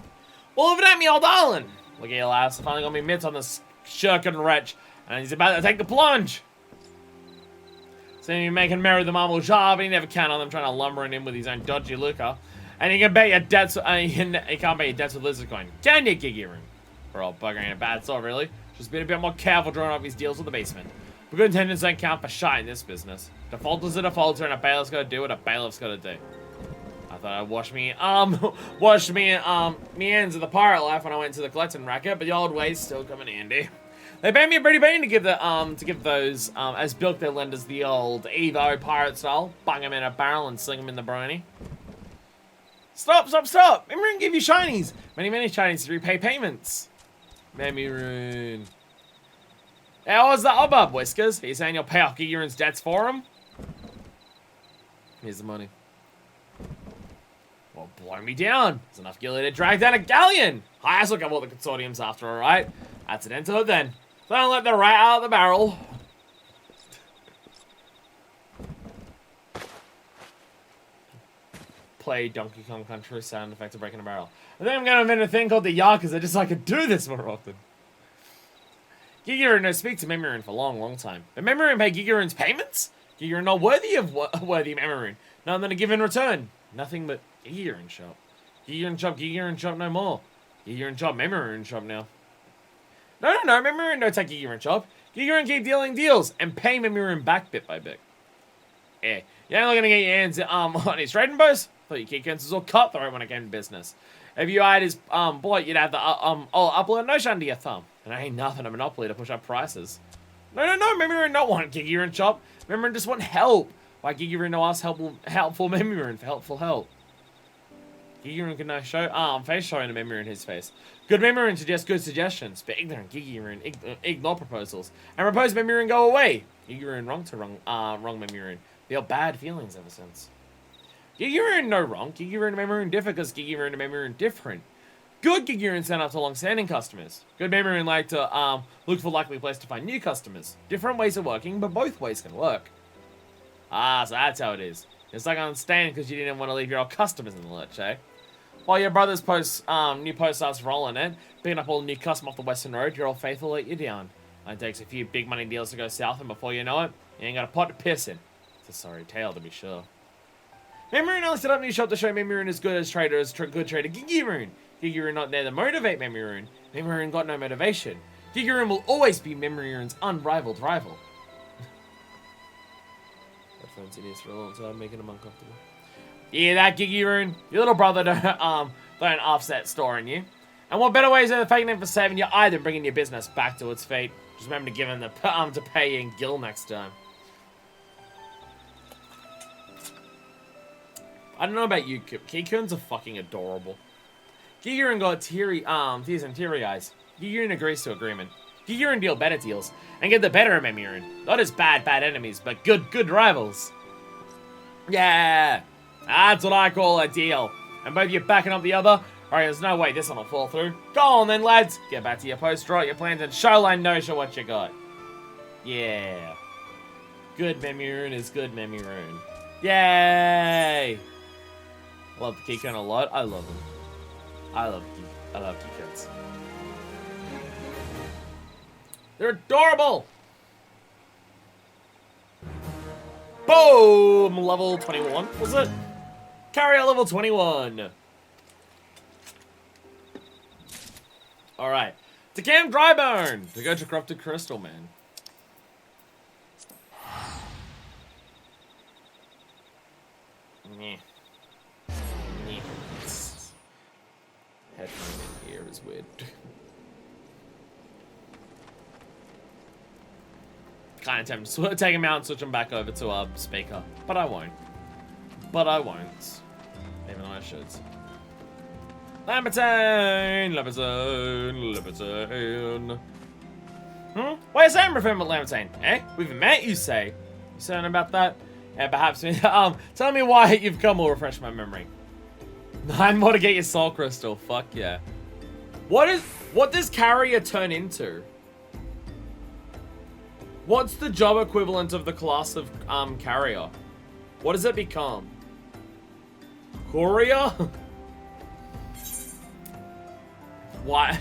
Well, over at me, old darling. Look at your lass. I finally got me mitts on this shirking wretch, and he's about to take the plunge. So you're making merry with the marble jar, but he never count on them trying to lumber him with his own dodgy lucre. And you can bet your debts, you can't bet your debts with lizard coin. Can you, Gigi Room? We're all buggering a bad sort, really. Just been a bit more careful drawing up his deals with the basement. But good intentions don't count for shite in this business. Defaulter's a defaulter, and a bailiff's gotta do what a bailiff's gotta do. I thought I'd wash me ends of the pirate life when I went to the collecting racket, but the old ways still come in handy. They paid me a pretty penny to give those as bilk their lenders the old Evo pirate style, bung them in a barrel and sling them in the brony. Stop! Memrune give you shinies. Many shinies to repay payments. Memrune. How was the hubbub, Whiskers? Are you saying you'll pay off Gigerune's debts for him? Here's the money. Well, blow me down. There's enough gilly to drag down a galleon. Highest look at what the consortium's after, alright? That's an end to it then. Don't let the rat out of the barrel. Play Donkey Kong Country sound effect of breaking a barrel. I think I'm going to invent a thing called the Yakas. I just like to do this more often. Gigerune no speak to Memrune for a long time. But Memrune pay Gigerune's payments? Gigerune not worthy of Memrune. Nothing to give in return. Nothing but Gigerune shop. Gigerune shop no more. Gigerune shop, Memrune shop now. No, Memrune no take Gigerune shop. Gigerune keep dealing deals and pay Memrune back bit by bit. Yeah, you're only gonna get your hands on his trading post. Thought your key counts was all cutthroat when it came to business. If you had his bloke, you'd have the upload notion under your thumb. And I ain't nothing a monopoly to push up prices. No, Memrune not want Gigerune shop. Memrune just want help. Why Gigerune no ask helpful Memrune for helpful help. Gigerune can no show face showing to Memrune his face. Good Memrune suggests good suggestions, but ignorant Gigerune ignore proposals. And propose Memrune go away. Gigerune wrong Memrune. Feel bad feelings ever since. Gigerune no wrong. Gigerune and Memrune differ because Gigerune and Memrune different. Good Gigerune stand up to long-standing customers. Good Memrune like to look for likely place to find new customers. Different ways of working, but both ways can work. So that's how it is. It's like I'm staying because you didn't want to leave your old customers in the lurch, eh? While your brother's new post starts rolling in, picking up all the new custom off the Western Road, your old faithful let you down. It takes a few big money deals to go south, and before you know it, you ain't got a pot to piss in. It's a sorry tale, to be sure. Memrune only set up a new shop to show Memrune as good as good trader Gigerune. Gigerune not there to motivate Memrune. Memrune got no motivation. Gigerune will always be Memrune's unrivaled rival. I've fancied this for a long time, making him uncomfortable. Yeah, that Gigerune. Your little brother don't offset storing you. And what better ways than thanking him for saving you either bringing your business back to its feet. Just remember to give him the to pay in gil next time. I don't know about you, Keycoons are fucking adorable. Gigerune got tears and teary eyes. Gigerune agrees to agreement. Gigerune deal better deals and get the better of Memrune. Not as bad enemies, but good rivals. Yeah, that's what I call a deal. And both you backing up the other. Alright, there's no way this one will fall through. Go on then, lads. Get back to your post, draw out your plans, and show Landosha what you got. Yeah. Good Memrune is good Memrune. Yay! I love the Keycone a lot. I love him. I love Keycones. They're adorable! Boom! Level 21, was it? Carrier level 21. Alright. To Camp Drybone! To go to Corrupted Crystal, man. Meh. Headphone in here is weird. Kind of tempted to take him out and switch him back over to a speaker, but I won't. Even though I should. Lambertine! Why is that referring to Lambertine? Eh? We've met, you say? You certain about that? Yeah, perhaps. Tell me why you've come will refresh my memory. 9 more to get your soul crystal. Fuck yeah. What does carrier turn into? What's the job equivalent of the class of carrier? What does it become? Courier? Why?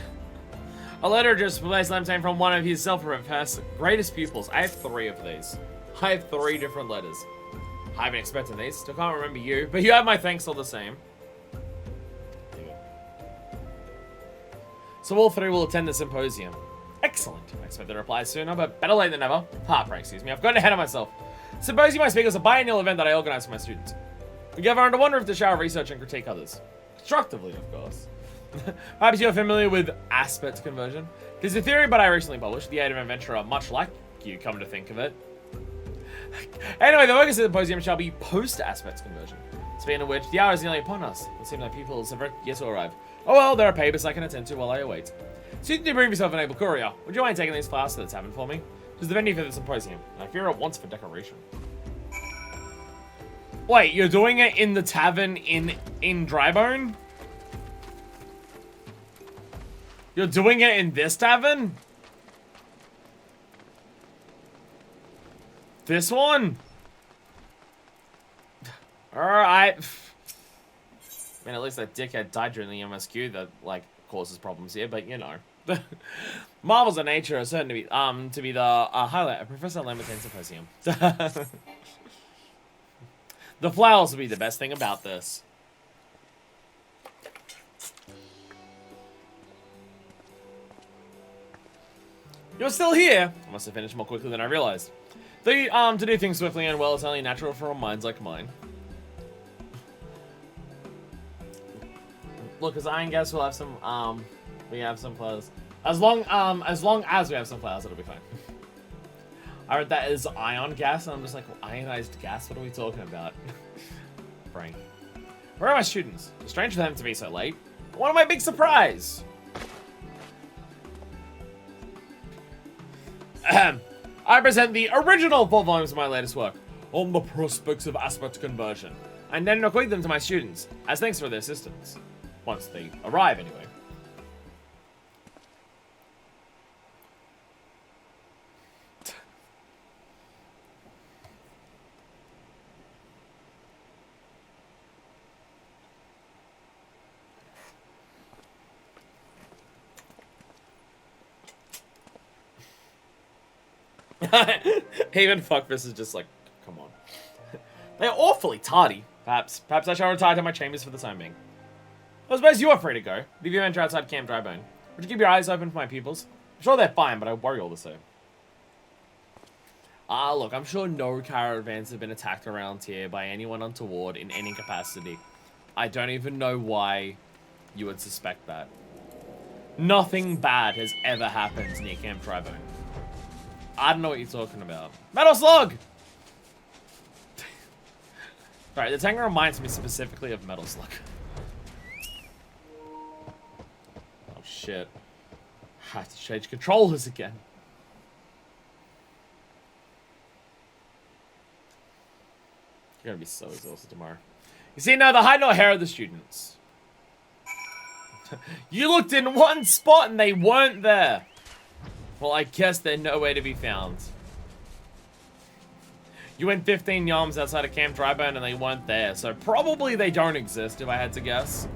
A letter just replaced Lamtane from one of his self-professed greatest pupils. I have 3 of these. I have 3 different letters. I haven't expected these. Still can't remember you, but you have my thanks all the same. So all 3 will attend the symposium. Excellent. I expect the reply sooner, but better late than never. Excuse me. I've gotten ahead of myself. Symposium I speak is a biennial event that I organize for my students. We gather under one roof to share research and critique others. Constructively, of course. Perhaps you're familiar with aspect conversion. There's a theory, but I recently published, the aid of an adventurer, much like you, come to think of it. Anyway, the focus of the symposium shall be post-aspect conversion. Speaking of which, the hour is nearly upon us. It seems like people have yet to arrive. Oh well, there are papers I can attend to while I await. So you need to bring yourself an able courier. Would you mind taking these flowers to the tavern for me? This is the venue for the symposium, and I fear it wants for decoration. Wait, you're doing it in the tavern in Drybone? You're doing it in this tavern? This one? Alright. I mean, at least that dickhead died during the MSQ that, like, causes problems here, but you know. Marvels of nature are certain to be the highlight of Professor Lambertane's symposium. The flowers will be the best thing about this. You're still here! I must have finished more quickly than I realized. To do things swiftly and well is only natural for minds like mine. Look, as iron gas, we'll have some, we have some flowers. As long as we have some flowers, it'll be fine. I read that as ion gas, and I'm just like, well, ionized gas? What are we talking about? Brain. Where are my students? Strange for them to be so late. What am my big surprise? I present the original 4 volumes of my latest work on the prospects of aspect conversion, and then bequeath them to my students as thanks for their assistance. Once they arrive, anyway. Even Fuckfist is just like, come on. They're awfully tardy. Perhaps I shall retire to my chambers for the time being. I suppose you are free to go. Leave your venture outside Camp Drybone. Would you keep your eyes open for my pupils? I'm sure they're fine, but I worry all the same. Look, I'm sure no caravans have been attacked around here by anyone untoward in any capacity. I don't even know why you would suspect that. Nothing bad has ever happened near Camp Drybone. I don't know what you're talking about. Metal Slug! Alright, the tank reminds me specifically of Metal Slug. Oh shit. I have to change controllers again. You're gonna be so exhausted tomorrow. You see, now the hide nor hair of the students. You looked in one spot and they weren't there. Well, I guess they're nowhere to be found. You went 15 yalms outside of Camp Drybone and they weren't there, so probably they don't exist, if I had to guess.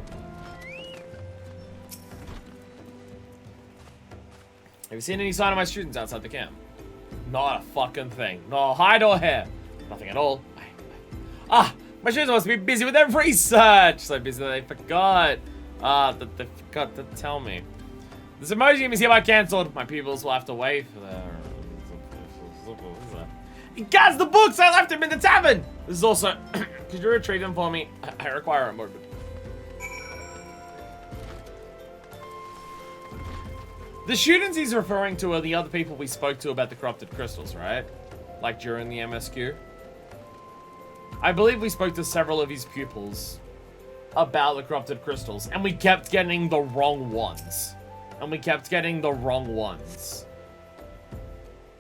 Have you seen any sign of my students outside the camp? Not a fucking thing. No hide or hair. Nothing at all. My students must be busy with their research. So busy that they forgot. That they forgot to tell me. The symposium is hereby cancelled. My pupils will have to wait for their... Guys, the books! I left them in the tavern! This is also... Could you retrieve them for me? I require a moment. The students he's referring to are the other people we spoke to about the corrupted crystals, right? Like during the MSQ. I believe we spoke to several of his pupils about the corrupted crystals, and we kept getting the wrong ones.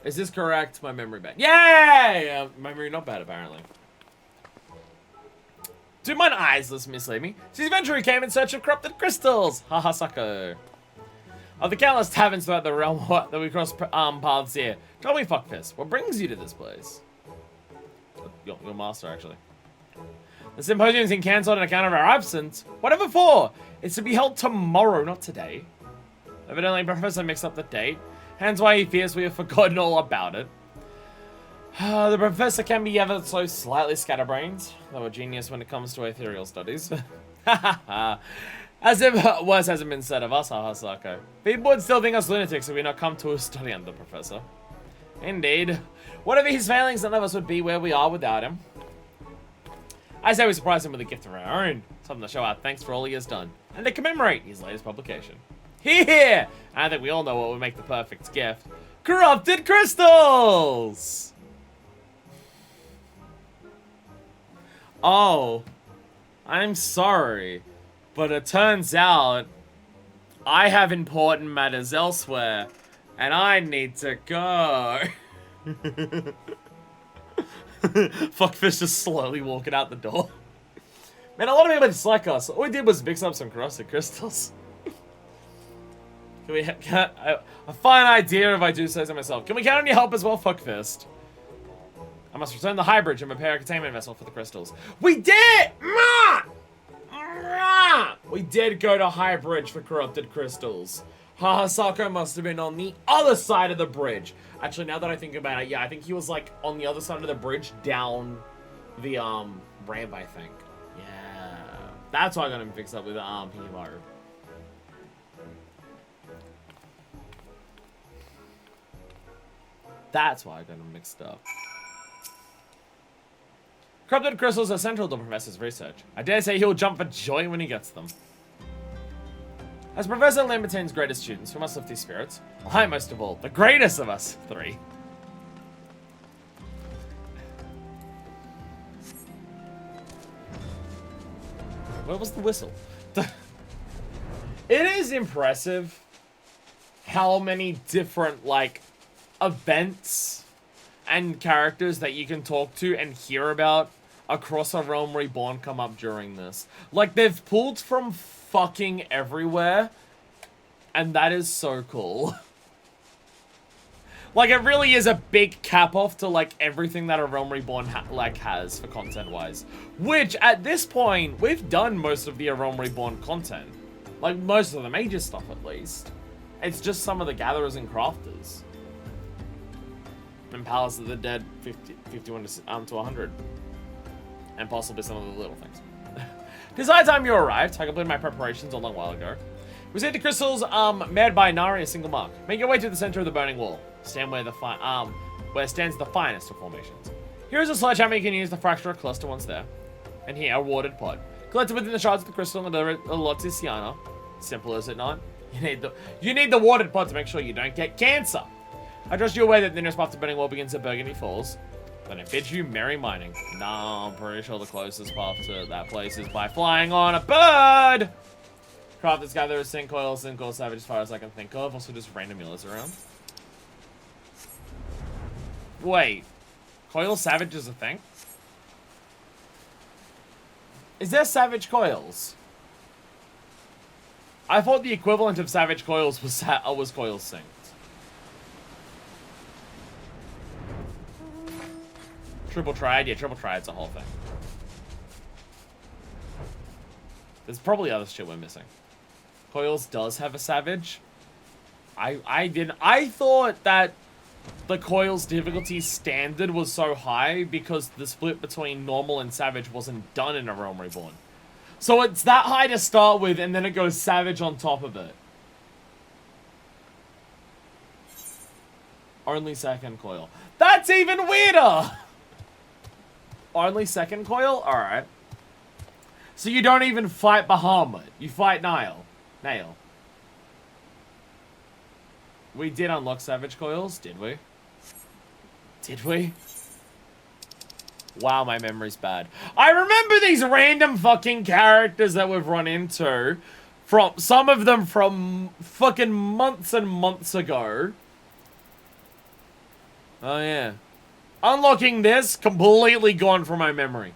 Is this correct? My memory bad. Yay! Memory not bad, apparently. Do mine eyes mislead me? This adventurer came in search of corrupted crystals. Haha, sucker. Of the countless taverns throughout the realm that we cross paths here, tell me, Fuckfist, what brings you to this place? Your master, actually. The symposium's been cancelled on account of our absence. Whatever for? It's to be held tomorrow, not today. Evidently, Professor mixed up the date, hence why he fears we have forgotten all about it. The Professor can be ever so slightly scatterbrained, though a genius when it comes to ethereal studies. As if worse hasn't been said of us, Sako. People would still think us lunatics if we not come to a study under the Professor. Indeed. Whatever his failings, none of us would be where we are without him. I say we surprise him with a gift of our own, something to show our thanks for all he has done, and to commemorate his latest publication. Here! I think we all know what would make the perfect gift. Corrupted crystals! Oh, I'm sorry, but it turns out I have important matters elsewhere, and I need to go. Fuckfish just slowly walking out the door. Man, a lot of people dislike us. All we did was mix up some corrupted crystals. Can we a fine idea if I do say so myself. Can we count on your help as well, Fuckfist? I must return the high bridge and prepare a containment vessel for the crystals. We did! We did go to high bridge for corrupted crystals. Sako must have been on the other side of the bridge. Actually, now that I think about it, yeah, I think he was like on the other side of the bridge down the ramp, I think. Yeah. That's why I got him fixed up with Hilo. That's why I got him mixed up. Corrupted crystals are central to Professor's research. I dare say he'll jump for joy when he gets them. As Professor Lambertine's greatest students, we must lift these spirits. I, most of all, the greatest of us three. Where was the whistle? It is impressive how many different, like, events and characters that you can talk to and hear about across A Realm Reborn come up during this. Like, they've pulled from fucking everywhere, and that is so cool. Like, it really is a big cap off to, like, everything that A Realm Reborn has for content-wise. Which, at this point, we've done most of the A Realm Reborn content. Like, most of the major stuff, at least. It's just some of the Gatherers and Crafters. And Palace of the Dead 51 to 100. And possibly some of the little things. Besides time you arrived, I completed my preparations a long while ago. Received the crystals made by Nari a single mark. Make your way to the center of the burning wall. Stand where stands the finest of formations. Here's a sledgehammer you can use to fracture a cluster once there. And here, a warded pod. Collected within the shards of the crystal and deliver it to Lotisiana. Simple, is it not? You need the warded pod to make sure you don't get cancer. I trust you're aware that the nearest path to burning wall begins at Burgundy Falls. Then I bid you merry mining. Nah, I'm pretty sure the closest path to that place is by flying on a bird! Crafters gather a Sincoil Savage as far as I can think of. Also just random millers around. Wait. Coil Savage is a thing? Is there Savage Coils? I thought the equivalent of Savage Coils was Coil Synced. Triple Triad? Yeah, Triple Triad's a whole thing. There's probably other shit we're missing. Coils does have a Savage. I thought that the Coils difficulty standard was so high because the split between normal and Savage wasn't done in A Realm Reborn. So it's that high to start with, and then it goes Savage on top of it. Only second coil. That's even weirder! Only second coil? Alright. So you don't even fight Bahamut. You fight Nail. We did unlock Savage Coils, did we? Did we? Wow, my memory's bad. I remember these random fucking characters that we've run into. Some of them from fucking months and months ago. Oh, yeah. Unlocking this, completely gone from my memory.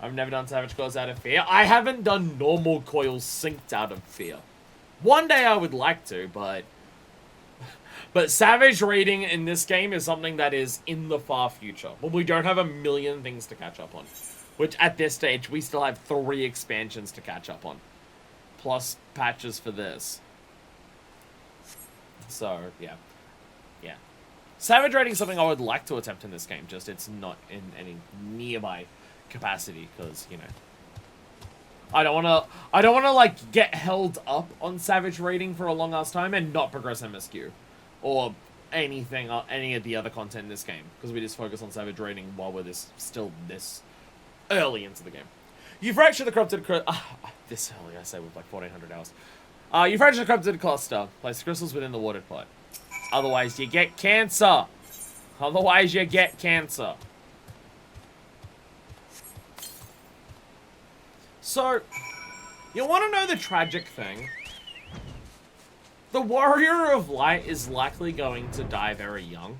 I've never done Savage Coils out of fear. I haven't done normal coils synced out of fear. One day I would like to, but Savage raiding in this game is something that is in the far future. But we don't have a million things to catch up on. Which, at this stage, we still have 3 expansions to catch up on. Plus patches for this. So, yeah. Yeah. Savage rating is something I would like to attempt in this game, just it's not in any nearby capacity, because, you know, I don't want to, like, get held up on Savage rating for a long-ass time and not progress MSQ. Or anything, any of the other content in this game. Because we just focus on Savage rating while we're still this early into the game. You fracture the corrupted... this early, I say, with like 1,400 hours. You fracture the corrupted cluster. Place crystals within the water plate. Otherwise, you get cancer. Otherwise, you get cancer. So, you want to know the tragic thing? The Warrior of Light is likely going to die very young.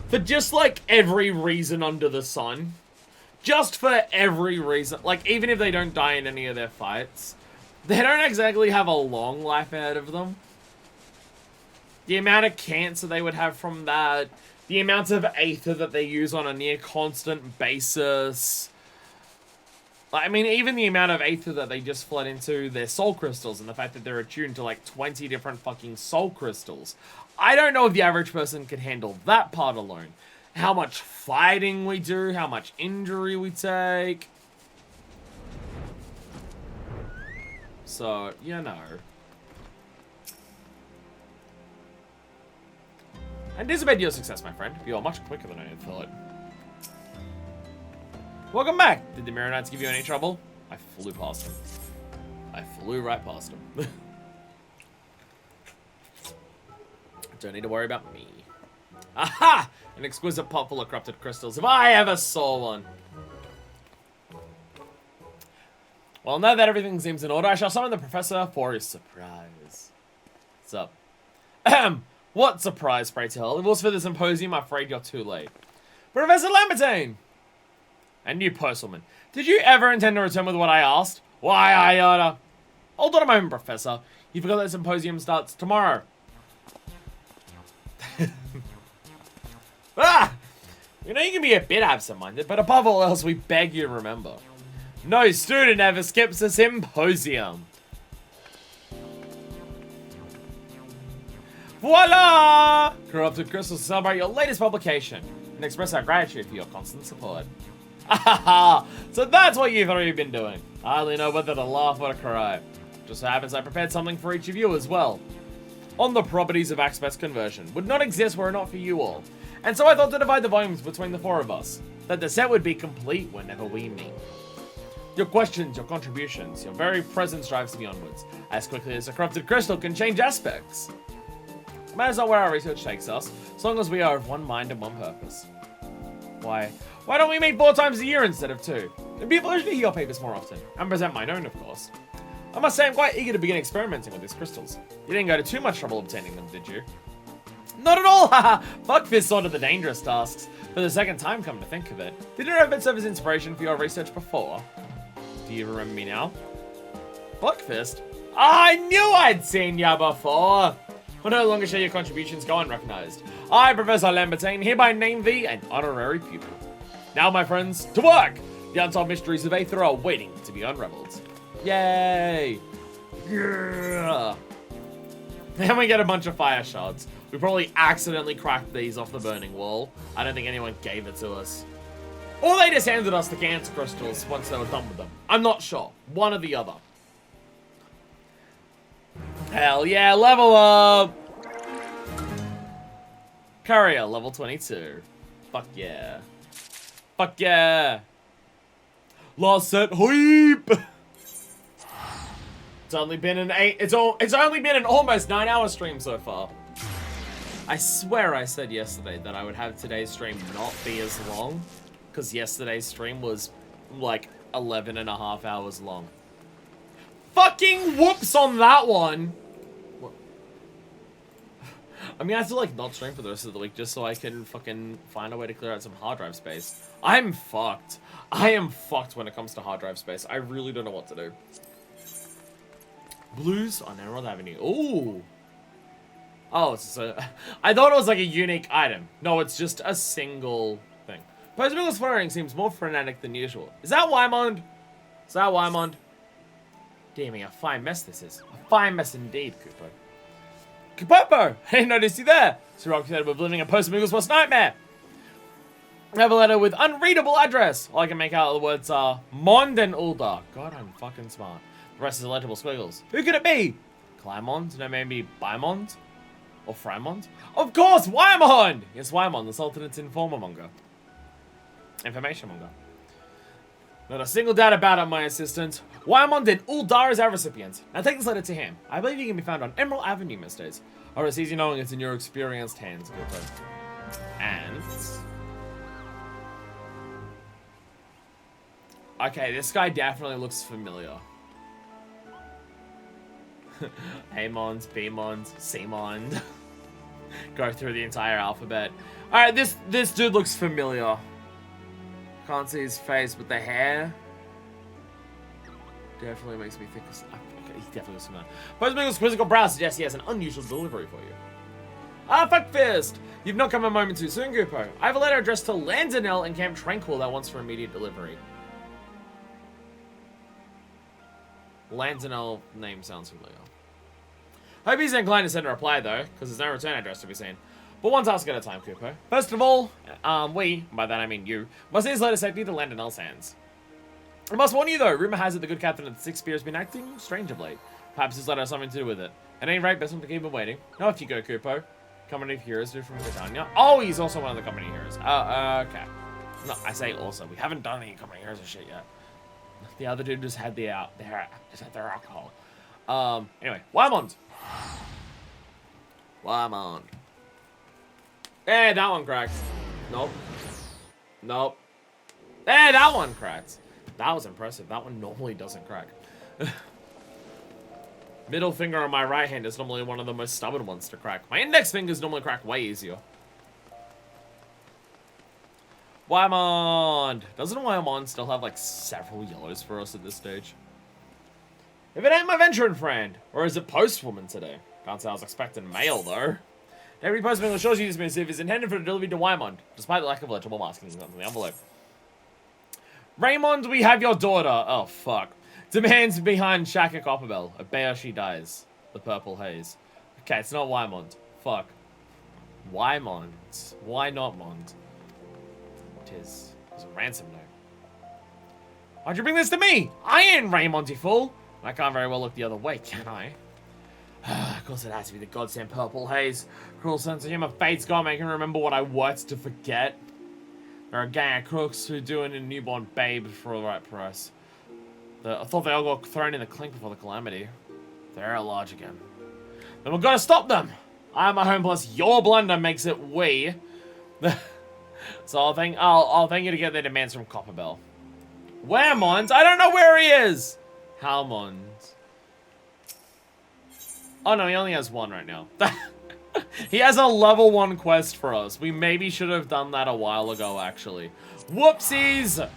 For just, like, every reason under the sun. Just for every reason. Like, even if they don't die in any of their fights, they don't exactly have a long life ahead of them. The amount of cancer they would have from that. The amount of aether that they use on a near constant basis. I mean, even the amount of aether that they just flood into their soul crystals and the fact that they're attuned to like 20 different fucking soul crystals. I don't know if the average person could handle that part alone. How much fighting we do, how much injury we take. So, you know. Anticipate your success, my friend. You are much quicker than I had thought. Welcome back! Did the Mirror Knights give you any trouble? I flew past them. I flew right past them. Don't need to worry about me. Aha! An exquisite pot full of corrupted crystals. If I ever saw one. Well, now that everything seems in order, I shall summon the Professor for his surprise. What's up? Ahem! What surprise, pray tell? If it was for the symposium, I'm afraid you're too late. Professor Lambertine! And you, postwoman. Did you ever intend to return with what I asked? Why, I oughta... Hold on a moment, Professor. You forgot that symposium starts tomorrow. Ah! You know, you can be a bit absent-minded, but above all else, we beg you to remember. No student ever skips a symposium. Voila! Corrupted Crystals to celebrate your latest publication and express our gratitude for your constant support. Ahaha! So that's what you three have been doing. I hardly know whether to laugh or to cry. Just so happens I prepared something for each of you as well. On the properties of Axpat's conversion would not exist were it not for you all. And so I thought to divide the volumes between the four of us. That the set would be complete whenever we meet. Your questions, your contributions, your very presence drives me onwards. As quickly as a corrupted crystal can change aspects. Matters not where our research takes us, as long as we are of one mind and one purpose. Why don't we meet 4 times a year instead of 2? It'd be a pleasure to hear your papers more often, and present mine own, of course. I must say I'm quite eager to begin experimenting with these crystals. You didn't go to too much trouble obtaining them, did you? Not at all, haha! Buckfist sorted the dangerous tasks. For the second time, come to think of it. Did your efforts serve as inspiration for your research before? Do you remember me now? Buckfist? I knew I'd seen ya before! Will no longer share your contributions go unrecognized. I, Professor Lambertine, hereby name thee an honorary pupil. Now, my friends, to work! The unsolved mysteries of Aether are waiting to be unraveled. Yay! Yeah. And we get a bunch of fire shards. We probably accidentally cracked these off the burning wall. I don't think anyone gave it to us. Or they just handed us the cancer crystals once they were done with them. I'm not sure. One or the other. Hell yeah, level up! Courier, level 22. Fuck yeah. Fuck yeah. Last set, hype! It's only been an almost 9-hour stream so far. I swear I said yesterday that I would have today's stream not be as long, because yesterday's stream was like 11.5 hours long. Fucking whoops on that one! What? I'm gonna have to like not stream for the rest of the week just so I can fucking find a way to clear out some hard drive space. I'm fucked. I am fucked when it comes to hard drive space. I really don't know what to do. Blues on Emerald Avenue. Ooh. Oh, it's I thought it was like a unique item. No, it's just a single thing. Postmilla's firing seems more frenetic than usual. Is that Wymond? Is that Wymond? Dear me, a fine mess this is. A fine mess indeed, Kupo. Kupopo! I didn't notice you there. Sir Rock said we're living a post-Moogle's worst nightmare. I have a letter with unreadable address. All I can make out of the words are Mond and Uldar. God, I'm fucking smart. The rest is illegible squiggles. Who could it be? Clymond? No, maybe Bymond? Or Frymond? Of course, Wymond! Yes, Wymond, the Sultanate's informer monger. Information monger. Not a single doubt about it, my assistant. Wymond and Uldar is our recipient. Now take this letter to him. I believe he can be found on Emerald Avenue, Misters. Or it's easy knowing it's in your experienced hands, Kupo. And... okay, this guy definitely looks familiar. A-Mond, B-Mond, C-Mond. Go through the entire alphabet. Alright, this dude looks familiar. Can't see his face, but the hair definitely makes me think of... okay, he definitely looks familiar. Post Quizzical Brow suggests he has an unusual delivery for you. Ah, fuck fist! You've not come a moment too soon, Gupo. I have a letter addressed to Landonell in Camp Tranquil that wants for immediate delivery. Landonell name sounds familiar. Hope he's inclined to send a reply, though, because there's no return address to be seen. But one task at a time, Kupo. First of all, we, by that I mean you, must see this letter safely to Landonell's hands. I must warn you, though, rumor has it the good captain of the Sixth Spear has been acting strange of late. Perhaps this letter has something to do with it. At any rate, best one to keep him waiting. Now if you go, Kupo. Company of heroes do from Britannia. Oh, he's also one of the company heroes. Okay. No, I say also. We haven't done any company heroes or shit yet. The other dude just had their alcohol. Anyway, Wymond. Wymond. Hey, that one cracked. Nope. Nope. Hey, that one cracked. That was impressive. That one normally doesn't crack. Middle finger on my right hand is normally one of the most stubborn ones to crack. My index fingers normally crack way easier. Wymond! Doesn't Wymond still have like several yellows for us at this stage? If it ain't my venturing friend, or is it postwoman today? Can't say I was expecting mail though. Every postman assures you this missive is intended for delivery to Wymond, despite the lack of legible markings on the envelope. Raymond, we have your daughter. Oh fuck. Demands behind Shaka Copperbell. Obey or she dies. The purple haze. Okay, it's not Wymond. Fuck. Wymond. Why not Mond? It's a ransom note. Why'd you bring this to me? I ain't Raymond, you fool. I can't very well look the other way, can I? Of course it has to be the godsend purple haze. Cruel sense of humor fate's gone, making me remember what I worked to forget. There are a gang of crooks who do in a newborn babe for the right price. I thought they all got thrown in the clink before the calamity. They're at large again. Then we've got to stop them! I am my home plus your blunder makes it we. So I'll thank you to get their demands from Copperbell. Where, Mons? I don't know where he is! How, Mons? Oh no, he only has one right now. He has a level 1 quest for us. We maybe should have done that a while ago, actually. Whoopsies!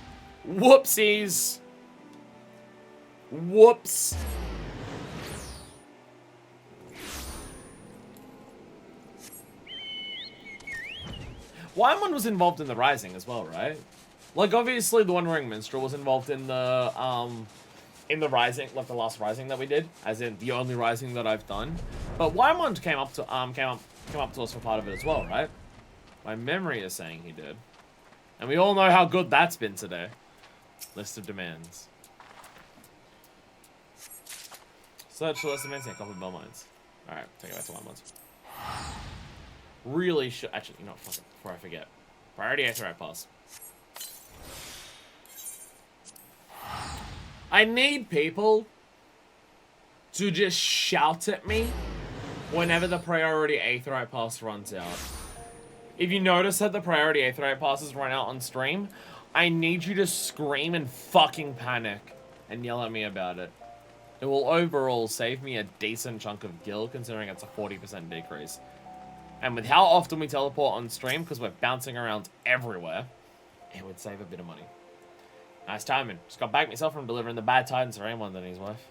Whoopsies! Whoops! Wymond was involved in the Rising as well, right? Like, obviously, the One Ring Minstrel was involved in the Rising, like the last Rising that we did, as in the only Rising that I've done. But Wymond came up to us for part of it as well, right? My memory is saying he did, and we all know how good that's been today. List of demands. Search for list of demands and copy bell mines. All right, take it back to Wymond. Really should actually, you know, fuck it, before I forget. Priority Aetheryte Pass. I need people to just shout at me whenever the priority Aetheryte Pass runs out. If you notice that the priority Aetheryte Passes run out on stream, I need you to scream and fucking panic and yell at me about it. It will overall save me a decent chunk of gil, considering it's a 40% decrease. And with how often we teleport on stream, because we're bouncing around everywhere, it would save a bit of money. Nice timing. Just got back myself from delivering the bad tidings to Raymond and his wife.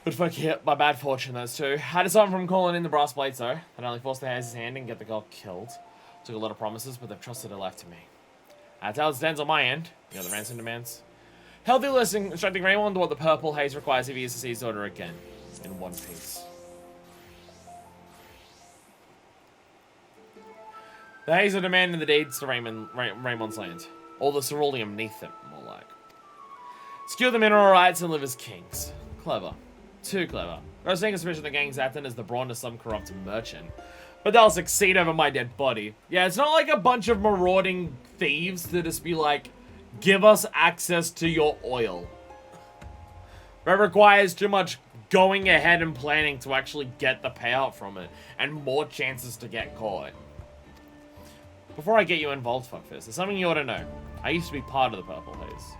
But fuck yeah, my bad fortune, those two. Had to stop him from calling in the brass plates, though. I'd only forced the his hand and get the girl killed. Took a lot of promises, but they've trusted her life to me. That's how it stands on my end. You know, the ransom demands. Healthy listing instructing Raymond what the purple haze requires if he is to see his daughter again. In one piece. The haze are demanding the deeds to Raymond's land. Or the ceruleum neath it, more like. Secure the mineral rights and live as kings. Clever. Too clever. I was taking suspicion the gang's acting as the brawn of some corrupt merchant. But they'll succeed over my dead body. Yeah, it's not like a bunch of marauding thieves to just be like, give us access to your oil. That requires too much going ahead and planning to actually get the payout from it. And more chances to get caught. Before I get you involved, fuckfist, there's something you ought to know. I used to be part of the Purple Haze.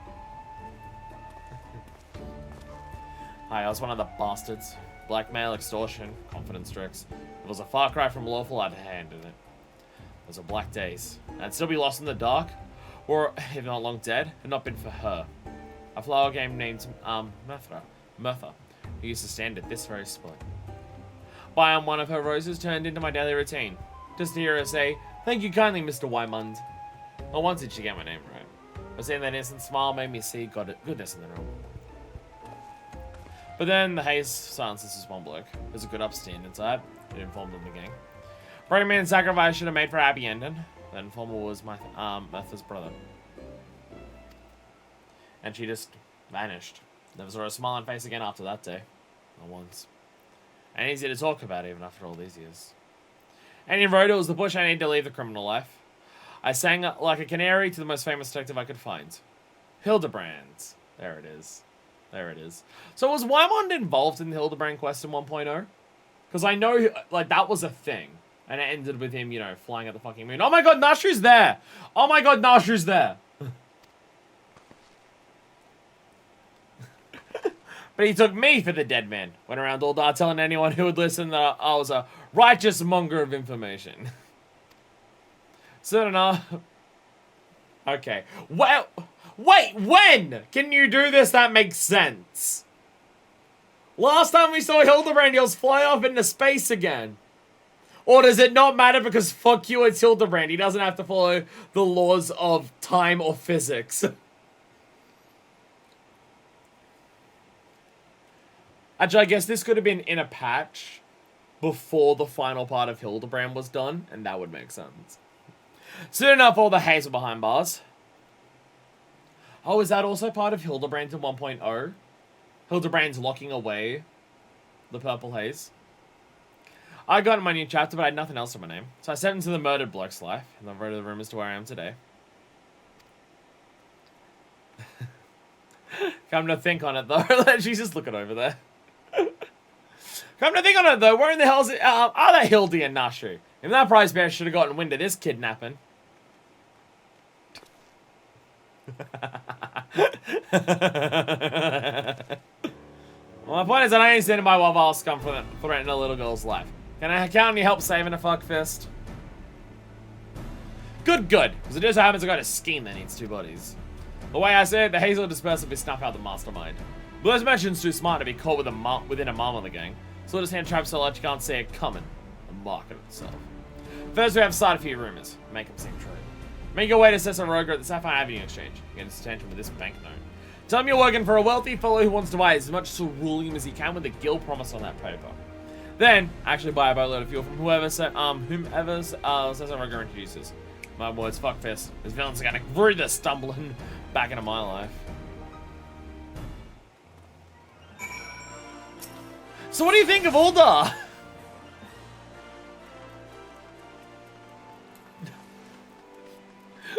Hi, I was one of the bastards. Blackmail, extortion, confidence tricks. It was a far cry from lawful, I'd hand in it. Those were black days. I'd still be lost in the dark, or if not long dead, had not been for her. A flower game named, Mirtha, who used to stand at this very spot. Buying one of her roses turned into my daily routine. Just to hear her say, "Thank you kindly, Mr. Wymond." I wanted to get my name right. But seeing that innocent smile made me see goodness in the room. But then the haze silences this one bloke. There's a good upstand inside. It informed them the gang. Bring me in sacrifice should have made for a happy ending. The informer was my Mirtha's brother. And she just vanished. Never saw a smiling face again after that day. Not once. And easy to talk about even after all these years. And he wrote it was the push I need to leave the criminal life. I sang like a canary to the most famous detective I could find. Hildebrand. There it is. There it is. So was Wymond involved in the Hildebrand quest in 1.0? Because I know, like, that was a thing. And it ended with him, you know, flying at the fucking moon. Oh my god, Nashu's there! Oh my god, Nashu's there! But he took me for the dead man. Went around all day telling anyone who would listen that I was a righteous monger of information. Soon enough. Okay. Well, wait, when can you do this that makes sense? Last time we saw Hildebrand, he was fly off into space again. Or does it not matter because fuck you, it's Hildebrand. He doesn't have to follow the laws of time or physics. Actually, I guess this could have been in a patch before the final part of Hildebrand was done, and that would make sense. Soon enough, all the haze were behind bars. Oh, is that also part of Hildebrand in 1.0? Hildebrand's locking away the purple haze. I got in my new chapter, but I had nothing else in my name. So I stepped into the murdered bloke's life, and I wrote the rumors to where I am today. Come to think on it, though. She's just looking over there. Come to think on it, though, where in the hell is it? Are they Hildy and Nashu? If that prize bear should have gotten wind of this kidnapping. Well, my point is that I ain't standing by while I'll scum threaten a little girl's life. Can I count on your help saving a fuckfist? Good. Because it just happens I got a scheme that needs two bodies. The way I say it, the haze will disperse if we snuff out the mastermind. But those merchants too smart to be caught within a mom of the gang. So we'll just hand traps so large you can't see it coming. And market itself. First, we have to start a few rumors. Make them seem true. Make your way to Cesar Roger at the Sapphire Avenue Exchange. Get his attention with this banknote. Tell him you're working for a wealthy fellow who wants to buy as much ceruleum as he can with the guild promise on that paper. Then, actually buy a boatload of fuel from whomever Cesar Roger introduces. My words, fuckfist. His villains are gonna brew the stumbling back into my life. So what do you think of Ulda?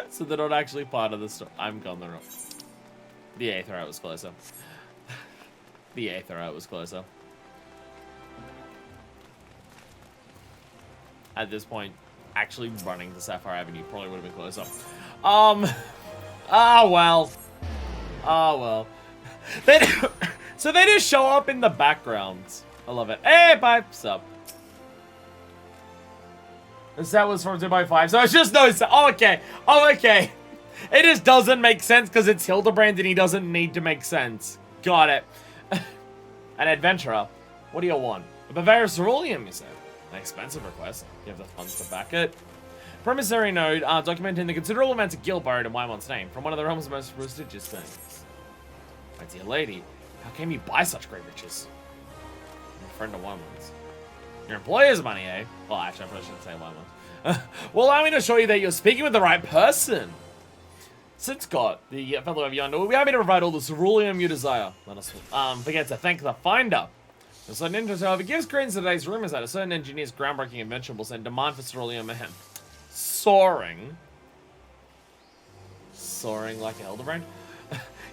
So they're not actually part of the story. I'm gone the wrong. The Aetherite was closer. The Aetherite was closer. At this point, actually running to Sapphire Avenue probably would have been closer. Ah well. Ah well. So they just show up in the background. I love it. Hey, pipes up. That was from 2x5, so it's just no. Oh, okay. Oh, okay. It just doesn't make sense because it's Hildebrand and he doesn't need to make sense. Got it. An adventurer. What do you want? A Bavaria ceruleum, you said. An expensive request. You have the funds to back it. Promissory note documenting the considerable amount of guild borrowed in Wymond's name from one of the realm's most prestigious things. My dear lady, how came you buy such great riches? I'm a friend of Wyman's. Your employer's money, eh? Well, actually, I probably shouldn't say Wyman's. Well, allow me to assure you that you're speaking with the right person. Since God, the fellow over yonder, will be happy to provide all the ceruleum you desire. Let us forget to thank the finder. The certain interest, however, gives credence to today's rumors that a certain engineer's groundbreaking invention will send demand for ceruleum and soaring. Soaring like a Hildebrand?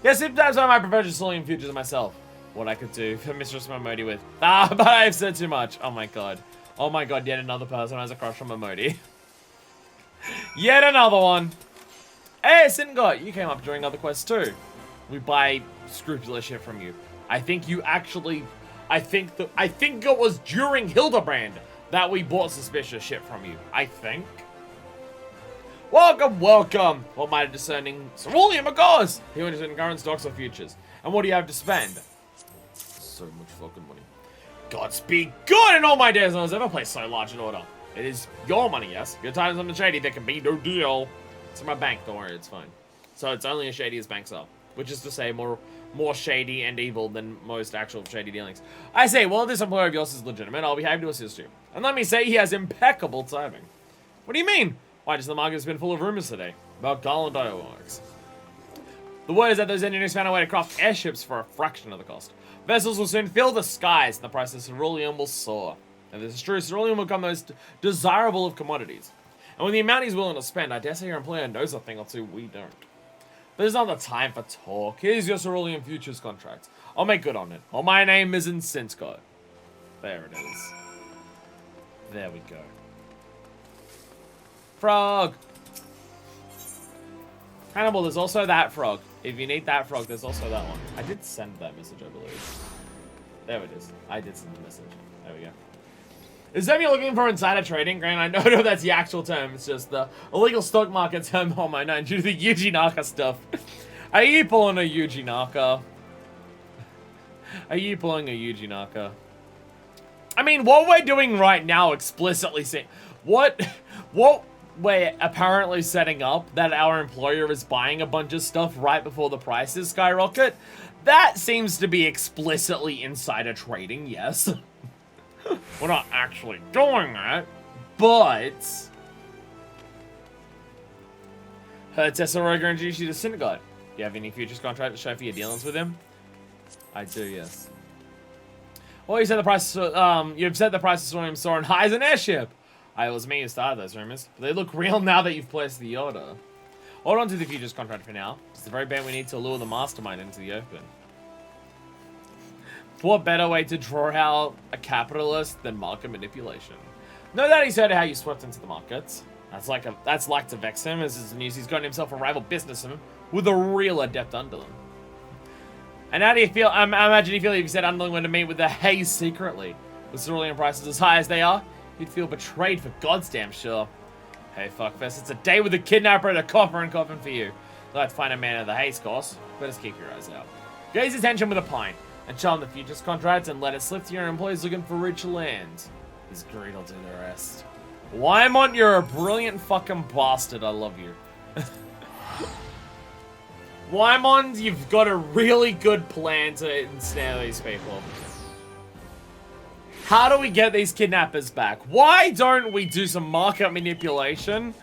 Yes, if that's why I prefer ceruleum futures myself. What I could do for Mistress Momodi with. But I've said too much. Oh my god. Oh my god, yet another person has a crush on Momodi. Yet another one. Hey, Singot, you came up during other quests too. We buy scrupulous shit from you. I think you actually... I think it was during Hildebrand that we bought suspicious shit from you. I think. Welcome, welcome. What might a discerning ceruleum of course? He went in current stocks or futures. And what do you have to spend? So much fucking money. Godspeed good in all my days. I was ever placed so large in order. It is your money, yes. Your time is on the shady. There can be no deal. It's in my bank. Don't worry, it's fine. So it's only as shady as banks are, which is to say more shady and evil than most actual shady dealings. I say, well, this employer of yours is legitimate. I'll be happy to assist you. And let me say, he has impeccable timing. What do you mean? Why, just the market has been full of rumors today about Garland Ironworks. The word is that those engineers found a way to craft airships for a fraction of the cost. Vessels will soon fill the skies, and the price of ceruleum will soar. If this is true, ceruleum will become the most desirable of commodities. And with the amount he's willing to spend, I dare say your employer knows a thing or two we don't. But there's not the time for talk. Here's your ceruleum futures contract. I'll make good on it. Oh, my name isn't Sinscott. There it is. There we go. Frog! Hannibal, there's also that frog. If you need that frog, there's also that one. I did send that message, I believe. There it is. I did send the message. There we go. Is that me looking for insider trading? Grant, I know that's the actual term. It's just the illegal stock market term on my name due to the Yuji Naka stuff. Are you pulling a Yuji Naka? Are you pulling a Yuji Naka? I mean, what we're doing right now explicitly saying... What we're apparently setting up, that our employer is buying a bunch of stuff right before the prices skyrocket, that seems to be explicitly insider trading, yes. We're not actually doing that, but... Her Tesseraga introduced you to Synagogue. Do you have any futures contract to show for your dealings with him? I do, yes. Well, you said the price, you've said the price of ceruleum soaring high as an airship. It was me who started those rumors. But they look real now that you've placed the order. Hold on to the futures contract for now. It's the very bait we need to lure the mastermind into the open. What better way to draw out a capitalist than market manipulation? No doubt he's heard how you swept into the markets. That's like to vex him, as his news he's gotten himself a rival businessman with a real adept under them. And how do you feel? I imagine you feel if you said underling went to meet with the Haze secretly. With ceruleum prices as high as they are, you'd feel betrayed for God's damn sure. Hey, fuckfest, it's a day with a kidnapper and a coffer and coffin for you. Let's find a man of the Haze course. Better keep your eyes out. Gaze attention with a pint, and show him the futures contract and let it slip to your employees looking for rich land. His greed will do the rest. Wymont, you're a brilliant fucking bastard. I love you. Wymont, you've got a really good plan to ensnare these people. How do we get these kidnappers back? Why don't we do some market manipulation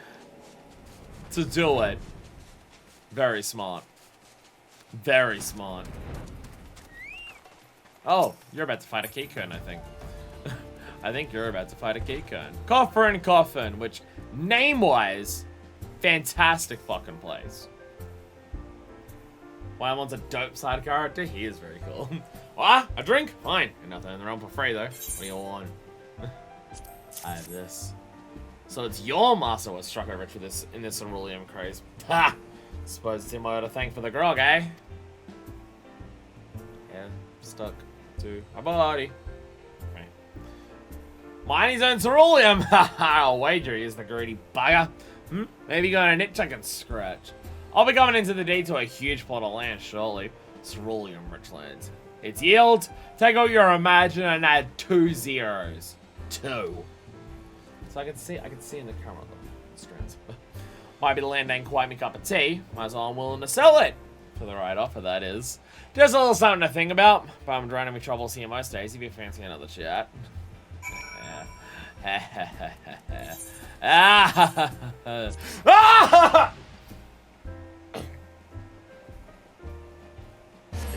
to do it? Very smart. Very smart. Oh, you're about to fight a Keycone, I think. I think you're about to fight a Keycone. Coffer and Coffin, which, name-wise, fantastic fucking place. Wymont's a dope side character. He is very cool. What? A drink? Fine. Got nothing in the realm for free, though. What do you want? I have this. So it's your master was struck rich with this in this ceruleum craze. Ha! Suppose it's him I ought to thank for the grog, eh? Yeah, stuck to a body. Okay. Mine his own ceruleum! Haha, I'll wager he is the greedy bugger. Maybe you got an itch I can scratch. I'll be coming into the day to a huge plot of land shortly. Ceruleum rich lands. Its yield, take out your imagine and add 2 zeros. 2. So I can see in the camera the strands. Might be the land ain't quite my cup of tea. Might as well I'm willing to sell it. For the right offer, that is. Just a little something to think about. But I'm drowning with troubles here most days. If you fancy another chat. It's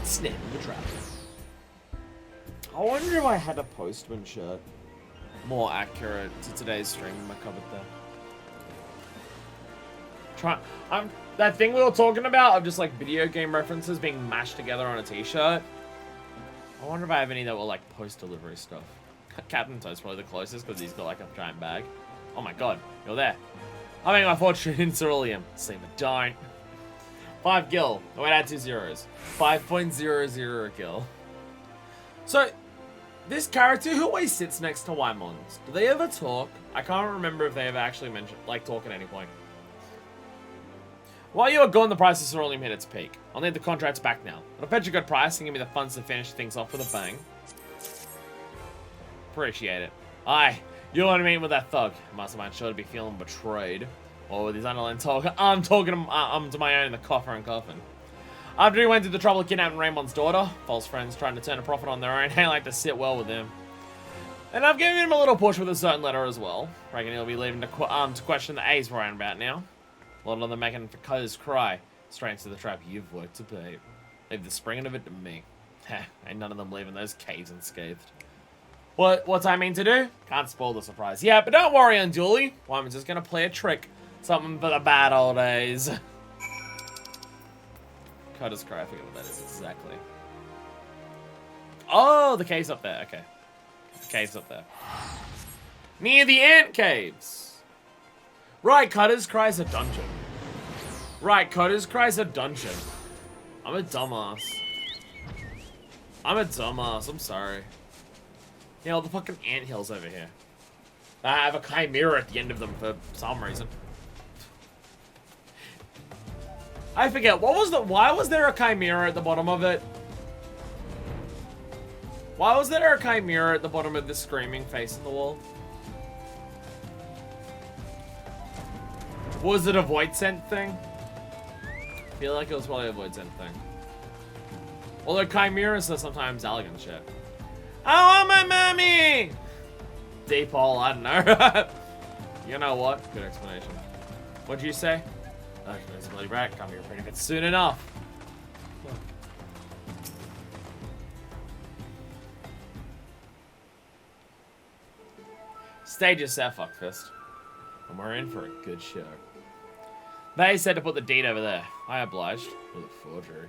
snapping the trap. I wonder if I had a postman shirt. More accurate to today's stream in my cupboard there. That thing we were talking about of just like video game references being mashed together on a t-shirt. I wonder if I have any that were like post-delivery stuff. Captain Toad's probably the closest because he's got like a giant bag. Oh my god, you're there. I make my fortune in ceruleum. Sleep it, don't. 5 gil. Oh, wait, add 2 zeros. 5.00 gil. So, this character who always sits next to Wymons, do they ever talk? I can't remember if they ever actually mention, like, talk at any point. While you are gone, the price of ceruleum hit its peak. I'll need the contracts back now. I'll bet you a good price and give me the funds to finish things off with a bang. Appreciate it. Aye, you want to meet with that thug. Mastermind sure to be feeling betrayed. Or with his underling talk, I'm talking to my own in the coffer and coffin. After he went through the trouble of kidnapping Raymond's daughter, false friends trying to turn a profit on their own, ain't like to sit well with him. And I've given him a little push with a certain letter as well. Reckon he'll be leaving to question the A's we're on about now. A lot of them making for cuz cry. Straight into the trap you've worked to pay. Leave the springing of it to me. Heh, ain't none of them leaving those caves unscathed. What's I mean to do? Can't spoil the surprise. Yeah, but don't worry, unduly. I'm just gonna play a trick. Something for the bad old days. Cuz cry, I forget what that is exactly. Oh, the cave's up there, okay. The cave's up there. Near the ant caves. Right, Cutter's Cry's a dungeon. Right, Cutter's Cry's a dungeon. I'm a dumbass. I'm sorry. You know, the fucking anthills over here. I have a chimera at the end of them for some reason. I forget, why was there a chimera at the bottom of it? Why was there a chimera at the bottom of the screaming face in the wall? Was it a void scent thing? I feel like it was probably a void scent thing. Although chimeras are sometimes elegant shit. I want my mommy! Deep hole, I don't know. You know what? Good explanation. What'd you say? Oh, it's bloody rat. Come here, pretty good soon enough. Look. Stage is set, fuckfist. And we're in for a good show. They said to put the deed over there. I obliged. With a forgery.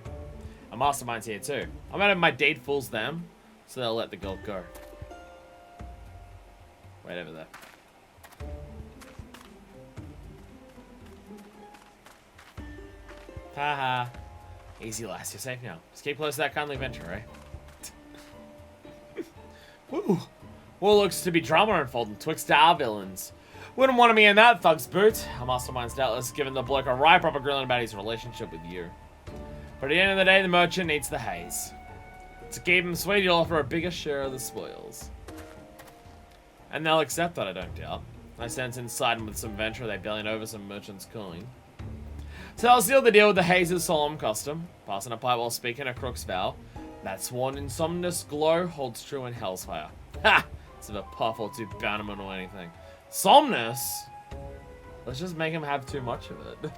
A mastermind's here too. I'm gonna have my deed fools them, so they'll let the girl go. Wait over there. Haha. Easy lass, you're safe now. Just keep close to that kindly venture, eh? Woo. Well, looks to be drama unfolding twixt our villains. Wouldn't want to be in that thug's boot. A mastermind's doubtless giving the bloke a right proper grilling about his relationship with you. But at the end of the day, the merchant needs the haze. To keep him sweet, you'll offer a bigger share of the spoils. And they'll accept that, I don't doubt. I sense inside them with some venture, they bellying over some merchant's coin. So I'll seal the deal with the Haze's solemn custom. Passing a pipe while speaking a crook's vow. That sworn insomnus glow holds true in hell's fire. Ha! It's of a puff or two bannerman or anything. Somnus? Let's just make him have too much of it.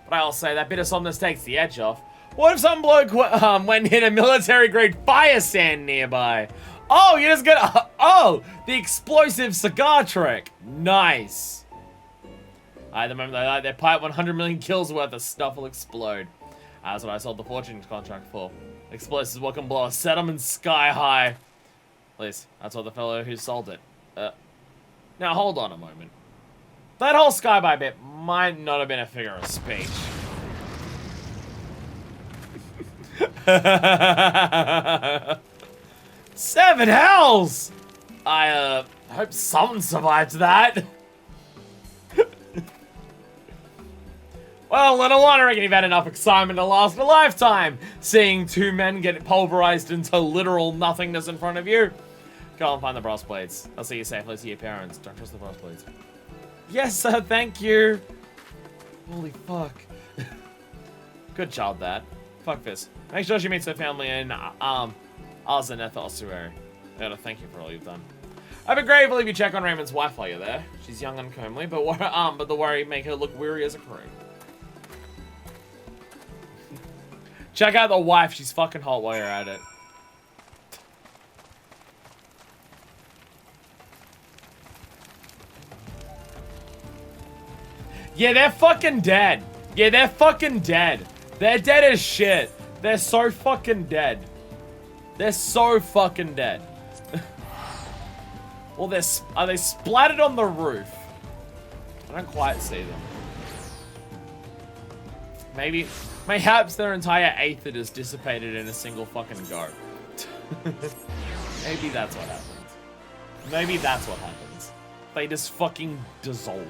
But I'll say that bit of somnus takes the edge off. What if some bloke went and hit a military-grade fire sand nearby? Oh, you just get... oh, the explosive cigar trick. Nice. The moment they light their pipe, 100 million kills worth of stuff will explode. That's what I sold the fortune contract for. Explosives what can blow a settlement sky high. At least, that's what the fellow who sold it. Now, hold on a moment. That whole skyby bit might not have been a figure of speech. 7 hells! I hope someone survived that. Well, little one, I reckon you've had enough excitement to last a lifetime. Seeing 2 men get pulverized into literal nothingness in front of you. Go and find the brass blades. I'll see you safely to your parents. Don't trust the brass blades. Yes, sir, thank you. Holy fuck. Good child, Dad. Fuck this. Make sure she meets her family in, Arzeneth Ossuary. I gotta thank you for all you've done. I'd be grateful if you check on Raymond's wife while you're there. She's young and comely, but the worry make her look weary as a crow. Check out the wife. She's fucking hot while you're at it. Yeah, they're fucking dead. Yeah, they're fucking dead. They're dead as shit. They're so fucking dead. They're so fucking dead. Well, are they splattered on the roof? I don't quite see them. Mayhaps their entire aether is dissipated in a single fucking go. Maybe that's what happens. Maybe that's what happens. They just fucking dissolved.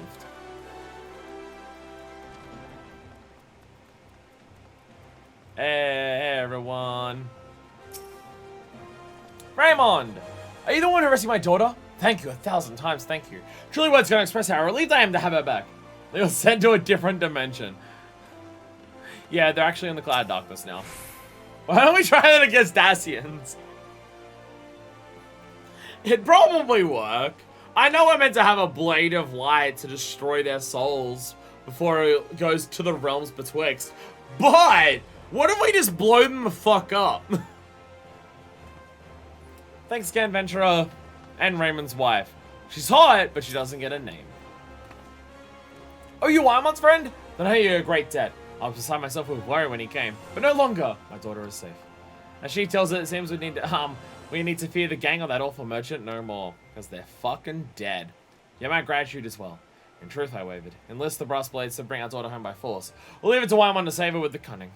Hey, everyone. Raymond! Are you the one who rescued my daughter? Thank you 1,000 times, thank you. Truly words can't express how relieved I am to have her back. They were sent to a different dimension. Yeah, they're actually in the cloud darkness now. Why don't we try that against Dacians? It'd probably work. I know we're meant to have a blade of light to destroy their souls before it goes to the realms betwixt. But what if we just blow them the fuck up? Thanks again, Ventura and Raymond's wife. She's hot, but she doesn't get a name. Oh, you Wymon's friend? Then I owe you a great debt. I was beside myself with worry when he came, but no longer. My daughter is safe. As she tells it seems we need to fear the gang of that awful merchant no more, because they're fucking dead. You have my gratitude as well. In truth, I wavered. Enlist the brass blades to bring our daughter home by force. We'll leave it to Wymon to save her with the cunning.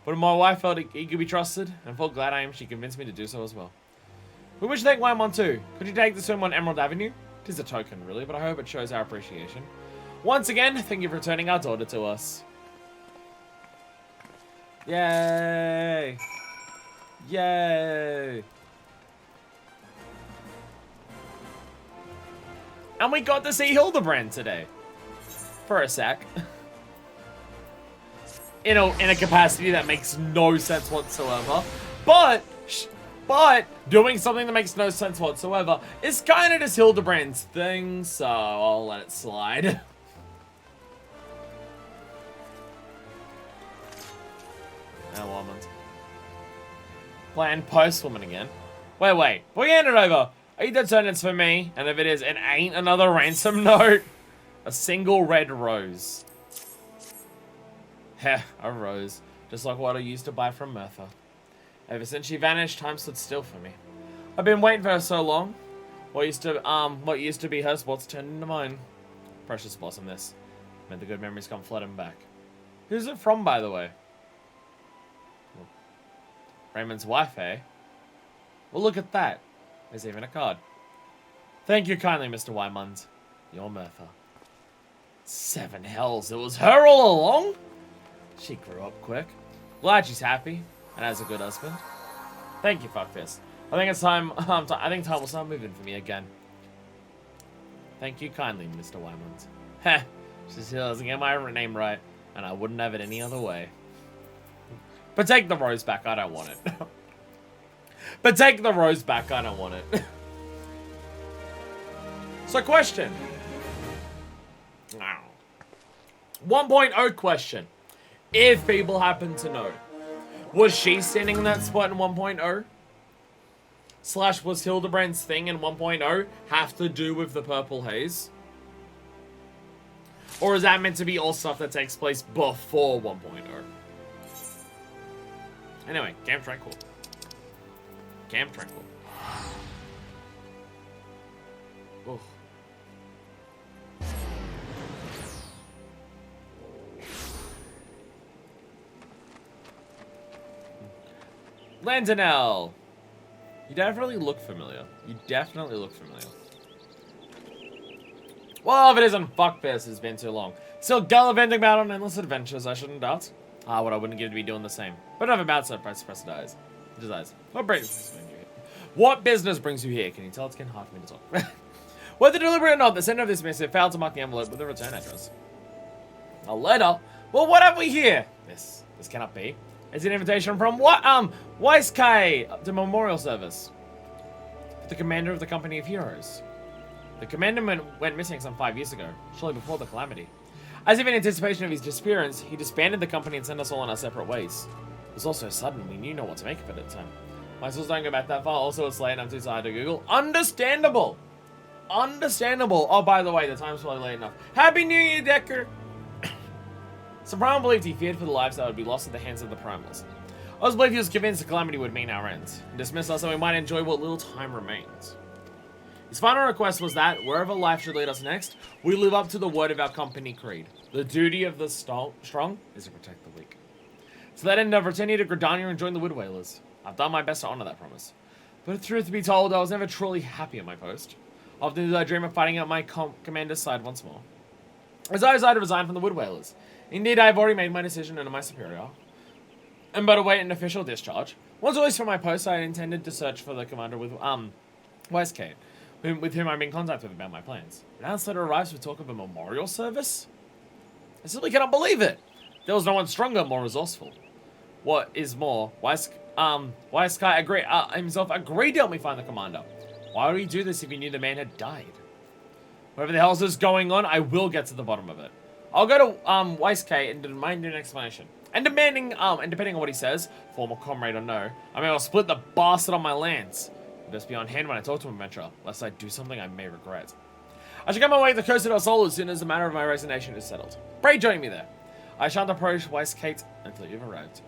But my wife felt he could be trusted, and full glad I am she convinced me to do so as well. We wish to thank Wymon too. Could you take this home on Emerald Avenue? It is a token, really, but I hope it shows our appreciation. Once again, thank you for returning our daughter to us. Yay! Yay! And we got to see Hildebrand today. For a sec. In a capacity that makes no sense whatsoever. But doing something that makes no sense whatsoever is kind of just Hildebrand's thing, so I'll let it slide. No woman. Playing Postwoman again. Wait. We hand it over. Are you dead certain it's for me? And if it is, it ain't another ransom note. A single red rose. Heh, a rose. Just like what I used to buy from Mertha. Ever since she vanished, time stood still for me. I've been waiting for her so long. What used to be her spots turned into mine. Precious blossom this. May the good memories come flooding back. Who's it from, by the way? Raymond's wife, eh? Well, look at that. There's even a card. Thank you kindly, Mr. Wymond. Your Mertha. 7 hells, it was her all along? She grew up quick. Glad she's happy and has a good husband. Thank you, fuckfist. I think it's time. I think time will start moving for me again. Thank you kindly, Mr. Wymond. Heh, she still doesn't get my name right, and I wouldn't have it any other way. But take the rose back. I don't want it. But take the rose back. I don't want it. So, question. 1.0 question. If people happen to know, was she standing in that spot in 1.0? / was Hildebrand's thing in 1.0 have to do with the purple haze? Or is that meant to be all stuff that takes place before 1.0? Anyway, Camp Tranquil. Camp Tranquil. Oof. Landanel! You definitely look familiar. You definitely look familiar. Well, if it isn't fuckfest, it's been too long. Still gallivanting about on endless adventures, I shouldn't doubt. What I wouldn't give to be doing the same. But enough about so press dies. Just eyes. What business brings you here? What business brings you here? Can you tell it's getting hard for me to talk? Whether deliberate or not, the sender of this missive failed to mark the envelope with a return address. A letter? Well, what have we here? This cannot be. It's an invitation from what? Weiskai to memorial service. The commander of the Company of Heroes. The commander went missing some 5 years ago, shortly before the calamity. As if in anticipation of his disappearance, he disbanded the company and sent us all on our separate ways. It was all so sudden, we knew not what to make of it at the time. My sources don't go back that far. Also, it's late and I'm too tired to Google. Understandable. Understandable. Oh, by the way, the time's probably late enough. Happy New Year, Decker. Soprano believed he feared for the lives that would be lost at the hands of the Primals. I was believed he was convinced the calamity would mean our end, and dismissed us so we might enjoy what little time remains. His final request was that, wherever life should lead us next, we live up to the word of our company creed. The duty of the strong is to protect the weak. So that end, I've returned to Gridania and joined the Wood Whalers. I've done my best to honor that promise. But truth to be told, I was never truly happy at my post. Often did I dream of fighting out my commander's side once more. As I decided to resign from the Wood Whalers. Indeed, I have already made my decision under my superior. And but await an official discharge. Once released from my post, I intended to search for the commander with, Westgate, with whom I'm in contact with about my plans. Now this letter arrives with talk of a memorial service? I simply cannot believe it. There was no one stronger, more resourceful. What is more, Weiskai himself agreed to help me find the commander. Why would he do this if he knew the man had died? Whatever the hell is going on, I will get to the bottom of it. I'll go to Weiskai and demand an explanation. And depending on what he says, former comrade or no, I may well split the bastard on my lands. Best be on hand when I talk to him, Venture, lest I do something I may regret. I shall come my way to the coast of our soul as soon as the matter of my resignation is settled. Pray join me there. I shan't approach Weiskai until you've arrived.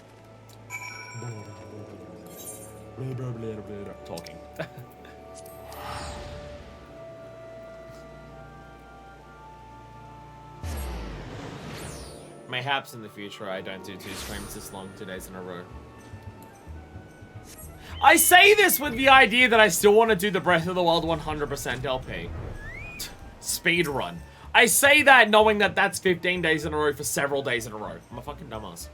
Talking. Mayhaps in the future I don't do 2 streams this long 2 days in a row. I say this with the idea that I still want to do the Breath of the Wild 100% LP. Speed run. I say that knowing that that's 15 days in a row for several days in a row. I'm a fucking dumbass.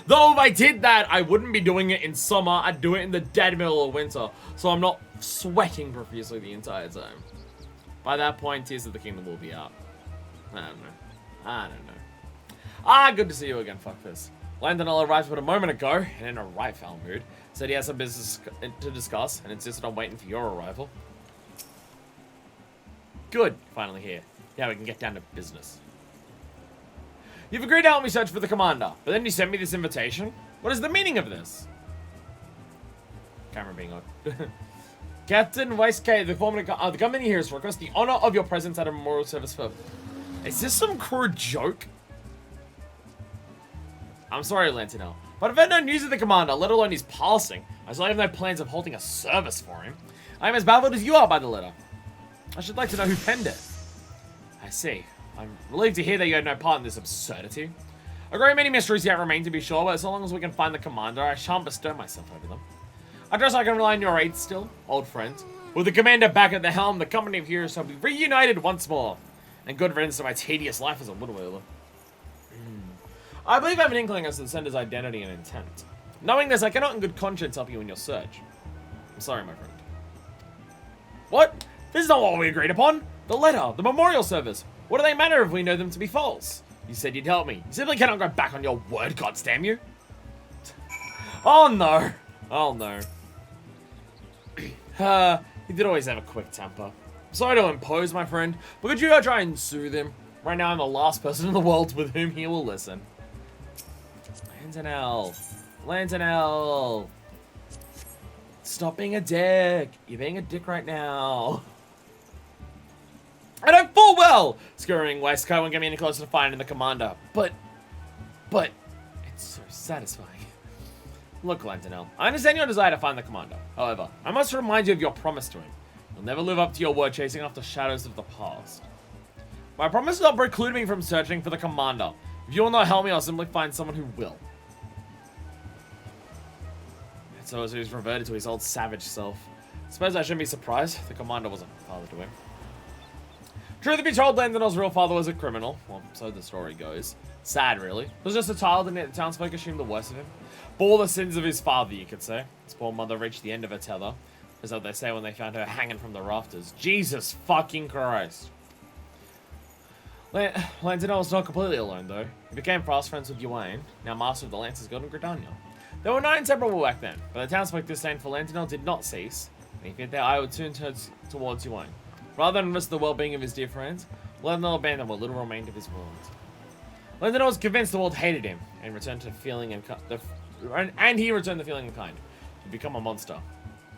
Though if I did that, I wouldn't be doing it in summer. I'd do it in the dead middle of winter. So I'm not sweating profusely the entire time. By that point, Tears of the Kingdom will be out. I don't know. Good to see you again, fuck this. Landonell arrived but a moment ago, and in a right foul mood. Said he has some business to discuss, and insisted on waiting for your arrival. Good, finally here. Now we can get down to business. You've agreed to help me search for the commander, but then you sent me this invitation? What is the meaning of this? Camera being on. Captain Weiskai, the company here is request the honor of your presence at a memorial service for... Is this some crew joke? I'm sorry, Lantinel, but I've had no news of the commander, let alone his passing. I still have no plans of holding a service for him. I am as baffled as you are by the letter. I should like to know who penned it. I see. I'm relieved to hear that you had no part in this absurdity. A great many mysteries yet remain to be sure, but so long as we can find the commander, I shan't bestow myself over them. I trust I can rely on your aid still, old friend. With the commander back at the helm, the company of heroes shall be reunited once more. And good riddance to my tedious life as a woodwhaler. I believe I have an inkling as to the sender's identity and intent. Knowing this, I cannot in good conscience help you in your search. I'm sorry, my friend. What? This is not what we agreed upon. The letter, the memorial service. What do they matter if we know them to be false? You said you'd help me. You simply cannot go back on your word, goddamn you. Oh no. Oh no. He did always have a quick temper. Sorry to impose, my friend, but could you go try and soothe him? Right now I'm the last person in the world with whom he will listen. Lantinel. Lantinel. Stop being a dick. You're being a dick right now. I know full well scurrying Weiskai won't get me any closer to finding the commander. But it's so satisfying. Look, Lantinel, I understand your desire to find the commander. However, I must remind you of your promise to him. You'll never live up to your word chasing after shadows of the past. My promise does not preclude me from searching for the commander. If you will not help me, I'll simply find someone who will. And so as he's reverted to his old savage self. Suppose I shouldn't be surprised. The commander wasn't father to him. Truth to be told, Landonell's real father was a criminal. Well, so the story goes. Sad, really. He was just a child, and the townsfolk assumed the worst of him. Bore the sins of his father, you could say. His poor mother reached the end of her tether. As what they say when they found her hanging from the rafters. Jesus fucking Christ. Lantinel was not completely alone, though. He became fast friends with Yuan, now master of the Lancers Guild in Gridania. They were not inseparable back then, but the townsfolk disdain for Lantinel did not cease, and he feared their eye would soon turn towards Yuan. Rather than risk the well-being of his dear friends, Lantinel abandoned what little remained of his world. Lantinel was convinced the world hated him, and returned to feeling he returned the feeling of kind. He'd become a monster.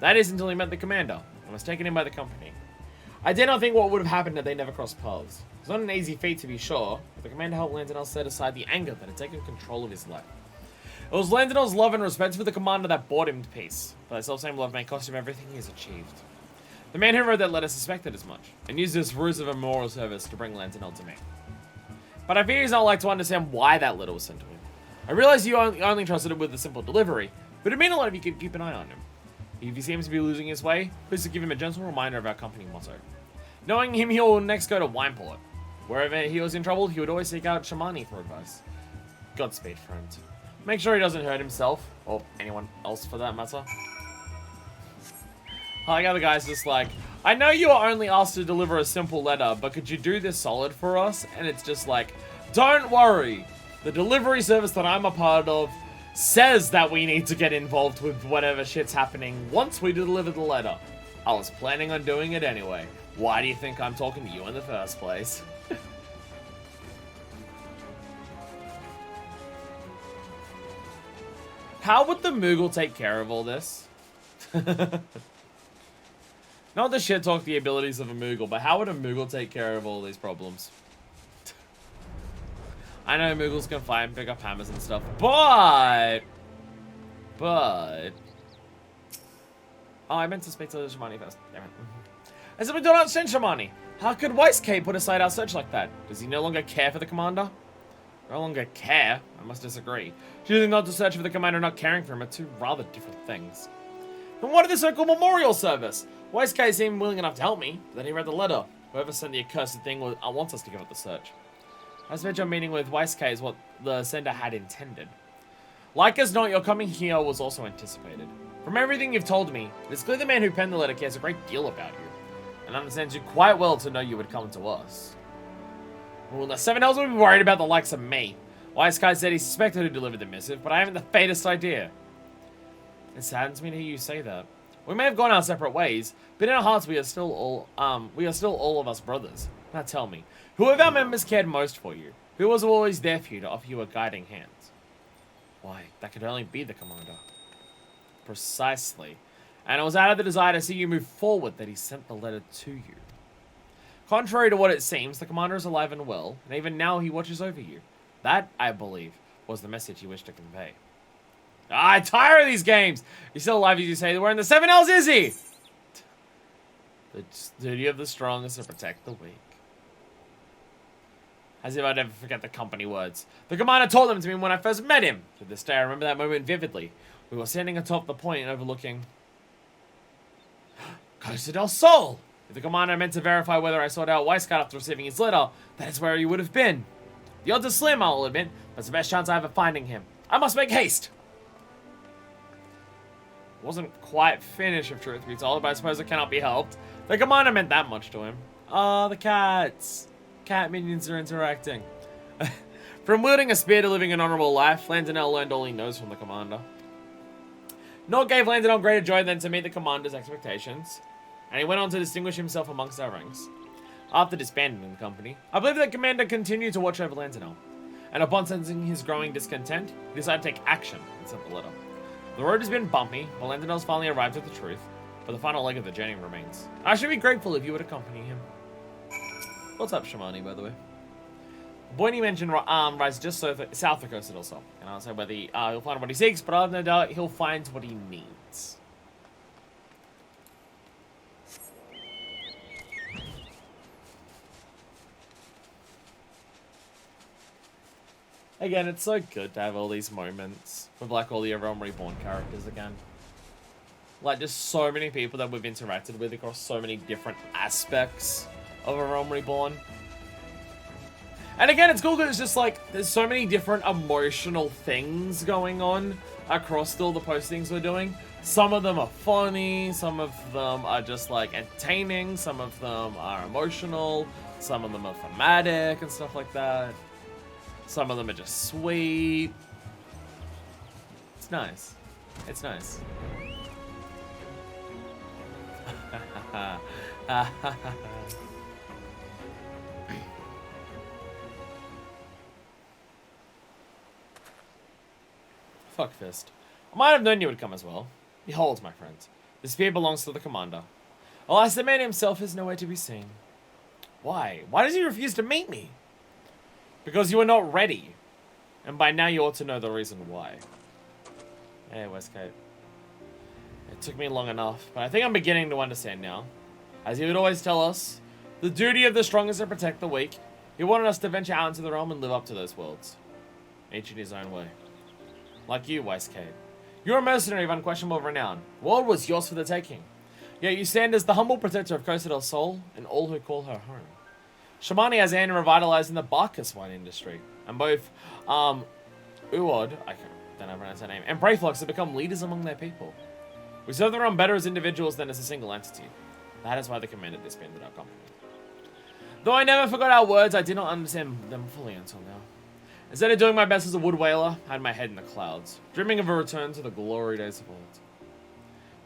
That is until he met the commander, and was taken in by the company. I dare not think what would have happened if they never crossed paths. It was not an easy feat to be sure, but the commander helped Lantinel set aside the anger that had taken control of his life. It was Lantinel's love and respect for the commander that brought him to peace, but that self-same love may cost him everything he has achieved. The man who wrote that letter suspected as much, and used this ruse of a memorial service to bring Lantinel to me. But I fear he's not like to understand why that letter was sent to him. I realize you only trusted it with a simple delivery, but it'd mean a lot if you could keep an eye on him. If he seems to be losing his way, please give him a gentle reminder of our company motto. Knowing him, he'll next go to Wineport. Wherever he was in trouble, he would always seek out Shamani for advice. Godspeed, friend. Make sure he doesn't hurt himself, or anyone else for that matter. I like how the guy's just like, I know you are only asked to deliver a simple letter, but could you do this solid for us? And it's just like, don't worry. The delivery service that I'm a part of says that we need to get involved with whatever shit's happening once we deliver the letter. I was planning on doing it anyway. Why do you think I'm talking to you in the first place? How would the Moogle take care of all this? Not to shit talk the abilities of a Moogle, but how would a Moogle take care of all these problems? I know Moogles can fly and pick up hammers and stuff, but... Oh, I meant to speak to Shamani first. Damn it. I simply do not understand Shamani. How could K put aside our search like that? Does he no longer care for the commander? No longer care? I must disagree. Choosing not to search for the commander and not caring for him are two rather different things. Then what of the so-called memorial service? K seemed willing enough to help me, but then he read the letter. Whoever sent the accursed thing wants us to give up the search. I suspect your meeting with K is what the sender had intended. Like as not, your coming here was also anticipated. From everything you've told me, it's clear the man who penned the letter cares a great deal about you, and understands you quite well to know you would come to us. Well, the Seven Hells would be worried about the likes of me. K said he suspected who delivered the missive, but I haven't the faintest idea. It saddens me to hear you say that. We may have gone our separate ways, but in our hearts we are still all of us brothers. Now tell me, who of our members cared most for you? Who was always there for you to offer you a guiding hand? Why, that could only be the commander. Precisely. And it was out of the desire to see you move forward that he sent the letter to you. Contrary to what it seems, the commander is alive and well, and even now he watches over you. That, I believe, was the message he wished to convey. I tire of these games! He's still alive, as you say. Where in the Seven Hells is he? The duty of the strong is to protect the weak. As if I'd ever forget the company words. The commander taught them to me when I first met him. To this day, I remember that moment vividly. We were standing atop the point overlooking... Costa del Sol! If the commander meant to verify whether I sought out Weiscott after receiving his letter, that is where he would have been. The odds are slim, I'll admit, but it's the best chance I have of finding him. I must make haste! Wasn't quite finished, if truth be told, but I suppose it cannot be helped. The commander meant that much to him. Ah, the cats. Cat minions are interacting. From wielding a spear to living an honorable life, Lantinel learned all he knows from the commander. Nor gave Lantinel greater joy than to meet the commander's expectations, and he went on to distinguish himself amongst our ranks. After disbanding the company, I believe that the commander continued to watch over Lantinel, and upon sensing his growing discontent, he decided to take action and sent the letter. The road has been bumpy, but Lantinel's finally arrived at the truth, but the final leg of the journey remains. I should be grateful if you would accompany him. What's up, Shamani, by the way? The point he mentioned rises just south of Costa del Sol, and I'll say whether he'll find what he seeks, but I have no doubt he'll find what he needs. Again, it's so good to have all these moments with like all the Realm Reborn characters again. Like just so many people that we've interacted with across so many different aspects of a Realm Reborn. And again, it's cool because it's just like there's so many different emotional things going on across all the postings we're doing. Some of them are funny, some of them are just like entertaining, some of them are emotional, Some of them are thematic and stuff like that. Some of them are just sweet. It's nice. It's nice. Fuck fist. I might have known you would come as well. Behold, my friends, the spear belongs to the commander. Alas, the man himself is nowhere to be seen. Why? Why does he refuse to meet me? Because you are not ready. And by now you ought to know the reason why. Hey, Westgate. It took me long enough, but I think I'm beginning to understand now. As he would always tell us, the duty of the strong is to protect the weak. He wanted us to venture out into the realm and live up to those worlds. Each in his own way. Like you, Westgate. You're a mercenary of unquestionable renown. The world was yours for the taking. Yet you stand as the humble protector of Costa del Sol and all who call her home. Shamani has a hand in revitalizing the Bacchus wine industry. And both, Uod, I don't know how to pronounce that name, and Brayflux have become leaders among their people. We serve the realm better as individuals than as a single entity. That is why the commander disbanded our company. Though I never forgot our words, I did not understand them fully until now. Instead of doing my best as a wood whaler, I had my head in the clouds, dreaming of a return to the glory days of old.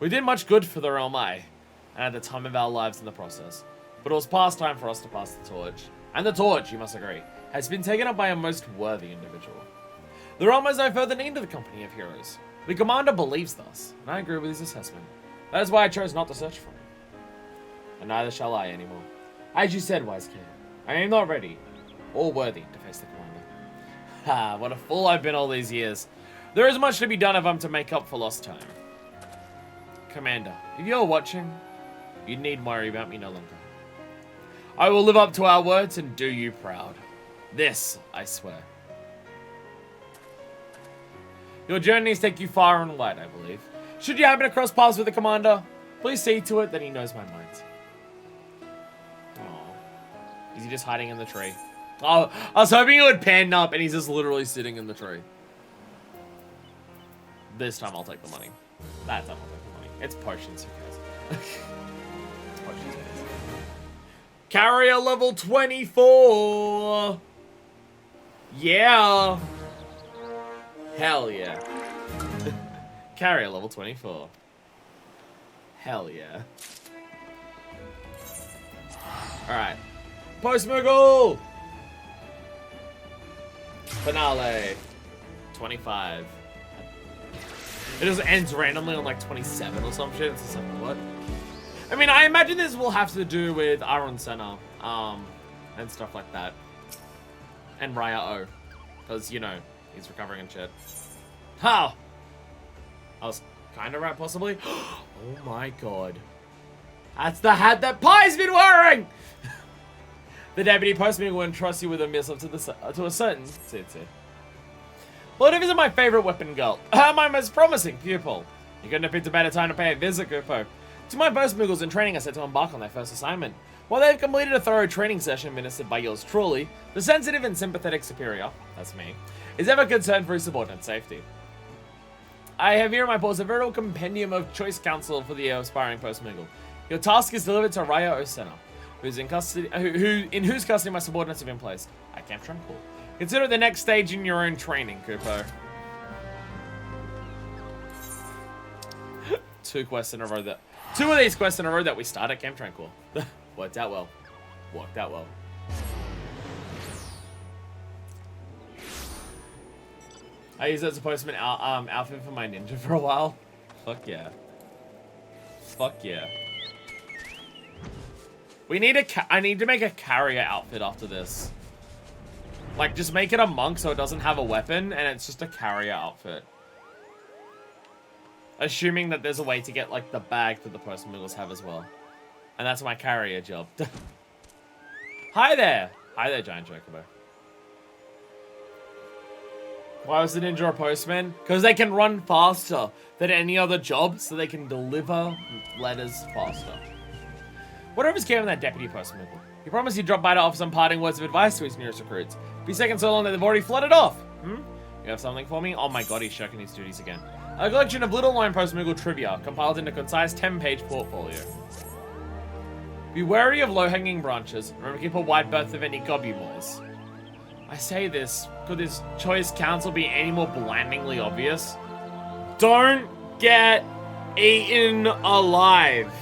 We did much good for the realm, and at the time of our lives in the process. But it was past time for us to pass the torch. And the torch, you must agree, has been taken up by a most worthy individual. The realm has no further need of the company of heroes. The commander believes thus, and I agree with his assessment. That is why I chose not to search for him. And neither shall I anymore. As you said, wise king, I am not ready or worthy to face the commander. Ha, what a fool I've been all these years. There is much to be done if I'm to make up for lost time. Commander, if you're watching, you need worry about me no longer. I will live up to our words and do you proud. This, I swear. Your journeys take you far and wide, I believe. Should you happen to cross paths with the commander, please see to it that he knows my mind. Aww. Is he just hiding in the tree? Oh, I was hoping it would pan up and he's just literally sitting in the tree. This time I'll take the money. That time I'll take the money. It's potions, who cares? It's potions. Carrier level 24! Yeah! Hell yeah. Carrier level 24. Hell yeah. Alright. Post Moogle! Finale. 25. It just ends randomly on like 27 or some shit. It's just like, what? I mean, I imagine this will have to do with Aaron Senna, and stuff like that. And Raya O. Because, you know, he's recovering and shit. How? I was kind of right, possibly. Oh my god. That's the hat that Pie's been wearing! The deputy postman will entrust you with a missile to a certain city. Well, it isn't my favorite weapon, girl. My most promising pupil. You couldn't have picked a better time to pay a visit, Gupo. To my postmuggles in training are set to embark on their first assignment. While they've completed a thorough training session administered by yours truly, the sensitive and sympathetic superior, that's me, is ever concerned for his subordinate safety. I have here in my paws a veritable compendium of choice counsel for the aspiring postmuggle. Your task is delivered to Raya Osena, who's in custody, in whose custody my subordinates have been placed. I Camp Tranquil. Consider it the next stage in your own training, Kupo. 2 quests in a row that... 2 of these quests in a row that we start at Camp Tranquil. Worked out well. Worked out well. I used it as a postman outfit for my ninja for a while. Fuck yeah. Fuck yeah. We need I need to make a carrier outfit after this. Like, just make it a monk so it doesn't have a weapon, and it's just a carrier outfit. Assuming that there's a way to get, like, the bag that the postmuggles have as well. And that's my carrier job. Hi there! Hi there, Giant Chocobo. Why was the ninja a postman? Because they can run faster than any other job, so they can deliver letters faster. Whatever's came of that deputy postmuggle. He promised he'd drop by to offer some parting words of advice to his nearest recruits. A few seconds so long that they've already flooded off. You have something for me? Oh my god, he's shirking his duties again. A collection of little-known postmuggle trivia compiled into a concise 10-page portfolio. Be wary of low-hanging branches. Remember, keep a wide berth of any gobumores. I say this, could this choice counsel be any more blindingly obvious? Don't get eaten alive.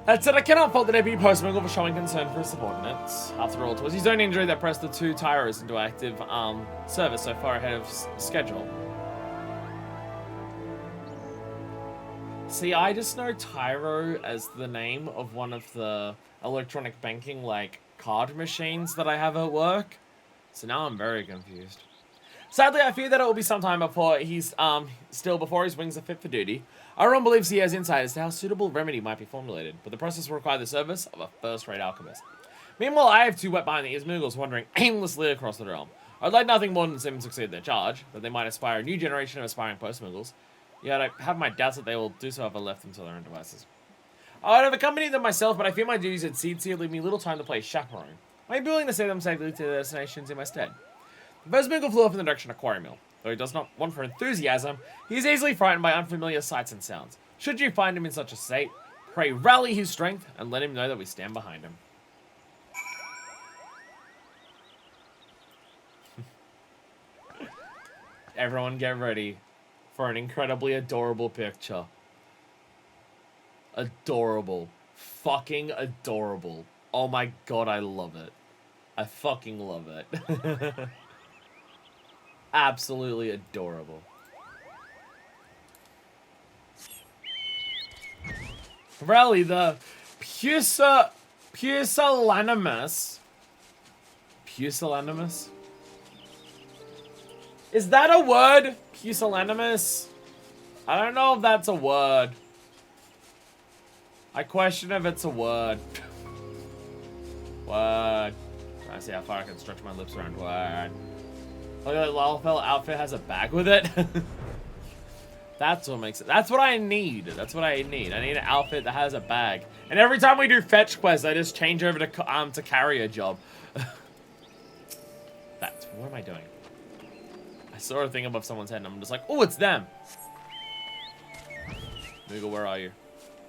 That said, I cannot fault the deputy postman for showing concern for his subordinates. After all, it was his own injury that pressed the two Tyros into active service so far ahead of schedule. See, I just know Tyro as the name of one of the electronic banking, like, card machines that I have at work. So now I'm very confused. Sadly, I fear that it will be some time before he's, before his wings are fit for duty. Iron believes he has insight as to how suitable remedy might be formulated, but the process will require the service of a first-rate alchemist. Meanwhile, I have two wet behind-the-ears Moogles wandering aimlessly across the realm. I'd like nothing more than to see them succeed in their charge, that they might inspire a new generation of aspiring post-Moogles. Yet I have my doubts that they will do so if I left them to their own devices. I would have accompanied them myself, but I fear my duties at Seedseer leave me little time to play chaperone. I may be willing to see them safely to their destinations in my stead. The first Moogle flew off in the direction of Quarry Mill. Though he does not want for enthusiasm, he is easily frightened by unfamiliar sights and sounds. Should you find him in such a state, pray rally his strength and let him know that we stand behind him. Everyone get ready for an incredibly adorable picture. Adorable. Fucking adorable. Oh my god, I love it. I fucking love it. Absolutely adorable. Rally, the pusillanimous. Pusillanimous? Is that a word? Pusillanimous? I don't know if that's a word. I question if it's a word. Word. Trying to see how far I can stretch my lips around word. Look at that Lalfell outfit has a bag with it. That's what makes it. That's what I need. That's what I need. I need an outfit that has a bag. And every time we do fetch quests, I just change over to carry a job. What am I doing? I saw a thing above someone's head and I'm just like, oh, it's them. Moogle, where are you?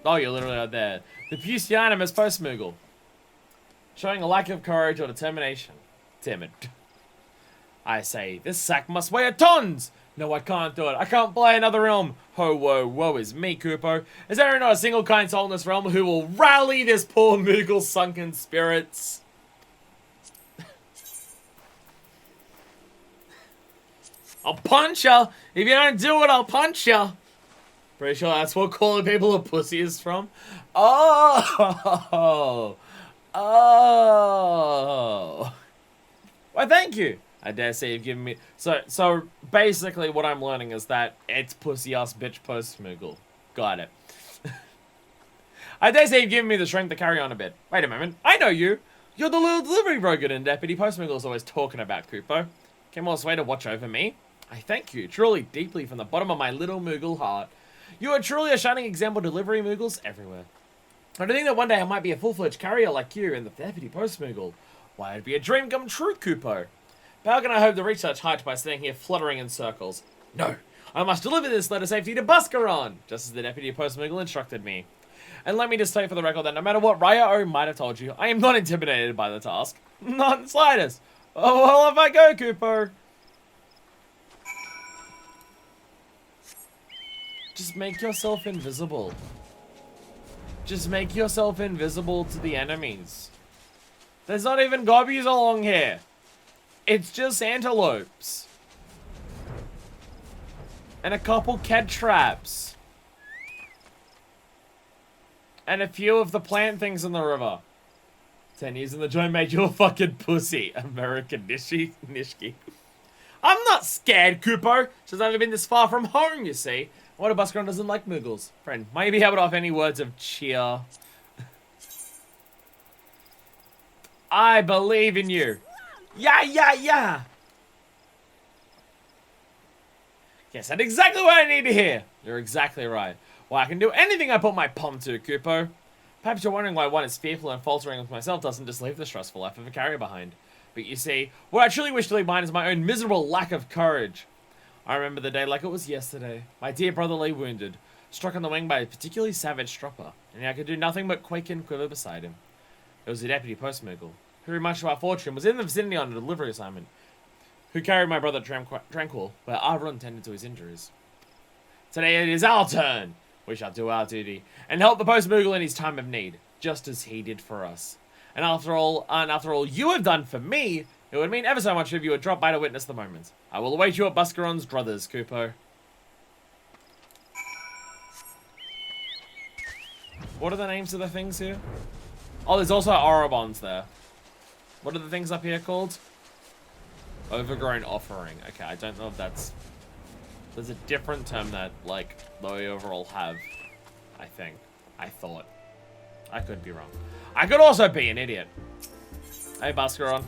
Oh, you're literally out there. The pusillanimous post Moogle. Showing a lack of courage or determination. Timid. I say, this sack must weigh a tons! No, I can't do it. I can't play another realm. Ho, whoa, woe is me, Kupo. Is there not a single kind soul in this realm who will rally this poor Moogle's sunken spirits? I'll punch ya! If you don't do it, I'll punch ya! Pretty sure that's what calling people a pussy is from. Oh! Oh! Why, thank you! I dare say you've given me... So basically what I'm learning is that it's pussy-ass bitch post-Moogle. Got it. I dare say you've given me the strength to carry on a bit. Wait a moment. I know you! You're the little delivery broker and deputy post-Moogle's always talking about, Kupo. Came all this way to watch over me. I thank you, truly, deeply, from the bottom of my little Moogle heart. You are truly a shining example of delivery Moogles everywhere. I think that one day I might be a full-fledged carrier like you in the deputy post-Moogle. Why, it'd be a dream come true, Kupo. But how can I hope to reach such height by staying here fluttering in circles? No, I must deliver this letter safety to Buscaron, just as the deputy post-Moogle instructed me. And let me just state for the record that no matter what Raya-O might have told you, I am not intimidated by the task. Not in the slightest. Oh, well, off I go, Kupo. Just make yourself invisible. Just make yourself invisible to the enemies. There's not even gobbies along here. It's just antelopes. And a couple cat traps. And a few of the plant things in the river. 10 years in the joint made you a fucking pussy. American Nishki. I'm not scared, Kupo. Since I've been this far from home, you see. What a Buscaron doesn't like Moogles. Friend, might you be able to offer any words of cheer? I believe in you. Yeah. Yes, that's exactly what I need to hear. You're exactly right. Well, I can do anything I put my palm to, Kupo. Perhaps you're wondering why one is fearful and faltering with myself doesn't just leave the stressful life of a carrier behind. But you see, what I truly wish to leave behind is my own miserable lack of courage. I remember the day like it was yesterday. My dear brother lay wounded. struck on the wing by a particularly savage dropper, and I could do nothing but quake and quiver beside him. It was the deputy postmogul, who, much to our fortune, was in the vicinity on a delivery assignment, who carried my brother Tranquil, where Arun tended to his injuries. Today it is our turn. We shall do our duty, and help the postmogul in his time of need, just as he did for us. And after all you have done for me, it would mean ever so much if you would drop by to witness the moment. I will await you at Buscaron's druthers, Kupo. What are the names of the things here? Oh, there's also Orobons there. What are the things up here called? Overgrown offering. Okay, I don't know if that's... There's a different term that, like, they overall have, I think. I thought. I could be wrong. I could also be an idiot. Hey, Buscaron.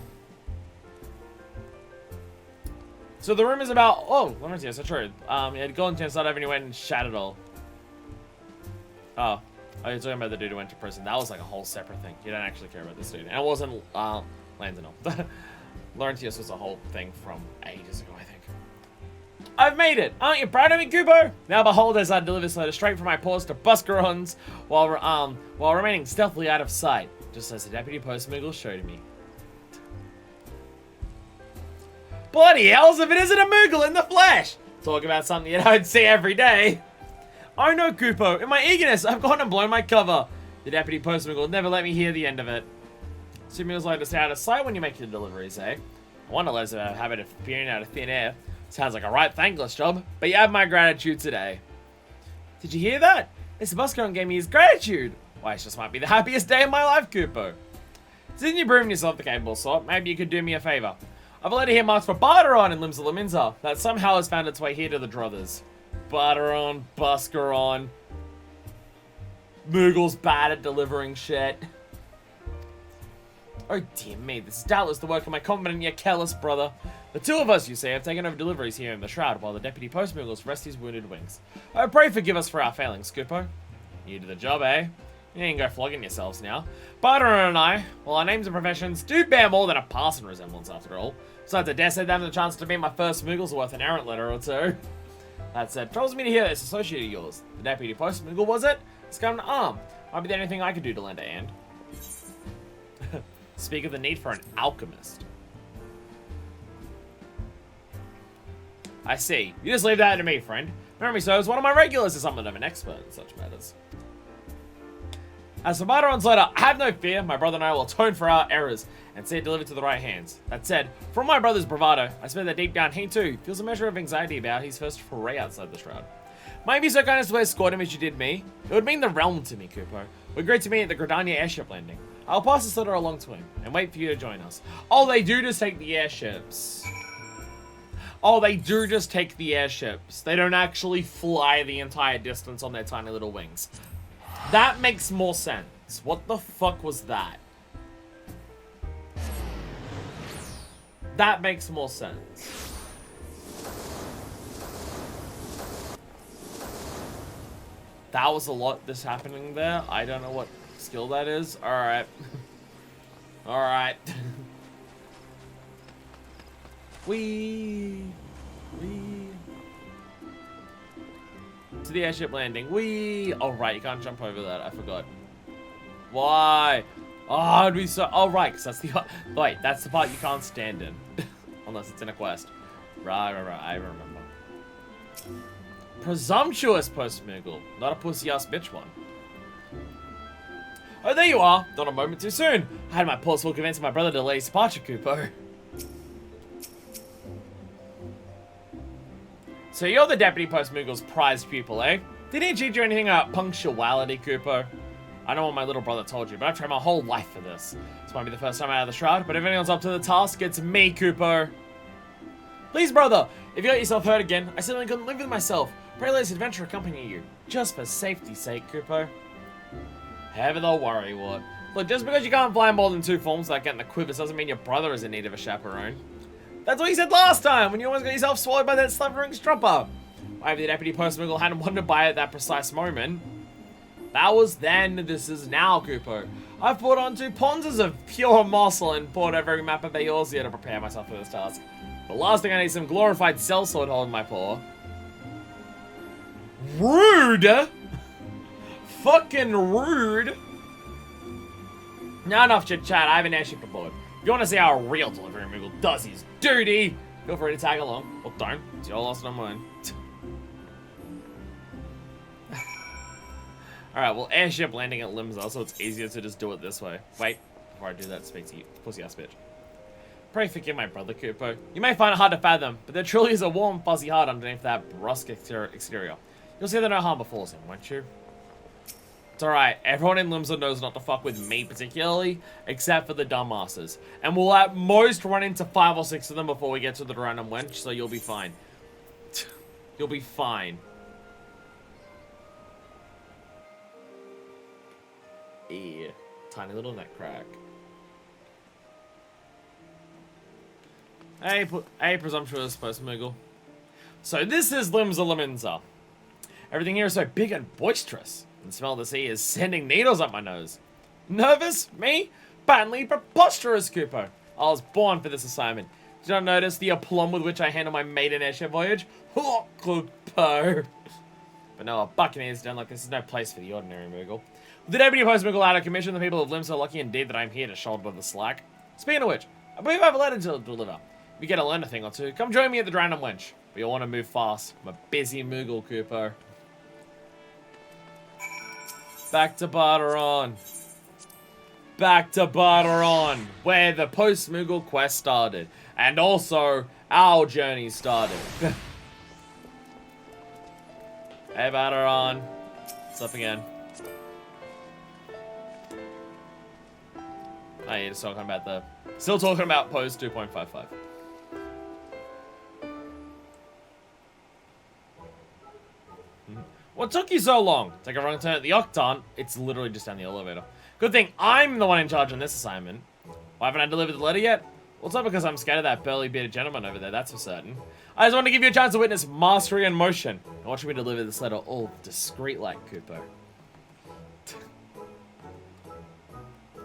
So the rumors about... Oh, let me see, it's true. Yeah, Golden Chance not even went and shat it all. Oh. Oh, you're talking about the dude who went to prison. That was like a whole separate thing. You don't actually care about this dude. And it wasn't, Landonal. Laurentius was a whole thing from ages ago, I think. I've made it! Aren't you proud of me, Kubo? Now behold, as I deliver this letter straight from my paws to Buscarons, while remaining stealthily out of sight, just as the deputy postmogul showed me. Bloody hells if it isn't a Moogle in the flesh! Talk about something you don't see every day. Oh no, Kupo, in my eagerness, I've gone and blown my cover. The deputy postmogul never let me hear the end of it. 2 meals like to stay out of sight when you make your deliveries, eh? I wonder there's a habit of appearing out of thin air. Sounds like a right thankless job, but you have my gratitude today. Did you hear that? Mr. Buscaron gave me his gratitude. Why, it just might be the happiest day of my life, Kupo. Since you're proving yourself the capable sort, maybe you could do me a favor. I've a letter here marked for Barteron in Limbs of Laminza that somehow has found its way here to the Druthers. Barteron, Buscaron. Moogle's bad at delivering shit. Oh dear me, this is doubtless the work of my confident yet careless brother. The two of us, you say, have taken over deliveries here in the Shroud, while the deputy postmoguls rest his wounded wings. Oh, pray forgive us for our failings, Scupo. New to the job, eh? You ain't go flogging yourselves now. Barteron and I, well, our names and professions do bear more than a passing resemblance after all. Besides, I dare say them the chance to meet my first Moogles are worth an errant letter or two. That said, troubles me to hear this associate of yours. The deputy postmogul, was it? It's got an arm. Might be there anything I could do to lend a hand. Speak of the need for an alchemist. I see. You just leave that to me, friend. Memory serves, one of my regulars is something of an expert in such matters. As for Barteron's letter, I have no fear. My brother and I will atone for our errors and see it delivered to the right hands. That said, from my brother's bravado, I suppose that deep down he too feels a measure of anxiety about his first foray outside the Shroud. Might be so kind as to escort him as you did me. It would mean the realm to me, Kupo. We're great to meet at the Gridania airship landing. I'll pass this letter along to him and wait for you to join us. Oh, they do just take the airships. Oh, they do just take the airships. They don't actually fly the entire distance on their tiny little wings. That makes more sense. What the fuck was that? That makes more sense. That was a lot that's happening there. I don't know what skill that is. Alright. Alright. Wee. To the airship landing. Wee. Oh, right. You can't jump over that. I forgot. Why? Oh, it'd be so... Oh, right. Because that's the... Wait, that's the part you can't stand in. Unless it's in a quest. Right. I remember. Presumptuous postmogul. Not a pussy-ass bitch one. Oh, there you are. Not a moment too soon. I had my pulse full convincing my brother to delay his departure, Kupo. So you're the deputy postmogul's prized pupil, eh? Did he teach you anything about punctuality, Kupo? I know what my little brother told you, but I've tried my whole life for this. This might be the first time out of the Shroud, but if anyone's up to the task, it's me, Kupo. Please, brother, if you got yourself hurt again, I certainly couldn't live with myself. Pray let this adventure accompany you, just for safety's sake, Kupo. Have the worry, what? Look, just because you can't fly more than 2 forms without getting the quivers doesn't mean your brother is in need of a chaperone. That's what you said last time, when you almost got yourself swallowed by that slumbering stropper. Maybe the deputy postmogul hadn't wandered by at that precise moment. That was then, this is now, Kupo. I've poured on 2 ponzas of pure morsel and poured over every map of Eorzea to prepare myself for this task. The last thing I need is some glorified sellsword holding my paw. Rude! Fucking rude! Now enough chit chat, I have an airship aboard. If you want to see how a real delivery Moogle does his duty, feel free to tag along. Or don't, it's your loss, not mine. Alright, well, airship landing at Limsa, so it's easier to just do it this way. Wait, before I do that, speak to you, pussy ass bitch. Pray forgive my brother, Kupo. You may find it hard to fathom, but there truly is a warm, fuzzy heart underneath that brusque exterior. You'll see that no harm befalls him, won't you? It's alright, everyone in Limsa knows not to fuck with me particularly, except for the dumbasses. And we'll at most run into 5 or 6 of them before we get to the random wench, so you'll be fine. You'll be fine. Yeah, tiny little neck crack. Hey, presumptuous post-Moogle. So this is Limsa Liminsa. Everything here is so big and boisterous. And the smell of the sea is sending needles up my nose. Nervous? Me? Patently preposterous, Kupo. I was born for this assignment. Did you not notice the aplomb with which I handle my maiden airship voyage? Oh, Kupo. But no, a Buccaneers down like this is no place for the ordinary Moogle. With the deputy post-Moogle out of commission, the people of Limsa are lucky indeed that I'm here to shoulder the slack. Speaking of which, I believe I have a letter to deliver. If you get to learn a thing or two, come join me at the random wench. But you'll want to move fast. I'm a busy Moogle, Kupo. Back to Barteron. Back to Barteron, where the post-Moogle quest started. And also, our journey started. Hey, Barteron. What's up again? Oh, you're just talking about the... Still talking about Post 2.55. What took you so long? Take a wrong turn at the Octon. It's literally just down the elevator. Good thing I'm the one in charge on this assignment. Why haven't I delivered the letter yet? Well, it's not because I'm scared of that burly-bearded gentleman over there, that's for certain. I just want to give you a chance to witness mastery in motion. And watch me deliver this letter all discreet like Kupo.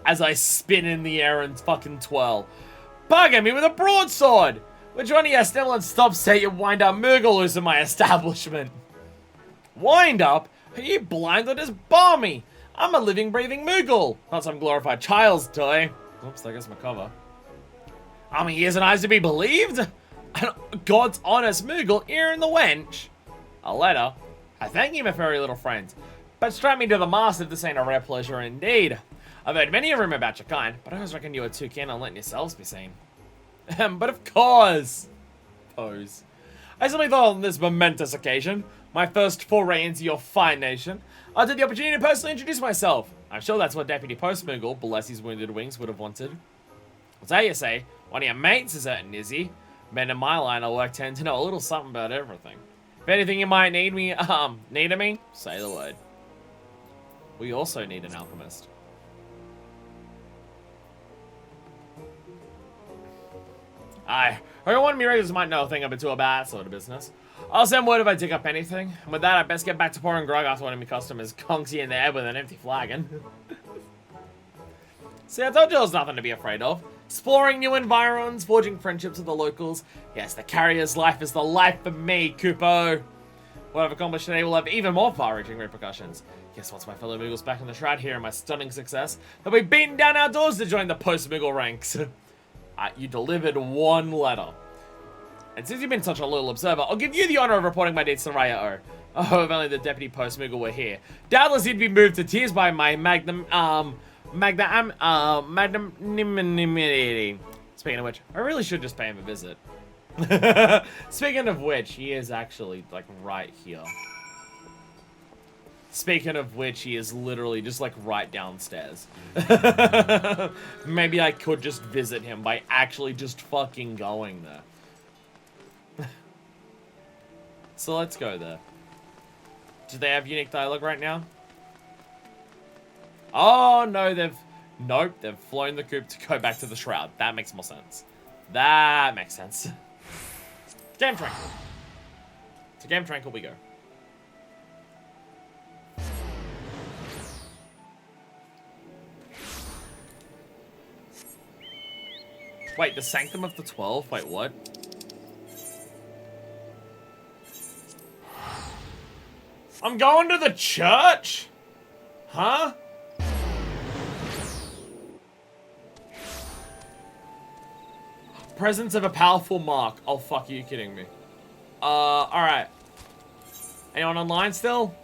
As I spin in the air and fucking twirl. Bugger me with a broadsword! Which one of you still and stop say you wind up Moogle loose in my establishment? Wind up? Are you blind or just balmy? I'm a living, breathing Moogle, not some glorified child's toy. Oops, there goes my cover. I mean, ears and eyes to be believed? God's honest Moogle, ear in the wench. A letter? I thank you, my furry little friend. But strap me to the mast if this ain't a rare pleasure indeed. I've heard many a rumor about your kind, but I always reckon you were too keen on letting yourselves be seen. But of course. Pose. I simply thought on this momentous occasion, my first foray into your fine nation, I took the opportunity to personally introduce myself. I'm sure that's what Deputy Post Moogle, bless his wounded wings, would have wanted. What's that you say? One of your mates is certain, is he? Men in my line I work tend to know a little something about everything. If anything you might need me, need of me, say the word. We also need an alchemist. Aye, everyone of me regulars might know a thing or two about that sort of business. I'll send word if I dig up anything. And with that, I best get back to pouring grog after one of my customers conks you in the head with an empty flagon. See, I told you there's nothing to be afraid of. Exploring new environs, forging friendships with the locals. Yes, the carrier's life is the life for me, Kupo. What I've accomplished today will have even more far-reaching repercussions. Yes, once my fellow Moogles back in the shroud here and my stunning success, they'll be beating down our doors to join the post-Moogle ranks. You delivered one letter. And since you've been such a loyal observer, I'll give you the honor of reporting my deeds to Raya O. Oh, if only the deputy post-Moogle were here. Doubtless he'd be moved to tears by my magnanimity. Speaking of which, I really should just pay him a visit. Speaking of which, he is actually, like, right here. Speaking of which, he is literally just, like, right downstairs. Maybe I could just visit him by actually just fucking going there. So let's go there. Do they have unique dialogue right now? Oh, no, nope, they've flown the coop to go back to the shroud. That makes more sense. That makes sense. Game Tranquil. To Game Tranquil we go. Wait, the Sanctum of the 12? Wait, what? I'm going to the church? Huh? Presence of a powerful mark. Oh, fuck, are you kidding me? Alright. Anyone online still?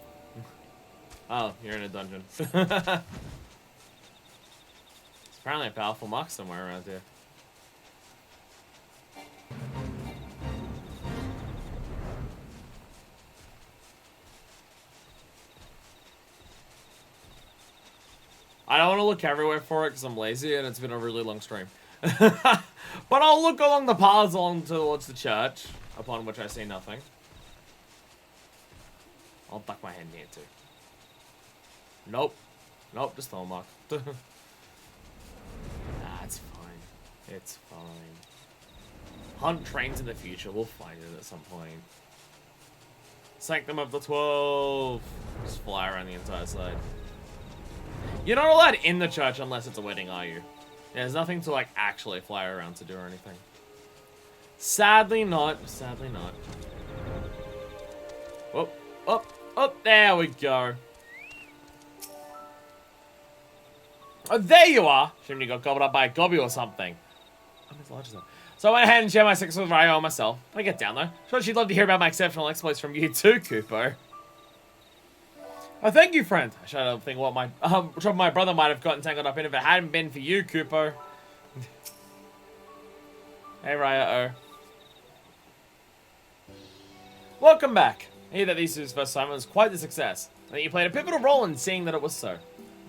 Oh, you're in a dungeon. There's apparently a powerful mark somewhere around here. I don't want to look everywhere for it because I'm lazy and it's been a really long stream. But I'll look along the paths along towards the church, upon which I see nothing. I'll duck my head here too. Nope. Nope, just the mark. Nah, it's fine. It's fine. Hunt trains in the future. We'll find it at some point. Sanctum of the 12. Just fly around the entire side. You're not allowed in the church unless it's a wedding, are you? There's nothing to, like, actually fly around to do or anything. Sadly not. Sadly not. Oh, oh, oh, there we go. Oh, there you are! Shouldn't you got gobbled up by a gobby or something? I'm as large as that. So I went ahead and shared my success with Ryo myself. When I get down though, sure she'd love to hear about my exceptional exploits from you too, Kupo. Oh, thank you, friend. I tried to think what my trouble my brother might have gotten tangled up in if it hadn't been for you, Kupo. Hey, Ryo. Welcome back. I hear that this is first time was quite the success, and that you played a pivotal role in seeing that it was so.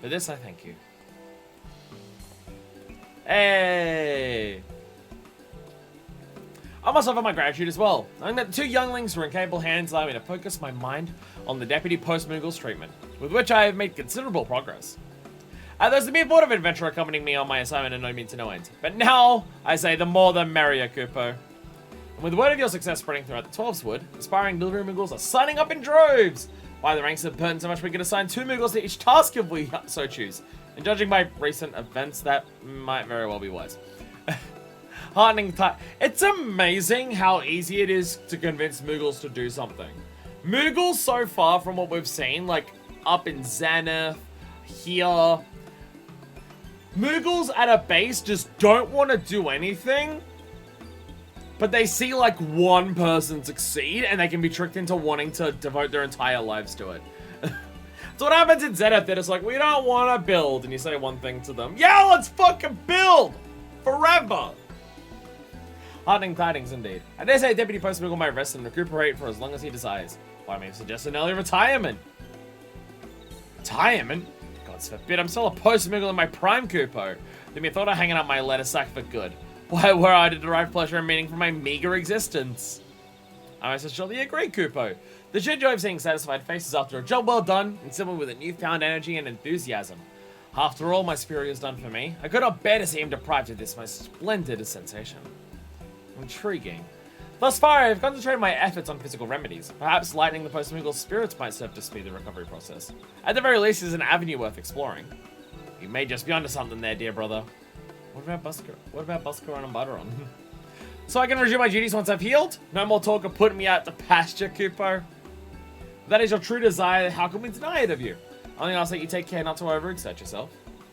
For this, I thank you. Hey. I must offer my gratitude as well, knowing that the two younglings were in capable hands allowed me to focus my mind on the Deputy Post Moogle's treatment, with which I have made considerable progress. There's the mere thought of adventure accompanying me on my assignment and no means to no end. But now, I say the more the merrier, Kupo. And with word of your success spreading throughout the Twelveswood, aspiring delivery Moogles are signing up in droves! Why the ranks have burned so much we can assign 2 Moogles to each task if we so choose. And judging by recent events, that might very well be wise. Heartening time. It's amazing how easy it is to convince Moogles to do something. Moogles so far from what we've seen, like up in Zenith, here, Moogles at a base just don't want to do anything, but they see like one person succeed and they can be tricked into wanting to devote their entire lives to it. So what happens in Zenith, they're just like, we don't want to build, and you say one thing to them, yeah, let's fucking build! Forever! Heartening tidings indeed. I dare say Deputy Post Moogle might rest and recuperate for as long as he desires. Why I may suggest an early retirement. Retirement? God's forbid, I'm still a Post Moogle in my prime, Kupo. Then me thought of hanging up my letter sack for good. Why were I to derive pleasure and meaning from my meager existence? I must surely agree, Kupo. The sheer joy of seeing satisfied faces after a job well done, and someone with a newfound energy and enthusiasm. After all my superior has done for me, I could not bear to see him deprived of this most splendid sensation. Intriguing. Thus far, I have concentrated my efforts on physical remedies. Perhaps lightening the Post Moogle's spirits might serve to speed the recovery process. At the very least, is an avenue worth exploring. You may just be onto something there, dear brother. What about Busker and Butteron? So I can resume my duties once I've healed? No more talk of putting me out to pasture, Kupo. If that is your true desire, how can we deny it of you? Only ask that you take care not to overexert yourself.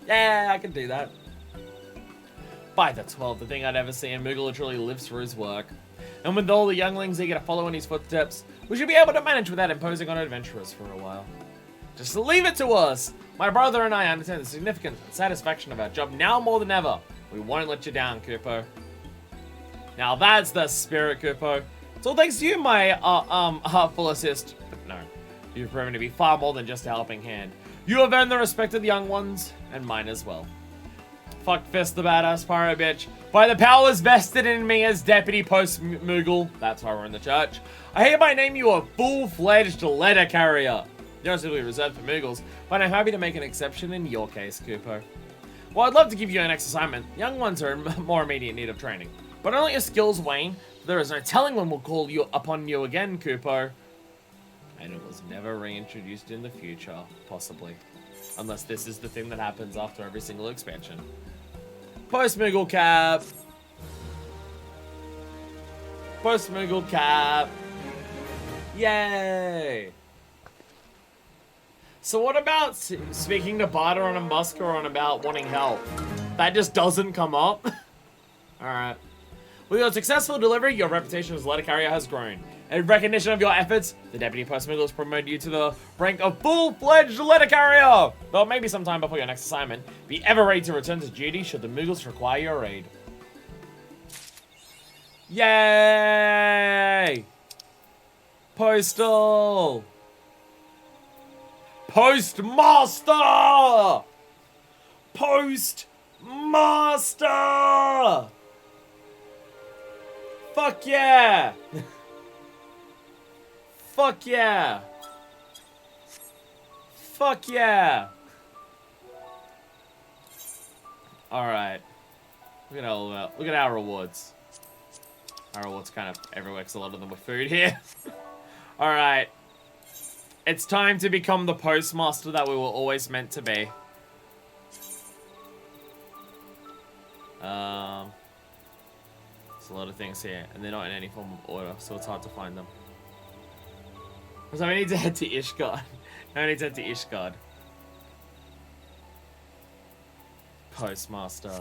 Yeah, I can do that. By the 12, the thing I'd ever see, and Moogle literally lives for his work. And with all the younglings eager to follow in his footsteps, we should be able to manage without imposing on adventurers for a while. Just leave it to us! My brother and I understand the significance and satisfaction of our job now more than ever. We won't let you down, Kupo. Now that's the spirit, Kupo. It's all thanks to you, my, heartful assist. But no, you've proven to be far more than just a helping hand. You have earned the respect of the young ones, and mine as well. Fuck Fist the badass pirate bitch. By the powers vested in me as Deputy Post Moogle, that's why we're in the church, I hereby name you a full-fledged letter carrier. You're simply reserved for Moogles, but I'm happy to make an exception in your case, Kupo. Well, I'd love to give you an next assignment. Young ones are in more immediate need of training. But don't let your skills wane. There is no telling when we'll call you upon you again, Kupo. And it was never reintroduced in the future, possibly. Unless this is the thing that happens after every single expansion. Post Moogle cap. Post Moogle cap. Yay. So what about speaking to Barter and Musker about wanting help? That just doesn't come up? Alright. With your successful delivery, your reputation as letter carrier has grown. In recognition of your efforts, the Deputy Post Smugglers promoted you to the rank of full-fledged letter carrier! Though maybe sometime before your next assignment, be ever ready to return to duty should the Muggles require your aid. Yay! Postal! Postmaster! Postmaster! Fuck yeah! Fuck yeah! Fuck yeah! Alright. Look at our rewards. Our rewards kind of everywhere because a lot of them were food here. Alright. It's time to become the postmaster that we were always meant to be. There's a lot of things here, and they're not in any form of order, so it's hard to find them. So we need to head to Ishgard. I need to head to Ishgard. Postmaster.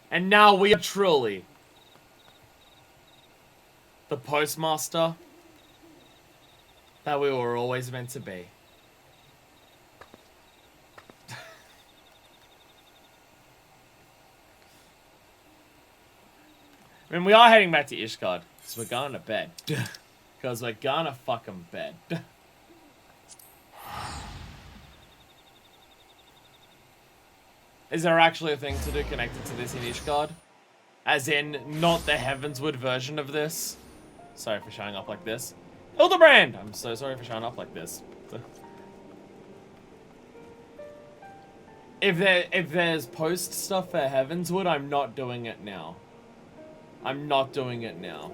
And now we are truly the postmaster that we were always meant to be. I mean, we are heading back to Ishgard, because we're going to bed. Because we're gonna fucking bed. Is there actually a thing to do connected to this in Ishgard? As in, not the Heavensward version of this? Sorry for showing up like this. Hildebrand! I'm so sorry for showing up like this. If there's post stuff for Heavensward, I'm not doing it now. I'm not doing it now.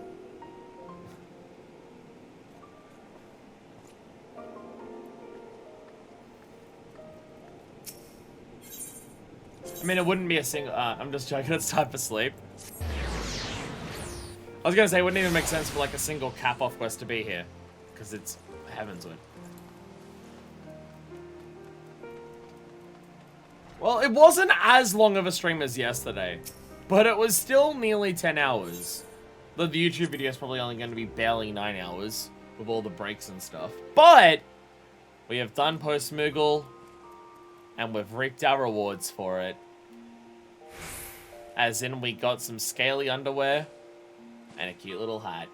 I mean, it wouldn't be a single... I'm just joking, it's time for sleep. I was gonna say, it wouldn't even make sense for, like, a single cap-off quest to be here. Because it's Heavensward. Well, it wasn't as long of a stream as yesterday. But it was still nearly 10 hours. The YouTube video is probably only going to be barely 9 hours. With all the breaks and stuff. But! We have done Post Moogle. And we've reaped our rewards for it. As in, we got some scaly underwear. And a cute little hat.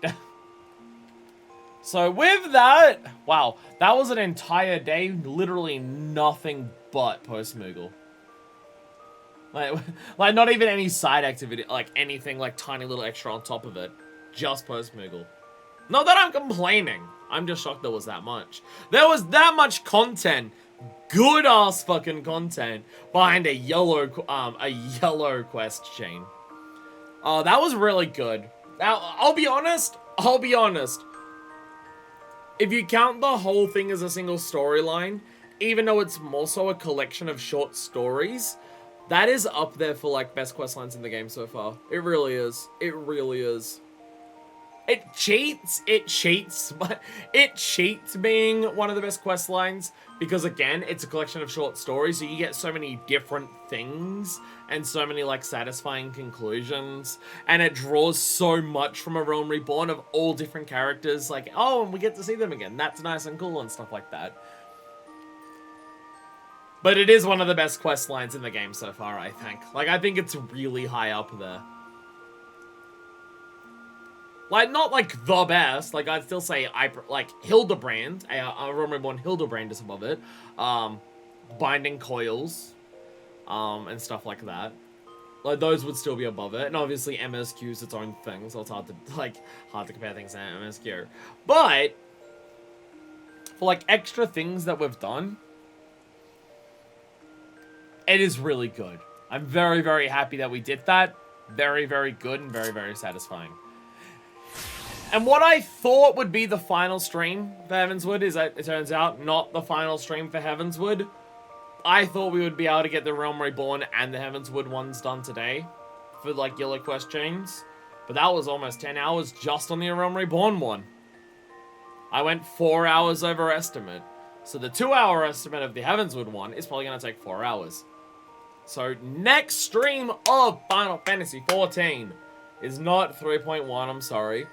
So with that... Wow, that was an entire day. Literally nothing but Post Moogle. Like, not even any side activity. Like, anything like tiny little extra on top of it. Just Post Moogle. Not that I'm complaining. I'm just shocked there was that much. There was that much content. Good ass fucking content behind a yellow quest chain. Oh, that was really good. Now, I'll be honest. If you count the whole thing as a single storyline, even though it's more so a collection of short stories, that is up there for like best quest lines in the game so far. It really is. It really is. It cheats, but it cheats being one of the best quest lines because, again, it's a collection of short stories, so you get so many different things and so many, like, satisfying conclusions, and it draws so much from A Realm Reborn of all different characters, like, oh, and we get to see them again, that's nice and cool and stuff like that. But it is one of the best quest lines in the game so far, I think. Like, I think it's really high up there. Like, not like the best. Like, I'd still say, like, Hildebrand. I remember when Hildebrand is above it. Binding Coils. And stuff like that. Like, those would still be above it. And obviously, MSQ is its own thing. So it's hard to compare things to MSQ. But, for, like, extra things that we've done, it is really good. I'm very, very happy that we did that. Very, very good and very, very satisfying. And what I thought would be the final stream for Heavensward is that it turns out not the final stream for Heavensward. I thought we would be able to get the Realm Reborn and the Heavensward ones done today for, like, Yellow Quest chains. But that was almost 10 hours just on the Realm Reborn one. I went 4 hours over estimate. So the 2-hour estimate of the Heavensward one is probably going to take 4 hours. So next stream of Final Fantasy XIV is not 3.1, I'm sorry.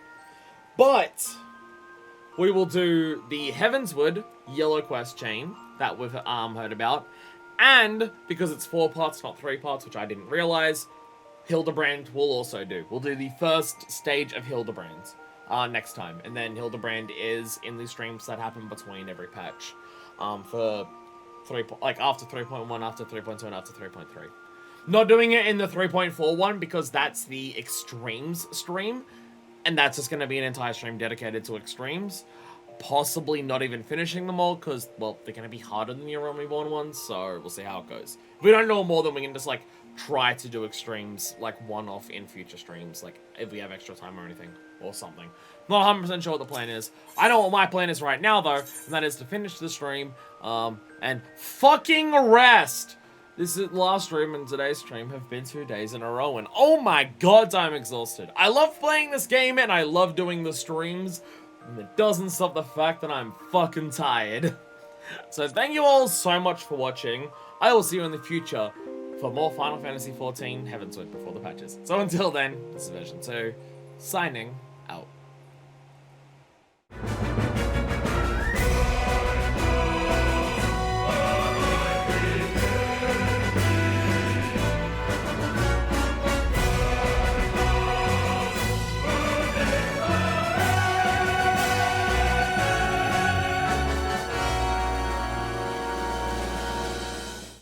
But we will do the Heavensward Yellow Quest chain that we've heard about. And because it's 4 parts, not 3 parts, which I didn't realize, Hildebrand will also do. We'll do the first stage of Hildebrand's next time. And then Hildebrand is in the streams that happen between every patch. For after 3.1, after 3.2, and after 3.3. Not doing it in the 3.4 one because that's the Extremes stream. And that's just going to be an entire stream dedicated to Extremes. Possibly not even finishing them all because, well, they're going to be harder than the Realm Reborn ones. So we'll see how it goes. If we don't know more, then we can just, like, try to do Extremes, like, one-off in future streams. Like, if we have extra time or anything. Or something. Not 100% sure what the plan is. I know what my plan is right now, though. And that is to finish the stream. And fucking rest! This is last stream and today's stream have been 2 days in a row, and oh my god, I'm exhausted. I love playing this game and I love doing the streams, and it doesn't stop the fact that I'm fucking tired. So thank you all so much for watching. I will see you in the future for more Final Fantasy XIV Heavensward before the patches. So until then, this is version 2, signing out.